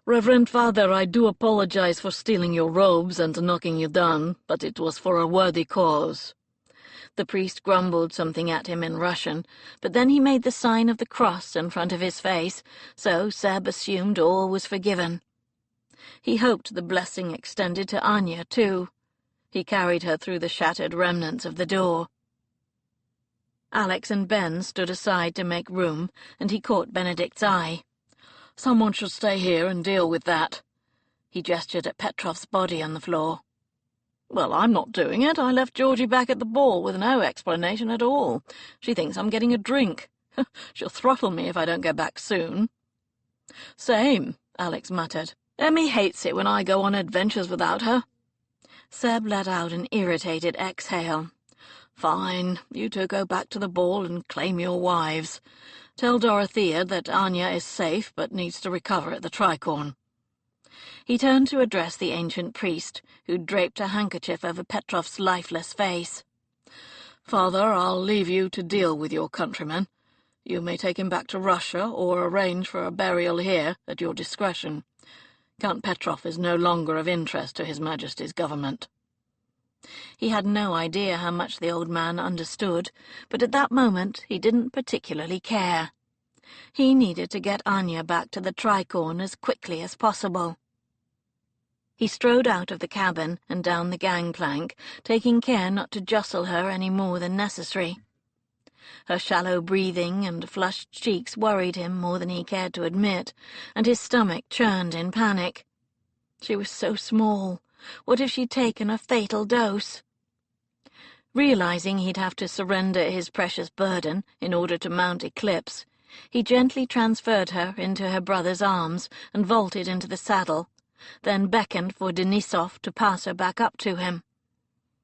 "Reverend Father, I do apologize for stealing your robes and knocking you down, but it was for a worthy cause." The priest grumbled something at him in Russian, but then he made the sign of the cross in front of his face, so Seb assumed all was forgiven. He hoped the blessing extended to Anya, too. He carried her through the shattered remnants of the door. Alex and Ben stood aside to make room, and he caught Benedict's eye. "Someone should stay here and deal with that." He gestured at Petrov's body on the floor. "Well, I'm not doing it. I left Georgie back at the ball with no explanation at all. She thinks I'm getting a drink. She'll throttle me if I don't get back soon." "Same," Alex muttered. "Emmy hates it when I go on adventures without her." Seb let out an irritated exhale. "Fine, you two go back to the ball and claim your wives. Tell Dorothea that Anya is safe but needs to recover at the Tricorn." He turned to address the ancient priest, who draped a handkerchief over Petrov's lifeless face. "Father, I'll leave you to deal with your countryman. You may take him back to Russia or arrange for a burial here at your discretion. Count Petrov is no longer of interest to His Majesty's government." He had no idea how much the old man understood, but at that moment he didn't particularly care. He needed to get Anya back to the Tricorn as quickly as possible. He strode out of the cabin and down the gangplank, taking care not to jostle her any more than necessary. Her shallow breathing and flushed cheeks worried him more than he cared to admit, and his stomach churned in panic. She was so small. What if she'd taken a fatal dose? Realizing he'd have to surrender his precious burden in order to mount Eclipse, he gently transferred her into her brother's arms and vaulted into the saddle, then beckoned for Denisov to pass her back up to him.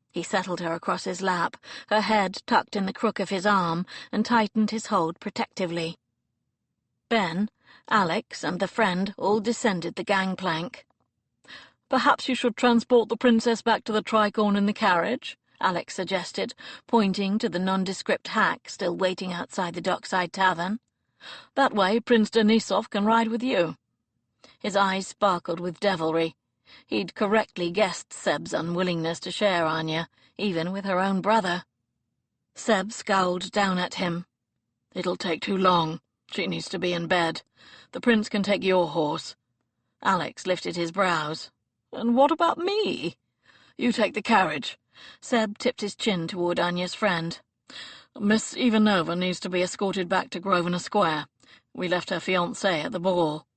He settled her across his lap, her head tucked in the crook of his arm, and tightened his hold protectively. Ben, Alex, and the friend all descended the gangplank. "Perhaps you should transport the princess back to the Tricorn in the carriage," Alex suggested, pointing to the nondescript hack still waiting outside the dockside tavern. "That way Prince Denisov can ride with you." His eyes sparkled with devilry. He'd correctly guessed Seb's unwillingness to share Anya, even with her own brother. Seb scowled down at him. "It'll take too long. She needs to be in bed. The prince can take your horse." Alex lifted his brows. "And what about me?" "You take the carriage." Seb tipped his chin toward Anya's friend. "Miss Ivanova needs to be escorted back to Grosvenor Square. We left her fiancé at the ball."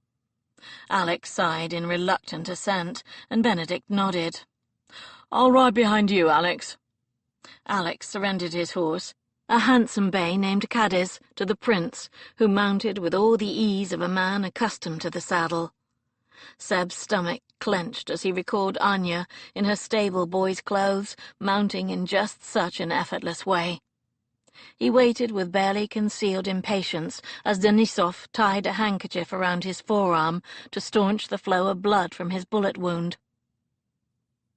Alex sighed in reluctant assent, and Benedict nodded. "I'll ride behind you, Alex." Alex surrendered his horse, a handsome bay named Cadiz, to the prince, who mounted with all the ease of a man accustomed to the saddle. Seb's stomach clenched as he recalled Anya in her stable boy's clothes, mounting in just such an effortless way. He waited with barely concealed impatience as Denisov tied a handkerchief around his forearm to staunch the flow of blood from his bullet wound.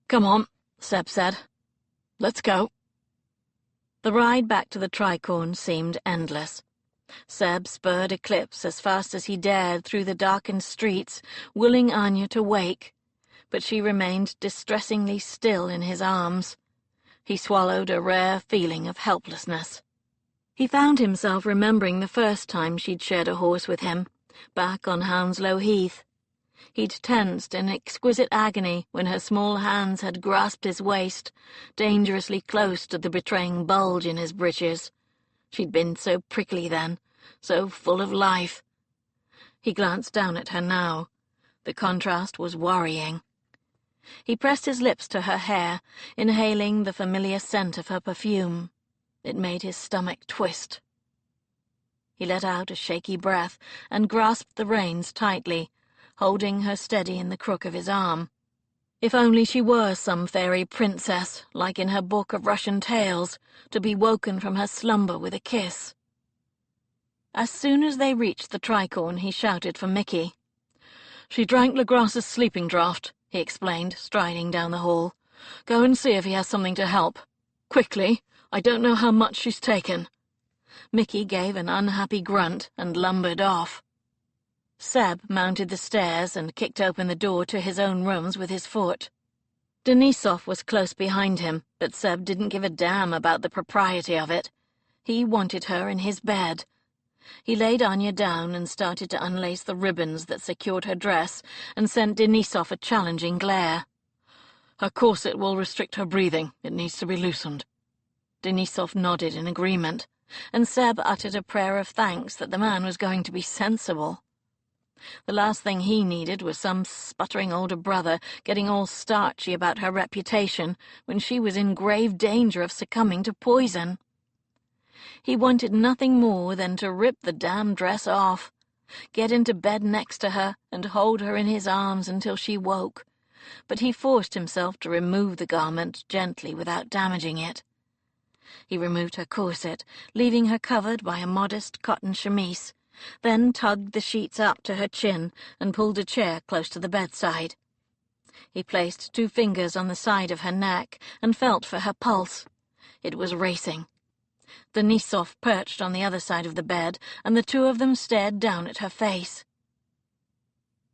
"Come on," Seb said. "Let's go." The ride back to the Tricorn seemed endless. Seb spurred Eclipse as fast as he dared through the darkened streets, willing Anya to wake, but she remained distressingly still in his arms. He swallowed a rare feeling of helplessness. He found himself remembering the first time she'd shared a horse with him, back on Hounslow Heath. He'd tensed in exquisite agony when her small hands had grasped his waist, dangerously close to the betraying bulge in his breeches. She'd been so prickly then, so full of life. He glanced down at her now. The contrast was worrying. He pressed his lips to her hair, inhaling the familiar scent of her perfume. It made his stomach twist. He let out a shaky breath and grasped the reins tightly, holding her steady in the crook of his arm. If only she were some fairy princess, like in her book of Russian tales, to be woken from her slumber with a kiss. As soon as they reached the Tricorn, he shouted for Mickey. "She drank Legras's sleeping draught," he explained, striding down the hall. "Go and see if he has something to help. Quickly, I don't know how much she's taken." Mickey gave an unhappy grunt and lumbered off. Seb mounted the stairs and kicked open the door to his own rooms with his foot. Denisov was close behind him, but Seb didn't give a damn about the propriety of it. He wanted her in his bed. He laid Anya down and started to unlace the ribbons that secured her dress and sent Denisov a challenging glare. Her corset will restrict her breathing. It needs to be loosened. Denisov nodded in agreement, and Seb uttered a prayer of thanks that the man was going to be sensible. The last thing he needed was some sputtering older brother getting all starchy about her reputation when she was in grave danger of succumbing to poison. He wanted nothing more than to rip the damn dress off, get into bed next to her and hold her in his arms until she woke, but he forced himself to remove the garment gently without damaging it. He removed her corset, leaving her covered by a modest cotton chemise, then tugged the sheets up to her chin and pulled a chair close to the bedside. He placed 2 fingers on the side of her neck and felt for her pulse. It was racing. Denisov perched on the other side of the bed, and the 2 of them stared down at her face.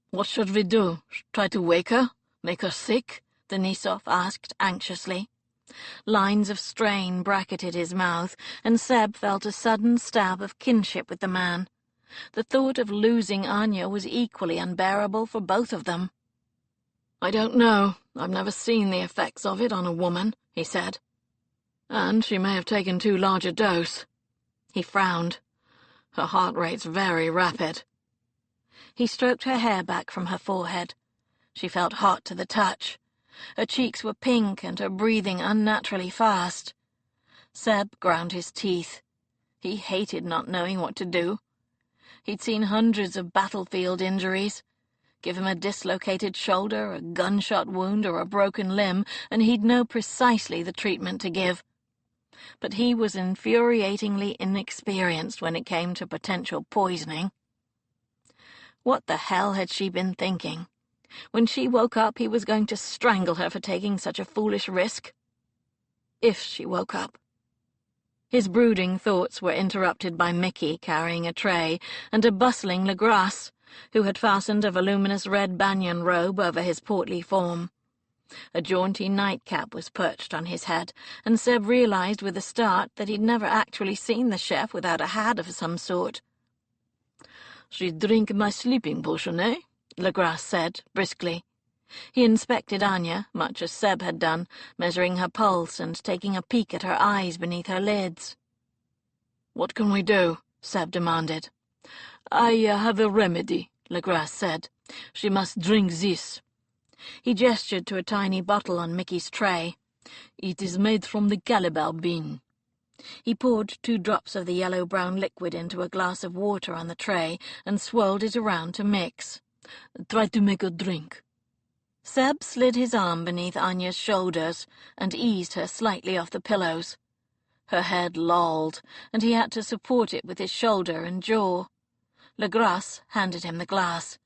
"What should we do? Try to wake her? Make her sick?" Denisov asked anxiously. Lines of strain bracketed his mouth, and Seb felt a sudden stab of kinship with the man. The thought of losing Anya was equally unbearable for both of them. "I don't know. I've never seen the effects of it on a woman," he said. "And she may have taken too large a dose." He frowned. "Her heart rate's very rapid." He stroked her hair back from her forehead. She felt hot to the touch. Her cheeks were pink and her breathing unnaturally fast. Seb ground his teeth. He hated not knowing what to do. He'd seen hundreds of battlefield injuries. Give him a dislocated shoulder, a gunshot wound, or a broken limb, and he'd know precisely the treatment to give. But he was infuriatingly inexperienced when it came to potential poisoning. What the hell had she been thinking? When she woke up, he was going to strangle her for taking such a foolish risk. If she woke up. His brooding thoughts were interrupted by Mickey carrying a tray and a bustling Legrasse, who had fastened a voluminous red banyan robe over his portly form. A jaunty nightcap was perched on his head, and Seb realized with a start that he'd never actually seen the chef without a hat of some sort. "She drink my sleeping potion, eh?" Legrasse said, briskly. He inspected Anya, much as Seb had done, measuring her pulse and taking a peek at her eyes beneath her lids. "What can we do?" Seb demanded. "I have a remedy," Legrasse said. "She must drink this." He gestured to a tiny bottle on Mickey's tray. "It is made from the calabar bean." He poured 2 drops of the yellow-brown liquid into a glass of water on the tray and swirled it around to mix. "Try to make her drink." Seb slid his arm beneath Anya's shoulders and eased her slightly off the pillows. Her head lolled, and he had to support it with his shoulder and jaw. Legrasse handed him the glass.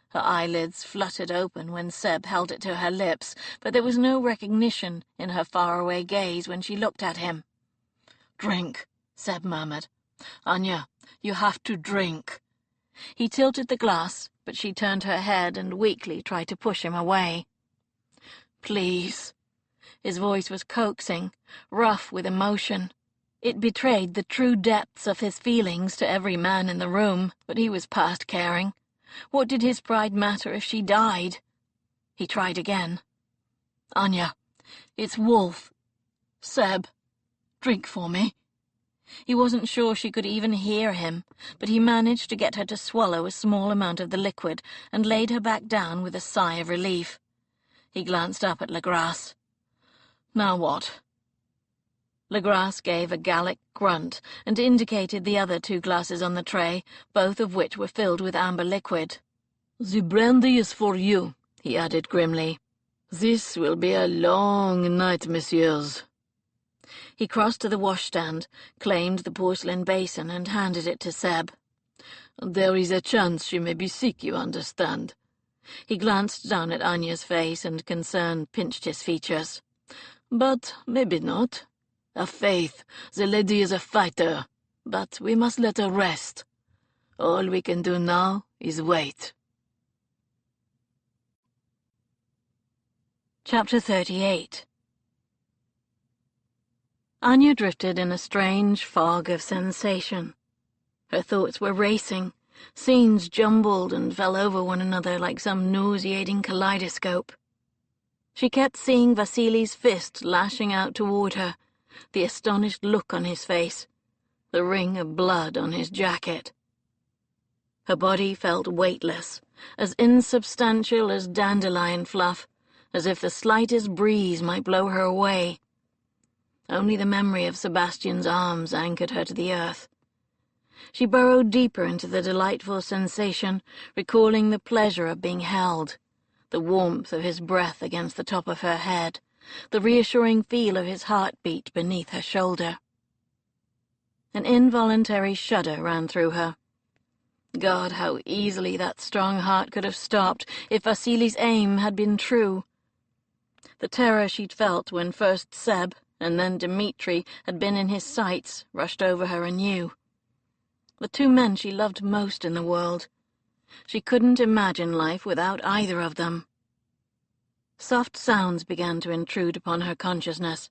Her eyelids fluttered open when Seb held it to her lips, but there was no recognition in her faraway gaze when she looked at him. "Drink," Seb murmured. "Anya, you have to drink." He tilted the glass, but she turned her head and weakly tried to push him away. "Please." His voice was coaxing, rough with emotion. It betrayed the true depths of his feelings to every man in the room, but he was past caring. What did his pride matter if she died? He tried again. "Anya, it's Wolf. Seb, drink for me." He wasn't sure she could even hear him, but he managed to get her to swallow a small amount of the liquid and laid her back down with a sigh of relief. He glanced up at Legrasse. "Now what?" Legrasse gave a Gallic grunt and indicated the other 2 glasses on the tray, both of which were filled with amber liquid. "The brandy is for you," he added grimly. "This will be a long night, messieurs." He crossed to the washstand, claimed the porcelain basin, and handed it to Seb. "There is a chance she may be sick, you understand." He glanced down at Anya's face, and concern pinched his features. "But maybe not. A faith, the lady is a fighter, but we must let her rest. All we can do now is wait. Chapter 38. Anya drifted in a strange fog of sensation. Her thoughts were racing. Scenes jumbled and fell over one another like some nauseating kaleidoscope. She kept seeing Vasily's fist lashing out toward her, the astonished look on his face, the ring of blood on his jacket. Her body felt weightless, as insubstantial as dandelion fluff, as if the slightest breeze might blow her away. Only the memory of Sebastian's arms anchored her to the earth. She burrowed deeper into the delightful sensation, recalling the pleasure of being held, the warmth of his breath against the top of her head, the reassuring feel of his heartbeat beneath her shoulder. An involuntary shudder ran through her. God, how easily that strong heart could have stopped if Vasily's aim had been true. The terror she'd felt when first Seb and then Dmitri had been in his sights rushed over her anew. The two men she loved most in the world. She couldn't imagine life without either of them. Soft sounds began to intrude upon her consciousness.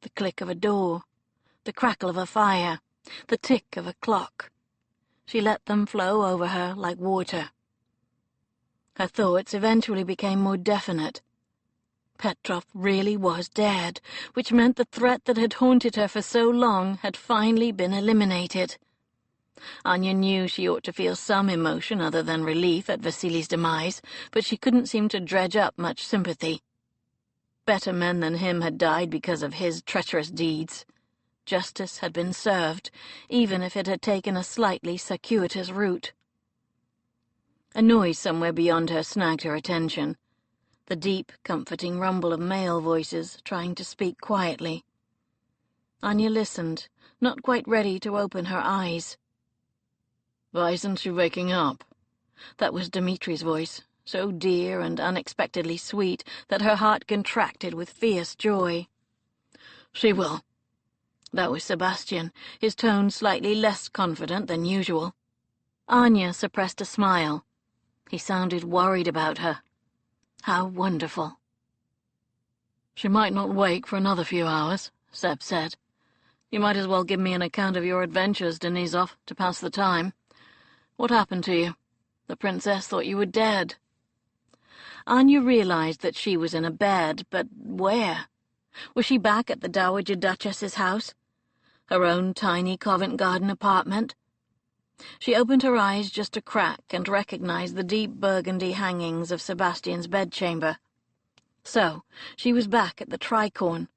The click of a door, the crackle of a fire, the tick of a clock. She let them flow over her like water. Her thoughts eventually became more definite. Petrov really was dead, which meant the threat that had haunted her for so long had finally been eliminated. Anya knew she ought to feel some emotion other than relief at Vasily's demise, but she couldn't seem to dredge up much sympathy. Better men than him had died because of his treacherous deeds. Justice had been served, even if it had taken a slightly circuitous route. A noise somewhere beyond her snagged her attention. The deep, comforting rumble of male voices trying to speak quietly. Anya listened, not quite ready to open her eyes. Why isn't she waking up? That was Dmitri's voice, so dear and unexpectedly sweet that her heart contracted with fierce joy. She will. That was Sebastian, his tone slightly less confident than usual. Anya suppressed a smile. He sounded worried about her. How wonderful. She might not wake for another few hours, Seb said. You might as well give me an account of your adventures, Denisov, to pass the time. What happened to you? The princess thought you were dead. Anya realized that she was in a bed, but where? Was she back at the Dowager Duchess's house? Her own tiny Covent Garden apartment? She opened her eyes just a crack and recognized the deep burgundy hangings of Sebastian's bedchamber. So, she was back at the Tricorn.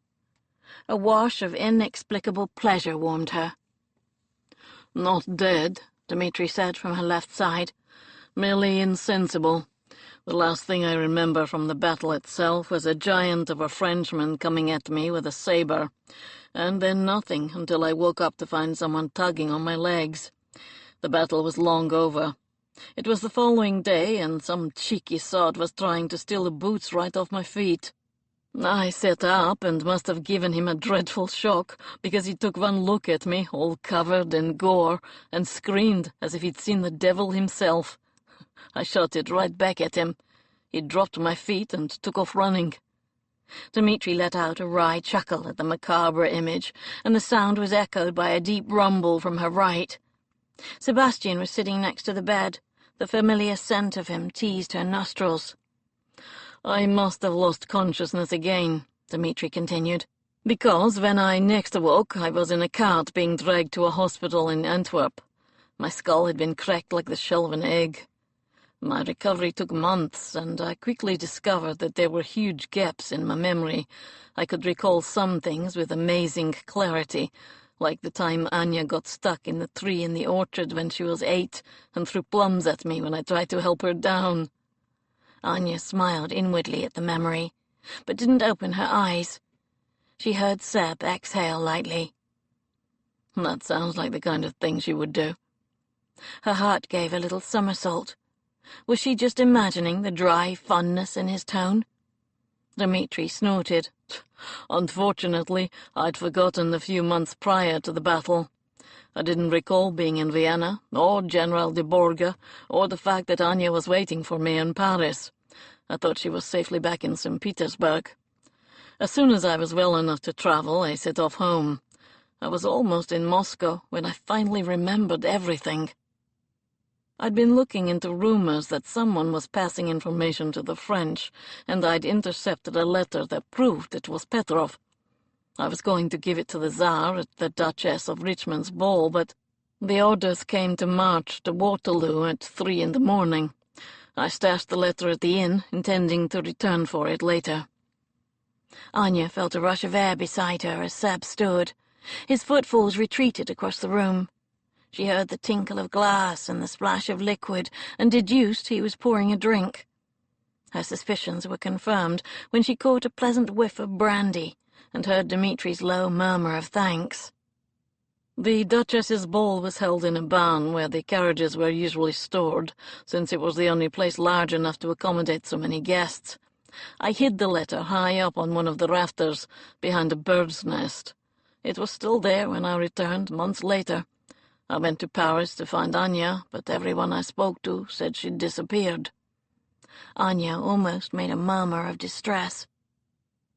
A wash of inexplicable pleasure warmed her. Not dead, Dmitri said from her left side. Merely insensible. The last thing I remember from the battle itself was a giant of a Frenchman coming at me with a saber, and then nothing until I woke up to find someone tugging on my legs. The battle was long over. It was the following day, and some cheeky sod was trying to steal the boots right off my feet. I sat up and must have given him a dreadful shock, because he took one look at me, all covered in gore, and screamed as if he'd seen the devil himself. I shot it right back at him. He dropped my feet and took off running. Dmitri let out a wry chuckle at the macabre image, and the sound was echoed by a deep rumble from her right. Sebastian was sitting next to the bed. The familiar scent of him teased her nostrils. I must have lost consciousness again, Dmitri continued, because when I next awoke I was in a cart being dragged to a hospital in Antwerp. My skull had been cracked like the shell of an egg. My recovery took months, and I quickly discovered that there were huge gaps in my memory. I could recall some things with amazing clarity, like the time Anya got stuck in the tree in the orchard when she was 8 and threw plums at me when I tried to help her down. Anya smiled inwardly at the memory, but didn't open her eyes. She heard Seb exhale lightly. That sounds like the kind of thing she would do. Her heart gave a little somersault. Was she just imagining the dry fondness in his tone? Dmitri snorted. Unfortunately, I'd forgotten the few months prior to the battle. I didn't recall being in Vienna, or General de Borga, or the fact that Anya was waiting for me in Paris. I thought she was safely back in St. Petersburg. As soon as I was well enough to travel, I set off home. I was almost in Moscow when I finally remembered everything. I'd been looking into rumors that someone was passing information to the French, and I'd intercepted a letter that proved it was Petrov. I was going to give it to the Tsar at the Duchess of Richmond's ball, but the orders came to march to Waterloo at 3 in the morning. I stashed the letter at the inn, intending to return for it later. Anya felt a rush of air beside her as Seb stood. His footfalls retreated across the room. She heard the tinkle of glass and the splash of liquid, and deduced he was pouring a drink. Her suspicions were confirmed when she caught a pleasant whiff of brandy and heard Dmitri's low murmur of thanks. The Duchess's ball was held in a barn where the carriages were usually stored, since it was the only place large enough to accommodate so many guests. I hid the letter high up on one of the rafters, behind a bird's nest. It was still there when I returned, months later. I went to Paris to find Anya, but everyone I spoke to said she'd disappeared. Anya almost made a murmur of distress.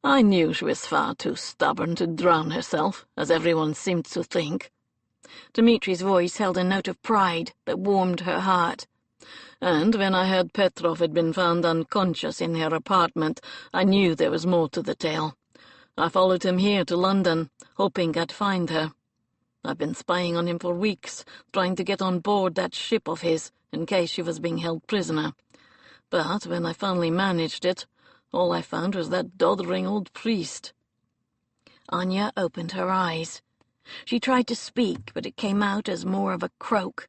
I knew she was far too stubborn to drown herself, as everyone seemed to think. Dmitri's voice held a note of pride that warmed her heart. And when I heard Petrov had been found unconscious in her apartment, I knew there was more to the tale. I followed him here to London, hoping I'd find her. I've been spying on him for weeks, trying to get on board that ship of his, in case she was being held prisoner. But when I finally managed it, all I found was that doddering old priest. Anya opened her eyes. She tried to speak, but it came out as more of a croak,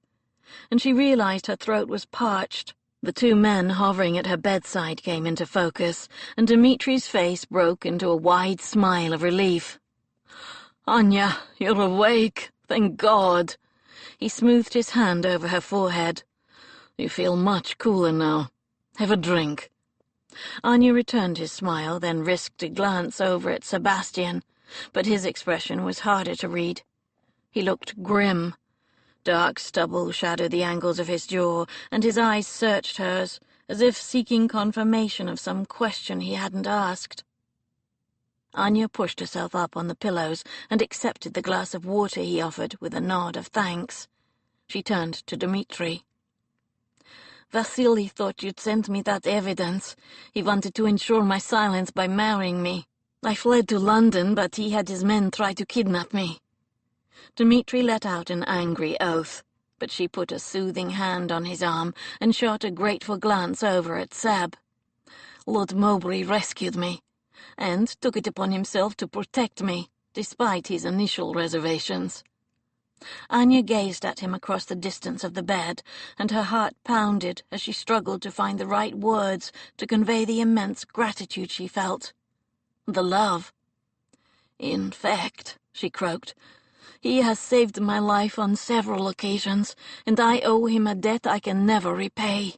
and she realized her throat was parched. The two men hovering at her bedside came into focus, and Dmitri's face broke into a wide smile of relief. "Anya, you're awake, thank God." He smoothed his hand over her forehead. "You feel much cooler now. Have a drink." Anya returned his smile, then risked a glance over at Sebastian, but his expression was harder to read. He looked grim. Dark stubble shadowed the angles of his jaw, and his eyes searched hers, as if seeking confirmation of some question he hadn't asked. Anya pushed herself up on the pillows and accepted the glass of water he offered with a nod of thanks. She turned to Dmitri. "Vasily thought you'd sent me that evidence. He wanted to ensure my silence by marrying me. I fled to London, but he had his men try to kidnap me." Dmitri let out an angry oath, but she put a soothing hand on his arm and shot a grateful glance over at Seb. "Lord Mowbray rescued me, and took it upon himself to protect me, despite his initial reservations." Anya gazed at him across the distance of the bed, and her heart pounded as she struggled to find the right words to convey the immense gratitude she felt. The love. "In fact," she croaked, "he has saved my life on several occasions, and I owe him a debt I can never repay."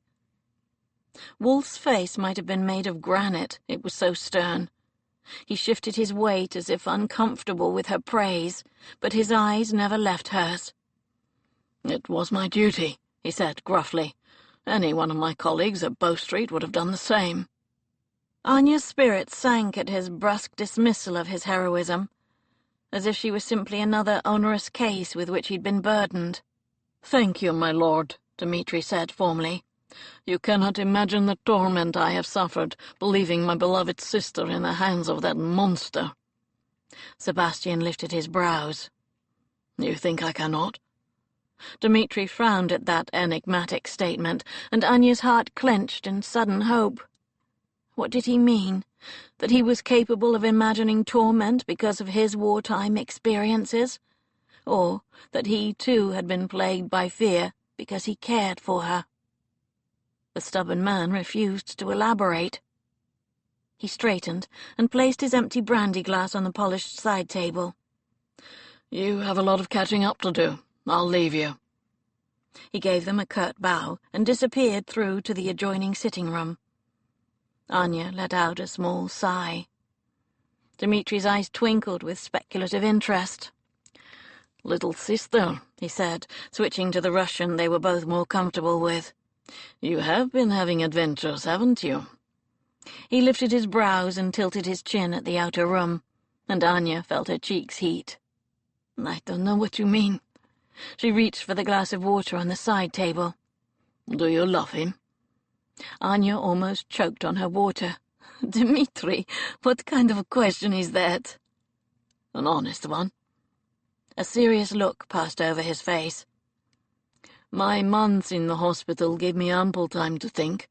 Wolf's face might have been made of granite, it was so stern. He shifted his weight as if uncomfortable with her praise, but his eyes never left hers. "It was my duty," he said gruffly. "Any one of my colleagues at Bow Street would have done the same." Anya's spirit sank at his brusque dismissal of his heroism, as if she was simply another onerous case with which he'd been burdened. "Thank you, my lord," Dmitri said formally. "You cannot imagine the torment I have suffered, believing my beloved sister in the hands of that monster." Sebastian lifted his brows. "You think I cannot?" Dmitri frowned at that enigmatic statement, and Anya's heart clenched in sudden hope. What did he mean? That he was capable of imagining torment because of his wartime experiences? Or that he, too, had been plagued by fear because he cared for her? The stubborn man refused to elaborate. He straightened and placed his empty brandy glass on the polished side table. "You have a lot of catching up to do. I'll leave you." He gave them a curt bow and disappeared through to the adjoining sitting room. Anya let out a small sigh. Dmitri's eyes twinkled with speculative interest. "Little sister," he said, switching to the Russian they were both more comfortable with. "You have been having adventures, haven't you?" He lifted his brows and tilted his chin at the outer room, and Anya felt her cheeks heat. "I don't know what you mean." She reached for the glass of water on the side table. "Do you love him?" Anya almost choked on her water. "Dmitri, what kind of a question is that?" "An honest one." A serious look passed over his face. "My months in the hospital gave me ample time to think.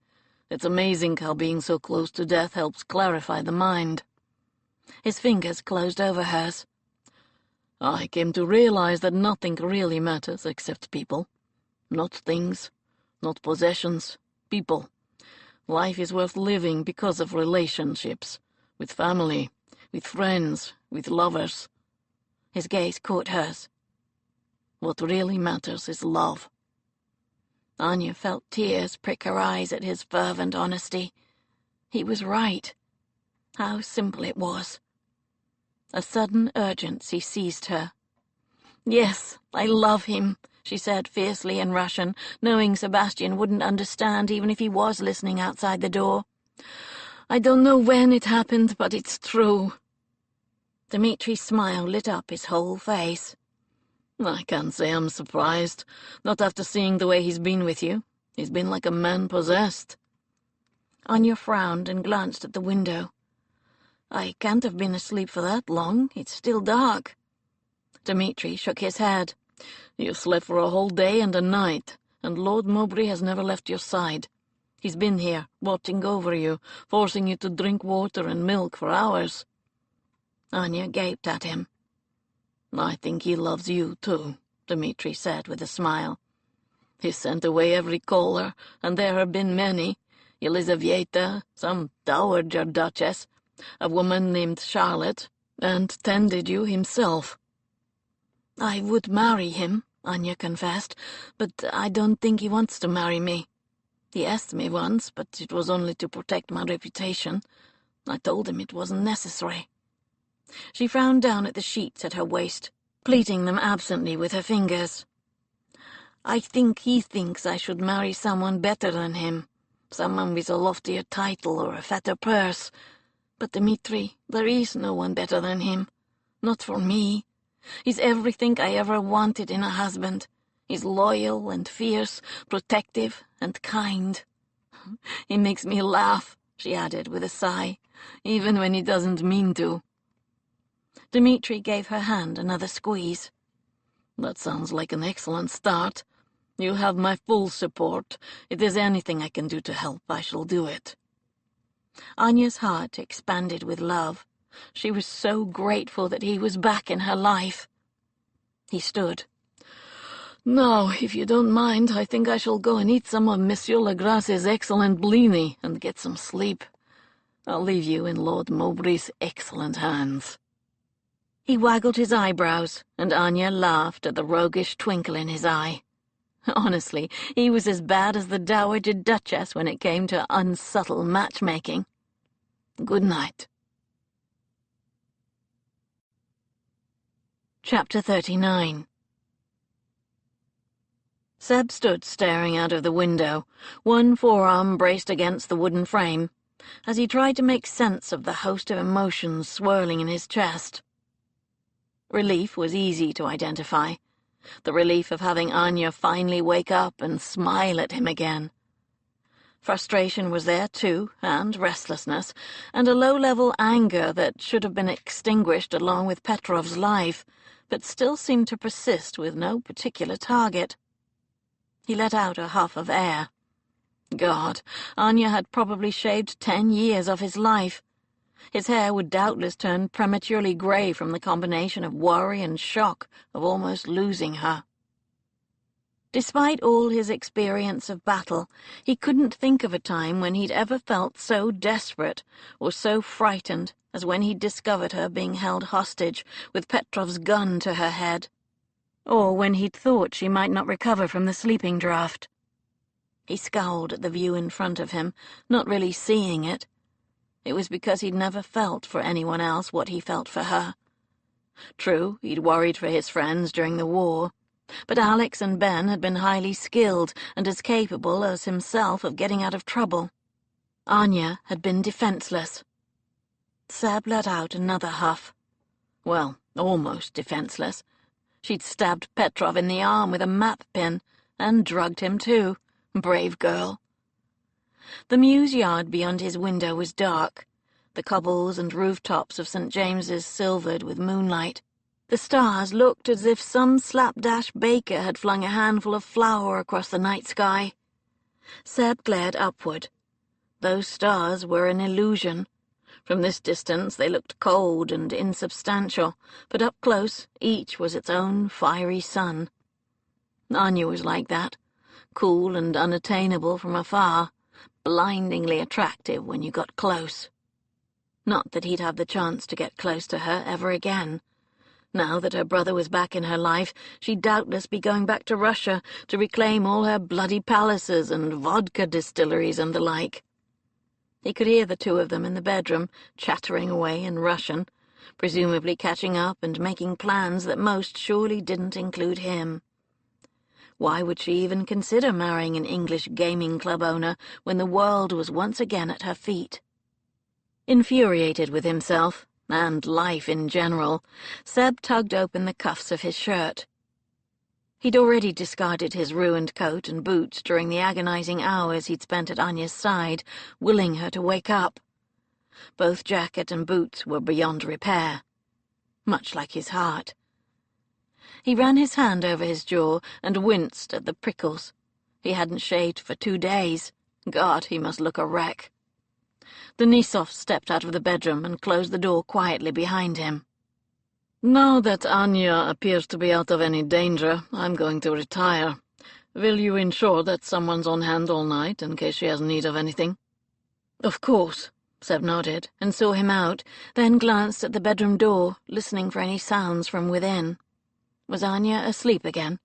It's amazing how being so close to death helps clarify the mind." His fingers closed over hers. "I came to realize that nothing really matters except people. Not things, not possessions, people. Life is worth living because of relationships, with family, with friends, with lovers." His gaze caught hers. "What really matters is love." Anya felt tears prick her eyes at his fervent honesty. He was right. How simple it was. A sudden urgency seized her. "Yes, I love him," she said fiercely in Russian, knowing Sebastian wouldn't understand even if he was listening outside the door. "I don't know when it happened, but it's true." Dmitri's smile lit up his whole face. "I can't say I'm surprised, not after seeing the way he's been with you. He's been like a man possessed." Anya frowned and glanced at the window. "I can't have been asleep for that long. It's still dark." Dmitri shook his head. "You slept for a whole day and a night, and Lord Mowbray has never left your side. He's been here, watching over you, forcing you to drink water and milk for hours." Anya gaped at him. "I think he loves you, too," Dmitri said with a smile. "He sent away every caller, and there have been many. Elizaveta, some dowager duchess, a woman named Charlotte, and tended you himself." "I would marry him," Anya confessed, "but I don't think he wants to marry me. He asked me once, but it was only to protect my reputation. I told him it wasn't necessary." She frowned down at the sheets at her waist, pleating them absently with her fingers. "I think he thinks I should marry someone better than him, someone with a loftier title or a fatter purse. But, Dmitri, there is no one better than him. Not for me. He's everything I ever wanted in a husband. He's loyal and fierce, protective and kind. He makes me laugh," she added with a sigh, "even when he doesn't mean to." Dmitri gave her hand another squeeze. "That sounds like an excellent start. You have my full support. If there's anything I can do to help, I shall do it." Anya's heart expanded with love. She was so grateful that he was back in her life. He stood. "Now, if you don't mind, I think I shall go and eat some of Monsieur Legrasse's excellent blini and get some sleep. I'll leave you in Lord Mowbray's excellent hands." He waggled his eyebrows, and Anya laughed at the roguish twinkle in his eye. Honestly, he was as bad as the Dowager Duchess when it came to unsubtle matchmaking. Good night. Chapter 39. Seb stood staring out of the window, one forearm braced against the wooden frame, as he tried to make sense of the host of emotions swirling in his chest. Relief was easy to identify. The relief of having Anya finally wake up and smile at him again. Frustration was there too, and restlessness, and a low-level anger that should have been extinguished along with Petrov's life, but still seemed to persist with no particular target. He let out a huff of air. God, Anya had probably shaved 10 years of his life. His hair would doubtless turn prematurely grey from the combination of worry and shock of almost losing her. Despite all his experience of battle, he couldn't think of a time when he'd ever felt so desperate or so frightened as when he'd discovered her being held hostage with Petrov's gun to her head, or when he'd thought she might not recover from the sleeping draught. He scowled at the view in front of him, not really seeing it. It was because he'd never felt for anyone else what he felt for her. True, he'd worried for his friends during the war, but Alex and Ben had been highly skilled and as capable as himself of getting out of trouble. Anya had been defenseless. Seb let out another huff. Well, almost defenseless. She'd stabbed Petrov in the arm with a map pin, and drugged him too. Brave girl. The mews yard beyond his window was dark, the cobbles and rooftops of St. James's silvered with moonlight. The stars looked as if some slapdash baker had flung a handful of flour across the night sky. Seb glared upward. Those stars were an illusion. From this distance they looked cold and insubstantial, but up close each was its own fiery sun. Anya was like that, cool and unattainable from afar, blindingly attractive when you got close. Not that he'd have the chance to get close to her ever again. Now that her brother was back in her life, she'd doubtless be going back to Russia to reclaim all her bloody palaces and vodka distilleries and the like. He could hear the two of them in the bedroom, chattering away in Russian, presumably catching up and making plans that most surely didn't include him. Why would she even consider marrying an English gaming club owner when the world was once again at her feet? Infuriated with himself, and life in general, Seb tugged open the cuffs of his shirt. He'd already discarded his ruined coat and boots during the agonizing hours he'd spent at Anya's side, willing her to wake up. Both jacket and boots were beyond repair, much like his heart. He ran his hand over his jaw and winced at the prickles. He hadn't shaved for 2 days. God, he must look a wreck. Denisov stepped out of the bedroom and closed the door quietly behind him. Now that Anya appears to be out of any danger, I'm going to retire. Will you ensure that someone's on hand all night in case she has need of anything? Of course, Seb nodded and saw him out, then glanced at the bedroom door, listening for any sounds from within. Was Anya asleep again?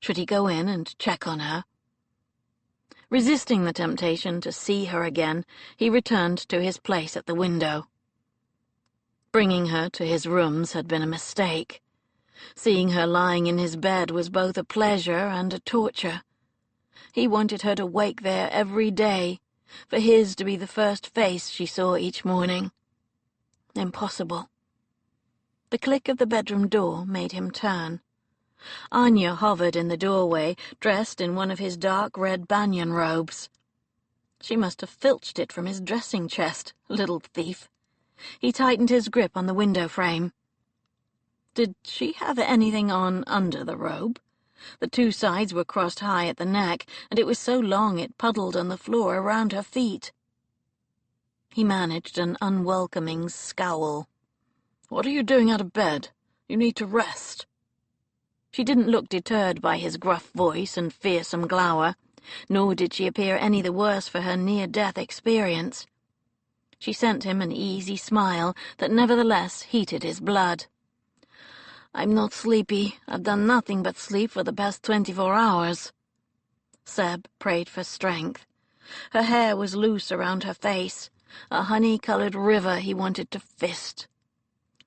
Should he go in and check on her? Resisting the temptation to see her again, he returned to his place at the window. Bringing her to his rooms had been a mistake. Seeing her lying in his bed was both a pleasure and a torture. He wanted her to wake there every day, for his to be the first face she saw each morning. Impossible. The click of the bedroom door made him turn. Anya hovered in the doorway, dressed in one of his dark red banyan robes. She must have filched it from his dressing chest, little thief. He tightened his grip on the window frame. Did she have anything on under the robe? The 2 sides were crossed high at the neck, and it was so long it puddled on the floor around her feet. He managed an unwelcoming scowl. What are you doing out of bed? You need to rest. She didn't look deterred by his gruff voice and fearsome glower, nor did she appear any the worse for her near-death experience. She sent him an easy smile that nevertheless heated his blood. "I'm not sleepy. I've done nothing but sleep for the past 24 hours. Seb prayed for strength. Her hair was loose around her face, a honey-colored river he wanted to fist.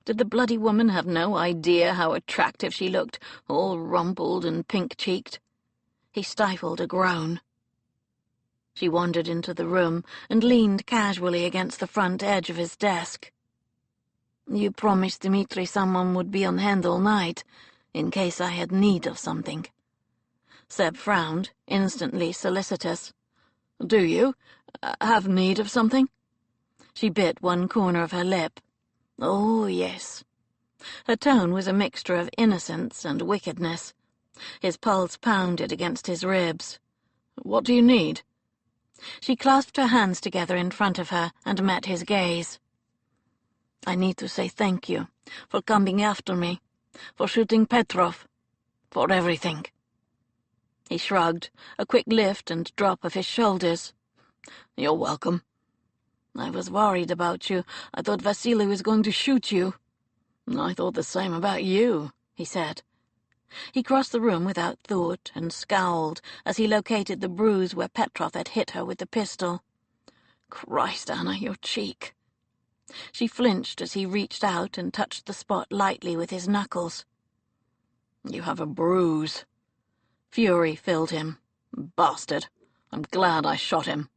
Did the bloody woman have no idea how attractive she looked, all rumpled and pink-cheeked? He stifled a groan. She wandered into the room and leaned casually against the front edge of his desk. "You promised Dmitri someone would be on hand all night, in case I had need of something." Seb frowned, instantly solicitous. "Do you? Have need of something?" She bit one corner of her lip. "Oh, yes." Her tone was a mixture of innocence and wickedness. His pulse pounded against his ribs. "What do you need?" She clasped her hands together in front of her and met his gaze. "I need to say thank you for coming after me, for shooting Petrov, for everything." He shrugged, a quick lift and drop of his shoulders. "You're welcome." "I was worried about you. I thought Vasily was going to shoot you." "I thought the same about you," he said. He crossed the room without thought and scowled as he located the bruise where Petrov had hit her with the pistol. "Christ, Anna, your cheek." She flinched as he reached out and touched the spot lightly with his knuckles. "You have a bruise." Fury filled him. "Bastard. I'm glad I shot him."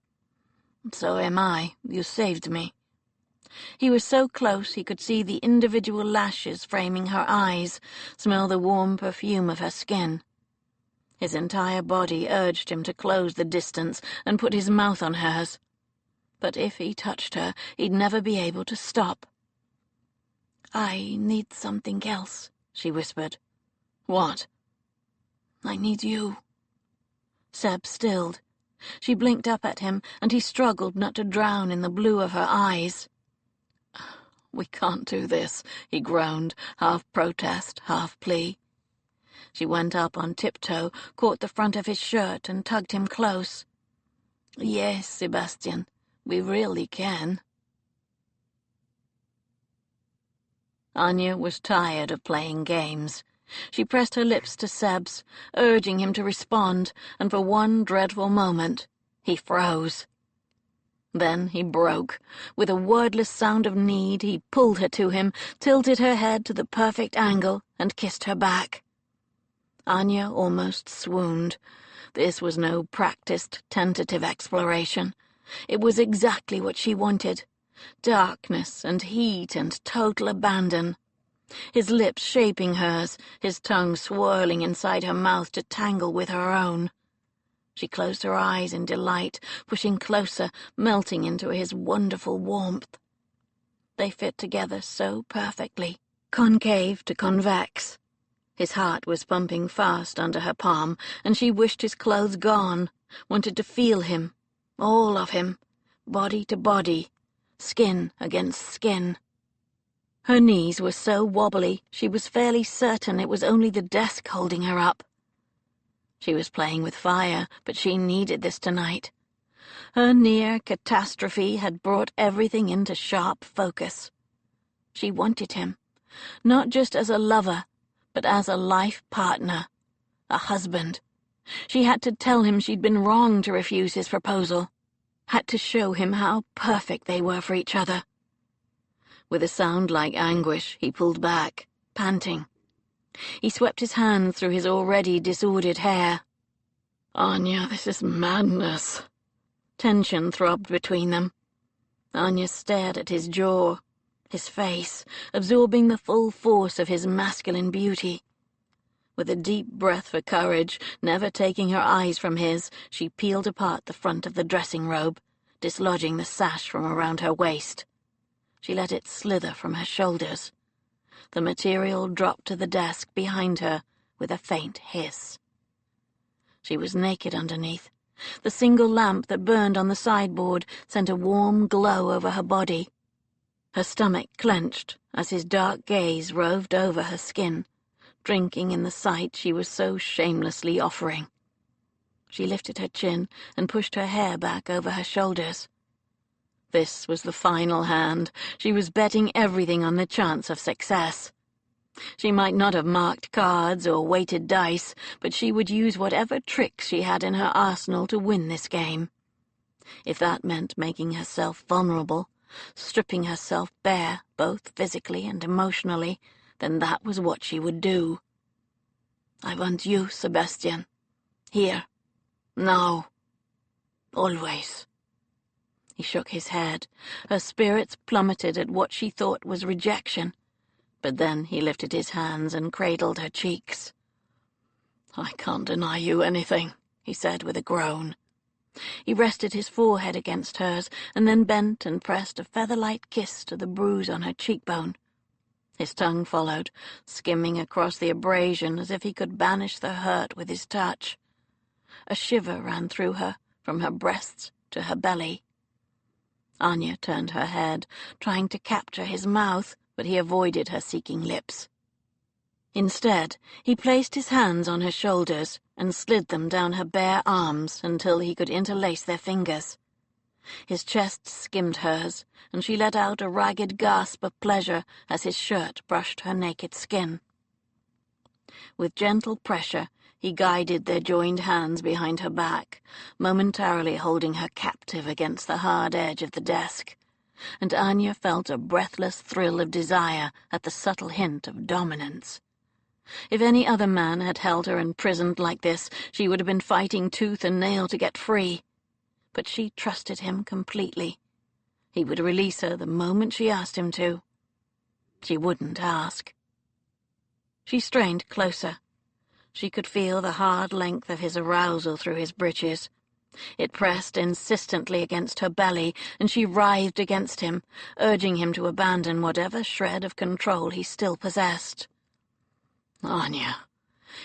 "So am I. You saved me." He was so close he could see the individual lashes framing her eyes, smell the warm perfume of her skin. His entire body urged him to close the distance and put his mouth on hers. But if he touched her, he'd never be able to stop. "I need something else," she whispered. "What?" "I need you." Seb stilled. She blinked up at him, and he struggled not to drown in the blue of her eyes. "We can't do this," he groaned, half protest, half plea. She went up on tiptoe, caught the front of his shirt, and tugged him close. "Yes, Sebastian, we really can." Anya was tired of playing games. She pressed her lips to Seb's, urging him to respond, and for one dreadful moment, he froze. Then he broke. With a wordless sound of need, he pulled her to him, tilted her head to the perfect angle, and kissed her back. Anya almost swooned. This was no practiced, tentative exploration. It was exactly what she wanted. Darkness and heat and total abandon. His lips shaping hers, his tongue swirling inside her mouth to tangle with her own. She closed her eyes in delight, pushing closer, melting into his wonderful warmth. They fit together so perfectly, concave to convex. His heart was pumping fast under her palm, and she wished his clothes gone, wanted to feel him, all of him, body to body, skin against skin. Her knees were so wobbly, she was fairly certain it was only the desk holding her up. She was playing with fire, but she needed this tonight. Her near catastrophe had brought everything into sharp focus. She wanted him, not just as a lover, but as a life partner, a husband. She had to tell him she'd been wrong to refuse his proposal, had to show him how perfect they were for each other. With a sound like anguish, he pulled back, panting. He swept his hands through his already disordered hair. "Anya, this is madness." Tension throbbed between them. Anya stared at his jaw, his face, absorbing the full force of his masculine beauty. With a deep breath for courage, never taking her eyes from his, she peeled apart the front of the dressing robe, dislodging the sash from around her waist. She let it slither from her shoulders. The material dropped to the desk behind her with a faint hiss. She was naked underneath. The single lamp that burned on the sideboard sent a warm glow over her body. Her stomach clenched as his dark gaze roved over her skin, drinking in the sight she was so shamelessly offering. She lifted her chin and pushed her hair back over her shoulders. This was the final hand. She was betting everything on the chance of success. She might not have marked cards or weighted dice, but she would use whatever tricks she had in her arsenal to win this game. If that meant making herself vulnerable, stripping herself bare, both physically and emotionally, then that was what she would do. "I want you, Sebastian. Here. Now. Always." He shook his head. Her spirits plummeted at what she thought was rejection. But then he lifted his hands and cradled her cheeks. "I can't deny you anything," he said with a groan. He rested his forehead against hers, and then bent and pressed a feather-light kiss to the bruise on her cheekbone. His tongue followed, skimming across the abrasion as if he could banish the hurt with his touch. A shiver ran through her, from her breasts to her belly. Anya turned her head, trying to capture his mouth, but he avoided her seeking lips. Instead, he placed his hands on her shoulders and slid them down her bare arms until he could interlace their fingers. His chest skimmed hers, and she let out a ragged gasp of pleasure as his shirt brushed her naked skin. With gentle pressure, he guided their joined hands behind her back, momentarily holding her captive against the hard edge of the desk. and Anya felt a breathless thrill of desire at the subtle hint of dominance. If any other man had held her imprisoned like this, she would have been fighting tooth and nail to get free. But she trusted him completely. He would release her the moment she asked him to. She wouldn't ask. She strained closer. She could feel the hard length of his arousal through his breeches. It pressed insistently against her belly, and she writhed against him, urging him to abandon whatever shred of control he still possessed. "Anya."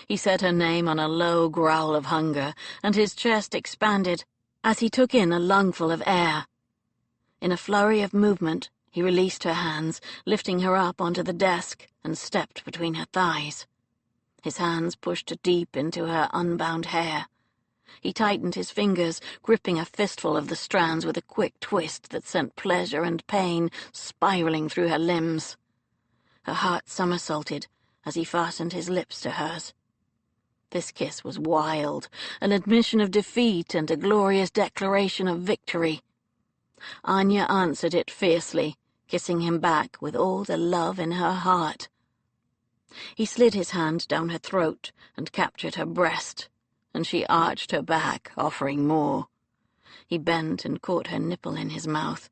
He said her name on a low growl of hunger, and his chest expanded as he took in a lungful of air. In a flurry of movement, he released her hands, lifting her up onto the desk, and stepped between her thighs. His hands pushed deep into her unbound hair. He tightened his fingers, gripping a fistful of the strands with a quick twist that sent pleasure and pain spiraling through her limbs. Her heart somersaulted as he fastened his lips to hers. This kiss was wild, an admission of defeat and a glorious declaration of victory. Anya answered it fiercely, kissing him back with all the love in her heart. He slid his hand down her throat and captured her breast, and she arched her back, offering more. He bent and caught her nipple in his mouth.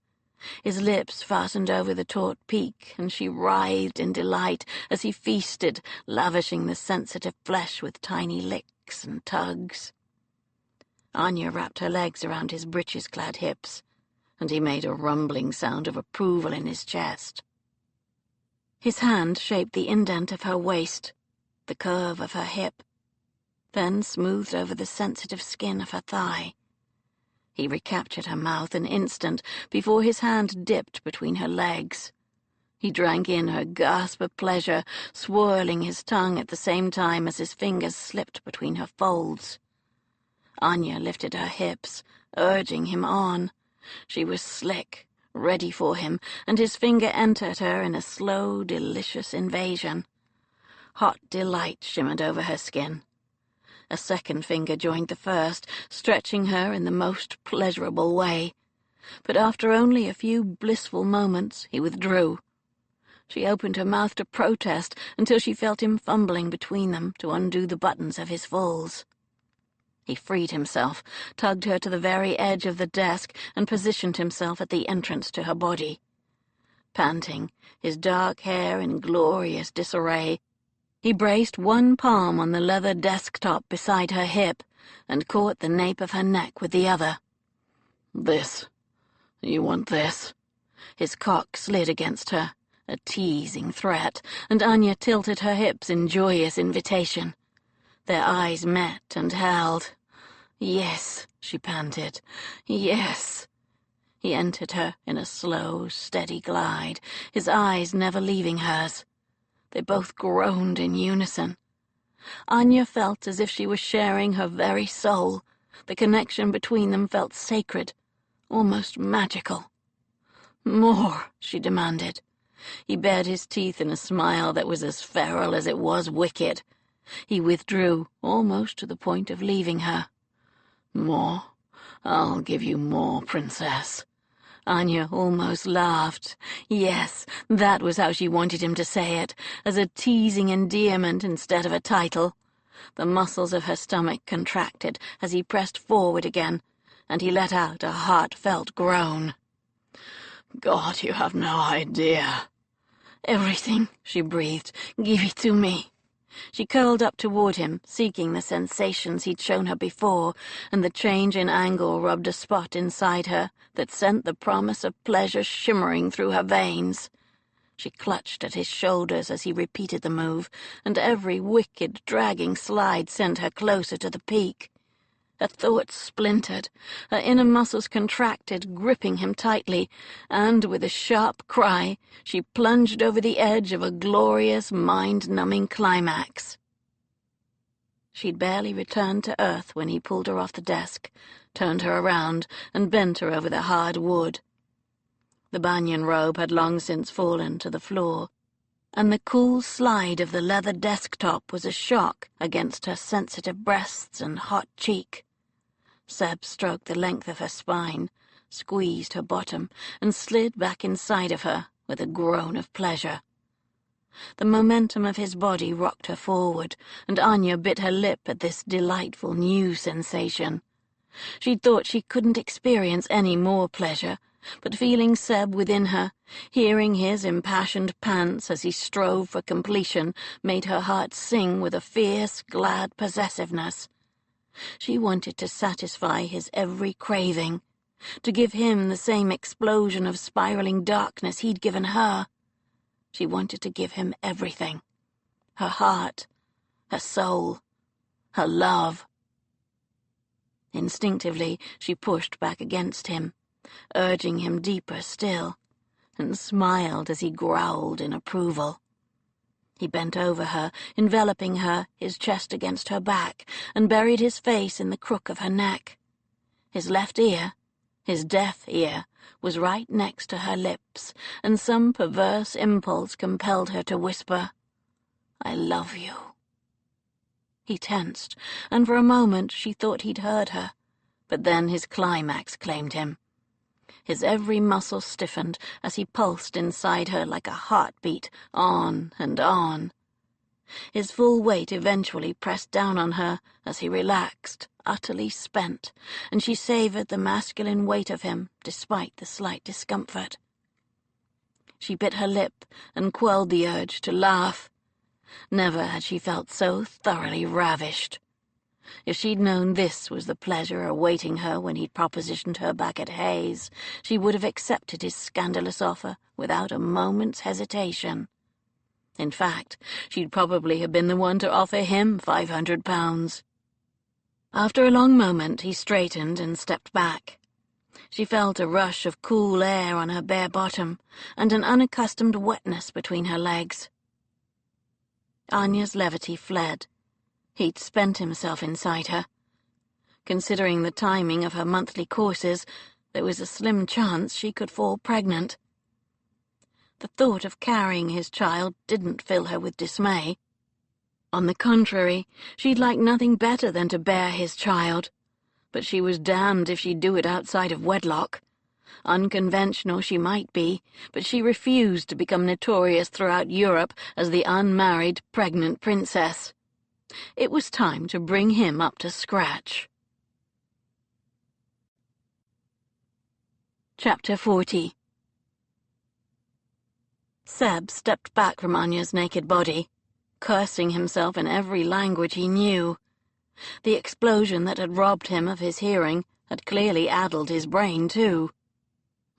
His lips fastened over the taut peak, and she writhed in delight as he feasted, lavishing the sensitive flesh with tiny licks and tugs. Anya wrapped her legs around his breeches-clad hips, and he made a rumbling sound of approval in his chest. His hand shaped the indent of her waist, the curve of her hip, then smoothed over the sensitive skin of her thigh. He recaptured her mouth an instant before his hand dipped between her legs. He drank in her gasp of pleasure, swirling his tongue at the same time as his fingers slipped between her folds. Anya lifted her hips, urging him on. She was slick, ready for him, and his finger entered her in a slow, delicious invasion. Hot delight shimmered over her skin. A second finger joined the first, stretching her in the most pleasurable way. But after only a few blissful moments, he withdrew. She opened her mouth to protest until she felt him fumbling between them to undo the buttons of his falls. He freed himself, tugged her to the very edge of the desk, and positioned himself at the entrance to her body. Panting, his dark hair in glorious disarray, he braced one palm on the leather desktop beside her hip and caught the nape of her neck with the other. "This. You want this?" His cock slid against her, a teasing threat, and Anya tilted her hips in joyous invitation. Their eyes met and held. "Yes," she panted. "Yes." He entered her in a slow, steady glide, his eyes never leaving hers. They both groaned in unison. Anya felt as if she was sharing her very soul. The connection between them felt sacred, almost magical. "More," she demanded. He bared his teeth in a smile that was as feral as it was wicked. He withdrew, almost to the point of leaving her. "More? I'll give you more, princess." Anya almost laughed. Yes, that was how she wanted him to say it, as a teasing endearment instead of a title. The muscles of her stomach contracted as he pressed forward again, and he let out a heartfelt groan. "God, you have no idea." "Everything," she breathed. "Give it to me." She curled up toward him, seeking the sensations he'd shown her before, and the change in angle rubbed a spot inside her that sent the promise of pleasure shimmering through her veins. She clutched at his shoulders as he repeated the move, and every wicked, dragging slide sent her closer to the peak. Her thoughts splintered, her inner muscles contracted, gripping him tightly, and with a sharp cry, she plunged over the edge of a glorious, mind-numbing climax. She'd barely returned to earth when he pulled her off the desk, turned her around, and bent her over the hard wood. The banyan robe had long since fallen to the floor, and the cool slide of the leather desktop was a shock against her sensitive breasts and hot cheek. Seb stroked the length of her spine, squeezed her bottom, and slid back inside of her with a groan of pleasure. The momentum of his body rocked her forward, and Anya bit her lip at this delightful new sensation. She'd thought she couldn't experience any more pleasure, but feeling Seb within her, hearing his impassioned pants as he strove for completion, made her heart sing with a fierce, glad possessiveness. She wanted to satisfy his every craving, to give him the same explosion of spiraling darkness he'd given her. She wanted to give him everything. Her heart, her soul, her love. Instinctively, she pushed back against him, urging him deeper still, and smiled as he growled in approval. He bent over her, enveloping her, his chest against her back, and buried his face in the crook of her neck. His left ear, his deaf ear, was right next to her lips, and some perverse impulse compelled her to whisper, "I love you." He tensed, and for a moment she thought he'd heard her, but then his climax claimed him. His every muscle stiffened as he pulsed inside her like a heartbeat, on and on. His full weight eventually pressed down on her as he relaxed, utterly spent, and she savored the masculine weight of him despite the slight discomfort. She bit her lip and quelled the urge to laugh. Never had she felt so thoroughly ravished. If she'd known this was the pleasure awaiting her when he'd propositioned her back at Hayes, she would have accepted his scandalous offer without a moment's hesitation. In fact, she'd probably have been the one to offer him £500. After a long moment, he straightened and stepped back. She felt a rush of cool air on her bare bottom and an unaccustomed wetness between her legs. Anya's levity fled. He'd spent himself inside her. Considering the timing of her monthly courses, there was a slim chance she could fall pregnant. The thought of carrying his child didn't fill her with dismay. On the contrary, she'd like nothing better than to bear his child, but she was damned if she'd do it outside of wedlock. Unconventional she might be, but she refused to become notorious throughout Europe as the unmarried, pregnant princess. It was time to bring him up to scratch. Chapter 40. Seb stepped back from Anya's naked body, cursing himself in every language he knew. The explosion that had robbed him of his hearing had clearly addled his brain, too.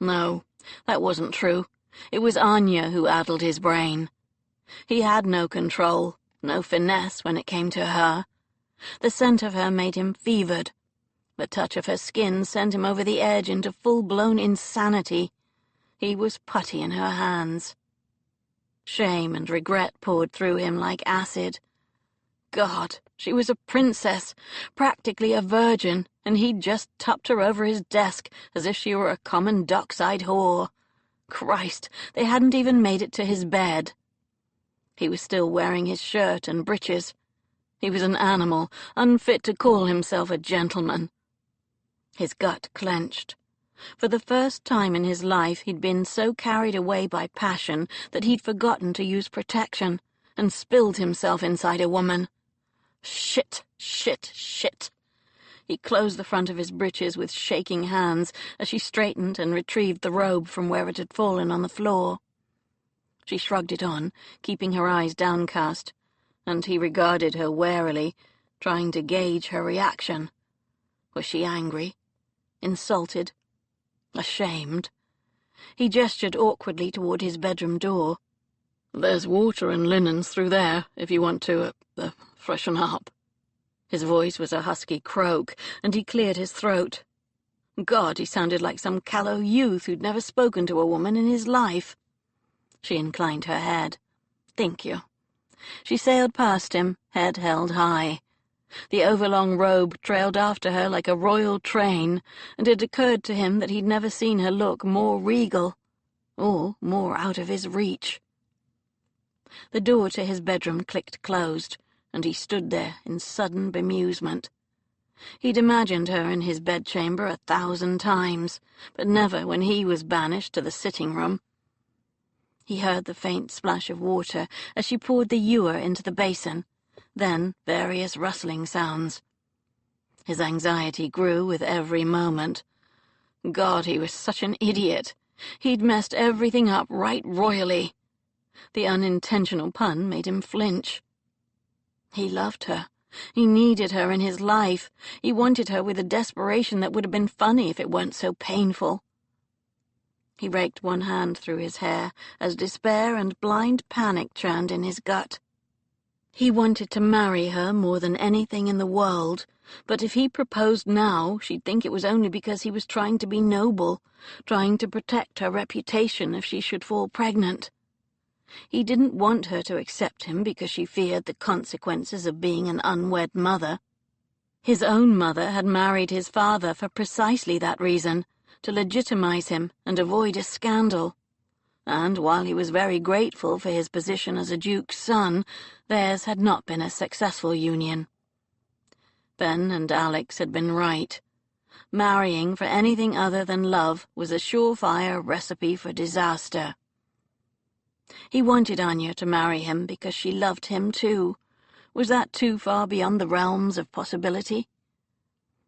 No, that wasn't true. It was Anya who addled his brain. He had no control, no finesse when it came to her. The scent of her made him fevered. The touch of her skin sent him over the edge into full-blown insanity. He was putty in her hands. Shame and regret poured through him like acid. God, she was a princess, practically a virgin, and he'd just tucked her over his desk as if she were a common dockside whore. Christ, they hadn't even made it to his bed. He was still wearing his shirt and breeches. He was an animal, unfit to call himself a gentleman. His gut clenched. For the first time in his life he'd been so carried away by passion that he'd forgotten to use protection, and spilled himself inside a woman. Shit, shit, shit. He closed the front of his breeches with shaking hands as she straightened and retrieved the robe from where it had fallen on the floor. She shrugged it on, keeping her eyes downcast, and he regarded her warily, trying to gauge her reaction. Was she angry? Insulted? Ashamed? He gestured awkwardly toward his bedroom door. "There's water and linens through there, if you want to, freshen up." His voice was a husky croak, and he cleared his throat. God, he sounded like some callow youth who'd never spoken to a woman in his life. She inclined her head. "Thank you." She sailed past him, head held high. The overlong robe trailed after her like a royal train, and it occurred to him that he'd never seen her look more regal, or more out of his reach. The door to his bedroom clicked closed, and he stood there in sudden bemusement. He'd imagined her in his bedchamber 1,000 times, but never when he was banished to the sitting-room. He heard the faint splash of water as she poured the ewer into the basin, then various rustling sounds. His anxiety grew with every moment. God, he was such an idiot. He'd messed everything up right royally. The unintentional pun made him flinch. He loved her. He needed her in his life. He wanted her with a desperation that would have been funny if it weren't so painful. He raked one hand through his hair as despair and blind panic churned in his gut. He wanted to marry her more than anything in the world, but if he proposed now, she'd think it was only because he was trying to be noble, trying to protect her reputation if she should fall pregnant. He didn't want her to accept him because she feared the consequences of being an unwed mother. His own mother had married his father for precisely that reason, to legitimize him and avoid a scandal. And while he was very grateful for his position as a duke's son, theirs had not been a successful union. Ben and Alex had been right. Marrying for anything other than love was a surefire recipe for disaster. He wanted Anya to marry him because she loved him too. Was that too far beyond the realms of possibility?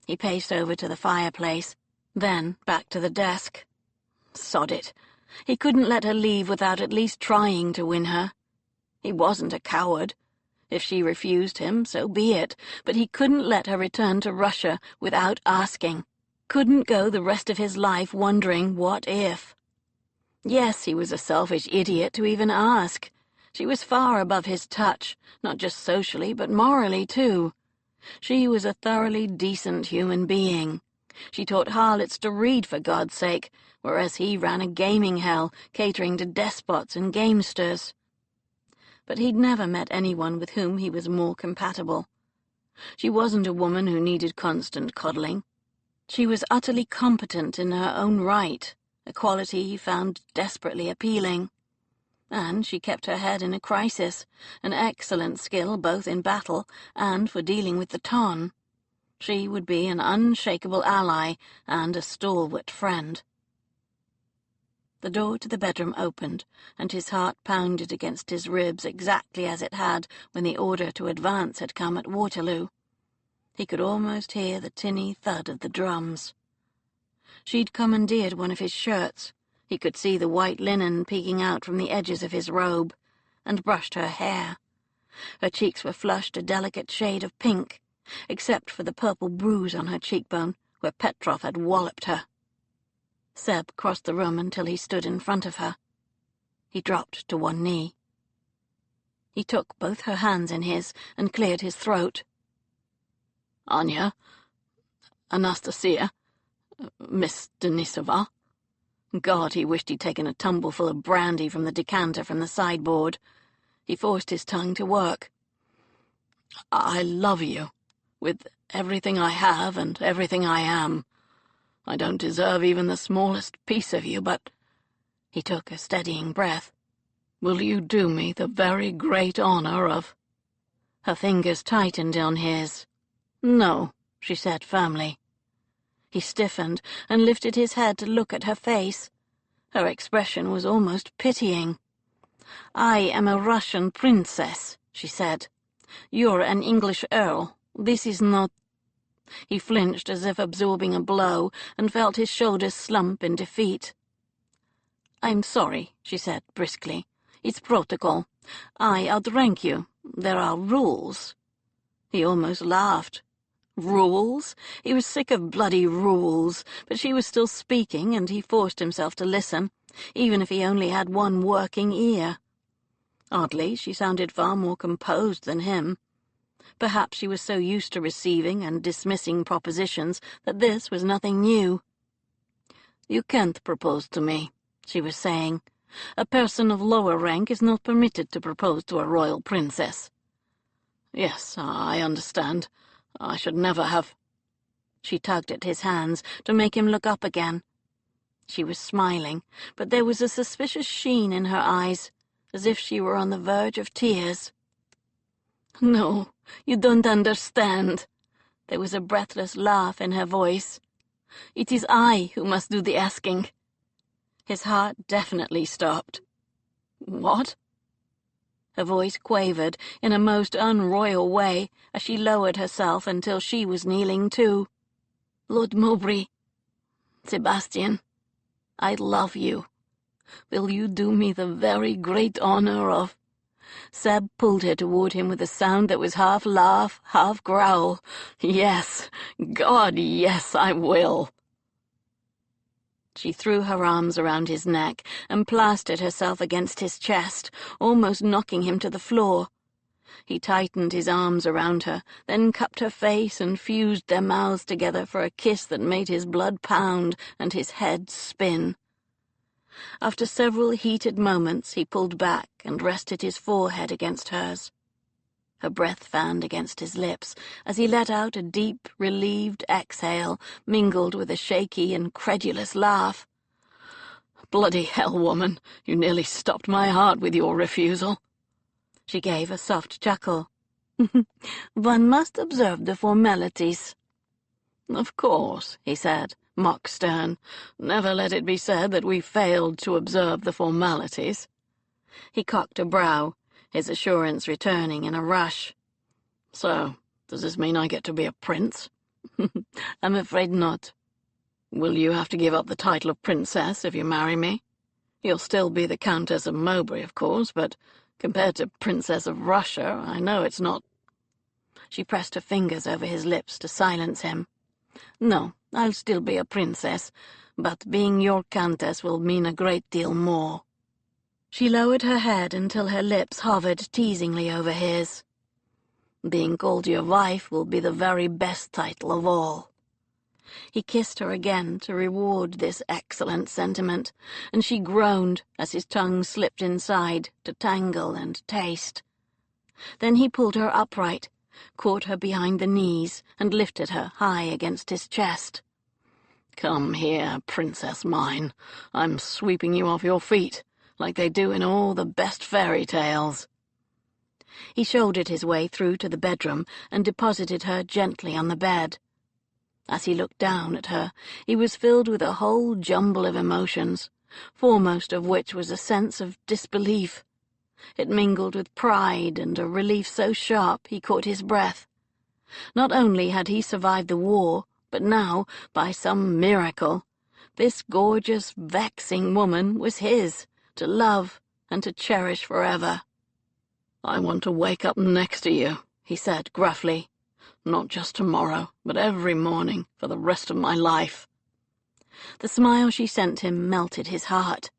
He paced over to the fireplace, then back to the desk. Sod it. He couldn't let her leave without at least trying to win her. He wasn't a coward. If she refused him, so be it, but he couldn't let her return to Russia without asking. Couldn't go the rest of his life wondering what if. Yes, he was a selfish idiot to even ask. She was far above his touch, not just socially, but morally too. She was a thoroughly decent human being. She taught harlots to read, for God's sake, whereas he ran a gaming hell, catering to despots and gamesters. But he'd never met anyone with whom he was more compatible. She wasn't a woman who needed constant coddling. She was utterly competent in her own right, a quality he found desperately appealing. And she kept her head in a crisis, an excellent skill both in battle and for dealing with the ton. She would be an unshakable ally and a stalwart friend. The door to the bedroom opened, and his heart pounded against his ribs exactly as it had when the order to advance had come at Waterloo. He could almost hear the tinny thud of the drums. She'd commandeered one of his shirts. He could see the white linen peeking out from the edges of his robe, and brushed her hair. Her cheeks were flushed a delicate shade of pink, except for the purple bruise on her cheekbone where Petrov had walloped her. Seb crossed the room until he stood in front of her. He dropped to one knee. He took both her hands in his and cleared his throat. Anya, Anastasia, Miss Denisova. God, he wished he'd taken a tumbleful of brandy from the decanter from the sideboard. He forced his tongue to work. I love you, with everything I have and everything I am. I don't deserve even the smallest piece of you, but—" he took a steadying breath. "Will you do me the very great honor of—" Her fingers tightened on his. "No," she said firmly. He stiffened and lifted his head to look at her face. Her expression was almost pitying. "I am a Russian princess," she said. "You're an English earl. This is not—" He flinched as if absorbing a blow and felt his shoulders slump in defeat. "I'm sorry," she said briskly. "It's protocol. I outrank you. There are rules." He almost laughed. Rules? He was sick of bloody rules, but she was still speaking, and he forced himself to listen, even if he only had one working ear. Oddly, she sounded far more composed than him. Perhaps she was so used to receiving and dismissing propositions that this was nothing new. "You can't propose to me," she was saying. "A person of lower rank is not permitted to propose to a royal princess." "Yes, I understand. I should never have—" She tugged at his hands to make him look up again. She was smiling, but there was a suspicious sheen in her eyes, as if she were on the verge of tears. "No, you don't understand." There was a breathless laugh in her voice. "It is I who must do the asking." His heart definitely stopped. "What?" Her voice quavered in a most unroyal way as she lowered herself until she was kneeling too. "Lord Mowbray, Sebastian, I love you. Will you do me the very great honor of—" Seb pulled her toward him with a sound that was half laugh, half growl. "Yes, God, yes, I will." She threw her arms around his neck and plastered herself against his chest, almost knocking him to the floor. He tightened his arms around her, then cupped her face and fused their mouths together for a kiss that made his blood pound and his head spin. After several heated moments, he pulled back and rested his forehead against hers. Her breath fanned against his lips as he let out a deep, relieved exhale mingled with a shaky, incredulous laugh. "Bloody hell, woman, you nearly stopped my heart with your refusal." She gave a soft chuckle. "One must observe the formalities." "Of course," he said, mock stern. "Never let it be said that we failed to observe the formalities." He cocked a brow, his assurance returning in a rush. "So, does this mean I get to be a prince?" "I'm afraid not." "Will you have to give up the title of princess if you marry me? You'll still be the Countess of Mowbray, of course, but compared to Princess of Russia, I know it's not—" She pressed her fingers over his lips to silence him. "No, I'll still be a princess, but being your countess will mean a great deal more." She lowered her head until her lips hovered teasingly over his. "Being called your wife will be the very best title of all." He kissed her again to reward this excellent sentiment, and she groaned as his tongue slipped inside to tangle and taste. Then he pulled her upright, caught her behind the knees, and lifted her high against his chest. "Come here, princess mine. I'm sweeping you off your feet, like they do in all the best fairy tales." He shouldered his way through to the bedroom and deposited her gently on the bed. As he looked down at her, he was filled with a whole jumble of emotions, foremost of which was a sense of disbelief. It mingled with pride and a relief so sharp he caught his breath. Not only had he survived the war, but now, by some miracle, this gorgeous, vexing woman was his, to love and to cherish forever. "I want to wake up next to you," he said gruffly. "Not just tomorrow, but every morning for the rest of my life." The smile she sent him melted his heart.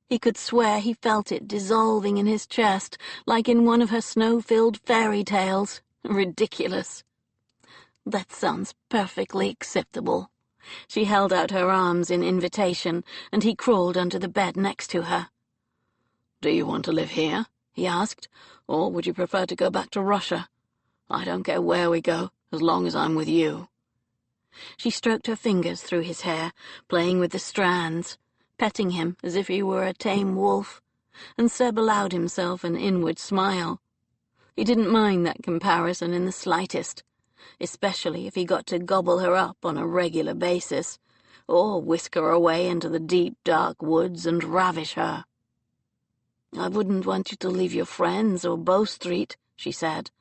He could swear he felt it dissolving in his chest, like in one of her snow-filled fairy tales. Ridiculous. "That sounds perfectly acceptable." She held out her arms in invitation, and he crawled under the bed next to her. "Do you want to live here?" he asked, "or would you prefer to go back to Russia? I don't care where we go, as long as I'm with you." She stroked her fingers through his hair, playing with the strands, petting him as if he were a tame wolf, and Seb allowed himself an inward smile. He didn't mind that comparison in the slightest, especially if he got to gobble her up on a regular basis, or whisk her away into the deep, dark woods and ravish her. "I wouldn't want you to leave your friends or Bow Street," she said,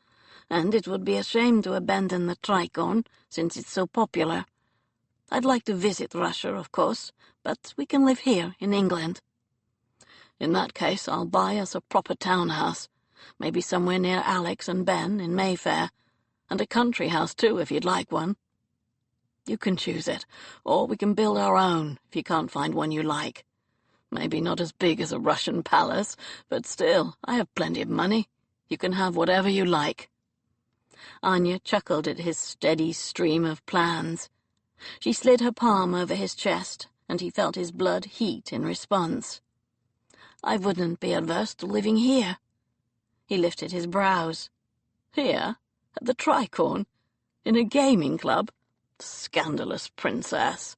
"and it would be a shame to abandon the Tricone, since it's so popular. I'd like to visit Russia, of course, but we can live here in England." "In that case, I'll buy us a proper townhouse, maybe somewhere near Alex and Ben in Mayfair, and a country house, too, if you'd like one. You can choose it, or we can build our own if you can't find one you like. Maybe not as big as a Russian palace, but still, I have plenty of money. You can have whatever you like." Anya chuckled at his steady stream of plans. She slid her palm over his chest, and he felt his blood heat in response. "I wouldn't be averse to living here." He lifted his brows. "Here? At the Tricorn? In a gaming club? Scandalous princess."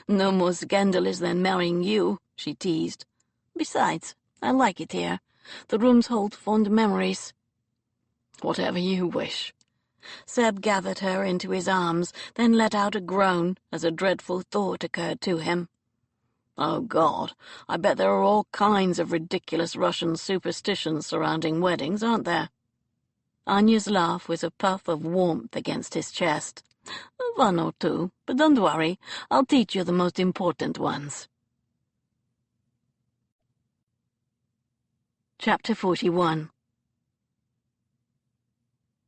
"No more scandalous than marrying you," she teased. "Besides, I like it here. The rooms hold fond memories." "Whatever you wish." Seb gathered her into his arms, then let out a groan as a dreadful thought occurred to him. Oh, God, I bet there are all kinds of ridiculous Russian superstitions surrounding weddings, aren't there? Anya's laugh was a puff of warmth against his chest. One or two, but don't worry, I'll teach you the most important ones. Chapter 41.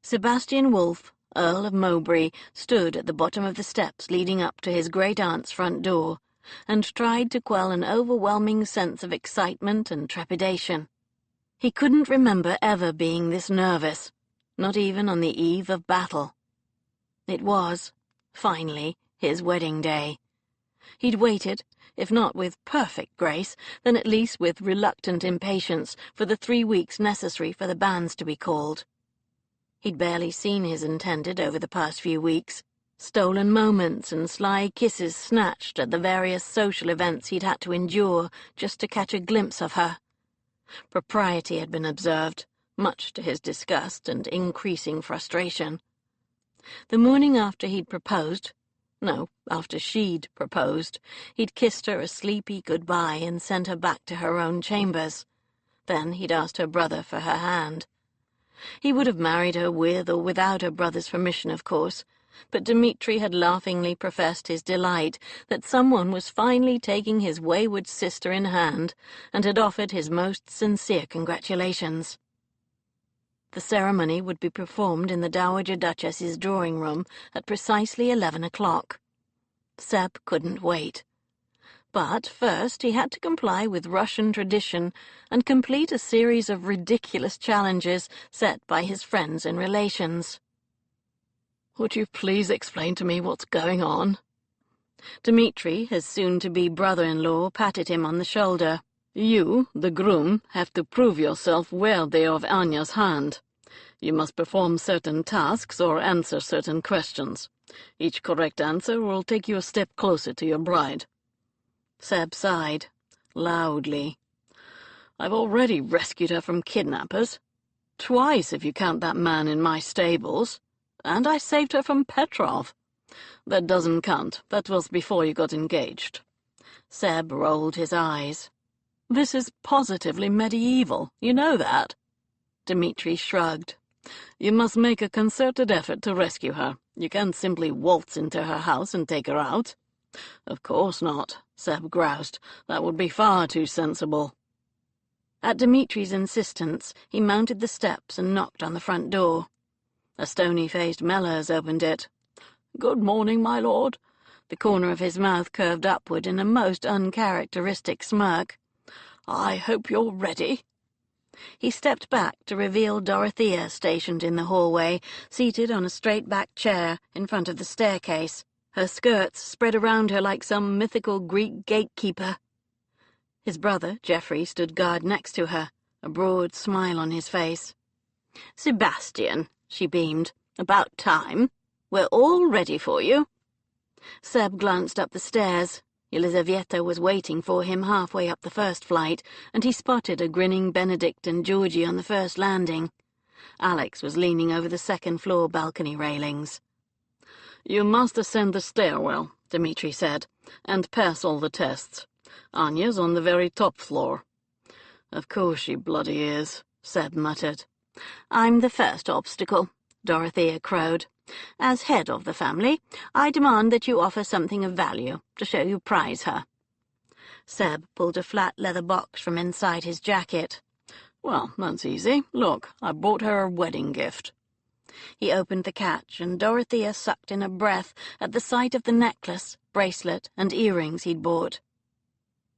Sebastian Wolfe, Earl of Mowbray, stood at the bottom of the steps leading up to his great-aunt's front door, and tried to quell an overwhelming sense of excitement and trepidation. He couldn't remember ever being this nervous, not even on the eve of battle. It was, finally, his wedding day. He'd waited, if not with perfect grace, then at least with reluctant impatience, for the 3 weeks necessary for the banns to be called. He'd barely seen his intended over the past few weeks, stolen moments and sly kisses snatched at the various social events he'd had to endure just to catch a glimpse of her. Propriety had been observed, much to his disgust and increasing frustration. The morning after he'd proposed, no, after she'd proposed, he'd kissed her a sleepy goodbye and sent her back to her own chambers. Then he'd asked her brother for her hand. He would have married her with or without her brother's permission, of course, but Dmitri had laughingly professed his delight that someone was finally taking his wayward sister in hand, and had offered his most sincere congratulations. The ceremony would be performed in the Dowager Duchess's drawing-room at precisely 11 o'clock. Seb couldn't wait. But first he had to comply with Russian tradition and complete a series of ridiculous challenges set by his friends and relations. Would you please explain to me what's going on? Dmitri, his soon-to-be brother-in-law, patted him on the shoulder. You, the groom, have to prove yourself worthy of Anya's hand. You must perform certain tasks or answer certain questions. Each correct answer will take you a step closer to your bride. Seb sighed, loudly. I've already rescued her from kidnappers. Twice, if you count that man in my stables. And I saved her from Petrov. That doesn't count. That was before you got engaged. Seb rolled his eyes. This is positively medieval, you know that? Dmitri shrugged. You must make a concerted effort to rescue her. You can't simply waltz into her house and take her out. Of course not, Seb groused. That would be far too sensible. At Dmitri's insistence, he mounted the steps and knocked on the front door. A stony-faced Mellors opened it. "Good morning, my lord." The corner of his mouth curved upward in a most uncharacteristic smirk. "I hope you're ready." He stepped back to reveal Dorothea stationed in the hallway, seated on a straight-backed chair in front of the staircase, her skirts spread around her like some mythical Greek gatekeeper. His brother, Geoffrey, stood guard next to her, a broad smile on his face. "Sebastian," she beamed. "About time. We're all ready for you." Seb glanced up the stairs. Elizaveta was waiting for him halfway up the first flight, and he spotted a grinning Benedict and Georgie on the first landing. Alex was leaning over the second-floor balcony railings. "You must ascend the stairwell," Dmitri said, "and pass all the tests. Anya's on the very top floor." "Of course she bloody is," Seb muttered. "I'm the first obstacle," Dorothea crowed. "As head of the family, I demand that you offer something of value to show you prize her." Seb pulled a flat leather box from inside his jacket. "Well, that's easy. Look, I bought her a wedding gift." He opened the catch, and Dorothea sucked in a breath at the sight of the necklace, bracelet, and earrings he'd bought.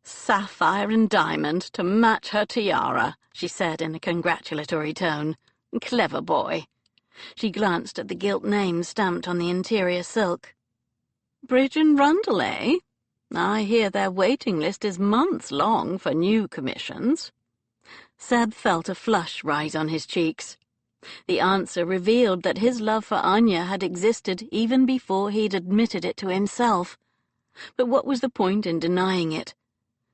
"Sapphire and diamond to match her tiara," she said in a congratulatory tone. "Clever boy." She glanced at the gilt name stamped on the interior silk. "Bridge and Rundle, eh? I hear their waiting list is months long for new commissions." Seb felt a flush rise on his cheeks. The answer revealed that his love for Anya had existed even before he'd admitted it to himself. But what was the point in denying it?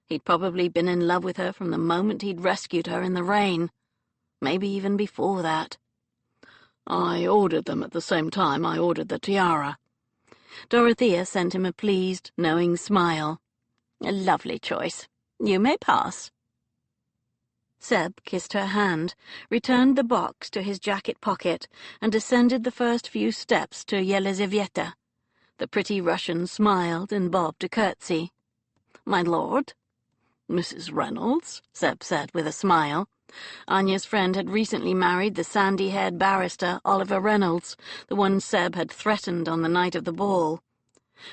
He'd probably been in love with her from the moment he'd rescued her in the rain. Maybe even before that. I ordered them at the same time I ordered the tiara. Dorothea sent him a pleased, knowing smile. A lovely choice. You may pass. Seb kissed her hand, returned the box to his jacket pocket, and descended the first few steps to Yelizaveta. The pretty Russian smiled and bobbed a curtsy. "My lord?" "Mrs. Reynolds," Seb said with a smile. Anya's friend had recently married the sandy-haired barrister Oliver Reynolds, the one Seb had threatened on the night of the ball.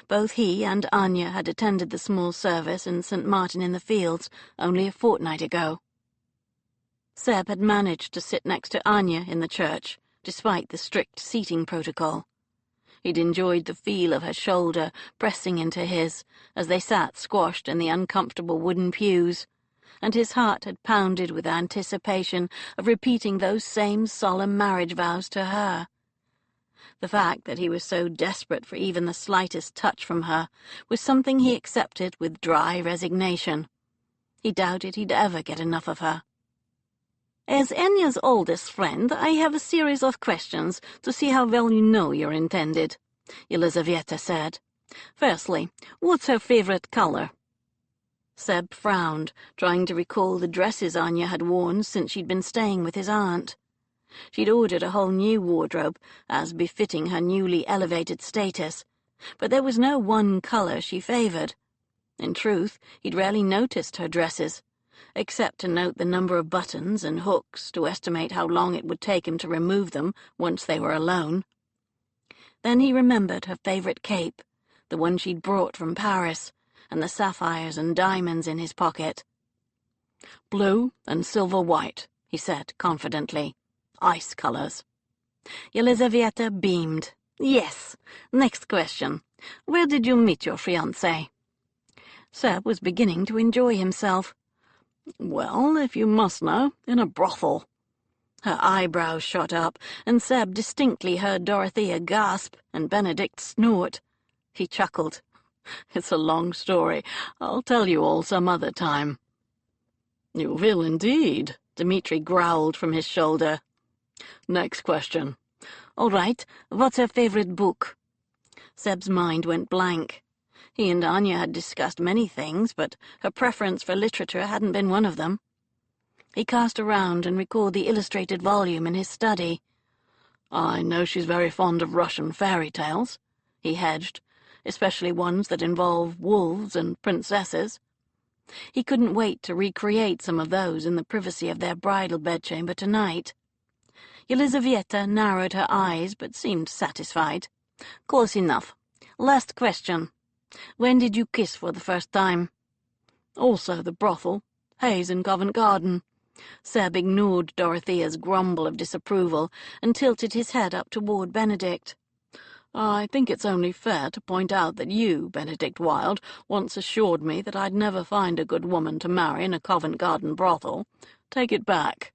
Both he and Anya had attended the small service in St. Martin-in-the-Fields only a fortnight ago. Seb had managed to sit next to Anya in the church, despite the strict seating protocol. He'd enjoyed the feel of her shoulder pressing into his as they sat squashed in the uncomfortable wooden pews, and his heart had pounded with anticipation of repeating those same solemn marriage vows to her. The fact that he was so desperate for even the slightest touch from her was something he accepted with dry resignation. He doubted he'd ever get enough of her. "As Anya's oldest friend, I have a series of questions to see how well you know your intended," Yelizaveta said. "Firstly, what's her favorite color?" Seb frowned, trying to recall the dresses Anya had worn since she'd been staying with his aunt. She'd ordered a whole new wardrobe, as befitting her newly elevated status, but there was no one color she favored. In truth, he'd rarely noticed her dresses, except to note the number of buttons and hooks to estimate how long it would take him to remove them once they were alone. Then he remembered her favorite cape, the one she'd brought from Paris, and the sapphires and diamonds in his pocket. "Blue and silver white," he said confidently. "Ice colors." Yelizaveta beamed. "Yes. Next question. Where did you meet your fiancé?" Seb was beginning to enjoy himself. "Well, if you must know, in a brothel." Her eyebrows shot up, and Seb distinctly heard Dorothea gasp and Benedict snort. He chuckled. "It's a long story. I'll tell you all some other time." "You will indeed," Dmitri growled from his shoulder. "Next question." "All right. What's her favorite book?" Seb's mind went blank. He and Anya had discussed many things, but her preference for literature hadn't been one of them. He cast around and recalled the illustrated volume in his study. "I know she's very fond of Russian fairy tales," he hedged, "especially ones that involve wolves and princesses." He couldn't wait to recreate some of those in the privacy of their bridal bedchamber tonight. Yelizaveta narrowed her eyes, but seemed satisfied. "Close enough. Last question. When did you kiss for the first time?" "Also the brothel. Hayes in Covent Garden." Seb ignored Dorothea's grumble of disapproval and tilted his head up toward Benedict. "I think it's only fair to point out that you, Benedict Wilde, once assured me that I'd never find a good woman to marry in a Covent Garden brothel. Take it back."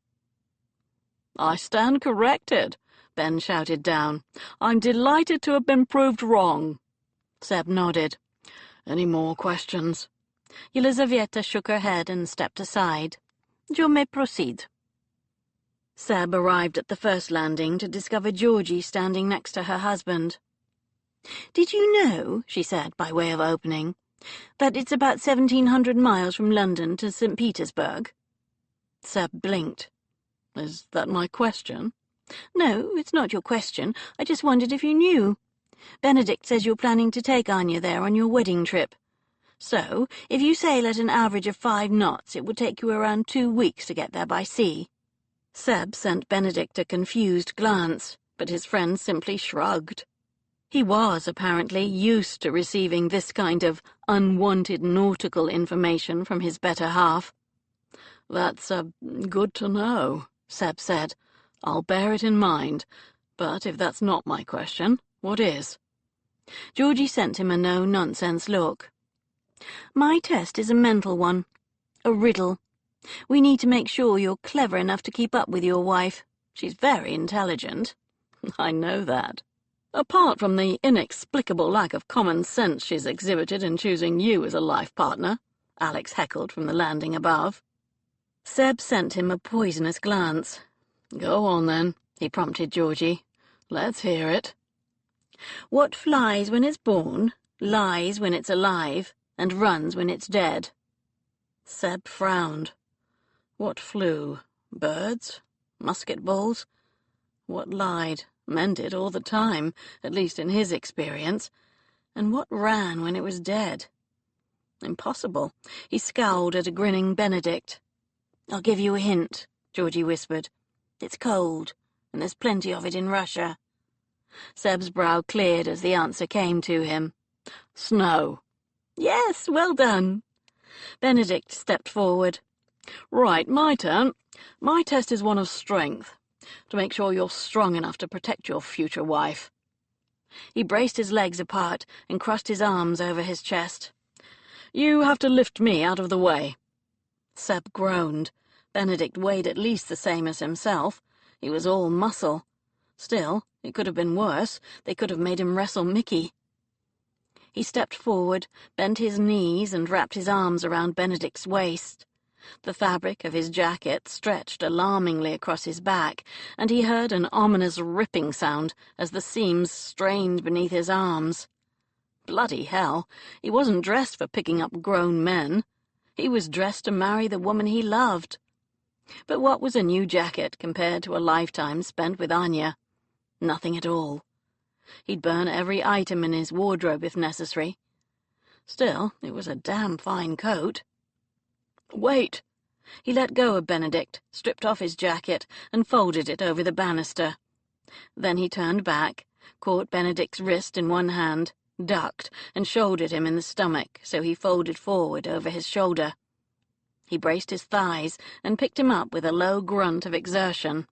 "I stand corrected," Ben shouted down. "I'm delighted to have been proved wrong." Seb nodded. "Any more questions?" Yelizaveta shook her head and stepped aside. "You may proceed." Seb arrived at the first landing to discover Georgie standing next to her husband. "Did you know," she said by way of opening, "that it's about 1,700 miles from London to St. Petersburg?" Seb blinked. "Is that my question?" "No, it's not your question. I just wondered if you knew. Benedict says you're planning to take Anya there on your wedding trip. So, if you sail at an average of 5 knots, it would take you around 2 weeks to get there by sea." Seb sent Benedict a confused glance, but his friend simply shrugged. He was, apparently, used to receiving this kind of unwanted nautical information from his better half. "That's good to know," Seb said. "I'll bear it in mind. But if that's not my question, what is?" Georgie sent him a no-nonsense look. "My test is a mental one. A riddle. We need to make sure you're clever enough to keep up with your wife. She's very intelligent." "I know that. Apart from the inexplicable lack of common sense she's exhibited in choosing you as a life partner," Alex heckled from the landing above. Seb sent him a poisonous glance. "Go on, then," he prompted Georgie. Let's hear it. What flies when it's born, lies when it's alive, and runs when it's dead? Seb frowned. What flew? Birds? Musket balls? What lied? Meant it all the time, at least in his experience. And what ran when it was dead? Impossible. He scowled at a grinning Benedict. "I'll give you a hint," Georgie whispered. "It's cold, and there's plenty of it in Russia." Seb's brow cleared as the answer came to him. Snow. "Yes, well done." Benedict stepped forward. Right, my turn. My test is one of strength, to make sure you're strong enough to protect your future wife. He braced his legs apart and crossed his arms over his chest. You have to lift me out of the way. Seb groaned. Benedict weighed at least the same as himself. He was all muscle. Still, it could have been worse. They could have made him wrestle Mickey. He stepped forward, bent his knees, and wrapped his arms around Benedict's waist. The fabric of his jacket stretched alarmingly across his back, and he heard an ominous ripping sound as the seams strained beneath his arms. Bloody hell, he wasn't dressed for picking up grown men. He was dressed to marry the woman he loved. But what was a new jacket compared to a lifetime spent with Anya? Nothing at all. He'd burn every item in his wardrobe if necessary. Still, it was a damn fine coat. Wait! He let go of Benedict, stripped off his jacket, and folded it over the banister. Then he turned back, caught Benedict's wrist in one hand, ducked, and shouldered him in the stomach, so he folded forward over his shoulder. He braced his thighs and picked him up with a low grunt of exertion.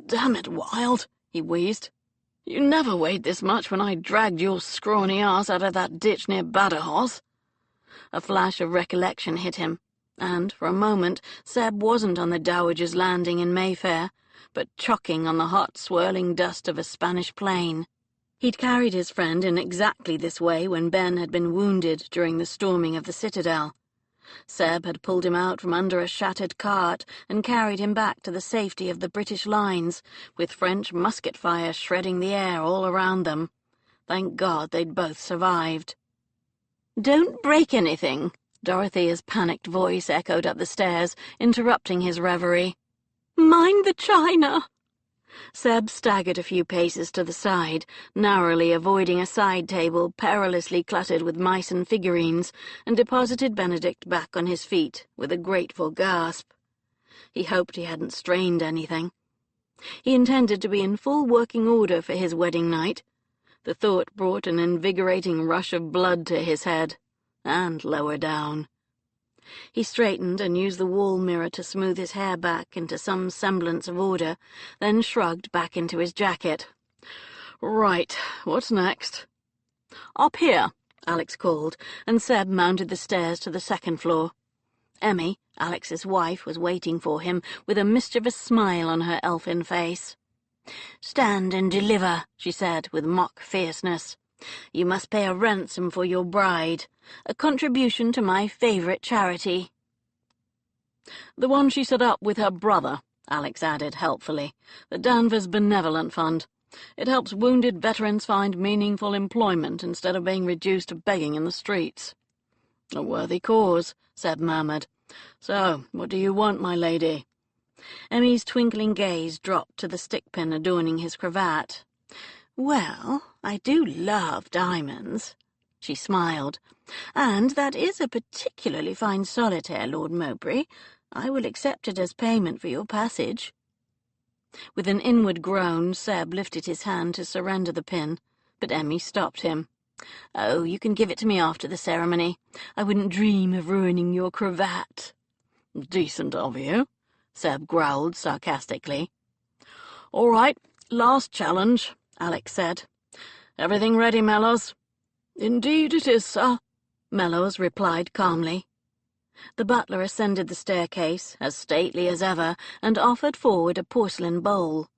"Damn it, Wild," he wheezed. "You never weighed this much when I dragged your scrawny ass out of that ditch near Badajoz." A flash of recollection hit him, and, for a moment, Seb wasn't on the Dowager's Landing in Mayfair, but chocking on the hot, swirling dust of a Spanish plain. He'd carried his friend in exactly this way when Ben had been wounded during the storming of the citadel. Seb had pulled him out from under a shattered cart and carried him back to the safety of the British lines, with French musket fire shredding the air all around them. Thank God they'd both survived. "Don't break anything," Dorothea's panicked voice echoed up the stairs, interrupting his reverie. "Mind the china." Seb staggered a few paces to the side, narrowly avoiding a side table perilously cluttered with mice and figurines, and deposited Benedict back on his feet with a grateful gasp. He hoped he hadn't strained anything. He intended to be in full working order for his wedding night. The thought brought an invigorating rush of blood to his head, and lower down. He straightened and used the wall mirror to smooth his hair back into some semblance of order, then shrugged back into his jacket. "Right, what's next?" "Up here," Alex called, and Seb mounted the stairs to the second floor. Emmy, Alex's wife, was waiting for him with a mischievous smile on her elfin face. "Stand and deliver," she said with mock fierceness. "You must pay a ransom for your bride, a contribution to my favourite charity." "The one she set up with her brother," Alex added helpfully. "The Danvers Benevolent Fund. It helps wounded veterans find meaningful employment instead of being reduced to begging in the streets." "A worthy cause," Seb murmured. "So, what do you want, my lady?" Emmy's twinkling gaze dropped to the stick-pin adorning his cravat. "Well, I do love diamonds," she smiled. "And that is a particularly fine solitaire, Lord Mowbray. I will accept it as payment for your passage." With an inward groan, Seb lifted his hand to surrender the pin, but Emmy stopped him. "Oh, you can give it to me after the ceremony. I wouldn't dream of ruining your cravat." "Decent of you," Seb growled sarcastically. "All right, last challenge," Alex said. "Everything ready, Mellows?" "Indeed it is, sir," Mellows replied calmly. The butler ascended the staircase, as stately as ever, and offered forward a porcelain bowl.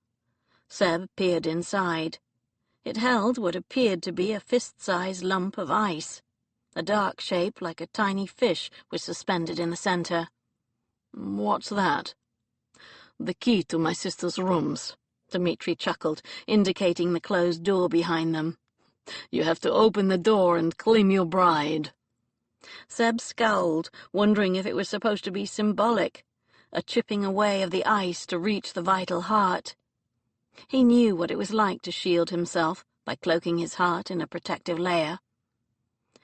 Seb peered inside. It held what appeared to be a fist-sized lump of ice. A dark shape like a tiny fish was suspended in the centre. "What's that?" "The key to my sister's rooms," Dmitri chuckled, indicating the closed door behind them. "You have to open the door and claim your bride." Seb scowled, wondering if it was supposed to be symbolic, a chipping away of the ice to reach the vital heart. He knew what it was like to shield himself by cloaking his heart in a protective layer.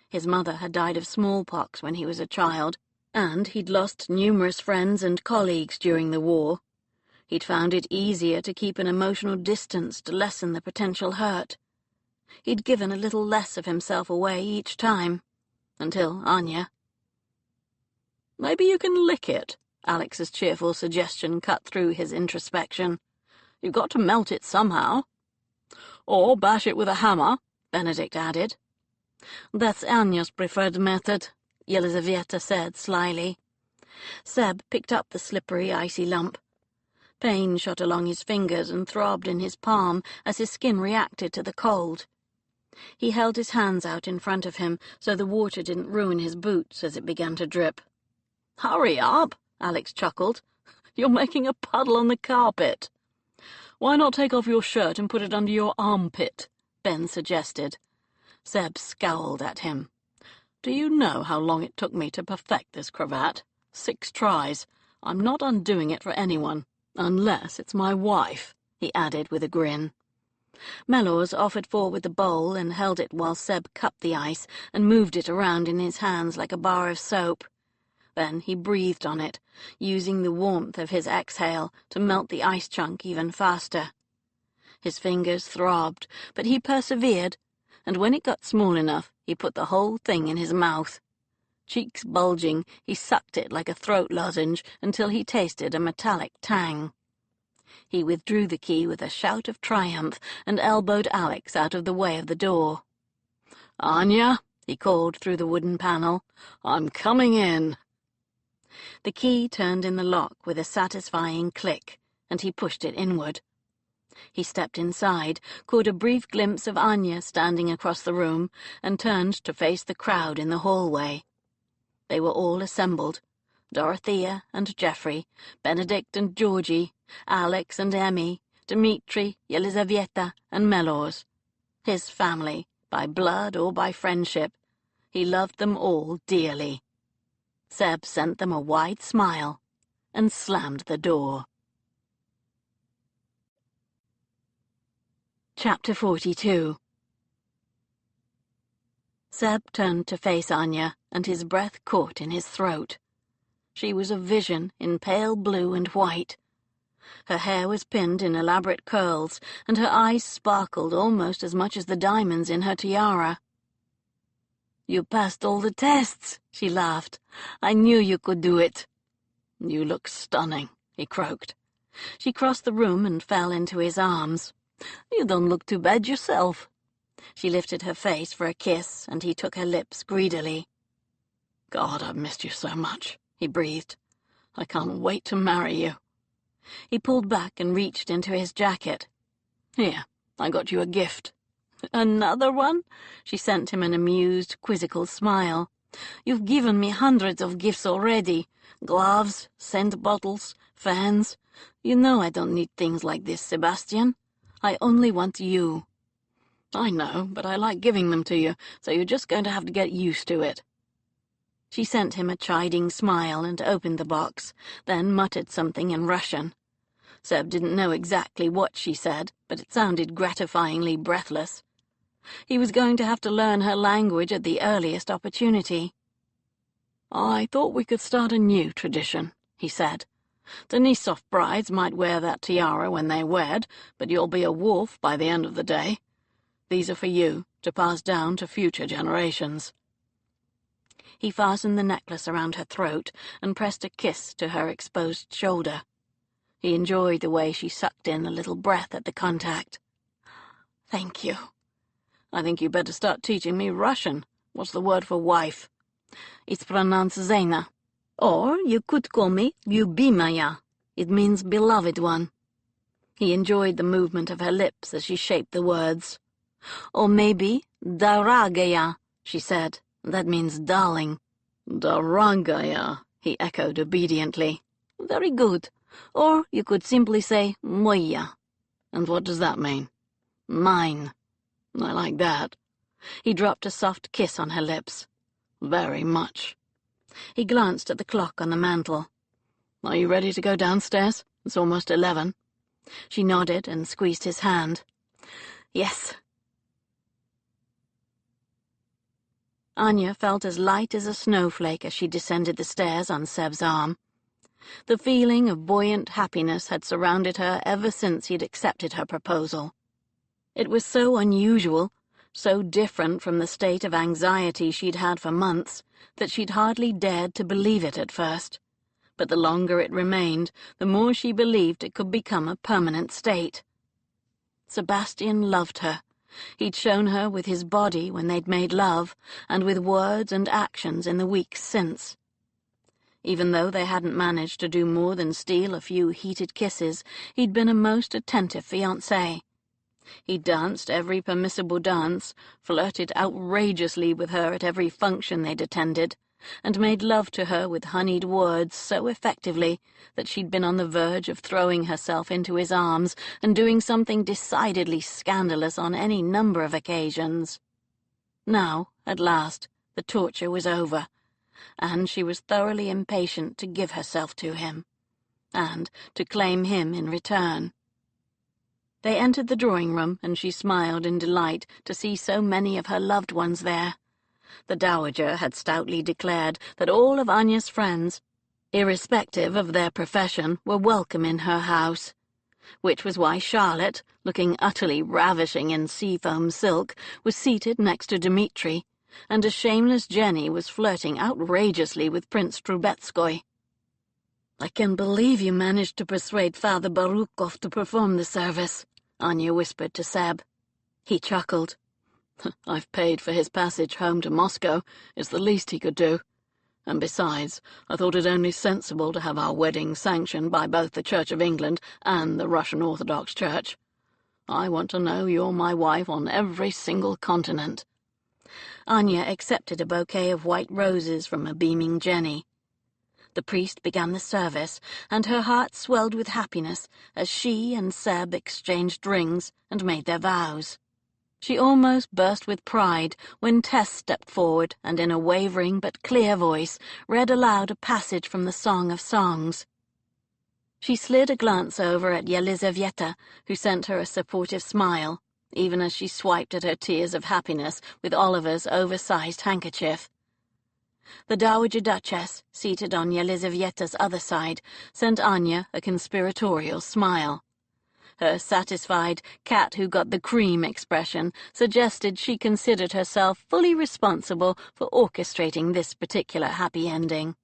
His mother had died of smallpox when he was a child, and he'd lost numerous friends and colleagues during the war. He'd found it easier to keep an emotional distance to lessen the potential hurt. He'd given a little less of himself away each time, until Anya. "Maybe you can lick it," Alex's cheerful suggestion cut through his introspection. "You've got to melt it somehow." "Or bash it with a hammer," Benedict added. "That's Anya's preferred method," Yelizaveta said slyly. Seb picked up the slippery, icy lump. Pain shot along his fingers and throbbed in his palm as his skin reacted to the cold. He held his hands out in front of him so the water didn't ruin his boots as it began to drip. "Hurry up," Alex chuckled. "You're making a puddle on the carpet." "Why not take off your shirt and put it under your armpit?" Ben suggested. Seb scowled at him. "Do you know how long it took me to perfect this cravat? 6 tries. I'm not undoing it for anyone, unless it's my wife," he added with a grin. Mellors offered forward the bowl and held it while Seb cupped the ice and moved it around in his hands like a bar of soap. Then he breathed on it, using the warmth of his exhale to melt the ice chunk even faster. His fingers throbbed, but he persevered, and when it got small enough, he put the whole thing in his mouth. Cheeks bulging, he sucked it like a throat lozenge until he tasted a metallic tang. He withdrew the key with a shout of triumph and elbowed Alex out of the way of the door. "Anya," he called through the wooden panel, "I'm coming in." The key turned in the lock with a satisfying click, and he pushed it inward. He stepped inside, caught a brief glimpse of Anya standing across the room, and turned to face the crowd in the hallway. They were all assembled, Dorothea and Geoffrey, Benedict and Georgie, Alex and Emmy, Dmitri, Yelizaveta, and Mellors. His family, by blood or by friendship. He loved them all dearly. Seb sent them a wide smile and slammed the door. Chapter 42. Seb turned to face Anya, and his breath caught in his throat. She was a vision in pale blue and white. Her hair was pinned in elaborate curls, and her eyes sparkled almost as much as the diamonds in her tiara. "You passed all the tests," she laughed. "I knew you could do it." "You look stunning," he croaked. She crossed the room and fell into his arms. "You don't look too bad yourself." She lifted her face for a kiss, and he took her lips greedily. "God, I've missed you so much," he breathed. "I can't wait to marry you." He pulled back and reached into his jacket. "Here, I got you a gift." "Another one?" She sent him an amused, quizzical smile. "You've given me hundreds of gifts already. Gloves, scent bottles, fans. You know I don't need things like this, Sebastian. I only want you." "I know, but I like giving them to you, so you're just going to have to get used to it." She sent him a chiding smile and opened the box, then muttered something in Russian. Seb didn't know exactly what she said, but it sounded gratifyingly breathless. He was going to have to learn her language at the earliest opportunity. "I thought we could start a new tradition," he said. "Denisov brides might wear that tiara when they wed, but you'll be a wolf by the end of the day. These are for you, to pass down to future generations." He fastened the necklace around her throat and pressed a kiss to her exposed shoulder. He enjoyed the way she sucked in a little breath at the contact. "Thank you." "I think you better start teaching me Russian. What's the word for wife?" "It's pronounced Zena. Or you could call me Lyubimaya. It means beloved one." He enjoyed the movement of her lips as she shaped the words. "Or maybe Daragaya," she said. "That means darling." "Daragaya," he echoed obediently. "Very good. Or you could simply say Moya." And what does that mean? Mine. I like that. He dropped a soft kiss on her lips. Very much. He glanced at the clock on the mantel. Are you ready to go downstairs? It's almost 11. She nodded and squeezed his hand. Yes. Anya felt as light as a snowflake as she descended the stairs on Seb's arm. The feeling of buoyant happiness had surrounded her ever since he'd accepted her proposal. It was so unusual, so different from the state of anxiety she'd had for months, that she'd hardly dared to believe it at first. But the longer it remained, the more she believed it could become a permanent state. Sebastian loved her. He'd shown her with his body when they'd made love, and with words and actions in the weeks since. Even though they hadn't managed to do more than steal a few heated kisses, he'd been a most attentive fiancé. He'd danced every permissible dance, flirted outrageously with her at every function they'd attended, and made love to her with honeyed words so effectively that she'd been on the verge of throwing herself into his arms and doing something decidedly scandalous on any number of occasions. Now, at last, the torture was over, and she was thoroughly impatient to give herself to him, and to claim him in return. They entered the drawing-room, and she smiled in delight to see so many of her loved ones there. The Dowager had stoutly declared that all of Anya's friends, irrespective of their profession, were welcome in her house, which was why Charlotte, looking utterly ravishing in seafoam silk, was seated next to Dmitri, and a shameless Jenny was flirting outrageously with Prince Trubetskoy. "I can't believe you managed to persuade Father Barukov to perform the service," Anya whispered to Seb. He chuckled. "I've paid for his passage home to Moscow. It's the least he could do. And besides, I thought it only sensible to have our wedding sanctioned by both the Church of England and the Russian Orthodox Church. I want to know you're my wife on every single continent." Anya accepted a bouquet of white roses from a beaming Jenny. The priest began the service, and her heart swelled with happiness as she and Seb exchanged rings and made their vows. She almost burst with pride when Tess stepped forward and in a wavering but clear voice read aloud a passage from the Song of Songs. She slid a glance over at Yelizaveta, who sent her a supportive smile, even as she swiped at her tears of happiness with Oliver's oversized handkerchief. The Dowager Duchess, seated on Yelizaveta's other side, sent Anya a conspiratorial smile. Her satisfied cat-who-got-the-cream expression suggested she considered herself fully responsible for orchestrating this particular happy ending.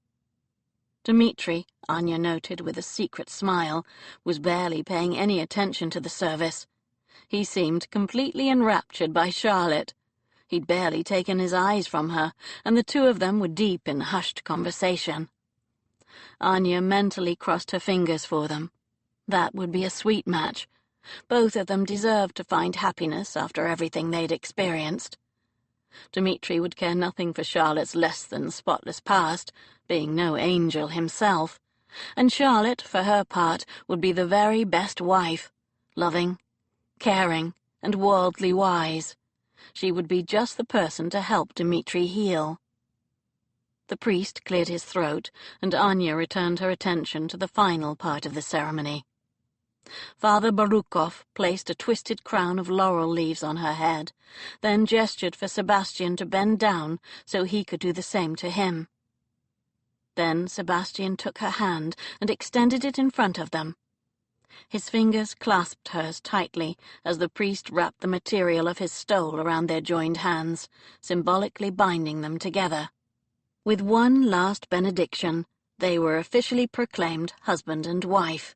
Dmitri, Anya noted with a secret smile, was barely paying any attention to the service. He seemed completely enraptured by Charlotte. He'd barely taken his eyes from her, and the two of them were deep in hushed conversation. Anya mentally crossed her fingers for them. That would be a sweet match. Both of them deserved to find happiness after everything they'd experienced. Dmitri would care nothing for Charlotte's less-than-spotless past, being no angel himself, and Charlotte, for her part, would be the very best wife, loving, caring, and worldly wise. She would be just the person to help Dmitri heal. The priest cleared his throat, and Anya returned her attention to the final part of the ceremony. Father Barukov placed a twisted crown of laurel leaves on her head, then gestured for Sebastian to bend down so he could do the same to him. Then Sebastian took her hand and extended it in front of them. His fingers clasped hers tightly as the priest wrapped the material of his stole around their joined hands, symbolically binding them together. With one last benediction, they were officially proclaimed husband and wife.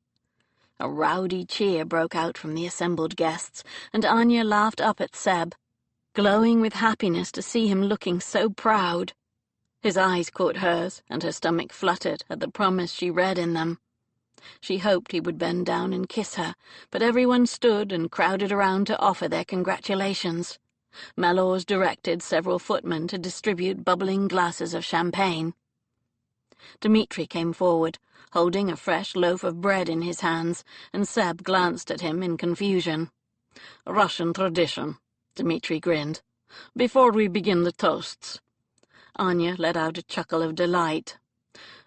A rowdy cheer broke out from the assembled guests, and Anya laughed up at Seb, glowing with happiness to see him looking so proud. His eyes caught hers, and her stomach fluttered at the promise she read in them. She hoped he would bend down and kiss her, but everyone stood and crowded around to offer their congratulations. Mellors directed several footmen to distribute bubbling glasses of champagne. Dmitri came forward, holding a fresh loaf of bread in his hands, and Seb glanced at him in confusion. Russian tradition, Dmitri grinned. Before we begin the toasts. Anya let out a chuckle of delight.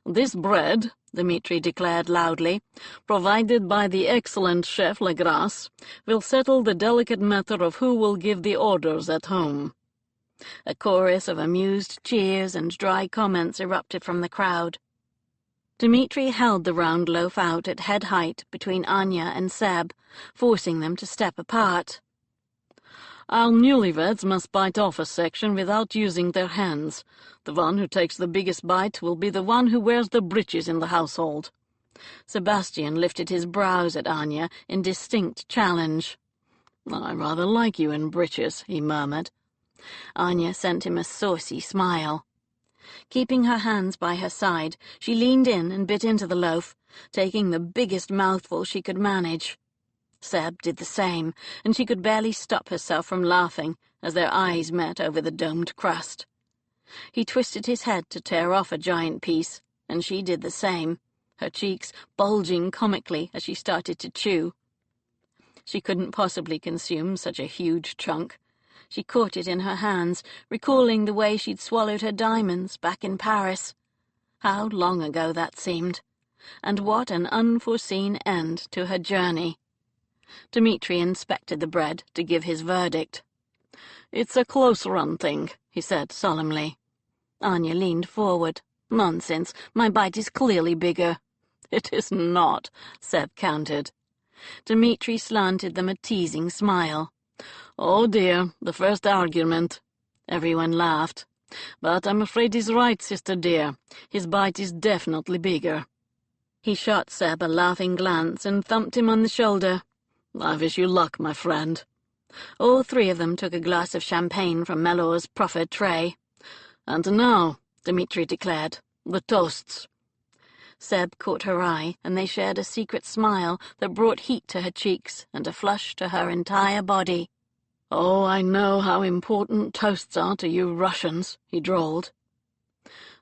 This bread, Dmitri declared loudly, provided by the excellent chef Legrasse, will settle the delicate matter of who will give the orders at home. A chorus of amused cheers and dry comments erupted from the crowd. Dmitri held the round loaf out at head height between Anya and Seb, forcing them to step apart. Our newlyweds must bite off a section without using their hands. The one who takes the biggest bite will be the one who wears the breeches in the household. Sebastian lifted his brows at Anya in distinct challenge. I rather like you in breeches, he murmured. Anya sent him a saucy smile. Keeping her hands by her side, she leaned in and bit into the loaf, taking the biggest mouthful she could manage. Seb did the same, and she could barely stop herself from laughing as their eyes met over the domed crust. He twisted his head to tear off a giant piece, and she did the same, her cheeks bulging comically as she started to chew. She couldn't possibly consume such a huge chunk. She caught it in her hands, recalling the way she'd swallowed her diamonds back in Paris. How long ago that seemed, and what an unforeseen end to her journey. Dmitri inspected the bread to give his verdict. It's a close-run thing, he said solemnly. Anya leaned forward. Nonsense, my bite is clearly bigger. It is not, Seb countered. Dmitri slanted them a teasing smile. Oh dear, the first argument. Everyone laughed. But I'm afraid he's right, sister dear. His bite is definitely bigger. He shot Seb a laughing glance and thumped him on the shoulder. I wish you luck, my friend. All three of them took a glass of champagne from Mellor's proffered tray. And now, Dmitri declared, the toasts. Seb caught her eye, and they shared a secret smile that brought heat to her cheeks and a flush to her entire body. Oh, I know how important toasts are to you Russians, he drawled.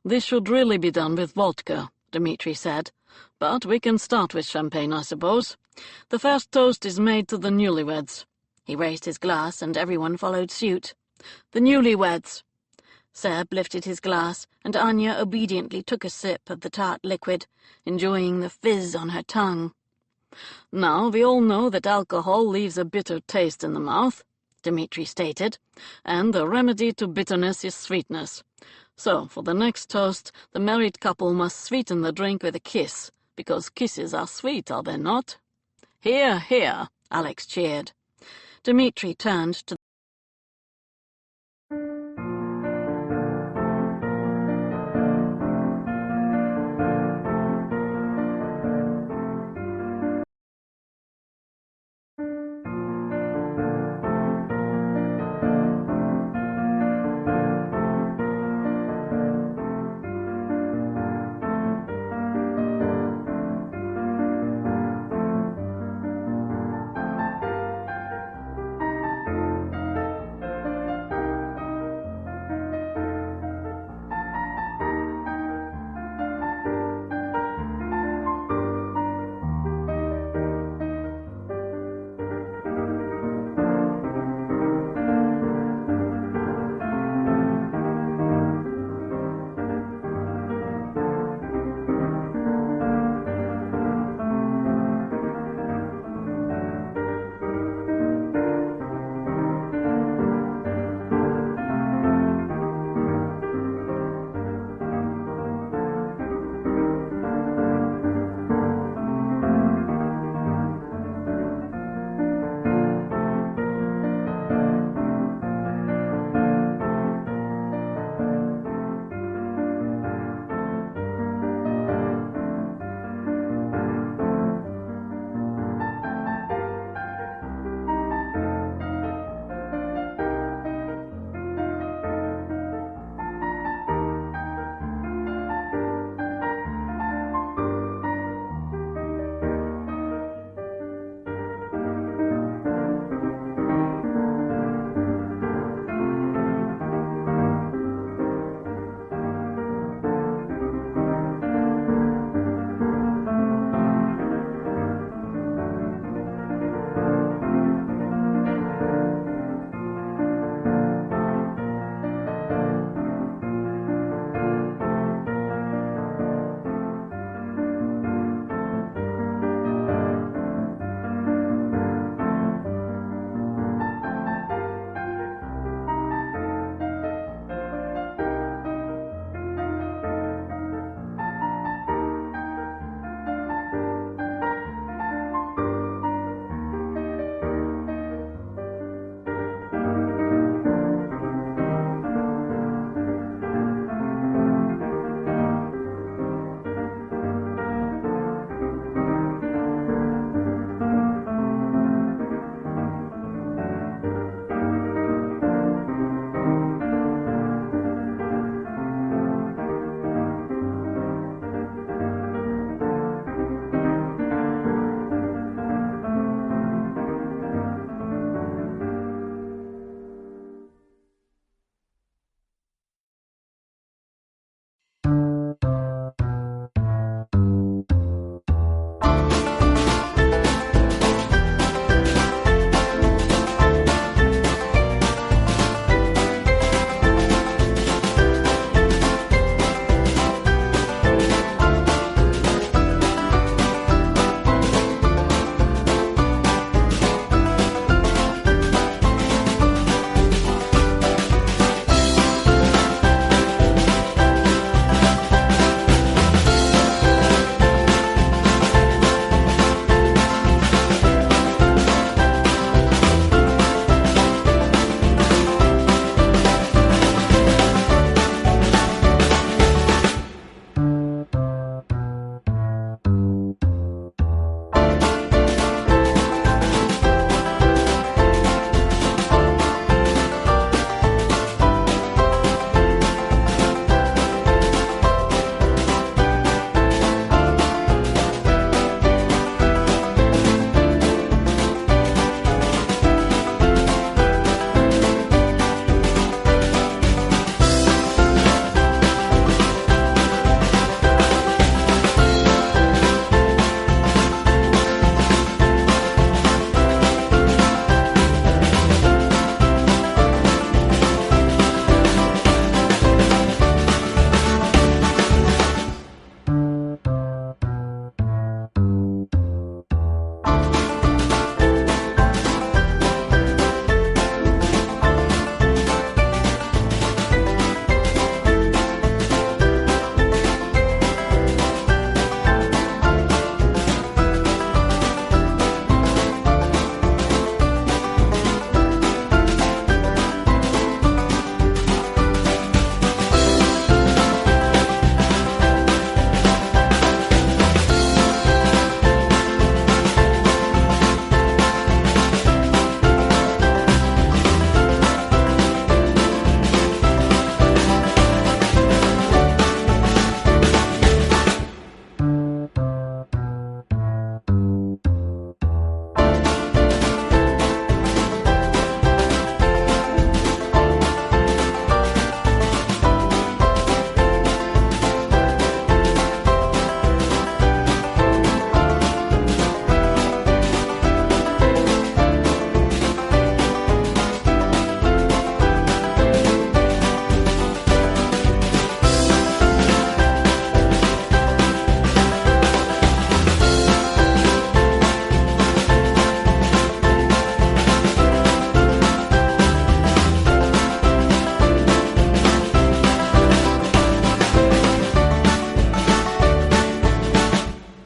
This should really be done with vodka, Dmitri said, but we can start with champagne, I suppose. The first toast is made to the newlyweds. He raised his glass, and everyone followed suit. The newlyweds. Seb lifted his glass, and Anya obediently took a sip of the tart liquid, enjoying the fizz on her tongue. Now, we all know that alcohol leaves a bitter taste in the mouth, Dmitri stated, and the remedy to bitterness is sweetness. So, for the next toast, the married couple must sweeten the drink with a kiss, because kisses are sweet, are they not? Hear, hear, Alex cheered. Dmitri turned to